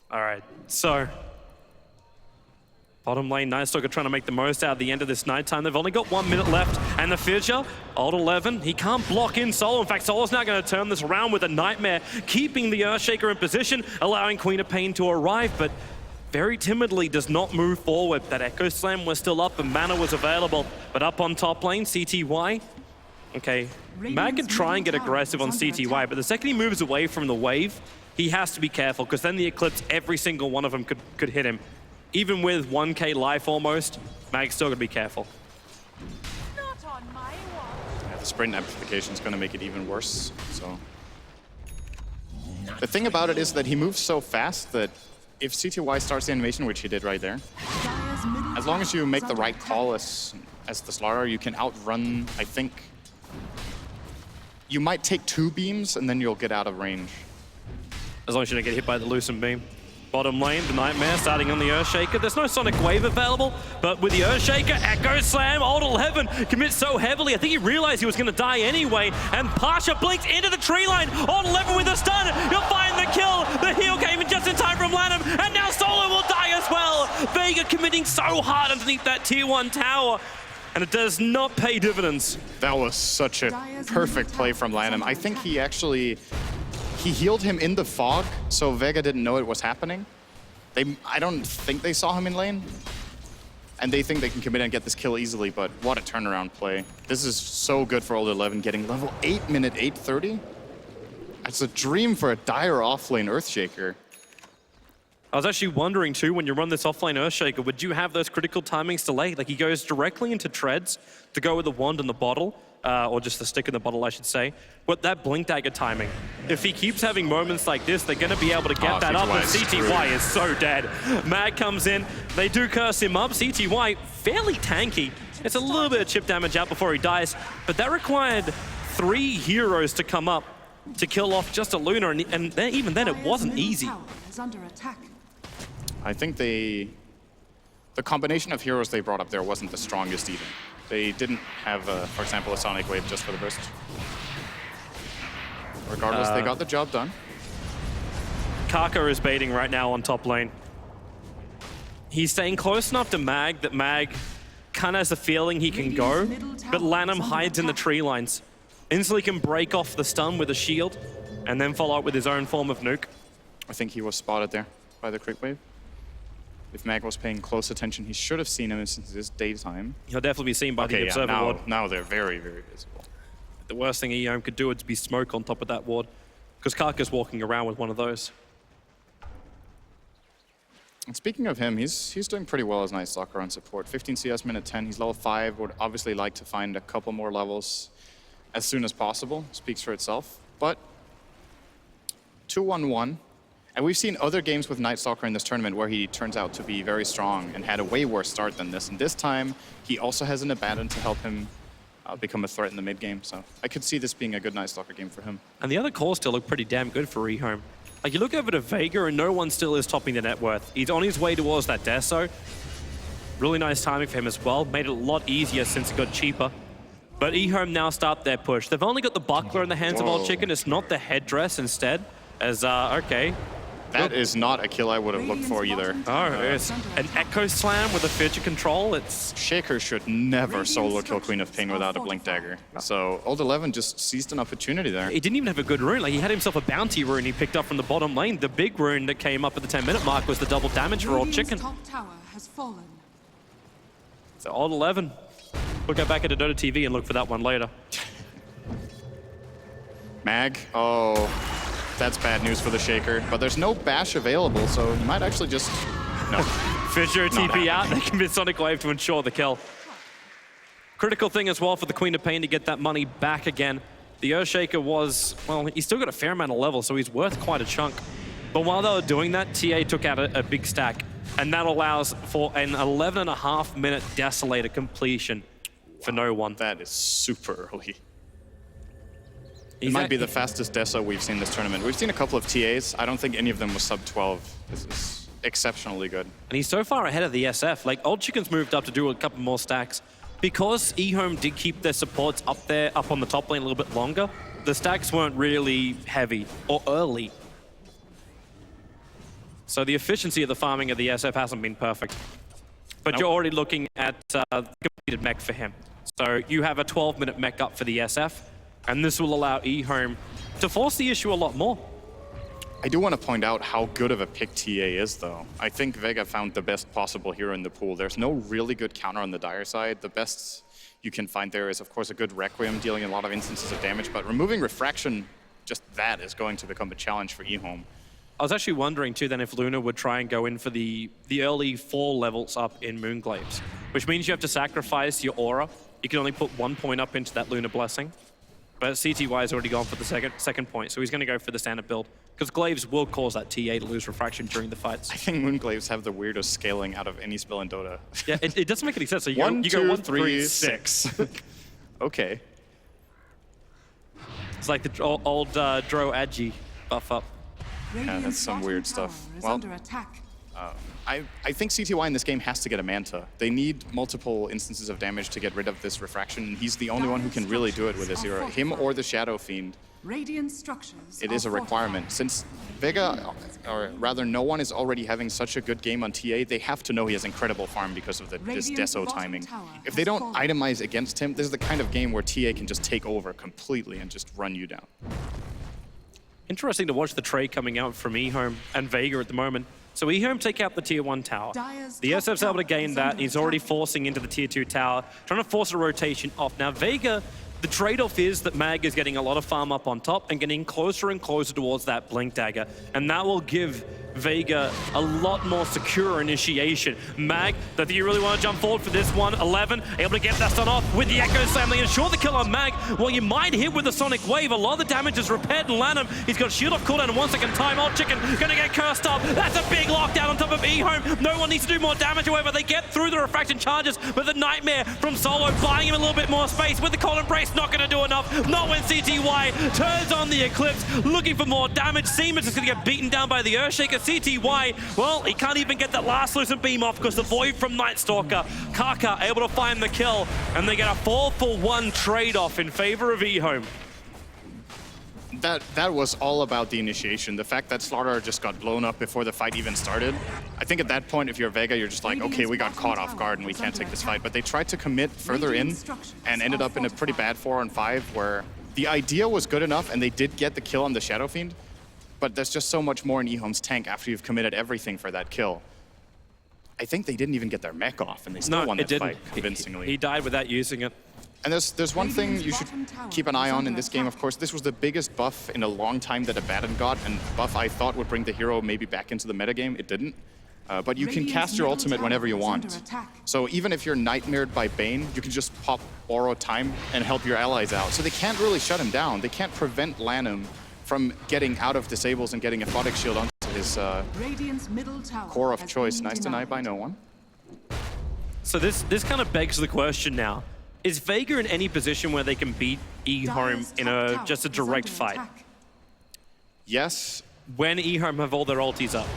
All right, so bottom lane, Nightstalker trying to make the most out of the end of this nighttime. They've only got 1 minute left, and the Fissure, Old 11, he can't block in Solo. In fact, Solo's now going to turn this around with a Nightmare, keeping the Earthshaker in position, allowing Queen of Pain to arrive, but very timidly does not move forward. That Echo Slam was still up, and mana was available, but up on top lane, CTY. Okay, Mag can try and get aggressive on CTY, but the second he moves away from the wave, he has to be careful, because then the Eclipse, every single one of them could hit him. Even with 1k life almost, Mag's still gonna be careful. Yeah, the sprint amplification is gonna make it even worse, so. The thing about it is that he moves so fast that if CTY starts the animation, which he did right there, as long as you make the right call as the Slardar, you can outrun, I think, you might take 2 beams and then you'll get out of range. As long as you don't get hit by the Lucent Beam. Bottom lane, the Nightmare starting on the Earthshaker. There's no Sonic Wave available, but with the Earthshaker, Echo Slam, Old 11 commits so heavily. I think he realized he was going to die anyway, and Pasha blinks into the tree line. Old 11 with a stun. He'll find the kill. The heal came in just in time from Lanham, and now Solo will die as well. Vega committing so hard underneath that tier 1 tower, and it does not pay dividends. That was such a perfect play from Lanham. I think he healed him in the fog, so Vega didn't know it was happening. I don't think they saw him in lane. And they think they can commit and get this kill easily, but what a turnaround play. This is so good for Old 11, getting level 8, minute 8:30. It's a dream for a dire offlane Earthshaker. I was actually wondering too, when you run this offlane Earthshaker, would you have those critical timings delayed? Like he goes directly into treads to go with the wand and the bottle, or just the stick in the bottle, I should say. But that blink dagger timing, if he keeps having moments like this, they're going to be able to get that up, and CTY is so dead. Mag comes in, they do curse him up. CTY, fairly tanky. It's a little bit of chip damage out before he dies, but that required 3 heroes to come up to kill off just a Luna, and then, even then it wasn't easy. I think the combination of heroes they brought up there wasn't the strongest either. They didn't have, for example, a Sonic Wave just for the burst. Regardless, they got the job done. Kaka is baiting right now on top lane. He's staying close enough to Mag that Mag kind of has a feeling he can go, but Lanham hides in the tree lines. Instantly can break off the stun with a shield, and then follow up with his own form of nuke. I think he was spotted there by the crit wave. If Mag was paying close attention, he should have seen him since it is daytime. He'll definitely be seen by the observer ward. Now they're very, very visible. The worst thing EOM could do would be smoke on top of that ward, because Kaka's walking around with one of those. And speaking of him, he's doing pretty well as Night Stalker on support. 15 CS, minute 10. He's level 5. Would obviously like to find a couple more levels as soon as possible. Speaks for itself. But 2-1-1. And we've seen other games with Night Stalker in this tournament where he turns out to be very strong and had a way worse start than this. And this time, he also has an Abaddon to help him become a threat in the mid game. So I could see this being a good Night Stalker game for him. And the other cores still look pretty damn good for eHome. Like, you look over to Vega and no one still is topping the net worth. He's on his way towards that Deso. Really nice timing for him as well. Made it a lot easier since it got cheaper. But eHome now start their push. They've only got the buckler in the hands of Old Chicken. It's not the headdress instead. As, okay. That is not a kill I would have looked for either. Oh, it's an Echo Slam with a Fidget Control. It's Shaker should never solo kill Queen of Pain without a Blink Dagger. So Old 11 just seized an opportunity there. He didn't even have a good rune. Like, he had himself a bounty rune he picked up from the bottom lane. The big rune that came up at the 10-minute mark was the double damage for Old Chicken. Top tower has fallen. So Old 11. We'll go back into Dota TV and look for that one later. Mag, oh, that's bad news for the Shaker. But there's no bash available, so he might actually just... No. Fissure TP out, they can be Sonic Wave to ensure the kill. Critical thing as well for the Queen of Pain to get that money back again. The Earthshaker was, well, he's still got a fair amount of level, so he's worth quite a chunk. But while they were doing that, TA took out a big stack, and that allows for an 11.5-minute Desolator completion for no one. That is super early. It might be the fastest Desa we've seen this tournament. We've seen a couple of TAs. I don't think any of them was sub 12. This is exceptionally good. And he's so far ahead of the SF. Like, Old Chicken's moved up to do a couple more stacks. Because eHome did keep their supports up there, up on the top lane a little bit longer, the stacks weren't really heavy or early. So the efficiency of the farming of the SF hasn't been perfect. But you're already looking at the completed mech for him. So you have a 12-minute mech up for the SF, and this will allow eHome to force the issue a lot more. I do want to point out how good of a pick TA is, though. I think Vega found the best possible hero in the pool. There's no really good counter on the Dire side. The best you can find there is, of course, a good Requiem dealing a lot of instances of damage, but removing Refraction, just that is going to become a challenge for eHome. I was actually wondering, too, then if Luna would try and go in for the early 4 levels up in Moonglaves, which means you have to sacrifice your aura. You can only put 1 point up into that Lunar Blessing. But CTY has already gone for the second point, so he's going to go for the standard build. Because Glaives will cause that TA to lose Refraction during the fights. I think Moonglaves have the weirdest scaling out of any spell in Dota. Yeah, it doesn't make any sense. So you One, go two, 1, 3, 3, 6. Okay. It's like the old Dro Agi buff up. Yeah, that's some weird stuff. Well, Under attack. I think CTY in this game has to get a Manta. They need multiple instances of damage to get rid of this Refraction, and he's the only one who can really do it with his hero. Him or the Shadow Fiend. Radiant structures. It is a requirement. Since Vega, or rather no one is already having such a good game on TA, they have to know he has incredible farm because of this Deso timing. If they don't itemize against him, this is the kind of game where TA can just take over completely and just run you down. Interesting to watch the trade coming out from eHome and Vega at the moment. So eHome take out the tier 1 tower. The SF's able to gain that. He's already forcing into the tier 2 tower, trying to force a rotation off. Now Vega, the trade-off is that Mag is getting a lot of farm up on top and getting closer and closer towards that Blink Dagger. And that will give Vega a lot more secure initiation. Mag, don't think you really want to jump forward for this one. 11, able to get that stun off with the Echo Slam. They ensure the kill on Mag. Well, you might hit with the Sonic Wave. A lot of the damage is repaired and Lanham. He's got shield off cooldown in 1 second time. Old Chicken gonna get cursed up. That's a big lockdown on top of eHome. No one needs to do more damage. However, they get through the refraction charges, but the Nightmare from Solo buying him a little bit more space with the Cold Embrace, not gonna do enough. Not when CTY turns on the Eclipse, looking for more damage. Siemens is gonna get beaten down by the Earthshaker. CTY, well, he can't even get that last Lucent Beam off because the Void from Night Stalker. Kaka able to find the kill, and they get a 4-for-1 trade-off in favor of eHome. That was all about the initiation. The fact that Slaughter just got blown up before the fight even started. I think at that point, if you're Vega, you're just like, okay, we got caught off guard and we can't take this fight. But they tried to commit further in and ended up in a pretty bad 4-on-5 where the idea was good enough and they did get the kill on the Shadow Fiend. But there's just so much more in eHome's tank after you've committed everything for that kill. I think they didn't even get their mech off and they still won that fight convincingly. He died without using it. And there's one thing you should keep an eye on in this game, of course. This was the biggest buff in a long time that Abaddon got, and buff I thought would bring the hero maybe back into the metagame. It didn't. But you can cast your ultimate whenever you want. So even if you're nightmared by Bane, you can just pop Oro Time and help your allies out. So they can't really shut him down. They can't prevent Lanham from getting out of disables and getting a Photic Shield onto his core of choice. Nice denied by no one. So this kind of begs the question now. Is Vega in any position where they can beat eHome in just a direct fight? Yes. When eHome have all their ultis up.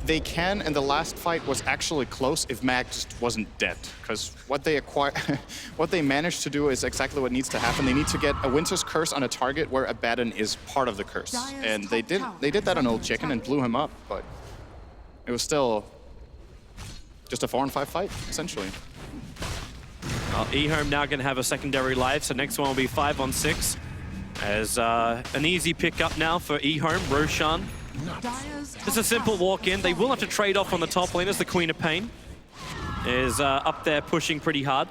they can, and the last fight was actually close if Mag just wasn't dead. Because what they what they managed to do is exactly what needs to happen. They need to get a Winter's Curse on a target where Abaddon is part of the curse. And they did that on Old Chicken and blew him up, but it was still just a 4-on-5 fight, essentially. Well, eHome now going to have a secondary life, so next one will be 5-on-6. As an easy pickup now for eHome, Roshan. Just a simple walk in. They will have to trade off on the top lane as the Queen of Pain is up there pushing pretty hard.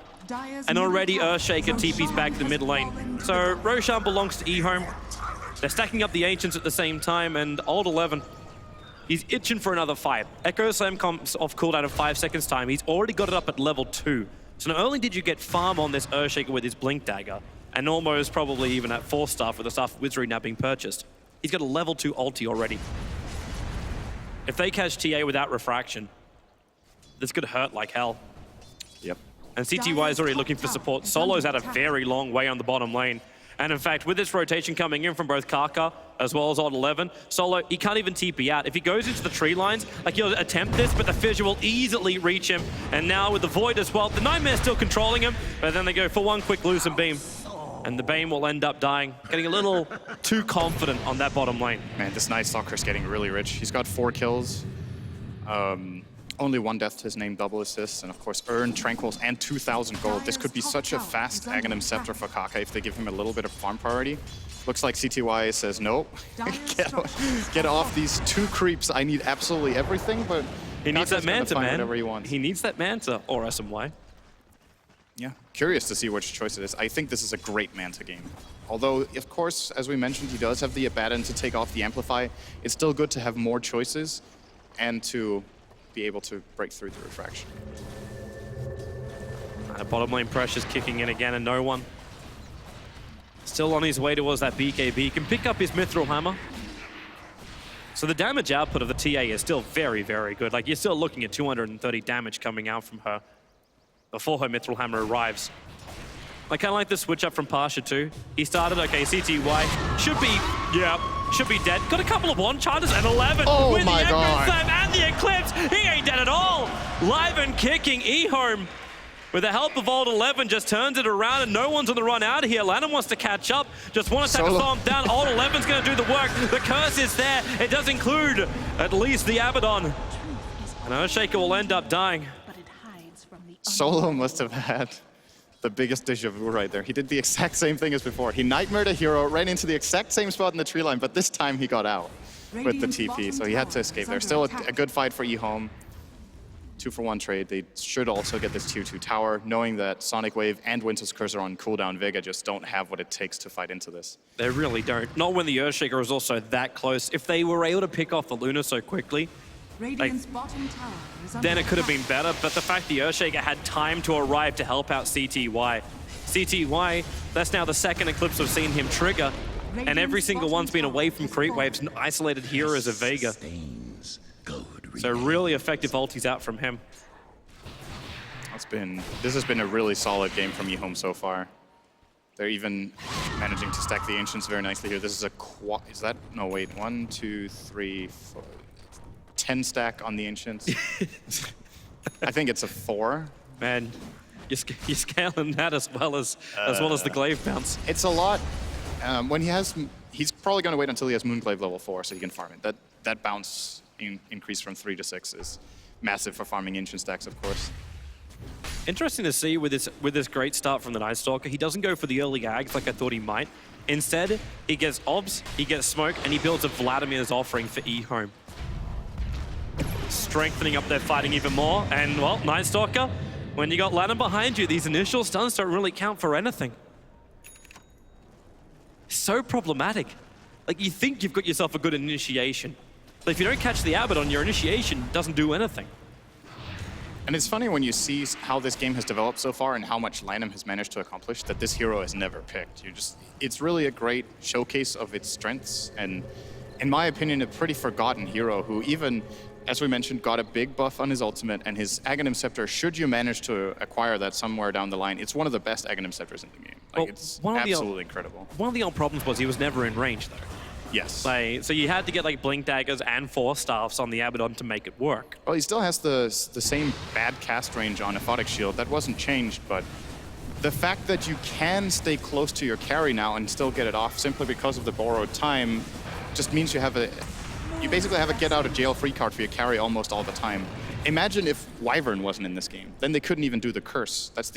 And already Earthshaker TP's back to the mid lane. So Roshan belongs to eHome. They're stacking up the Ancients at the same time, and Old 11, he's itching for another fight. Echo Slam comes off cooldown in 5 seconds time. He's already got it up at level 2. So not only did you get farm on this Earthshaker with his Blink Dagger, and almost probably even at 4-star for the Staff of Wizardry now being purchased, he's got a level 2 ulti already. If they catch TA without Refraction, this could hurt like hell. Yep. And CTY is already looking for support. Solo's out a very long way on the bottom lane. And in fact, with this rotation coming in from both Kaka as well as Old 11, Solo, he can't even TP out. If he goes into the tree lines, like he'll attempt this, but the Fissure will easily reach him. And now with the Void as well, the Nightmare's still controlling him, but then they go for one quick Lucent Beam. And the Bane will end up dying, getting a little too confident on that bottom lane. Man, this Night Stalker's getting really rich. He's got 4 kills, only 1 death to his name, double assists, and of course earned Tranquils and 2,000 gold. This could be such a fast Aghanim Scepter for Kaka if they give him a little bit of farm priority. Looks like CTY says, no, get off these 2 creeps. I need absolutely everything, but he needs that Manta, man. Whatever he wants. He needs that Manta, or SMY. Yeah, curious to see which choice it is. I think this is a great Manta game. Although, of course, as we mentioned, he does have the Abaddon to take off the Amplify. It's still good to have more choices and to be able to break through the Refraction. The bottom lane pressure's kicking in again, and no one. Still on his way towards that BKB. He can pick up his Mithril Hammer. So the damage output of the TA is still very, very good. Like, you're still looking at 230 damage coming out from her before her Mithril Hammer arrives. I kind of like the switch up from Pasha too. He started, okay, CTY should be dead. Got a couple of one-charters and 11 with the Echo Slam and the Eclipse. He ain't dead at all. Live and kicking eHome. With the help of Old 11, just turns it around and no one's on the run out of here. Lanham wants to catch up, just want to take a storm down. Old 11's going to do the work. The curse is there. It does include at least the Abaddon. And Earthshaker will end up dying. Solo must have had the biggest deja vu right there. He did the exact same thing as before. He nightmared a hero, ran into the exact same spot in the tree line, but this time he got out with the TP, so he had to escape there. Still a good fight for eHome. 2-for-1 trade. They should also get this tier 2 tower, knowing that Sonic Wave and Winter's Curse are on cooldown. Vega just don't have what it takes to fight into this. They really don't. Not when the Earthshaker was also that close. If they were able to pick off the Luna so quickly, then it could have been better, but the fact the Earthshaker had time to arrive to help out CTY. CTY, that's now the second Eclipse we've seen him trigger, and every single one's been away from creep waves and isolated heroes of Vega. So really effective ultis out from him. This has been a really solid game from eHome so far. They're even managing to stack the Ancients very nicely here. This is a is that? No, wait. 1, 2, 3, 4. 10 stack on the Ancients. I think it's a 4. Man, you're scaling that as well as the Glaive bounce. It's a lot. When he's probably going to wait until he has Moonglaive level 4 so he can farm it. That bounce increase from 3 to 6 is massive for farming Ancient stacks, of course. Interesting to see with this great start from the Night Stalker. He doesn't go for the early ags like I thought he might. Instead, he gets obs, he gets smoke, and he builds a Vladimir's offering for eHome. Strengthening up their fighting even more. And, well, Night Stalker, when you got Lanham behind you, these initial stuns don't really count for anything. So problematic. Like, you think you've got yourself a good initiation, but if you don't catch the Abaddon, your initiation doesn't do anything. And it's funny when you see how this game has developed so far and how much Lanham has managed to accomplish that this hero is never picked. It's really a great showcase of its strengths, and in my opinion, a pretty forgotten hero who even, as we mentioned, got a big buff on his ultimate and his Aghanim Scepter. Should you manage to acquire that somewhere down the line, it's one of the best Aghanim Scepters in the game. Like, it's absolutely incredible. One of the old problems was he was never in range, though. Yes. So you had to get like blink daggers and force staffs on the Abaddon to make it work. Well, he still has the same bad cast range on Aphotic Shield. That wasn't changed, but the fact that you can stay close to your carry now and still get it off simply because of the borrowed time just means you basically have a get out of jail free card for your carry almost all the time. Imagine if Wyvern wasn't in this game. Then they couldn't even do the curse. That's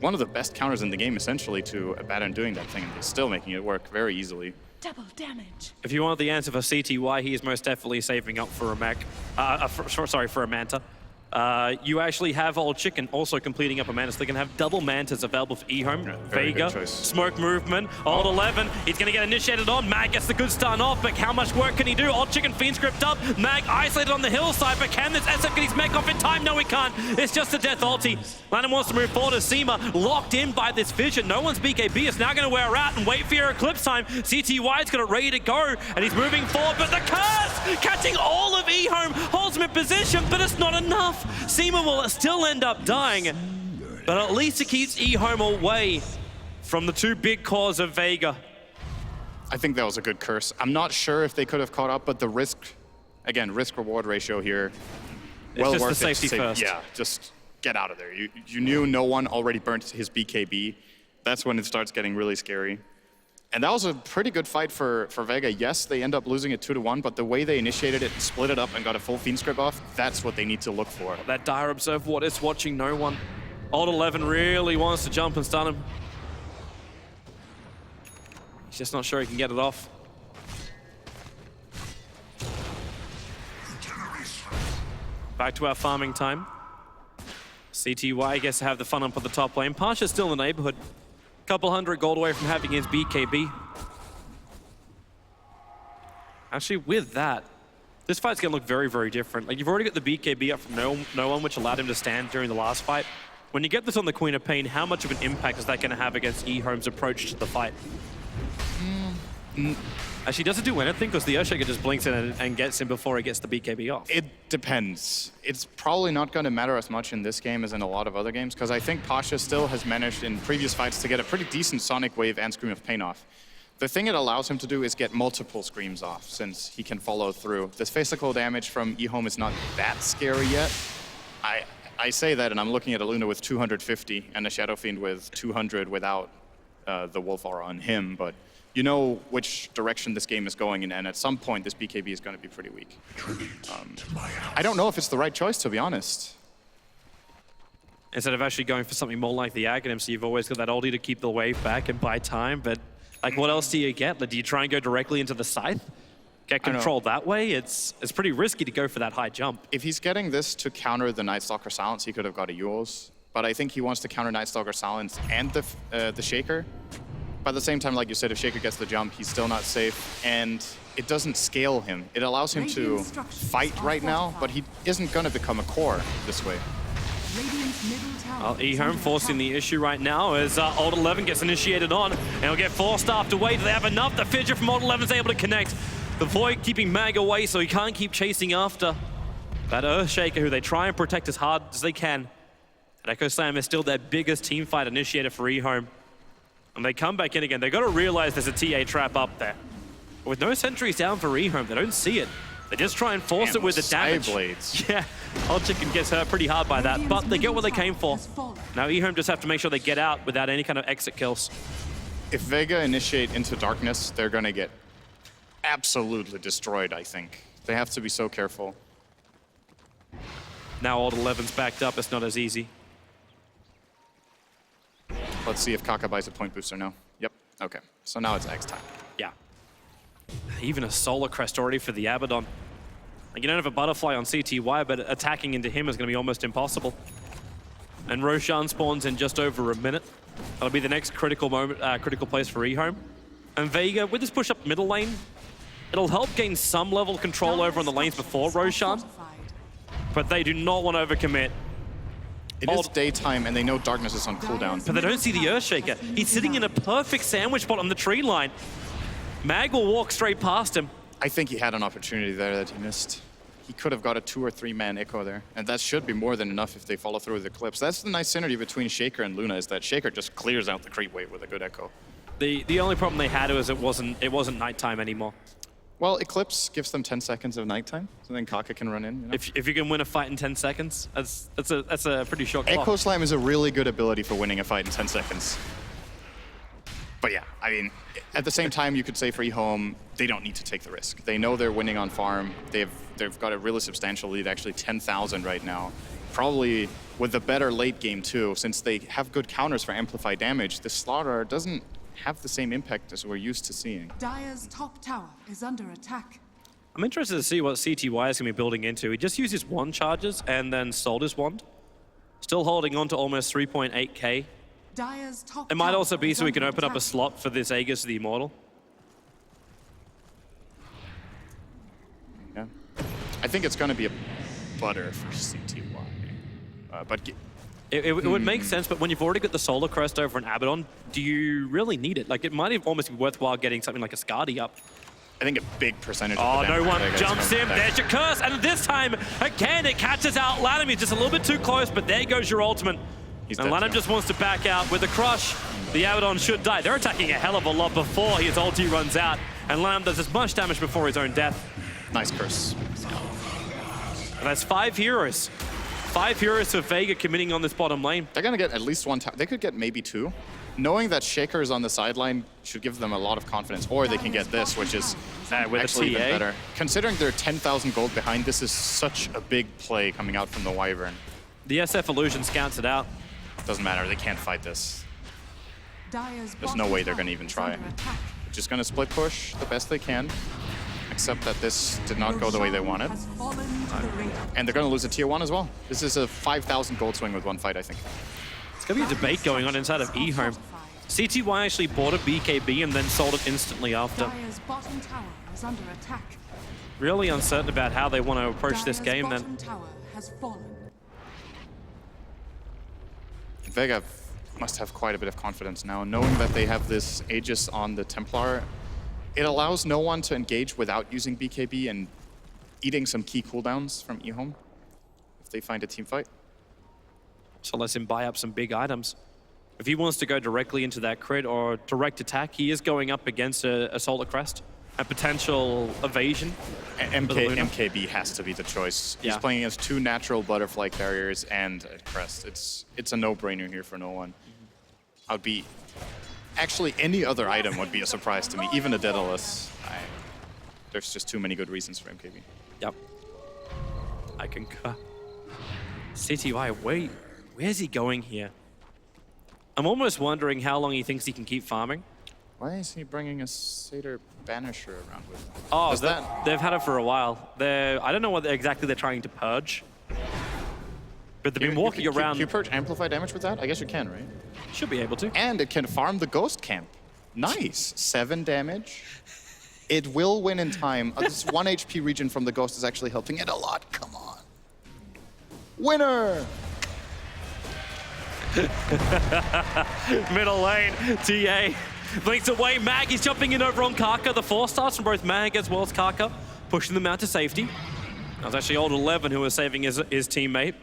one of the best counters in the game, essentially, to Abaddon doing that thing. They're still making it work very easily. Double damage. If you want the answer for CTY, he is most definitely saving up for for a Manta. You actually have Old Chicken also completing up a Manta, so they can have double Mantas available for eHome. Very Vega, good choice. smoke movement, Old 11, he's going to get initiated on. Mag gets the good start off, but how much work can he do? Old Chicken Fiend script up, Mag isolated on the hillside, but can this SF get his mech off in time? No, he can't. It's just a death ulti. Landon wants to move forward as Seema, locked in by this vision. No one's BKB, is now going to wear out and wait for your Eclipse time. CTY's got it ready to go, and he's moving forward, but the curse! Catching all of eHome, holds him in position, but it's not enough. Seema will still end up dying, but at least it keeps eHome away from the two big cores of Vega. I think that was a good curse. I'm not sure if they could have caught up, but the risk-reward ratio here, It's well just worth the it. safety first. Yeah, just get out of there. You knew no one already burnt his BKB. That's when it starts getting really scary. And that was a pretty good fight for Vega. Yes, they end up losing it 2-1, but the way they initiated it, split it up, and got a full Fiend script off, that's what they need to look for. That dire observe what is watching no one. Old 11 really wants to jump and stun him. He's just not sure he can get it off. Back to our farming time. CTY gets to have the fun up on the top lane. Pasha's still in the neighborhood. Couple hundred gold away from having his BKB. Actually, with that, this fight's gonna look very, very different. Like, you've already got the BKB up from no one, which allowed him to stand during the last fight. When you get this on the Queen of Pain, how much of an impact is that gonna have against eHome's approach to the fight? Actually, does it do anything? Because the Earthshaker just blinks in and gets him before he gets the BKB off. It depends. It's probably not going to matter as much in this game as in a lot of other games, because I think Pasha still has managed in previous fights to get a pretty decent Sonic Wave and Scream of Pain off. The thing it allows him to do is get multiple Screams off, since he can follow through. This physical damage from eHome is not that scary yet. I say that, and I'm looking at a Luna with 250 and a Shadow Fiend with 200 without the Wolf Aura on him, but you know which direction this game is going in, and at some point this BKB is going to be pretty weak. I don't know if it's the right choice, to be honest. Instead of actually going for something more like the Aghanim, so you've always got that ulti to keep the wave back and buy time, but like, what else do you get? Like, do you try and go directly into the Scythe? Get control that way? It's pretty risky to go for that high jump. If he's getting this to counter the Night Stalker Silence, he could have got a Euls, but I think he wants to counter Night Stalker Silence and the Shaker. But at the same time, like you said, if Shaker gets the jump, he's still not safe, and it doesn't scale him. It allows him to fight right now, but he isn't going to become a core this way. Well, eHome forcing the issue right now as Old 11 gets initiated on, and he'll get forced after away. Do they have enough? The Fidget from Old 11 is able to connect. The Void keeping Mag away, so he can't keep chasing after that Earthshaker, who they try and protect as hard as they can. And Echo Slam is still their biggest team fight initiator for eHome. And they come back in again. They've got to realize there's a TA trap up there. But with no sentries down for eHome, they don't see it. They just try and force it with the damage. Blades. Yeah, Old Chicken gets hurt pretty hard by that, but they get what they came for. Now eHome just have to make sure they get out without any kind of exit kills. If Vega initiate into darkness, they're going to get absolutely destroyed, I think. They have to be so careful. Now Old 11's backed up, it's not as easy. Let's see if Kaka buys a point booster now. Yep, okay. So now it's X time. Yeah. Even a Solar Crest already for the Abaddon. Like, you don't have a Butterfly on CTY, but attacking into him is going to be almost impossible. And Roshan spawns in just over a minute. That'll be the next critical moment, critical place for eHome. And Vega, with this push up middle lane, it'll help gain some level of control over on the lanes before Roshan. But they do not want to overcommit. It is daytime, and they know darkness is on cooldown. But they don't see the Earthshaker. He's sitting in a perfect sandwich spot on the tree line. Mag will walk straight past him. I think he had an opportunity there that he missed. He could have got a 2 or 3 man echo there, and that should be more than enough if they follow through with the clips. That's the nice synergy between Shaker and Luna, is that Shaker just clears out the creep wave with a good echo. The only problem they had was it wasn't nighttime anymore. Well, Eclipse gives them 10 seconds of nighttime, so then Kaka can run in. You know? If you can win a fight in 10 seconds, that's a pretty short clock. Echo Slam is a really good ability for winning a fight in 10 seconds. But yeah, I mean, at the same time, you could say for eHome, they don't need to take the risk. They know they're winning on farm. They've got a really substantial lead, actually 10,000 right now. Probably with a better late game too, since they have good counters for amplify damage, the Slaughter doesn't have the same impact as we're used to seeing. Dire's top tower is under attack. I'm interested to see what CTY is going to be building into. He just used his wand charges and then sold his wand. Still holding on to almost 3.8k. Dire's top It might tower also be is so we can under open up a attack. slot for this Aegis the Immortal. Yeah, I think it's going to be a butter for CTY. But It would make sense, but when you've already got the Solar Crest over an Abaddon, do you really need it? Like, it might almost be worthwhile getting something like a Skadi up. I think a big percentage Oh, of the no damage one Vega is jumps from in. that. There's your curse. And this time, again, it catches out Lanham. He's just a little bit too close, but there goes your ultimate. And dead Lanham too. just wants to back out. With the crush, the Abaddon should die. They're attacking a hell of a lot before his ulti runs out. And Lanham does as much damage before his own death. Nice curse. And that's 5 heroes. 5 heroes for Vega committing on this bottom lane. They're going to get at least one. They could get maybe 2. Knowing that Shaker is on the sideline should give them a lot of confidence. Or they can get this, which is with actually a TA. even better. Considering they're 10,000 gold behind, this is such a big play coming out from the Wyvern. The SF Illusion scouts it out. Doesn't matter. They can't fight this. Dire's There's no bottom way they're tower going to even is try. under attack. They're just going to split push the best they can. Except that this did not go the way they wanted. Has fallen to the radar. And they're going to lose a tier 1 as well. This is a 5,000 gold swing with one fight, I think. It's going to be a debate going on inside of eHome. CTY actually bought a BKB and then sold it instantly after. Dire's bottom tower is under attack. Really uncertain about how they want to approach this Dire's game then. bottom tower has fallen. Vega must have quite a bit of confidence now, knowing that they have this Aegis on the Templar. It allows no one to engage without using BKB and eating some key cooldowns from eHome if they find a team fight. So lets him buy up some big items. If he wants to go directly into that crit or direct attack, he is going up against a Solar Crest, a potential evasion. MKB has to be the choice. Yeah. He's playing against 2 natural butterfly carriers and a crest. It's a no-brainer here for no one. I'd be... Actually, any other item would be a surprise to me, even a Daedalus. There's just too many good reasons for MKB. Yep. I concur. CTY, wait, where's he going here? I'm almost wondering how long he thinks he can keep farming. Why is he bringing a Satyr Banisher around with him? Oh, Does that... they've had it for a while. I don't know what exactly they're trying to purge. But they've been walking around. Can you purge amplify damage with that? I guess you can, right? Should be able to. And it can farm the Ghost Camp. Nice. 7 damage. It will win in time. This 1 HP region from the Ghost is actually helping it a lot. Come on. Winner! Middle lane, TA blinks away. Mag, he's jumping in over on Kaka. The 4 stars from both Mag as well as Kaka, pushing them out to safety. That was actually old 11 who was saving his teammate.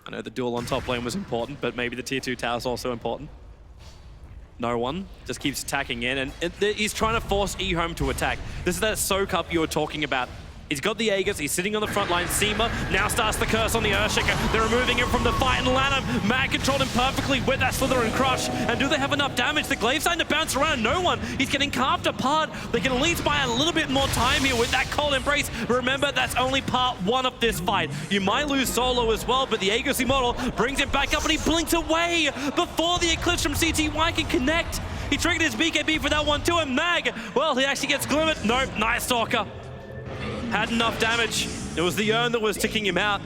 I know the duel on top lane was important, but maybe the tier 2 tower is also important. No one, just keeps attacking in, and he's trying to force eHome to attack. This is that soak up you were talking about. He's got the Aegis, he's sitting on the front line. Seema now starts the curse on the Earthshaker. They're removing him from the fight, and Lanham, Mag controlled him perfectly with that Slither and Crush. And do they have enough damage? The Glaive's starting to bounce around. No one. He's getting carved apart. They can at least buy a little bit more time here with that Cold Embrace. But remember, that's only part 1 of this fight. You might lose Solo as well, but the Aegis Immortal brings it back up, and he blinks away before the Eclipse from CTY can connect. He triggered his BKB for that one too, and Mag, well, he actually gets Glimmered. Nope, Night Stalker. Had enough damage. It was the urn that was ticking him out.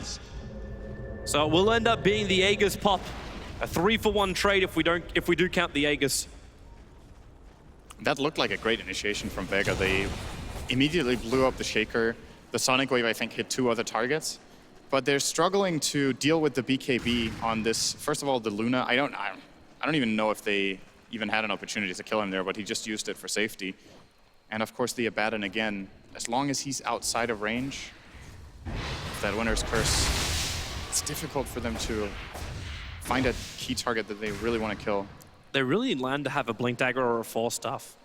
So it will end up being the Aegis pop. A 3-for-1 trade if we do count the Aegis. That looked like a great initiation from Vega. They immediately blew up the Shaker. The Sonic Wave, I think, hit 2 other targets. But they're struggling to deal with the BKB on this. First of all, the Luna. I don't even know if they even had an opportunity to kill him there, but he just used it for safety. And of course, the Abaddon again. As long as he's outside of range, that Winner's Curse, it's difficult for them to find a key target that they really want to kill. they really need Lan to have a Blink Dagger or a Force Staff.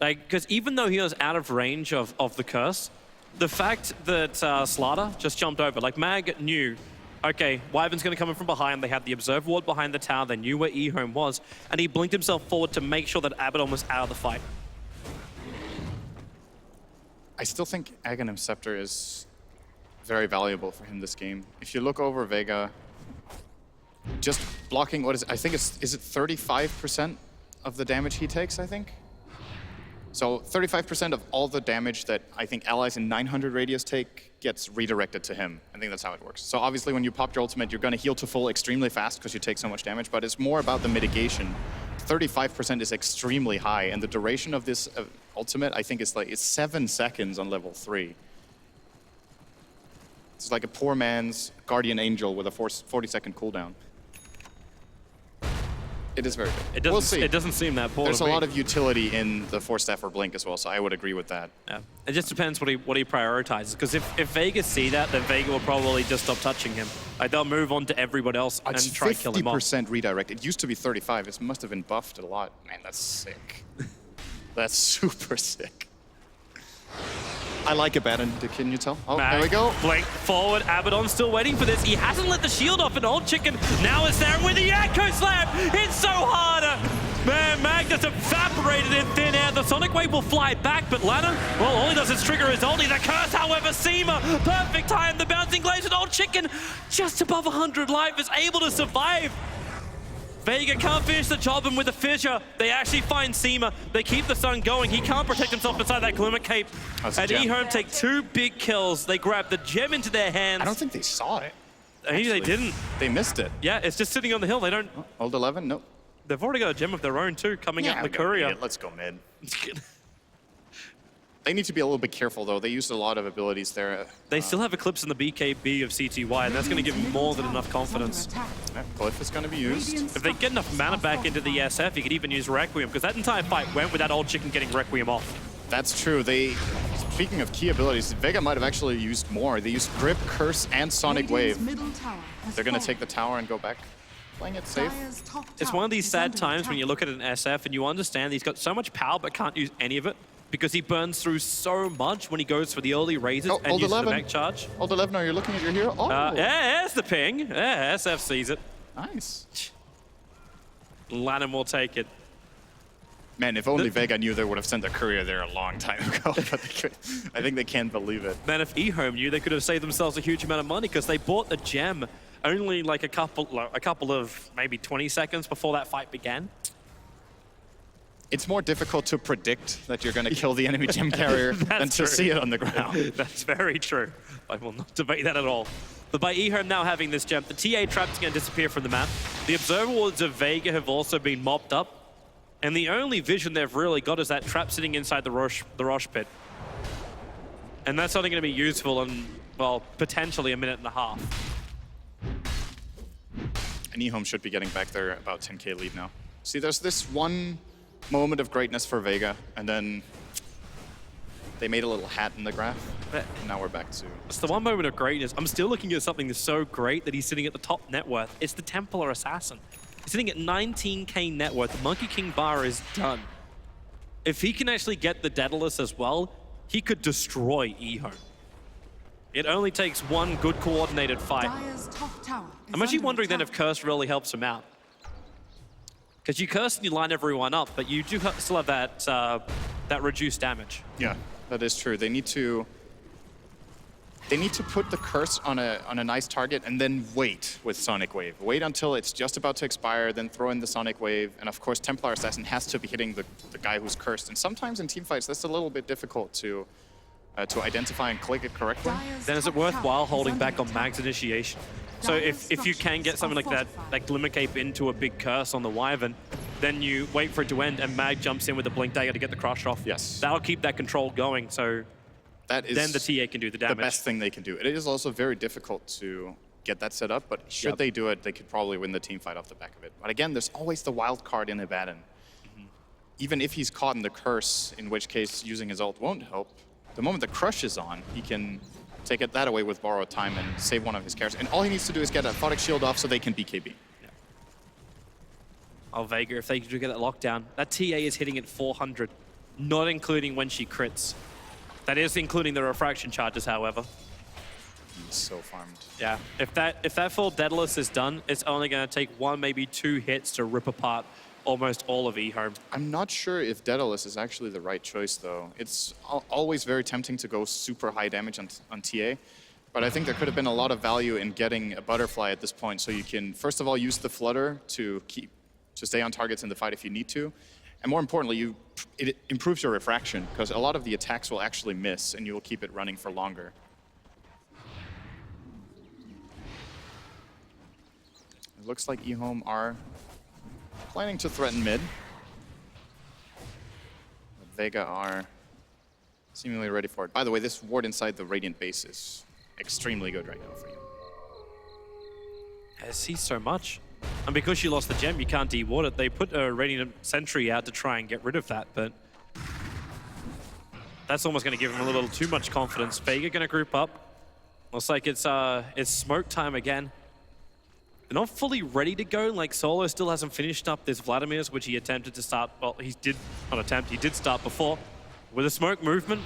Like, because even though he was out of range of the curse, the fact that Slaughter just jumped over, like Mag knew, okay, Wyvern's going to come in from behind. They had the Observer Ward behind the tower. They knew where eHome was, and he blinked himself forward to make sure that Abaddon was out of the fight. I still think Aghanim Scepter is very valuable for him this game. If you look over Vega, just blocking, what is it? I think is it 35% of the damage he takes, I think? So 35% of all the damage that I think allies in 900 radius take gets redirected to him. I think that's how it works. So obviously when you pop your ultimate, you're gonna heal to full extremely fast because you take so much damage, but it's more about the mitigation. 35% is extremely high, and the duration of this ultimate, I think, is like, it's 7 seconds on level 3. It's like a poor man's Guardian Angel with a 40-second cooldown. It is very good. We'll see. It doesn't seem that poor. There's a lot of utility in the Force Staff or Blink as well, so I would agree with that. Yeah. It just depends what he prioritizes, because if Vega see that, then Vega will probably just stop touching him. Like, they'll move on to everybody else and try to kill him off. 50% redirect. It used to be 35. It must have been buffed a lot. Man, that's sick. That's super sick. I like Abaddon, can you tell? Oh, there we go. Blink forward, Abaddon still waiting for this. He hasn't let the shield off, and Old Chicken now is there with the Echo Slam. It's so harder. Man, Mag just evaporated in thin air. The Sonic Wave will fly back, but Lana, well, all he does is trigger his ulti. The curse, however, Seema, perfect time. The bouncing glaze with Old Chicken, just above 100 life, is able to survive. Vega can't finish the job, and with the fissure, they actually find Seema. They keep the sun going. He can't protect himself inside that Glimmer Cape. And eHome take 2 big kills. They grab the gem into their hands. I don't think they saw it. They didn't. They missed it. Yeah, it's just sitting on the hill. They don't... Hold 11? Nope. They've already got a gem of their own, too, coming out in the courier. Let's go mid. They need to be a little bit careful, though. They used a lot of abilities there. They still have Eclipse in the BKB of CTY, and that's going to give them more than enough confidence. Glyph is going to be used. If they get enough mana back into the SF, you could even use Requiem, because that entire fight went with that Old Chicken getting Requiem off. That's true. Speaking of key abilities, Vega might have actually used more. They used Grip, Curse, and Sonic Wave. They're going to take the tower and go back. Playing it safe. It's one of these sad times when you look at an SF and you understand he's got so much power but can't use any of it, because he burns through so much when he goes for the early raises and uses the mech charge. Hold 11, are you looking at your hero? Oh. Yeah, there's the ping. Yeah, SF sees it. Nice. Lanham will take it. Man, if only Vega knew they would have sent their courier there a long time ago. But I think they can't believe it. Man, if eHome knew, they could have saved themselves a huge amount of money, because they bought the gem only like a couple of maybe 20 seconds before that fight began. It's more difficult to predict that you're going to kill the enemy gem carrier than to see it on the ground. That's very true. I will not debate that at all. But by eHome now having this gem, the TA trap's going to disappear from the map. The Observer Wards of Vega have also been mopped up. And the only vision they've really got is that trap sitting inside the Rosh pit. And that's only going to be useful in, well, potentially a minute and a half. And eHome should be getting back there about 10k lead now. See, there's this one moment of greatness for Vega, and then they made a little hat in the graph, and now we're back to... It's the one moment of greatness. I'm still looking at something that's so great that he's sitting at the top net worth. It's the Templar Assassin. He's sitting at 19k net worth. The Monkey King bar is done. If he can actually get the Daedalus as well, he could destroy eHome. It only takes one good coordinated fight. I'm actually wondering then if Curse really helps him out. Because you curse and you line everyone up, but you do still have that reduced damage. Yeah, that is true. They need to put the curse on a nice target and then wait with Sonic Wave. Wait until it's just about to expire, then throw in the Sonic Wave. And of course, Templar Assassin has to be hitting the guy who's cursed. And sometimes in teamfights, that's a little bit difficult to identify and click it correctly. Then is it worthwhile holding back on Mag's initiation? So if you can get something like that Glimmer Cape into a big curse on the Wyvern, then you wait for it to end and Mag jumps in with the Blink Dagger to get the crush off. Yes. That'll keep that control going, so that is then the TA can do the damage. The best thing they can do. It is also very difficult to get that set up, but should they do it, they could probably win the team fight off the back of it. But again, there's always the wild card in Abaddon. Even if he's caught in the curse, in which case using his ult won't help, the moment the crush is on, he can take that away with borrowed time and save one of his characters. And all he needs to do is get a Photic Shield off so they can BKB. Oh, Vega, if they do get that lockdown, that TA is hitting at 400, not including when she crits. That is including the refraction charges, however. He's so farmed. Yeah, if that full Daedalus is done, it's only going to take 1, maybe 2 hits to rip apart almost all of eHome. I'm not sure if Daedalus is actually the right choice, though. It's always very tempting to go super high damage on TA, but I think there could have been a lot of value in getting a Butterfly at this point, so you can, first of all, use the Flutter to stay on targets in the fight if you need to, and more importantly, it improves your refraction, because a lot of the attacks will actually miss, and you will keep it running for longer. It looks like eHome are planning to threaten mid. But Vega are seemingly ready for it. By the way, this ward inside the Radiant base is extremely good right now for you. I see so much. And because you lost the gem, you can't de-ward it. They put a Radiant Sentry out to try and get rid of that, but that's almost going to give him a little too much confidence. Vega going to group up. Looks like it's smoke time again. They're not fully ready to go. Like, Solo still hasn't finished up this Vladimir's, which he attempted to start. Well, he did not attempt. He did start before. With a smoke movement,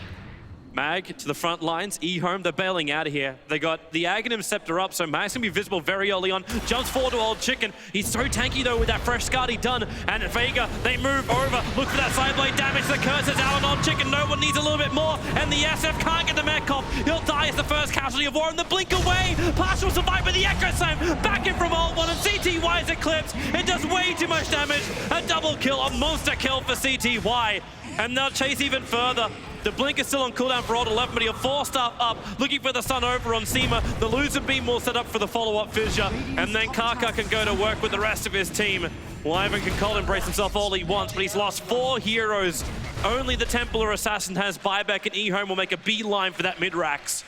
Mag to the front lines. eHome, they're bailing out of here. They got the Aghanim Scepter up, so Mag's gonna be visible very early on. Jumps forward to Old Chicken. He's so tanky though with that fresh Skadi done. And Vega, they move over. Look for that side blade damage. The curse is out on Old Chicken. No one needs a little bit more. And the SF can't get the Metcalf. He'll die as the first casualty of war. And the blink away. Partial survive with the Echo Slam. Back in from Alt 1 and CTY is eclipsed. It does way too much damage. A double kill, a monster kill for CTY. And they'll chase even further. The blink is still on cooldown for Alt 11, but he'll force stuff up, looking for the stun over on Seema. The loser beam will set up for the follow-up fissure, and then Kaka can go to work with the rest of his team. Wyvern can cold embrace himself all he wants, but he's lost 4 heroes. Only the Templar Assassin has buyback, and eHome will make a beeline for that mid-rax.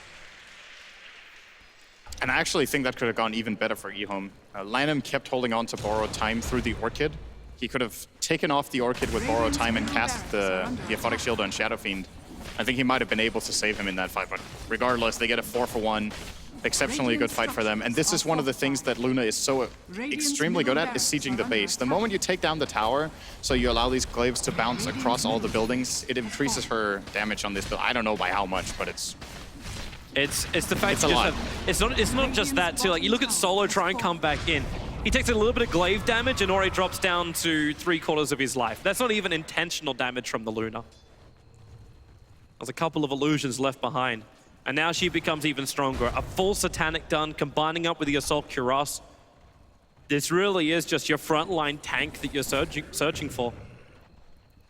And I actually think that could have gone even better for eHome. Lanham kept holding on to borrowed time through the Orchid. He could have taken off the Orchid with borrowed time and cast the Aphotic Shield on Shadow Fiend. I think he might have been able to save him in that fight, but regardless, they get a 4-for-1. Exceptionally good fight for them. And this is one of the things that Luna is so extremely good at, is sieging the base. The moment you take down the tower, so you allow these glaives to bounce across all the buildings, it increases her damage on this build. I don't know by how much, but it's the fact that it's not just that too. Like, you look at Solo try and come back in. He takes a little bit of glaive damage and already drops down to 3/4 of his life. That's not even intentional damage from the Luna. There's a couple of illusions left behind. And now she becomes even stronger. A full Satanic done, combining up with the Assault Cuirass. This really is just your frontline tank that you're searching for.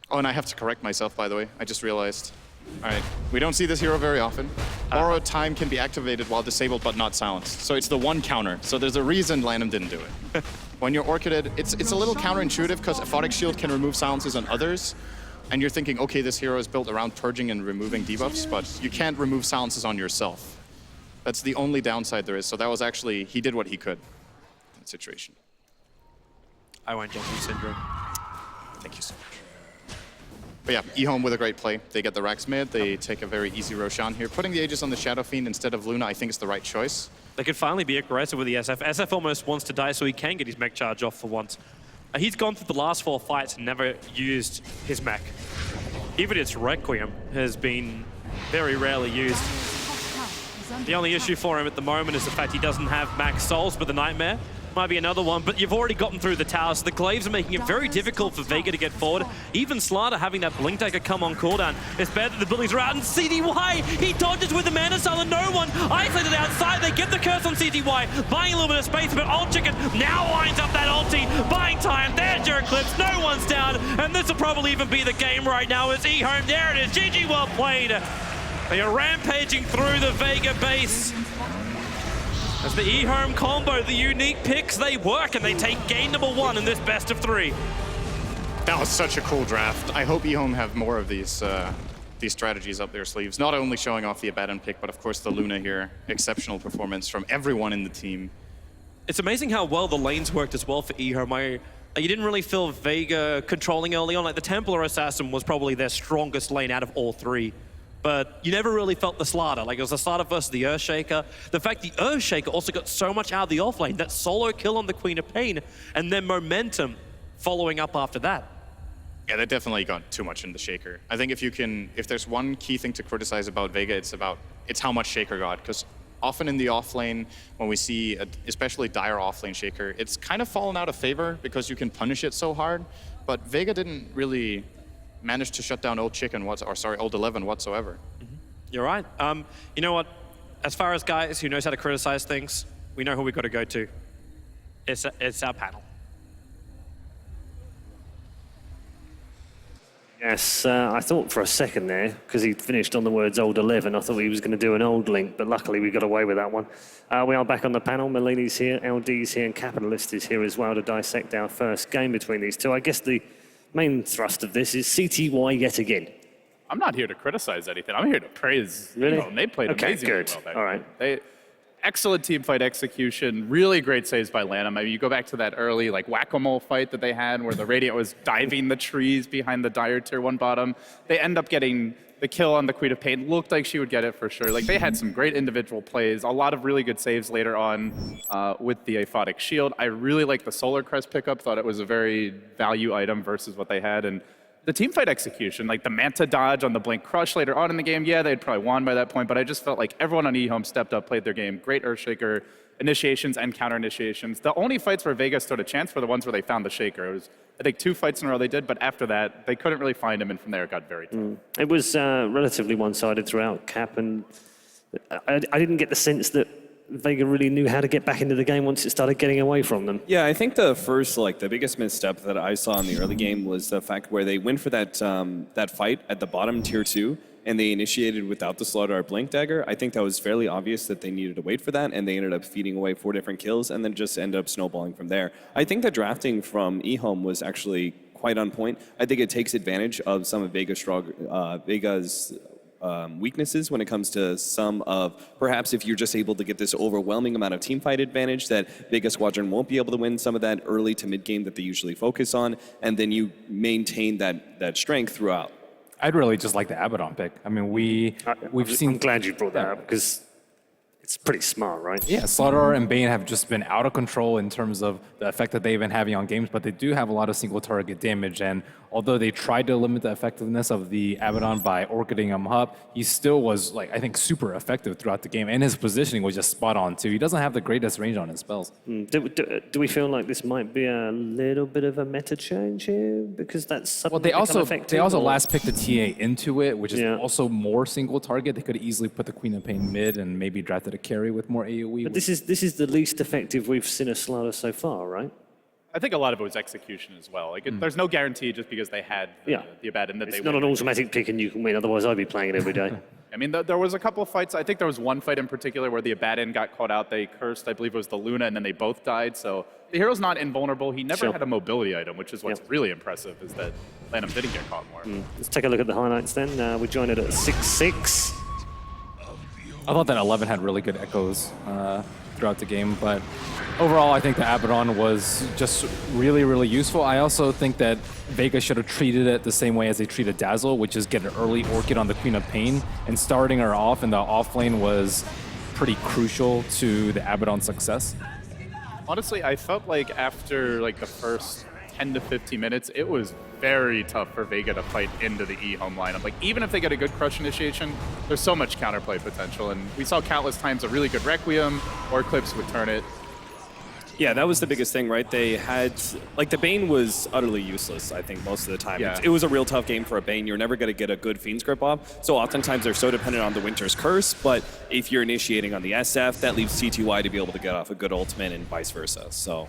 Oh, and I have to correct myself, by the way. I just realized. All right, we don't see this hero very often. Borrowed time can be activated while disabled but not silenced. So it's the one counter. So there's a reason Lanham didn't do it. When you're Orchided, it's a little counterintuitive because Aphotic Shield can remove silences on others. And you're thinking, okay, this hero is built around purging and removing debuffs, but you can't remove silences on yourself. That's the only downside there is. So that was actually, he did what he could in that situation. I won't jump you, Syndrome. Thank you so much. But yeah, eHome with a great play. They get the Rax mid, they take a very easy Roshan here. Putting the Aegis on the Shadow Fiend instead of Luna, I think is the right choice. They could finally be aggressive with the SF. SF almost wants to die so he can get his mech charge off for once. He's gone through the last 4 fights and never used his mech. Even its Requiem has been very rarely used. The only issue for him at the moment is the fact he doesn't have max souls, but the Nightmare might be another one, but you've already gotten through the tower, so the glaives are making it very difficult for Vega to get forward. Even Slaughter having that Blink Dagger come on cooldown. It's bad that the buildings are out, and CTY, he dodges with the Mana Style and no one isolated outside. They get the curse on CTY, buying a little bit of space, but Old Chicken now winds up that ulti, buying time. There's your Eclipse, no one's down, and this will probably even be the game right now as eHome, there it is, GG well played. They are rampaging through the Vega base. As the eHome combo, the unique picks, they work and they take game number 1 in this best of 3. That was such a cool draft. I hope eHome have more of these strategies up their sleeves. Not only showing off the Abaddon pick, but of course the Luna here. Exceptional performance from everyone in the team. It's amazing how well the lanes worked as well for eHome. You didn't really feel Vega controlling early on. Like, the Templar Assassin was probably their strongest lane out of all 3. But you never really felt the Slaughter. Like, it was the Slaughter versus the Earthshaker. The fact the Earthshaker also got so much out of the offlane, that solo kill on the Queen of Pain, and then momentum following up after that. Yeah, they definitely got too much in the Shaker. I think if there's one key thing to criticize about Vega, it's how much Shaker got. Because often in the offlane, when we see especially dire offlane Shaker, it's kind of fallen out of favor because you can punish it so hard. But Vega didn't really manage to shut down Old 11 whatsoever. You're right. You know what? As far as guys who knows how to criticize things, we know who we got to go to. It's our panel. Yes, I thought for a second there, because he finished on the words Old 11, I thought he was going to do an Old Link, but luckily we got away with that one. We are back on the panel. Melini's here, LD's here, and Capitalist is here as well to dissect our first game between these two. I guess the main thrust of this is CTY yet again. I'm not here to criticize anything. I'm here to praise. Really? You know, they played amazingly good. well. All right. Excellent team fight execution. Really great saves by Lanham. I mean, you go back to that early whack-a-mole fight that they had where the Radiant was diving the trees behind the Dire Tier 1 bottom. They end up getting the kill on the Queen of Pain. Looked like she would get it for sure. They had some great individual plays. A lot of really good saves later on with the Aphotic Shield. I really like the Solar Crest pickup. Thought it was a very value item versus what they had. And the team fight execution, the Manta dodge on the Blink Crush later on in the game, yeah, they'd probably won by that point, but I just felt like everyone on eHome stepped up, played their game. Great Earthshaker initiations and counter initiations. The only fights where Vegas stood a chance were the ones where they found the Shaker. It was, I think, 2 fights in a row they did, but after that, they couldn't really find him, and from there it got very tough. It was relatively one-sided throughout, Cap, and I didn't get the sense that Vega really knew how to get back into the game once it started getting away from them. Yeah, I think the first, the biggest misstep that I saw in the early game was the fact where they went for that that fight at the bottom tier 2, and they initiated without the Slaughter Art Blink Dagger. I think that was fairly obvious that they needed to wait for that, and they ended up feeding away 4 different kills, and then just ended up snowballing from there. I think the drafting from eHome was actually quite on point. I think it takes advantage of some of Vega's weaknesses when it comes to some of, perhaps if you're just able to get this overwhelming amount of teamfight advantage that Vega Squadron won't be able to win some of that early to mid game that they usually focus on, and then you maintain that strength throughout. I'd really just like the Abaddon pick. I mean, we've seen. I'm glad you brought that up because it's pretty smart, right? Yeah, Slaughter and Bane have just been out of control in terms of the effect that they've been having on games, but they do have a lot of single target damage. And although they tried to limit the effectiveness of the Abaddon by orchiding him up, he still was, I think, super effective throughout the game. And his positioning was just spot on, too. He doesn't have the greatest range on his spells. Do we feel like this might be a little bit of a meta change here? Because that's something Well, they also last picked the TA into it, which is also more single target. They could easily put the Queen of Pain mid and maybe drafted a carry with more AoE. But this is the least effective we've seen a Slaughter so far, right? I think a lot of it was execution as well. There's no guarantee just because they had the Abaddon that it's they not an automatic pick and you can win, otherwise I'd be playing it every day. I mean, there was a couple of fights. I think there was one fight in particular where the Abaddon got caught out. They cursed, I believe it was the Luna, and then they both died. So the hero's not invulnerable. He never had a mobility item, which is what's really impressive, is that Lanham didn't get caught more. Let's take a look at the highlights then. We joined it at 6-6. I thought that 11 had really good echoes throughout the game, but overall, I think the Abaddon was just really, really useful. I also think that Vega should have treated it the same way as they treated Dazzle, which is get an early Orchid on the Queen of Pain, and starting her off in the off lane was pretty crucial to the Abaddon's success. Honestly, I felt like after the first 10 to 15 minutes, it was very tough for Vega to fight into the eHome lineup. Even if they get a good crush initiation, there's so much counterplay potential, and we saw countless times a really good Requiem or Eclipse would turn it. Yeah, that was the biggest thing, right? They had, the Bane was utterly useless, I think, most of the time. Yeah. It was a real tough game for a Bane. You're never going to get a good Fiend's Grip off, so oftentimes they're so dependent on the Winter's Curse, but if you're initiating on the SF, that leaves CTY to be able to get off a good ultimate and vice versa, so...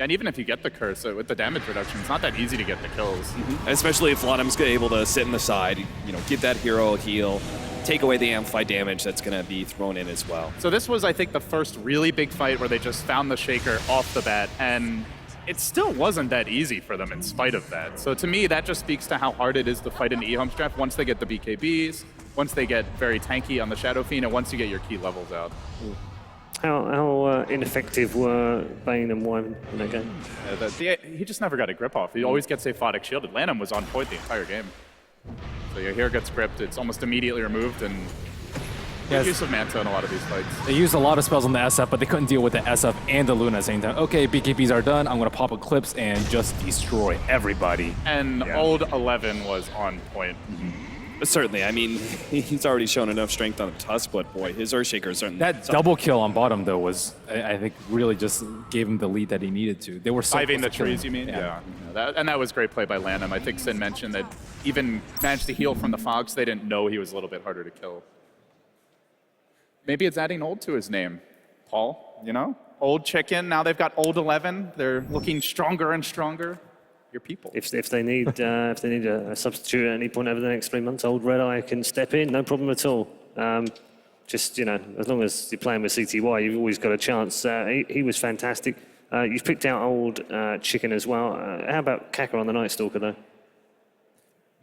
And even if you get the curse, with the damage reduction, it's not that easy to get the kills. Especially if Lanham's able to sit in the side, give that hero a heal, take away the amplified damage that's going to be thrown in as well. So this was, I think, the first really big fight where they just found the Shaker off the bat, and it still wasn't that easy for them in spite of that. So to me, that just speaks to how hard it is to fight in the eHome draft once they get the BKBs, once they get very tanky on the Shadow Fiend, and once you get your key levels out. How ineffective were Bane and Wyvern in that game? He just never got a grip off. He always gets Aphotic Shielded. Lanham was on point the entire game. So your hero gets gripped, it's almost immediately removed, and Good use of Manta in a lot of these fights. They used a lot of spells on the SF, but they couldn't deal with the SF and the Luna at the same time. Okay, BKBs are done. I'm going to pop Eclipse and just destroy everybody. And old 11 was on point. Certainly, I mean, he's already shown enough strength on the Tusk, but boy, his Earthshaker certainly. That double kill on bottom, though, was, I think, really just gave him the lead that he needed to. They were so Diving the close to killing trees, you him. mean? Yeah. That was great play by Lanham. I think Sin mentioned that even managed to heal from the Fogs, they didn't know he was a little bit harder to kill. Maybe it's adding old to his name, Paul, you know? Old chicken, now they've got old 11. They're looking stronger and stronger. Your people. If they need a substitute at any point over the next 3 months, old Red Eye can step in, no problem at all. Just, you know, as long as you're playing with CTY, you've always got a chance. He was fantastic. You've picked out old Chicken as well. How about Kaka on the Night Stalker, though?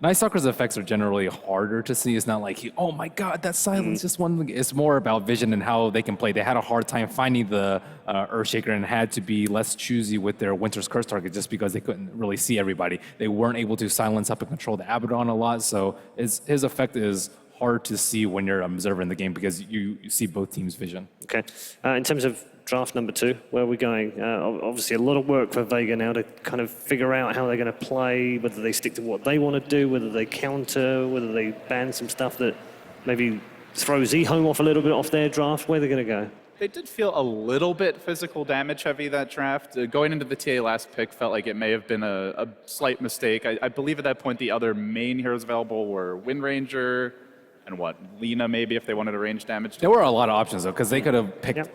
Night Stalker's effects are generally harder to see. It's not like, oh my god, that silence just one. It's more about vision and how they can play. They had a hard time finding the Earthshaker and had to be less choosy with their Winter's Curse target just because they couldn't really see everybody. They weren't able to silence up and control the Abaddon a lot, so his effect is hard to see when you're observing the game because you see both teams' vision. Okay. In terms of draft number 2, where are we going? Obviously, a lot of work for Vega now to kind of figure out how they're going to play, whether they stick to what they want to do, whether they counter, whether they ban some stuff that maybe throws eHome off a little bit off their draft. Where are they going to go? They did feel a little bit physical damage heavy that draft. Going into the TA last pick felt like it may have been a slight mistake. I believe at that point the other main heroes available were Wind Ranger and Lina maybe if they wanted to range damage. There were a lot of options though, because they could have picked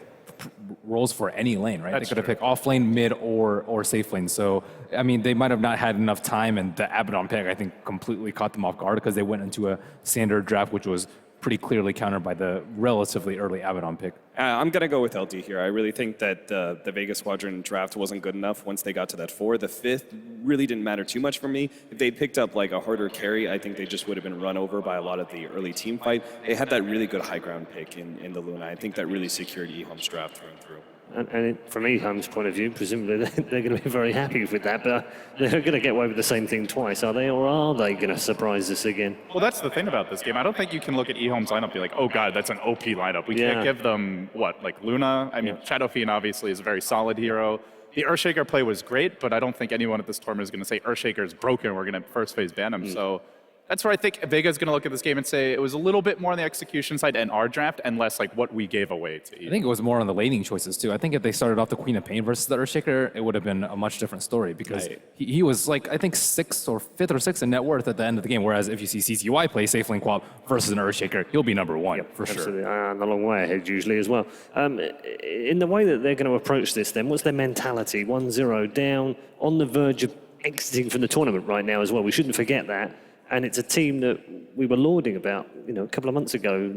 roles for any lane, right? That's they could have picked off lane, mid, or safe lane. So, I mean, they might have not had enough time, and the Abaddon pick, I think, completely caught them off guard because they went into a standard draft, which was pretty clearly countered by the relatively early Abaddon pick. I'm going to go with LD here. I really think that the Vega Squadron draft wasn't good enough once they got to that 4. The 5th really didn't matter too much for me. If they picked up like a harder carry, I think they just would have been run over by a lot of the early team fight. They had that really good high ground pick in the Luna. I think that really secured eHome's draft through and through. And from eHome's point of view, presumably they're going to be very happy with that, but they're going to get away with the same thing twice, are they? Or are they going to surprise us again? Well, that's the thing about this game. I don't think you can look at eHome's lineup and be like, oh god, that's an OP lineup. We can't give them, like Luna? I mean, Shadow Fiend obviously is a very solid hero. The Earthshaker play was great, but I don't think anyone at this tournament is going to say Earthshaker is broken, we're going to first phase ban him. So that's where I think Vega's going to look at this game and say it was a little bit more on the execution side and our draft and less like what we gave away to eHome. I think it was more on the laning choices too. I think if they started off the Queen of Pain versus the Earthshaker, it would have been a much different story because he was like, I think 6th or 5th or 6th in net worth at the end of the game. Whereas if you see CTY play Safe Lane Quap versus an Earthshaker, he'll be number 1 for Absolutely. sure. And a long way ahead usually as well. In the way that they're going to approach this then, what's their mentality? 1-0 down, on the verge of exiting from the tournament right now as well. We shouldn't forget that. And it's a team that we were lauding about, a couple of months ago,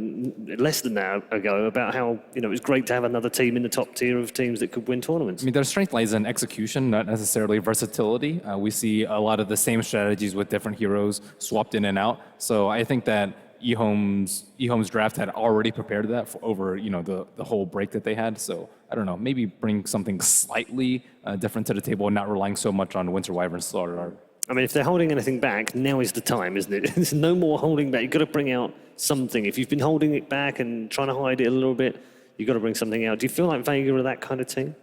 less than that ago, about how, it was great to have another team in the top tier of teams that could win tournaments. I mean, their strength lies in execution, not necessarily versatility. We see a lot of the same strategies with different heroes swapped in and out. So I think that eHome's draft had already prepared that for over, the whole break that they had. So I don't know, maybe bring something slightly different to the table and not relying so much on Winter Wyvern Slaughter. I mean, if they're holding anything back, now is the time, isn't it? There's no more holding back. You've got to bring out something. If you've been holding it back and trying to hide it a little bit, you've got to bring something out. Do you feel like Vega are that kind of team?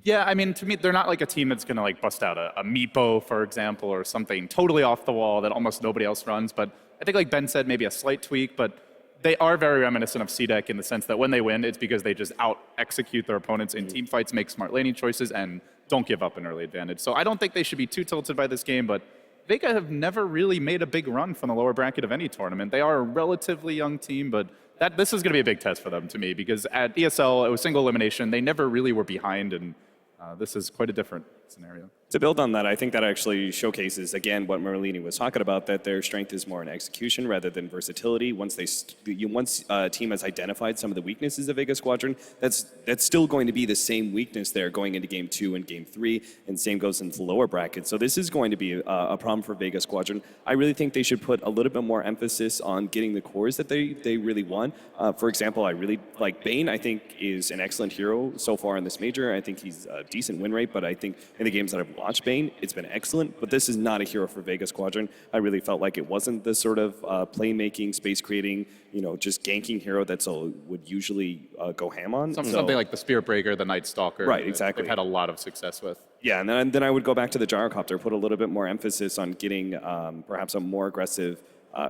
Yeah, I mean, to me, they're not like a team that's going to bust out a Meepo, for example, or something totally off the wall that almost nobody else runs. But I think, like Ben said, maybe a slight tweak, but they are very reminiscent of CDEC in the sense that when they win, it's because they just out-execute their opponents in team fights, make smart laning choices, and don't give up an early advantage. So I don't think they should be too tilted by this game, but Vega have never really made a big run from the lower bracket of any tournament. They are a relatively young team, but this is going to be a big test for them to me because at ESL, it was single elimination. They never really were behind, and this is quite a different scenario. To build on that, I think that actually showcases, again, what Merlini was talking about, that their strength is more in execution rather than versatility. Once a team has identified some of the weaknesses of Vega Squadron, that's still going to be the same weakness there going into Game 2 and Game 3, and same goes into the lower bracket. So this is going to be a problem for Vega Squadron. I really think they should put a little bit more emphasis on getting the cores that they really want. For example, I really like Bane. I think is an excellent hero so far in this major. I think he's a decent win rate, but I think in the games that I've watched Bane, it's been excellent, but this is not a hero for Vega Squadron. I really felt like it wasn't the sort of playmaking, space creating, just ganking hero that would usually go ham on. Something like the Spear Breaker, the Night Stalker. Right, exactly. They've had a lot of success with. Yeah, and then I would go back to the Gyrocopter, put a little bit more emphasis on getting perhaps a more aggressive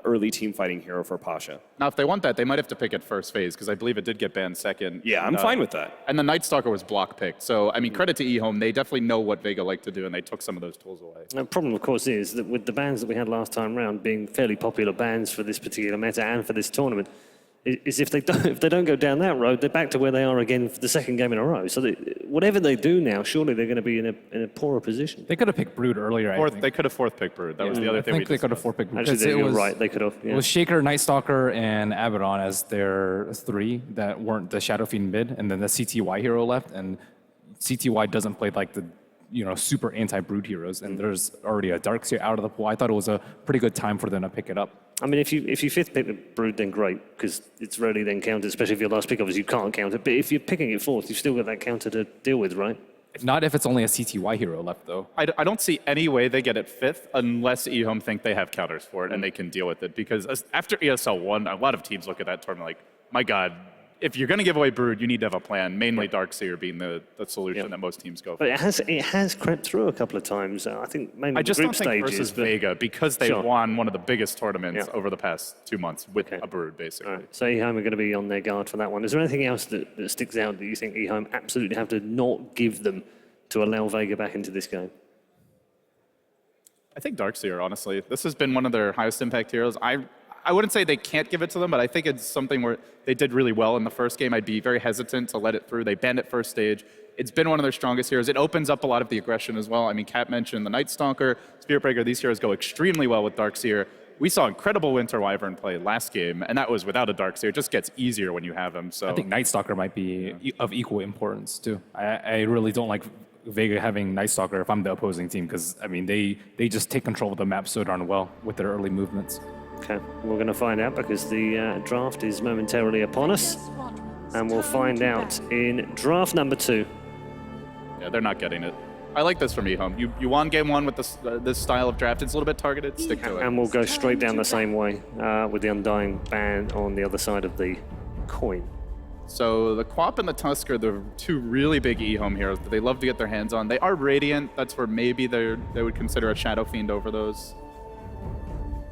early team fighting hero for Pasha. Now, if they want that, they might have to pick it first phase, because I believe it did get banned second. Yeah, I'm fine with that. And the Night Stalker was block picked. So, I mean, credit to eHome. They definitely know what Vega like to do, and they took some of those tools away. The problem, of course, is that with the bans that we had last time round being fairly popular bans for this particular meta and for this tournament, is if they don't go down that road, they're back to where they are again for the second game in a row. So whatever they do now, surely they're going to be in a poorer position. They could have picked Brood earlier. I think. They could have fourth picked Brood. That was the other thing. I think they could have fourth picked Brood. Actually, you're right. They could have. Yeah. It was Shaker, Night Stalker, and Abaddon as their three that weren't the Shadow Fiend mid, and then the CTY hero left. And CTY doesn't play like the super anti-Brood heroes, and there's already a Darkseer out of the pool. I thought it was a pretty good time for them to pick it up. I mean, if you fifth pick the Brood, then great, because it's rarely then counted, especially if your last pick, obviously, you can't count it. But if you're picking it fourth, you've still got that counter to deal with, right? Not if it's only a CTY hero left, though. I don't see any way they get it fifth unless eHome think they have counters for it and they can deal with it. Because after ESL 1, a lot of teams look at that tournament like, my God, if you're going to give away Brood, you need to have a plan, mainly Darkseer being the solution that most teams go for. But it has crept through a couple of times, I think, mainly I just the don't group think stages. versus Vega, because they Sure. won one of the biggest tournaments Yeah. over the past 2 months with a Brood, basically. Right. So eHome are going to be on their guard for that one. Is there anything else that sticks out that you think eHome absolutely have to not give them to allow Vega back into this game? I think Darkseer, honestly. This has been one of their highest impact heroes. I wouldn't say they can't give it to them, but I think it's something where they did really well in the first game. I'd be very hesitant to let it through. They banned it first stage. It's been one of their strongest heroes. It opens up a lot of the aggression as well. I mean, Kat mentioned the Night Stalker, Spear Breaker. These heroes go extremely well with Darkseer. We saw incredible Winter Wyvern play last game, and that was without a Darkseer. It just gets easier when you have him. So I think Night Stalker might be of equal importance, too. I really don't like Vega having Night Stalker if I'm the opposing team, because, I mean, they just take control of the map so darn well with their early movements. Okay, we're going to find out because the draft is momentarily upon us, and we'll find out in draft number 2. Yeah, they're not getting it. I like this from eHome. You won game 1 with this style of draft. It's a little bit targeted. Stick to it. And we'll go straight down the same way with the Undying ban on the other side of the coin. So the Quap and the Tusk are the two really big eHome heroes that they love to get their hands on. They are Radiant. That's where maybe they would consider a Shadow Fiend over those.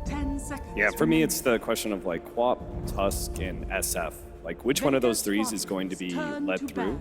10 seconds. Yeah, for me, it's the question of like Quap, Tusk, and SF. Like, which one of those threes is going to be led through?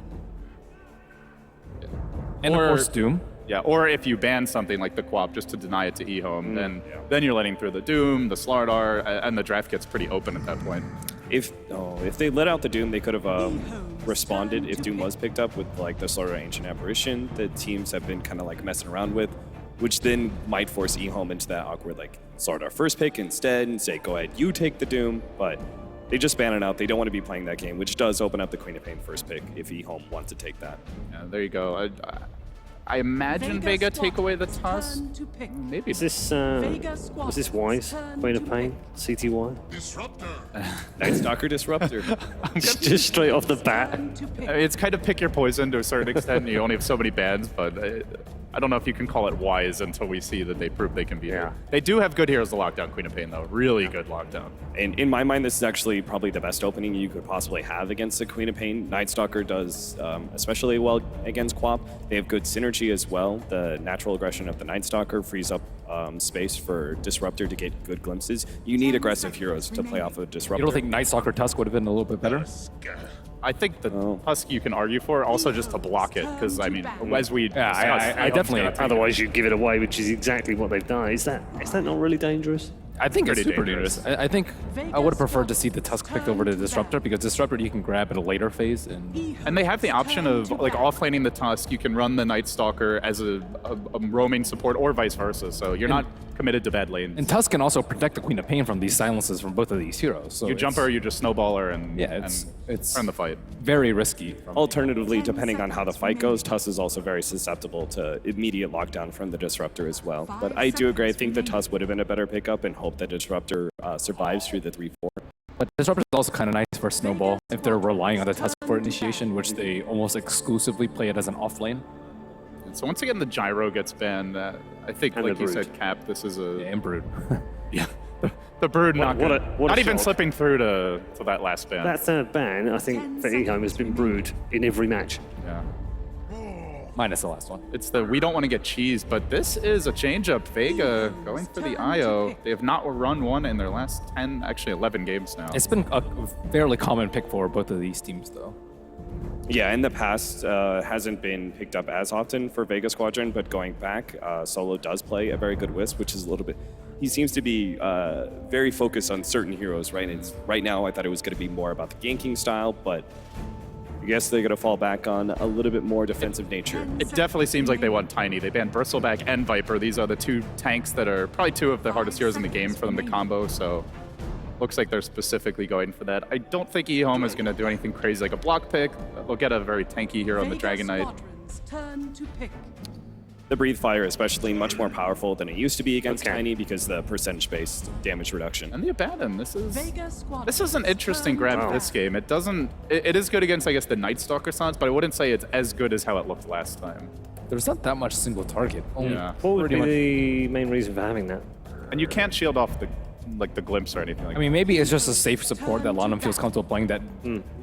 And of course, Doom. Yeah, or if you ban something like the Quap just to deny it to eHome, then you're letting through the Doom, the Slardar, and the draft gets pretty open at that point. If they let out the Doom, they could have responded if Doom was picked up with like the Slardar Ancient Apparition that teams have been kind of like messing around with, which then might force eHome into that awkward like Slardar first pick instead and say, go ahead, you take the Doom, but they just ban it out. They don't want to be playing that game, which does open up the Queen of Pain first pick if eHome wants to take that. Yeah, there you go. I imagine Vega take away the Tusk. Maybe. Is this wise? Queen of Pain? CTY? Night Stalker Disruptor. Just straight off the bat. I mean, it's kind of pick your poison to a certain extent. You only have so many bans, but I don't know if you can call it wise until we see that they prove they can beat it. They do have good heroes to lock down Queen of Pain, though. Really good lockdown. And in my mind, this is actually probably the best opening you could possibly have against the Queen of Pain. Night Stalker does especially well against Quap. They have good synergy as well. The natural aggression of the Night Stalker frees up space for Disruptor to get good glimpses. You need aggressive heroes to play off of Disruptor. You don't think Night Stalker Tusk would have been a little bit better? I think the Tusk you can argue for, also just to block it, because I mean, as we I definitely. Otherwise, you give it away, which is exactly what they've done. Is that not really dangerous? I think it's Pretty super dangerous. dangerous. I think I would have preferred to see the Tusk picked over to Disruptor, because Disruptor you can grab at a later phase. And they have the option of like offlaning the Tusk. You can run the Night Stalker as a roaming support, or vice versa. So you're not committed to bad lanes. And Tusk can also protect the Queen of Pain from these silences from both of these heroes. So you jump her, you just snowball her, and it's turn the fight. Very risky. Alternatively, depending on how the fight goes, Tusk is also very susceptible to immediate lockdown from the Disruptor as well. But I do agree. I think the Tusk would have been a better pickup, and hope that Disruptor survives through the 3-4. But Disruptor is also kind of nice for Snowball if they're relying on the Tusk for initiation, which they almost exclusively play it as an off lane. So once again, the gyro gets banned. I think, And like the you brood. said, Cap, this is a... And Brood. yeah. The Brood What not a even shock. slipping through to that last ban. That third ban, I think, for eHome has been brewed in every match. Yeah. Minus the last one. It's the we don't want to get cheesed, but this is a change-up. Vega going for the IO. They have not run one in their last 10, actually 11 games now. It's been a fairly common pick for both of these teams, though. Yeah, in the past, hasn't been picked up as often for Vega Squadron, but going back, Solo does play a very good Wisp, which is a little bit... He seems to be very focused on certain heroes, right? And right now, I thought it was going to be more about the ganking style, but I guess they're going to fall back on a little bit more defensive nature. It definitely seems like they want Tiny. They banned Bristleback and Viper. These are the two tanks that are probably two of the hardest heroes in the game for them to combo, so looks like they're specifically going for that. I don't think eHome is going to do anything crazy like a block pick. They'll get a very tanky hero in the Dragon Knight. Turn to pick. The Breathe Fire especially much more powerful than it used to be against Tiny because the percentage-based damage reduction. And the Abaddon, this is an interesting grab this game. It doesn't, it is good against, I guess, the Night Stalker sons, but I wouldn't say it's as good as how it looked last time. There's not that much single target. Only Yeah. What would pretty be the main reason for having that? And you can't shield off the glimpse or anything like I mean, maybe it's just a safe support that London feels comfortable playing that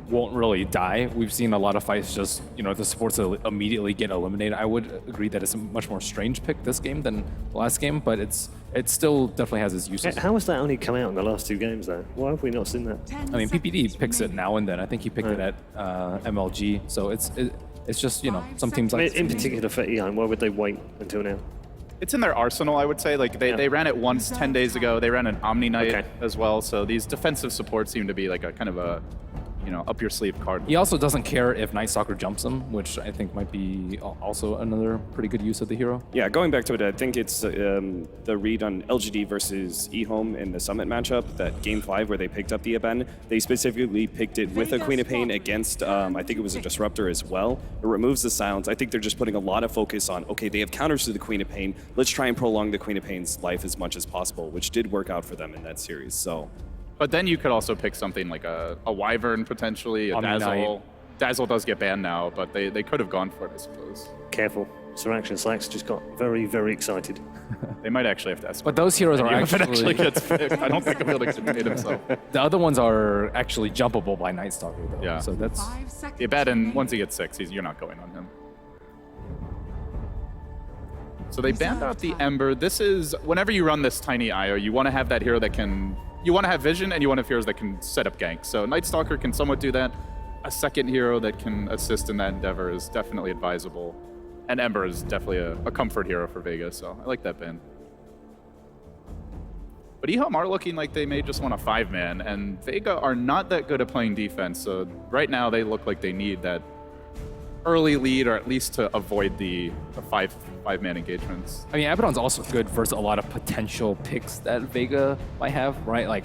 won't really die. We've seen a lot of fights just, the supports immediately get eliminated. I would agree that it's a much more strange pick this game than the last game, but it still definitely has its uses. How has that only come out in the last two games, though? Why have we not seen that? I mean, PPD picks it now and then. I think he picked it at MLG, so it's just, some teams like... In particular for eHome, why would they wait until now? It's in their arsenal, I would say. Like they ran it once 10 days ago. They ran an Omni Knight as well. So these defensive supports seem to be like a kind of a, up your sleeve card. He also doesn't care if Night Stalker jumps him, which I think might be also another pretty good use of the hero. Yeah, going back to it, I think it's the read on LGD versus eHome in the Summit matchup, that Game 5 where they picked up the Aben. They specifically picked it with a Queen of Pain against, I think it was a Disruptor as well. It removes the silence. I think they're just putting a lot of focus on, okay, they have counters to the Queen of Pain. Let's try and prolong the Queen of Pain's life as much as possible, which did work out for them in that series, so... But then you could also pick something like a Wyvern, potentially, a Omni Dazzle. Knight. Dazzle does get banned now, but they could have gone for it, I suppose. Careful. Sir Action Slacks just got very, very excited. They might actually have to escort. But those heroes are if it actually... actually gets picked, I don't think Amelia can hit himself. The other ones are actually jumpable by Night Stalker, though. Yeah. So that's... The Abaddon, once he gets 6, you're not going on him. So they banned out the Ember. This is, whenever you run this tiny IO, you want to have that hero that can... You want to have vision, and you want to have heroes that can set up ganks. So Night Stalker can somewhat do that. A second hero that can assist in that endeavor is definitely advisable. And Ember is definitely a comfort hero for Vega, so I like that ban. But eHome are looking like they may just want a 5-man, and Vega are not that good at playing defense, so right now they look like they need that early lead, or at least to avoid the five-man engagements. I mean, Abaddon's also good versus a lot of potential picks that Vega might have, right? Like,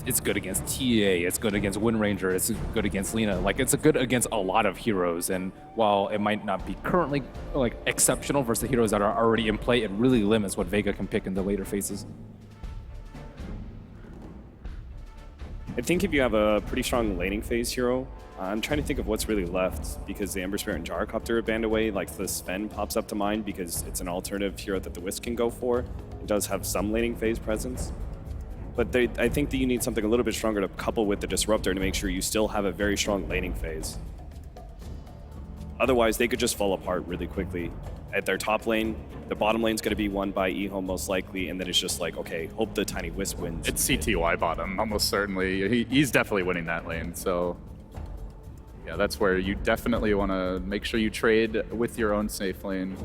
it's good against TA, it's good against Wind Ranger, it's good against Lina. Like, it's good against a lot of heroes, and while it might not be currently, like, exceptional versus the heroes that are already in play, it really limits what Vega can pick in the later phases. I think if you have a pretty strong laning phase hero, I'm trying to think of what's really left, because the Ember Spirit and Gyrocopter are banned away. Like, the Sven pops up to mind because it's an alternative hero that the Wisp can go for. It does have some laning phase presence. But I think that you need something a little bit stronger to couple with the Disruptor to make sure you still have a very strong laning phase. Otherwise, they could just fall apart really quickly. At their top lane, the bottom lane's going to be won by eHome most likely, and then it's just like, okay, hope the Tiny Wisp wins. It's CTY bottom, almost certainly. He's definitely winning that lane, so... Yeah, that's where you definitely want to make sure you trade with your own safe lane.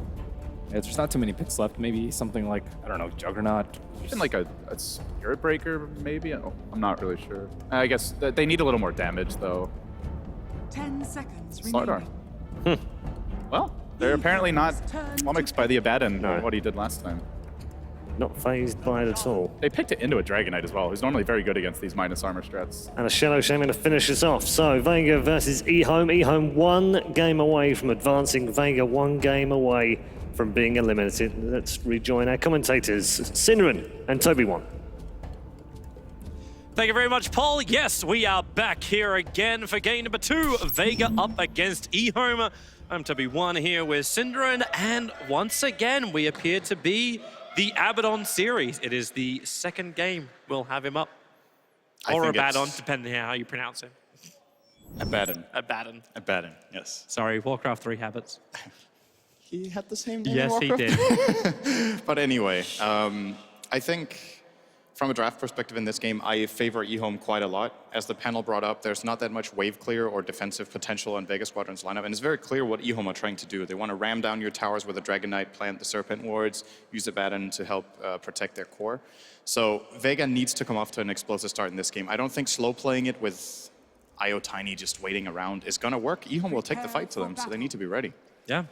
Yeah, there's not too many picks left. Maybe something like, I don't know, Juggernaut. Even like a Spirit Breaker, maybe? I'm not really sure. I guess they need a little more damage, though. 10 seconds Slardar. remaining. Well, they're apparently not flummoxed by the Abaddon, what he did last time. Not phased by it at all. They picked it into a Dragon Knight as well, who's normally very good against these minus armor strats. And a Shadow Shaman to finish us off. So Vega versus eHome. eHome 1 game away from advancing. Vega 1 game away from being eliminated. Let's rejoin our commentators, Sinrin and Toby1. Thank you very much, Paul. Yes, we are back here again for game number 2. Vega up against eHome. I'm Toby1 here with Synderen, and once again, we appear to be the Abaddon series. It is the second game we'll have him up. Or Abaddon, depending on how you pronounce him. Abaddon. Abaddon. Abaddon, yes. Sorry, Warcraft 3 habits. He had the same name. Yes, he did. But anyway, I think from a draft perspective in this game, I favor eHome quite a lot. As the panel brought up, there's not that much wave clear or defensive potential in Vega Squadron's lineup, and it's very clear what eHome are trying to do. They want to ram down your towers with a Dragon Knight, plant the Serpent Wards, use Abaddon to help protect their core. So Vega needs to come off to an explosive start in this game. I don't think slow playing it with IO Tiny just waiting around is going to work. eHome will take the fight to them, so they need to be ready. Yeah,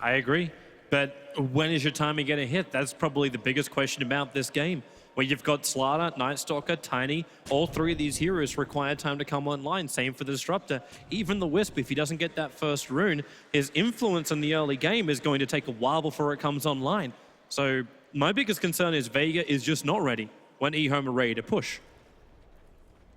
I agree. But when is your timing going to hit? That's probably the biggest question about this game. Where you've got Slardar, Night Stalker, Tiny, all three of these heroes require time to come online. Same for the Disruptor. Even the Wisp, if he doesn't get that first rune, his influence in the early game is going to take a while before it comes online. So my biggest concern is Vega is just not ready when eHome are ready to push.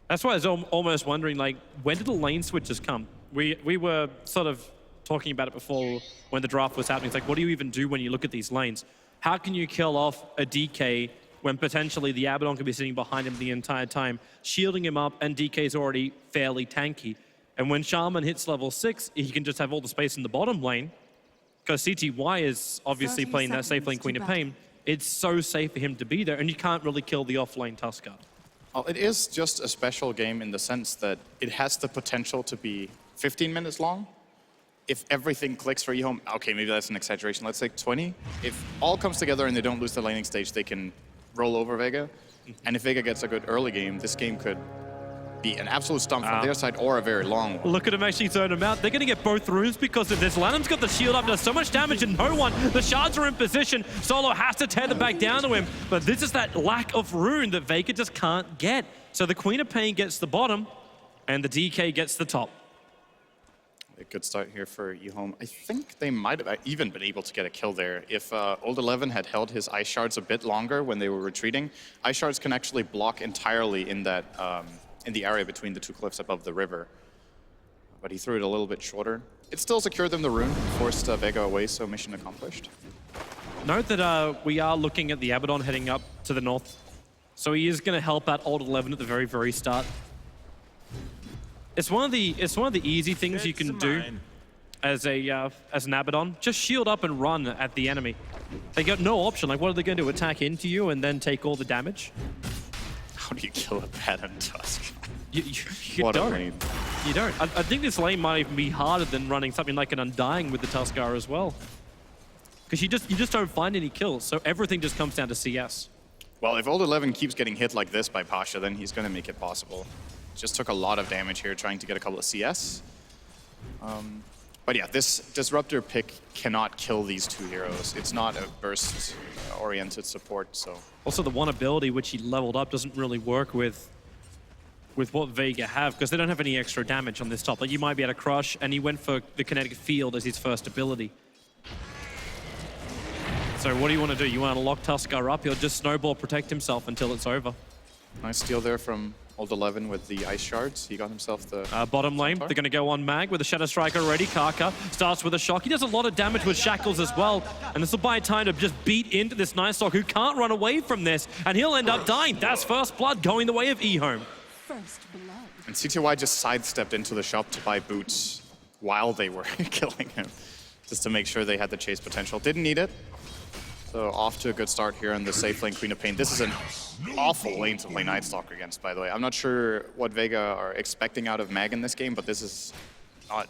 That's why I was almost wondering, like, when did the lane switches come? We were sort of talking about it before when the draft was happening. It's like, what do you even do when you look at these lanes? How can you kill off a DK when potentially the Abaddon could be sitting behind him the entire time, shielding him up, and DK's already fairly tanky? And when Shaman hits level 6, he can just have all the space in the bottom lane, because CTY is obviously playing that safe lane Queen of Pain. It's so safe for him to be there, and you can't really kill the off-lane Tuskar. Well, it is just a special game in the sense that it has the potential to be 15 minutes long. If everything clicks for eHome, okay, maybe that's an exaggeration, let's say 20. If all comes together and they don't lose the laning stage, they can roll over Vega. And if Vega gets a good early game, this game could be an absolute stomp from their side or a very long one. Look at him actually zone him out. They're going to get both runes because of this. Lanham's got the shield up, does so much damage and no one. The shards are in position. Solo has to tether back down to him. But this is that lack of rune that Vega just can't get. So the Queen of Pain gets the bottom and the DK gets the top. A good start here for eHome. I think they might have even been able to get a kill there. If Old 11 had held his Ice Shards a bit longer when they were retreating, Ice Shards can actually block entirely in that in the area between the two cliffs above the river. But he threw it a little bit shorter. It still secured them the rune, forced Vega away, so mission accomplished. Note that we are looking at the Abaddon heading up to the north. So he is going to help out Old 11 at the very, very start. It's one of the easy things you can do as an Abaddon. Just shield up and run at the enemy. They got no option. Like, what are they going to do? Attack into you and then take all the damage? How do you kill a Abaddon Tusk? You don't. You don't. I think this lane might even be harder than running something like an Undying with the Tuskar as well. Because you just don't find any kills, so everything just comes down to CS. Well, if Old 11 keeps getting hit like this by Pasha, then he's going to make it possible. Just took a lot of damage here trying to get a couple of CS. But yeah, this Disruptor pick cannot kill these two heroes. It's not a burst-oriented support, so... Also, the one ability which he leveled up doesn't really work with what Vega have, because they don't have any extra damage on this top. Like, you might be able to crush, and he went for the Kinetic Field as his first ability. So what do you want to do? You want to lock Tuskar up? He'll just snowball protect himself until it's over. Nice steal there from Old 11 with the Ice Shards. He got himself the... bottom lane, they're going to go on Mag with a Shadow Strike already. Kaka starts with a shock. He does a lot of damage with Shackles as well. And this will buy time to just beat into this Night Stalker who can't run away from this. And he'll end up dying. That's first blood going the way of eHome. First blood. And CTY just sidestepped into the shop to buy boots while they were killing him. Just to make sure they had the chase potential. Didn't need it. So off to a good start here on the safe lane Queen of Pain. This is an awful lane to play Night Stalker against, by the way. I'm not sure what Vega are expecting out of Mag in this game, but this is not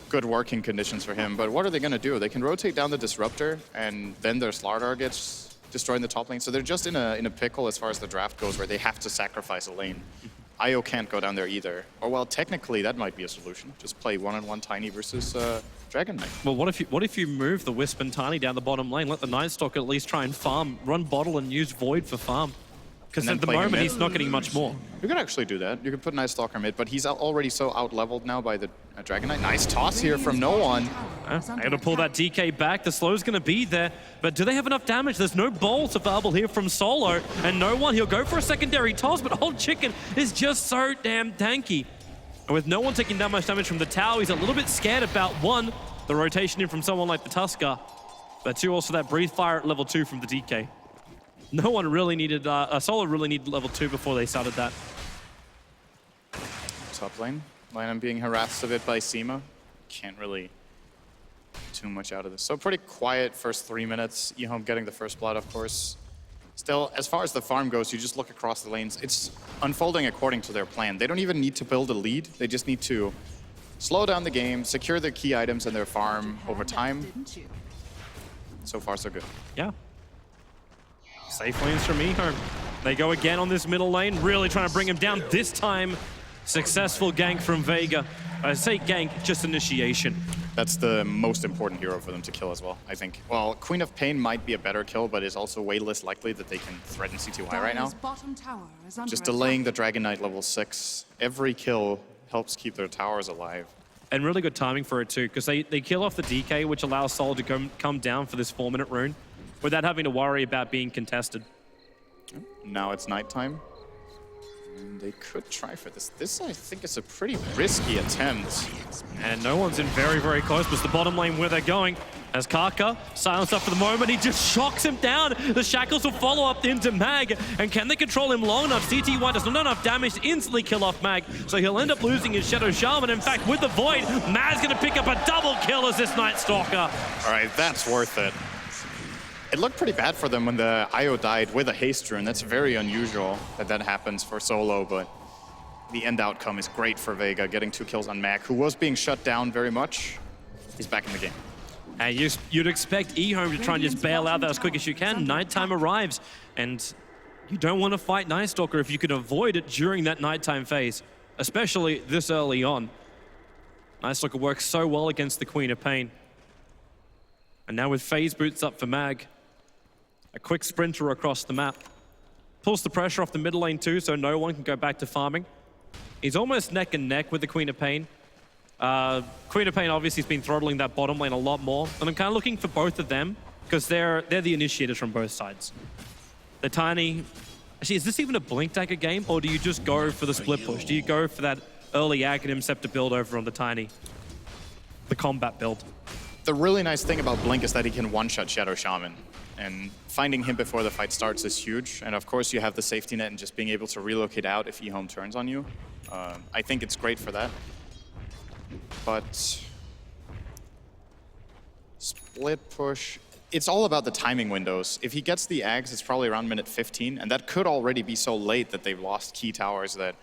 good working conditions for him. But what are they going to do? They can rotate down the Disruptor, and then their Slardar gets destroyed in the top lane. So they're just in a pickle as far as the draft goes, where they have to sacrifice a lane. IO can't go down there either. Or well, technically that might be a solution. Just play one-on-one Tiny versus Dragon Knight. Well, what if you move the Wisp and Tiny down the bottom lane, let the Night Stalker at least try and farm, run bottle and use Void for farm. Because at the moment he's not getting much more. You could actually do that. You could put Night Stalker mid, but he's already so out-leveled now by the Dragon Knight. Nice toss here from no one. Able to pull that DK back. The slow's going to be there, but do they have enough damage? There's no bolts available here from Solo, and no one. He'll go for a secondary toss, but Old Chicken is just so damn tanky. And with no one taking that much damage from the tower, he's a little bit scared about one. the rotation in from someone like the Tusker, but two, also that Breathe Fire at level 2 from the DK. No one really needed, Solo really needed level 2 before they started that. Top lane. Lanham being harassed a bit by Seema. Can't really too much out of this. So pretty quiet first 3 minutes. eHome getting the first blood, of course. Still, as far as the farm goes, you just look across the lanes. It's unfolding according to their plan. They don't even need to build a lead. They just need to slow down the game, secure their key items and their farm over time. So far, so good. Yeah. Safe lanes from eHome. They go again on this middle lane, really trying to bring him down. This time, successful gank from Vega. I say gank, just initiation. That's the most important hero for them to kill as well, I think. Well, Queen of Pain might be a better kill, but is also way less likely that they can threaten CTY right now. Just delaying the Dragon Knight level 6. Every kill helps keep their towers alive. And really good timing for it too, because they kill off the DK, which allows Sol to come down for this 4-minute rune without having to worry about being contested. Now it's nighttime. And they could try for this. This, I think, is a pretty risky attempt. And no one's in very, very close, but it's the bottom lane where they're going. As Karka, silenced up for the moment, he just shocks him down. The Shackles will follow up into Mag. And can they control him long enough? CT1 does not enough damage to instantly kill off Mag. So he'll end up losing his Shadow Shaman. In fact, with the Void, Mag's going to pick up a double kill as this Night Stalker. All right, that's worth it. It looked pretty bad for them when the IO died with a haste rune. That's very unusual that that happens for Solo, but the end outcome is great for Vega, getting 2 kills on Mac, who was being shut down very much. He's back in the game. And you'd expect eHome to try and just bail out that as quick as you can. Nighttime arrives, and you don't want to fight Night Stalker if you can avoid it during that nighttime phase, especially this early on. Night Stalker works so well against the Queen of Pain. And now with phase boots up for Mag, a quick sprinter across the map. Pulls the pressure off the middle lane too, so no one can go back to farming. He's almost neck and neck with the Queen of Pain. Queen of Pain obviously has been throttling that bottom lane a lot more, and I'm kind of looking for both of them because they're the initiators from both sides. The Tiny... Actually, is this even a Blink Dagger game, or do you just go for the split push? Do you go for that early Aghanim Scepter build over on the Tiny? The combat build. The really nice thing about Blink is that he can one-shot Shadow Shaman. And finding him before the fight starts is huge. And of course, you have the safety net and just being able to relocate out if eHome turns on you. I think it's great for that. But split push, it's all about the timing windows. If he gets the Ags, it's probably around minute 15, and that could already be so late that they've lost key towers that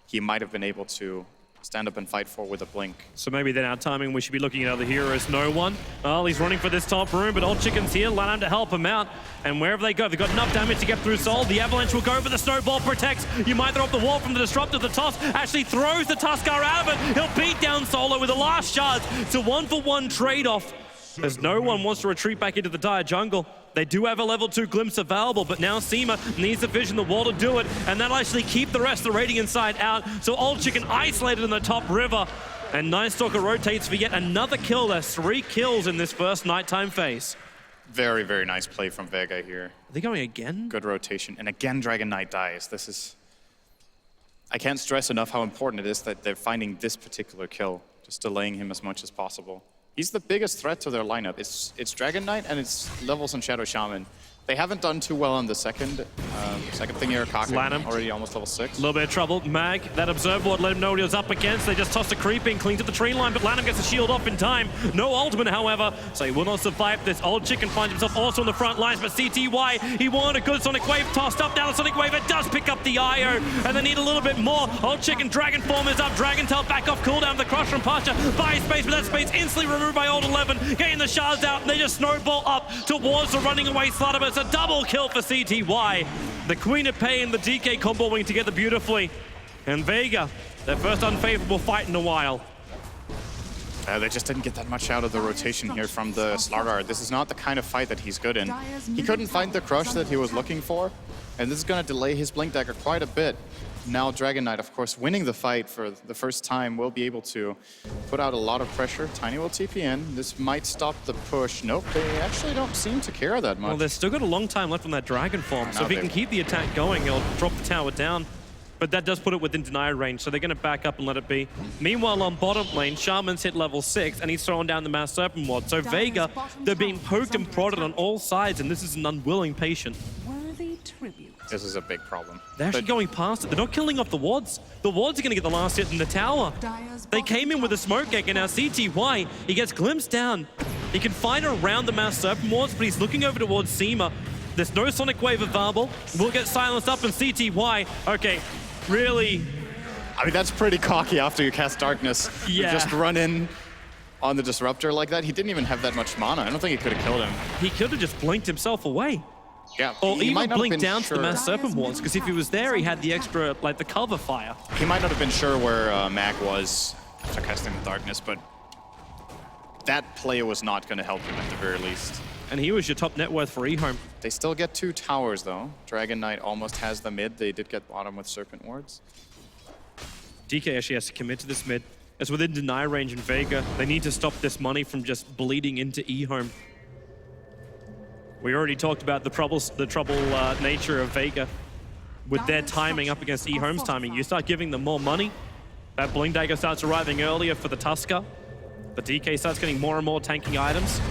he might have been able to stand up and fight for with a blink. So maybe then our timing, we should be looking at other heroes. No one. Well, he's running for this top room, but Old Chicken's here. Lanham to help him out. And wherever they go, they've got enough damage to get through Sol. The Avalanche will go for the Snowball, protects. You might throw up the wall from the Disruptor. The toss actually throws the Tuskar out of it. He'll beat down Solo with the last shard. It's a 1-for-1 trade-off, as no one wants to retreat back into the dire jungle. They do have a level 2 glimpse available, but now Seema needs the vision, the wall to do it, and that'll actually keep the rest of the Radiant side out. So Old Chicken isolated in the top river, and Night Stalker rotates for yet another kill. There's 3 kills in this first nighttime phase. Very, very nice play from Vega here. Are they going again? Good rotation, and again Dragon Knight dies. This is... I can't stress enough how important it is that they're finding this particular kill, just delaying him as much as possible. He's the biggest threat to their lineup. It's Dragon Knight and it's Levels and Shadow Shaman. They haven't done too well on the second thing here. Lanham already almost level 6. A little bit of trouble. Mag, that observer board let him know what he was up against. They just tossed a creeping, clean to the tree line, but Lanham gets a shield off in time. No ultimate, however, so he will not survive this. Old Chicken finds himself also on the front lines, but CTY, he wanted a good Sonic Wave tossed up. Now the Sonic Wave, it does pick up the IO, and they need a little bit more. Old Chicken, Dragon Form is up. Dragon Tail back off cooldown. The Crush from Pasha buys space, but that space instantly removed by Old 11. Getting the shards out, and they just snowball up towards the running away Slaughter, but it's a double kill for CTY. The Queen of Pain, the DK comboing together beautifully. And Vega, their first unfavorable fight in a while. They just didn't get that much out of the rotation here from the Slardar. This is not the kind of fight that he's good in. He couldn't find the crush that he was looking for, and this is going to delay his Blink Dagger quite a bit. Now Dragon Knight, of course, winning the fight for the first time, will be able to put out a lot of pressure. Tiny will TP in. This might stop the push. Nope, they actually don't seem to care that much. Well, they've still got a long time left on that Dragon Form, so if he can keep the attack going, he'll drop the tower down. but that does put it within deny range, so they're going to back up and let it be. Meanwhile, on bottom lane, Shaman's hit level 6, and he's throwing down the Mass Serpent Ward. So Vega, they're being poked and prodded on all sides, and this is an unwilling patient. Worthy tribute. This is a big problem. They're actually going past it. They're not killing off the wards. The wards are going to get the last hit in the tower. They came in with a smoke gate, and now CTY, he gets glimpsed down. He can find around the Mass Serpent Wards, but he's looking over towards Seema. There's no Sonic Wave available. Will get silenced up, and CTY, okay, really... I mean, that's pretty cocky after you cast Darkness. Yeah. You just run in on the Disruptor like that. He didn't even have that much mana. I don't think he could have killed him. He could have just blinked himself away. Yeah, or he even might not blink have been down sure. to the Mass Serpent Wards, because if he was there, he had the extra, like the cover fire. He might not have been sure where Mag was after casting the Darkness, but that play was not going to help him at the very least. And he was your top net worth for eHome. They still get 2 towers, though. Dragon Knight almost has the mid. They did get bottom with Serpent Wards. DK actually has to commit to this mid. It's within deny range in Vega. They need to stop this money from just bleeding into eHome. We already talked about the trouble nature of Vega with their timing up against eHome's timing. You start giving them more money, that Blink Dagger starts arriving earlier for the Tusker. The DK starts getting more and more tanking items.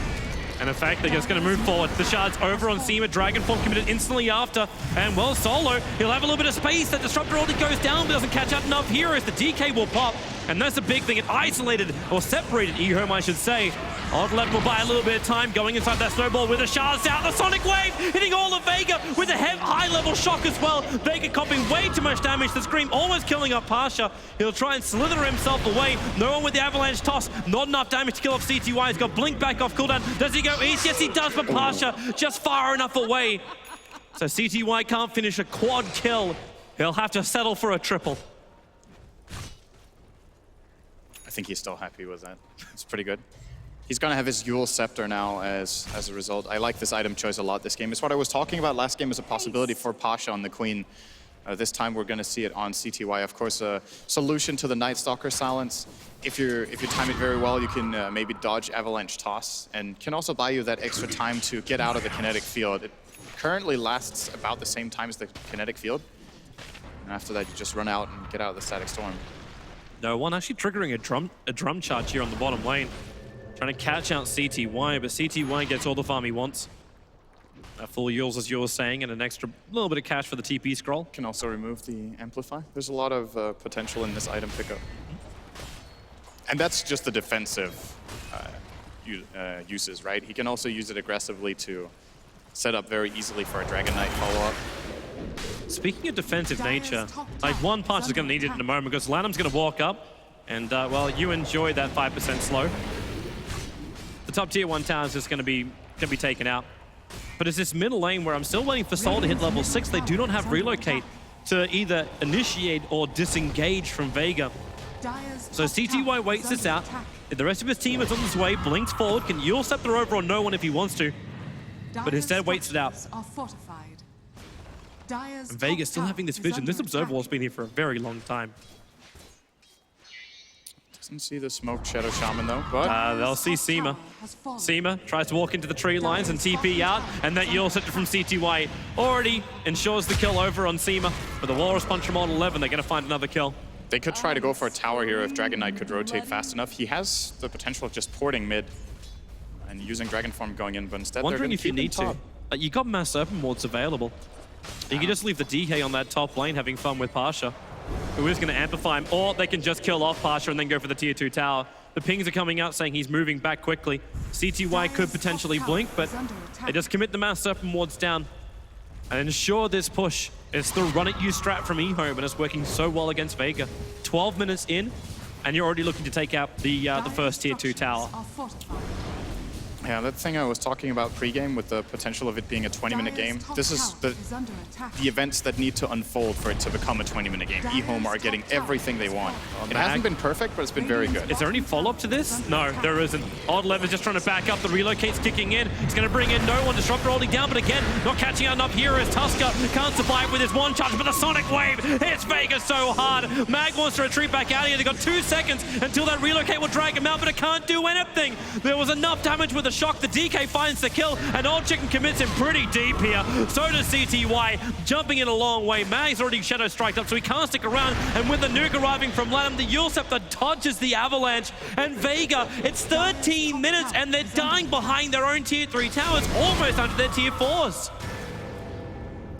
And in fact, they're just going to move forward. The shard's over on Seema. Dragon Form committed instantly after. And well, Solo, he'll have a little bit of space. That Disruptor already goes down, but doesn't catch up enough heroes. The DK will pop. And that's a big thing. It isolated, or separated eHome, I should say. Odd Left will buy a little bit of time going inside that snowball with the shards out. The Sonic Wave hitting all of Vega with a high-level shock as well. Vega copying way too much damage. The Scream almost killing up Pasha. He'll try and slither himself away. No one with the Avalanche toss. Not enough damage to kill off CTY. He's got Blink back off cooldown. Does he go east? Yes, he does, but Pasha just far enough away. So CTY can't finish a quad kill. He'll have to settle for a triple. I think he's still happy with that. It's pretty good. He's going to have his Yule Scepter now as a result. I like this item choice a lot this game. It's what I was talking about last game as a possibility for Pasha on the Queen. This time we're going to see it on CTY. Of course, a solution to the Night Stalker silence. If you time it very well, you can maybe dodge Avalanche Toss, and can also buy you that extra time to get out of the kinetic field. It currently lasts about the same time as the kinetic field. And after that, you just run out and get out of the Static Storm. No one actually triggering a drum charge here on the bottom lane. Trying to catch out CTY, but CTY gets all the farm he wants. Full Yules, as you were saying, and an extra little bit of cash for the TP scroll. Can also remove the Amplify. There's a lot of potential in this item pickup. And that's just the defensive uses, right? He can also use it aggressively to set up very easily for a Dragon Knight follow-up. Speaking of defensive nature, like one punch is going to need it in a moment because Lanham's going to walk up and, well, you enjoy that 5% slow. The top tier 1 tower is just going to be taken out. But it's this middle lane where I'm still waiting for Sol to hit level 6. They do not have relocate to either initiate or disengage from Vega. So CTY waits this out. The rest of his team is on his way, blinks forward, can Yule Scepter over on no one if he wants to, but instead waits it out. And Vega's still having this vision. This Observer Wall's been here for a very long time. Doesn't see the Smoke Shadow Shaman though, but... they'll see Seema. Seema tries to walk into the tree lines and TP out, and that Yule Scepter from CTY already ensures the kill over on Seema. But the Walrus Punch from on 11, they're going to find another kill. They could try to go for a tower here if Dragon Knight could rotate fast enough. He has the potential of just porting mid and using Dragon Form going in, but instead Wondering they're if you need to. You got Mass Serpent Wards available. You can just leave the DK on that top lane having fun with Pasha, who is going to amplify him, or they can just kill off Pasha and then go for the tier 2 tower. The pings are coming out saying he's moving back quickly. CTY could potentially blink, but they just commit the Mass Serpent Wards down and ensure this push. It's the run-at-you strat from eHome, and it's working so well against Vega. 12 minutes in, and you're already looking to take out the first tier 2 tower. Yeah, that thing I was talking about pre-game with the potential of it being a 20-minute game. This is the events that need to unfold for it to become a 20-minute game. eHome are getting everything they want. It hasn't been perfect, but it's been very good. Is there any follow-up to this? No, there isn't. Odd Lev is just trying to back up. The relocate's kicking in. It's going to bring in no one. Disruptor holding down, but again, not catching out enough heroes. Tusker can't survive with his one charge, but the Sonic Wave hits Vega so hard. Mag wants to retreat back out here. They've got 2 seconds until that relocate will drag him out, but it can't do anything. There was enough damage with the shock. The DK finds the kill, and Old Chicken commits him pretty deep here. So does CTY, jumping in a long way. Mag's already Shadow Striked up, so he can't stick around. And with the nuke arriving from Lanham, the Yule Scepter dodges the avalanche. And Vega, it's 13 minutes, and they're dying behind their own tier 3 towers, almost under their tier 4s.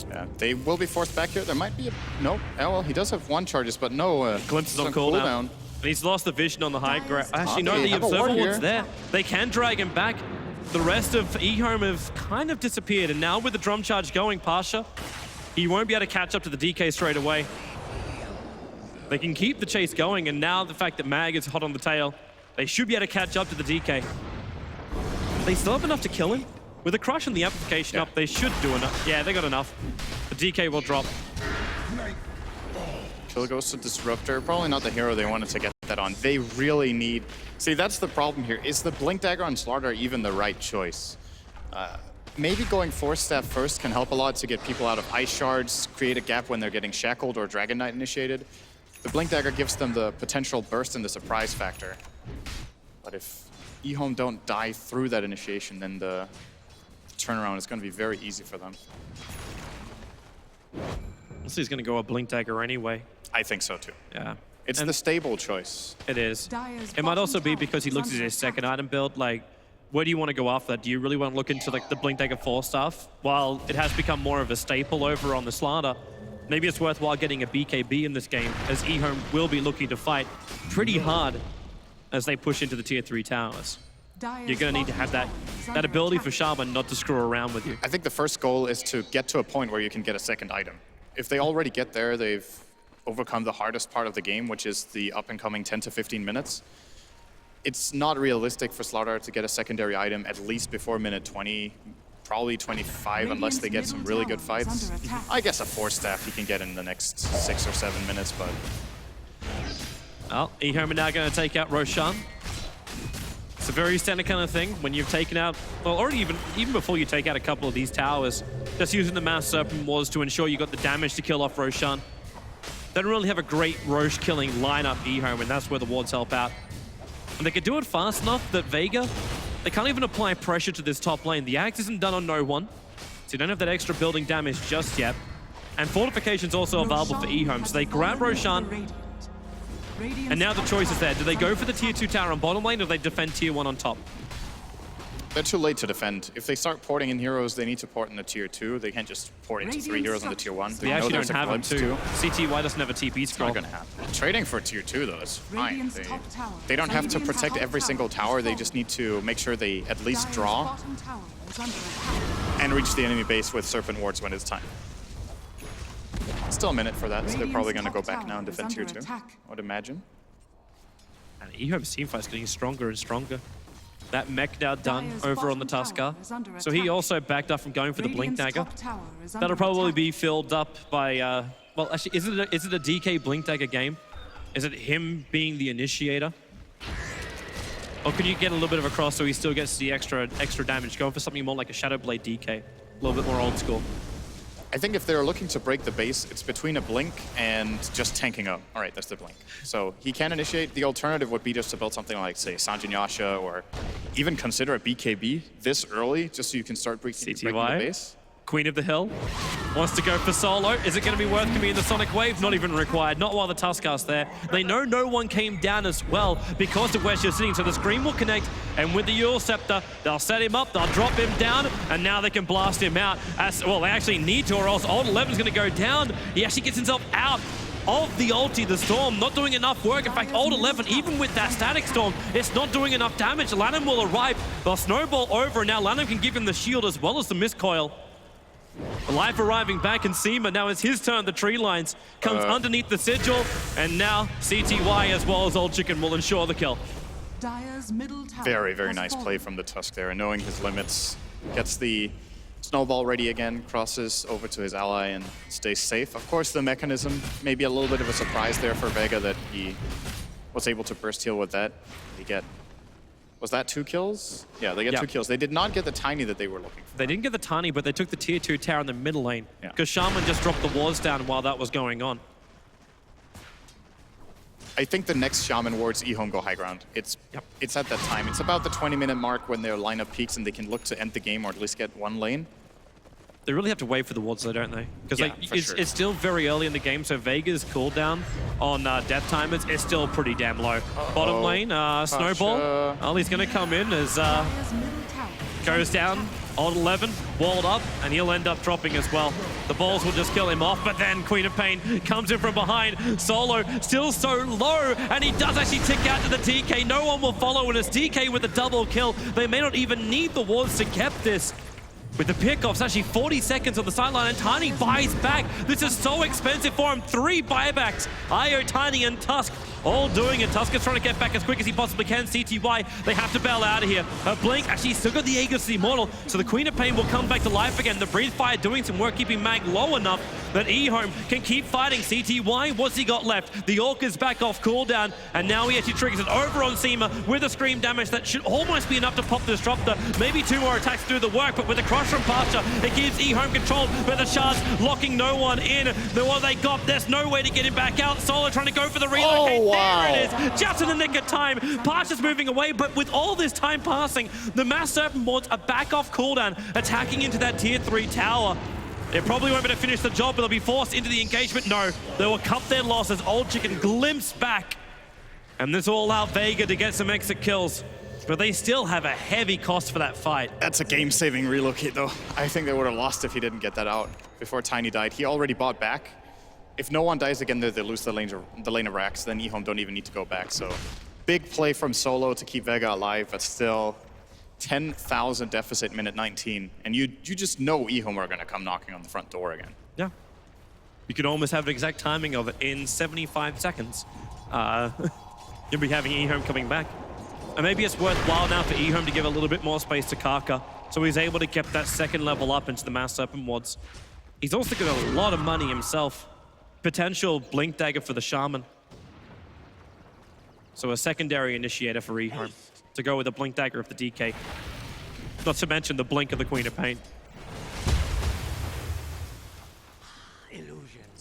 Yeah, they will be forced back here. There might be a... No. Oh, well, he does have 1 charges, but no... Glimpses on cooldown. And he's lost the vision on the high ground. Actually, no, the Observer Ward's there. They can drag him back. The rest of eHome have kind of disappeared, and now with the drum charge going, Pasha, he won't be able to catch up to the DK straight away. They can keep the chase going, and now the fact that Mag is hot on the tail, they should be able to catch up to the DK. They still have enough to kill him. With the crush and the amplification up, they should do enough. Yeah, they got enough. The DK will drop. Kill goes to Disruptor. Probably not the hero they wanted to get that on. They really need... See, that's the problem here. Is the Blink Dagger on Slaughter even the right choice? Maybe going Force Staff first can help a lot to get people out of Ice Shards, create a gap when they're getting Shackled or Dragon Knight initiated. The Blink Dagger gives them the potential burst and the surprise factor. But if eHome don't die through that initiation, then the turnaround is going to be very easy for them. He's going to go a Blink Dagger anyway. I think so too. Yeah. It's the stable choice. It is. It might also be because he looks at his second item build, like, where do you want to go after that? Do you really want to look into like the Blink Dagger 4 stuff? While it has become more of a staple over on the Slaughter, maybe it's worthwhile getting a BKB in this game, as eHome will be looking to fight pretty hard as they push into the tier 3 towers. You're going to need to have that ability for Shaman not to screw around with you. I think the first goal is to get to a point where you can get a second item. If they already get there, they've overcome the hardest part of the game, which is the up-and-coming 10 to 15 minutes. It's not realistic for Slaughter to get a secondary item at least before minute 20, probably 25, unless they get some really good fights. I guess a Force Staff he can get in the next 6 or 7 minutes, but... Well, eHome are now going to take out Roshan. It's a very standard kind of thing when you've taken out, well, already even before you take out a couple of these towers, just using the Mass Serpent Wards to ensure you got the damage to kill off Roshan. They don't really have a great Roche killing lineup eHome, and that's where the wards help out. And they can do it fast enough that Vega, they can't even apply pressure to this top lane. The Axe isn't done on no one, so you don't have that extra building damage just yet. And Fortification's also available for eHome, so they grab Roshan. And now the choice is there. Do they go for the tier 2 tower on bottom lane, or do they defend tier 1 on top? They're too late to defend. If they start porting in heroes, they need to port in the tier 2. They can't just port into 3 heroes on the tier 1. They actually don't have them too. CTY doesn't have a TP scroll. It's not going to happen. Trading for tier 2 though is fine. They don't have to protect every single tower. They just need to make sure they at least draw and reach the enemy base with Serpent Wards when it's time. Still a minute for that, so they're probably going to go back now and defend tier 2, I would imagine. And eHome's teamfight's getting stronger and stronger. That mech now done over on the Tuskar. So he also backed up from going for the Blink Dagger. That'll probably be filled up by, well, actually, is it a DK Blink Dagger game? Is it him being the initiator? Or could you get a little bit of a cross so he still gets the extra damage? Going for something more like a Shadow Blade DK. A little bit more old school. I think if they're looking to break the base, it's between a Blink and just tanking up. All right, that's the Blink. So he can initiate. The alternative would be just to build something like, say, Sanjin Yasha, or even consider a BKB this early, just so you can start breaking the base. Queen of the Hill wants to go for solo. Is it going to be worth coming in the Sonic Wave? Not even required. Not while the Tuskar's there. They know no one came down as well because of where she's sitting, so the screen will connect, and with the Yule Scepter, they'll set him up, they'll drop him down, and now they can blast him out. As well, they actually need to, or else Old 11's going to go down. He actually gets himself out of the ulti, the Storm, not doing enough work. In fact, Old 11, even with that Static Storm, it's not doing enough damage. Lanham will arrive. They'll snowball over, and now Lanham can give him the shield as well as the Mistcoil. Life arriving back in Seema. Now it's his turn. The tree lines comes underneath the sigil, and now CTY as well as Old Chicken will ensure the kill. Very, very nice play from the Tusk there, and knowing his limits, gets the snowball ready again, crosses over to his ally and stays safe. Of course, the mechanism, maybe a little bit of a surprise there for Vega that he was able to burst heal with that. They get, was that 2 kills? Yeah, they get 2 kills. They did not get the tiny that they were looking for. They didn't get the tiny, but they took the tier 2 tower in the middle lane because Shaman just dropped the wards down while that was going on. I think the next Shaman wards eHome go high ground. It's at that time. It's about the 20-minute mark when their lineup peaks and they can look to end the game or at least get one lane. They really have to wait for the wards though, don't they? Because it's still very early in the game, so Vega's cooldown on death timers is still pretty damn low. Bottom lane, Snowball. Ollie's gonna come in as goes down. Old 11, walled up, and he'll end up dropping as well. The balls will just kill him off, but then Queen of Pain comes in from behind. Solo still so low, and he does actually tick out to the DK. No one will follow, and it's DK with a double kill. They may not even need the wards to keep this. With the pickoffs, actually 40 seconds on the sideline, and Tiny buys back. This is so expensive for him. 3 buybacks. Io, Tiny, and Tusk all doing it. Tusk is trying to get back as quick as he possibly can. CTY, they have to bail out of here. Blink actually still got the Aegis the Immortal, so the Queen of Pain will come back to life again. The Breathe Fire doing some work, keeping Mag low enough that eHome can keep fighting. CTY, what's he got left? The Orc is back off cooldown, and now he actually triggers it over on Seema with a Scream damage that should almost be enough to pop the Disruptor. Maybe 2 more attacks to do the work, but with the Crush from Pasha, it gives eHome control, but the shards locking no one in. What they got, there's no way to get him back out. Solo trying to go for the relocate. There it is, just in the nick of time. Pasha's moving away, but with all this time passing, the Mass Serpent wards are back off cooldown, attacking into that tier 3 tower. They probably won't be able to finish the job, but they'll be forced into the engagement. No, they will cut their losses. Old Chicken glimpse back, and this will allow Vega to get some exit kills. But they still have a heavy cost for that fight. That's a game-saving relocate, though. I think they would have lost if he didn't get that out before Tiny died. He already bought back. If no one dies again, they lose the lane of Rax. Then eHome don't even need to go back. So big play from Solo to keep Vega alive, but still 10,000 deficit minute 19. And you just know eHome are going to come knocking on the front door again. Yeah. You could almost have an exact timing of it in 75 seconds. You'll be having eHome coming back. And maybe it's worthwhile now for eHome to give a little bit more space to Kaka, so he's able to get that second level up into the Mass Serpent wards. He's also got a lot of money himself. Potential Blink Dagger for the Shaman. So a secondary initiator for eHome to go with the Blink Dagger of the DK. Not to mention the Blink of the Queen of Pain.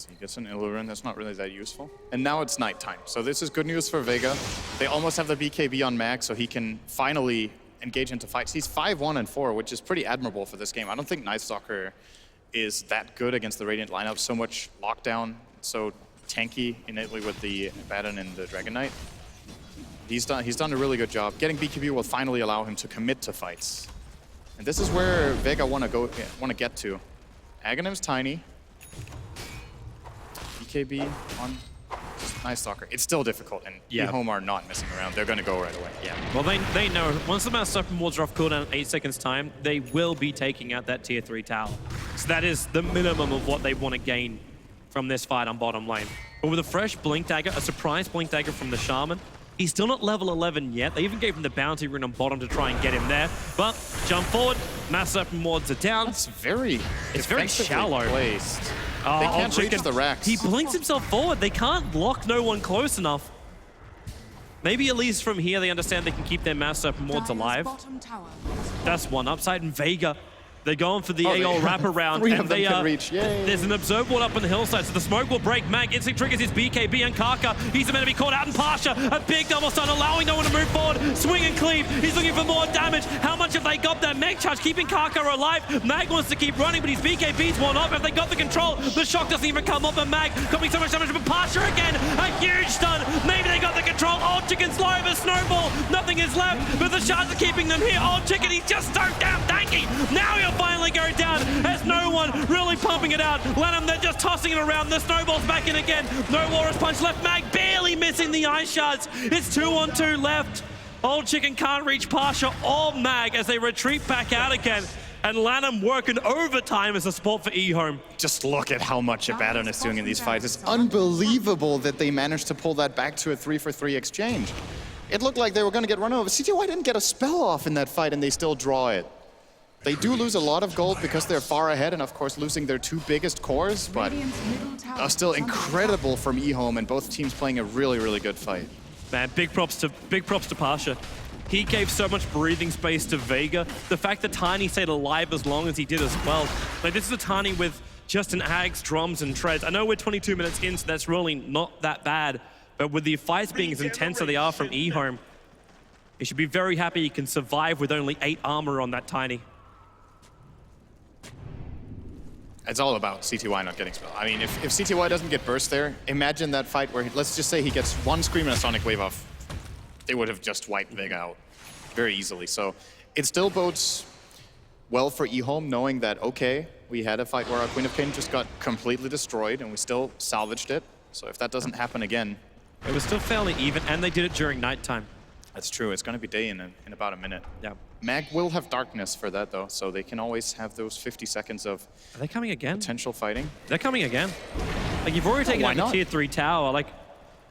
He gets an Illusion, that's not really that useful. And now it's nighttime, so this is good news for Vega. They almost have the BKB on Mag, so he can finally engage into fights. He's 5-1 and 4, which is pretty admirable for this game. I don't think Night Stalker is that good against the Radiant lineup. So much lockdown, so tanky innately with the Abaddon and the Dragon Knight. He's done a really good job. Getting BKB will finally allow him to commit to fights. And this is where Vega want to get to. Aghanim's Tiny. BKB on Night Stalker. It's still difficult, and eHome are not messing around. They're going to go right away. Yeah. Well, they know once the Mass Serpent wards are off cooldown in 8 seconds time, they will be taking out that tier 3 tower. So that is the minimum of what they want to gain from this fight on bottom lane. But with a fresh Blink Dagger, a surprise Blink Dagger from the Shaman, he's still not level 11 yet. They even gave him the bounty rune on bottom to try and get him there. But jump forward, Mass Serpent wards are down. It's very shallow. Placed. They can't reach the racks. He blinks himself forward. They can't block no one close enough. Maybe at least from here they understand they can keep their Mass Serpent wards alive. That's one upside. And Vega, they're going for the AO wraparound. Three of them can reach. Yay. There's an Observe ward up on the hillside, so the smoke will break. Mag instant triggers his BKB and Kaka. He's meant to be caught out in Pasha. A big double stun, allowing no one to move forward. Swing and cleave. He's looking for more damage. How much have they got that Meg charge keeping Kaka alive? Mag wants to keep running, but his BKB's worn off. Have they got the control? The shock doesn't even come off, and Mag copying so much damage from Pasha again. A huge stun. Maybe they got the control. Old Chicken's low over Snowball. Nothing is left, but the shards are keeping them here. Old Chicken, he's just so damn tanky. Now he'll finally go down. There's no one really pumping it out. Lanham, they're just tossing it around. The Snowball's back in again. No Walrus Punch left. Mag barely missing the Ice Shards. It's 2-on-2 left. Old Chicken can't reach Pasha or Mag as they retreat back out again. And Lanham working overtime as a support for eHome. Just look at how much Abaddon is doing in these fights. It's unbelievable that they managed to pull that back to a 3-for-3 exchange. It looked like they were going to get run over. CTY didn't get a spell off in that fight, and they still draw it. They do lose a lot of gold because they're far ahead, and of course losing their 2 biggest cores, but still incredible from eHome, and both teams playing a really, really good fight. Man, big props to Pasha. He gave so much breathing space to Vega. The fact that Tiny stayed alive as long as he did as well. Like, this is a Tiny with just an Ags, drums, and treads. I know we're 22 minutes in, so that's really not that bad. But with the fights being as intense as they are from eHome, he should be very happy he can survive with only 8 armor on that Tiny. It's all about CTY not getting spell. I mean, if CTY doesn't get burst there, imagine that fight where, let's just say he gets one Scream and a Sonic Wave off. They would have just wiped Vega out very easily. So it still bodes well for eHome, knowing that, okay, we had a fight where our Queen of Pain just got completely destroyed and we still salvaged it. So if that doesn't happen again... It was still fairly even, and they did it during nighttime. That's true. It's going to be day in about a minute. Yeah. Mag will have darkness for that, though, so they can always have those 50 seconds of... Are they coming again? Potential fighting. They're coming again. Like, you've already taken out the tier 3 tower, like...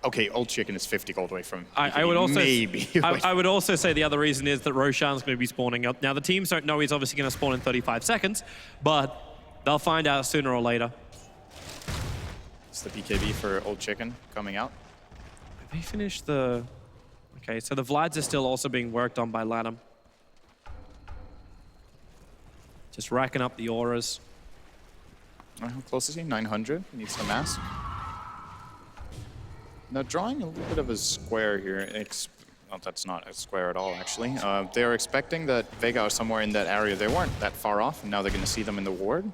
Okay, Old Chicken is 50 gold away from... I would also... Maybe. I would also say the other reason is that Roshan's going to be spawning up. Now, the teams don't know he's obviously going to spawn in 35 seconds, but they'll find out sooner or later. It's the BKB for Old Chicken coming out. Have they finished the... Okay, so the Vlads are still also being worked on by Lanham. Just racking up the auras. How close is he? 900. Needs the mask. Now drawing a little bit of a square here. Well, that's not a square at all, actually. They are expecting that Vega are somewhere in that area. They weren't that far off, and now they're going to see them in the ward.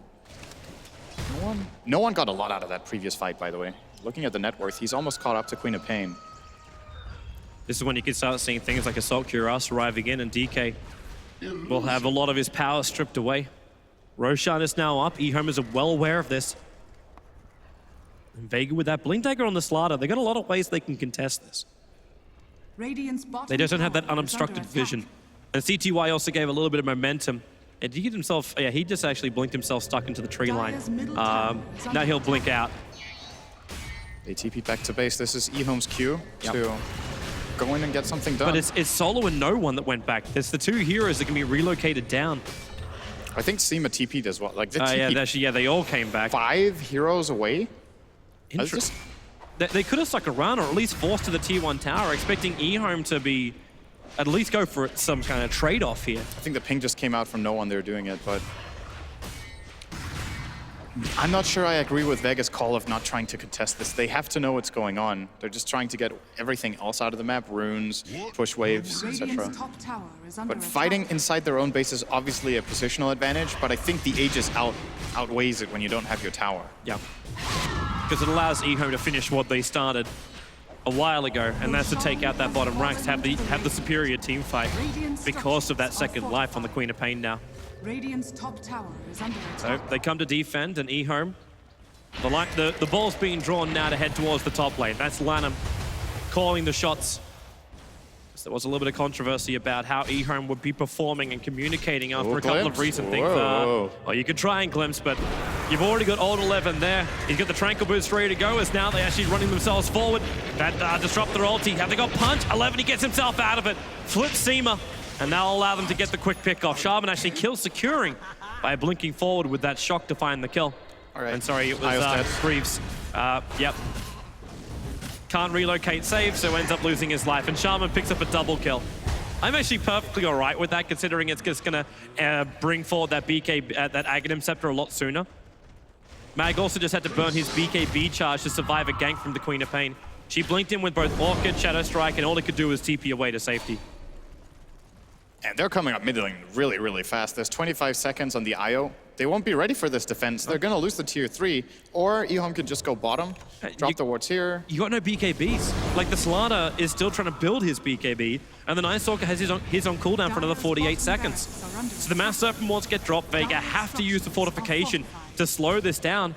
No one got a lot out of that previous fight, by the way. Looking at the net worth, he's almost caught up to Queen of Pain. This is when you can start seeing things like Assault Cuirass arriving in, and DK will have a lot of his power stripped away. Roshan is now up. eHome is well aware of this. And Vega with that Blink Dagger on the Slaughter, they got a lot of ways they can contest this. They just don't have that unobstructed vision. And CTY also gave a little bit of momentum. And he himself, yeah, he just actually blinked himself stuck into the tree line. Now he'll blink out. They TP'd back to base. This is eHome's Q to go in and get something done. But it's Solo and no one that went back. It's the 2 heroes that can be relocated down. I think Seema TP'd as well. Like yeah, they all came back. 5 heroes away? Interesting. They could have stuck around or at least forced to the tier 1 tower, expecting eHome to be at least go for some kind of trade-off here. I think the ping just came out from no one they were doing it, but I'm not sure I agree with Vega's call of not trying to contest this. They have to know what's going on. They're just trying to get everything else out of the map, runes, push waves, etc. But fighting inside their own base is obviously a positional advantage, but I think the Aegis outweighs it when you don't have your tower. Yeah. Because it allows eHome to finish what they started a while ago, and that's to take out that bottom ranks, have the superior team fight because of that second life on the Queen of Pain now. Radiant's top tower is under So attack. they come to defend, and eHome, the ball's being drawn now to head towards the top lane. That's Lanham calling the shots. So there was a little bit of controversy about how eHome would be performing and communicating after a couple of recent things. Well, you could try and glimpse, but you've already got Old 11 there. He's got the Tranquil Boost ready to go, as now they're actually running themselves forward. That Disruptor ulti. Have they got Punch? 11, he gets himself out of it. Flips Seema, and that'll allow them to get the quick pick off. Sharman actually kills Securing by blinking forward with that shock to find the kill. All right. And sorry, it was Greaves. Yep. Can't relocate save, so ends up losing his life. And Sharman picks up a double kill. I'm actually perfectly all right with that, considering it's just going to bring forward that that Aghanim Scepter a lot sooner. Mag also just had to burn his BKB charge to survive a gank from the Queen of Pain. She blinked in with both Orchid, Shadow Strike, and all he could do was TP away to safety. And they're coming up mid lane really, really fast. There's 25 seconds on the IO. They won't be ready for this defense. They're going to lose the tier 3, or eHome can just go bottom, drop the wards here. You got no BKBs. Like, the Slaughter is still trying to build his BKB, and the Night Stalker has his on cooldown for another 48 seconds. So the Mass Serpent wards get dropped. Vega have to use the Fortification to slow this down.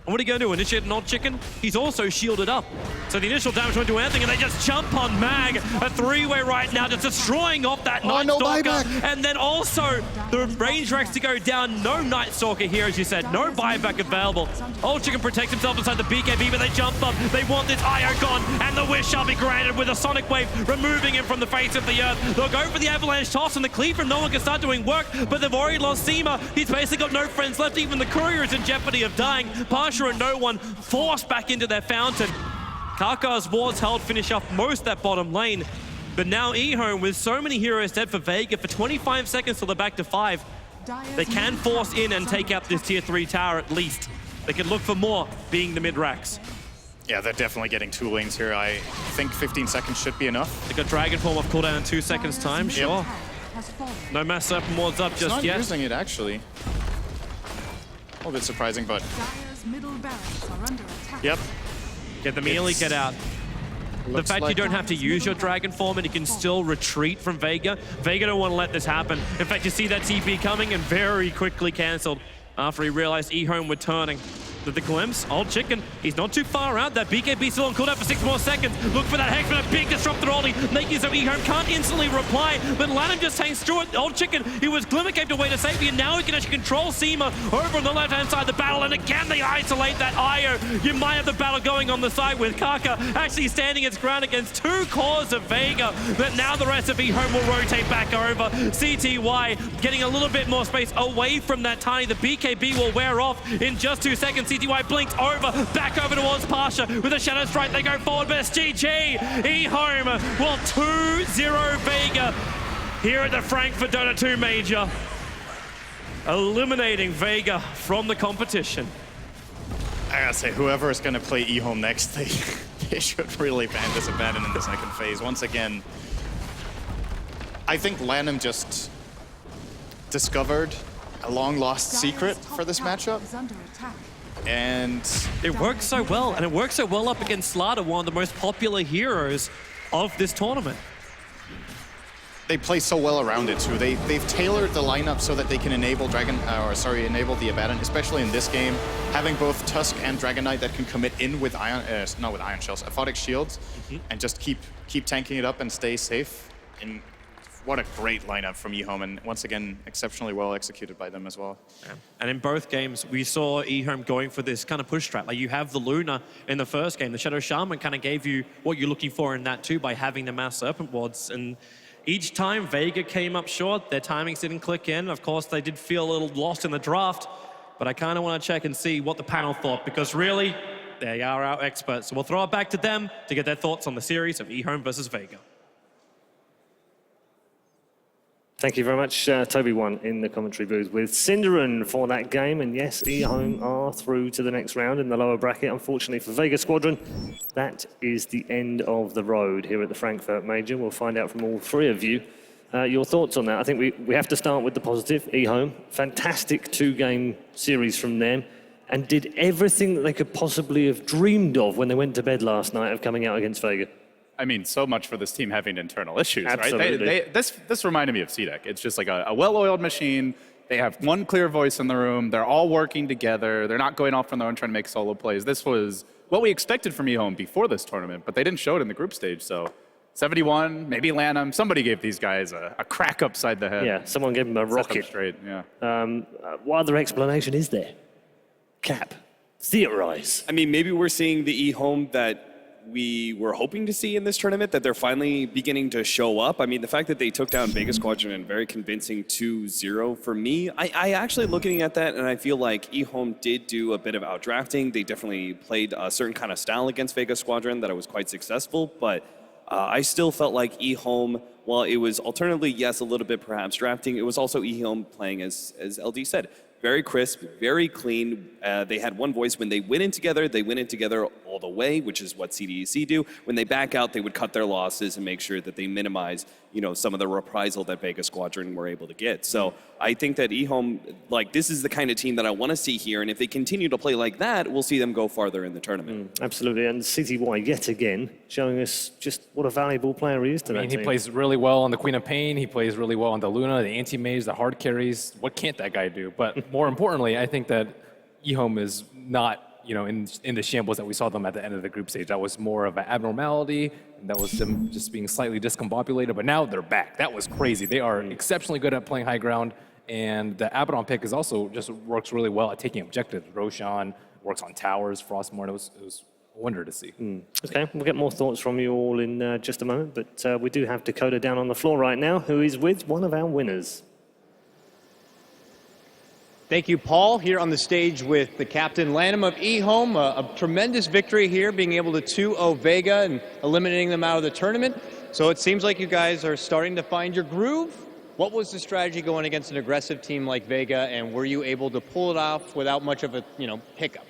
And what are you going to do? Initiate an Old Chicken? He's also shielded up. So the initial damage won't do anything, and they just jump on Mag. A 3-way right now, just destroying off that Night Stalker. And then also the range racks to go down. No Night Stalker here, as you said. No buyback available. Old Chicken protects himself inside the BKB, but they jump up. They want this IO gone, and the wish shall be granted with a Sonic Wave, removing him from the face of the earth. They'll go for the Avalanche Toss and the Cleaver. No one can start doing work, but they've already lost Seema. He's basically got no friends left. Even the Courier is in jeopardy of dying. Pasha and no one forced back into their fountain. Karkar's wards held finish off most of that bottom lane, but now eHome, with so many heroes dead for Vega, for 25 seconds till they're back to 5, they can force in and take out this tier 3 tower at least. They can look for more, being the mid-racks. Yeah, they're definitely getting 2 lanes here. I think 15 seconds should be enough. They got Dragon Form off cooldown in 2 seconds time, sure. No Mass Serpent Wards up just not yet. using it, actually. A little bit surprising, but... Yep. Get the melee, get out. The fact you don't have to use your Dragon Form and you can still retreat from Vega. Vega don't want to let this happen. In fact, you see that TP coming and very quickly cancelled after he realized eHome were turning. The glimpse, Old Chicken, he's not too far out. That BKB still on cooldown for 6 more seconds. Look for that Hex, but a big disruptor ulti, making so eHome can't instantly reply. But Lanham just hangs through it. Old Chicken, he was Glimmer came to way to safety, and now he can actually control Seema over on the left-hand side of the battle. And again, they isolate that IO. You might have the battle going on the side with Kaka actually standing its ground against 2 cores of Vega. But now the rest of eHome will rotate back over. CTY getting a little bit more space away from that Tiny. The BKB will wear off in just 2 seconds. CTY blinks over, back over towards Pasha with a Shadow Strike. They go forward, but it's GG. eHome will 2-0 Vega here at the Frankfurt Dota2 Major, eliminating Vega from the competition. I gotta say, whoever is gonna play eHome next, they should really ban this abandon in the second phase. Once again, I think Lanham just discovered a long-lost secret for this matchup. And it works so well, and it works so well up against Slaughter, one of the most popular heroes of this tournament. They play so well around it too. They've tailored the lineup so that they can enable enable the Abaddon, especially in this game. Having both Tusk and Dragon Knight that can commit in with not with Iron Shells, Aphotic Shields, and just keep tanking it up and stay safe. And what a great lineup from eHome, and once again, exceptionally well executed by them as well. Yeah. And in both games, we saw eHome going for this kind of push strat. Like you have the Luna in the first game. The Shadow Shaman kind of gave you what you're looking for in that too by having the Mass Serpent Wards. And each time Vega came up short, their timings didn't click in. Of course, they did feel a little lost in the draft, but I kind of want to check and see what the panel thought, because really, they are our experts. So we'll throw it back to them to get their thoughts on the series of eHome versus Vega. Thank you very much, Toby1 in the commentary booth with Cinderin for that game. And yes, eHome are through to the next round in the lower bracket. Unfortunately for Vega Squadron, that is the end of the road here at the Frankfurt Major. We'll find out from all 3 of you your thoughts on that. I think we have to start with the positive. eHome, fantastic 2-game series from them, and did everything that they could possibly have dreamed of when they went to bed last night of coming out against Vega. I mean, so much for this team having internal issues, Absolutely. right? This reminded me of CDEC. It's just like a well-oiled machine. They have one clear voice in the room. They're all working together. They're not going off on their own trying to make solo plays. This was what we expected from eHome before this tournament, but they didn't show it in the group stage. So 71, maybe Lanham. Somebody gave these guys a crack upside the head. Yeah, someone gave them a rocket. Straight, yeah. What other explanation is there? Cap, theorize. I mean, maybe we're seeing the eHome that we were hoping to see in this tournament, that they're finally beginning to show up. I mean, the fact that they took down Vega Squadron in very convincing 2-0 for me, I actually looking at that and I feel like eHome did do a bit of outdrafting. They definitely played a certain kind of style against Vega Squadron that was quite successful, but I still felt like eHome, while it was alternatively, yes, a little bit perhaps drafting, it was also eHome playing, as LD said, very crisp, very clean. They had one voice. When they went in together, they went in together all the way, which is what CDEC do. When they back out, they would cut their losses and make sure that they minimize, some of the reprisal that Vega Squadron were able to get. So I think that eHome, this is the kind of team that I want to see here. And if they continue to play like that, we'll see them go farther in the tournament. Absolutely. And CTY yet again showing us just what a valuable player he is to that he team. plays really well on the Queen of Pain. He plays really well on the Luna, the anti-mage, the hard carries. What can't that guy do? But more importantly, I think that eHome is not, in the shambles that we saw them at the end of the group stage. That was more of an abnormality, and that was them just being slightly discombobulated. But now they're back. That was crazy. They are exceptionally good at playing high ground, and the Abaddon pick is also just works really well at taking objectives. Roshan works on towers, Frostmourne. It was a wonder to see. Okay, we'll get more thoughts from you all in just a moment, but we do have Dakota down on the floor right now, who is with one of our winners. Thank you, Paul, here on the stage with the captain, Lanham of eHome. A tremendous victory here, being able to 2-0 Vega and eliminating them out of the tournament. So it seems like you guys are starting to find your groove. What was the strategy going against an aggressive team like Vega, and were you able to pull it off without much of a hiccup?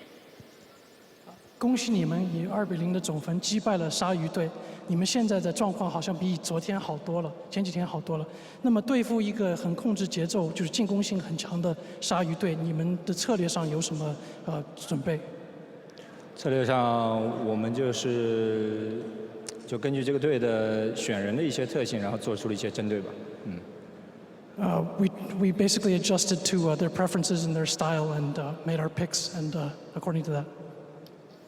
恭喜你们以2-0的总分击败了鲨鱼队。你们现在的状况好像比昨天好多了，前几天好多了。那么对付一个很控制节奏、就是进攻性很强的鲨鱼队，你们的策略上有什么准备？策略上，我们就根据这个队的选人的一些特性，然后做出了一些针对吧。We basically adjusted to their preferences and their style and made our picks and according to that.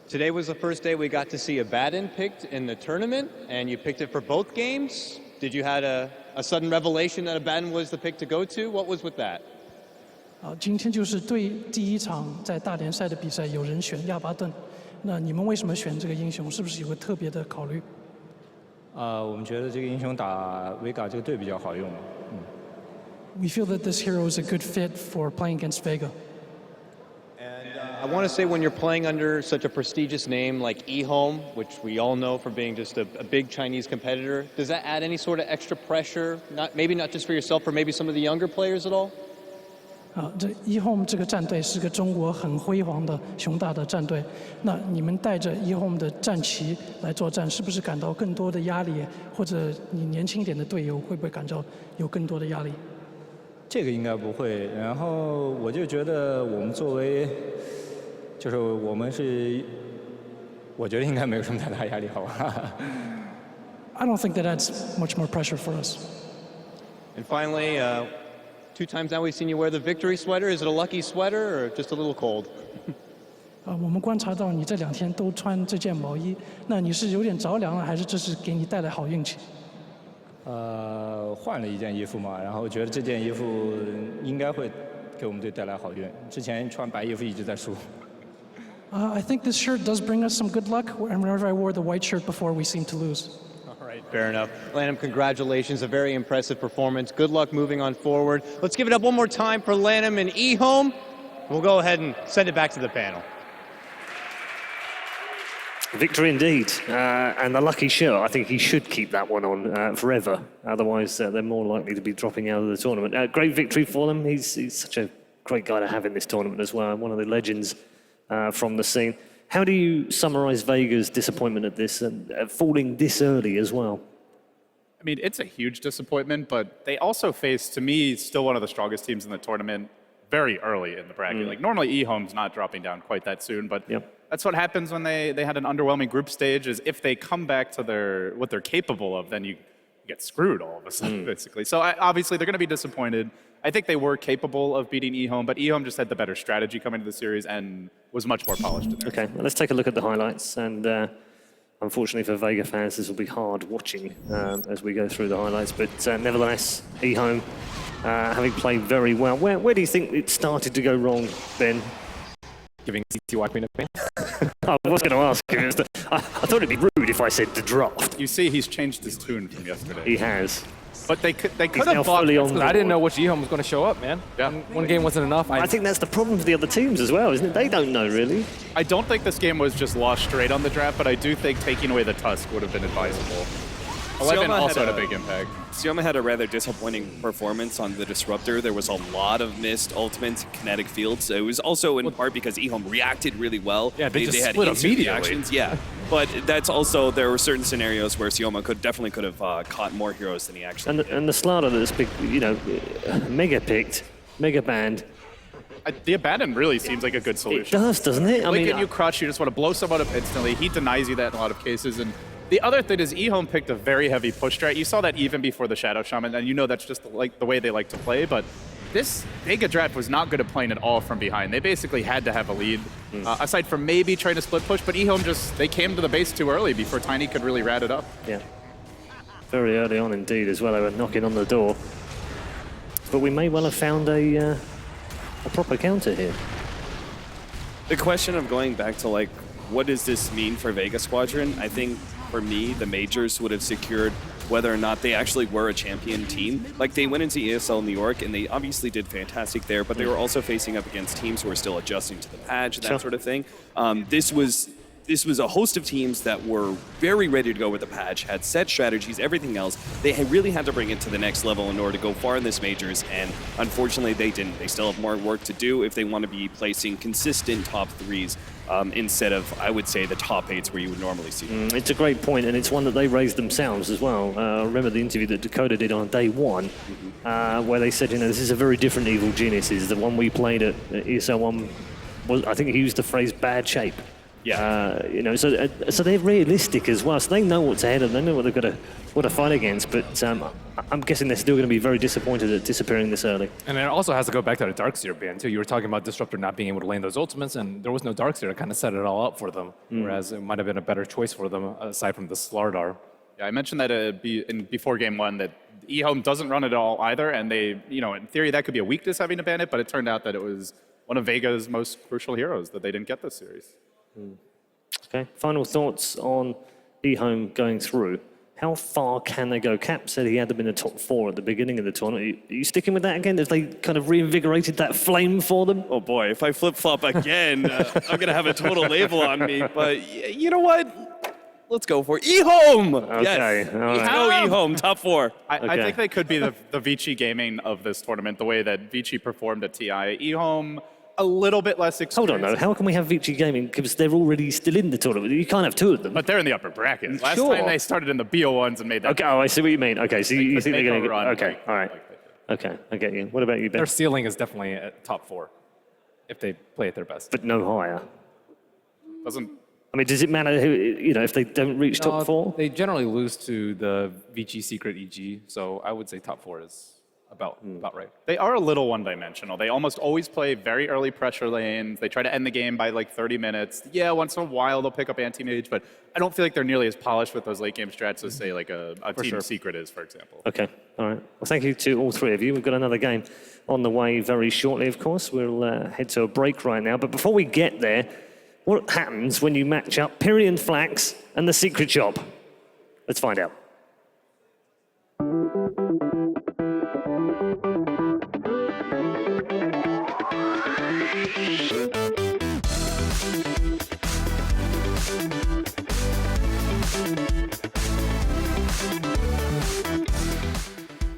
Today was the first day we got to see Abaddon picked in the tournament, and you picked it for both games. Did you had a sudden revelation that Abaddon was the pick to go to? What was with that? 今天就是第一场在大联赛的比赛，有人选亚巴顿，那你们为什么选这个英雄？是不是有个特别的考虑？我们觉得这个英雄打Vega这个队比较好用。We feel that this hero is a good fit for playing against Vega. I want to say when you're playing under such a prestigious name like eHome, which we all know for being just a big Chinese competitor, does that add any sort of extra pressure? Maybe not just for yourself, or maybe some of the younger players at all? 这eHome 这个战队是个中国很辉煌的雄大的战队。那你们带着eHome的战旗来作战，是不是感到更多的压力？或者你年轻一点的队友会不会感到有更多的压力？这个应该不会。然后我就觉得我们作为，就是我们是，我觉得应该没有什么太大压力，好吧？I don't think that adds much more pressure for us. And finally, 2 times now we've seen you wear the victory sweater. Is it a lucky sweater or just a little cold? 我们观察到你这2天都穿这件毛衣，那你是有点着凉了，还是这是给你带来好运气？换了一件衣服嘛，然后觉得这件衣服应该会给我们队带来好运。之前穿白衣服一直在输。I think this shirt does bring us some good luck. And whenever I wore the white shirt before, we seem to lose. All right, fair enough. Lanham, congratulations. A very impressive performance. Good luck moving on forward. Let's give it up one more time for Lanham and eHome. We'll go ahead and send it back to the panel. Victory indeed. And the lucky shirt, I think he should keep that one on forever. Otherwise, they're more likely to be dropping out of the tournament. Great victory for them. He's such a great guy to have in this tournament as well. One of the legends from the scene. How do you summarize Vega's disappointment at this and falling this early as well? I mean, it's a huge disappointment, but they also faced, to me, still one of the strongest teams in the tournament very early in the bracket. Like, normally eHome's not dropping down quite that soon, but that's what happens when they had an underwhelming group stage, is if they come back to what they're capable of, then you get screwed all of a sudden, basically. So obviously, they're going to be disappointed. I think they were capable of beating eHome, but eHome just had the better strategy coming to the series and was much more polished. Okay, well, let's take a look at the highlights. And unfortunately for Vega fans, this will be hard watching as we go through the highlights. But nevertheless, eHome having played very well. Where do you think it started to go wrong, Ben? Giving CTY Queen of Pain? I was going to ask you. I thought it'd be rude if I said the draft. You see, he's changed his tune from yesterday. He has. But they could have blocked. I didn't know which eHome was going to show up, man. Yeah. One game wasn't enough. I think that's the problem for the other teams as well, isn't it? They don't know, really. I don't think this game was just lost straight on the draft, but I do think taking away the Tusk would have been advisable. 11 also had a big impact. Syoma had a rather disappointing performance on the Disruptor. There was a lot of missed ultimates, kinetic fields. It was also in part because eHome reacted really well. Yeah, they just had split instant immediately. reactions. Yeah, but that's also, there were certain scenarios where Syoma definitely could have caught more heroes than he actually did. And the Slaughter that's big, mega picked, mega banned. The Abaddon really seems like a good solution. It does, doesn't it? I mean, you crush, you just want to blow someone up instantly. He denies you that in a lot of cases. And the other thing is eHome picked a very heavy push strat. You saw that even before the Shadow Shaman, and you know that's just the way they like to play. But this Vega draft was not good at playing at all from behind. They basically had to have a lead, aside from maybe trying to split push. But eHome they came to the base too early before Tiny could really rat it up. Yeah, very early on indeed as well. They were knocking on the door. But we may well have found a proper counter here. The question of going back to what does this mean for Vega Squadron? I think for me, the majors would have secured whether or not they actually were a champion team. Like, they went into ESL New York and they obviously did fantastic there, but they were also facing up against teams who were still adjusting to the patch and that sort of thing. This this was a host of teams that were very ready to go with the patch, had set strategies, everything else. They really had to bring it to the next level in order to go far in this majors, and unfortunately they didn't. They still have more work to do if they want to be placing consistent top 3s instead of, I would say, the top 8s where you would normally see them. It's a great point, and it's one that they raised themselves as well. I remember the interview that Dakota did on day one, where they said, this is a very different Evil Geniuses. The one we played at ESL 1 was, I think he used the phrase bad shape. Yeah. So they're realistic as well. So they know what's ahead of them. They know what they've got to fight against. But I'm guessing they're still going to be very disappointed at disappearing this early. And it also has to go back to the Darkseer ban too. You were talking about Disruptor not being able to lane those ultimates, and there was no Darkseer to kind of set it all up for them. Whereas it might have been a better choice for them aside from the Slardar. Yeah, I mentioned that before game 1 that eHome doesn't run it all either, and they, in theory that could be a weakness having to ban it, but it turned out that it was one of Vega's most crucial heroes that they didn't get this series. Okay, final thoughts on eHome going through. How far can they go? Cap said he had them in the top 4 at the beginning of the tournament. Are you sticking with that again? Have they kind of reinvigorated that flame for them? Oh boy, if I flip-flop again, I'm going to have a total label on me. But you know what? Let's go for eHome! Okay, yes, all right. let's go eHome, top 4. I think they could be the Vici gaming of this tournament, the way that Vici performed at TI. eHome, a little bit less experience. Hold on, though. How can we have Vici Gaming? Because they're already still in the tournament. You can't have 2 of them. But they're in the upper bracket. Last Sure. time they started in the BO1s and made that. Okay, I see what you mean. Okay, so you think they're going to run. Okay, all right. Okay, I get you. What about you, Ben? Their ceiling is definitely at top 4 if they play at their best. But no higher. Doesn't. I mean, does it matter who, if they don't reach top 4? They generally lose to the Vici Secret EG, so I would say top 4 is about right. They are a little one-dimensional. They almost always play very early pressure lanes. They try to end the game by like 30 minutes. Yeah, once in a while they'll pick up anti-mage, but I don't feel like they're nearly as polished with those late game strats as, say, like a Team Secret is, for example. Okay, all right. Well, thank you to all 3 of you. We've got another game on the way very shortly, of course. We'll head to a break right now. But before we get there, what happens when you match up Pyrian Flax and the Secret Shop? Let's find out.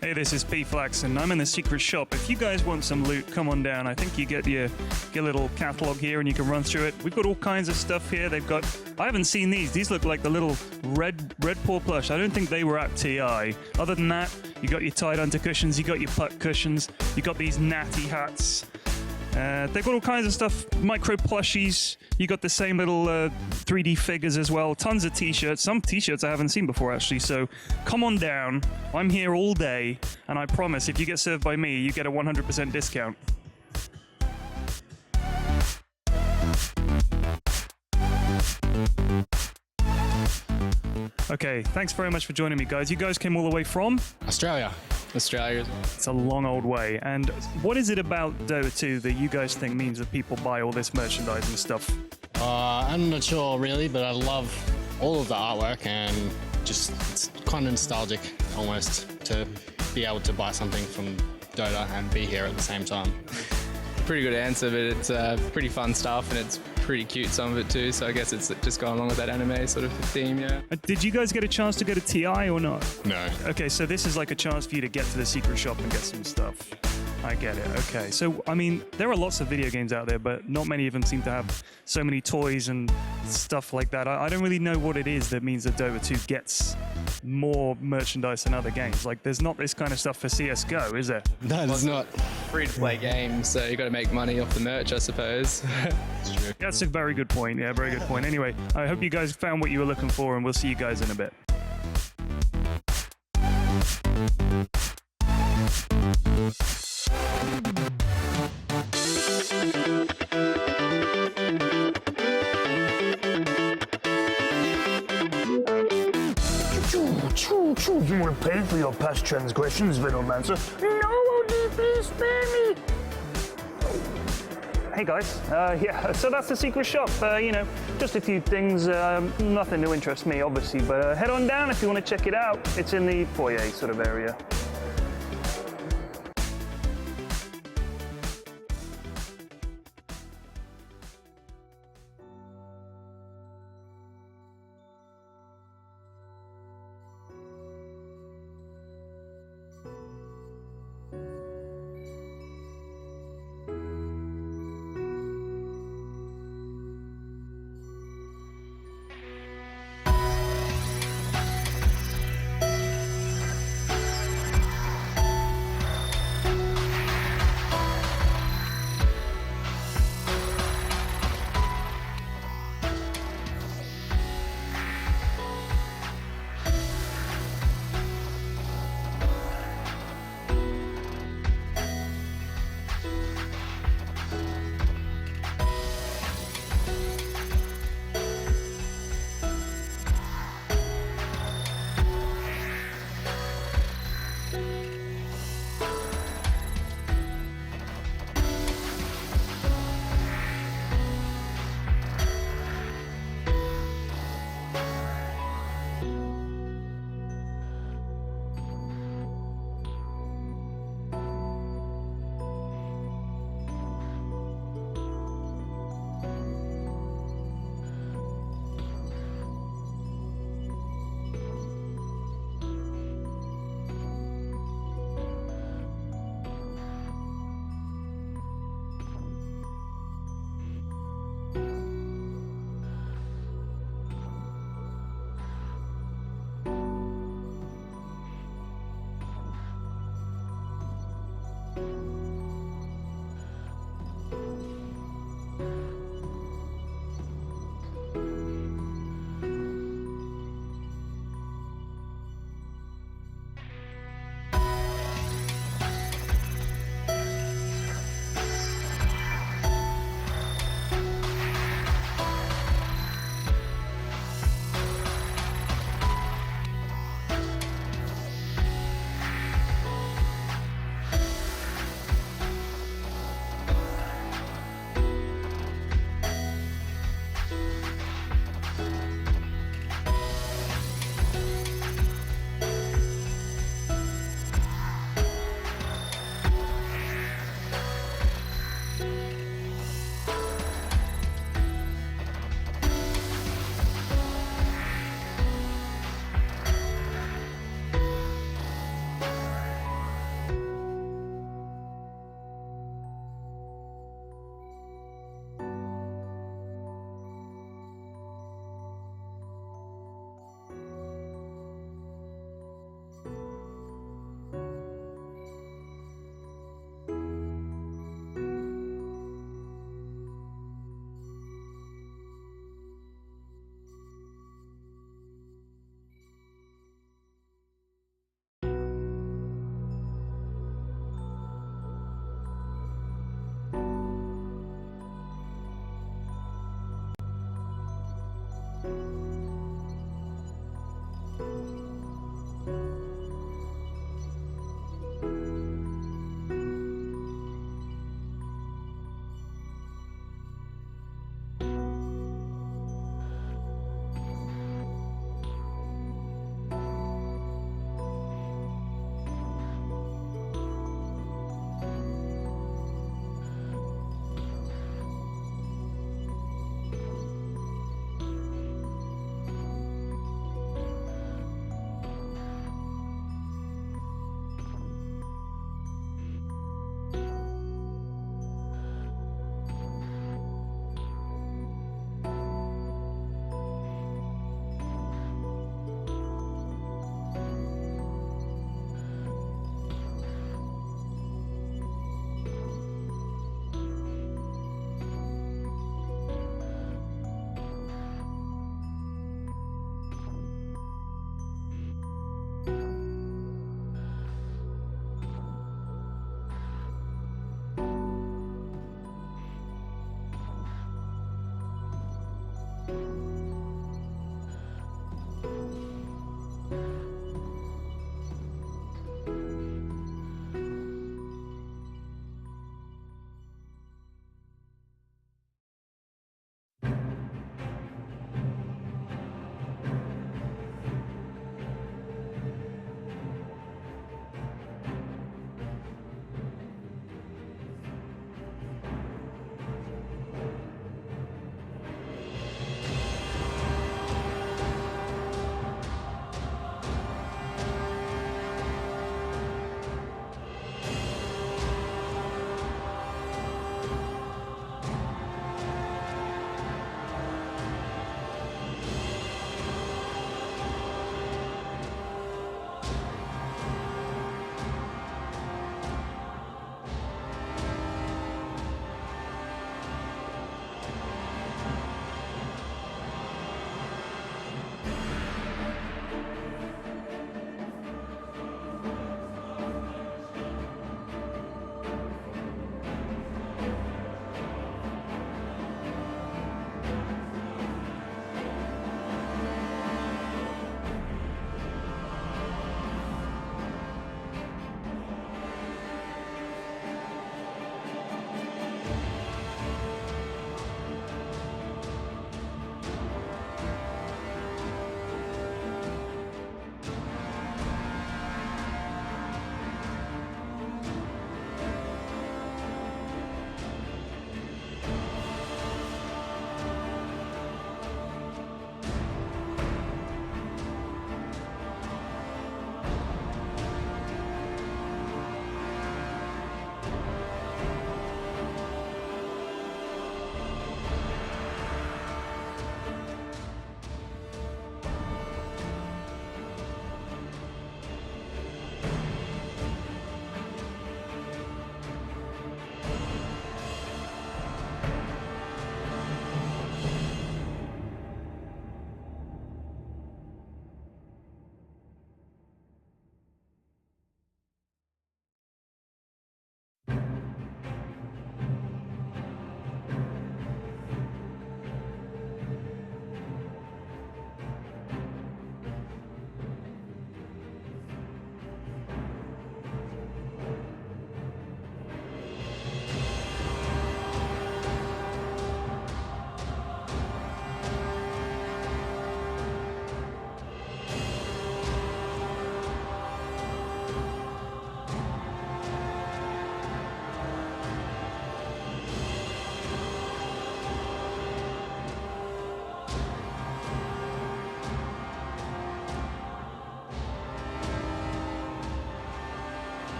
Hey, this is P-Flax, and I'm in the secret shop. If you guys want some loot, come on down. I think you get your little catalog here, and you can run through it. We've got all kinds of stuff here. They've got... I haven't seen these. These look like the little red paw plush. I don't think they were at TI. Other than that, you got your tied under cushions, you got your puck cushions, you got these natty hats. They've got all kinds of stuff, micro plushies. You got the same little 3D figures as well. Tons of t-shirts. Some t-shirts I haven't seen before, actually. So come on down. I'm here all day. And I promise, if you get served by me, you get a 100% discount. Okay, thanks very much for joining me, guys. You guys came all the way from? Australia. Australia. It's a long old way. And what is it about Dota 2 that you guys think means that people buy all this merchandise and stuff? I'm not sure really, but I love all of the artwork and just it's kind of nostalgic almost to be able to buy something from Dota and be here at the same time. Pretty good answer, but it's pretty fun stuff and it's pretty cute, some of it too, so I guess it's just going along with that anime sort of theme, yeah. Did you guys get a chance to go to TI or not? No. Okay, so this is like a chance for you to get to the secret shop and get some stuff. I get it, okay. So, I mean, there are lots of video games out there, but not many of them seem to have so many toys and stuff like that. I don't really know what it is that means that Dota 2 gets more merchandise than other games. Like, there's not this kind of stuff for CSGO, is there? No, there's not. Free-to-play game, so you got to make money off the merch, I suppose. That's true. That's a very good point, yeah, very good point. Anyway, I hope you guys found what you were looking for, and we'll see you guys in a bit. You want to pay for your past transgressions, Venomancer? No, OD, please spare me! Hey guys, yeah, so that's the secret shop. Just a few things, nothing to interest me, obviously, but head on down if you want to check it out. It's in the foyer sort of area.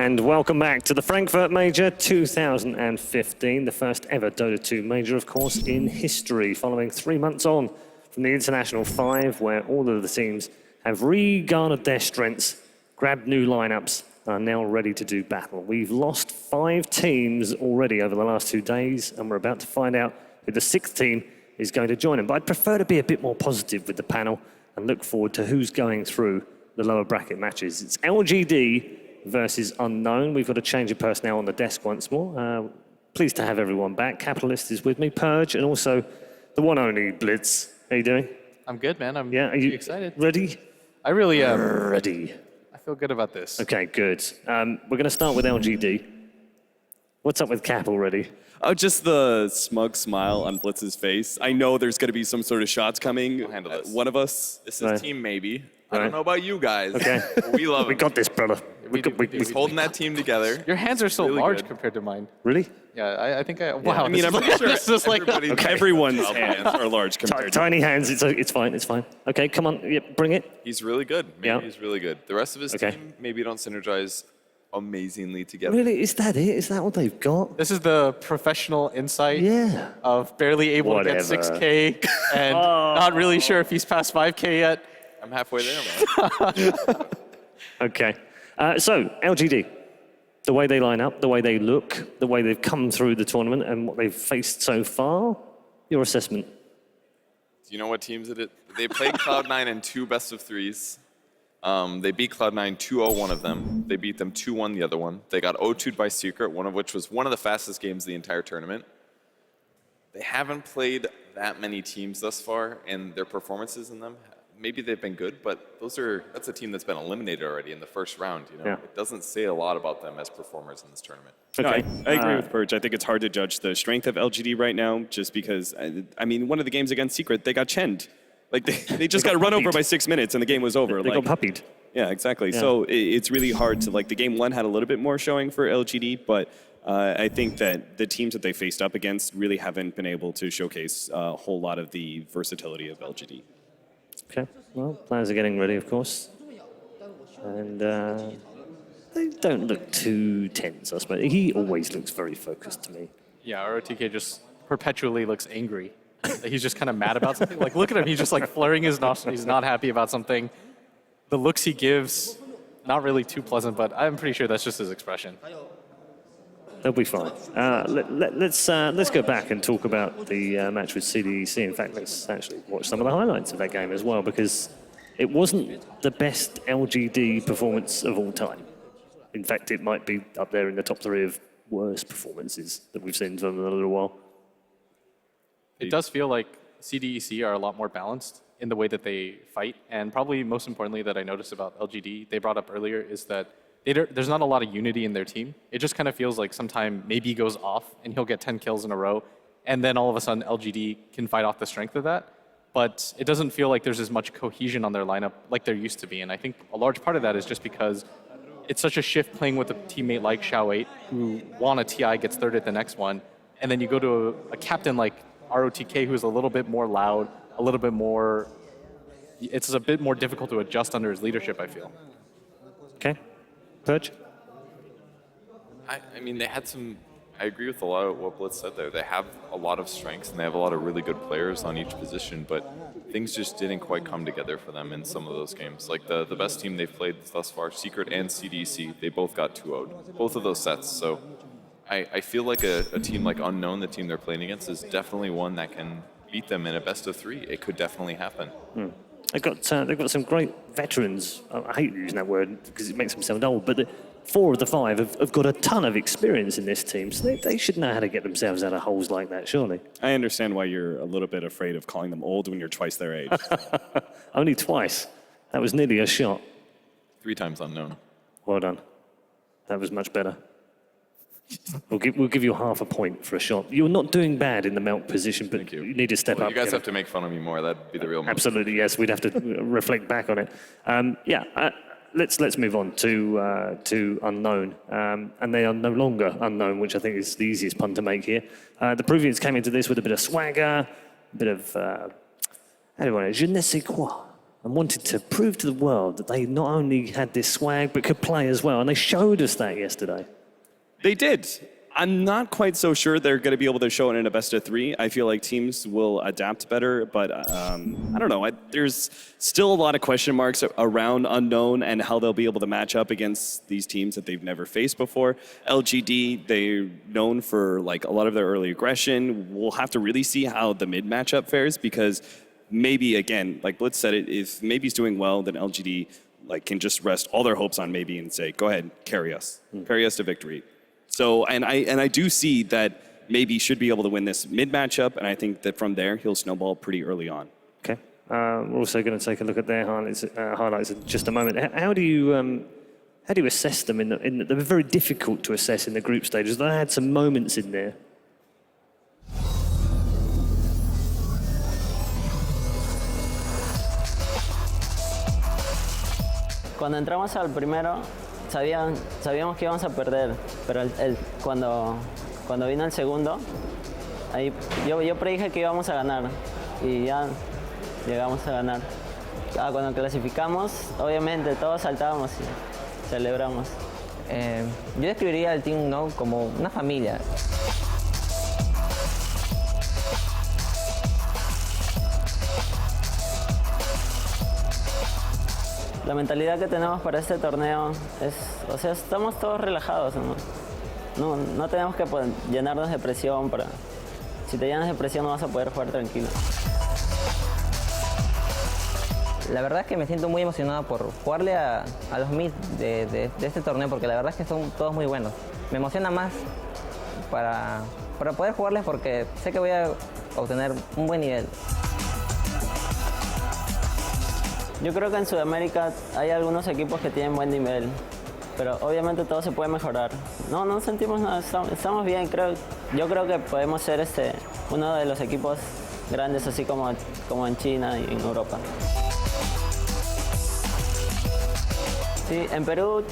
And welcome back to the Frankfurt Major 2015, the first ever Dota 2 Major, of course, in history, following 3 months on from the International 5, where all of the teams have re-garnered their strengths, grabbed new lineups, and are now ready to do battle. We've lost 5 teams already over the last 2 days, and we're about to find out who the 6th team is going to join them. But I'd prefer to be a bit more positive with the panel and look forward to who's going through the lower bracket matches. It's LGD versus Unknown. We've got a change of personnel on the desk once more. Pleased to have everyone back. Capitalist is with me, Purge, and also the one only Blitz. How you doing? I'm good, man. I'm Are you excited. Ready? I really am. Ready. I feel good about this. Okay, good. We're going to start with LGD. What's up with Cap already? Oh, just the smug smile on Blitz's face. I know there's going to be some sort of shots coming. We'll handle this. One of us. This is Team Maybe. I Right. don't know about you guys. Okay. but we love We him. got this, brother. He's holding that team together. Your hands are so Really large good. compared to mine. Really? Yeah, I think I. Wow. I mean, I'm this pretty is, sure this is like. everyone's hands are large compared to Tiny hands. It's fine. It's fine. Okay, come on. Yep, bring it. He's really good. Maybe Yeah. he's really good. The rest of his Okay. team maybe don't synergize amazingly together. Really? Is that it? Is that what they've got? This is the professional insight Yeah. of barely able Whatever. to get 6K and not really sure if he's past 5K yet. I'm halfway there, man. Okay. So, LGD, the way they line up, the way they look, the way they've come through the tournament and what they've faced so far, your assessment? Do you know what teams it is? They played Cloud9 in 2 best-of-3s. They beat Cloud9 2-0 one of them. They beat them 2-1 the other one. They got 0-2'd by Secret, one of which was one of the fastest games of the entire tournament. They haven't played that many teams thus far, and their performances in them, maybe they've been good, but that's a team that's been eliminated already in the first round. You know, Yeah. It doesn't say a lot about them as performers in this tournament. No, Okay. I agree with Purge. I think it's hard to judge the strength of LGD right now just because, I mean, one of the games against Secret, they got chenned. Like, they just got run over by 6 minutes and the game was over. They got puppied. Yeah, exactly. Yeah. So it's really hard to, like, the game 1 had a little bit more showing for LGD, but I think that the teams that they faced up against really haven't been able to showcase a whole lot of the versatility of LGD. Okay. Well, players are getting ready, of course. And they don't look too tense, I suppose. He always looks very focused to me. Yeah, ROTK just perpetually looks angry. He's just kind of mad about something. Like, look at him. He's just like flaring his nostrils. He's not happy about something. The looks he gives, not really too pleasant, but I'm pretty sure that's just his expression. They'll be fine. Let's go back and talk about the match with CDEC. In fact, let's actually watch some of the highlights of that game as well, because it wasn't the best LGD performance of all time. In fact, it might be up there in the top 3 of worst performances that we've seen for a little while. It does feel like CDEC are a lot more balanced in the way that they fight, and probably most importantly that I noticed about LGD, they brought up earlier, is that there's not a lot of unity in their team. It just kind of feels like sometime maybe he goes off and he'll get 10 kills in a row, and then all of a sudden LGD can fight off the strength of that. But it doesn't feel like there's as much cohesion on their lineup like there used to be, and I think a large part of that is just because it's such a shift playing with a teammate like Xiao8, who won a TI, gets third at the next one, and then you go to a captain like ROTK, who's a little bit more loud, a little bit more, it's a bit more difficult to adjust under his leadership, I feel. Okay. Purge? I mean, they had some. I agree with a lot of what Blitz said there. They have a lot of strengths and they have a lot of really good players on each position, but things just didn't quite come together for them in some of those games. Like the best team they've played thus far, Secret and CDC, they both got 2-0'd, both of those sets. So I feel like a team like Unknown, the team they're playing against, is definitely one that can beat them in a best-of-3. It could definitely happen. They've got some great veterans. I hate using that word because it makes them sound old, but 4 of the 5 have got a ton of experience in this team, so they should know how to get themselves out of holes like that, surely. I understand why you're a little bit afraid of calling them old when you're twice their age. Only twice. That was nearly a shot. 3 times Unknown. Well done. That was much better. We'll give you half a point for a shot. You're not doing bad in the melt position, but you need to step Well, up. you guys have to make fun of me more. That'd be the real moment. Absolutely, yes. We'd have to reflect back on it. Let's move on to Unknown, and they are no longer Unknown, which I think is the easiest pun to make here. The Peruvians came into this with a bit of swagger, a bit of how do I know, je ne sais quoi, and wanted to prove to the world that they not only had this swag, but could play as well. And they showed us that yesterday. They did. I'm not quite so sure they're going to be able to show it in a best of 3. I feel like teams will adapt better, but I don't know. There's still a lot of question marks around Unknown and how they'll be able to match up against these teams that they've never faced before. LGD, they're known for like a lot of their early aggression. We'll have to really see how the mid matchup fares, because maybe, again, like Blitz said, if maybe's doing well, then LGD like can just rest all their hopes on maybe and say, go ahead, carry us to victory. So, and I do see that maybe should be able to win this mid matchup, and I think that from there he'll snowball pretty early on. Okay. We're also going to take a look at their highlights in just a moment. How do you assess them? They're very difficult to assess in the group stages. They had some moments in there. Cuando entramos al primero, sabíamos que íbamos a perder, pero cuando vino el segundo, ahí yo predije que íbamos a ganar y ya llegamos a ganar. Cuando clasificamos, obviamente todos saltábamos y celebramos. Yo describiría al Team No como una familia. La mentalidad que tenemos para este torneo es, o sea, estamos todos relajados, no tenemos que llenarnos de presión si te llenas de presión no vas a poder jugar tranquilo. La verdad es que me siento muy emocionado por jugarle a los mid de este torneo, porque la verdad es que son todos muy buenos. Me emociona más para poder jugarles, porque sé que voy a obtener un buen nivel. Yo creo que en Sudamérica hay algunos equipos que tienen buen nivel, pero obviamente todo se puede mejorar. No sentimos nada, estamos bien, yo creo que podemos ser uno de los equipos grandes, así como en China y en Europa. Sí, en Perú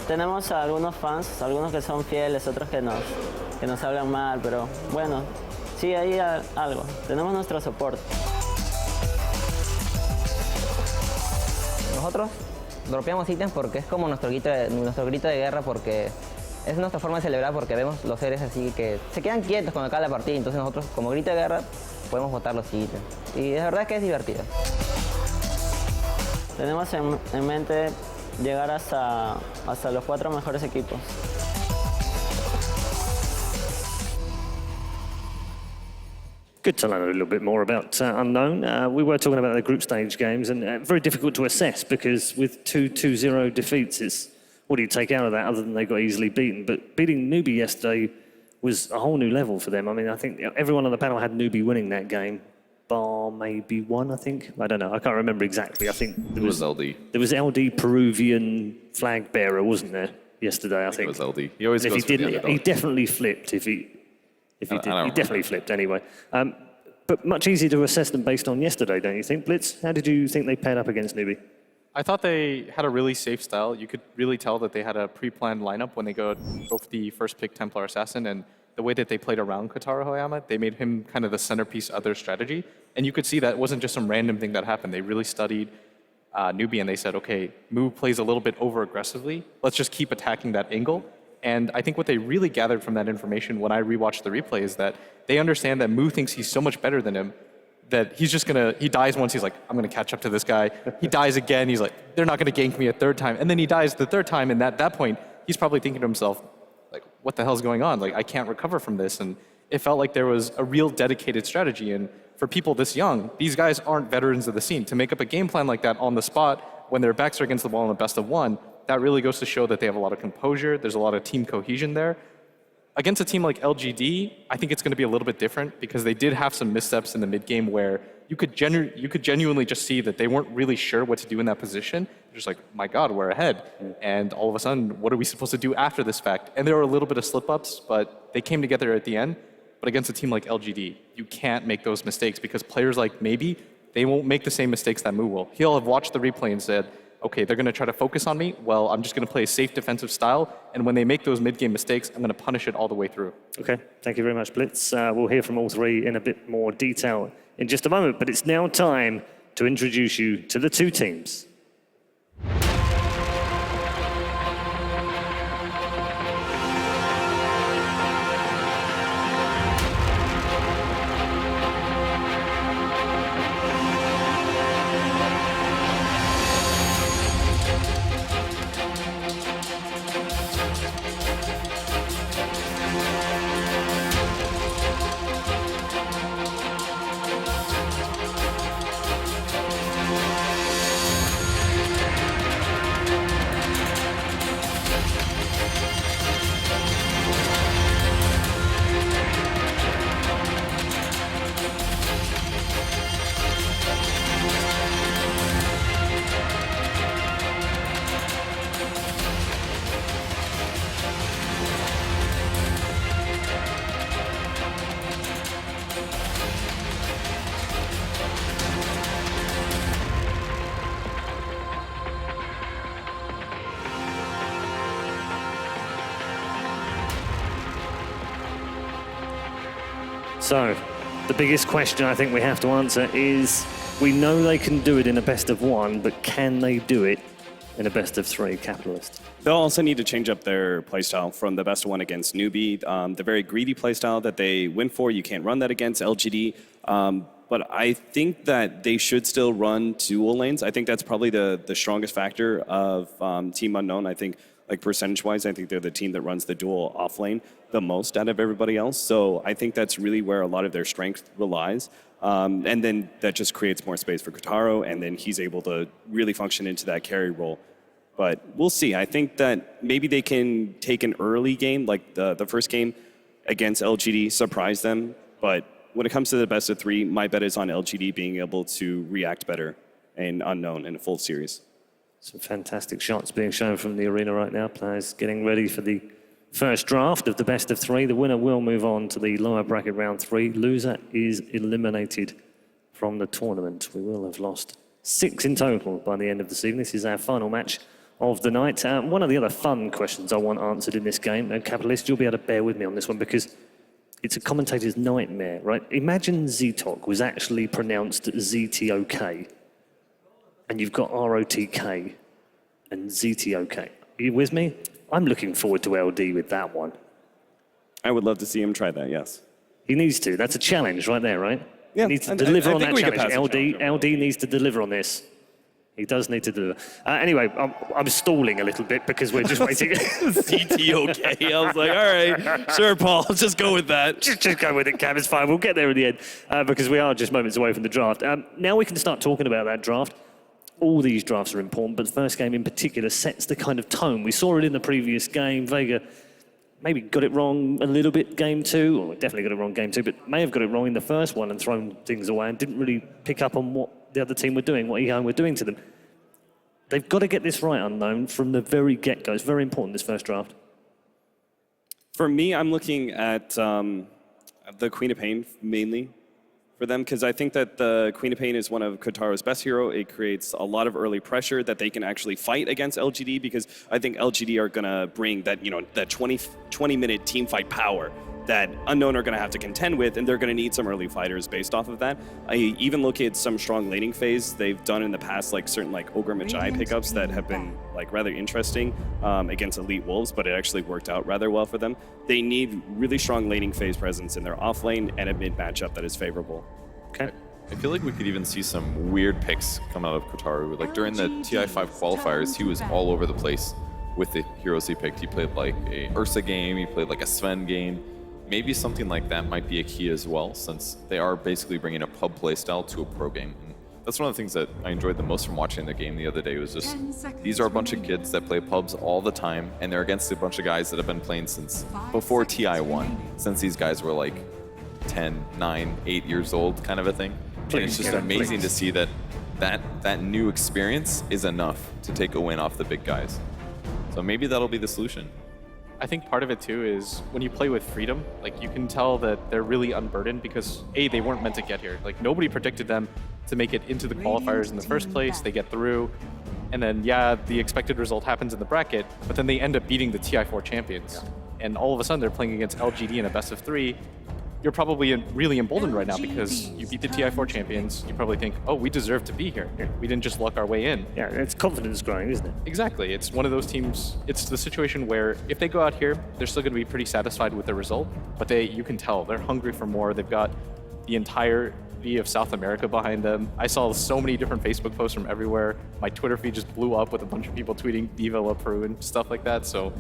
tenemos a algunos fans, algunos que son fieles, otros que nos hablan mal, pero bueno, sí, hay algo, tenemos nuestro soporte. Nosotros dropeamos ítems porque es como nuestro grito de guerra, porque es nuestra forma de celebrar, porque vemos los seres así que se quedan quietos cuando acaba la partida, entonces nosotros como grito de guerra podemos botar los ítems. Y es verdad que es divertido. Tenemos en mente llegar hasta los 4 mejores equipos. Good to learn a little bit more about Unknown. We were talking about the group stage games, and very difficult to assess, because with 2-0 defeats, what do you take out of that other than they got easily beaten? But beating Newbie yesterday was a whole new level for them. I mean, I think everyone on the panel had Newbie winning that game, bar maybe one, I think. I don't know, I can't remember exactly. I think it was LD. There was LD Peruvian flag bearer, wasn't there, yesterday, I think. It was LD. He always goes for the underdog. He definitely flipped if he did. He definitely flipped anyway. But much easier to assess them based on yesterday, don't you think, Blitz? How did you think they paired up against Newbie? I thought they had a really safe style. You could really tell that they had a pre-planned lineup when they go for the first pick Templar Assassin, and the way that they played around Kotaro Hoyama, they made him kind of the centerpiece of their strategy. And you could see that it wasn't just some random thing that happened. They really studied Newbie, and they said, okay, Moo plays a little bit over-aggressively. Let's just keep attacking that angle. And I think what they really gathered from that information when I rewatched the replay is that they understand that Moo thinks he's so much better than him that he's just he dies once, he's like, I'm gonna catch up to this guy. He dies again, he's like, they're not gonna gank me a third time. And then he dies the third time, and at that point, he's probably thinking to himself, like, what the hell's going on? Like, I can't recover from this. And it felt like there was a real dedicated strategy. And for people this young, these guys aren't veterans of the scene. To make up a game plan like that on the spot, when their backs are against the wall in a best of one, that really goes to show that they have a lot of composure. There's a lot of team cohesion there. Against a team like LGD, I think it's going to be a little bit different, because they did have some missteps in the mid game where you could genuinely just see that they weren't really sure what to do in that position. They're just like, my God, we're ahead. And all of a sudden, what are we supposed to do after this fact? And there were a little bit of slip-ups, but they came together at the end. But against a team like LGD, you can't make those mistakes, because players like Maybe, they won't make the same mistakes that Moo will. He'll have watched the replay and said, okay, they're going to try to focus on me. Well, I'm just going to play a safe defensive style. And when they make those mid-game mistakes, I'm going to punish it all the way through. Okay, thank you very much, Blitz. We'll hear from all three in a bit more detail in just a moment. But it's now time to introduce you to the two teams. So, the biggest question I think we have to answer is, we know they can do it in a best of one, but can they do it in a best of three, Capitalist? They'll also need to change up their playstyle from the best of one against newbie. The very greedy playstyle that they win for, you can't run that against LGD. But I think that they should still run dual lanes. I think that's probably the strongest factor of Team Unknown. I think, like percentage-wise, I think they're the team that runs the dual off lane the most out of everybody else. So I think that's really where a lot of their strength relies. And then that just creates more space for Kotaro, and then he's able to really function into that carry role. But we'll see. I think that maybe they can take an early game, like the first game against LGD, surprise them. But when it comes to the best of three, my bet is on LGD being able to react better and Unknown in a full series. Some fantastic shots being shown from the arena right now. Players getting ready for the first draft of the best of three. The winner will move on to the lower bracket round three. Loser is eliminated from the tournament. We will have lost 6 in total by the end of the season. This is our final match of the night. One of the other fun questions I want answered in this game, and Capitalist, you'll be able to bear with me on this one because it's a commentator's nightmare, right? Imagine ZTOK was actually pronounced ZTOK, and you've got ROTK and ZTOK. Are you with me? I'm looking forward to LD with that one. I would love to see him try that, yes. He needs to. That's a challenge right there, right? Yeah, he needs to I deliver on think that we could challenge. pass the LD needs to deliver on this. He does need to deliver. Anyway, I'm stalling a little bit because we're just waiting. ZTOK. I was like, all right, sure, Paul, just go with that. Just go with it, Cam. It's fine. We'll get there in the end because we are just moments away from the draft. Now we can start talking about that draft. All these drafts are important, but the first game in particular sets the kind of tone. We saw it in the previous game. Vega maybe got it wrong a little bit game two, or definitely got it wrong game two, but may have got it wrong in the first one and thrown things away and didn't really pick up on what the other team were doing, what EHOM were doing to them. They've got to get this right, Unknown, from the very get-go. It's very important, this first draft. For me, I'm looking at the Queen of Pain mainly for them, because I think that the Queen of Pain is one of Kotaro's best hero. It creates a lot of early pressure that they can actually fight against LGD, because I think LGD are going to bring that, that 20-minute team fight power that Unknown are going to have to contend with, and they're going to need some early fighters based off of that. I even look at some strong laning phase they've done in the past, like certain Ogre Magi pickups that have been rather interesting against Elite Wolves, but it actually worked out rather well for them. They need really strong laning phase presence in their off lane and a mid matchup that is favorable. Okay. I feel like we could even see some weird picks come out of Kotaru. Like during the TI5 qualifiers, he was all over the place with the heroes he picked. He played like a Ursa game, he played like a Sven game. Maybe something like that might be a key as well, since they are basically bringing a pub playstyle to a pro game. And that's one of the things that I enjoyed the most from watching the game the other day, was just these are a bunch of kids that play pubs all the time, and they're against a bunch of guys that have been playing since before TI1, since these guys were like 10, 9, 8 years old kind of a thing. And it's just amazing to see that new experience is enough to take a win off the big guys. So maybe that'll be the solution. I think part of it too is when you play with freedom, you can tell that they're really unburdened because they weren't meant to get here. Nobody predicted them to make it into the qualifiers in the first place. They get through, and then the expected result happens in the bracket, but then they end up beating the TI4 champions. And all of a sudden they're playing against LGD in a best of three, you're probably really emboldened right now because you beat the TI4 champions. You probably think, oh, we deserve to be here. We didn't just luck our way in. Yeah, it's confidence growing, isn't it? Exactly. It's one of those teams. It's the situation where if they go out here, they're still going to be pretty satisfied with the result, but you can tell they're hungry for more. They've got the entirety of South America behind them. I saw so many different Facebook posts from everywhere. My Twitter feed just blew up with a bunch of people tweeting Viva La Peru and stuff like that. So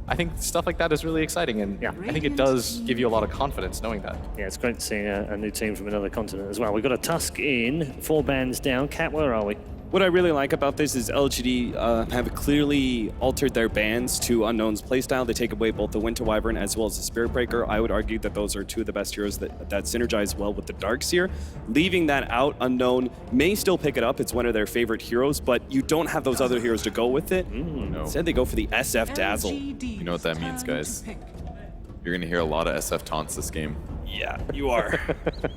I think stuff like that is really exciting, and I think it does give you a lot of confidence knowing that. Yeah, it's great to see a new team from another continent as well. We've got a Tusk in, 4 bans down. Kat, where are we? What I really like about this is LGD have clearly altered their bans to Unknown's playstyle. They take away both the Winter Wyvern as well as the Spirit Breaker. I would argue that those are two of the best heroes that synergize well with the Darkseer. Leaving that out, Unknown may still pick it up. It's one of their favorite heroes, but you don't have those other heroes to go with it. No. Instead, they go for the SF Dazzle. You know what that means, guys? You're going to hear a lot of SF taunts this game. Yeah, you are.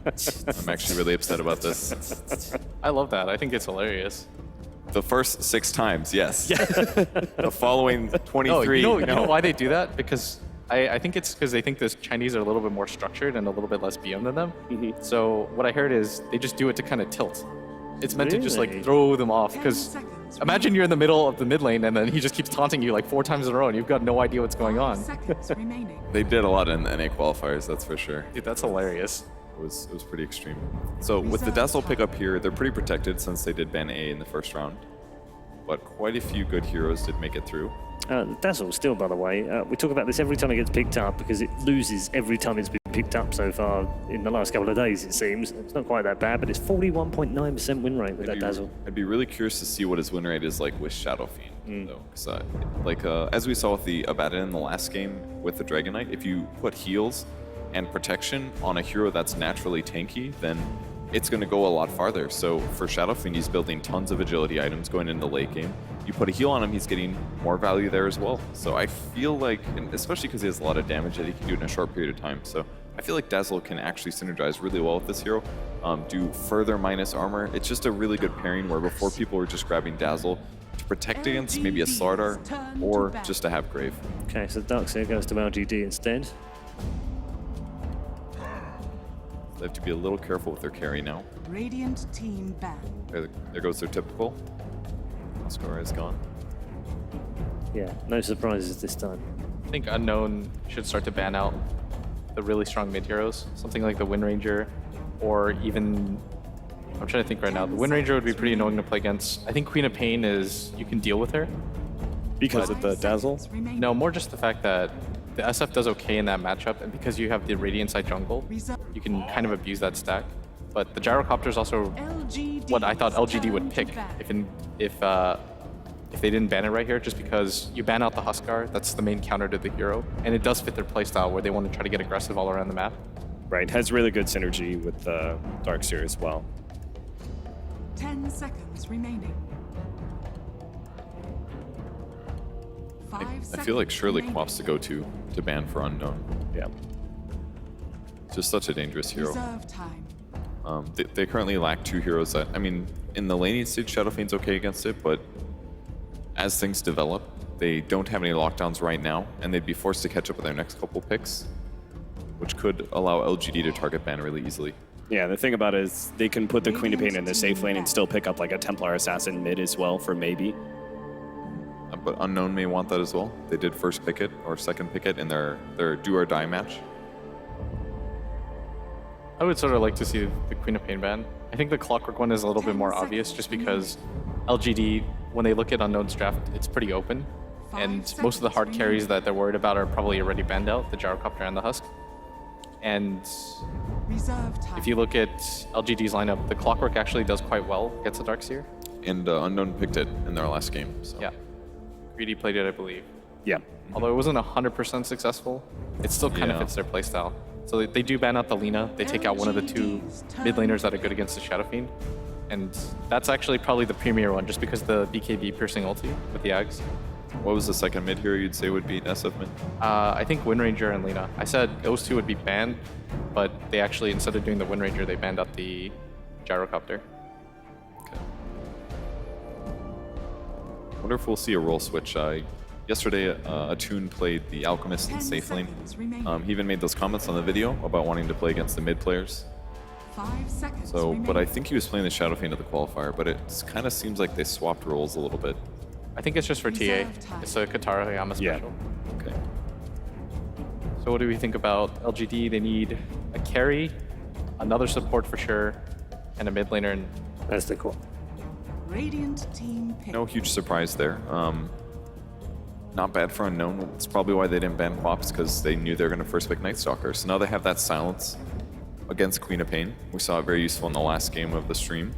I'm actually really upset about this. I love that. I think it's hilarious. The first 6 times, yes. The following 23. No, you know why they do that? Because I think it's because they think the Chinese are a little bit more structured and a little bit less BM than them. So what I heard is they just do it to kind of tilt. It's meant to just like throw them off. Because imagine you're in the middle of the mid lane and then he just keeps taunting you like 4 times in a row and you've got no idea what's going on. They did a lot in the NA qualifiers, that's for sure. Dude, that's hilarious. It was pretty extreme. So with the Dazzle pickup here, they're pretty protected since they did ban A in the first round. But quite a few good heroes did make it through. Dazzle still, by the way, we talk about this every time it gets picked up because it loses every time it's been picked up so far in the last couple of days, it seems. It's not quite that bad, but it's 41.9% win rate with that Dazzle. I'd be really curious to see what his win rate is like with Shadow Fiend, though. Because as we saw with the Abaddon in the last game with the Dragon Knight, if you put heals and protection on a hero that's naturally tanky, then it's going to go a lot farther. So for Shadow Fiend, he's building tons of agility items going into the late game. You put a heal on him, he's getting more value there as well. So I feel like, and especially because he has a lot of damage that he can do in a short period of time. So I feel like Dazzle can actually synergize really well with this hero, do further minus armor. It's just a really good pairing where before people were just grabbing Dazzle to protect against maybe a Slardar or just to have Grave. Okay, so Darkseer goes to LGD instead. They have to be a little careful with their carry now. Radiant team ban. There goes their typical. Score is gone. Yeah, no surprises this time. I think Unknown should start to ban out the really strong mid heroes. Something like the Wind Ranger, or even, I'm trying to think right now. The Wind Ranger would be pretty annoying to play against. I think Queen of Pain you can deal with her. Because of the Dazzle? No, more just the fact that the SF does okay in that matchup, and because you have the Radiant side jungle, you can kind of abuse that stack. But the Gyrocopter is also what I thought LGD would pick if they didn't ban it right here, just because you ban out the Huskar, that's the main counter to the hero, and it does fit their playstyle where they want to try to get aggressive all around the map. Right, has really good synergy with the Darkseer as well. 10 seconds remaining. I feel like surely Quap's the go-to to ban for Unknown. Yeah. Just such a dangerous hero. Reserve time. They currently lack 2 heroes that, I mean, in the laning stage, Shadow Fiend's okay against it, but as things develop, they don't have any lockdowns right now, and they'd be forced to catch up with their next couple picks, which could allow LGD to target ban really easily. Yeah, the thing about it is they can put the Queen of Pain in the safe lane and still pick up like a Templar Assassin mid as well for maybe. But Unknown may want that as well. They did first pick it or second pick it in their do or die match. I would sort of like to see the Queen of Pain ban. I think the Clockwork one is a little bit more obvious just because LGD, when they look at Unknown's draft, it's pretty open. And most of the hard carries that they're worried about are probably already banned out, the Gyrocopter and the Husk. And if you look at LGD's lineup, the Clockwork actually does quite well against the Darkseer. And Unknown picked it in their last game. So. Yeah. Greedy played it, I believe. Yeah. Although it wasn't 100% successful, it still kind of fits their playstyle. So they do ban out the Lina. They take out one of the 2 mid laners that are good against the Shadow Fiend. And that's actually probably the premier one, just because the BKB piercing ulti with the Ags. What was the second mid hero you'd say would beat SF mid? I think Wind Ranger and Lina. I said those 2 would be banned, but they actually, instead of doing the Wind Ranger, they banned out the Gyrocopter. I wonder if we'll see a role switch. Yesterday, Atune played the Alchemist in safe lane. He even made those comments on the video about wanting to play against the mid players. 5 seconds So, remaining. but I think he was playing the Shadow Fiend at the qualifier, but it kind of seems like they swapped roles a little bit. I think it's just for TA. It's a Katara Hayama special. Okay. So what do we think about LGD? They need a carry, another support for sure, and a mid laner. And that's the call. Radiant team pick. No huge surprise there. Not bad for Unknown. It's probably why they didn't ban Quaps, because they knew they were going to first pick Night Stalker. So now they have that silence against Queen of Pain. We saw it very useful in the last game of the stream.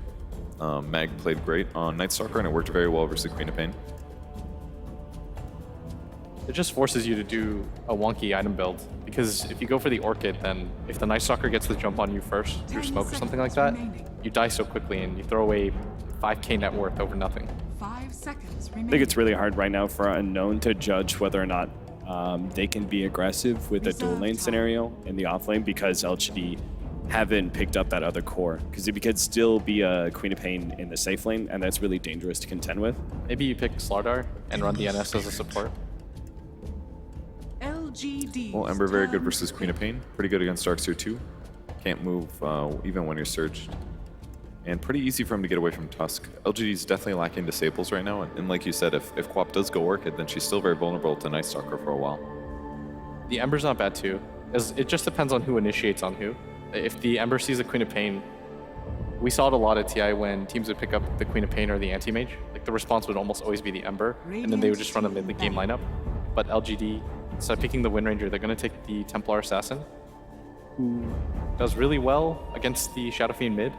Mag played great on Night Stalker, and it worked very well versus Queen of Pain. it just forces you to do a wonky item build. Because if you go for the Orchid, then if the Night Stalker gets the jump on you first, through smoke or something like that, you die so quickly and you throw away 5k net worth over nothing. 5 seconds I think it's really hard right now for Unknown to judge whether or not they can be aggressive with a dual lane scenario in the off lane, because LGD haven't picked up that other core. Because if you could still be a Queen of Pain in the safe lane, and that's really dangerous to contend with. Maybe you pick Slardar and run the NS as a support. LGD. Well, Ember very good versus Queen of Pain. Pretty good against Darkseer too. Can't move even when you're surged. And pretty easy for him to get away from Tusk. LGD is definitely lacking disables right now. And like you said, if Quap does go Orchid, then she's still very vulnerable to Night Stalker for a while. The Ember's not bad too. It just depends on who initiates on who. If the Ember sees a Queen of Pain, we saw it a lot at TI when teams would pick up the Queen of Pain or the Anti-Mage. Like the response would almost always be the Ember, and then they would just run a mid-game lineup. But LGD, instead of picking the Wind Ranger, they're going to take the Templar Assassin, who does really well against the Shadow Fiend mid.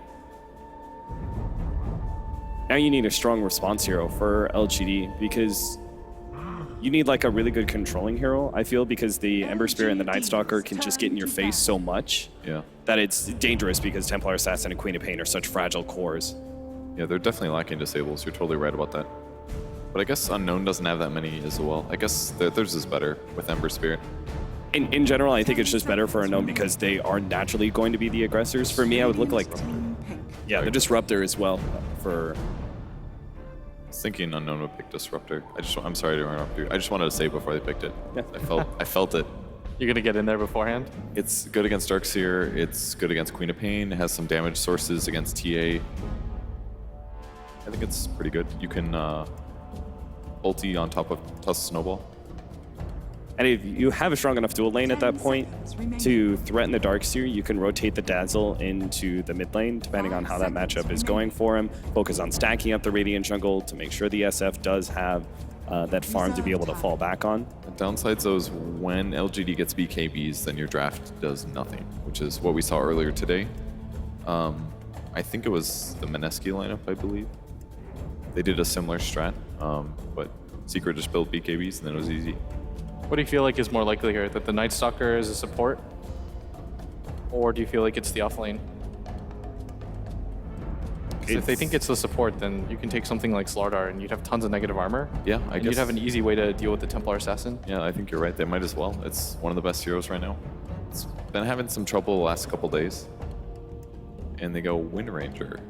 Now you need a strong response hero for LGD, because you need like a really good controlling hero, I feel, because the Ember Spirit and the Night Stalker can just get in your face so much that it's dangerous, because Templar Assassin and Queen of Pain are such fragile cores. Yeah, they're definitely lacking disables. You're totally right about that. But I guess Unknown doesn't have that many as well. I guess theirs is better with Ember Spirit. In general, I think it's just better for Unknown because they are naturally going to be the aggressors. For me, I would look like, the Disruptor as well. For I was thinking Unknown would pick Disruptor. I'm sorry to interrupt you. I just wanted to say before they picked it. Yeah. I felt it. You're gonna get in there beforehand? It's good against Darkseer. It's good against Queen of Pain. It has some damage sources against TA. I think it's pretty good. You can ulti on top of Tusk Snowball. And if you have a strong enough dual lane at that point to threaten the Darkseer, you can rotate the Dazzle into the mid lane, depending on how that matchup is going for him. Focus on stacking up the Radiant jungle to make sure the SF does have that farm to be able to fall back on. The downsides, though, is when LGD gets BKBs, then your draft does nothing, which is what we saw earlier today. I think it was the Mineski lineup, I believe. They did a similar strat, but Secret just built BKBs, and then it was easy. What do you feel like is more likely here? That the Night Stalker is a support? Or do you feel like it's the offlane? If they think it's the support, then you can take something like Slardar and you'd have tons of negative armor. Yeah, I guess. You'd have an easy way to deal with the Templar Assassin. Yeah, I think you're right. They might as well. It's one of the best heroes right now. It's been having some trouble the last couple days. And they go Wind Ranger.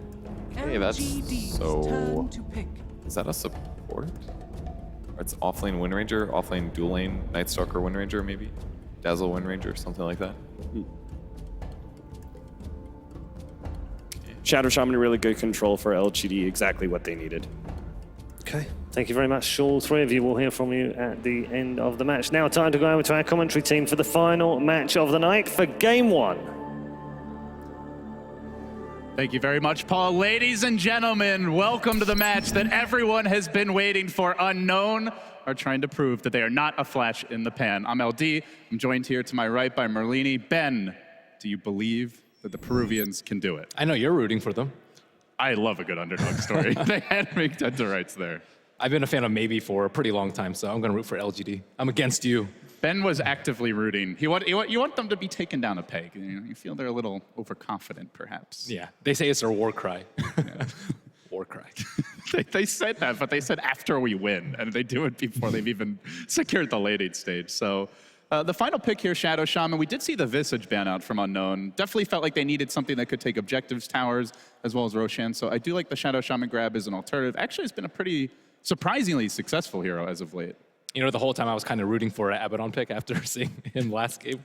Okay, that's... So... Is that a support? Or it's offlane Wind Ranger, offlane dual lane Night Stalker Wind Ranger, maybe? Dazzle Wind Ranger, something like that. Shadow Shaman, really good control for LGD, exactly what they needed. Okay, thank you very much, all three of you. We'll hear from you at the end of the match. Now time to go over to our commentary team for the final match of the night for Game 1. Thank you very much, Paul. Ladies and gentlemen, welcome to the match that everyone has been waiting for. Unknown are trying to prove that they are not a flash in the pan. I'm LD. I'm joined here to my right by Merlini. Ben, do you believe that the Peruvians can do it? I know you're rooting for them. I love a good underdog story. They had me dead to rights there. I've been a fan of Maybe for a pretty long time, so I'm going to root for LGD. I'm against you. Ben was actively rooting. You want them to be taken down a peg. You feel they're a little overconfident, perhaps. Yeah, they say it's their war cry. War cry. They said that, but they said after we win, and they do it before they've even secured the late 8 stage. So the final pick here, Shadow Shaman, we did see the Visage ban out from Unknown. Definitely felt like they needed something that could take objectives, towers, as well as Roshan. So I do like the Shadow Shaman grab as an alternative. Actually, it's been a pretty surprisingly successful hero as of late. You know, the whole time I was kind of rooting for an Abaddon pick after seeing him last game.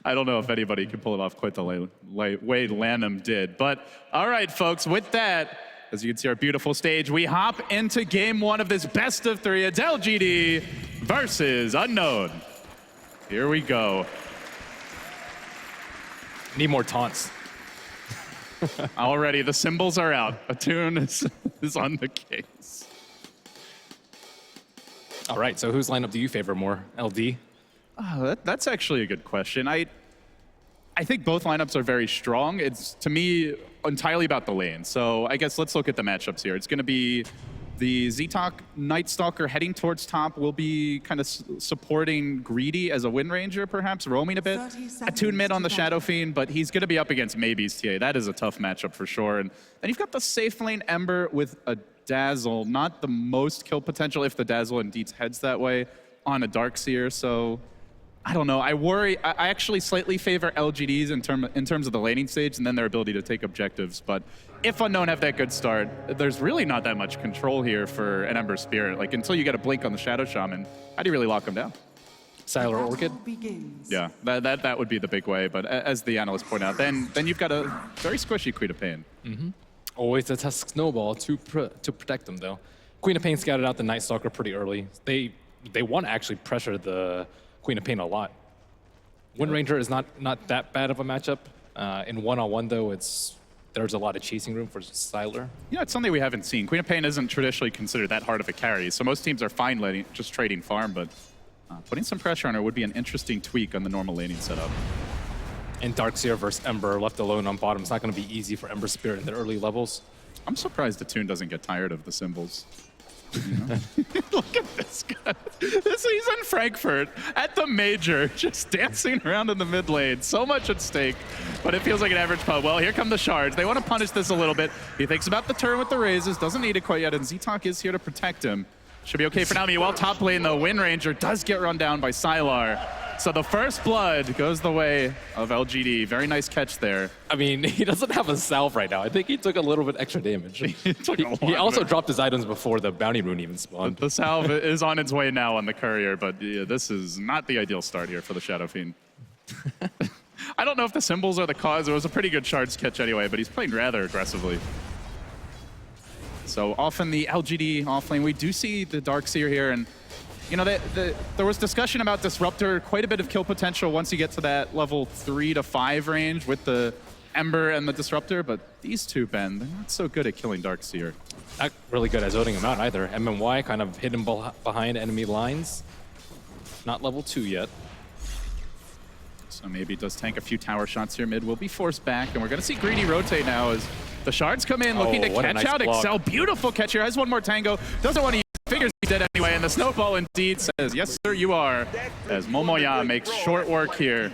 I don't know if anybody can pull it off quite the way Lanham did. But all right, folks, with that, as you can see our beautiful stage, we hop into game one of this best of three. It's LGD versus Unknown. Here we go. Need more taunts. Already, the symbols are out. Attune is on the case. All right, so whose lineup do you favor more, LD? Oh, that's actually a good question. I think both lineups are very strong. It's, to me, entirely about the lane. So I guess let's look at the matchups here. It's going to be the Ztalk Night Stalker heading towards top will be kind of supporting Greedy as a Wind Ranger, perhaps, roaming a bit. Attune mid on the Shadow Fiend, but he's going to be up against Maybe's TA. That is a tough matchup for sure. And then you've got the safe lane Ember with a Dazzle. Not the most kill potential if the Dazzle indeed heads that way on a Darkseer. So I don't know. I worry. I actually slightly favor LGDs in terms of the laning stage and then their ability to take objectives. But if Unknown have that good start, there's really not that much control here for an Ember Spirit. Like, until you get a blink on the Shadow Shaman, how do you really lock them down? Siler Orchid? Yeah, that would be the big way. But as the analysts point out, then you've got a very squishy Queen of Pain. Mm-hmm. Always a Tusk Snowball to protect them, though. Queen of Pain scouted out the Night Stalker pretty early. They want to actually pressure the Queen of Pain a lot. Wind Ranger is not that bad of a matchup. In one-on-one, though, there's a lot of chasing room for Siler. Yeah, it's something we haven't seen. Queen of Pain isn't traditionally considered that hard of a carry, so most teams are fine just trading farm, but putting some pressure on her would be an interesting tweak on the normal laning setup. And Darkseer versus Ember left alone on bottom. It's not going to be easy for Ember Spirit in the early levels. I'm surprised Attune doesn't get tired of the symbols. You know? Look at this guy. He's in Frankfurt at the Major, just dancing around in the mid lane. So much at stake, but it feels like an average pub. Well, here come the shards. They want to punish this a little bit. He thinks about the turn with the raises, doesn't need it quite yet, and Ztalk is here to protect him. Should be okay for now. Meanwhile, top lane, the Wind Ranger does get run down by Sylar. So the first blood goes the way of LGD. Very nice catch there. I mean, he doesn't have a salve right now. I think he took a little bit extra damage. He also dropped his items before the bounty rune even spawned. The salve is on its way now on the courier, but yeah, this is not the ideal start here for the Shadow Fiend. I don't know if the symbols are the cause. It was a pretty good shards catch anyway, but he's playing rather aggressively. So often the LGD offlane, we do see the Darkseer here, and you know, there was discussion about Disruptor, quite a bit of kill potential once you get to that level 3 to 5 range with the Ember and the Disruptor, but these two, Ben, they're not so good at killing Darkseer. Not really good at zoning him out either. MMY kind of hidden behind enemy lines. Not level 2 yet. So maybe does tank a few tower shots here mid. Will be forced back, and we're going to see Greedy rotate now as the shards come in, looking to catch out Excel. Beautiful catch here. Has one more tango. Doesn't want to use. Figures he's dead anyway, and the snowball indeed says, yes, sir, you are. As Momoya makes short work here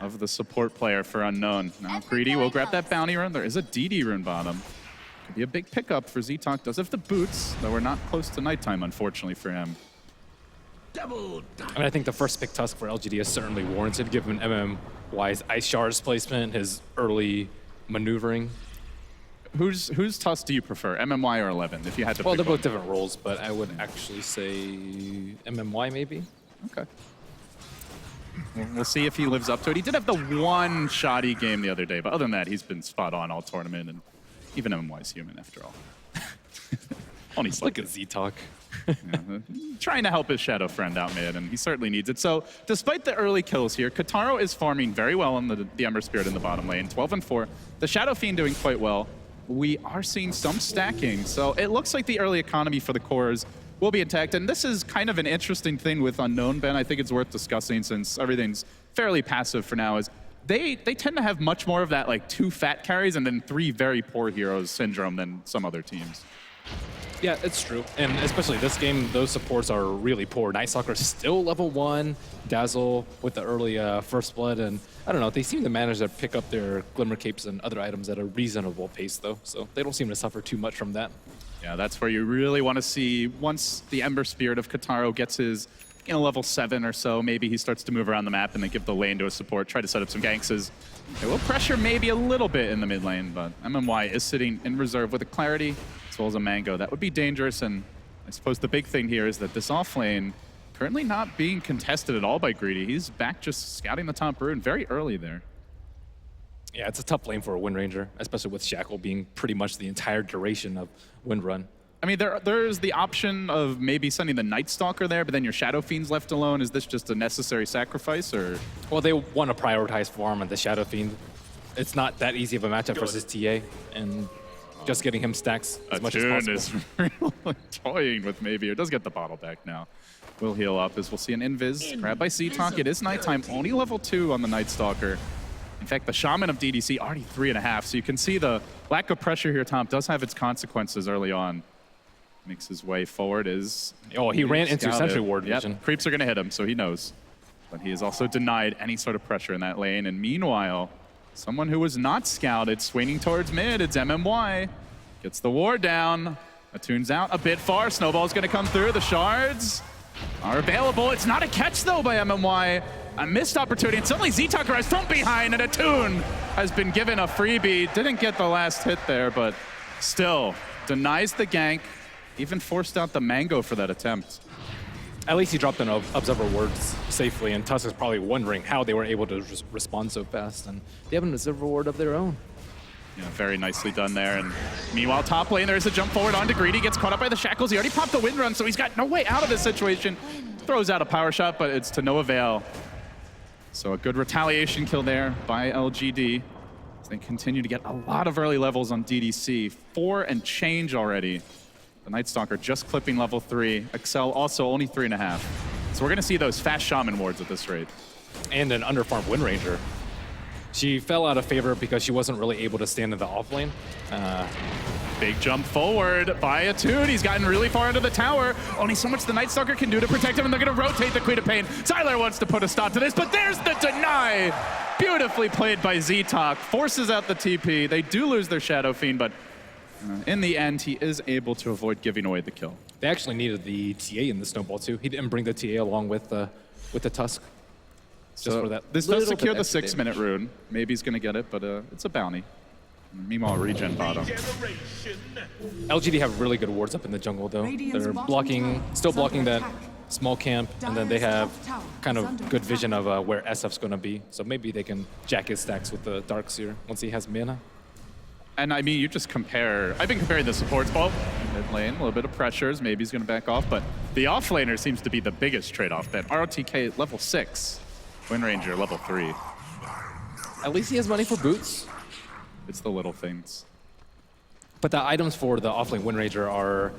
of the support player for Unknown. Now Greedy will grab that bounty rune. There is a DD rune bottom. Could be a big pickup for Ztalk. Does have the boots, though we're not close to nighttime, unfortunately, for him. I mean, I think the first pick Tusk for LGD is certainly warranted, given MMY's Ice Shards placement, his early maneuvering. Whose Tusk do you prefer, MMY or 11, if you had to Well, pick they're one? both different roles, but I would actually say MMY maybe. Okay. We'll see if he lives up to it. He did have the one shoddy game the other day, but other than that, he's been spot on all tournament, and even MMY's human after all. Only Look at Ztalk. Trying to help his shadow friend out mid, and he certainly needs it. So despite the early kills here, Kataro is farming very well on the Ember Spirit in the bottom lane, 12-4. The Shadow Fiend doing quite well. We are seeing some stacking, so it looks like the early economy for the cores will be intact. And this is kind of an interesting thing with Unknown, Ben. I think it's worth discussing since everything's fairly passive for now. Is they tend to have much more of that like 2 fat carries and then 3 very poor heroes syndrome than some other teams. Yeah, it's true. And especially this game, those supports are really poor. Night Stalker still level 1, Dazzle with the early First Blood, and I don't know, they seem to manage to pick up their Glimmer Capes and other items at a reasonable pace though, so they don't seem to suffer too much from that. Yeah, that's where you really want to see, once the Ember Spirit of Kataro gets his level 7 or so, maybe he starts to move around the map and then give the lane to a support, try to set up some ganks. It will pressure maybe a little bit in the mid lane, but MMY is sitting in reserve with a Clarity as well as a Mango. That would be dangerous, and I suppose the big thing here is that this off lane currently not being contested at all by Greedy. He's back just scouting the top rune very early there. Yeah, it's a tough lane for a Wind Ranger, especially with Shackle being pretty much the entire duration of Wind Run. I mean, there's the option of maybe sending the Night Stalker there, but then your Shadow Fiend's left alone. Is this just a necessary sacrifice, or? Well, they want to prioritize farm and the Shadow Fiend. It's not that easy of a matchup versus TA, and just getting him stacks as much as possible. Is really toying with maybe. It does get the bottle back now. Will heal up as we'll see an invis. Grabbed by C-Talk. It is nighttime. Only level 2 on the Night Stalker. In fact, the Shaman of DDC already 3.5. So you can see the lack of pressure here, Tom, does have its consequences early on. Makes his way forward is... Oh, he ran into Sentry Ward vision. Yep. Creeps are going to hit him, so he knows. But he is also denied any sort of pressure in that lane. And meanwhile, someone who was not scouted, swinging towards mid, it's MMY. Gets the ward down. Attune's out a bit far. Snowball's going to come through. The shards are available. It's not a catch, though, by MMY. A missed opportunity, and suddenly Z-Talker has from behind, and Attune has been given a freebie. Didn't get the last hit there, but still denies the gank. Even forced out the mango for that attempt. At least he dropped an Observer Ward safely, and Tusk is probably wondering how they were able to respond so fast, and they have an Observer Ward of their own. Yeah, very nicely done there. And meanwhile, top lane, there's a jump forward onto Greedy, gets caught up by the shackles. He already popped the Wind Run, so he's got no way out of this situation. Throws out a power shot, but it's to no avail. So a good retaliation kill there by LGD. They continue to get a lot of early levels on DDC. 4 and change already. The Night Stalker just clipping level 3. Excel also only 3.5. So we're going to see those fast Shaman wards at this rate. And an underfarmed Wind Ranger. She fell out of favor because she wasn't really able to stand in the off lane. Big jump forward by Attune. He's gotten really far into the tower. Only so much the Night Stalker can do to protect him, and they're going to rotate the Queen of Pain. Sylar wants to put a stop to this, but there's the deny! Beautifully played by Z-Talk. Forces out the TP. They do lose their Shadow Fiend, but in the end, he is able to avoid giving away the kill. They actually needed the TA in the snowball, too. He didn't bring the TA along with the Tusk. So for that this does secure the 6-minute rune. Maybe he's going to get it, but it's a bounty. Meanwhile, regen bottom. LGD have really good wards up in the jungle, though. They're blocking, still blocking that small camp, and then they have kind of good vision of where SF's going to be. So maybe they can jack his stacks with the Darkseer once he has mana. And I mean, you just compare, I've been comparing the supports. Well, mid lane, a little bit of pressures, maybe he's going to back off, but the offlaner seems to be the biggest trade-off bet. ROTK level 6, Wind Ranger level 3. At least he has money for boots. It's the little things. But the items for the offlane Wind Ranger are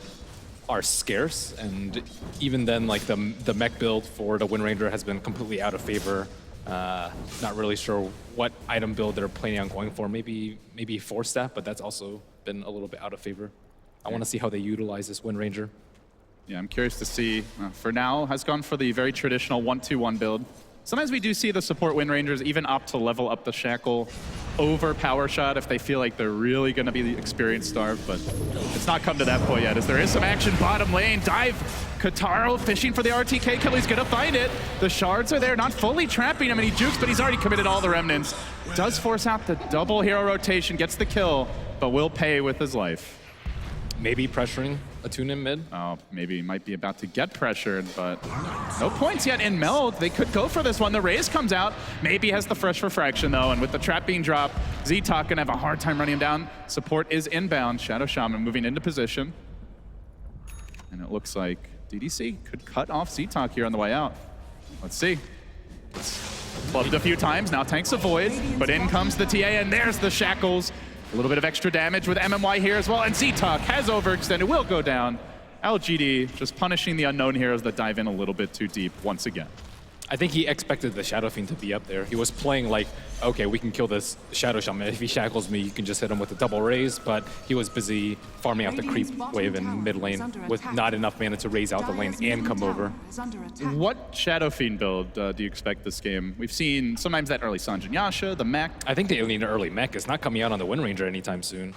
scarce, and even then, like the mech build for the Wind Ranger has been completely out of favor. Not really sure what item build they're planning on going for. Maybe 4-staff, but that's also been a little bit out of favor. I want to see how they utilize this Wind Ranger. Yeah, I'm curious to see. For now, has gone for the very traditional 1-2-1 build. Sometimes we do see the support Wind Rangers even opt to level up the Shackle over Power Shot if they feel like they're really going to be experience starved, but it's not come to that point yet, as there is some action bottom lane. Dive, Kataro fishing for the RTK kill. He's going to find it. The shards are there, not fully trapping him, and he jukes, but he's already committed all the remnants. Does force out the double hero rotation, gets the kill, but will pay with his life. Maybe pressuring Attune in mid. Oh, maybe he might be about to get pressured, but no points yet in Meld. They could go for this one. The Raze comes out. Maybe has the fresh refraction, though, and with the trap being dropped, Z-Talk gonna have a hard time running him down. Support is inbound. Shadow Shaman moving into position. And it looks like DDC could cut off Z-Talk here on the way out. Let's see. Clubbed a few times, now tanks a void, but in comes the TA, and there's the shackles. A little bit of extra damage with MMY here as well, and Z-Talk has overextended, will go down. LGD just punishing the unknown heroes that dive in a little bit too deep once again. I think he expected the Shadow Fiend to be up there. He was playing like, okay, we can kill this Shadow Shaman. If he shackles me, you can just hit him with a double raise, but he was busy farming out the creep wave in mid lane with not enough mana to raise out the lane and come over. What Shadow Fiend build do you expect this game? We've seen sometimes that early Sanjin Yasha, the mech. I think they need an early mech. It's not coming out on the Wind Ranger anytime soon.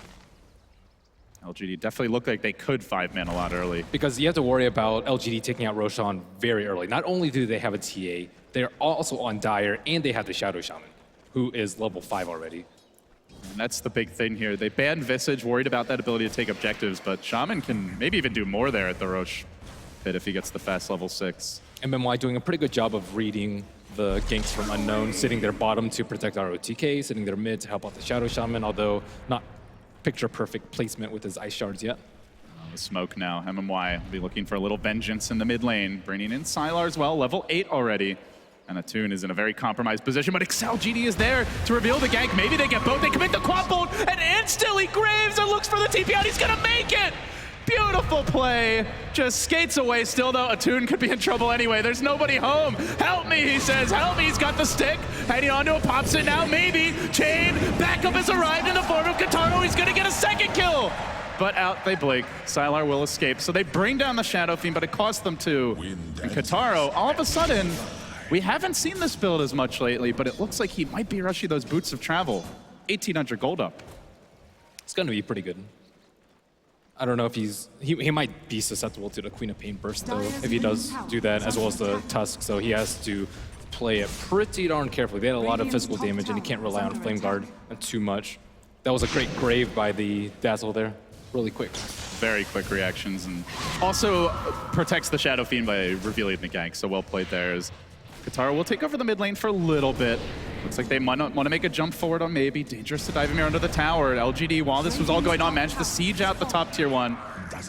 LGD definitely looked like they could 5-man a lot early. Because you have to worry about LGD taking out Roshan very early. Not only do they have a TA, they're also on Dire, and they have the Shadow Shaman, who is level 5 already. And that's the big thing here. They banned Visage, worried about that ability to take objectives, but Shaman can maybe even do more there at the Roche pit if he gets the fast level 6. MMY doing a pretty good job of reading the ganks from Unknown, sitting their bottom to protect ROTK, sitting their mid to help out the Shadow Shaman, although not picture-perfect placement with his Ice Shards yet. The smoke now. MMY will be looking for a little vengeance in the mid lane, bringing in Sylar as well, level 8 already. And Atune is in a very compromised position, but Excel GD is there to reveal the gank. Maybe they get both. They commit the quad bolt, and instantly Graves looks for the TP out. He's gonna make it! Beautiful play. Just skates away still, though. Atune could be in trouble anyway. There's nobody home. Help me, he says. Help me. He's got the stick. Heading onto a pops it now, maybe. Chain. Backup has arrived in the form of Kataro. He's going to get a second kill. But out they blink. Sylar will escape. So they bring down the Shadow Fiend, but it costs them two. And Kataro, all of a sudden, we haven't seen this build as much lately, but it looks like he might be rushing those Boots of Travel. 1,800 gold up. It's going to be pretty good. I don't know if he might be susceptible to the Queen of Pain burst though, if he does do that, as well as the Tusk, so he has to play it pretty darn carefully. They had a lot of physical damage and he can't rely on Flame Guard too much. That was a great grave by the Dazzle there, really quick. Very quick reactions, and also protects the Shadow Fiend by revealing the gank, so well played there. As Kataro will take over the mid lane for a little bit. Looks like they might want to make a jump forward on maybe. Dangerous to dive him here under the tower. LGD, while this was all going on, managed to siege out the top tier 1.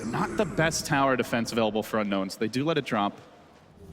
Not the best tower defense available for Unknown, so they do let it drop.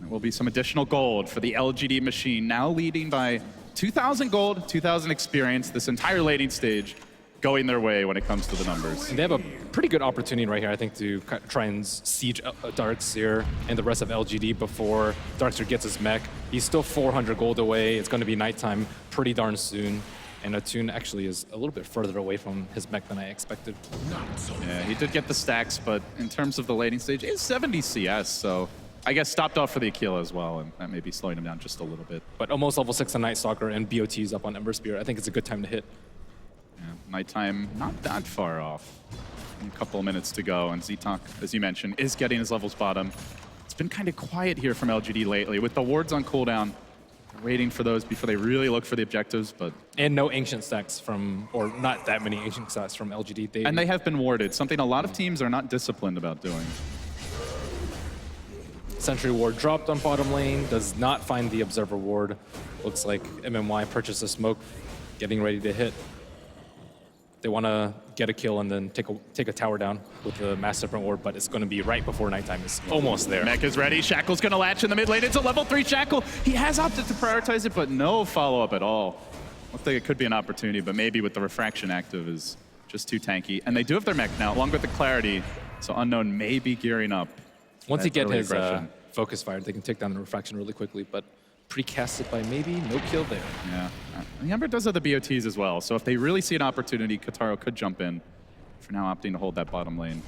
There will be some additional gold for the LGD machine, now leading by 2,000 gold, 2,000 experience, this entire laning stage going their way when it comes to the numbers. And they have a pretty good opportunity right here, I think, to try and siege Darkseer and the rest of LGD before Darkseer gets his mech. He's still 400 gold away. It's going to be nighttime pretty darn soon. And Atune actually is a little bit further away from his mech than I expected. Yeah, he did get the stacks, but in terms of the laning stage, it's 70 CS, so I guess stopped off for the Aquila as well, and that may be slowing him down just a little bit. But almost level 6 on Night Stalker and BOT's up on Ember Spear. I think it's a good time to hit. Yeah, nighttime not that far off. A couple of minutes to go, and Zitok, as you mentioned, is getting his levels bottom. It's been kind of quiet here from LGD lately, with the wards on cooldown. Waiting for those before they really look for the objectives, but... And no ancient stacks from, or not that many ancient stacks from LGD. And they have been warded, something a lot of teams are not disciplined about doing. Sentry ward dropped on bottom lane, does not find the Observer ward. Looks like MMY purchased a smoke, getting ready to hit. They want to get a kill and then take a tower down with the Mass Serpent ward, but it's going to be right before nighttime. It's almost there. Mech is ready. Shackle's going to latch in the mid lane. It's a level 3 Shackle. He has opted to prioritize it, but no follow-up at all. Looks like it could be an opportunity, but maybe with the Refraction active is just too tanky. And they do have their mech now, along with the Clarity, so Unknown may be gearing up. Once he gets his focus fired, they can take down the Refraction really quickly, but precasted by maybe no kill there. Yeah. The Ember does have the BOTs as well, so if they really see an opportunity, Kataro could jump in. For now, opting to hold that bottom lane.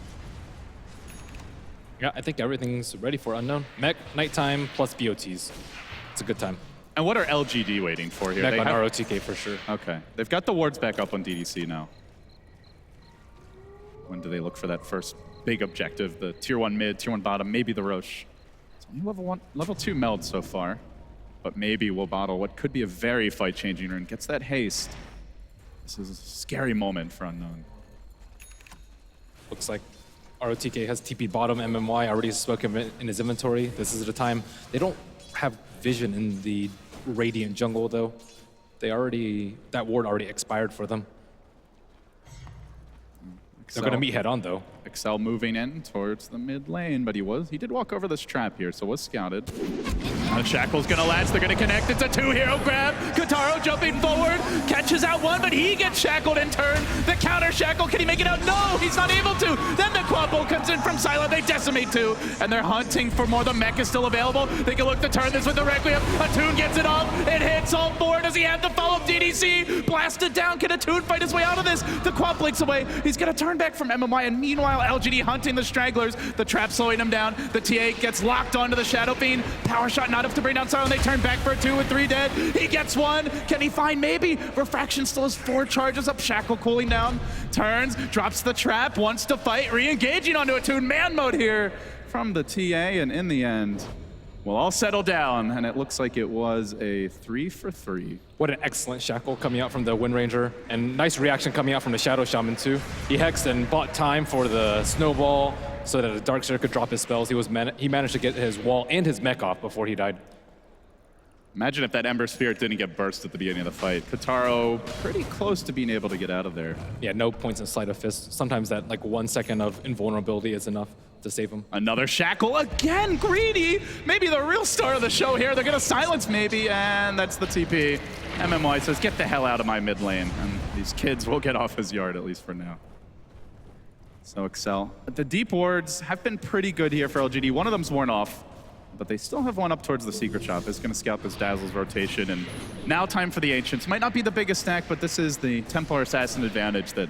Yeah, I think everything's ready for Unknown. Mech, nighttime, plus BOTs. It's a good time. And what are LGD waiting for here? Mech on ROTK for sure. Okay. They've got the wards back up on DDC now. When do they look for that first big objective? The tier 1 mid, tier 1 bottom, maybe the Roche. It's only level 2 meld so far. But maybe we'll bottle what could be a very fight-changing rune. Gets that haste. This is a scary moment for Unknown. Looks like ROTK has TP bottom. MMY already spoken in his inventory. This is the time. They don't have vision in the Radiant jungle, though. That ward already expired for them. They're going to meet head-on, though. Excel moving in towards the mid lane, but he did walk over this trap here, so was scouted. Now Shackle's gonna latch, they're gonna connect. It's a 2-hero grab. Kataro jumping forward, catches out one, but he gets shackled in turn. The counter shackle, can he make it out? No, he's not able to. Then the quad bolt comes in from Sylar, they decimate two, and they're hunting for more. The mech is still available. They can look to turn this with the Requiem. Atune gets it off, it hits all four. Does he have the follow-up DDC? Blasted down, can Atune fight his way out of this? The quad blinks away, he's gonna turn back from MMY, and meanwhile LGD hunting the stragglers. The trap slowing him down. The TA gets locked onto the Shadow Fiend. Power shot not enough to bring down Sylar. They turn back for a 2 with 3 dead. He gets one. Can he find maybe? Refraction still has 4 charges up. Shackle cooling down. Turns, drops the trap, wants to fight, re-engaging onto Atune. Man mode here from the TA, and in the end, will all settle down, and it looks like it was a 3 for 3. What an excellent shackle coming out from the Wind Ranger, and nice reaction coming out from the Shadow Shaman too. He hexed and bought time for the snowball so that the Darkseer could drop his spells. He managed to get his wall and his mech off before he died. Imagine if that Ember Spirit didn't get burst at the beginning of the fight. Kataro pretty close to being able to get out of there. Yeah, no points in Sleight of Fist. Sometimes that like 1 second of invulnerability is enough to save him. Another shackle again, greedy. Maybe the real star of the show here. They're gonna silence maybe, and that's the TP. MMY says, get the hell out of my mid lane. And these kids will get off his yard, at least for now. So Excel. The deep wards have been pretty good here for LGD. One of them's worn off, but they still have one up towards the secret shop. It's gonna scout this Dazzle's rotation, and now time for the Ancients. Might not be the biggest stack, but this is the Templar Assassin advantage that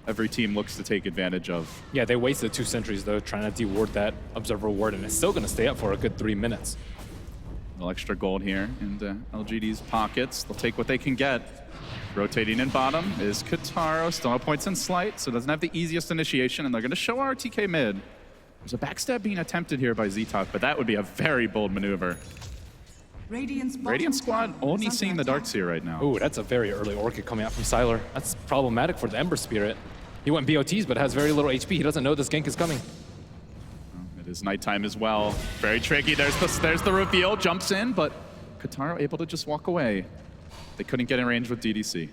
every team looks to take advantage of. Yeah, they wasted 2 sentries though, trying to deward that Observer Ward, and it's still gonna stay up for a good 3 minutes. A little extra gold here in LGD's pockets. They'll take what they can get. Rotating in bottom is Kataro, still no points in Sleight, so doesn't have the easiest initiation, and they're gonna show RTK mid. There's a backstab being attempted here by Ztok, but that would be a very bold maneuver. Radiant squad only seeing the Darkseer right now. Ooh, that's a very early Orchid coming out from Sylar. That's problematic for the Ember Spirit. He went BOTs, but has very little HP. He doesn't know this gank is coming. It is nighttime as well. Very tricky. There's the reveal, jumps in, but Kataro able to just walk away. They couldn't get in range with DDC.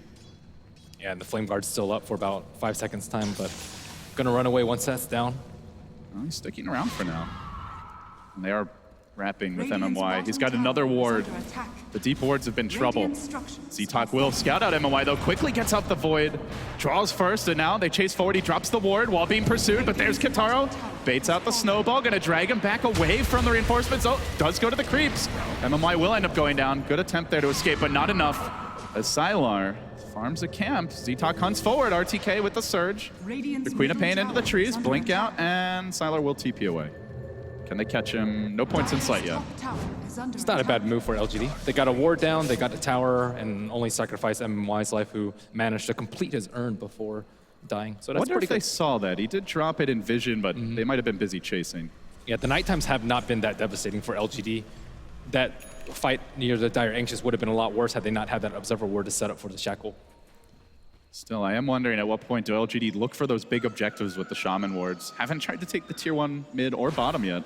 Yeah, and the Flame Guard's still up for about 5 seconds time, but gonna run away once that's down. Well, he's sticking around for now. And they are wrapping with MMY. He's got another ward. The deep wards have been trouble. Ztok will scout out MMY though, quickly gets out the void, draws first, and now they chase forward. He drops the ward while being pursued, but there's Kataro. Baits out the snowball, gonna drag him back away from the reinforcements. Oh, does go to the creeps. MMY will end up going down. Good attempt there to escape, but not enough. As Sylar farms a camp, Ztok hunts forward, RTK with the surge. The Queen of Pain into the trees, blink out, and Sylar will TP away. Can they catch him? No points in sight yet. It's not a bad move for LGD. They got a ward down, they got the tower, and only sacrificed MMY's life, who managed to complete his urn before dying. So that's Wonder pretty if they good. saw that. He did drop it in vision, but they might have been busy chasing. Yeah, the night times have not been that devastating for LGD. That fight near the Dire Anxious would have been a lot worse had they not had that Observer Ward to set up for the Shackle. Still, I am wondering at what point do LGD look for those big objectives with the Shaman wards. Haven't tried to take the tier 1 mid or bottom yet.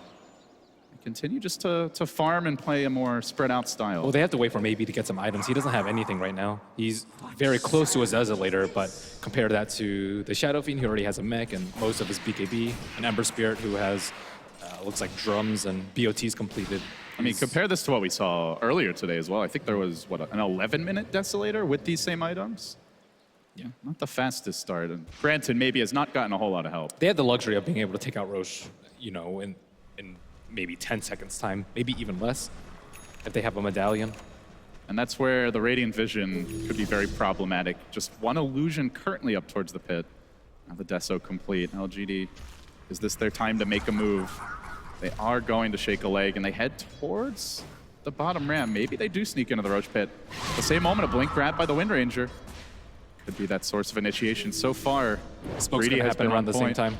They continue just to farm and play a more spread out style. Well, they have to wait for maybe to get some items. He doesn't have anything right now. He's very close to his Desolator, but compare that to the Shadow Fiend, who already has a mech and most of his BKB, an Ember Spirit who has, looks like drums and BOTs completed. I mean, compare this to what we saw earlier today as well. I think there was, what, an 11-minute Desolator with these same items? Yeah, not the fastest start. And granted, maybe has not gotten a whole lot of help. They had the luxury of being able to take out Roche, you know, in maybe 10 seconds time, maybe even less, if they have a medallion. And that's where the Radiant Vision could be very problematic. Just one illusion currently up towards the pit. Now the Deso complete. LGD, is this their time to make a move? They are going to shake a leg, and they head towards the bottom ramp. Maybe they do sneak into the Roche pit. At the same moment, a blink grab by the Wind Ranger. Could be that source of initiation. So far, Smoke's gonna happen around the same time.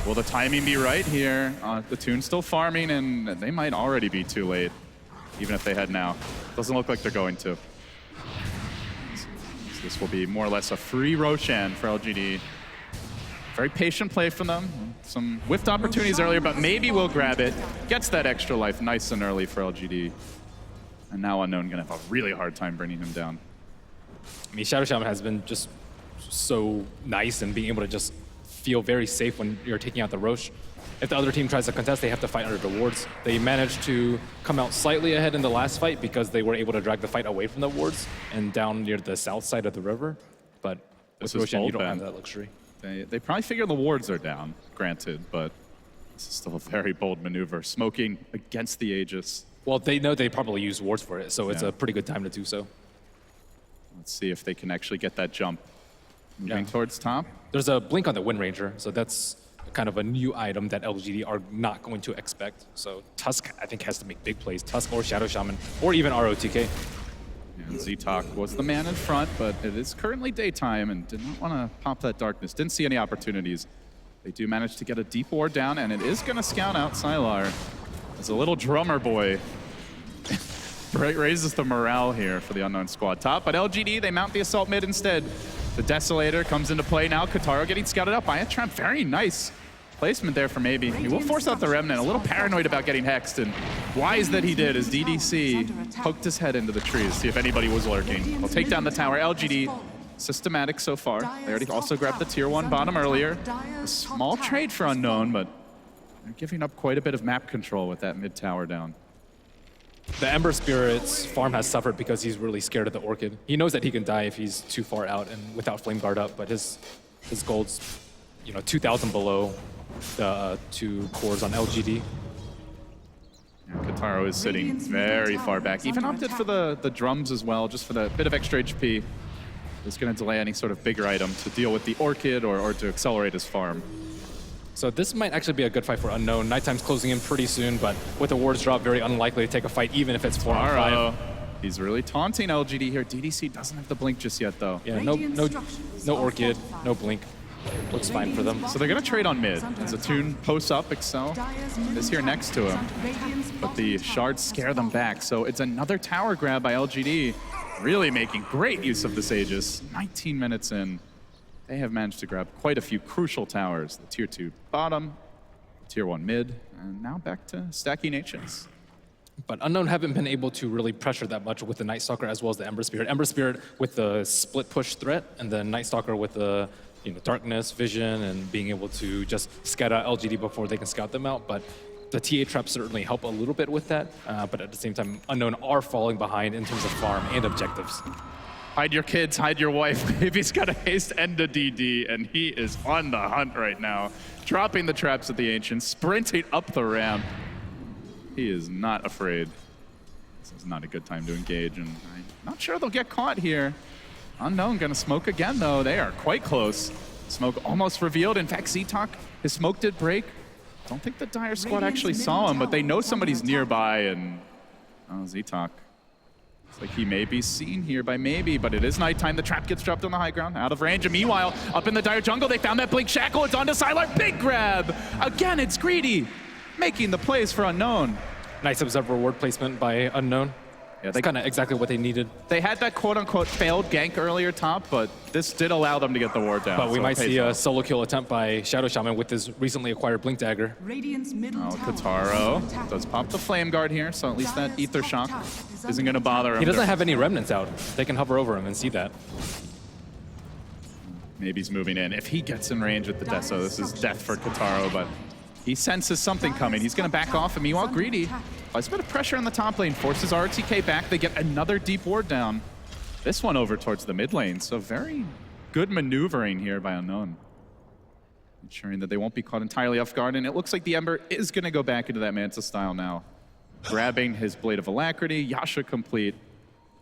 Will the timing be right here? The Toon's still farming, and they might already be too late, even if they head now. Doesn't look like they're going to. So this will be more or less a free Roshan for LGD. Very patient play from them. Some whiffed opportunities earlier, but maybe we'll grab it. Gets that extra life nice and early for LGD. And now Unknown gonna have a really hard time bringing him down. I mean, Shadow Shaman has been just so nice and being able to just feel very safe when you're taking out the Roche. If the other team tries to contest, they have to fight under the wards. They managed to come out slightly ahead in the last fight because they were able to drag the fight away from the wards and down near the south side of the river. But with Roshan, you don't have that luxury. They probably figure the wards are down, granted, but this is still a very bold maneuver. Smoking against the Aegis. Well, they know they probably use wards for it, so it's a pretty good time to do so. Let's see if they can actually get that jump. Moving towards top. There's a blink on the Wind Ranger, so that's kind of a new item that LGD are not going to expect. So Tusk, I think, has to make big plays. Tusk or Shadow Shaman, or even ROTK. And Ztok was the man in front, but it is currently daytime and did not want to pop that darkness. Didn't see any opportunities. They do manage to get a deep ward down, and it is going to scout out Sylar. As a little drummer boy raises the morale here for the Unknown squad top, but LGD, they mount the assault mid instead. The Desolator comes into play now. Kataro getting scouted up by a trap. Very nice placement there for Maybe. He will force out the Remnant, a little paranoid about getting hexed, and wise that he did as DDC poked his head into the trees to see if anybody was lurking. He'll take down the tower. LGD, systematic so far. They already also grabbed the tier 1 bottom earlier. A small trade for Unknown, but they're giving up quite a bit of map control with that mid tower down. The Ember Spirit's farm has suffered because he's really scared of the Orchid. He knows that he can die if he's too far out and without Flame Guard up, but his gold's 2,000 below the 2 cores on LGD. Yeah, Kataro is sitting very far back. Even opted for the drums as well, just for the bit of extra HP. It's going to delay any sort of bigger item to deal with the Orchid or to accelerate his farm. So this might actually be a good fight for Unknown. Nighttime's closing in pretty soon, but with the wards drop, very unlikely to take a fight, even if it's 4 on 5. He's really taunting LGD here. DDC doesn't have the blink just yet, though. Yeah, no Orchid, no blink. Looks fine for them. So they're going to trade on mid. As a tune posts up, Excel is here next to him. But the shards scare them back. So it's another tower grab by LGD. Really making great use of this Aegis. 19 minutes in. They have managed to grab quite a few crucial towers. The tier 2 bottom, tier 1 mid, and now back to stacking HS. But Unknown haven't been able to really pressure that much with the Night Stalker as well as the Ember Spirit. Ember Spirit with the split push threat, and then Night Stalker with the darkness, vision, and being able to just scout out LGD before they can scout them out. But the TA traps certainly help a little bit with that. But at the same time, Unknown are falling behind in terms of farm and objectives. Hide your kids, hide your wife. Maybe's got a haste and a DD, and he is on the hunt right now. Dropping the traps at the Ancient, sprinting up the ramp. He is not afraid. This is not a good time to engage, and I'm not sure they'll get caught here. Unknown gonna smoke again, though. They are quite close. Smoke almost revealed. In fact, Z-Talk, his smoke did break. Don't think the Dire squad actually saw him, but they know somebody's nearby, and Z-Talk. Looks like he may be seen here by Maybe, but it is nighttime. The trap gets dropped on the high ground, out of range. And meanwhile, up in the Dire jungle, they found that Blink Shackle. It's onto Sylar. Big grab! Again, it's Greedy, making the plays for Unknown. Nice observer reward placement by Unknown. Yeah, that's kind of exactly what they needed. They had that quote-unquote failed gank earlier top, but this did allow them to get the ward down. But we might see a solo kill attempt by Shadow Shaman with his recently acquired Blink Dagger. Kataro does pop the Flame Guard here, so at least that Ether Shock isn't going to bother him. He doesn't have any remnants out. They can hover over him and see that. Maybe he's moving in. If he gets in range with the Deso, this is death for Kataro, but he senses something coming. He's going to back off, and meanwhile, Greedy applies a bit of pressure on the top lane, forces RTK back. They get another deep ward down. This one over towards the mid lane, so very good maneuvering here by Unknown. Ensuring that they won't be caught entirely off guard, and it looks like the Ember is going to go back into that Manta style now. Grabbing his Blade of Alacrity, Yasha complete.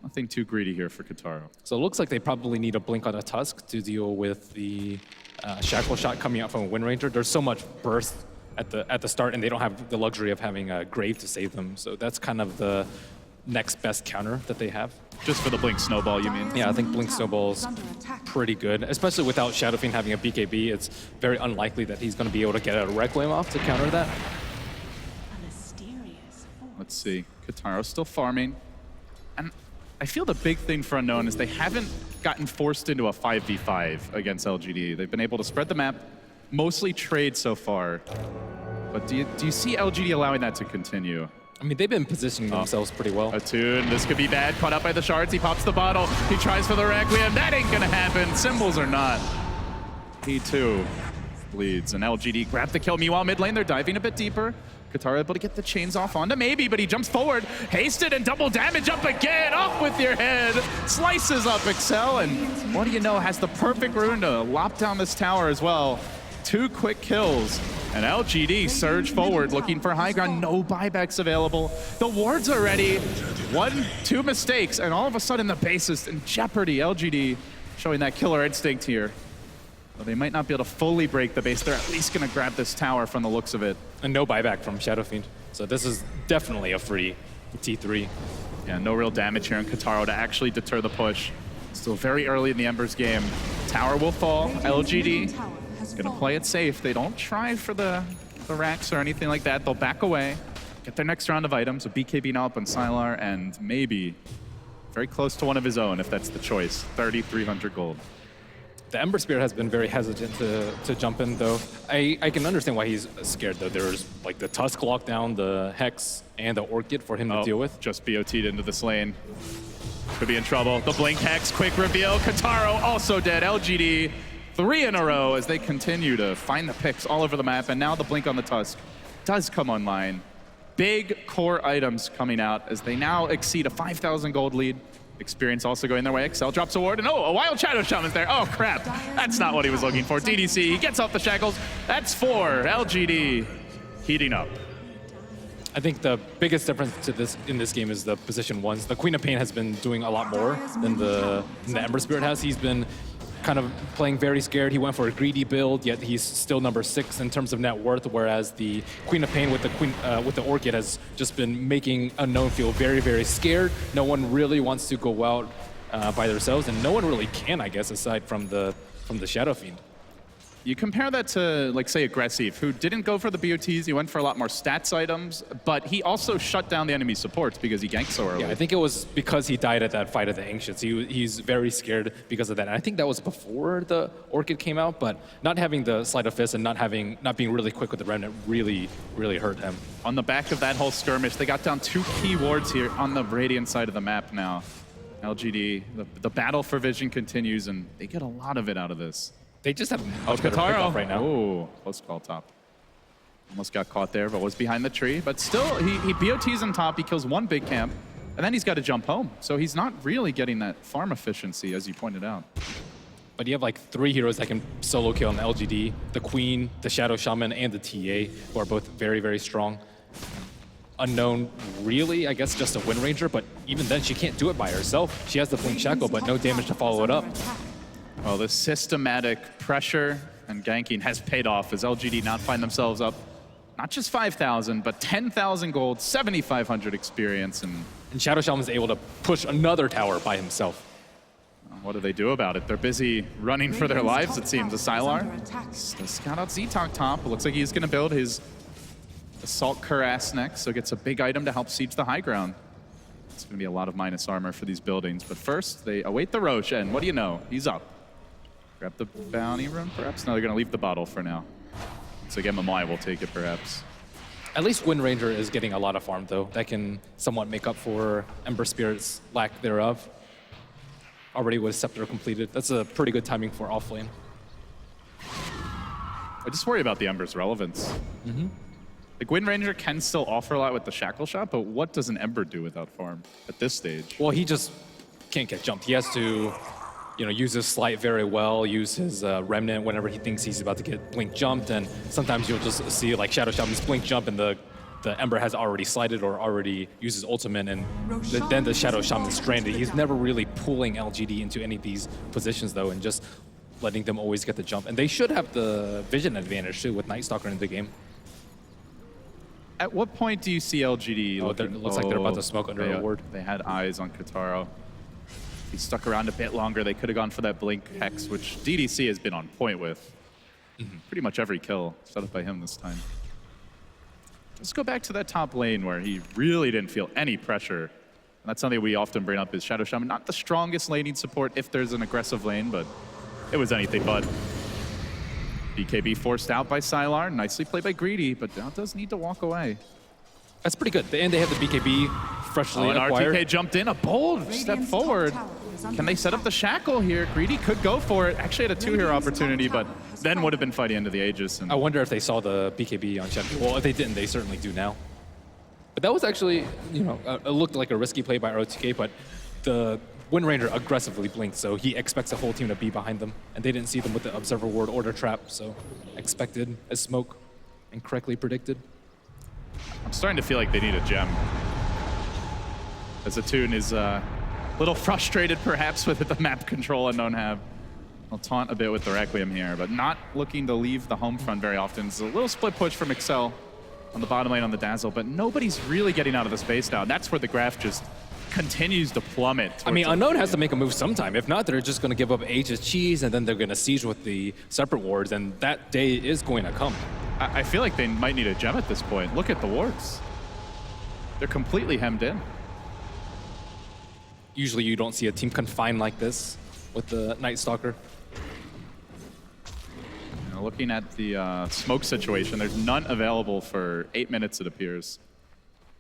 Nothing too greedy here for Kataro. So it looks like they probably need a blink on a Tusk to deal with the Shackle Shot coming out from a Wind Ranger. There's so much burst at the start, and they don't have the luxury of having a Grave to save them. So that's kind of the next best counter that they have. Just for the Blink Snowball, you mean? Yeah, I think Blink Snowball's pretty good, especially without Shadowfiend having a BKB. It's very unlikely that he's going to be able to get a Requiem off to counter that. Let's see. Kataro's still farming. And I feel the big thing for Unknown is they haven't gotten forced into a 5v5 against LGD. They've been able to spread the map, mostly trade so far. But do you see LGD allowing that to continue? I mean, they've been positioning themselves pretty well. Attune, this could be bad. Caught up by the shards. He pops the bottle. He tries for the Requiem. That ain't gonna happen. Symbols or not. He too bleeds. And LGD grab the kill. Meanwhile, mid lane, they're diving a bit deeper. Kataro able to get the chains off onto Maybe, but he jumps forward. Hasted and double damage up again. Off with your head. Slices up Excel, and what do you know, has the perfect rune to lop down this tower as well. 2 quick kills. And LGD surge forward, looking for high ground. No buybacks available. The wards are ready. 1, 2 mistakes, and all of a sudden the base is in jeopardy. LGD showing that killer instinct here. Well, they might not be able to fully break the base. They're at least going to grab this tower from the looks of it. And no buyback from Shadowfiend. So this is definitely a free T3. Yeah, no real damage here on Kataro to actually deter the push. Still very early in the Embers game. Tower will fall. LGD is going to play it safe. They don't try for the racks or anything like that. They'll back away. get their next round of items, with BKB now up on Sylar, and maybe very close to one of his own if that's the choice. 3,300 gold. The Ember Spirit has been very hesitant to jump in, though. I can understand why he's scared, though. There's like the Tusk lockdown, the Hex, and the Orchid for him to deal with. Just BOT'd into this lane. Could be in trouble. The Blink Hex, quick reveal. Kataro also dead. LGD 3 in a row as they continue to find the picks all over the map. And now the Blink on the Tusk does come online. Big core items coming out as they now exceed a 5,000 gold lead. Experience also going their way. Excel drops a ward, and a Wild Shadow Shaman's there. Oh, crap. That's not what he was looking for. DDC, he gets off the shackles. That's 4. LGD heating up. I think the biggest difference in this game is the position ones. The Queen of Pain has been doing a lot more than the Ember Spirit has. He's been kind of playing very scared. He went for a greedy build, yet he's still number 6 in terms of net worth, whereas the Queen of Pain with the Orchid has just been making Unknown feel very, very scared. No one really wants to go out by themselves, and no one really can, I guess, aside from the Shadow Fiend. You compare that to, like, say, Aggressive, who didn't go for the BOTs. He went for a lot more stats items, but he also shut down the enemy supports because he ganked so early. Yeah, I think it was because he died at that fight of the Ancients. He's very scared because of that. And I think that was before the Orchid came out, but not having the Sleight of Fist and not being really quick with the Remnant really, really hurt him. On the back of that whole skirmish, they got down 2 key wards here on the Radiant side of the map now. LGD, the battle for vision continues, and they get a lot of it out of this. They just have much better Kataro pickoff right now. Oh, close call top. Almost got caught there, but was behind the tree. But still, he BOTs on top. He kills 1 big camp, and then he's got to jump home. So he's not really getting that farm efficiency, as you pointed out. But you have like 3 heroes that can solo kill on LGD. The Queen, the Shadow Shaman, and the TA, who are both very, very strong. Unknown, really, I guess, just a Wind Ranger, but even then, she can't do it by herself. She has the Blink Shackle, but no damage to follow it up. Well, the systematic pressure and ganking has paid off as LGD now find themselves up not just 5,000, but 10,000 gold, 7,500 experience. And Shadow Shaman is able to push another tower by himself. What do they do about it? They're busy running for their lives, it seems. The Sylar, the scout out Z-Talk top. It looks like he's going to build his Assault Cuirass next, so gets a big item to help siege the high ground. It's going to be a lot of minus armor for these buildings. But first, they await the Roche, and what do you know? He's up. Grab the bounty rune, perhaps? No, they're going to leave the bottle for now. So MMY will take it, perhaps. At least Wind Ranger is getting a lot of farm, though. That can somewhat make up for Ember Spirit's lack thereof. Already with Scepter completed. That's a pretty good timing for offlane. I just worry about the Ember's relevance. Like, Wind Ranger can still offer a lot with the Shackle Shot, but what does an Ember do without farm at this stage? Well, he just can't get jumped. He has to, use his Sleight very well, use his Remnant whenever he thinks he's about to get Blink jumped, and sometimes you'll just see, like, Shadow Shaman's Blink jump and the Ember has already slighted or already used his ultimate, and then the Shadow Shaman's stranded. He's never really pulling LGD into any of these positions, though, and just letting them always get the jump. And they should have the vision advantage, too, with Night Stalker in the game. At what point do you see LGD? It looks like they're about to smoke under a ward. They had eyes on Kataro. He stuck around a bit longer. They could have gone for that Blink Hex, which DDC has been on point with. Pretty much every kill set up by him this time. Let's go back to that top lane where he really didn't feel any pressure. And that's something we often bring up is Shadow Shaman. Not the strongest laning support if there's an aggressive lane, but it was anything but. BKB forced out by Sylar. Nicely played by Greedy, but now does need to walk away. That's pretty good. And they have the BKB freshly acquired. And RTK jumped in, a bold step forward. Can they set up the Shackle here? Greedy could go for it. Actually had a 2-hero opportunity, but then would have been fighting into the Aegis. And I wonder if they saw the BKB on Champion. Well, if they didn't, they certainly do now. But that was actually, it looked like a risky play by RTK, but the Wind Ranger aggressively blinked, so he expects the whole team to be behind them. And they didn't see them with the Observer Ward or the Trap, so expected as smoke and correctly predicted. I'm starting to feel like they need a gem. As Atune is a little frustrated, perhaps, with the map control Unknown have. I'll taunt a bit with the Requiem here, but not looking to leave the home front very often. It's a little split push from Excel on the bottom lane on the Dazzle, but nobody's really getting out of the space now. That's where the graph just continues to plummet. I mean, Unknown has to make a move sometime. If not, they're just going to give up Aegis Cheese, and then they're going to siege with the separate wards, and that day is going to come. I feel like they might need a gem at this point. Look at the wards. They're completely hemmed in. Usually you don't see a team confined like this with the Night Stalker. Now looking at the smoke situation, there's none available for 8 minutes, it appears.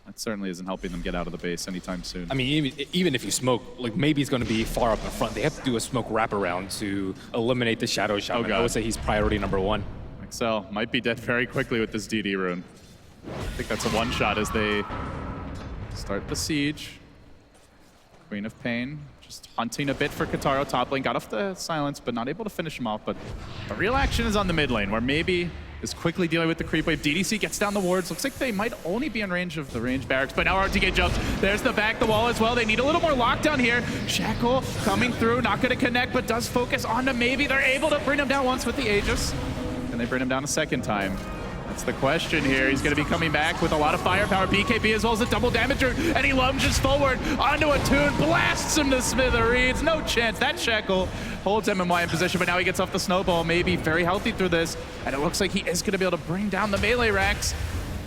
That certainly isn't helping them get out of the base anytime soon. I mean, even if you smoke, like maybe it's going to be far up in front. They have to do a smoke wraparound to eliminate the Shadow Shaman. I would say he's priority number 1. Excel might be dead very quickly with this DD rune. I think that's a one-shot as they start the siege. Queen of Pain just hunting a bit for Kataro top lane. Got off the silence, but not able to finish him off. But the real action is on the mid lane, where maybe is quickly dealing with the creep wave. DDC gets down the wards. Looks like they might only be in range of the range barracks, but now RTK jumps. There's the back, the wall as well. They need a little more lockdown here. Shackle coming through, not going to connect, but does focus on them. Maybe they're able to bring him down once with the Aegis. Can they bring him down a second time? That's the question here. He's going to be coming back with a lot of firepower. BKB as well as a double damager, and he lunges forward onto a tune, blasts him to smithereens. No chance. That Shackle holds MMY in position, but now he gets off the snowball. Maybe very healthy through this, and it looks like he is going to be able to bring down the melee racks.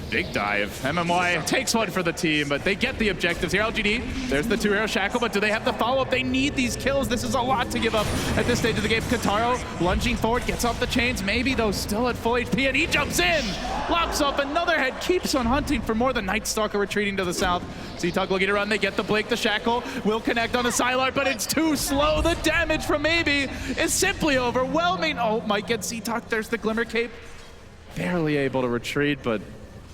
Big dive. MMY takes one for the team, but they get the objectives here. LGD, there's the 2-hero Shackle, but do they have the follow-up? They need these kills. This is a lot to give up at this stage of the game. Kataro lunging forward, gets off the chains. Maybe, though, still at full HP, and he jumps in. Lops up another head, keeps on hunting for more. The Night Stalker retreating to the south. Z-Tug looking to run. They get the blink. The Shackle will connect on the Sylar, but it's too slow. The damage from Maybe is simply overwhelming. Oh, might get Z-Tug. There's the Glimmer Cape. Barely able to retreat, but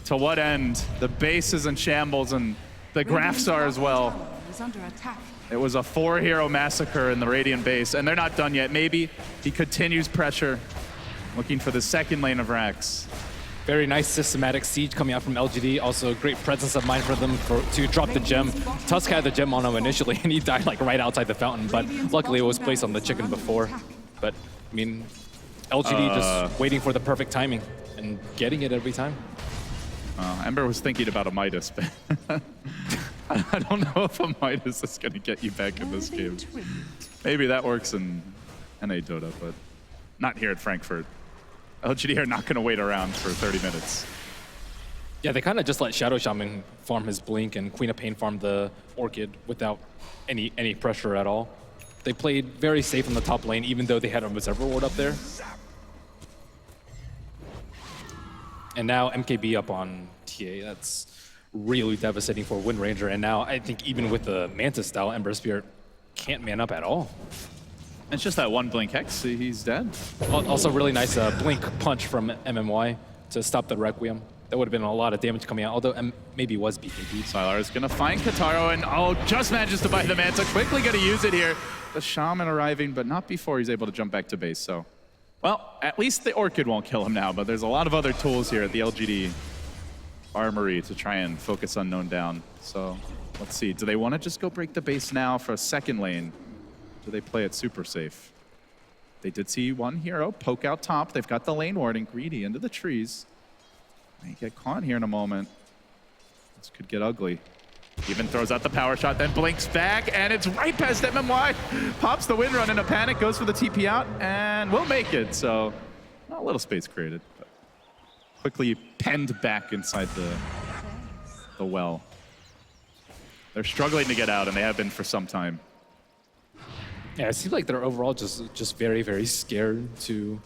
to what end? The base is in shambles, and the graphs are as well. It was a 4-hero massacre in the Radiant base, and they're not done yet. Maybe he continues pressure, looking for the second lane of racks. Very nice systematic siege coming out from LGD. Also great presence of mind for them to drop the gem. Tusk had the gem on him initially, and he died like right outside the fountain, but luckily it was placed on the chicken before. But, I mean, LGD just waiting for the perfect timing and getting it every time. Ember was thinking about a Midas, but I don't know if a Midas is going to get you back in this game. Maybe that works in NA Dota, but not here at Frankfurt. LGD are not going to wait around for 30 minutes. Yeah, they kind of just let Shadow Shaman farm his Blink and Queen of Pain farm the Orchid without any pressure at all. They played very safe in the top lane, even though they had a Berserker Ward up there. And now MKB up on TA. That's really devastating for Wind Ranger. And now I think even with the Mantis style, Ember Spirit can't man up at all. It's just that one Blink Hex, he's dead. Also really nice Blink punch from MMY to stop the Requiem. That would have been a lot of damage coming out, although maybe was BKB. Sylar is going to find Kataro, and just manages to buy the Manta. Quickly going to use it here. The Shaman arriving, but not before he's able to jump back to base, so. Well, at least the Orchid won't kill him now, but there's a lot of other tools here at the LGD Armory to try and focus Unknown down. So let's see, do they want to just go break the base now for a second lane? Do they play it super safe? They did see one hero poke out top. They've got the lane ward and Greedy into the trees. May get caught here in a moment. This could get ugly. Even throws out the power shot, then blinks back, and it's right past MMY. Pops the wind run in a panic, goes for the TP out, and will make it. So, a little space created, but quickly penned back inside the well. They're struggling to get out, and they have been for some time. Yeah, it seems like they're overall just very, very scared to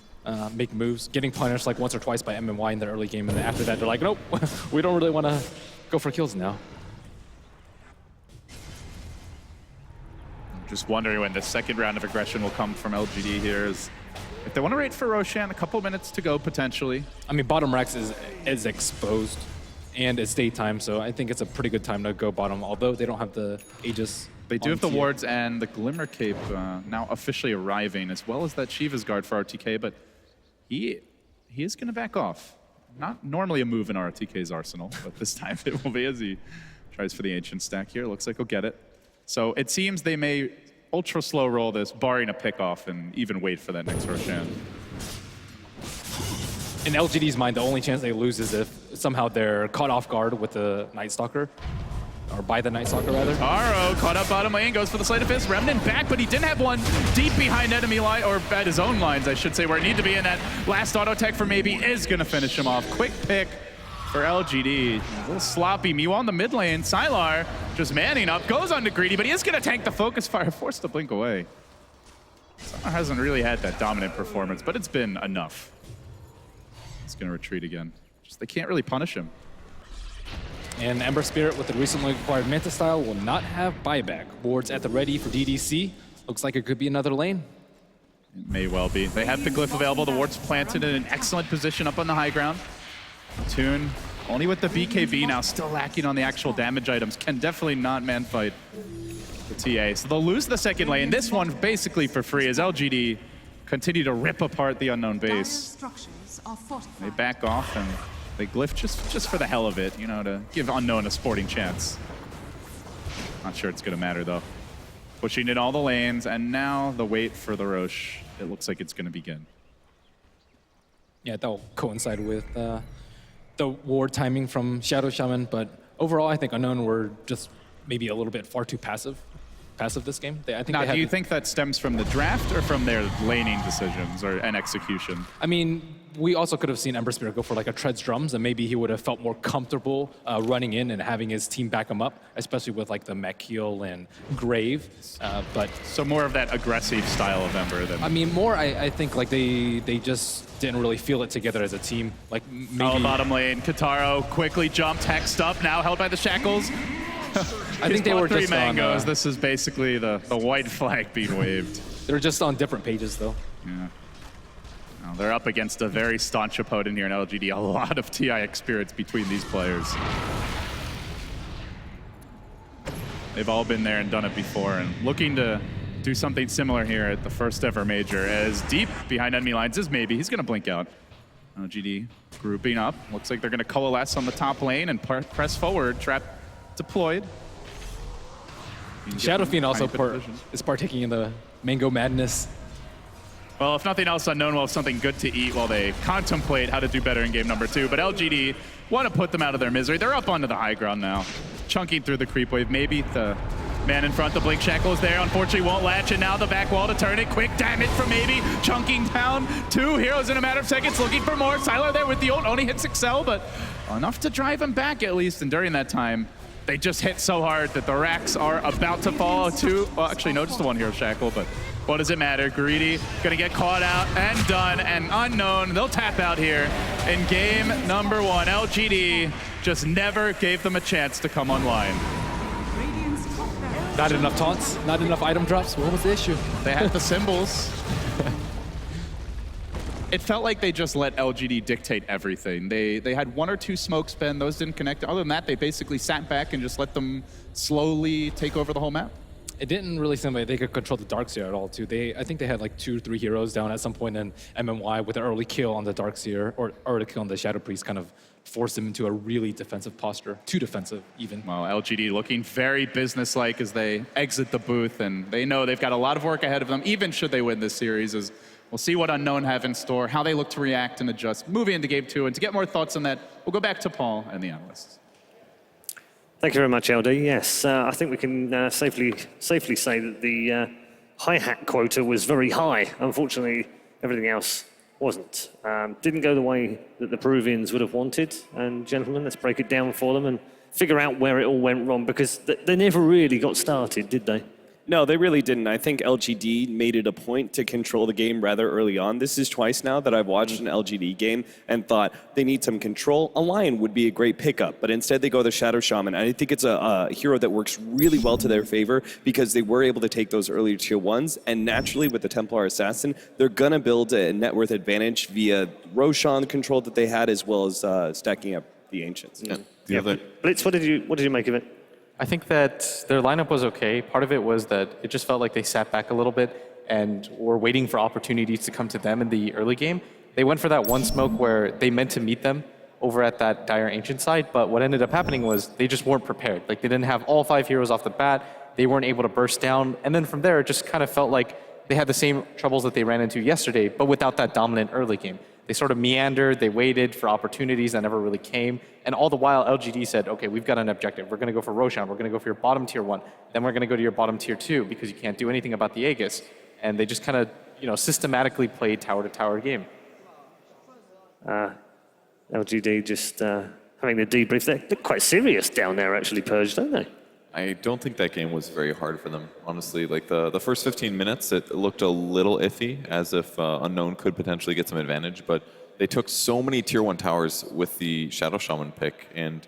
make moves, getting punished like once or twice by MMY in the early game, and then after that they're like, nope, we don't really want to go for kills now. Just wondering when the second round of aggression will come from LGD here. If they want to wait for Roshan, a couple minutes to go potentially. I mean, bottom Rex is exposed, and it's daytime, so I think it's a pretty good time to go bottom, although they don't have the Aegis. They do have the wards and the Glimmer Cape now officially arriving, as well as that Shiva's Guard for RTK, but he is going to back off. Not normally a move in RTK's arsenal, but this time it will be as he tries for the Ancient stack here. Looks like he'll get it. So it seems they may ultra slow roll this, barring a pickoff, and even wait for that next Roshan. In LGD's mind, the only chance they lose is if somehow they're caught off guard with the Night Stalker. Or by the Night Stalker, rather. Taro caught up bottom lane, goes for the Sleight of Fist. Remnant back, but he didn't have one deep behind enemy line, or at his own lines, I should say, where it needed to be. And that last auto tech for Maybe is going to finish him off. Quick pick for LGD. A little sloppy. Meanwhile, in the mid lane, Sylar just manning up, goes on to Greedy, but he is going to tank the focus fire, forced to blink away. Sylar hasn't really had that dominant performance, but it's been enough. He's going to retreat again. Just they can't really punish him. And Ember Spirit with the recently acquired Manta Style will not have buyback. Boards at the ready for DDC. Looks like it could be another lane. It may well be. They have the glyph available. The ward's planted in an excellent position up on the high ground. Toon, only with the BKB now, still lacking on the actual damage items. Can definitely not man fight the TA. So they'll lose the second lane. This one basically for free as LGD continue to rip apart the Unknown base. They back off and they glyph just for the hell of it, you know, to give Unknown a sporting chance. Not sure it's gonna matter though. Pushing in all the lanes, and now the wait for the Roche. It looks like it's gonna begin. Yeah, that'll coincide with the ward timing from Shadow Shaman, but overall I think Unknown were just maybe a little bit far too passive this game. I think now, do you think that stems from the draft or from their laning decisions and execution? I mean, we also could have seen Ember Spirit go for like a Treads Drums, and maybe he would have felt more comfortable running in and having his team back him up, especially with like the Mech Heal and Grave. But so more of that aggressive style of Ember than. I mean, more. I think like they just didn't really feel it together as a team. Like maybe. Oh, bottom lane, Kataro quickly jumped, hexed up, now held by the shackles. I think they were three just mangoes. on, this is basically the white flag being waved. They're just on different pages, though. Yeah. Now, they're up against a very staunch opponent here in LGD. A lot of TI experience between these players. They've all been there and done it before, and looking to do something similar here at the first ever major. As deep behind enemy lines is Maybe. He's going to blink out. LGD grouping up. Looks like they're going to coalesce on the top lane and press forward. Trap deployed. Shadow Fiend also is partaking in the Mango Madness. Well, if nothing else, Unknown will have something good to eat while they contemplate how to do better in game number 2. But LGD want to put them out of their misery. They're up onto the high ground now, chunking through the creep wave. Maybe the man in front, the Blink Shackle is there. Unfortunately, won't latch, and now the back wall to turn it. Quick damage from Maybe, chunking down 2 heroes in a matter of seconds, looking for more. Sylar there with the ult, only hits Excel, but enough to drive him back at least. And during that time, they just hit so hard that the racks are about to fall. Well, actually, no, just the 1 hero shackle, but what does it matter? Greedy gonna get caught out and done, and Unknown, they'll tap out here in game number 1. LGD just never gave them a chance to come online. Not enough taunts, not enough item drops. What was the issue? They had the symbols. It felt like they just let LGD dictate everything. They had 1 or 2 smoke spin, those didn't connect. Other than that, they basically sat back and just let them slowly take over the whole map. It didn't really seem like they could control the Darkseer at all, too. I think they had like 2 or 3 heroes down at some point in MMY with an early kill on the Darkseer, or early kill on the Shadow Priest, kind of forced them into a really defensive posture. Too defensive, even. Well, LGD looking very businesslike as they exit the booth, and they know they've got a lot of work ahead of them, even should they win this series. As we'll see what Unknown have in store, how they look to react and adjust. Moving into game 2, and to get more thoughts on that, we'll go back to Paul and the analysts. Thank you very much, LD. Yes, I think we can safely say that the hi-hat quota was very high. Unfortunately, everything else wasn't. Didn't go the way that the Peruvians would have wanted. And gentlemen, let's break it down for them and figure out where it all went wrong, because they never really got started, did they? No, they really didn't. I think LGD made it a point to control the game rather early on. This is twice now that I've watched an LGD game and thought they need some control. A Lion would be a great pickup, but instead they go the Shadow Shaman. And I think it's a hero that works really well to their favor because they were able to take those earlier tier 1s, and naturally with the Templar Assassin, they're going to build a net worth advantage via Roshan control that they had, as well as stacking up the Ancients. Yeah. Blitz, what did you make of it? I think that their lineup was okay. Part of it was that it just felt like they sat back a little bit and were waiting for opportunities to come to them in the early game. They went for that 1 smoke where they meant to meet them over at that Dire Ancient side, but what ended up happening was they just weren't prepared. Like, they didn't have all 5 heroes off the bat, they weren't able to burst down, and then from there it just kind of felt like they had the same troubles that they ran into yesterday, but without that dominant early game. They sort of meandered, they waited for opportunities that never really came, and all the while LGD said, okay, we've got an objective. We're going to go for Roshan, we're going to go for your bottom tier 1, then we're going to go to your bottom tier 2 because you can't do anything about the Aegis. And they just kind of, systematically played tower to tower game. LGD just having having the debrief. They're quite serious down there, actually, Purge, don't they? I don't think that game was very hard for them, honestly. Like the first 15 minutes, it looked a little iffy, as if Unknown could potentially get some advantage, but they took so many tier 1 towers with the Shadow Shaman pick, and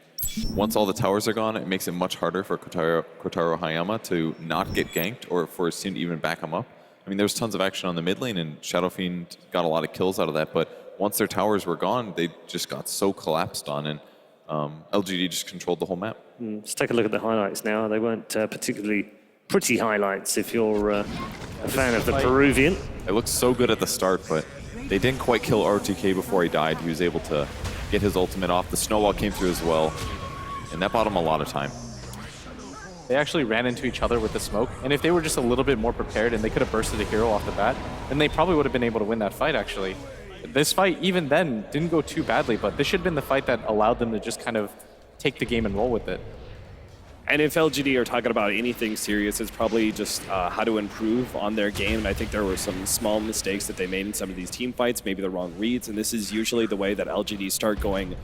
once all the towers are gone, it makes it much harder for Kotaro Hayama to not get ganked or for his team to even back him up. I mean, there was tons of action on the mid lane, and Shadow Fiend got a lot of kills out of that, but once their towers were gone, they just got so collapsed on, and LGD just controlled the whole map. Let's take a look at the highlights now. They weren't particularly pretty highlights if you're a fan of the Peruvian. It looked so good at the start, but they didn't quite kill RTK before he died. He was able to get his ultimate off. The snowball came through as well, and that bought him a lot of time. They actually ran into each other with the smoke, and if they were just a little bit more prepared and they could have bursted a hero off the bat, then they probably would have been able to win that fight, actually. This fight, even then, didn't go too badly, but this should have been the fight that allowed them to just kind of take the game and roll with it. And if LGD are talking about anything serious, it's probably just how to improve on their game. And I think there were some small mistakes that they made in some of these team fights, maybe the wrong reads. And this is usually the way that LGD start going,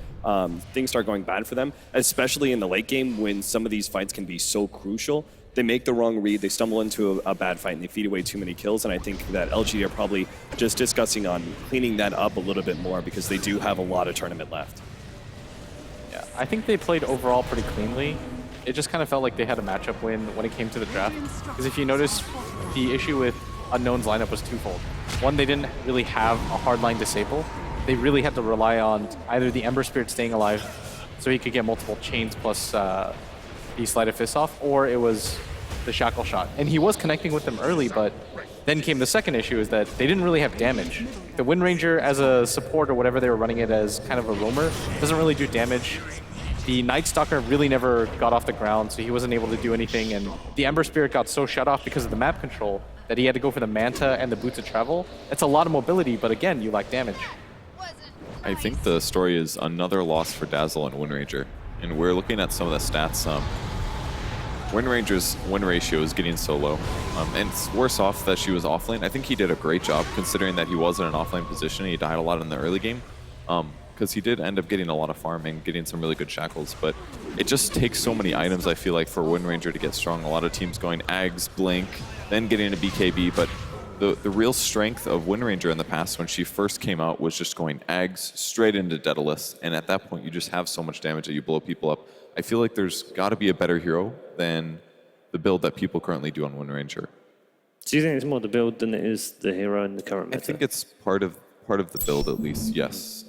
things start going bad for them, especially in the late game when some of these fights can be so crucial. They make the wrong read, they stumble into a bad fight, and they feed away too many kills. And I think that LGD are probably just discussing on cleaning that up a little bit more because they do have a lot of tournament left. Yeah, I think they played overall pretty cleanly. It just kind of felt like they had a matchup win when it came to the draft. Because if you notice, the issue with Unknown's lineup was twofold. One, they didn't really have a hardline disable. They really had to rely on either the Ember Spirit staying alive so he could get multiple chains plus the Sleight of Fist off, or it was the Shackle Shot. And he was connecting with them early, but then came the second issue is that they didn't really have damage. The Wind Ranger as a support or whatever they were running it as kind of a roamer doesn't really do damage. The Night Stalker really never got off the ground, so he wasn't able to do anything, and the Ember Spirit got so shut off because of the map control that he had to go for the Manta and the Boots of Travel. It's a lot of mobility, but again, you lack damage. I think the story is another loss for Dazzle and Wind Ranger. And we're looking at some of the stats. Wind Ranger's win ratio is getting so low. And it's worse off that she was offlane. I think he did a great job considering that he was in an offlane position. He died a lot in the early game. Because he did end up getting a lot of farming, getting some really good shackles, but it just takes so many items, I feel like, for Wind Ranger to get strong. A lot of teams going Ags, Blink, then getting a BKB, but the real strength of Wind Ranger in the past when she first came out was just going Ags straight into Daedalus, and at that point you just have so much damage that you blow people up. I feel like there's got to be a better hero than the build that people currently do on Wind Ranger. Do you think it's more the build than it is the hero in the current meta? I think it's part of the build at least, yes.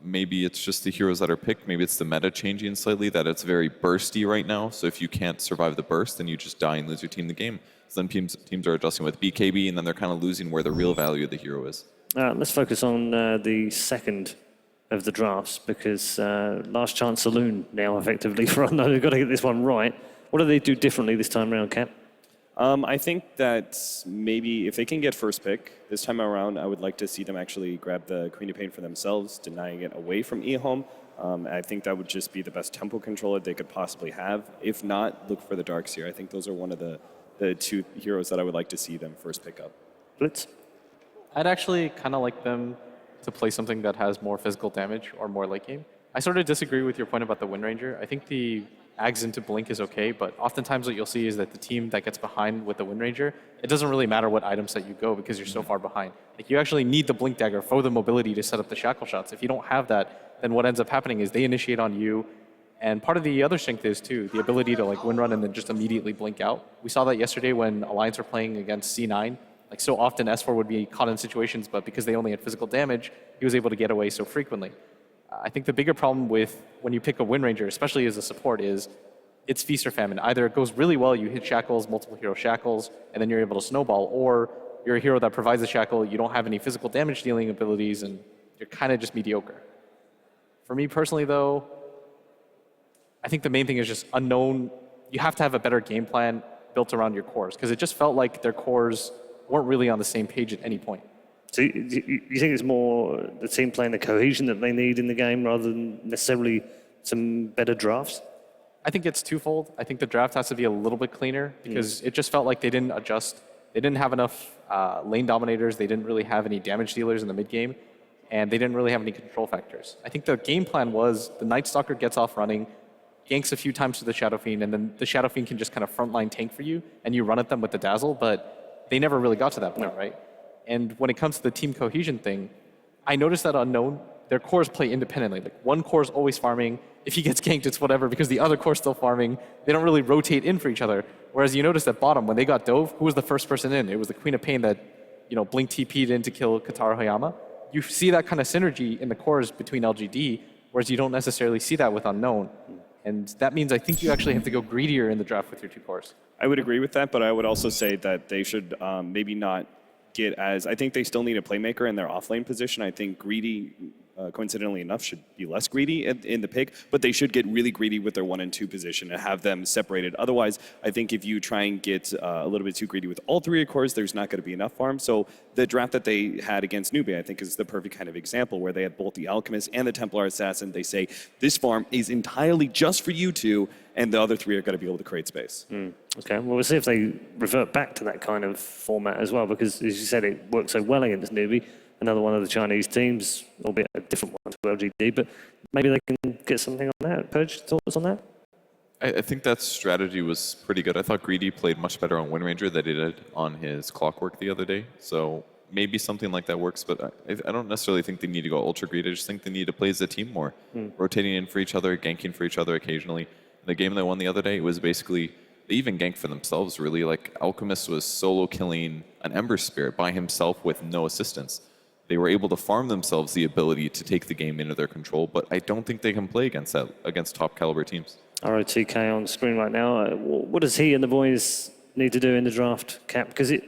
Maybe it's just the heroes that are picked. Maybe it's the meta changing slightly, that it's very bursty right now. So if you can't survive the burst, then you just die and lose your team the game. So then teams are adjusting with BKB, and then they're kind of losing where the real value of the hero is. Let's focus on the second of the drafts, because last chance saloon now effectively for Unknown. We've got to get this one right. What do they do differently this time around, Cap? I think that maybe if they can get first pick this time around, I would like to see them actually grab the Queen of Pain for themselves, denying it away from eHome. I think that would just be the best tempo controller they could possibly have. If not, look for the Darkseer. I think those are one of the two heroes that I would like to see them first pick up. Blitz? I'd actually kind of like them to play something that has more physical damage or more late game. I sort of disagree with your point about the Wind Ranger. I think the Ags into Blink is okay, but oftentimes what you'll see is that the team that gets behind with the Wind Ranger, it doesn't really matter what items that you go because you're so far behind. Like, you actually need the Blink Dagger for the mobility to set up the Shackle Shots. If you don't have that, then what ends up happening is they initiate on you, and part of the other strength is too the ability to like wind run and then just immediately blink out. We saw that yesterday when Alliance were playing against C9. Like, so often S4 would be caught in situations, but because they only had physical damage, he was able to get away so frequently. I think the bigger problem with when you pick a Wind Ranger, especially as a support, is it's feast or famine. Either it goes really well, you hit shackles, multiple hero shackles, and then you're able to snowball, or you're a hero that provides a shackle, you don't have any physical damage dealing abilities, and you're kind of just mediocre. For me personally, though, I think the main thing is just Unknown. You have to have a better game plan built around your cores, because it just felt like their cores weren't really on the same page at any point. So you think it's more the team playing the cohesion that they need in the game rather than necessarily some better drafts? I think it's twofold. I think the draft has to be a little bit cleaner because it just felt like they didn't adjust. They didn't have enough lane dominators. They didn't really have any damage dealers in the mid game. and they didn't really have any control factors. I think the game plan was the Night Stalker gets off running, ganks a few times to the Shadow Fiend, and then the Shadow Fiend can just kind of frontline tank for you, and you run at them with the Dazzle, but they never really got to that point, right? And when it comes to the team cohesion thing, I noticed that Unknown, their cores play independently. Like one core is always farming. If he gets ganked, it's whatever because the other core's still farming. They don't really rotate in for each other. Whereas you notice at bottom, when they got dove, who was the first person in? It was the Queen of Pain that, Blink TP'd in to kill Katara Hayama. You see that kind of synergy in the cores between LGD, whereas you don't necessarily see that with Unknown. And that means I think you actually have to go greedier in the draft with your 2 cores. I would agree with that, but I would also say that they should maybe not get as... I think they still need a playmaker in their offlane position. I think greedy, coincidentally enough, should be less greedy in the pick, but they should get really greedy with their 1 and 2 position and have them separated. Otherwise, I think if you try and get a little bit too greedy with all 3 cores, there's not going to be enough farm. So the draft that they had against Nube, I think, is the perfect kind of example where they had both the Alchemist and the Templar Assassin. They say, this farm is entirely just for you 2, and the other 3 are going to be able to create space. Okay, well, we'll see if they revert back to that kind of format as well, because, as you said, it worked so well against Newbie, another one of the Chinese teams, albeit a different one to LGD, but maybe they can get something on that. Purge, thoughts on that? I think that strategy was pretty good. I thought Greedy played much better on Wind Ranger than he did on his Clockwork the other day, so maybe something like that works, but I don't necessarily think they need to go ultra Greedy. I just think they need to play as a team more, rotating in for each other, ganking for each other occasionally. The game they won the other day was basically, they even ganked for themselves, really. Like, Alchemist was solo killing an Ember Spirit by himself with no assistance. They were able to farm themselves the ability to take the game into their control, but I don't think they can play against that, against top caliber teams. ROTK on screen right now. What does he and the boys need to do in the draft, Cap? Because it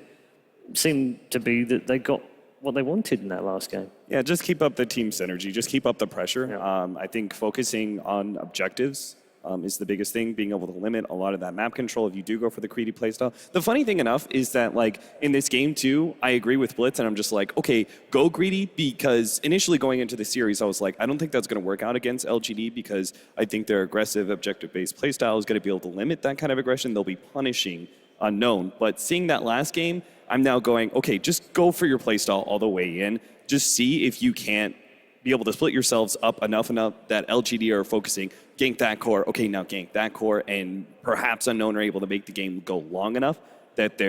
seemed to be that they got what they wanted in that last game. Yeah, just keep up the team synergy. Just keep up the pressure. Yeah. I think focusing on objectives is the biggest thing, being able to limit a lot of that map control if you do go for the greedy playstyle. The funny thing enough is that, like, in this game too, I agree with Blitz, and I'm just like, okay, go greedy, because initially going into the series, I was like, I don't think that's going to work out against LGD, because I think their aggressive, objective-based playstyle is going to be able to limit that kind of aggression. They'll be punishing Unknown. But seeing that last game, I'm now going, okay, just go for your playstyle all the way in. Just see if you can't be able to split yourselves up enough that LGD are focusing, gank that core, okay, now gank that core, and perhaps Unknown are able to make the game go long enough that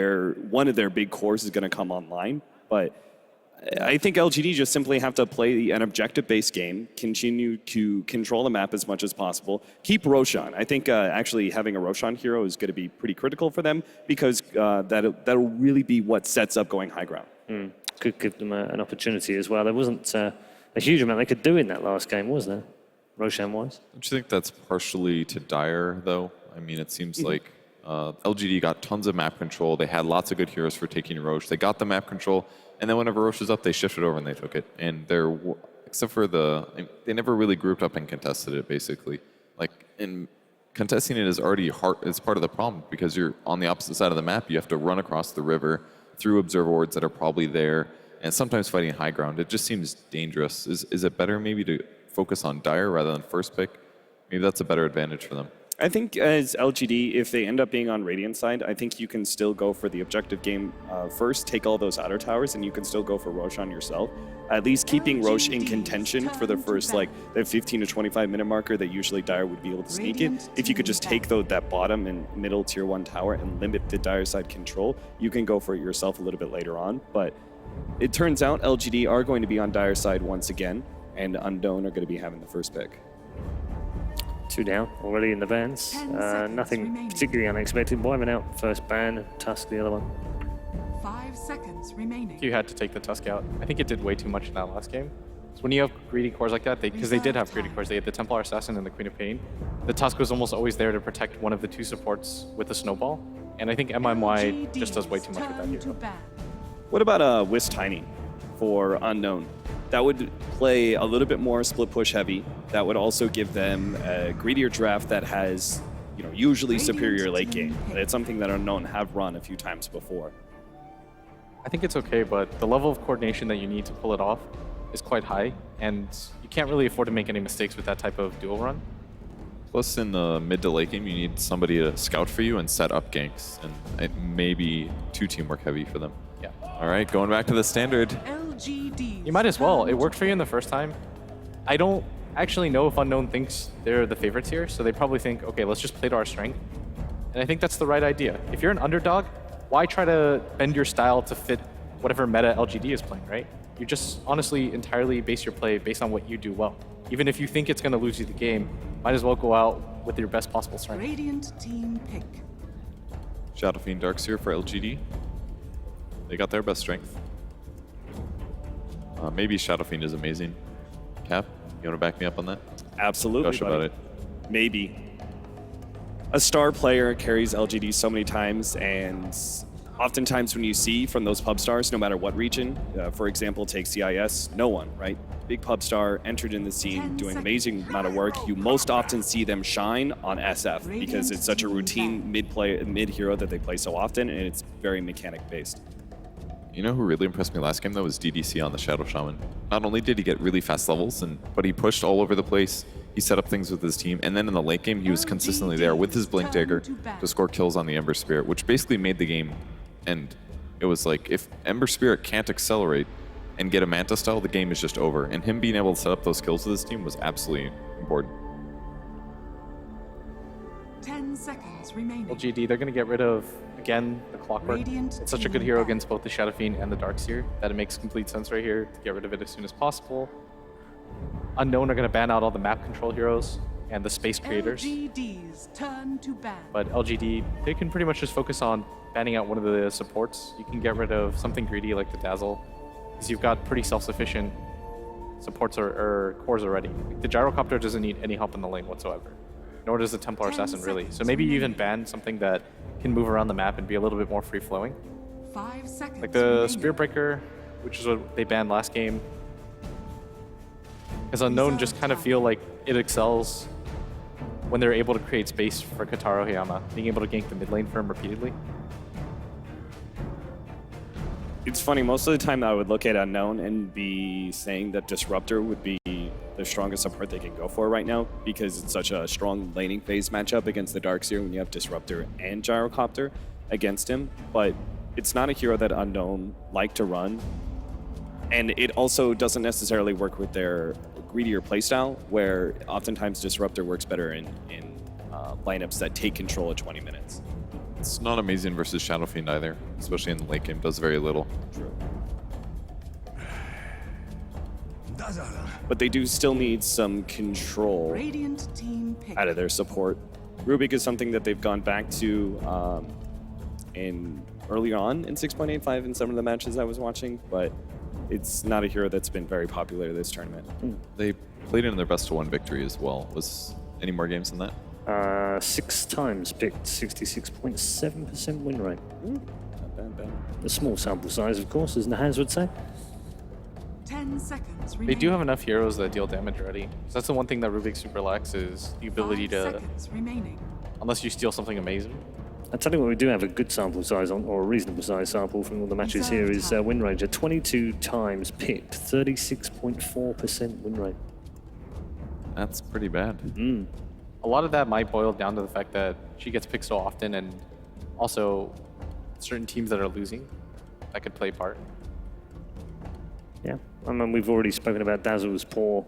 one of their big cores is going to come online. But I think LGD just simply have to play an objective-based game, continue to control the map as much as possible, keep Roshan. I think actually having a Roshan hero is going to be pretty critical for them, because that'll really be what sets up going high ground. Could give them an opportunity as well. There wasn't a huge amount they could do in that last game, was there, Roshan-wise? Don't you think that's partially to Dire, though? I mean, it seems like LGD got tons of map control. They had lots of good heroes for taking Roche. They got the map control, and then whenever Roche was up, they shifted over and they took it. And except for they never really grouped up and contested it, basically. Like, in contesting it is already hard. It's part of the problem, because you're on the opposite side of the map. You have to run across the river through observer wards that are probably there, and sometimes fighting high ground. It just seems dangerous. Is it better maybe to focus on Dire rather than first pick? Maybe that's a better advantage for them. I think as LGD, if they end up being on Radiant side, I think you can still go for the objective game first, take all those outer towers, and you can still go for Roshan yourself. At least keeping Roche in contention for the first, the 15 to 25 minute marker that usually Dire would be able to sneak it. If you could just take that bottom and middle tier 1 tower and limit the Dire side control, you can go for it yourself a little bit later on. But it turns out LGD are going to be on Dire side once again, and Unknown are going to be having the first pick. 2 down already in the bans. Nothing particularly unexpected. Wyvern out first ban, Tusk the other one. 5 seconds remaining. You had to take the Tusk out. I think it did way too much in that last game. So when you have greedy cores like that, because they did have greedy cores, they had the Templar Assassin and the Queen of Pain. The Tusk was almost always there to protect one of the 2 supports with the snowball. And I think MMY just does way too much with that hero. What about Wisp Tiny for Unknown? That would play a little bit more split push heavy. That would also give them a greedier draft that has, usually superior late game. It's something that Unknown have run a few times before. I think it's okay, but the level of coordination that you need to pull it off is quite high, and you can't really afford to make any mistakes with that type of dual run. Plus, in the mid to late game, you need somebody to scout for you and set up ganks, and it may be too teamwork heavy for them. Yeah. All right, going back to the standard. LGD. You might as well. It worked for you in the first time. I don't actually know if Unknown thinks they're the favorites here, so they probably think, okay, let's just play to our strength. And I think that's the right idea. If you're an underdog, why try to bend your style to fit whatever meta LGD is playing, right? You just honestly entirely base your play based on what you do well. Even if you think it's going to lose you the game, might as well go out with your best possible strength. Radiant team pick. Shadow Fiend Darkseer for LGD. They got their best strength. Maybe Shadow Fiend is amazing. Cap, you want to back me up on that? Absolutely. Gush about it. Maybe. A star player carries LGD so many times, and oftentimes when you see from those pub stars, no matter what region, for example, take CIS, no one, right? Big pub star entered in the scene, doing amazing amount of work. You most often see them shine on SF because it's such a routine mid hero that they play so often, and it's very mechanic based. You know who really impressed me last game, though, was DDC on the Shadow Shaman. Not only did he get really fast levels, but he pushed all over the place. He set up things with his team, and then in the late game, he was consistently there with his Blink Dagger to score kills on the Ember Spirit, which basically made the game end. It was like, if Ember Spirit can't accelerate and get a Manta style, the game is just over. And him being able to set up those kills with his team was absolutely important. 10 seconds remaining. LGD, they're going to get rid of, again, the Clockwork. It's such a good hero against both the Shadow Fiend and the Darkseer that it makes complete sense right here to get rid of it as soon as possible. Unknown are going to ban out all the map control heroes and the space creators. LGD's turn to ban. But LGD, they can pretty much just focus on banning out one of the supports. You can get rid of something greedy like the Dazzle, because you've got pretty self-sufficient supports or cores already. The Gyrocopter doesn't need any help in the lane whatsoever, nor does the Templar Assassin really. So maybe you even ban something that can move around the map and be a little bit more free-flowing. 5 seconds Like the Spirit Breaker, which is what they banned last game. Because Unknown just kind of feel like it excels when they're able to create space for Kataro Hiyama, being able to gank the mid lane for him repeatedly. It's funny, most of the time I would look at Unknown and be saying that Disruptor would be the strongest support they can go for right now because it's such a strong laning phase matchup against the Darkseer when you have Disruptor and Gyrocopter against him. But it's not a hero that Unknown like to run. And it also doesn't necessarily work with their greedier playstyle, where oftentimes Disruptor works better in lineups that take control at 20 minutes. It's not amazing versus Shadow Fiend either, especially in the late game. Does very little. True. But they do still need some control Radiant team pick. out of their support. Rubik is something that they've gone back to early on in 6.85 in some of the matches I was watching, but it's not a hero that's been very popular this tournament. They played in their best of 1 victory as well. Was any more games than that? 6 times picked, 66.7% win rate. Not bad. A small sample size, of course, as Nahaz would say. 10 seconds They remaining. do have enough heroes that deal damage already. So that's the one thing that Rubik super lacks is the ability 5 to, seconds remaining. unless you steal something amazing. I tell you what, we do have a good sample size on, or a reasonable size sample from all the matches here is win range at 22 times picked, 36.4% win rate. That's pretty bad. A lot of that might boil down to the fact that she gets picked so often, and also certain teams that are losing that could play a part. Yeah, I mean, we've already spoken about Dazzle's poor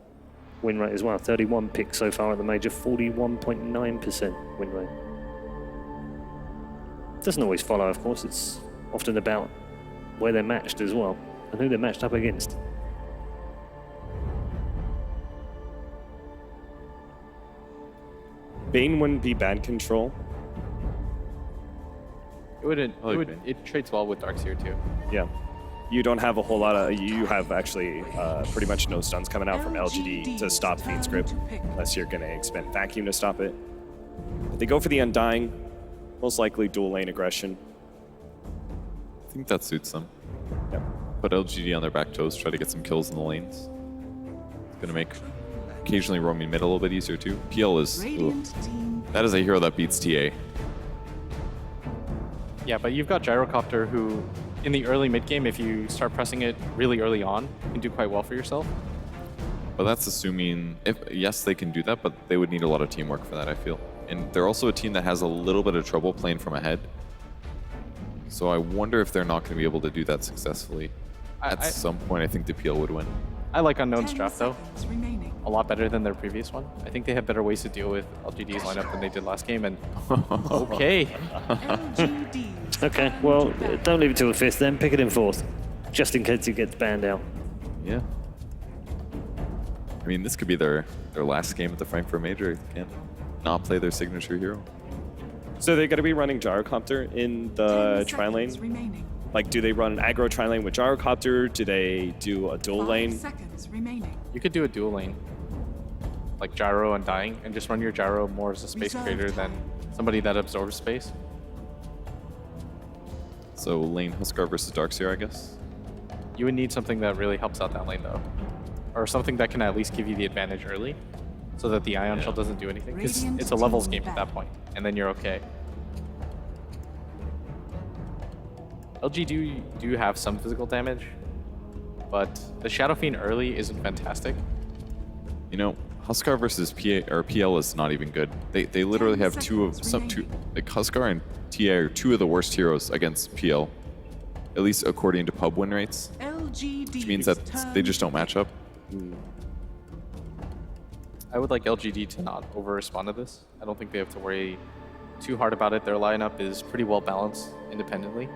win rate as well. 31 picks so far at the major, 41.9% win rate. Doesn't always follow, of course. It's often about where they're matched as well and who they're matched up against. Bane wouldn't be bad control. It wouldn't. It trades well with Darkseer too. Yeah. You don't have a whole lot of, you have actually pretty much no stuns coming out from LGD to stop Fiend's Grip, unless you're going to expend Vacuum to stop it. But they go for the Undying, most likely dual lane aggression. I think that suits them. Yep. Put LGD on their back toes, try to get some kills in the lanes. It's going to make occasionally roaming mid a little bit easier too. PL is, that is a hero that beats TA. Yeah, but you've got Gyrocopter who, in the early mid game, if you start pressing it really early on, can do quite well for yourself. But that's assuming, yes, they can do that, but they would need a lot of teamwork for that, I feel. And they're also a team that has a little bit of trouble playing from ahead. So I wonder if they're not going to be able to do that successfully. At some point, I think the PL would win. I like Unknown's draft, though. Remaining. A lot better than their previous one. I think they have better ways to deal with LGD's lineup than they did last game, and okay. Okay, well, don't leave it till the 5th then. Pick it in 4th, just in case he gets banned out. Yeah. I mean, this could be their last game at the Frankfurt Major. They can't not play their signature hero. So they're going to be running Gyrocopter in the tri-lane? Remaining. Like, do they run an aggro tri-lane with Gyrocopter? Do they do a dual 5 lane? seconds remaining. You could do a dual lane, like Gyro Undying, and just run your Gyro more as a space creator than somebody that absorbs space. So lane Huskar versus Darkseer, I guess. You would need something that really helps out that lane, though. Or something that can at least give you the advantage early, so that the Ion Shell doesn't do anything. Because it's a levels game at that point, and then you're okay. LG do have some physical damage, but the Shadow Fiend early isn't fantastic. You know, Huskar versus PL is not even good. They literally have two like Huskar and TA are two of the worst heroes against PL, at least according to pub win rates, which means that they just don't match up. I would like LGD to not over-respond to this. I don't think they have to worry too hard about it. Their lineup is pretty well balanced independently.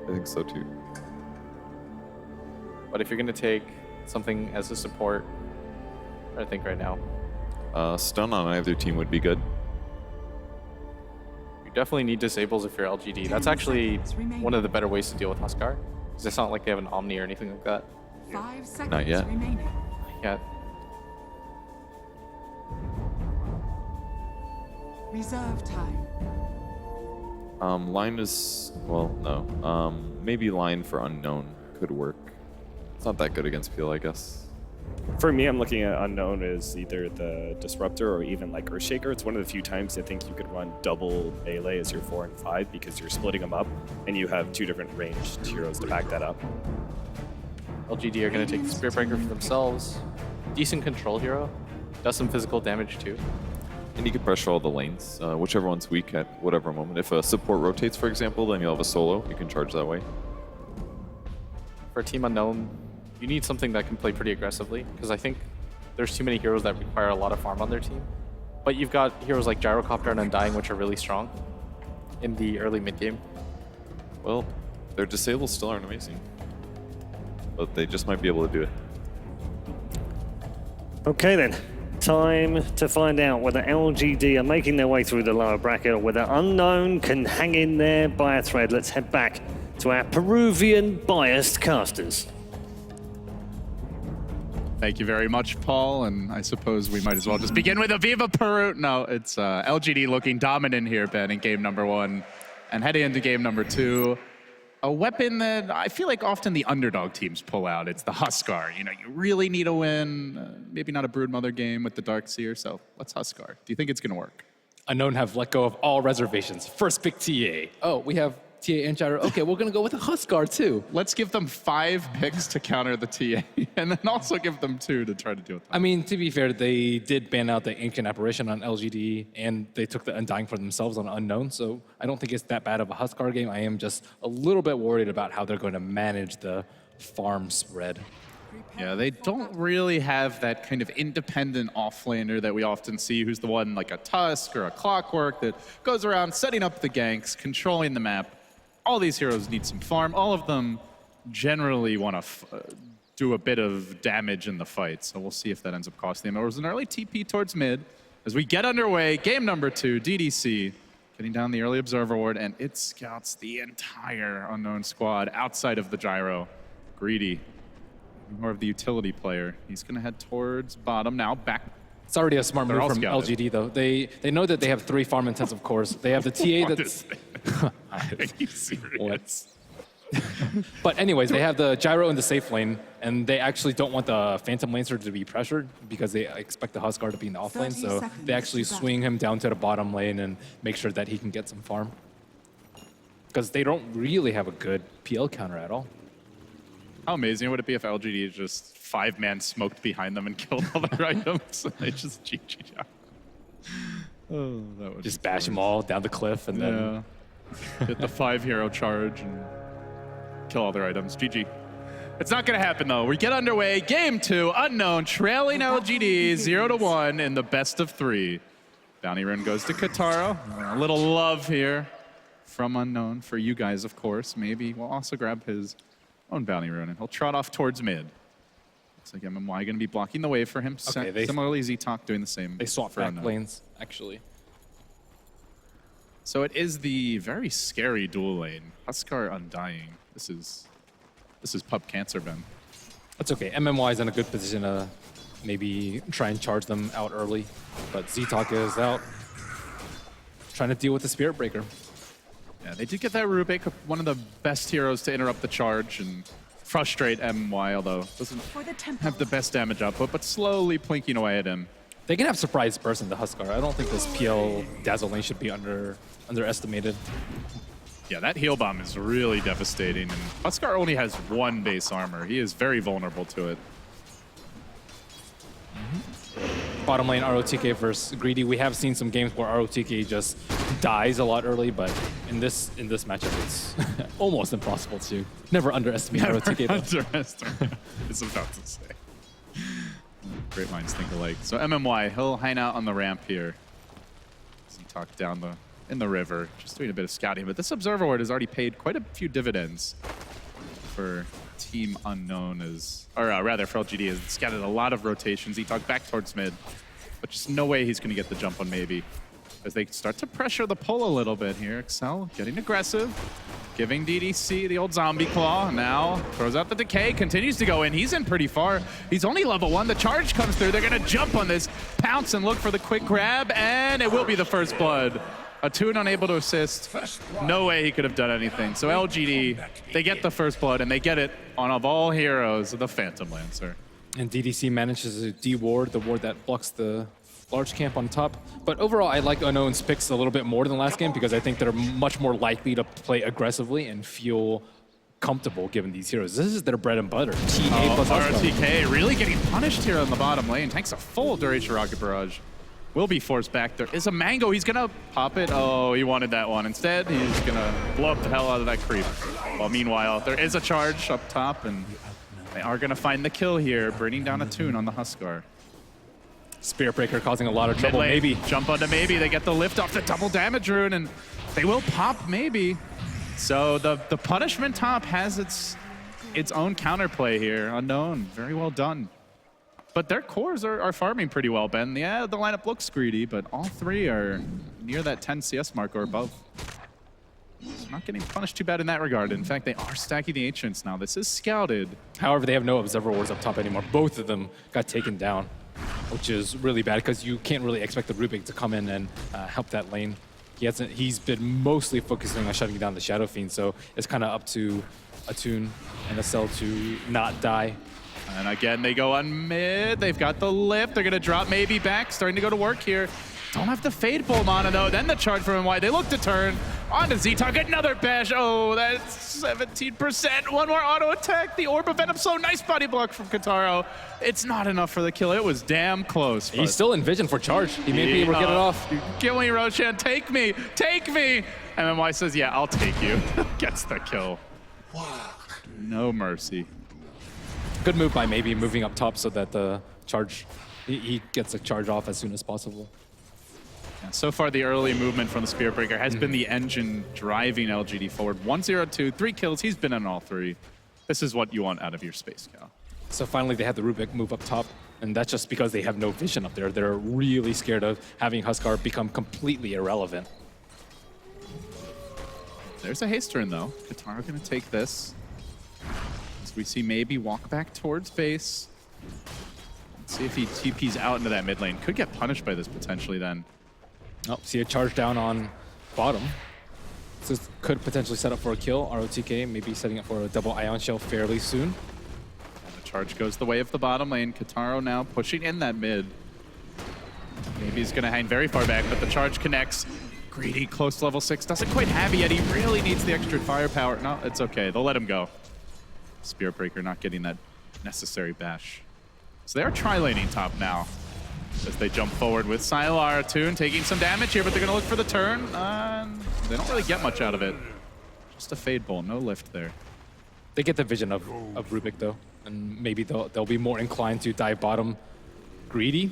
I think so too. But if you're going to take something as a support, I think right now, Stun on either team would be good. you definitely need disables if you're LGD. That's actually one of the better ways to deal with Huskar, because it's not like they have an Omni or anything like that. 5 seconds Not yet. remaining. Yeah. Reserve time. Line is, well, no. Maybe line for Unknown could work. It's not that good against PL, I guess. For me, I'm looking at Unknown as either the Disruptor or even like Earthshaker. It's one of the few times I think you could run double melee as your 4 and 5 because you're splitting them up and you have 2 different ranged heroes to back that up. LGD are going to take the Spirit Breaker for themselves. Decent control hero. Does some physical damage too. And you can pressure all the lanes, whichever one's weak at whatever moment. If a support rotates, for example, then you'll have a solo. You can charge that way. For Team Unknown, you need something that can play pretty aggressively, because I think there's too many heroes that require a lot of farm on their team. But you've got heroes like Gyrocopter and Undying, which are really strong in the early mid-game. Well, their disables still aren't amazing. But they just might be able to do it. Okay then, time to find out whether LGD are making their way through the lower bracket or whether Unknown can hang in there by a thread. Let's head back to our Peruvian biased casters. Thank you very much, Paul. And I suppose we might as well just begin with a Viva Peru. No, it's LGD looking dominant here, Ben, in game number 1. And heading into game number 2, a weapon that I feel like often the underdog teams pull out. It's the Huskar. You know, you really need a win. Maybe not a Broodmother game with the Darkseer. So what's Huskar? Do you think it's going to work? Unknown have let go of all reservations. First pick TA. Oh, we have TA and Gyro. Okay, we're going to go with a Huskar too. Let's give them 5 picks to counter the TA, and then also give them 2 to try to deal with that. I mean, to be fair, they did ban out the Ancient Apparition on LGD, and they took the Undying for themselves on Unknown, so I don't think it's that bad of a Huskar game. I am just a little bit worried about how they're going to manage the farm spread. Yeah, they don't really have that kind of independent offlaner that we often see, who's the one like a Tusk or a Clockwork that goes around setting up the ganks, controlling the map. All these heroes need some farm. All of them generally want to do a bit of damage in the fight, so we'll see if that ends up costing them. There was an early TP towards mid. As we get underway, game number 2, DDC, getting down the early observer ward, and it scouts the entire Unknown squad outside of the Gyro. Greedy, more of the utility player. He's going to head towards bottom now, back. It's already a smart They're move all from scouted. LGD, though. They know that they have 3 farm intensive cores. They have the TA that's... Are you serious? But anyways, they have the Gyro in the safe lane, and they actually don't want the Phantom Lancer to be pressured because they expect the Huskar to be in the off lane, so they actually swing him down to the bottom lane and make sure that he can get some farm. Because they don't really have a good PL counter at all. How amazing would it be if LGD just 5-man smoked behind them and killed all their items? They just GG down. Oh, that would just bash them all down the cliff and then hit the 5-hero charge and kill all their items. GG. It's not going to happen, though. We get underway. Game 2, Unknown, trailing LGD 0-1 in the best of 3. Bounty Rune goes to Kataro. A little love here from Unknown for you guys, of course. Maybe we'll also grab his own Bounty Rune, and he'll trot off towards mid. Looks like MMY going to be blocking the way for him. Okay, Similarly, Z-Talk doing the same. They swap for back Unknown. lanes, actually. So it is the very scary dual lane. Huskar Undying. This is Pup Cancer, Ben. That's okay. MMY is in a good position to maybe try and charge them out early. But Z-Talk is out trying to deal with the Spirit Breaker. Yeah, they did get that Rubik, one of the best heroes to interrupt the charge and frustrate MMY, although doesn't have the best damage output, but slowly plinking away at him. They can have surprise burst into Huskar. I don't think this PL Dazzle lane should be underestimated. Yeah, that heal bomb is really devastating, and Huskar only has 1 base armor. He is very vulnerable to it. Bottom lane ROTK versus Greedy. We have seen some games where ROTK just dies a lot early, but in this matchup, it's almost impossible to never underestimate ROTK. Underestimate. It's about to say. Great minds think alike. So MMY, he'll hang out on the ramp here. Z-Talk down in the river, just doing a bit of scouting. But this Observer Ward has already paid quite a few dividends for Team Unknown, or rather for LGD, has scattered a lot of rotations. Z-Talk back towards mid, but just no way he's going to get the jump on maybe. As they start to pressure the pull a little bit here. Excel getting aggressive, giving DDC the old zombie claw. Now throws out the decay, continues to go in. He's in pretty far. He's only level 1. The charge comes through. They're going to jump on this, pounce and look for the quick grab, and it will be the first blood. Atune unable to assist. No way he could have done anything. So LGD, they get the first blood, and they get it on, of all heroes, the Phantom Lancer. And DDC manages to de-ward the ward that blocks the large camp on top. But overall, I like Unknown's picks a little bit more than last game because I think they're much more likely to play aggressively and feel comfortable given these heroes. This is their bread and butter. TA plus ROTK really getting punished here on the bottom lane. Takes a full duration rocket barrage. Will be forced back. There is a mango. He's going to pop it. Oh, he wanted that one. Instead, he's going to blow up the hell out of that creep. Well, meanwhile, there is a charge up top, and they are going to find the kill here, bringing down Atune on the Huskar. Spirit Breaker causing a lot of trouble. Maybe. Jump onto maybe. They get the lift off the double damage rune, and they will pop maybe. So the punishment top has its own counterplay here. Unknown. Very well done. But their cores are farming pretty well, Ben. Yeah, the lineup looks greedy, but all 3 are near that 10 CS mark or above. So not getting punished too bad in that regard. In fact, they are stacking the Ancients now. This is scouted. However, they have no Observer Wards up top anymore. Both of them got taken down, which is really bad because you can't really expect the Rubik to come in and help that lane. He's been mostly focusing on shutting down the Shadow Fiend, so it's kind of up to Atune and SL to not die. And again, they go on mid. They've got the lift. They're going to drop maybe back. Starting to go to work here. Don't have the Fade Bolt mana, though. Then the charge from MY. They look to turn. On to Z-Talk. Another bash. Oh, that's 17%. One more auto attack. The Orb of Venom. So nice body block from Kataro. It's not enough for the kill. It was damn close. He's still in vision for charge. He may be able to get it off. Kill me, Roshan. Take me. Take me. MMY says, yeah, I'll take you. Gets the kill. Wow. No mercy. Good move by maybe moving up top so that the charge, he gets the charge off as soon as possible. Yeah, so far, the early movement from the Spirit Breaker has been the engine driving LGD forward. 1-0-2, 3 kills. He's been in all 3. This is what you want out of your Space Cow. So finally, they had the Rubik move up top, and that's just because they have no vision up there. They're really scared of having Huskar become completely irrelevant. There's a haste turn, though. Kataro going to take this. We see maybe walk back towards base. Let's see if he TPs out into that mid lane. Could get punished by this potentially then. Oh, see a charge down on bottom. So this could potentially set up for a kill. ROTK maybe setting up for a double Ion Shell fairly soon. And the charge goes the way of the bottom lane. Kataro now pushing in that mid. Maybe he's going to hang very far back, but the charge connects. Greedy, close to level 6. Doesn't quite have it yet. He really needs the extra firepower. No, it's okay. They'll let him go. Spirit Breaker not getting that necessary bash. So they are tri-laning top now as they jump forward with Sylar. Atune taking some damage here, but they're going to look for the turn. They don't really get much out of it. Just a Fade Bolt, no lift there. They get the vision of Rubik though, and maybe they'll be more inclined to dive bottom greedy.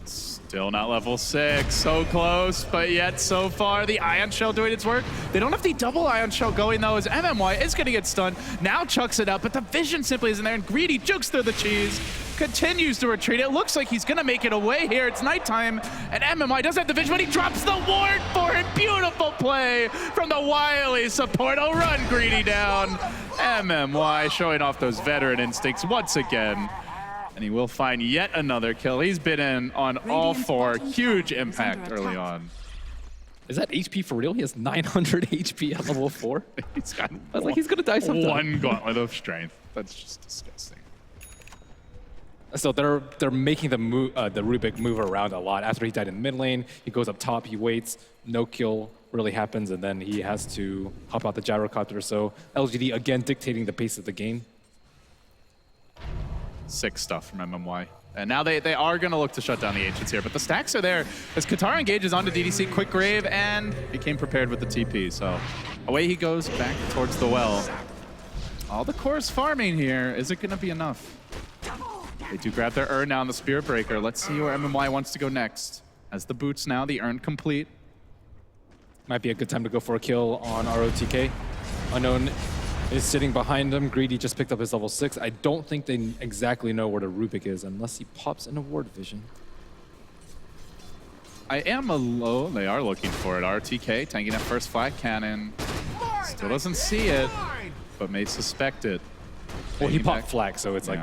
Still not level 6, so close, but yet so far the Ion Shell doing its work. They don't have the double Ion Shell going though, as MMY is gonna get stunned. Now chucks it up, but the vision simply isn't there, and Greedy jukes through the cheese, continues to retreat. It looks like he's gonna make it away here. It's nighttime, and MMY doesn't have the vision, but he drops the ward for it. Beautiful play from the wily support. Oh, run Greedy down. MMY showing off those veteran instincts once again. And he will find yet another kill. He's been in on all 4. Huge impact early on. Is that HP for real? He has 900 HP at level 4. He's got I was like, he's gonna die sometime. 1 gauntlet of strength. That's just disgusting. So they're making the Rubik move around a lot. After he died in mid lane, he goes up top, he waits, no kill really happens, and then he has to hop out the gyrocopter. So LGD again dictating the pace of the game. Sick stuff from MMY. And now they are going to look to shut down the Ancients here, but the stacks are there as Katara engages onto DDC, quick grave, and became prepared with the TP. So away he goes back towards the well. All the core's farming here. Is it going to be enough? They do grab their urn now on the Spirit Breaker. Let's see where MMY wants to go next. As the boots now, the urn complete. Might be a good time to go for a kill on ROTK. Unknown is sitting behind him. Greedy just picked up his level 6. I don't think they exactly know where the Rubik is unless he pops in a ward vision. I am low. They are looking for it. RTK tanking that first flat cannon. Still doesn't see it, but may suspect it. Well, he popped flak, so it's like,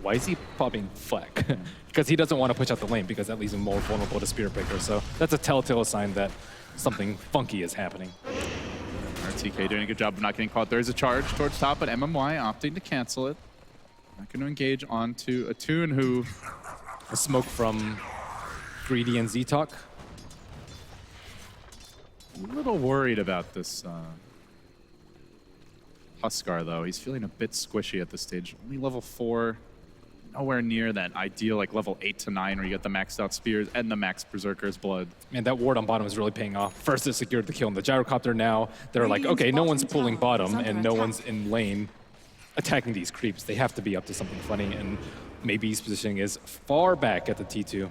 why is he popping flak? Because he doesn't want to push out the lane because that leaves him more vulnerable to Spirit Breaker. So that's a telltale sign that something funky is happening. RTK doing a good job of not getting caught. There is a charge towards top, but MMY opting to cancel it. Not going to engage onto Attune, who... A smoke from Greedy and Z-Talk. A little worried about this Huskar, though. He's feeling a bit squishy at this stage. Only level 4. Nowhere near that ideal like level 8 to 9 where you get the maxed out spears and the max Berserker's blood. Man, that ward on bottom is really paying off. First, it secured the kill on the gyrocopter. Now they're like, okay, no one's pulling bottom and no one's in lane attacking these creeps. They have to be up to something funny, and maybe his positioning is far back at the T2.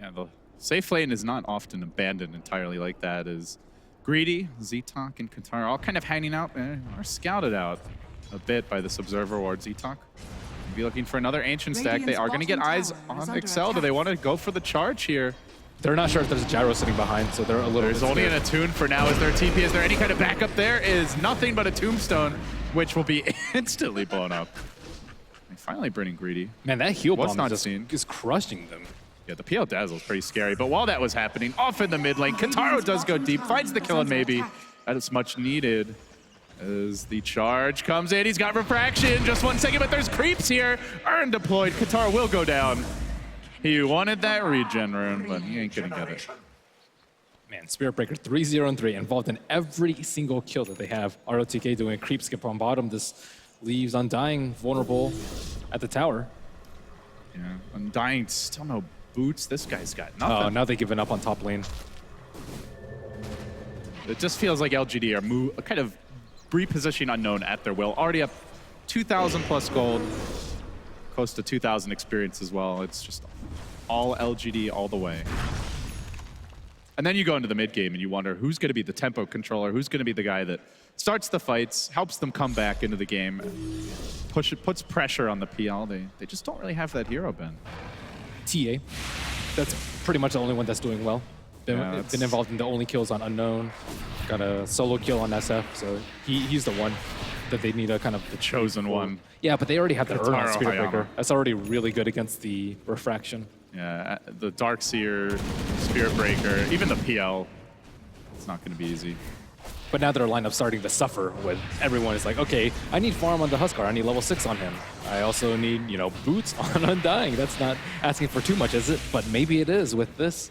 Yeah, the safe lane is not often abandoned entirely like that. As Greedy, Z-Talk, and Katara all kind of hanging out, are scouted out a bit by this observer ward. Z-Talk be looking for another ancient stack. They are going to get eyes on Excel. Do they want to go for the charge here? They're not sure if there's a gyro sitting behind, so they're a little There's bit only scared. an Attune for now. Is there a TP? Is there any kind of backup? There is nothing but a Tombstone, which will be instantly blown up. And finally burning Greedy. Man, that heal What's bomb not just seen? is crushing them. Yeah, the PL Dazzle is pretty scary. But while that was happening, off in the mid lane, Kataro does go deep, finds the kill, and maybe that is much needed. As the charge comes in, he's got refraction. Just 1 second, but there's creeps here. Urn deployed. Katara will go down. He wanted that regen rune, but he ain't gonna get it. Man, Spirit Breaker 3-0-3, involved in every single kill that they have. ROTK doing a creep skip on bottom. This leaves Undying vulnerable at the tower. Yeah, Undying still no boots. This guy's got nothing. Oh, now they've given up on top lane. It just feels like LGD are kind of repositioning Unknown at their will. Already up 2,000 plus gold, close to 2,000 experience as well. It's just all LGD all the way. And then you go into the mid game and you wonder who's going to be the tempo controller, who's going to be the guy that starts the fights, helps them come back into the game, puts pressure on the PL. They just don't really have that hero, Ben. TA. That's pretty much the only one that's doing well. Yeah, Been involved in the only kills on Unknown. Got a solo kill on SF, so he's the one that they need a kind of... The chosen one. Yeah, but they already have the Urn on Spirit Hayama. Breaker. That's already really good against the refraction. Yeah, the Darkseer, Spirit Breaker, even the PL, it's not going to be easy. But now their lineup's starting to suffer with everyone is like, okay, I need farm on the Huskar. I need level 6 on him. I also need, boots on Undying. That's not asking for too much, is it? But maybe it is with this.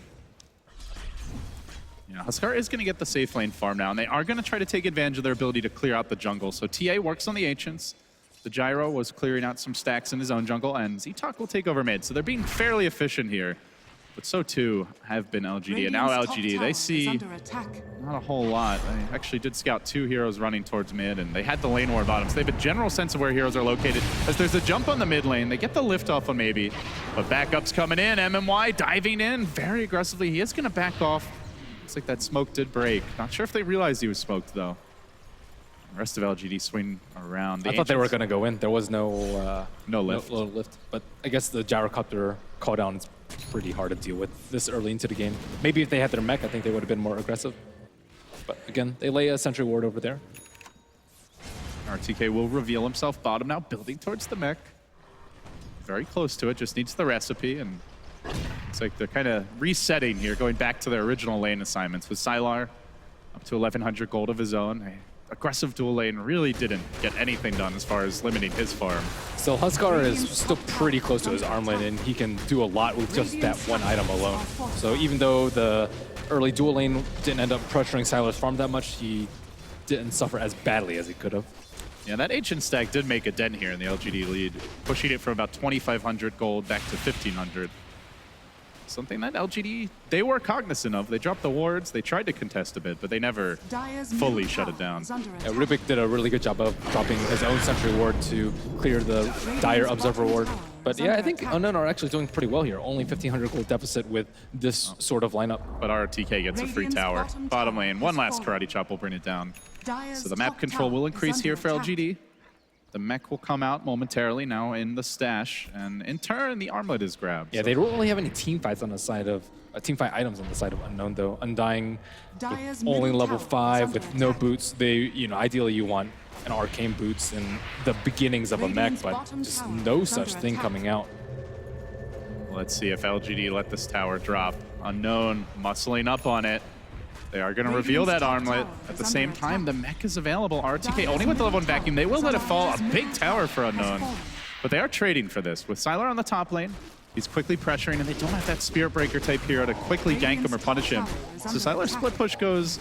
Yeah, Huskar is going to get the safe lane farm now, and they are going to try to take advantage of their ability to clear out the jungle. So TA works on the Ancients. The Gyro was clearing out some stacks in his own jungle, and Z-Talk will take over mid. So they're being fairly efficient here. but so too have been LGD. And now LGD, they see not a whole lot. They actually did scout 2 heroes running towards mid, and they had the lane war bottom. So they have a general sense of where heroes are located. As there's a jump on the mid lane, they get the lift off on maybe, but backup's coming in. MMY diving in very aggressively. He is going to back off. Looks like that smoke did break. Not sure if they realized he was smoked though. The rest of LGD swing around. I thought they were going to go in. There was no lift. No lift. But I guess the gyrocopter call down is pretty hard to deal with this early into the game. Maybe if they had their mech, I think they would have been more aggressive. But again, they lay a sentry ward over there. RTK will reveal himself bottom now, building towards the mech. Very close to it, just needs the recipe, and it's like they're kind of resetting here, going back to their original lane assignments with Sylar up to 1,100 gold of his own. Aggressive dual lane really didn't get anything done as far as limiting his farm. So Huskar is still pretty close to his armlet, and he can do a lot with just that one item alone. So even though the early dual lane didn't end up pressuring Sylar's farm that much, he didn't suffer as badly as he could have. Yeah, that ancient stack did make a dent here in the LGD lead, pushing it from about 2,500 gold back to 1,500. Something that LGD, they were cognizant of. They dropped the wards, they tried to contest a bit, but they never fully shut it down. Yeah, Rubik did a really good job of dropping his own sentry ward to clear the dire observer ward. But yeah, I think Unknown are actually doing pretty well here. Only 1,500 gold deficit with this sort of lineup. But RTK gets a free tower. Bottom lane, one last karate chop will bring it down. So the map control will increase here for LGD. The mech will come out momentarily now in the stash, and in turn, the armlet is grabbed. Yeah, they don't really have any team fights on the side of team fight items on the side of Unknown though. Undying, with only level 5 with no boots. They, ideally you want an arcane boots and the beginnings of a mech, but just no such thing coming out. Let's see if LGD let this tower drop. Unknown muscling up on it. They are going to reveal that armlet. At the same time, the mech is available. RTK only with the level 1 vacuum. They will let it fall. A big tower for Unknown. But they are trading for this. With Sylar on the top lane, he's quickly pressuring, and they don't have that Spirit Breaker type hero to quickly gank him or punish him. So Sylar's split push goes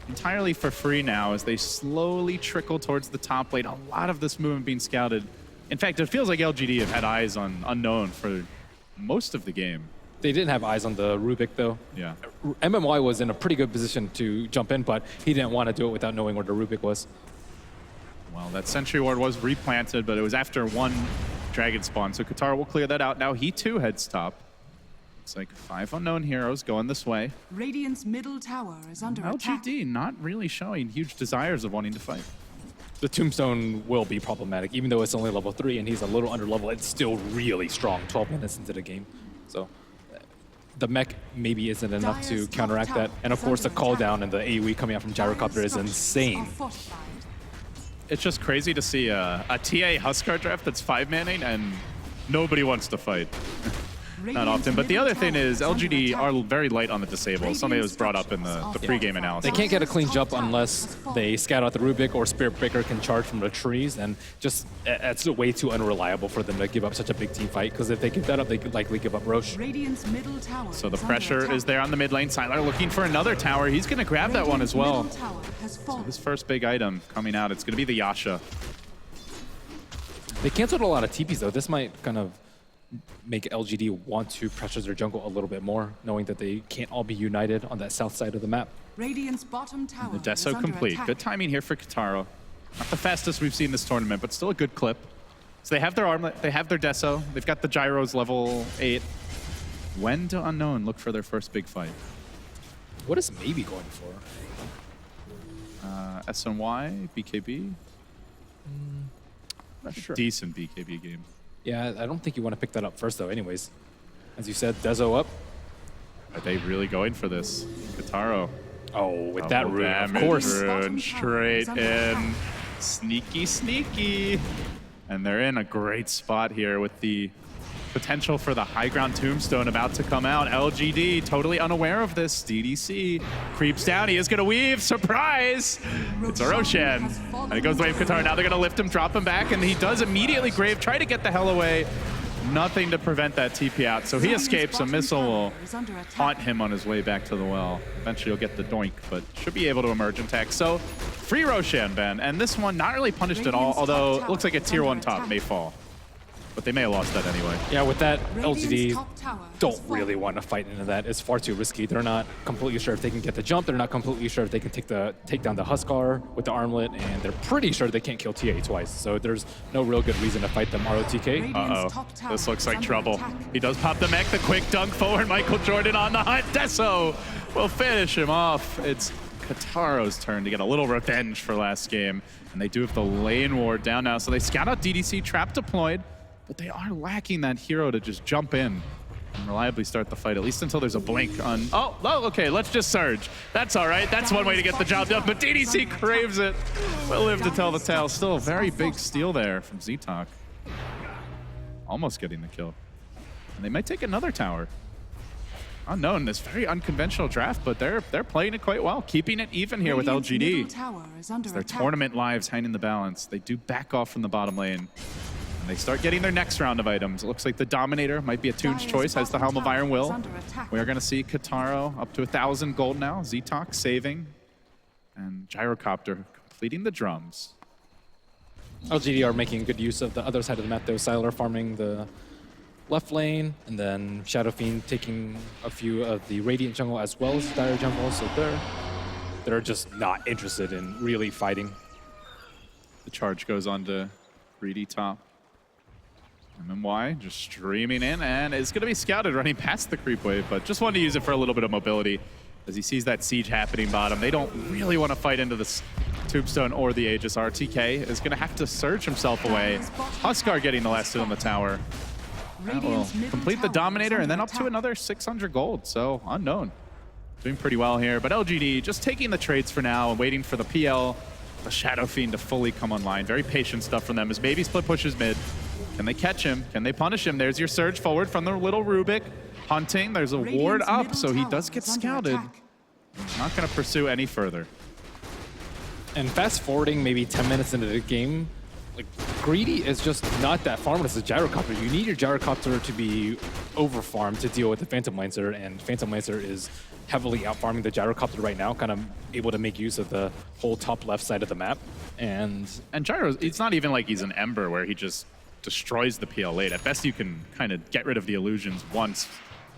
entirely for free now as they slowly trickle towards the top lane. A lot of this movement being scouted. In fact, it feels like LGD have had eyes on Unknown for most of the game. They didn't have eyes on the Rubik though. Yeah. MMY was in a pretty good position to jump in, but he didn't want to do it without knowing where the Rubik was. Well, that sentry ward was replanted, but it was after one dragon spawn, so Katara will clear that out. Now he too heads top. It's like 5 unknown heroes going this way. Radiant's middle tower is under attack. LGD not really showing huge desires of wanting to fight. The Tombstone will be problematic, even though it's only level 3 and he's a little under level. It's still really strong 12 minutes into the game. So the mech maybe isn't enough to counteract that. And of course the call down and the AoE coming out from Gyrocopter is insane. It's just crazy to see a TA Huskar draft that's 5-manning and nobody wants to fight. Not often. But the other thing is LGD are very light on the disable. Something that was brought up in the pre-game analysis. They can't get a clean jump unless they scout out the Rubik or Spirit Breaker can charge from the trees, and just it's way too unreliable for them to give up such a big team fight, because if they give that up, they could likely give up Roche. So the pressure is there on the mid lane. Sylar looking for another tower. He's going to grab that one as well. So his first big item coming out, it's going to be the Yasha. They canceled a lot of TPs though. This might kind of make LGD want to pressure their jungle a little bit more, knowing that they can't all be united on that south side of the map. Radiant's bottom tower The Deso complete. Good timing here for Kataro. Not the fastest we've seen this tournament, but still a good clip. So they have their armlet, they have their Deso, they've got the gyros level 8. When do Unknown look for their first big fight? What is maybe going for? SNY, BKB? Not sure. Decent BKB game. Yeah, I don't think you want to pick that up first though anyways. As you said, Deso up. Are they really going for this? Kataro. Oh, with that rune, of course. Rune straight in. Sneaky, sneaky. And they're in a great spot here with the potential for the high ground tombstone about to come out. LGD totally unaware of this. DDC creeps down. He is going to weave. Surprise! It's a Roshan. And it goes the way of Katara. Now they're going to lift him, drop him back, and he does immediately grave. Try to get the hell away. Nothing to prevent that TP out. So he escapes. A missile will haunt him on his way back to the well. Eventually he'll get the doink, but should be able to emerge intact. So free Roshan, Ben. And this one not really punished at all, although it looks like a tier 1 top may fall. but they may have lost that anyway. Yeah, with that, LGD top tower don't has really fallen. want to fight into that. It's far too risky. They're not completely sure if they can get the jump. They're not completely sure if they can take down the Huskar with the armlet, and they're pretty sure they can't kill TA twice. So there's no real good reason to fight them ROTK. Uh-oh, this looks like trouble. He does pop the mech, the quick dunk forward. Michael Jordan on the hunt. Deso will finish him off. It's Kataro's turn to get a little revenge for last game. And they do have the lane ward down now. So they scout out DDC, trap deployed, but they are lacking that hero to just jump in and reliably start the fight, at least until there's a blink on... Oh, okay, let's just surge. That's all right. That's one way to get the job done, but DDC craves it. Will live to tell the tale. Still a very big steal there from ZTalk. Almost getting the kill. And they might take another tower. Unknown, this very unconventional draft, but they're playing it quite well, keeping it even here with LGD. As their tournament lives hang in the balance. They do back off from the bottom lane. And they start getting their next round of items. It looks like the Dominator might be a Toon's choice, has the Helm of Iron Will. We are going to see Kataro up to 1,000 gold now. ZTalk saving. And Gyrocopter completing the drums. LGD are making good use of the other side of the map, though. Sylar farming the left lane, and then Shadow Fiend taking a few of the Radiant jungle as well as the Dire jungle, so they're just not interested in really fighting. The charge goes on to Greedy top. MMY just streaming in, and it's going to be scouted running past the creep wave, but just wanted to use it for a little bit of mobility as he sees that siege happening bottom. They don't really want to fight into this Tombstone or the Aegis. RTK is going to have to surge himself away. Huskar getting the last hit on the tower. That will complete the Dominator, and then up to another 600 gold, so Unknown doing pretty well here. But LGD just taking the trades for now and waiting for the PL, the Shadow Fiend to fully come online. Very patient stuff from them as Baby Split pushes mid. Can they catch him? Can they punish him? There's your surge forward from the little Rubik. Hunting, there's a ward up, so he does get scouted. Not going to pursue any further. And fast forwarding maybe 10 minutes into the game, like Greedy is just not that farmed as a Gyrocopter. You need your Gyrocopter to be over farmed to deal with the Phantom Lancer, and Phantom Lancer is heavily out farming the Gyrocopter right now, kind of able to make use of the whole top left side of the map. And Gyro, it's not even like he's an Ember where he just destroys the PL late. At best, you can kind of get rid of the illusions once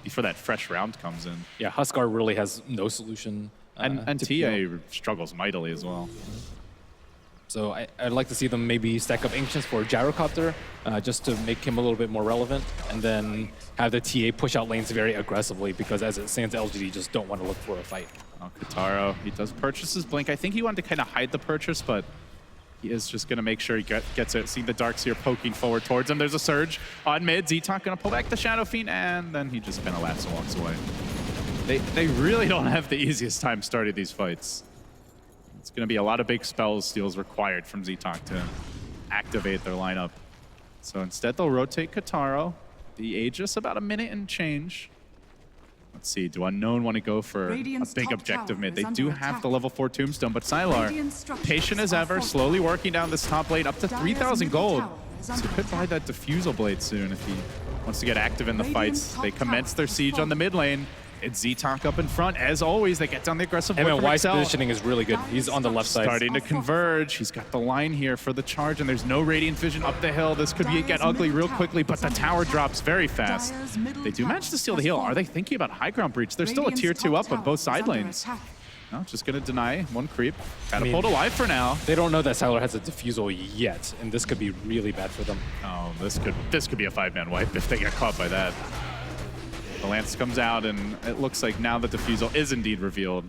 before that fresh round comes in. Yeah, Huskar really has no solution. And TA struggles mightily as well. So I'd like to see them maybe stack up Ancients for Gyrocopter just to make him a little bit more relevant, and then have the TA push out lanes very aggressively, because as it stands, LGD just don't want to look for a fight. Oh, Kataro, he does purchase his Blink. I think he wanted to kind of hide the purchase, but he is just going to make sure he gets it. See the Darkseer poking forward towards him. There's a surge on mid. ZTalk going to pull back the Shadow Fiend, and then he just kind of laughs and walks away. They really don't have the easiest time starting these fights. It's going to be a lot of big spells steals required from ZTalk to activate their lineup. So instead, they'll rotate Kataro. The Aegis about a minute and change. Let's see, do Unknown want to go for a big objective mid? They do have the level 4 Tombstone, but Sylar, patient as ever, slowly working down this top lane up to 3,000 gold. So he could buy that Diffusal Blade soon if he wants to get active in the fights. They commence their siege on the mid lane. It's ZTalk up in front. As always, they get down the aggressive ward from MMY's Excel. positioning is really good. He's on the left side. Starting to converge. He's got the line here for the charge, and there's no Radiant Vision up the hill. This could get ugly real quickly, but the tower drops very fast. They do manage to steal the heal. Are they thinking about high ground breach? They're still a tier 2 up on both side lanes. No, just going to deny one creep. Catapult alive for now. They don't know that Sylar has a Diffusal yet, and this could be really bad for them. Oh, this could be a 5-man wipe if they get caught by that. The Lance comes out, and it looks like now the Diffusal is indeed revealed.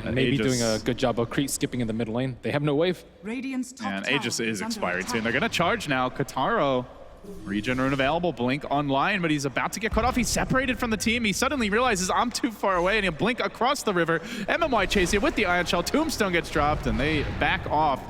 Maybe doing a good job of creep skipping in the mid lane. They have no wave. And Aegis is expiring soon. They're going to charge now. Kataro, regen rune available, Blink online, but he's about to get cut off. He's separated from the team. He suddenly realizes I'm too far away, and he'll blink across the river. MMY chasing with the Ion Shell. Tombstone gets dropped, and they back off.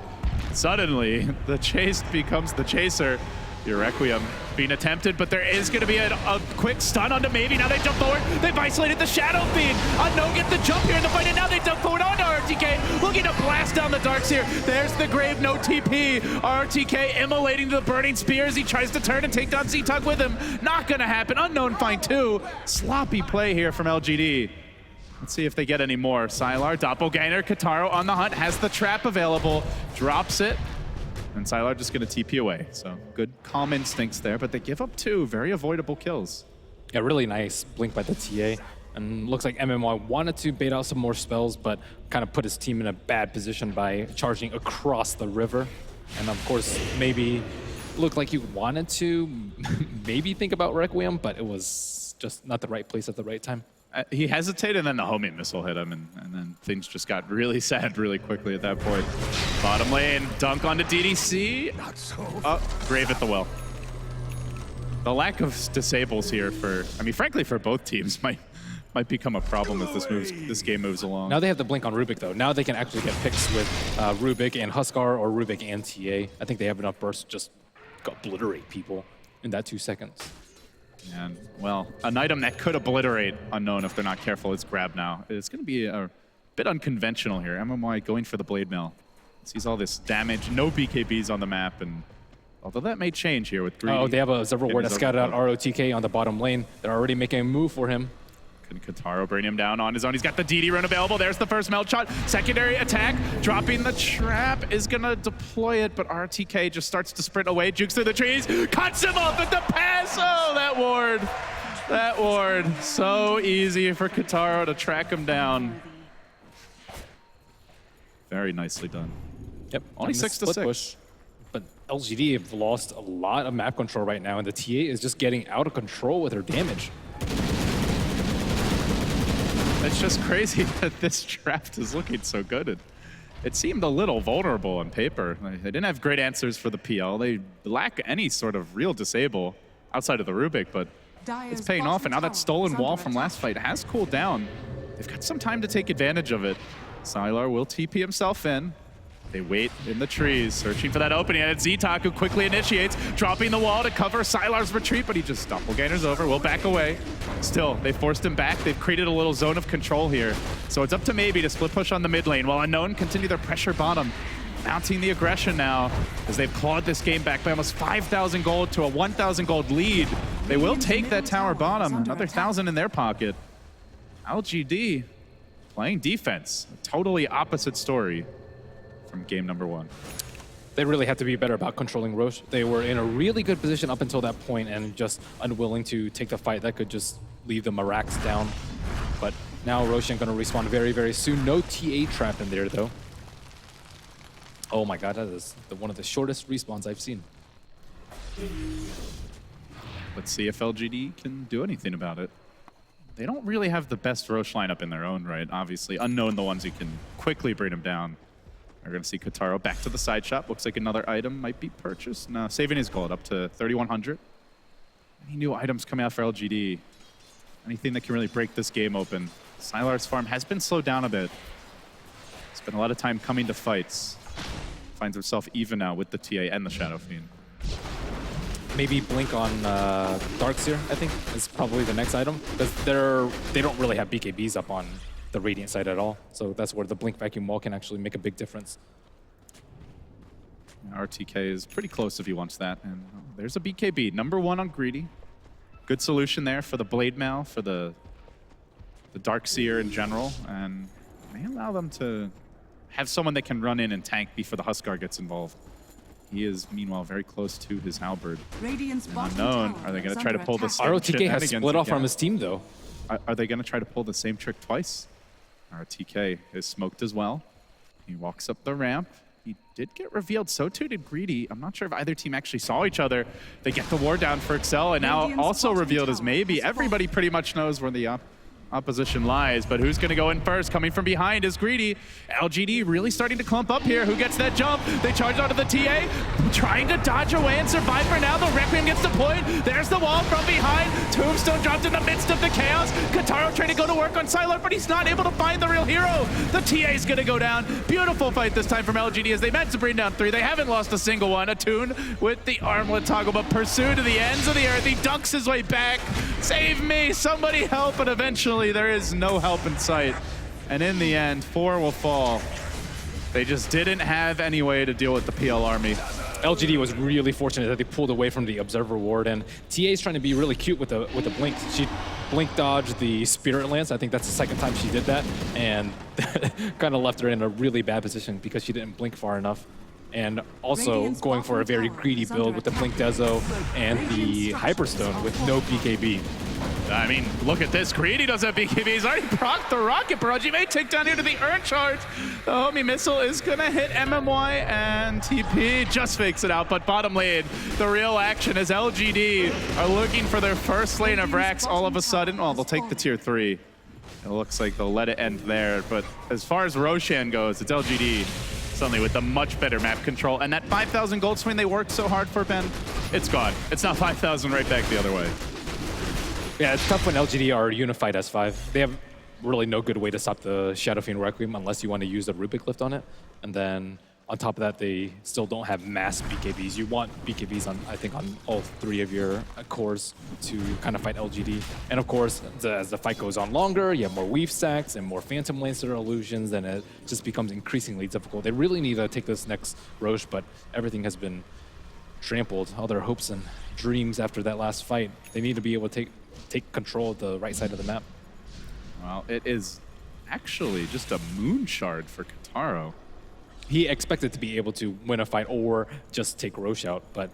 Suddenly, the chase becomes the chaser. Your Requiem being attempted, but there is going to be a quick stun onto Maybe. Now they jump forward. They've isolated the Shadow Fiend. Unknown get the jump here in the fight, and now they jump forward onto RTK, looking to blast down the Darkseer. There's the Grave, no TP. RTK immolating the Burning Spear as he tries to turn and take down ZTalk with him. Not going to happen. Unknown find 2. Sloppy play here from LGD. Let's see if they get any more. Sylar, Doppelganger, Kataro on the hunt, has the trap available, drops it. And Sylar just going to TP away. So good calm instincts there, but they give up 2 very avoidable kills. Yeah, really nice blink by the TA. And looks like MMY wanted to bait out some more spells, but kind of put his team in a bad position by charging across the river. And of course, maybe looked like he wanted to maybe think about Requiem, but it was just not the right place at the right time. He hesitated, and then the homing missile hit him, and then things just got really sad really quickly at that point. Bottom lane, dunk onto DDC. Oh, Grave at the well. The lack of disables here frankly, for both teams might become a problem as this game moves along. Now they have the blink on Rubik, though. Now they can actually get picks with Rubik and Huskar or Rubik and TA. I think they have enough burst to just obliterate people in that 2 seconds. And, well, an item that could obliterate Unknown if they're not careful is Grab now. It's going to be a bit unconventional here. MMY going for the Blade Mail. Sees all this damage, no BKBs on the map, and although that may change here with Greedy. Oh, they have a Zerval Ward that scouted out ROTK on the bottom lane. They're already making a move for him. Can Kataro bring him down on his own? He's got the DD rune available. There's the first melt shot. Secondary attack. Dropping the trap is going to deploy it, but RTK just starts to sprint away. Jukes through the trees. Cuts him off at the pass. Oh, that ward. That ward. So easy for Kataro to track him down. Very nicely done. Yep. Only 6 to 6. Push. But LGD have lost a lot of map control right now, and the TA is just getting out of control with her damage. It's just crazy that this draft is looking so good. It seemed a little vulnerable on paper. They didn't have great answers for the PL. They lack any sort of real disable outside of the Rubik, but it's paying off. And now that stolen wall from last fight has cooled down. They've got some time to take advantage of it. Sylar will TP himself in. They wait in the trees, searching for that opening, and it's Zitak who quickly initiates, dropping the wall to cover Sylar's retreat, but he just doppelgangers over, will back away. Still, they forced him back. They've created a little zone of control here. So it's up to Maybe to split push on the mid lane, while Unknown continue their pressure bottom, mounting the aggression now, as they've clawed this game back by almost 5,000 gold to a 1,000 gold lead. They will take that tower bottom, another 1,000 in their pocket. LGD playing defense, a totally opposite story from game number 1. They really had to be better about controlling Roche. They were in a really good position up until that point and just unwilling to take the fight that could just leave the Marax down. But now Roshan going to respawn very, very soon. No TA trap in there, though. Oh my god, that is one of the shortest respawns I've seen. Let's see if LGD can do anything about it. They don't really have the best Roche lineup in their own right, obviously. Unknown the ones who can quickly bring him down. We're going to see Kataro back to the side shop. Looks like another item might be purchased. No, saving his gold up to 3,100. Any new items coming out for LGD? Anything that can really break this game open? Sylar's farm has been slowed down a bit. Spent a lot of time coming to fights. Finds himself even now with the TA and the Shadow Fiend. Maybe blink on Darkseer, I think, is probably the next item. Because they don't really have BKBs up on the Radiant side at all. So that's where the blink vacuum wall can actually make a big difference. RTK is pretty close if he wants that. And there's a BKB, number 1 on Greedy. Good solution there for the Blade Mail, for the Darkseer in general, and may allow them to have someone that can run in and tank before the Huskar gets involved. He is, meanwhile, very close to his halberd. Unknown. Are they going to try to pull the same ROTK has split off from his team, though. Are they going to try to pull the same trick twice? RTK is smoked as well. He walks up the ramp. He did get revealed, so too did Greedy. I'm not sure if either team actually saw each other. They get the ward down for Excel, and now also revealed as Maybe. Everybody pretty much knows where the opposition lies, but who's going to go in first? Coming from behind is Greedy. LGD really starting to clump up here. Who gets that jump? They charge onto the TA, trying to dodge away and survive for now. The Requiem gets deployed. There's the wall from behind. Tombstone dropped in the midst of the chaos. Kataro trying to go to work on Sylar, but he's not able to find the real hero. The TA's going to go down. Beautiful fight this time from LGD as they managed to bring down 3. They haven't lost a single one. Attune with the armlet toggle, but pursued to the ends of the earth. He dunks his way back. Save me, somebody help, but eventually there is no help in sight. And in the end, 4 will fall. They just didn't have any way to deal with the PL army. LGD was really fortunate that they pulled away from the Observer Ward, and TA is trying to be really cute with the blink. She blink dodged the Spirit Lance. I think that's the second time she did that, and kind of left her in a really bad position because she didn't blink far enough. and also going for a very greedy build with the Blink Dezo and the Hyperstone with no BKB. I mean, look at this. Greedy does have BKB. He's already procced the Rocket Barrage. He may take down here to the Urn Charge. The homie missile is going to hit MMY, and TP just fakes it out. But bottom lane, the real action is LGD are looking for their first lane of Rax all of a sudden. Well, they'll take the tier 3. It looks like they'll let it end there. But as far as Roshan goes, it's LGD suddenly with the much better map control. And that 5,000 gold swing they worked so hard for, Ben, it's gone. It's now 5,000 right back the other way. Yeah, it's tough when LGD are unified S5. They have really no good way to stop the Shadow Fiend Requiem unless you want to use a Rubik Lift on it. And then on top of that, they still don't have mass BKBs. You want BKBs on, I think, on all 3 of your cores to kind of fight LGD. And of course, as the fight goes on longer, you have more weave stacks and more Phantom Lancer illusions, and it just becomes increasingly difficult. They really need to take this next Roche, but everything has been trampled. All their hopes and dreams after that last fight. They need to be able to take control of the right side of the map. Well, it is actually just a moon shard for Kataro. He expected to be able to win a fight or just take Roche out, but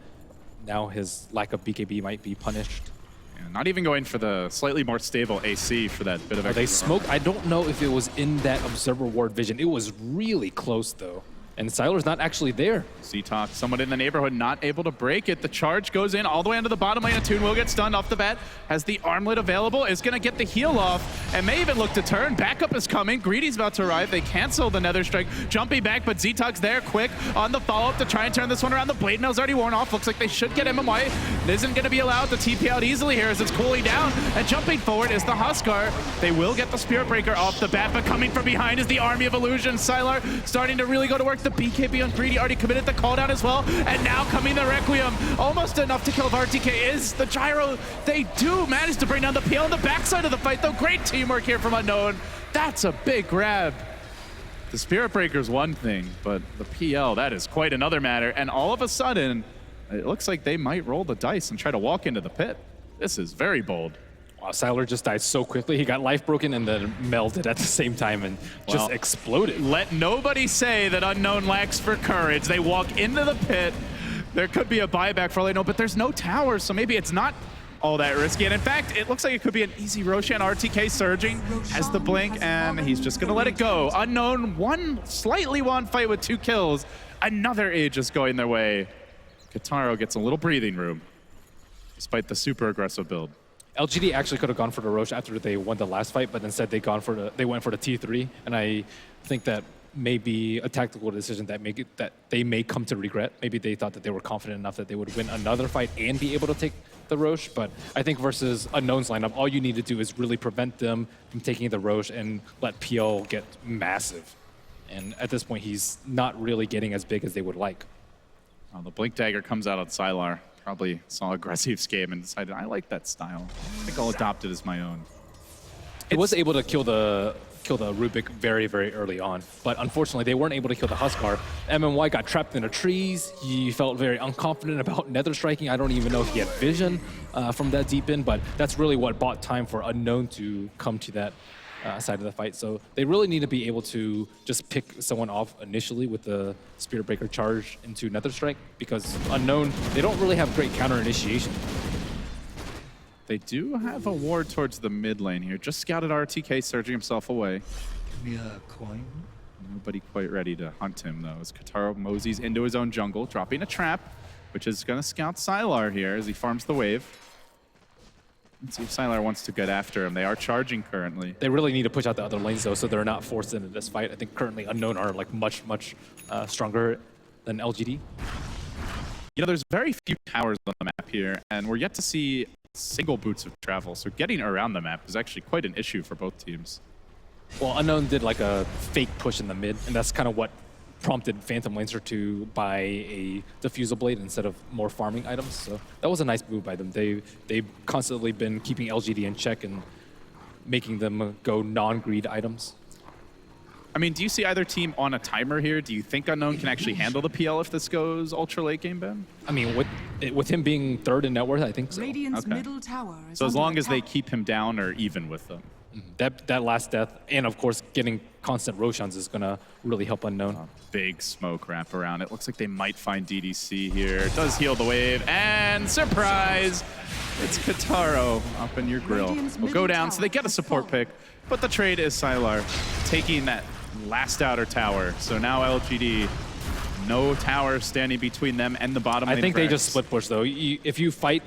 now his lack of BKB might be punished. Yeah, not even going for the slightly more stable AC for that bit of extra. They smoked. I don't know if it was in that Observer Ward vision. It was really close, though. And Sylar's not actually there. Z-Talk, someone in the neighborhood, not able to break it. The charge goes in all the way into the bottom lane. Attune will get stunned off the bat. Has the armlet available, is going to get the heal off, and may even look to turn. Backup is coming. Greedy's about to arrive. They cancel the Nether Strike. Jumping back, but Z-Talk's there quick on the follow-up to try and turn this one around. The Blade Mail's already worn off. Looks like they should get MMY. It isn't going to be allowed to TP out easily here as it's cooling down. And jumping forward is the Huskar. They will get the Spirit Breaker off the bat, but coming from behind is the Army of Illusion. Sylar starting to really go to work. The BKB on Greedy already committed the call down as well, and now coming the Requiem. Almost enough to kill RTK is the Gyro. They do manage to bring down the PL on the backside of the fight, though. Great teamwork here from Unknown. That's a big grab. The Spirit Breaker's one thing, but the PL, that is quite another matter. And all of a sudden, it looks like they might roll the dice and try to walk into the pit. This is very bold. Wow, Sylar just died so quickly. He got life broken and then melted at the same time and just exploded. Let nobody say that Unknown lacks for courage. They walk into the pit. There could be a buyback for all they know, but there's no tower, so maybe it's not all that risky. And in fact, it looks like it could be an easy Roshan. RTK surging, has the blink, and he's just gonna let it go. Unknown, slightly won fight with 2 kills. Another Aegis going their way. Kataro gets a little breathing room, despite the super aggressive build. LGD actually could have gone for the Roche after they won the last fight, but instead they went for the T3, and I think that may be a tactical decision that they may come to regret. Maybe they thought that they were confident enough that they would win another fight and be able to take the Roche, but I think versus Unknown's lineup, all you need to do is really prevent them from taking the Roche and let PL get massive. And at this point, he's not really getting as big as they would like. Well, the Blink Dagger comes out on Sylar. Probably saw aggressive game and decided, I like that style. I think I'll adopt it as my own. It was able to kill the Rubik very, very early on, but unfortunately they weren't able to kill the Huskar. MMY got trapped in the trees. He felt very unconfident about Nether Striking. I don't even know if he had vision from that deep in, but that's really what bought time for Unknown to come to that side of the fight. So they really need to be able to just pick someone off initially with the Spirit Breaker charge into Nether Strike, because Unknown, they don't really have great counter initiation. They do have a ward towards the mid lane here. Just scouted RTK surging himself away. Give me a coin. Nobody quite ready to hunt him though, as Kataro moseys into his own jungle, dropping a trap, which is gonna scout Sylar here as he farms the wave. Let's see if Sylar wants to get after him. They are charging currently. They really need to push out the other lanes though, so they're not forced into this fight. I think currently Unknown are like much stronger than LGD. You know, there's very few towers on the map here, and we're yet to see single boots of travel, so getting around the map is actually quite an issue for both teams. Well, Unknown did like a fake push in the mid, and that's kind of what prompted Phantom Lancer to buy a Diffusal Blade instead of more farming items. So that was a nice move by them. They've constantly been keeping LGD in check and making them go non-greed items. I mean, do you see either team on a timer here? Do you think Unknown can actually handle the PL if this goes ultra late game, Ben? I mean, with him being third in net worth, I think so. Radiant's middle tower is so as under long as they attack. keep him down or even with them. That last death, and of course, getting constant Roshans is going to really help Unknown. Big smoke wrap around. It looks like they might find DDC here. It does heal the wave, and surprise! It's Kataro up in your grill. Will go down, so they get a support pick, but the trade is Sylar taking that last outer tower. So now LGD, no tower standing between them and the bottom lane. I think they just split push, though. If you fight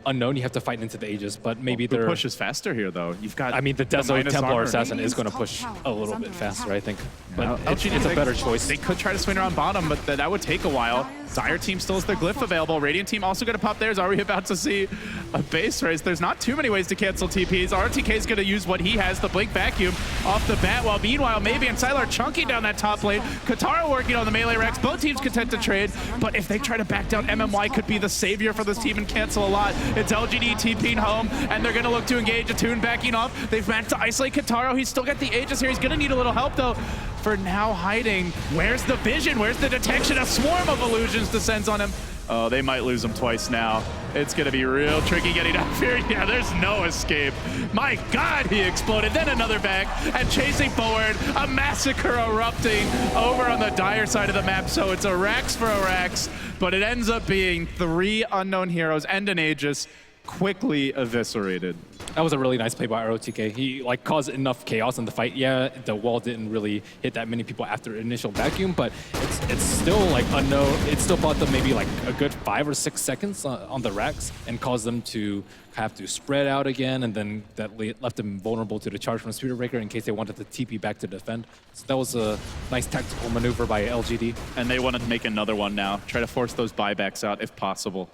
Unknown, you have to fight into the Aegis, but maybe the push is faster here, though. You've got. I mean, the Desolate Templar armor. Assassin is going to push a little bit faster, I think. But LGD, it's a better choice. They could try to swing around bottom, but that would take a while. Dire team still has their glyph available. Radiant team also going to pop theirs. Are we about to see a base race? There's not too many ways to cancel TPs. RTK is going to use what he has, the Blink Vacuum, off the bat, while meanwhile, maybe and Sylar chunking down that top lane. Katara working on the melee Rex. Both teams content to trade, but if they try to back down, MMY could be the savior for this team and cancel a lot. It's LGD TPing home, and they're going to look to engage. Attune backing off. They've managed to isolate Kataro. He's still got the Aegis here. He's going to need a little help, though. For now, hiding. Where's the vision? Where's the detection? A swarm of illusions descends on him. Oh, they might lose him twice now. It's going to be real tricky getting up here. Yeah, there's no escape. My God, he exploded. Then another back, and chasing forward. A massacre erupting over on the Dire side of the map. So it's a Rax for a Rax, but it ends up being 3 unknown heroes and an Aegis quickly eviscerated. That was a really nice play by ROTK. He caused enough chaos in the fight. Yeah, the wall didn't really hit that many people after initial vacuum, but it's still unknown. It still bought them maybe a good 5 or 6 seconds on the racks and caused them to have to spread out again, and then that left them vulnerable to the charge from Spirit Breaker in case they wanted to TP back to defend. So that was a nice tactical maneuver by LGD. And they want to make another one now. Try to force those buybacks out if possible.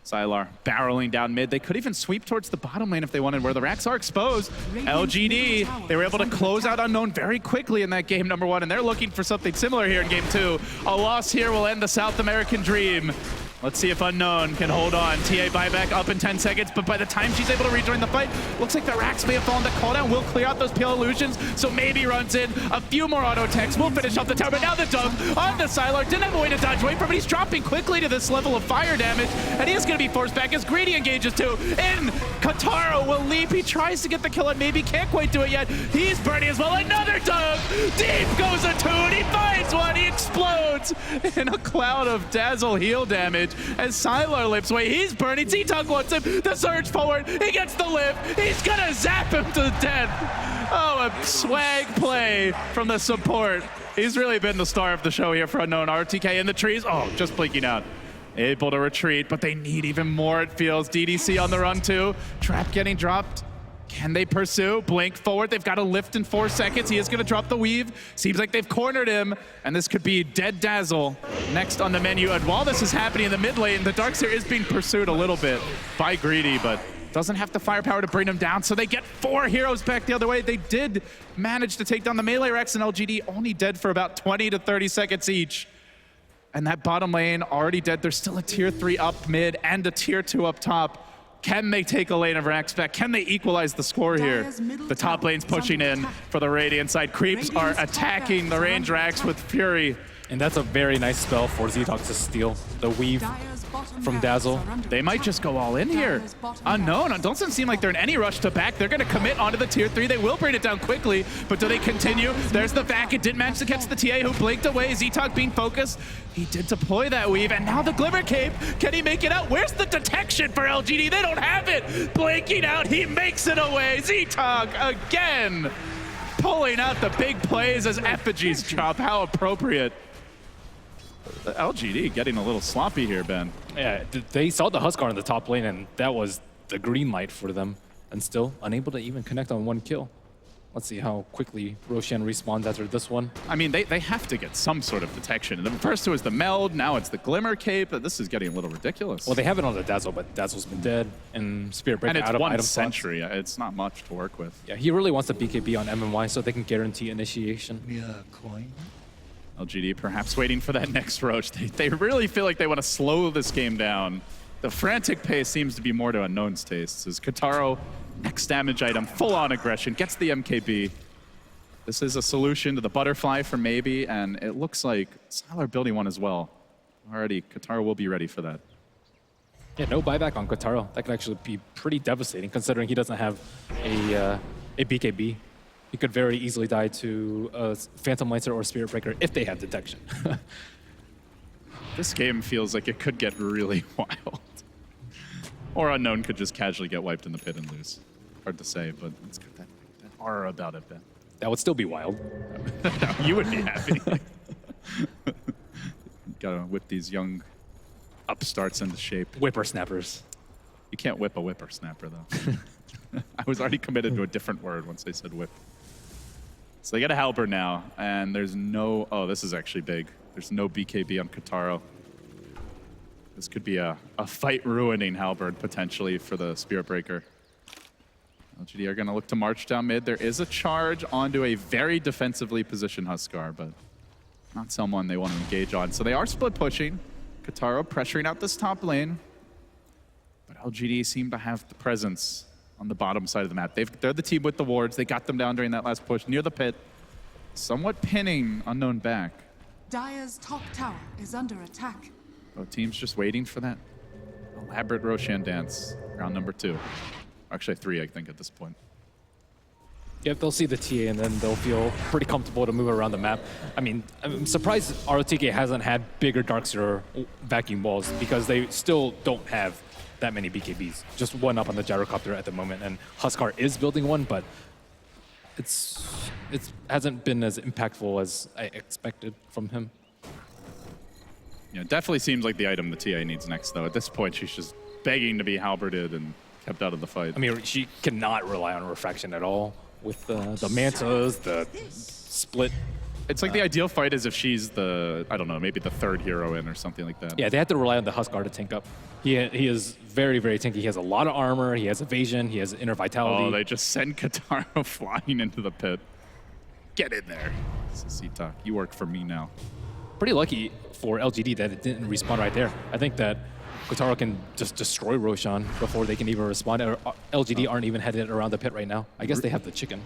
Sylar barreling down mid. They could even sweep towards the bottom lane if they wanted, where the racks are exposed. LGD, they were able to close out Unknown very quickly in that game number 1, and they're looking for something similar here in game 2. A loss here will end the South American dream. Let's see if Unknown can hold on. TA buyback up in 10 seconds, but by the time she's able to rejoin the fight, looks like the racks may have fallen. The cooldown will clear out those pale illusions, so maybe runs in. A few more auto attacks will finish off the tower, but now the dunk on the Sylar. Didn't have a way to dodge away from it. He's dropping quickly to this level of fire damage, and he is going to be forced back as Greedy engages too. In Kataro will leap. He tries to get the kill and maybe can't quite do it yet. He's burning as well. Another dunk. Deep goes Attune. He finds one. He explodes in a cloud of dazzle heal damage as Sylar lips away. He's burning. Z-Tug wants him. The surge forward. He gets the lift. He's gonna zap him to death. Oh, a swag play from the support. He's really been the star of the show here for Unknown. RTK in the trees. Oh, just blinking out. Able to retreat, but they need even more, it feels. DDC on the run too. Trap getting dropped. Can they pursue? Blink forward. They've got a lift in 4 seconds. He is going to drop the weave. Seems like they've cornered him, and this could be dead Dazzle next on the menu. And while this is happening in the mid lane, the Darkseer is being pursued a little bit by Greedy, but doesn't have the firepower to bring him down, so they get 4 heroes back the other way. They did manage to take down the melee Rex, and LGD only dead for about 20 to 30 seconds each. And that bottom lane already dead. There's still a tier 3 up mid and a tier 2 up top. Can they take a lane of Rax back? Can they equalize the score here? The top lane's pushing in for the Radiant side. Creeps are attacking the range Rax with Fury. And that's a very nice spell for Z-Tug to steal the weave from Dazzle. They might just go all in here. Unknown. It doesn't seem like they're in any rush to back. They're going to commit onto the tier 3. They will bring it down quickly, but do they continue? There's the back. It didn't manage to catch the TA who blinked away. Z-Tug being focused. He did deploy that weave, and now the Glimmer Cape. Can he make it out? Where's the detection for LGD? They don't have it. Blinking out. He makes it away. Z-Tug again. Pulling out the big plays as effigies drop. How appropriate. The LGD getting a little sloppy here, Ben. Yeah, they saw the Huskar in the top lane, and that was the green light for them, and still unable to even connect on 1 kill. Let's see how quickly Roshan respawns after this one. I mean, they have to get some sort of detection. The first was the Meld, now it's the Glimmer Cape. This is getting a little ridiculous. Well, they have it on the Dazzle, but Dazzle's been dead, and Spirit Breaker out of item slots. And it's 1 century. It's not much to work with. Yeah, he really wants the BKB on MMY so they can guarantee initiation. Yeah, coin. LGD perhaps waiting for that next Roach. They really feel like they want to slow this game down. The frantic pace seems to be more to Unknown's tastes, as Kataro, next damage item, full-on aggression, gets the MKB. This is a solution to the butterfly for maybe, and it looks like Sylar building one as well. Already, Kataro will be ready for that. Yeah, no buyback on Kataro. That could actually be pretty devastating, considering he doesn't have a a BKB. He could very easily die to a Phantom Lancer or Spirit Breaker if they have detection. This game feels like it could get really wild. Or Unknown could just casually get wiped in the pit and lose. Hard to say, but it's got that aura about it, Ben. That would still be wild. You would be happy. Gotta whip these young upstarts into shape. Whippersnappers. You can't whip a whippersnapper, though. I was already committed to a different word once they said whip. So they get a Halberd now, and there's no... Oh, this is actually big. There's no BKB on Kataro. This could be a fight-ruining Halberd, potentially, for the Spirit Breaker. LGD are going to look to march down mid. There is a charge onto a very defensively positioned Huskar, but not someone they want to engage on. So they are split pushing. Kataro pressuring out this top lane. But LGD seem to have the presence on the bottom side of the map. They're the team with the wards. They got them down during that last push near the pit. Somewhat pinning Unknown back. Dire's top tower is under attack. Both teams just waiting for that elaborate Roshan dance. Round number 2. Actually 3, I think, at this point. Yeah, they'll see the TA and then they'll feel pretty comfortable to move around the map. I mean, I'm surprised ROTK hasn't had bigger Darkseer vacuum walls because they still don't have that many BKBs. Just one up on the gyrocopter at the moment, and Huskar is building one, but it hasn't been as impactful as I expected from him. Yeah, definitely seems like the item the TA needs next, though. At this point, she's just begging to be halberded and kept out of the fight. I mean, she cannot rely on refraction at all with the mantas, the split. It's like the ideal fight is if she's the, I don't know, maybe the 3rd hero in or something like that. Yeah, they have to rely on the Huskar to tank up. He is very, very tanky. He has a lot of armor, he has evasion, he has inner vitality. Oh, they just send Kataro flying into the pit. Get in there. Sitak, you work for me now. Pretty lucky for LGD that it didn't respawn right there. I think that Kataro can just destroy Roshan before they can even respond. LGD aren't even headed around the pit right now. I guess they have the chicken.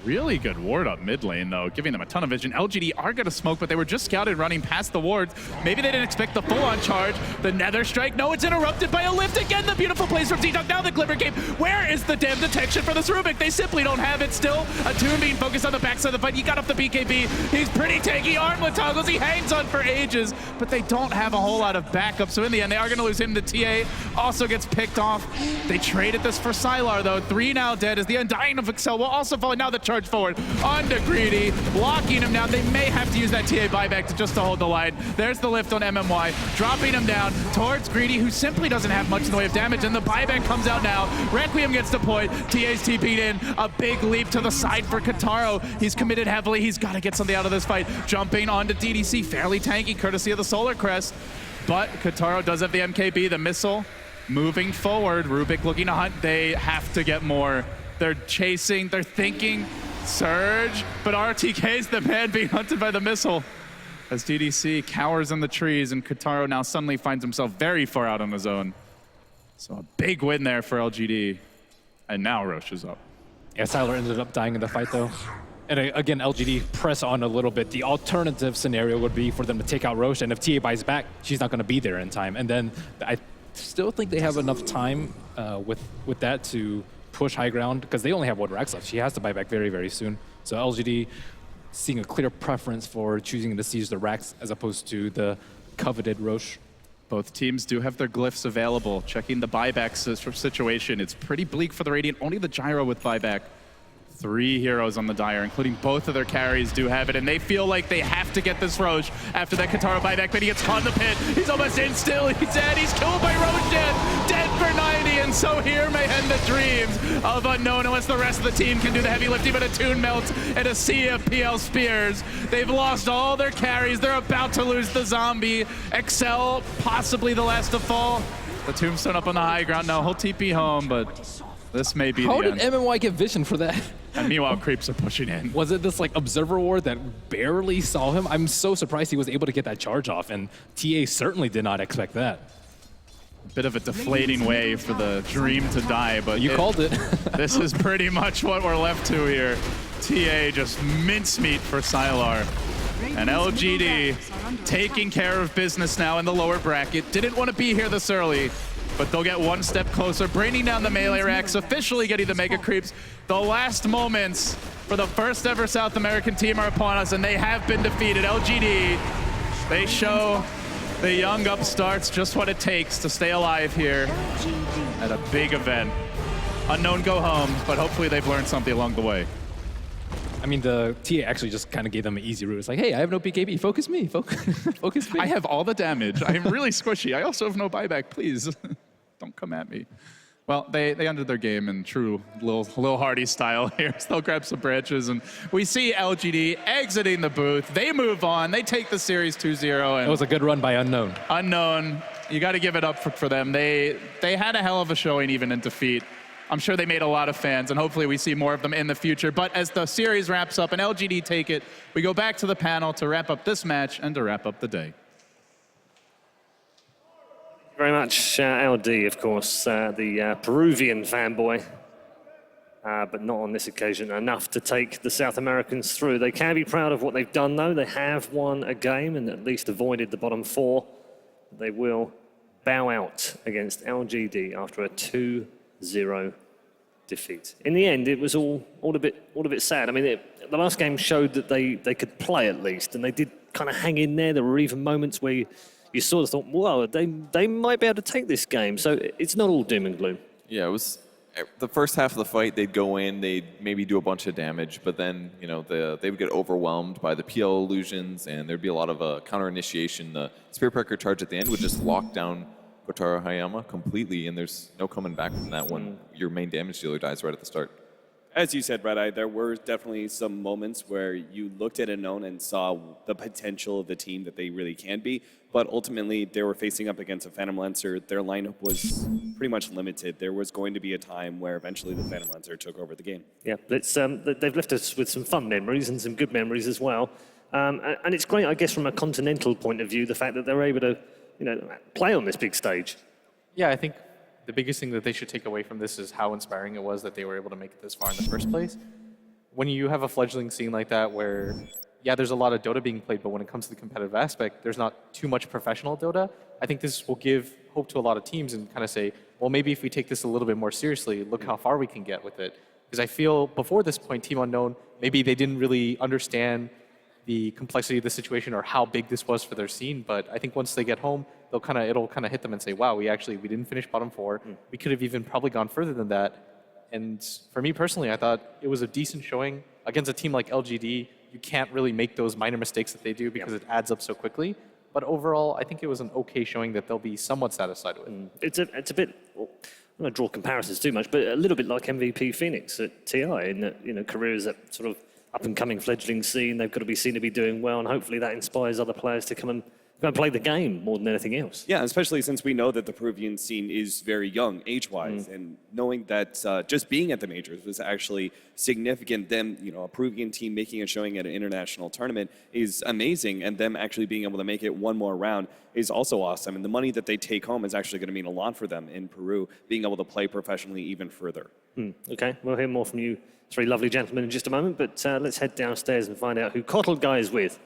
Really good ward up mid lane, though, giving them a ton of vision. LGD are going to smoke, but they were just scouted running past the wards. Maybe they didn't expect the full-on charge. The Nether Strike, no, it's interrupted by a lift again. The beautiful place from T-Talk. Now the Glimmer Cape. Where is the damn detection for this Rubik? They simply don't have it still. A Toon being focused on the backside of the fight. He got up the BKB. He's pretty tanky. Armlet toggles. He hangs on for ages, but they don't have a whole lot of backup. So in the end, they are going to lose him. The TA also gets picked off. They traded this for Sylar, though. 3 now dead as the Undying of Excel will also fall. Now the charge forward onto Greedy, blocking him down. They may have to use that TA buyback to hold the line. There's the lift on MMY, dropping him down towards Greedy, who simply doesn't have much in the way of damage, and the buyback comes out now. Requiem gets deployed. TA's TP'd in. A big leap to the side for Kataro. He's committed heavily. He's got to get something out of this fight. Jumping onto DDC, fairly tanky, courtesy of the Solar Crest. But Kataro does have the MKB, the missile. Moving forward, Rubik looking to hunt. They have to get more. They're chasing, they're thinking Surge, but RTK's the man being hunted by the missile. As DDC cowers in the trees, and Kataro now suddenly finds himself very far out on his own. So a big win there for LGD. And now Roche is up. Yeah, Sylar ended up dying in the fight, though. And again, LGD press on a little bit. The alternative scenario would be for them to take out Roche, and if TA buys back, she's not going to be there in time. And then I still think they have enough time with that to push high ground, because they only have 1 Rax left. She has to buy back very, very soon. So LGD seeing a clear preference for choosing to siege the Rax as opposed to the coveted Roche. Both teams do have their glyphs available. Checking the buyback situation, it's pretty bleak for the Radiant. Only the Gyro with buyback. 3 heroes on the Dire, including both of their carries, do have it, and they feel like they have to get this Roche after that Kataro buyback, but he gets caught in the pit. He's almost in still. He's dead. He's killed by Roshan. Dead for 90, and so here may end the dreams of Unknown, unless the rest of the team can do the heavy lifting, but a Toon melts and a sea of PL Spears. They've lost all their carries. They're about to lose the Zombie. Excel, possibly the last to fall. The Tombstone up on the high ground. Now he'll TP home, but this may be the end. How did MMY get vision for that? And meanwhile, creeps are pushing in. Was it this like observer ward that barely saw him? I'm so surprised he was able to get that charge off, and TA certainly did not expect that. Bit of a deflating way for the dream to die, but you called it. This is pretty much what we're left to here. TA just mincemeat for Sylar. And LGD taking care of business now in the lower bracket. Didn't want to be here this early, but they'll get one step closer, bringing down the melee racks, officially getting the mega creeps. The last moments for the first ever South American team are upon us, and they have been defeated. LGD, they show the young upstarts just what it takes to stay alive here at a big event. Unknown go home, but hopefully they've learned something along the way. I mean, the TA actually just kind of gave them an easy route. It's like, hey, I have no BKB. Focus me. Focus me. I have all the damage. I am really squishy. I also have no buyback. Please, don't come at me. Well, they ended their game in true Lil Hardy style here. So they'll grab some branches, and we see LGD exiting the booth. They move on. They take the series 2-0. And it was a good run by Unknown. Unknown, you got to give it up for them. They had a hell of a showing even in defeat. I'm sure they made a lot of fans, and hopefully we see more of them in the future. But as the series wraps up and LGD take it, we go back to the panel to wrap up this match and to wrap up the day. Very much LD, of course, the Peruvian fanboy, but not on this occasion enough to take the South Americans through. They can be proud of what they've done, though. They have won a game and at least avoided the bottom four. They will bow out against LGD after a 2-0 defeat. In the end, it was all a bit sad. I mean, the last game showed that they could play at least, and they did kind of hang in there. There were even moments where you sort of thought, well, they might be able to take this game. So it's not all doom and gloom. Yeah, it was the first half of the fight. They'd go in, they'd maybe do a bunch of damage, but then they would get overwhelmed by the PL illusions, and there'd be a lot of counter initiation. The Spirit Breaker charge at the end would just lock down Kotaro Hayama completely, and there's no coming back from that when your main damage dealer dies right at the start. As you said, Red Eye, there were definitely some moments where you looked at Unknown and saw the potential of the team that they really can be, but ultimately they were facing up against a Phantom Lancer. Their lineup was pretty much limited. There was going to be a time where eventually the Phantom Lancer took over the game. Yeah, they've left us with some fun memories and some good memories as well. And it's great, I guess, from a continental point of view, the fact that they're able to play on this big stage. Yeah, I think the biggest thing that they should take away from this is how inspiring it was that they were able to make it this far in the first place. When you have a fledgling scene like that where, yeah, there's a lot of Dota being played, but when it comes to the competitive aspect, there's not too much professional Dota. I think this will give hope to a lot of teams and kind of say, well, maybe if we take this a little bit more seriously, look how far we can get with it. Because I feel before this point, Team Unknown, maybe they didn't really understand the complexity of the situation or how big this was for their scene, but I think once they get home, it'll kind of hit them and say, wow, we didn't finish bottom four. We could have even probably gone further than that. And for me personally, I thought it was a decent showing against a team like LGD. You can't really make those minor mistakes that they do because it adds up so quickly. But overall, I think it was an okay showing that they'll be somewhat satisfied with. It's a bit, I'm not going to draw comparisons too much, but a little bit like MVP Phoenix at TI in that, careers that sort of up-and-coming fledgling scene. They've got to be seen to be doing well, and hopefully that inspires other players to come and play the game more than anything else. Yeah, especially since we know that the Peruvian scene is very young, age-wise, and knowing that just being at the majors was actually significant. Them, a Peruvian team making a showing at an international tournament is amazing, and them actually being able to make it one more round is also awesome. And the money that they take home is actually going to mean a lot for them in Peru, being able to play professionally even further. Okay, we'll hear more from you three lovely gentlemen in just a moment, but let's head downstairs and find out who Kotl Guy is with.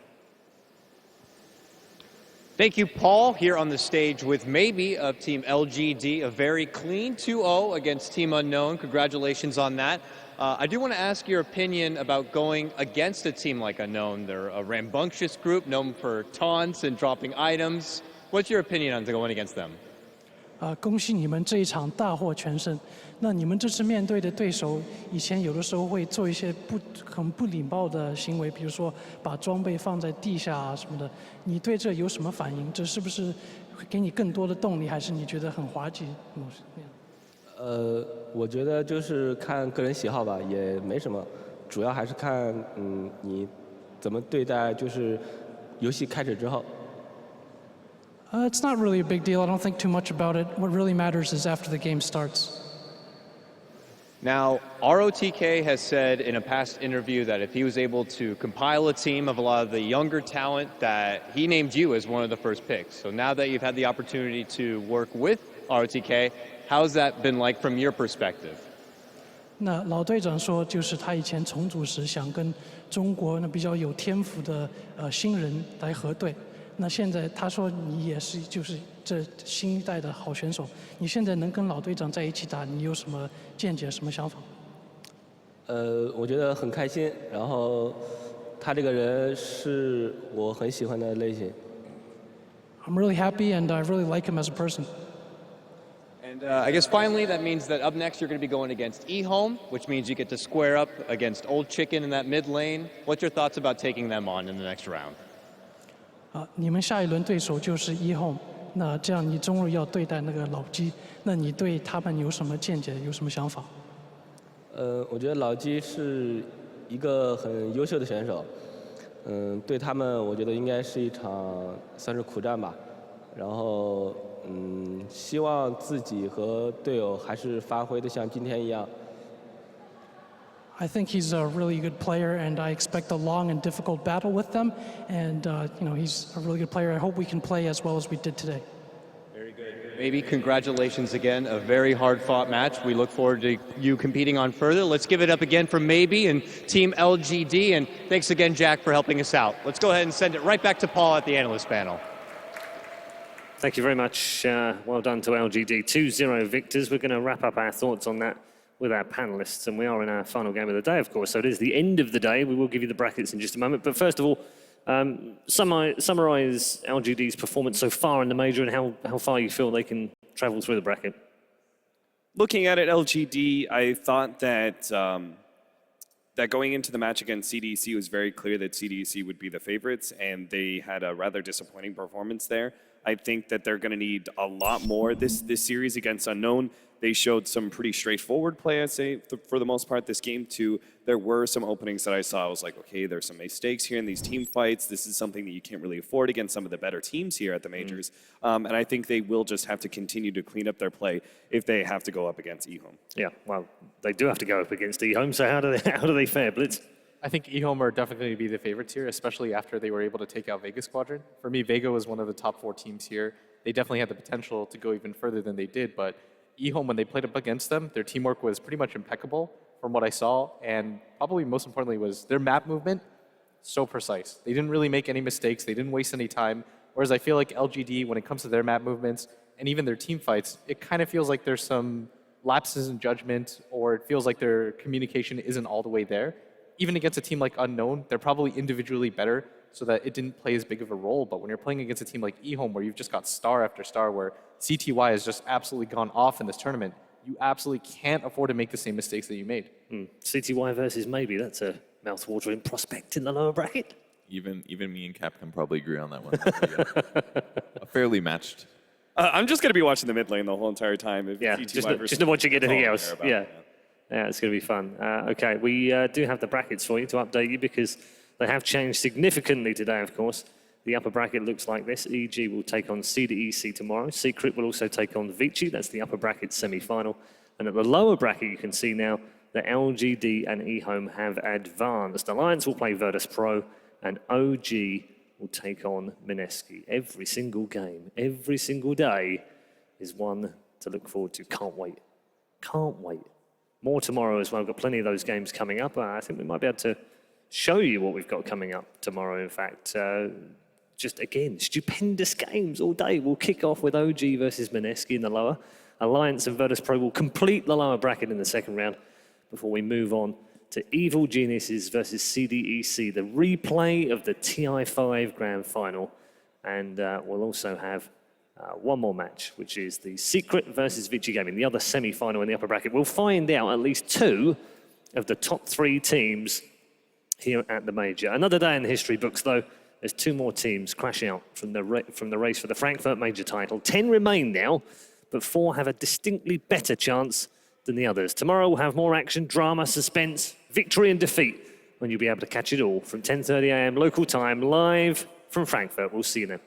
Thank you, Paul, here on the stage with Maybe of Team LGD, a very clean 2-0 against Team Unknown. Congratulations on that. I do want to ask your opinion about going against a team like Unknown. They're a rambunctious group known for taunts and dropping items. What's your opinion on going against them? 恭喜你们这一场大获全胜。那你们这次面对的对手，以前有的时候会做一些很不礼貌的行为，比如说把装备放在地下啊什么的。你对这有什么反应？这是不是会给你更多的动力，还是你觉得很滑稽？我觉得就是看个人喜好吧，也没什么，主要还是看你怎么对待，就是游戏开始之后。 It's not really a big deal. I don't think too much about it. What really matters is after the game starts. Now, ROTK has said in a past interview that if he was able to compile a team of a lot of the younger talent, that he named you as one of the first picks. So now that you've had the opportunity to work with ROTK, how's that been like from your perspective? 那老队长说，就是他以前重组时想跟中国比较有天赋的新人来合队。那现在他说你也是就是这新一代的好选手，你现在能跟老队长在一起打，你有什么见解、什么想法？我觉得很开心，然后他这个人是我很喜欢的类型。I'm really happy and I really like him as a person. And I guess finally that means that up next you're going to be going against eHome, which means you get to square up against Old Chicken in that mid lane. What's your thoughts about taking them on in the next round? 你们下一轮对手就是eHome，那这样你终于要对待那个老鸡，那你对他们有什么见解，有什么想法？我觉得老鸡是一个很优秀的选手，对他们我觉得应该是一场算是苦战吧，然后希望自己和队友还是发挥的像今天一样。I think he's a really good player, and I expect a long and difficult battle with them. And he's a really good player. I hope we can play as well as we did today. Very good. Maybe congratulations again. A very hard-fought match. We look forward to you competing on further. Let's give it up again for Maybe and Team LGD. And thanks again, Jack, for helping us out. Let's go ahead and send it right back to Paul at the analyst panel. Thank you very much. Well done to LGD. 2-0 victors. We're going to wrap up our thoughts on that with our panelists, and we are in our final game of the day, of course, so it is the end of the day. We will give you the brackets in just a moment, but first of all, summarise LGD's performance so far in the major and how far you feel they can travel through the bracket. Looking at it, LGD, I thought that that going into the match against CDEC, it was very clear that CDEC would be the favorites, and they had a rather disappointing performance there. I think that they're going to need a lot more this series against Unknown. They showed some pretty straightforward play, I'd say, for the most part this game, too. There were some openings that I saw. I was like, okay, there's some mistakes here in these team fights. This is something that you can't really afford against some of the better teams here at the majors. And I think they will just have to continue to clean up their play if they have to go up against eHome. Yeah, well, they do have to go up against eHome, so how do they fare, Blitz? I think eHome are definitely going to be the favorites here, especially after they were able to take out Vega Squadron. For me, Vega was one of the top 4 teams here. They definitely had the potential to go even further than they did, but eHome, when they played up against them, their teamwork was pretty much impeccable from what I saw, and probably most importantly was their map movement, so precise. They didn't really make any mistakes, they didn't waste any time, whereas I feel like LGD, when it comes to their map movements, and even their team fights, it kind of feels like there's some lapses in judgment, or it feels like their communication isn't all the way there. Even against a team like Unknown, they're probably individually better, so that it didn't play as big of a role. But when you're playing against a team like eHome, where you've just got star after star, where CTY has just absolutely gone off in this tournament, you absolutely can't afford to make the same mistakes that you made. CTY versus Maybe, that's a mouth-watering prospect in the lower bracket. Even me and Cap can probably agree on that one. A fairly matched. I'm just going to be watching the mid lane the whole entire time. If Yeah, just not watching anything else. Yeah, it's going to be fun. Okay, we do have the brackets for you to update you because they have changed significantly today, of course. The upper bracket looks like this. EG will take on CDEC tomorrow. Secret will also take on Vici. That's the upper bracket semi-final. And at the lower bracket, you can see now that LGD and eHome have advanced. Alliance will play Virtus Pro, and OG will take on Mineski. Every single game, every single day is one to look forward to. Can't wait. Can't wait. More tomorrow as well. We've got plenty of those games coming up. I think we might be able to show you what we've got coming up tomorrow, in fact. Just, again, stupendous games all day. We'll kick off with OG versus Mineski in the lower. Alliance and Virtus Pro will complete the lower bracket in the second round before we move on to Evil Geniuses versus CDEC, the replay of the TI5 Grand Final. And we'll also have one more match, which is the Secret versus Vici game in the other semi-final in the upper bracket. We'll find out at least 2 of the top 3 teams here at the Major. Another day in the history books, though. There's 2 more teams crashing out from the race for the Frankfurt Major title. 10 remain now, but 4 have a distinctly better chance than the others. Tomorrow we'll have more action, drama, suspense, victory and defeat, when you'll be able to catch it all from 10:30 a.m. local time, live from Frankfurt. We'll see you then.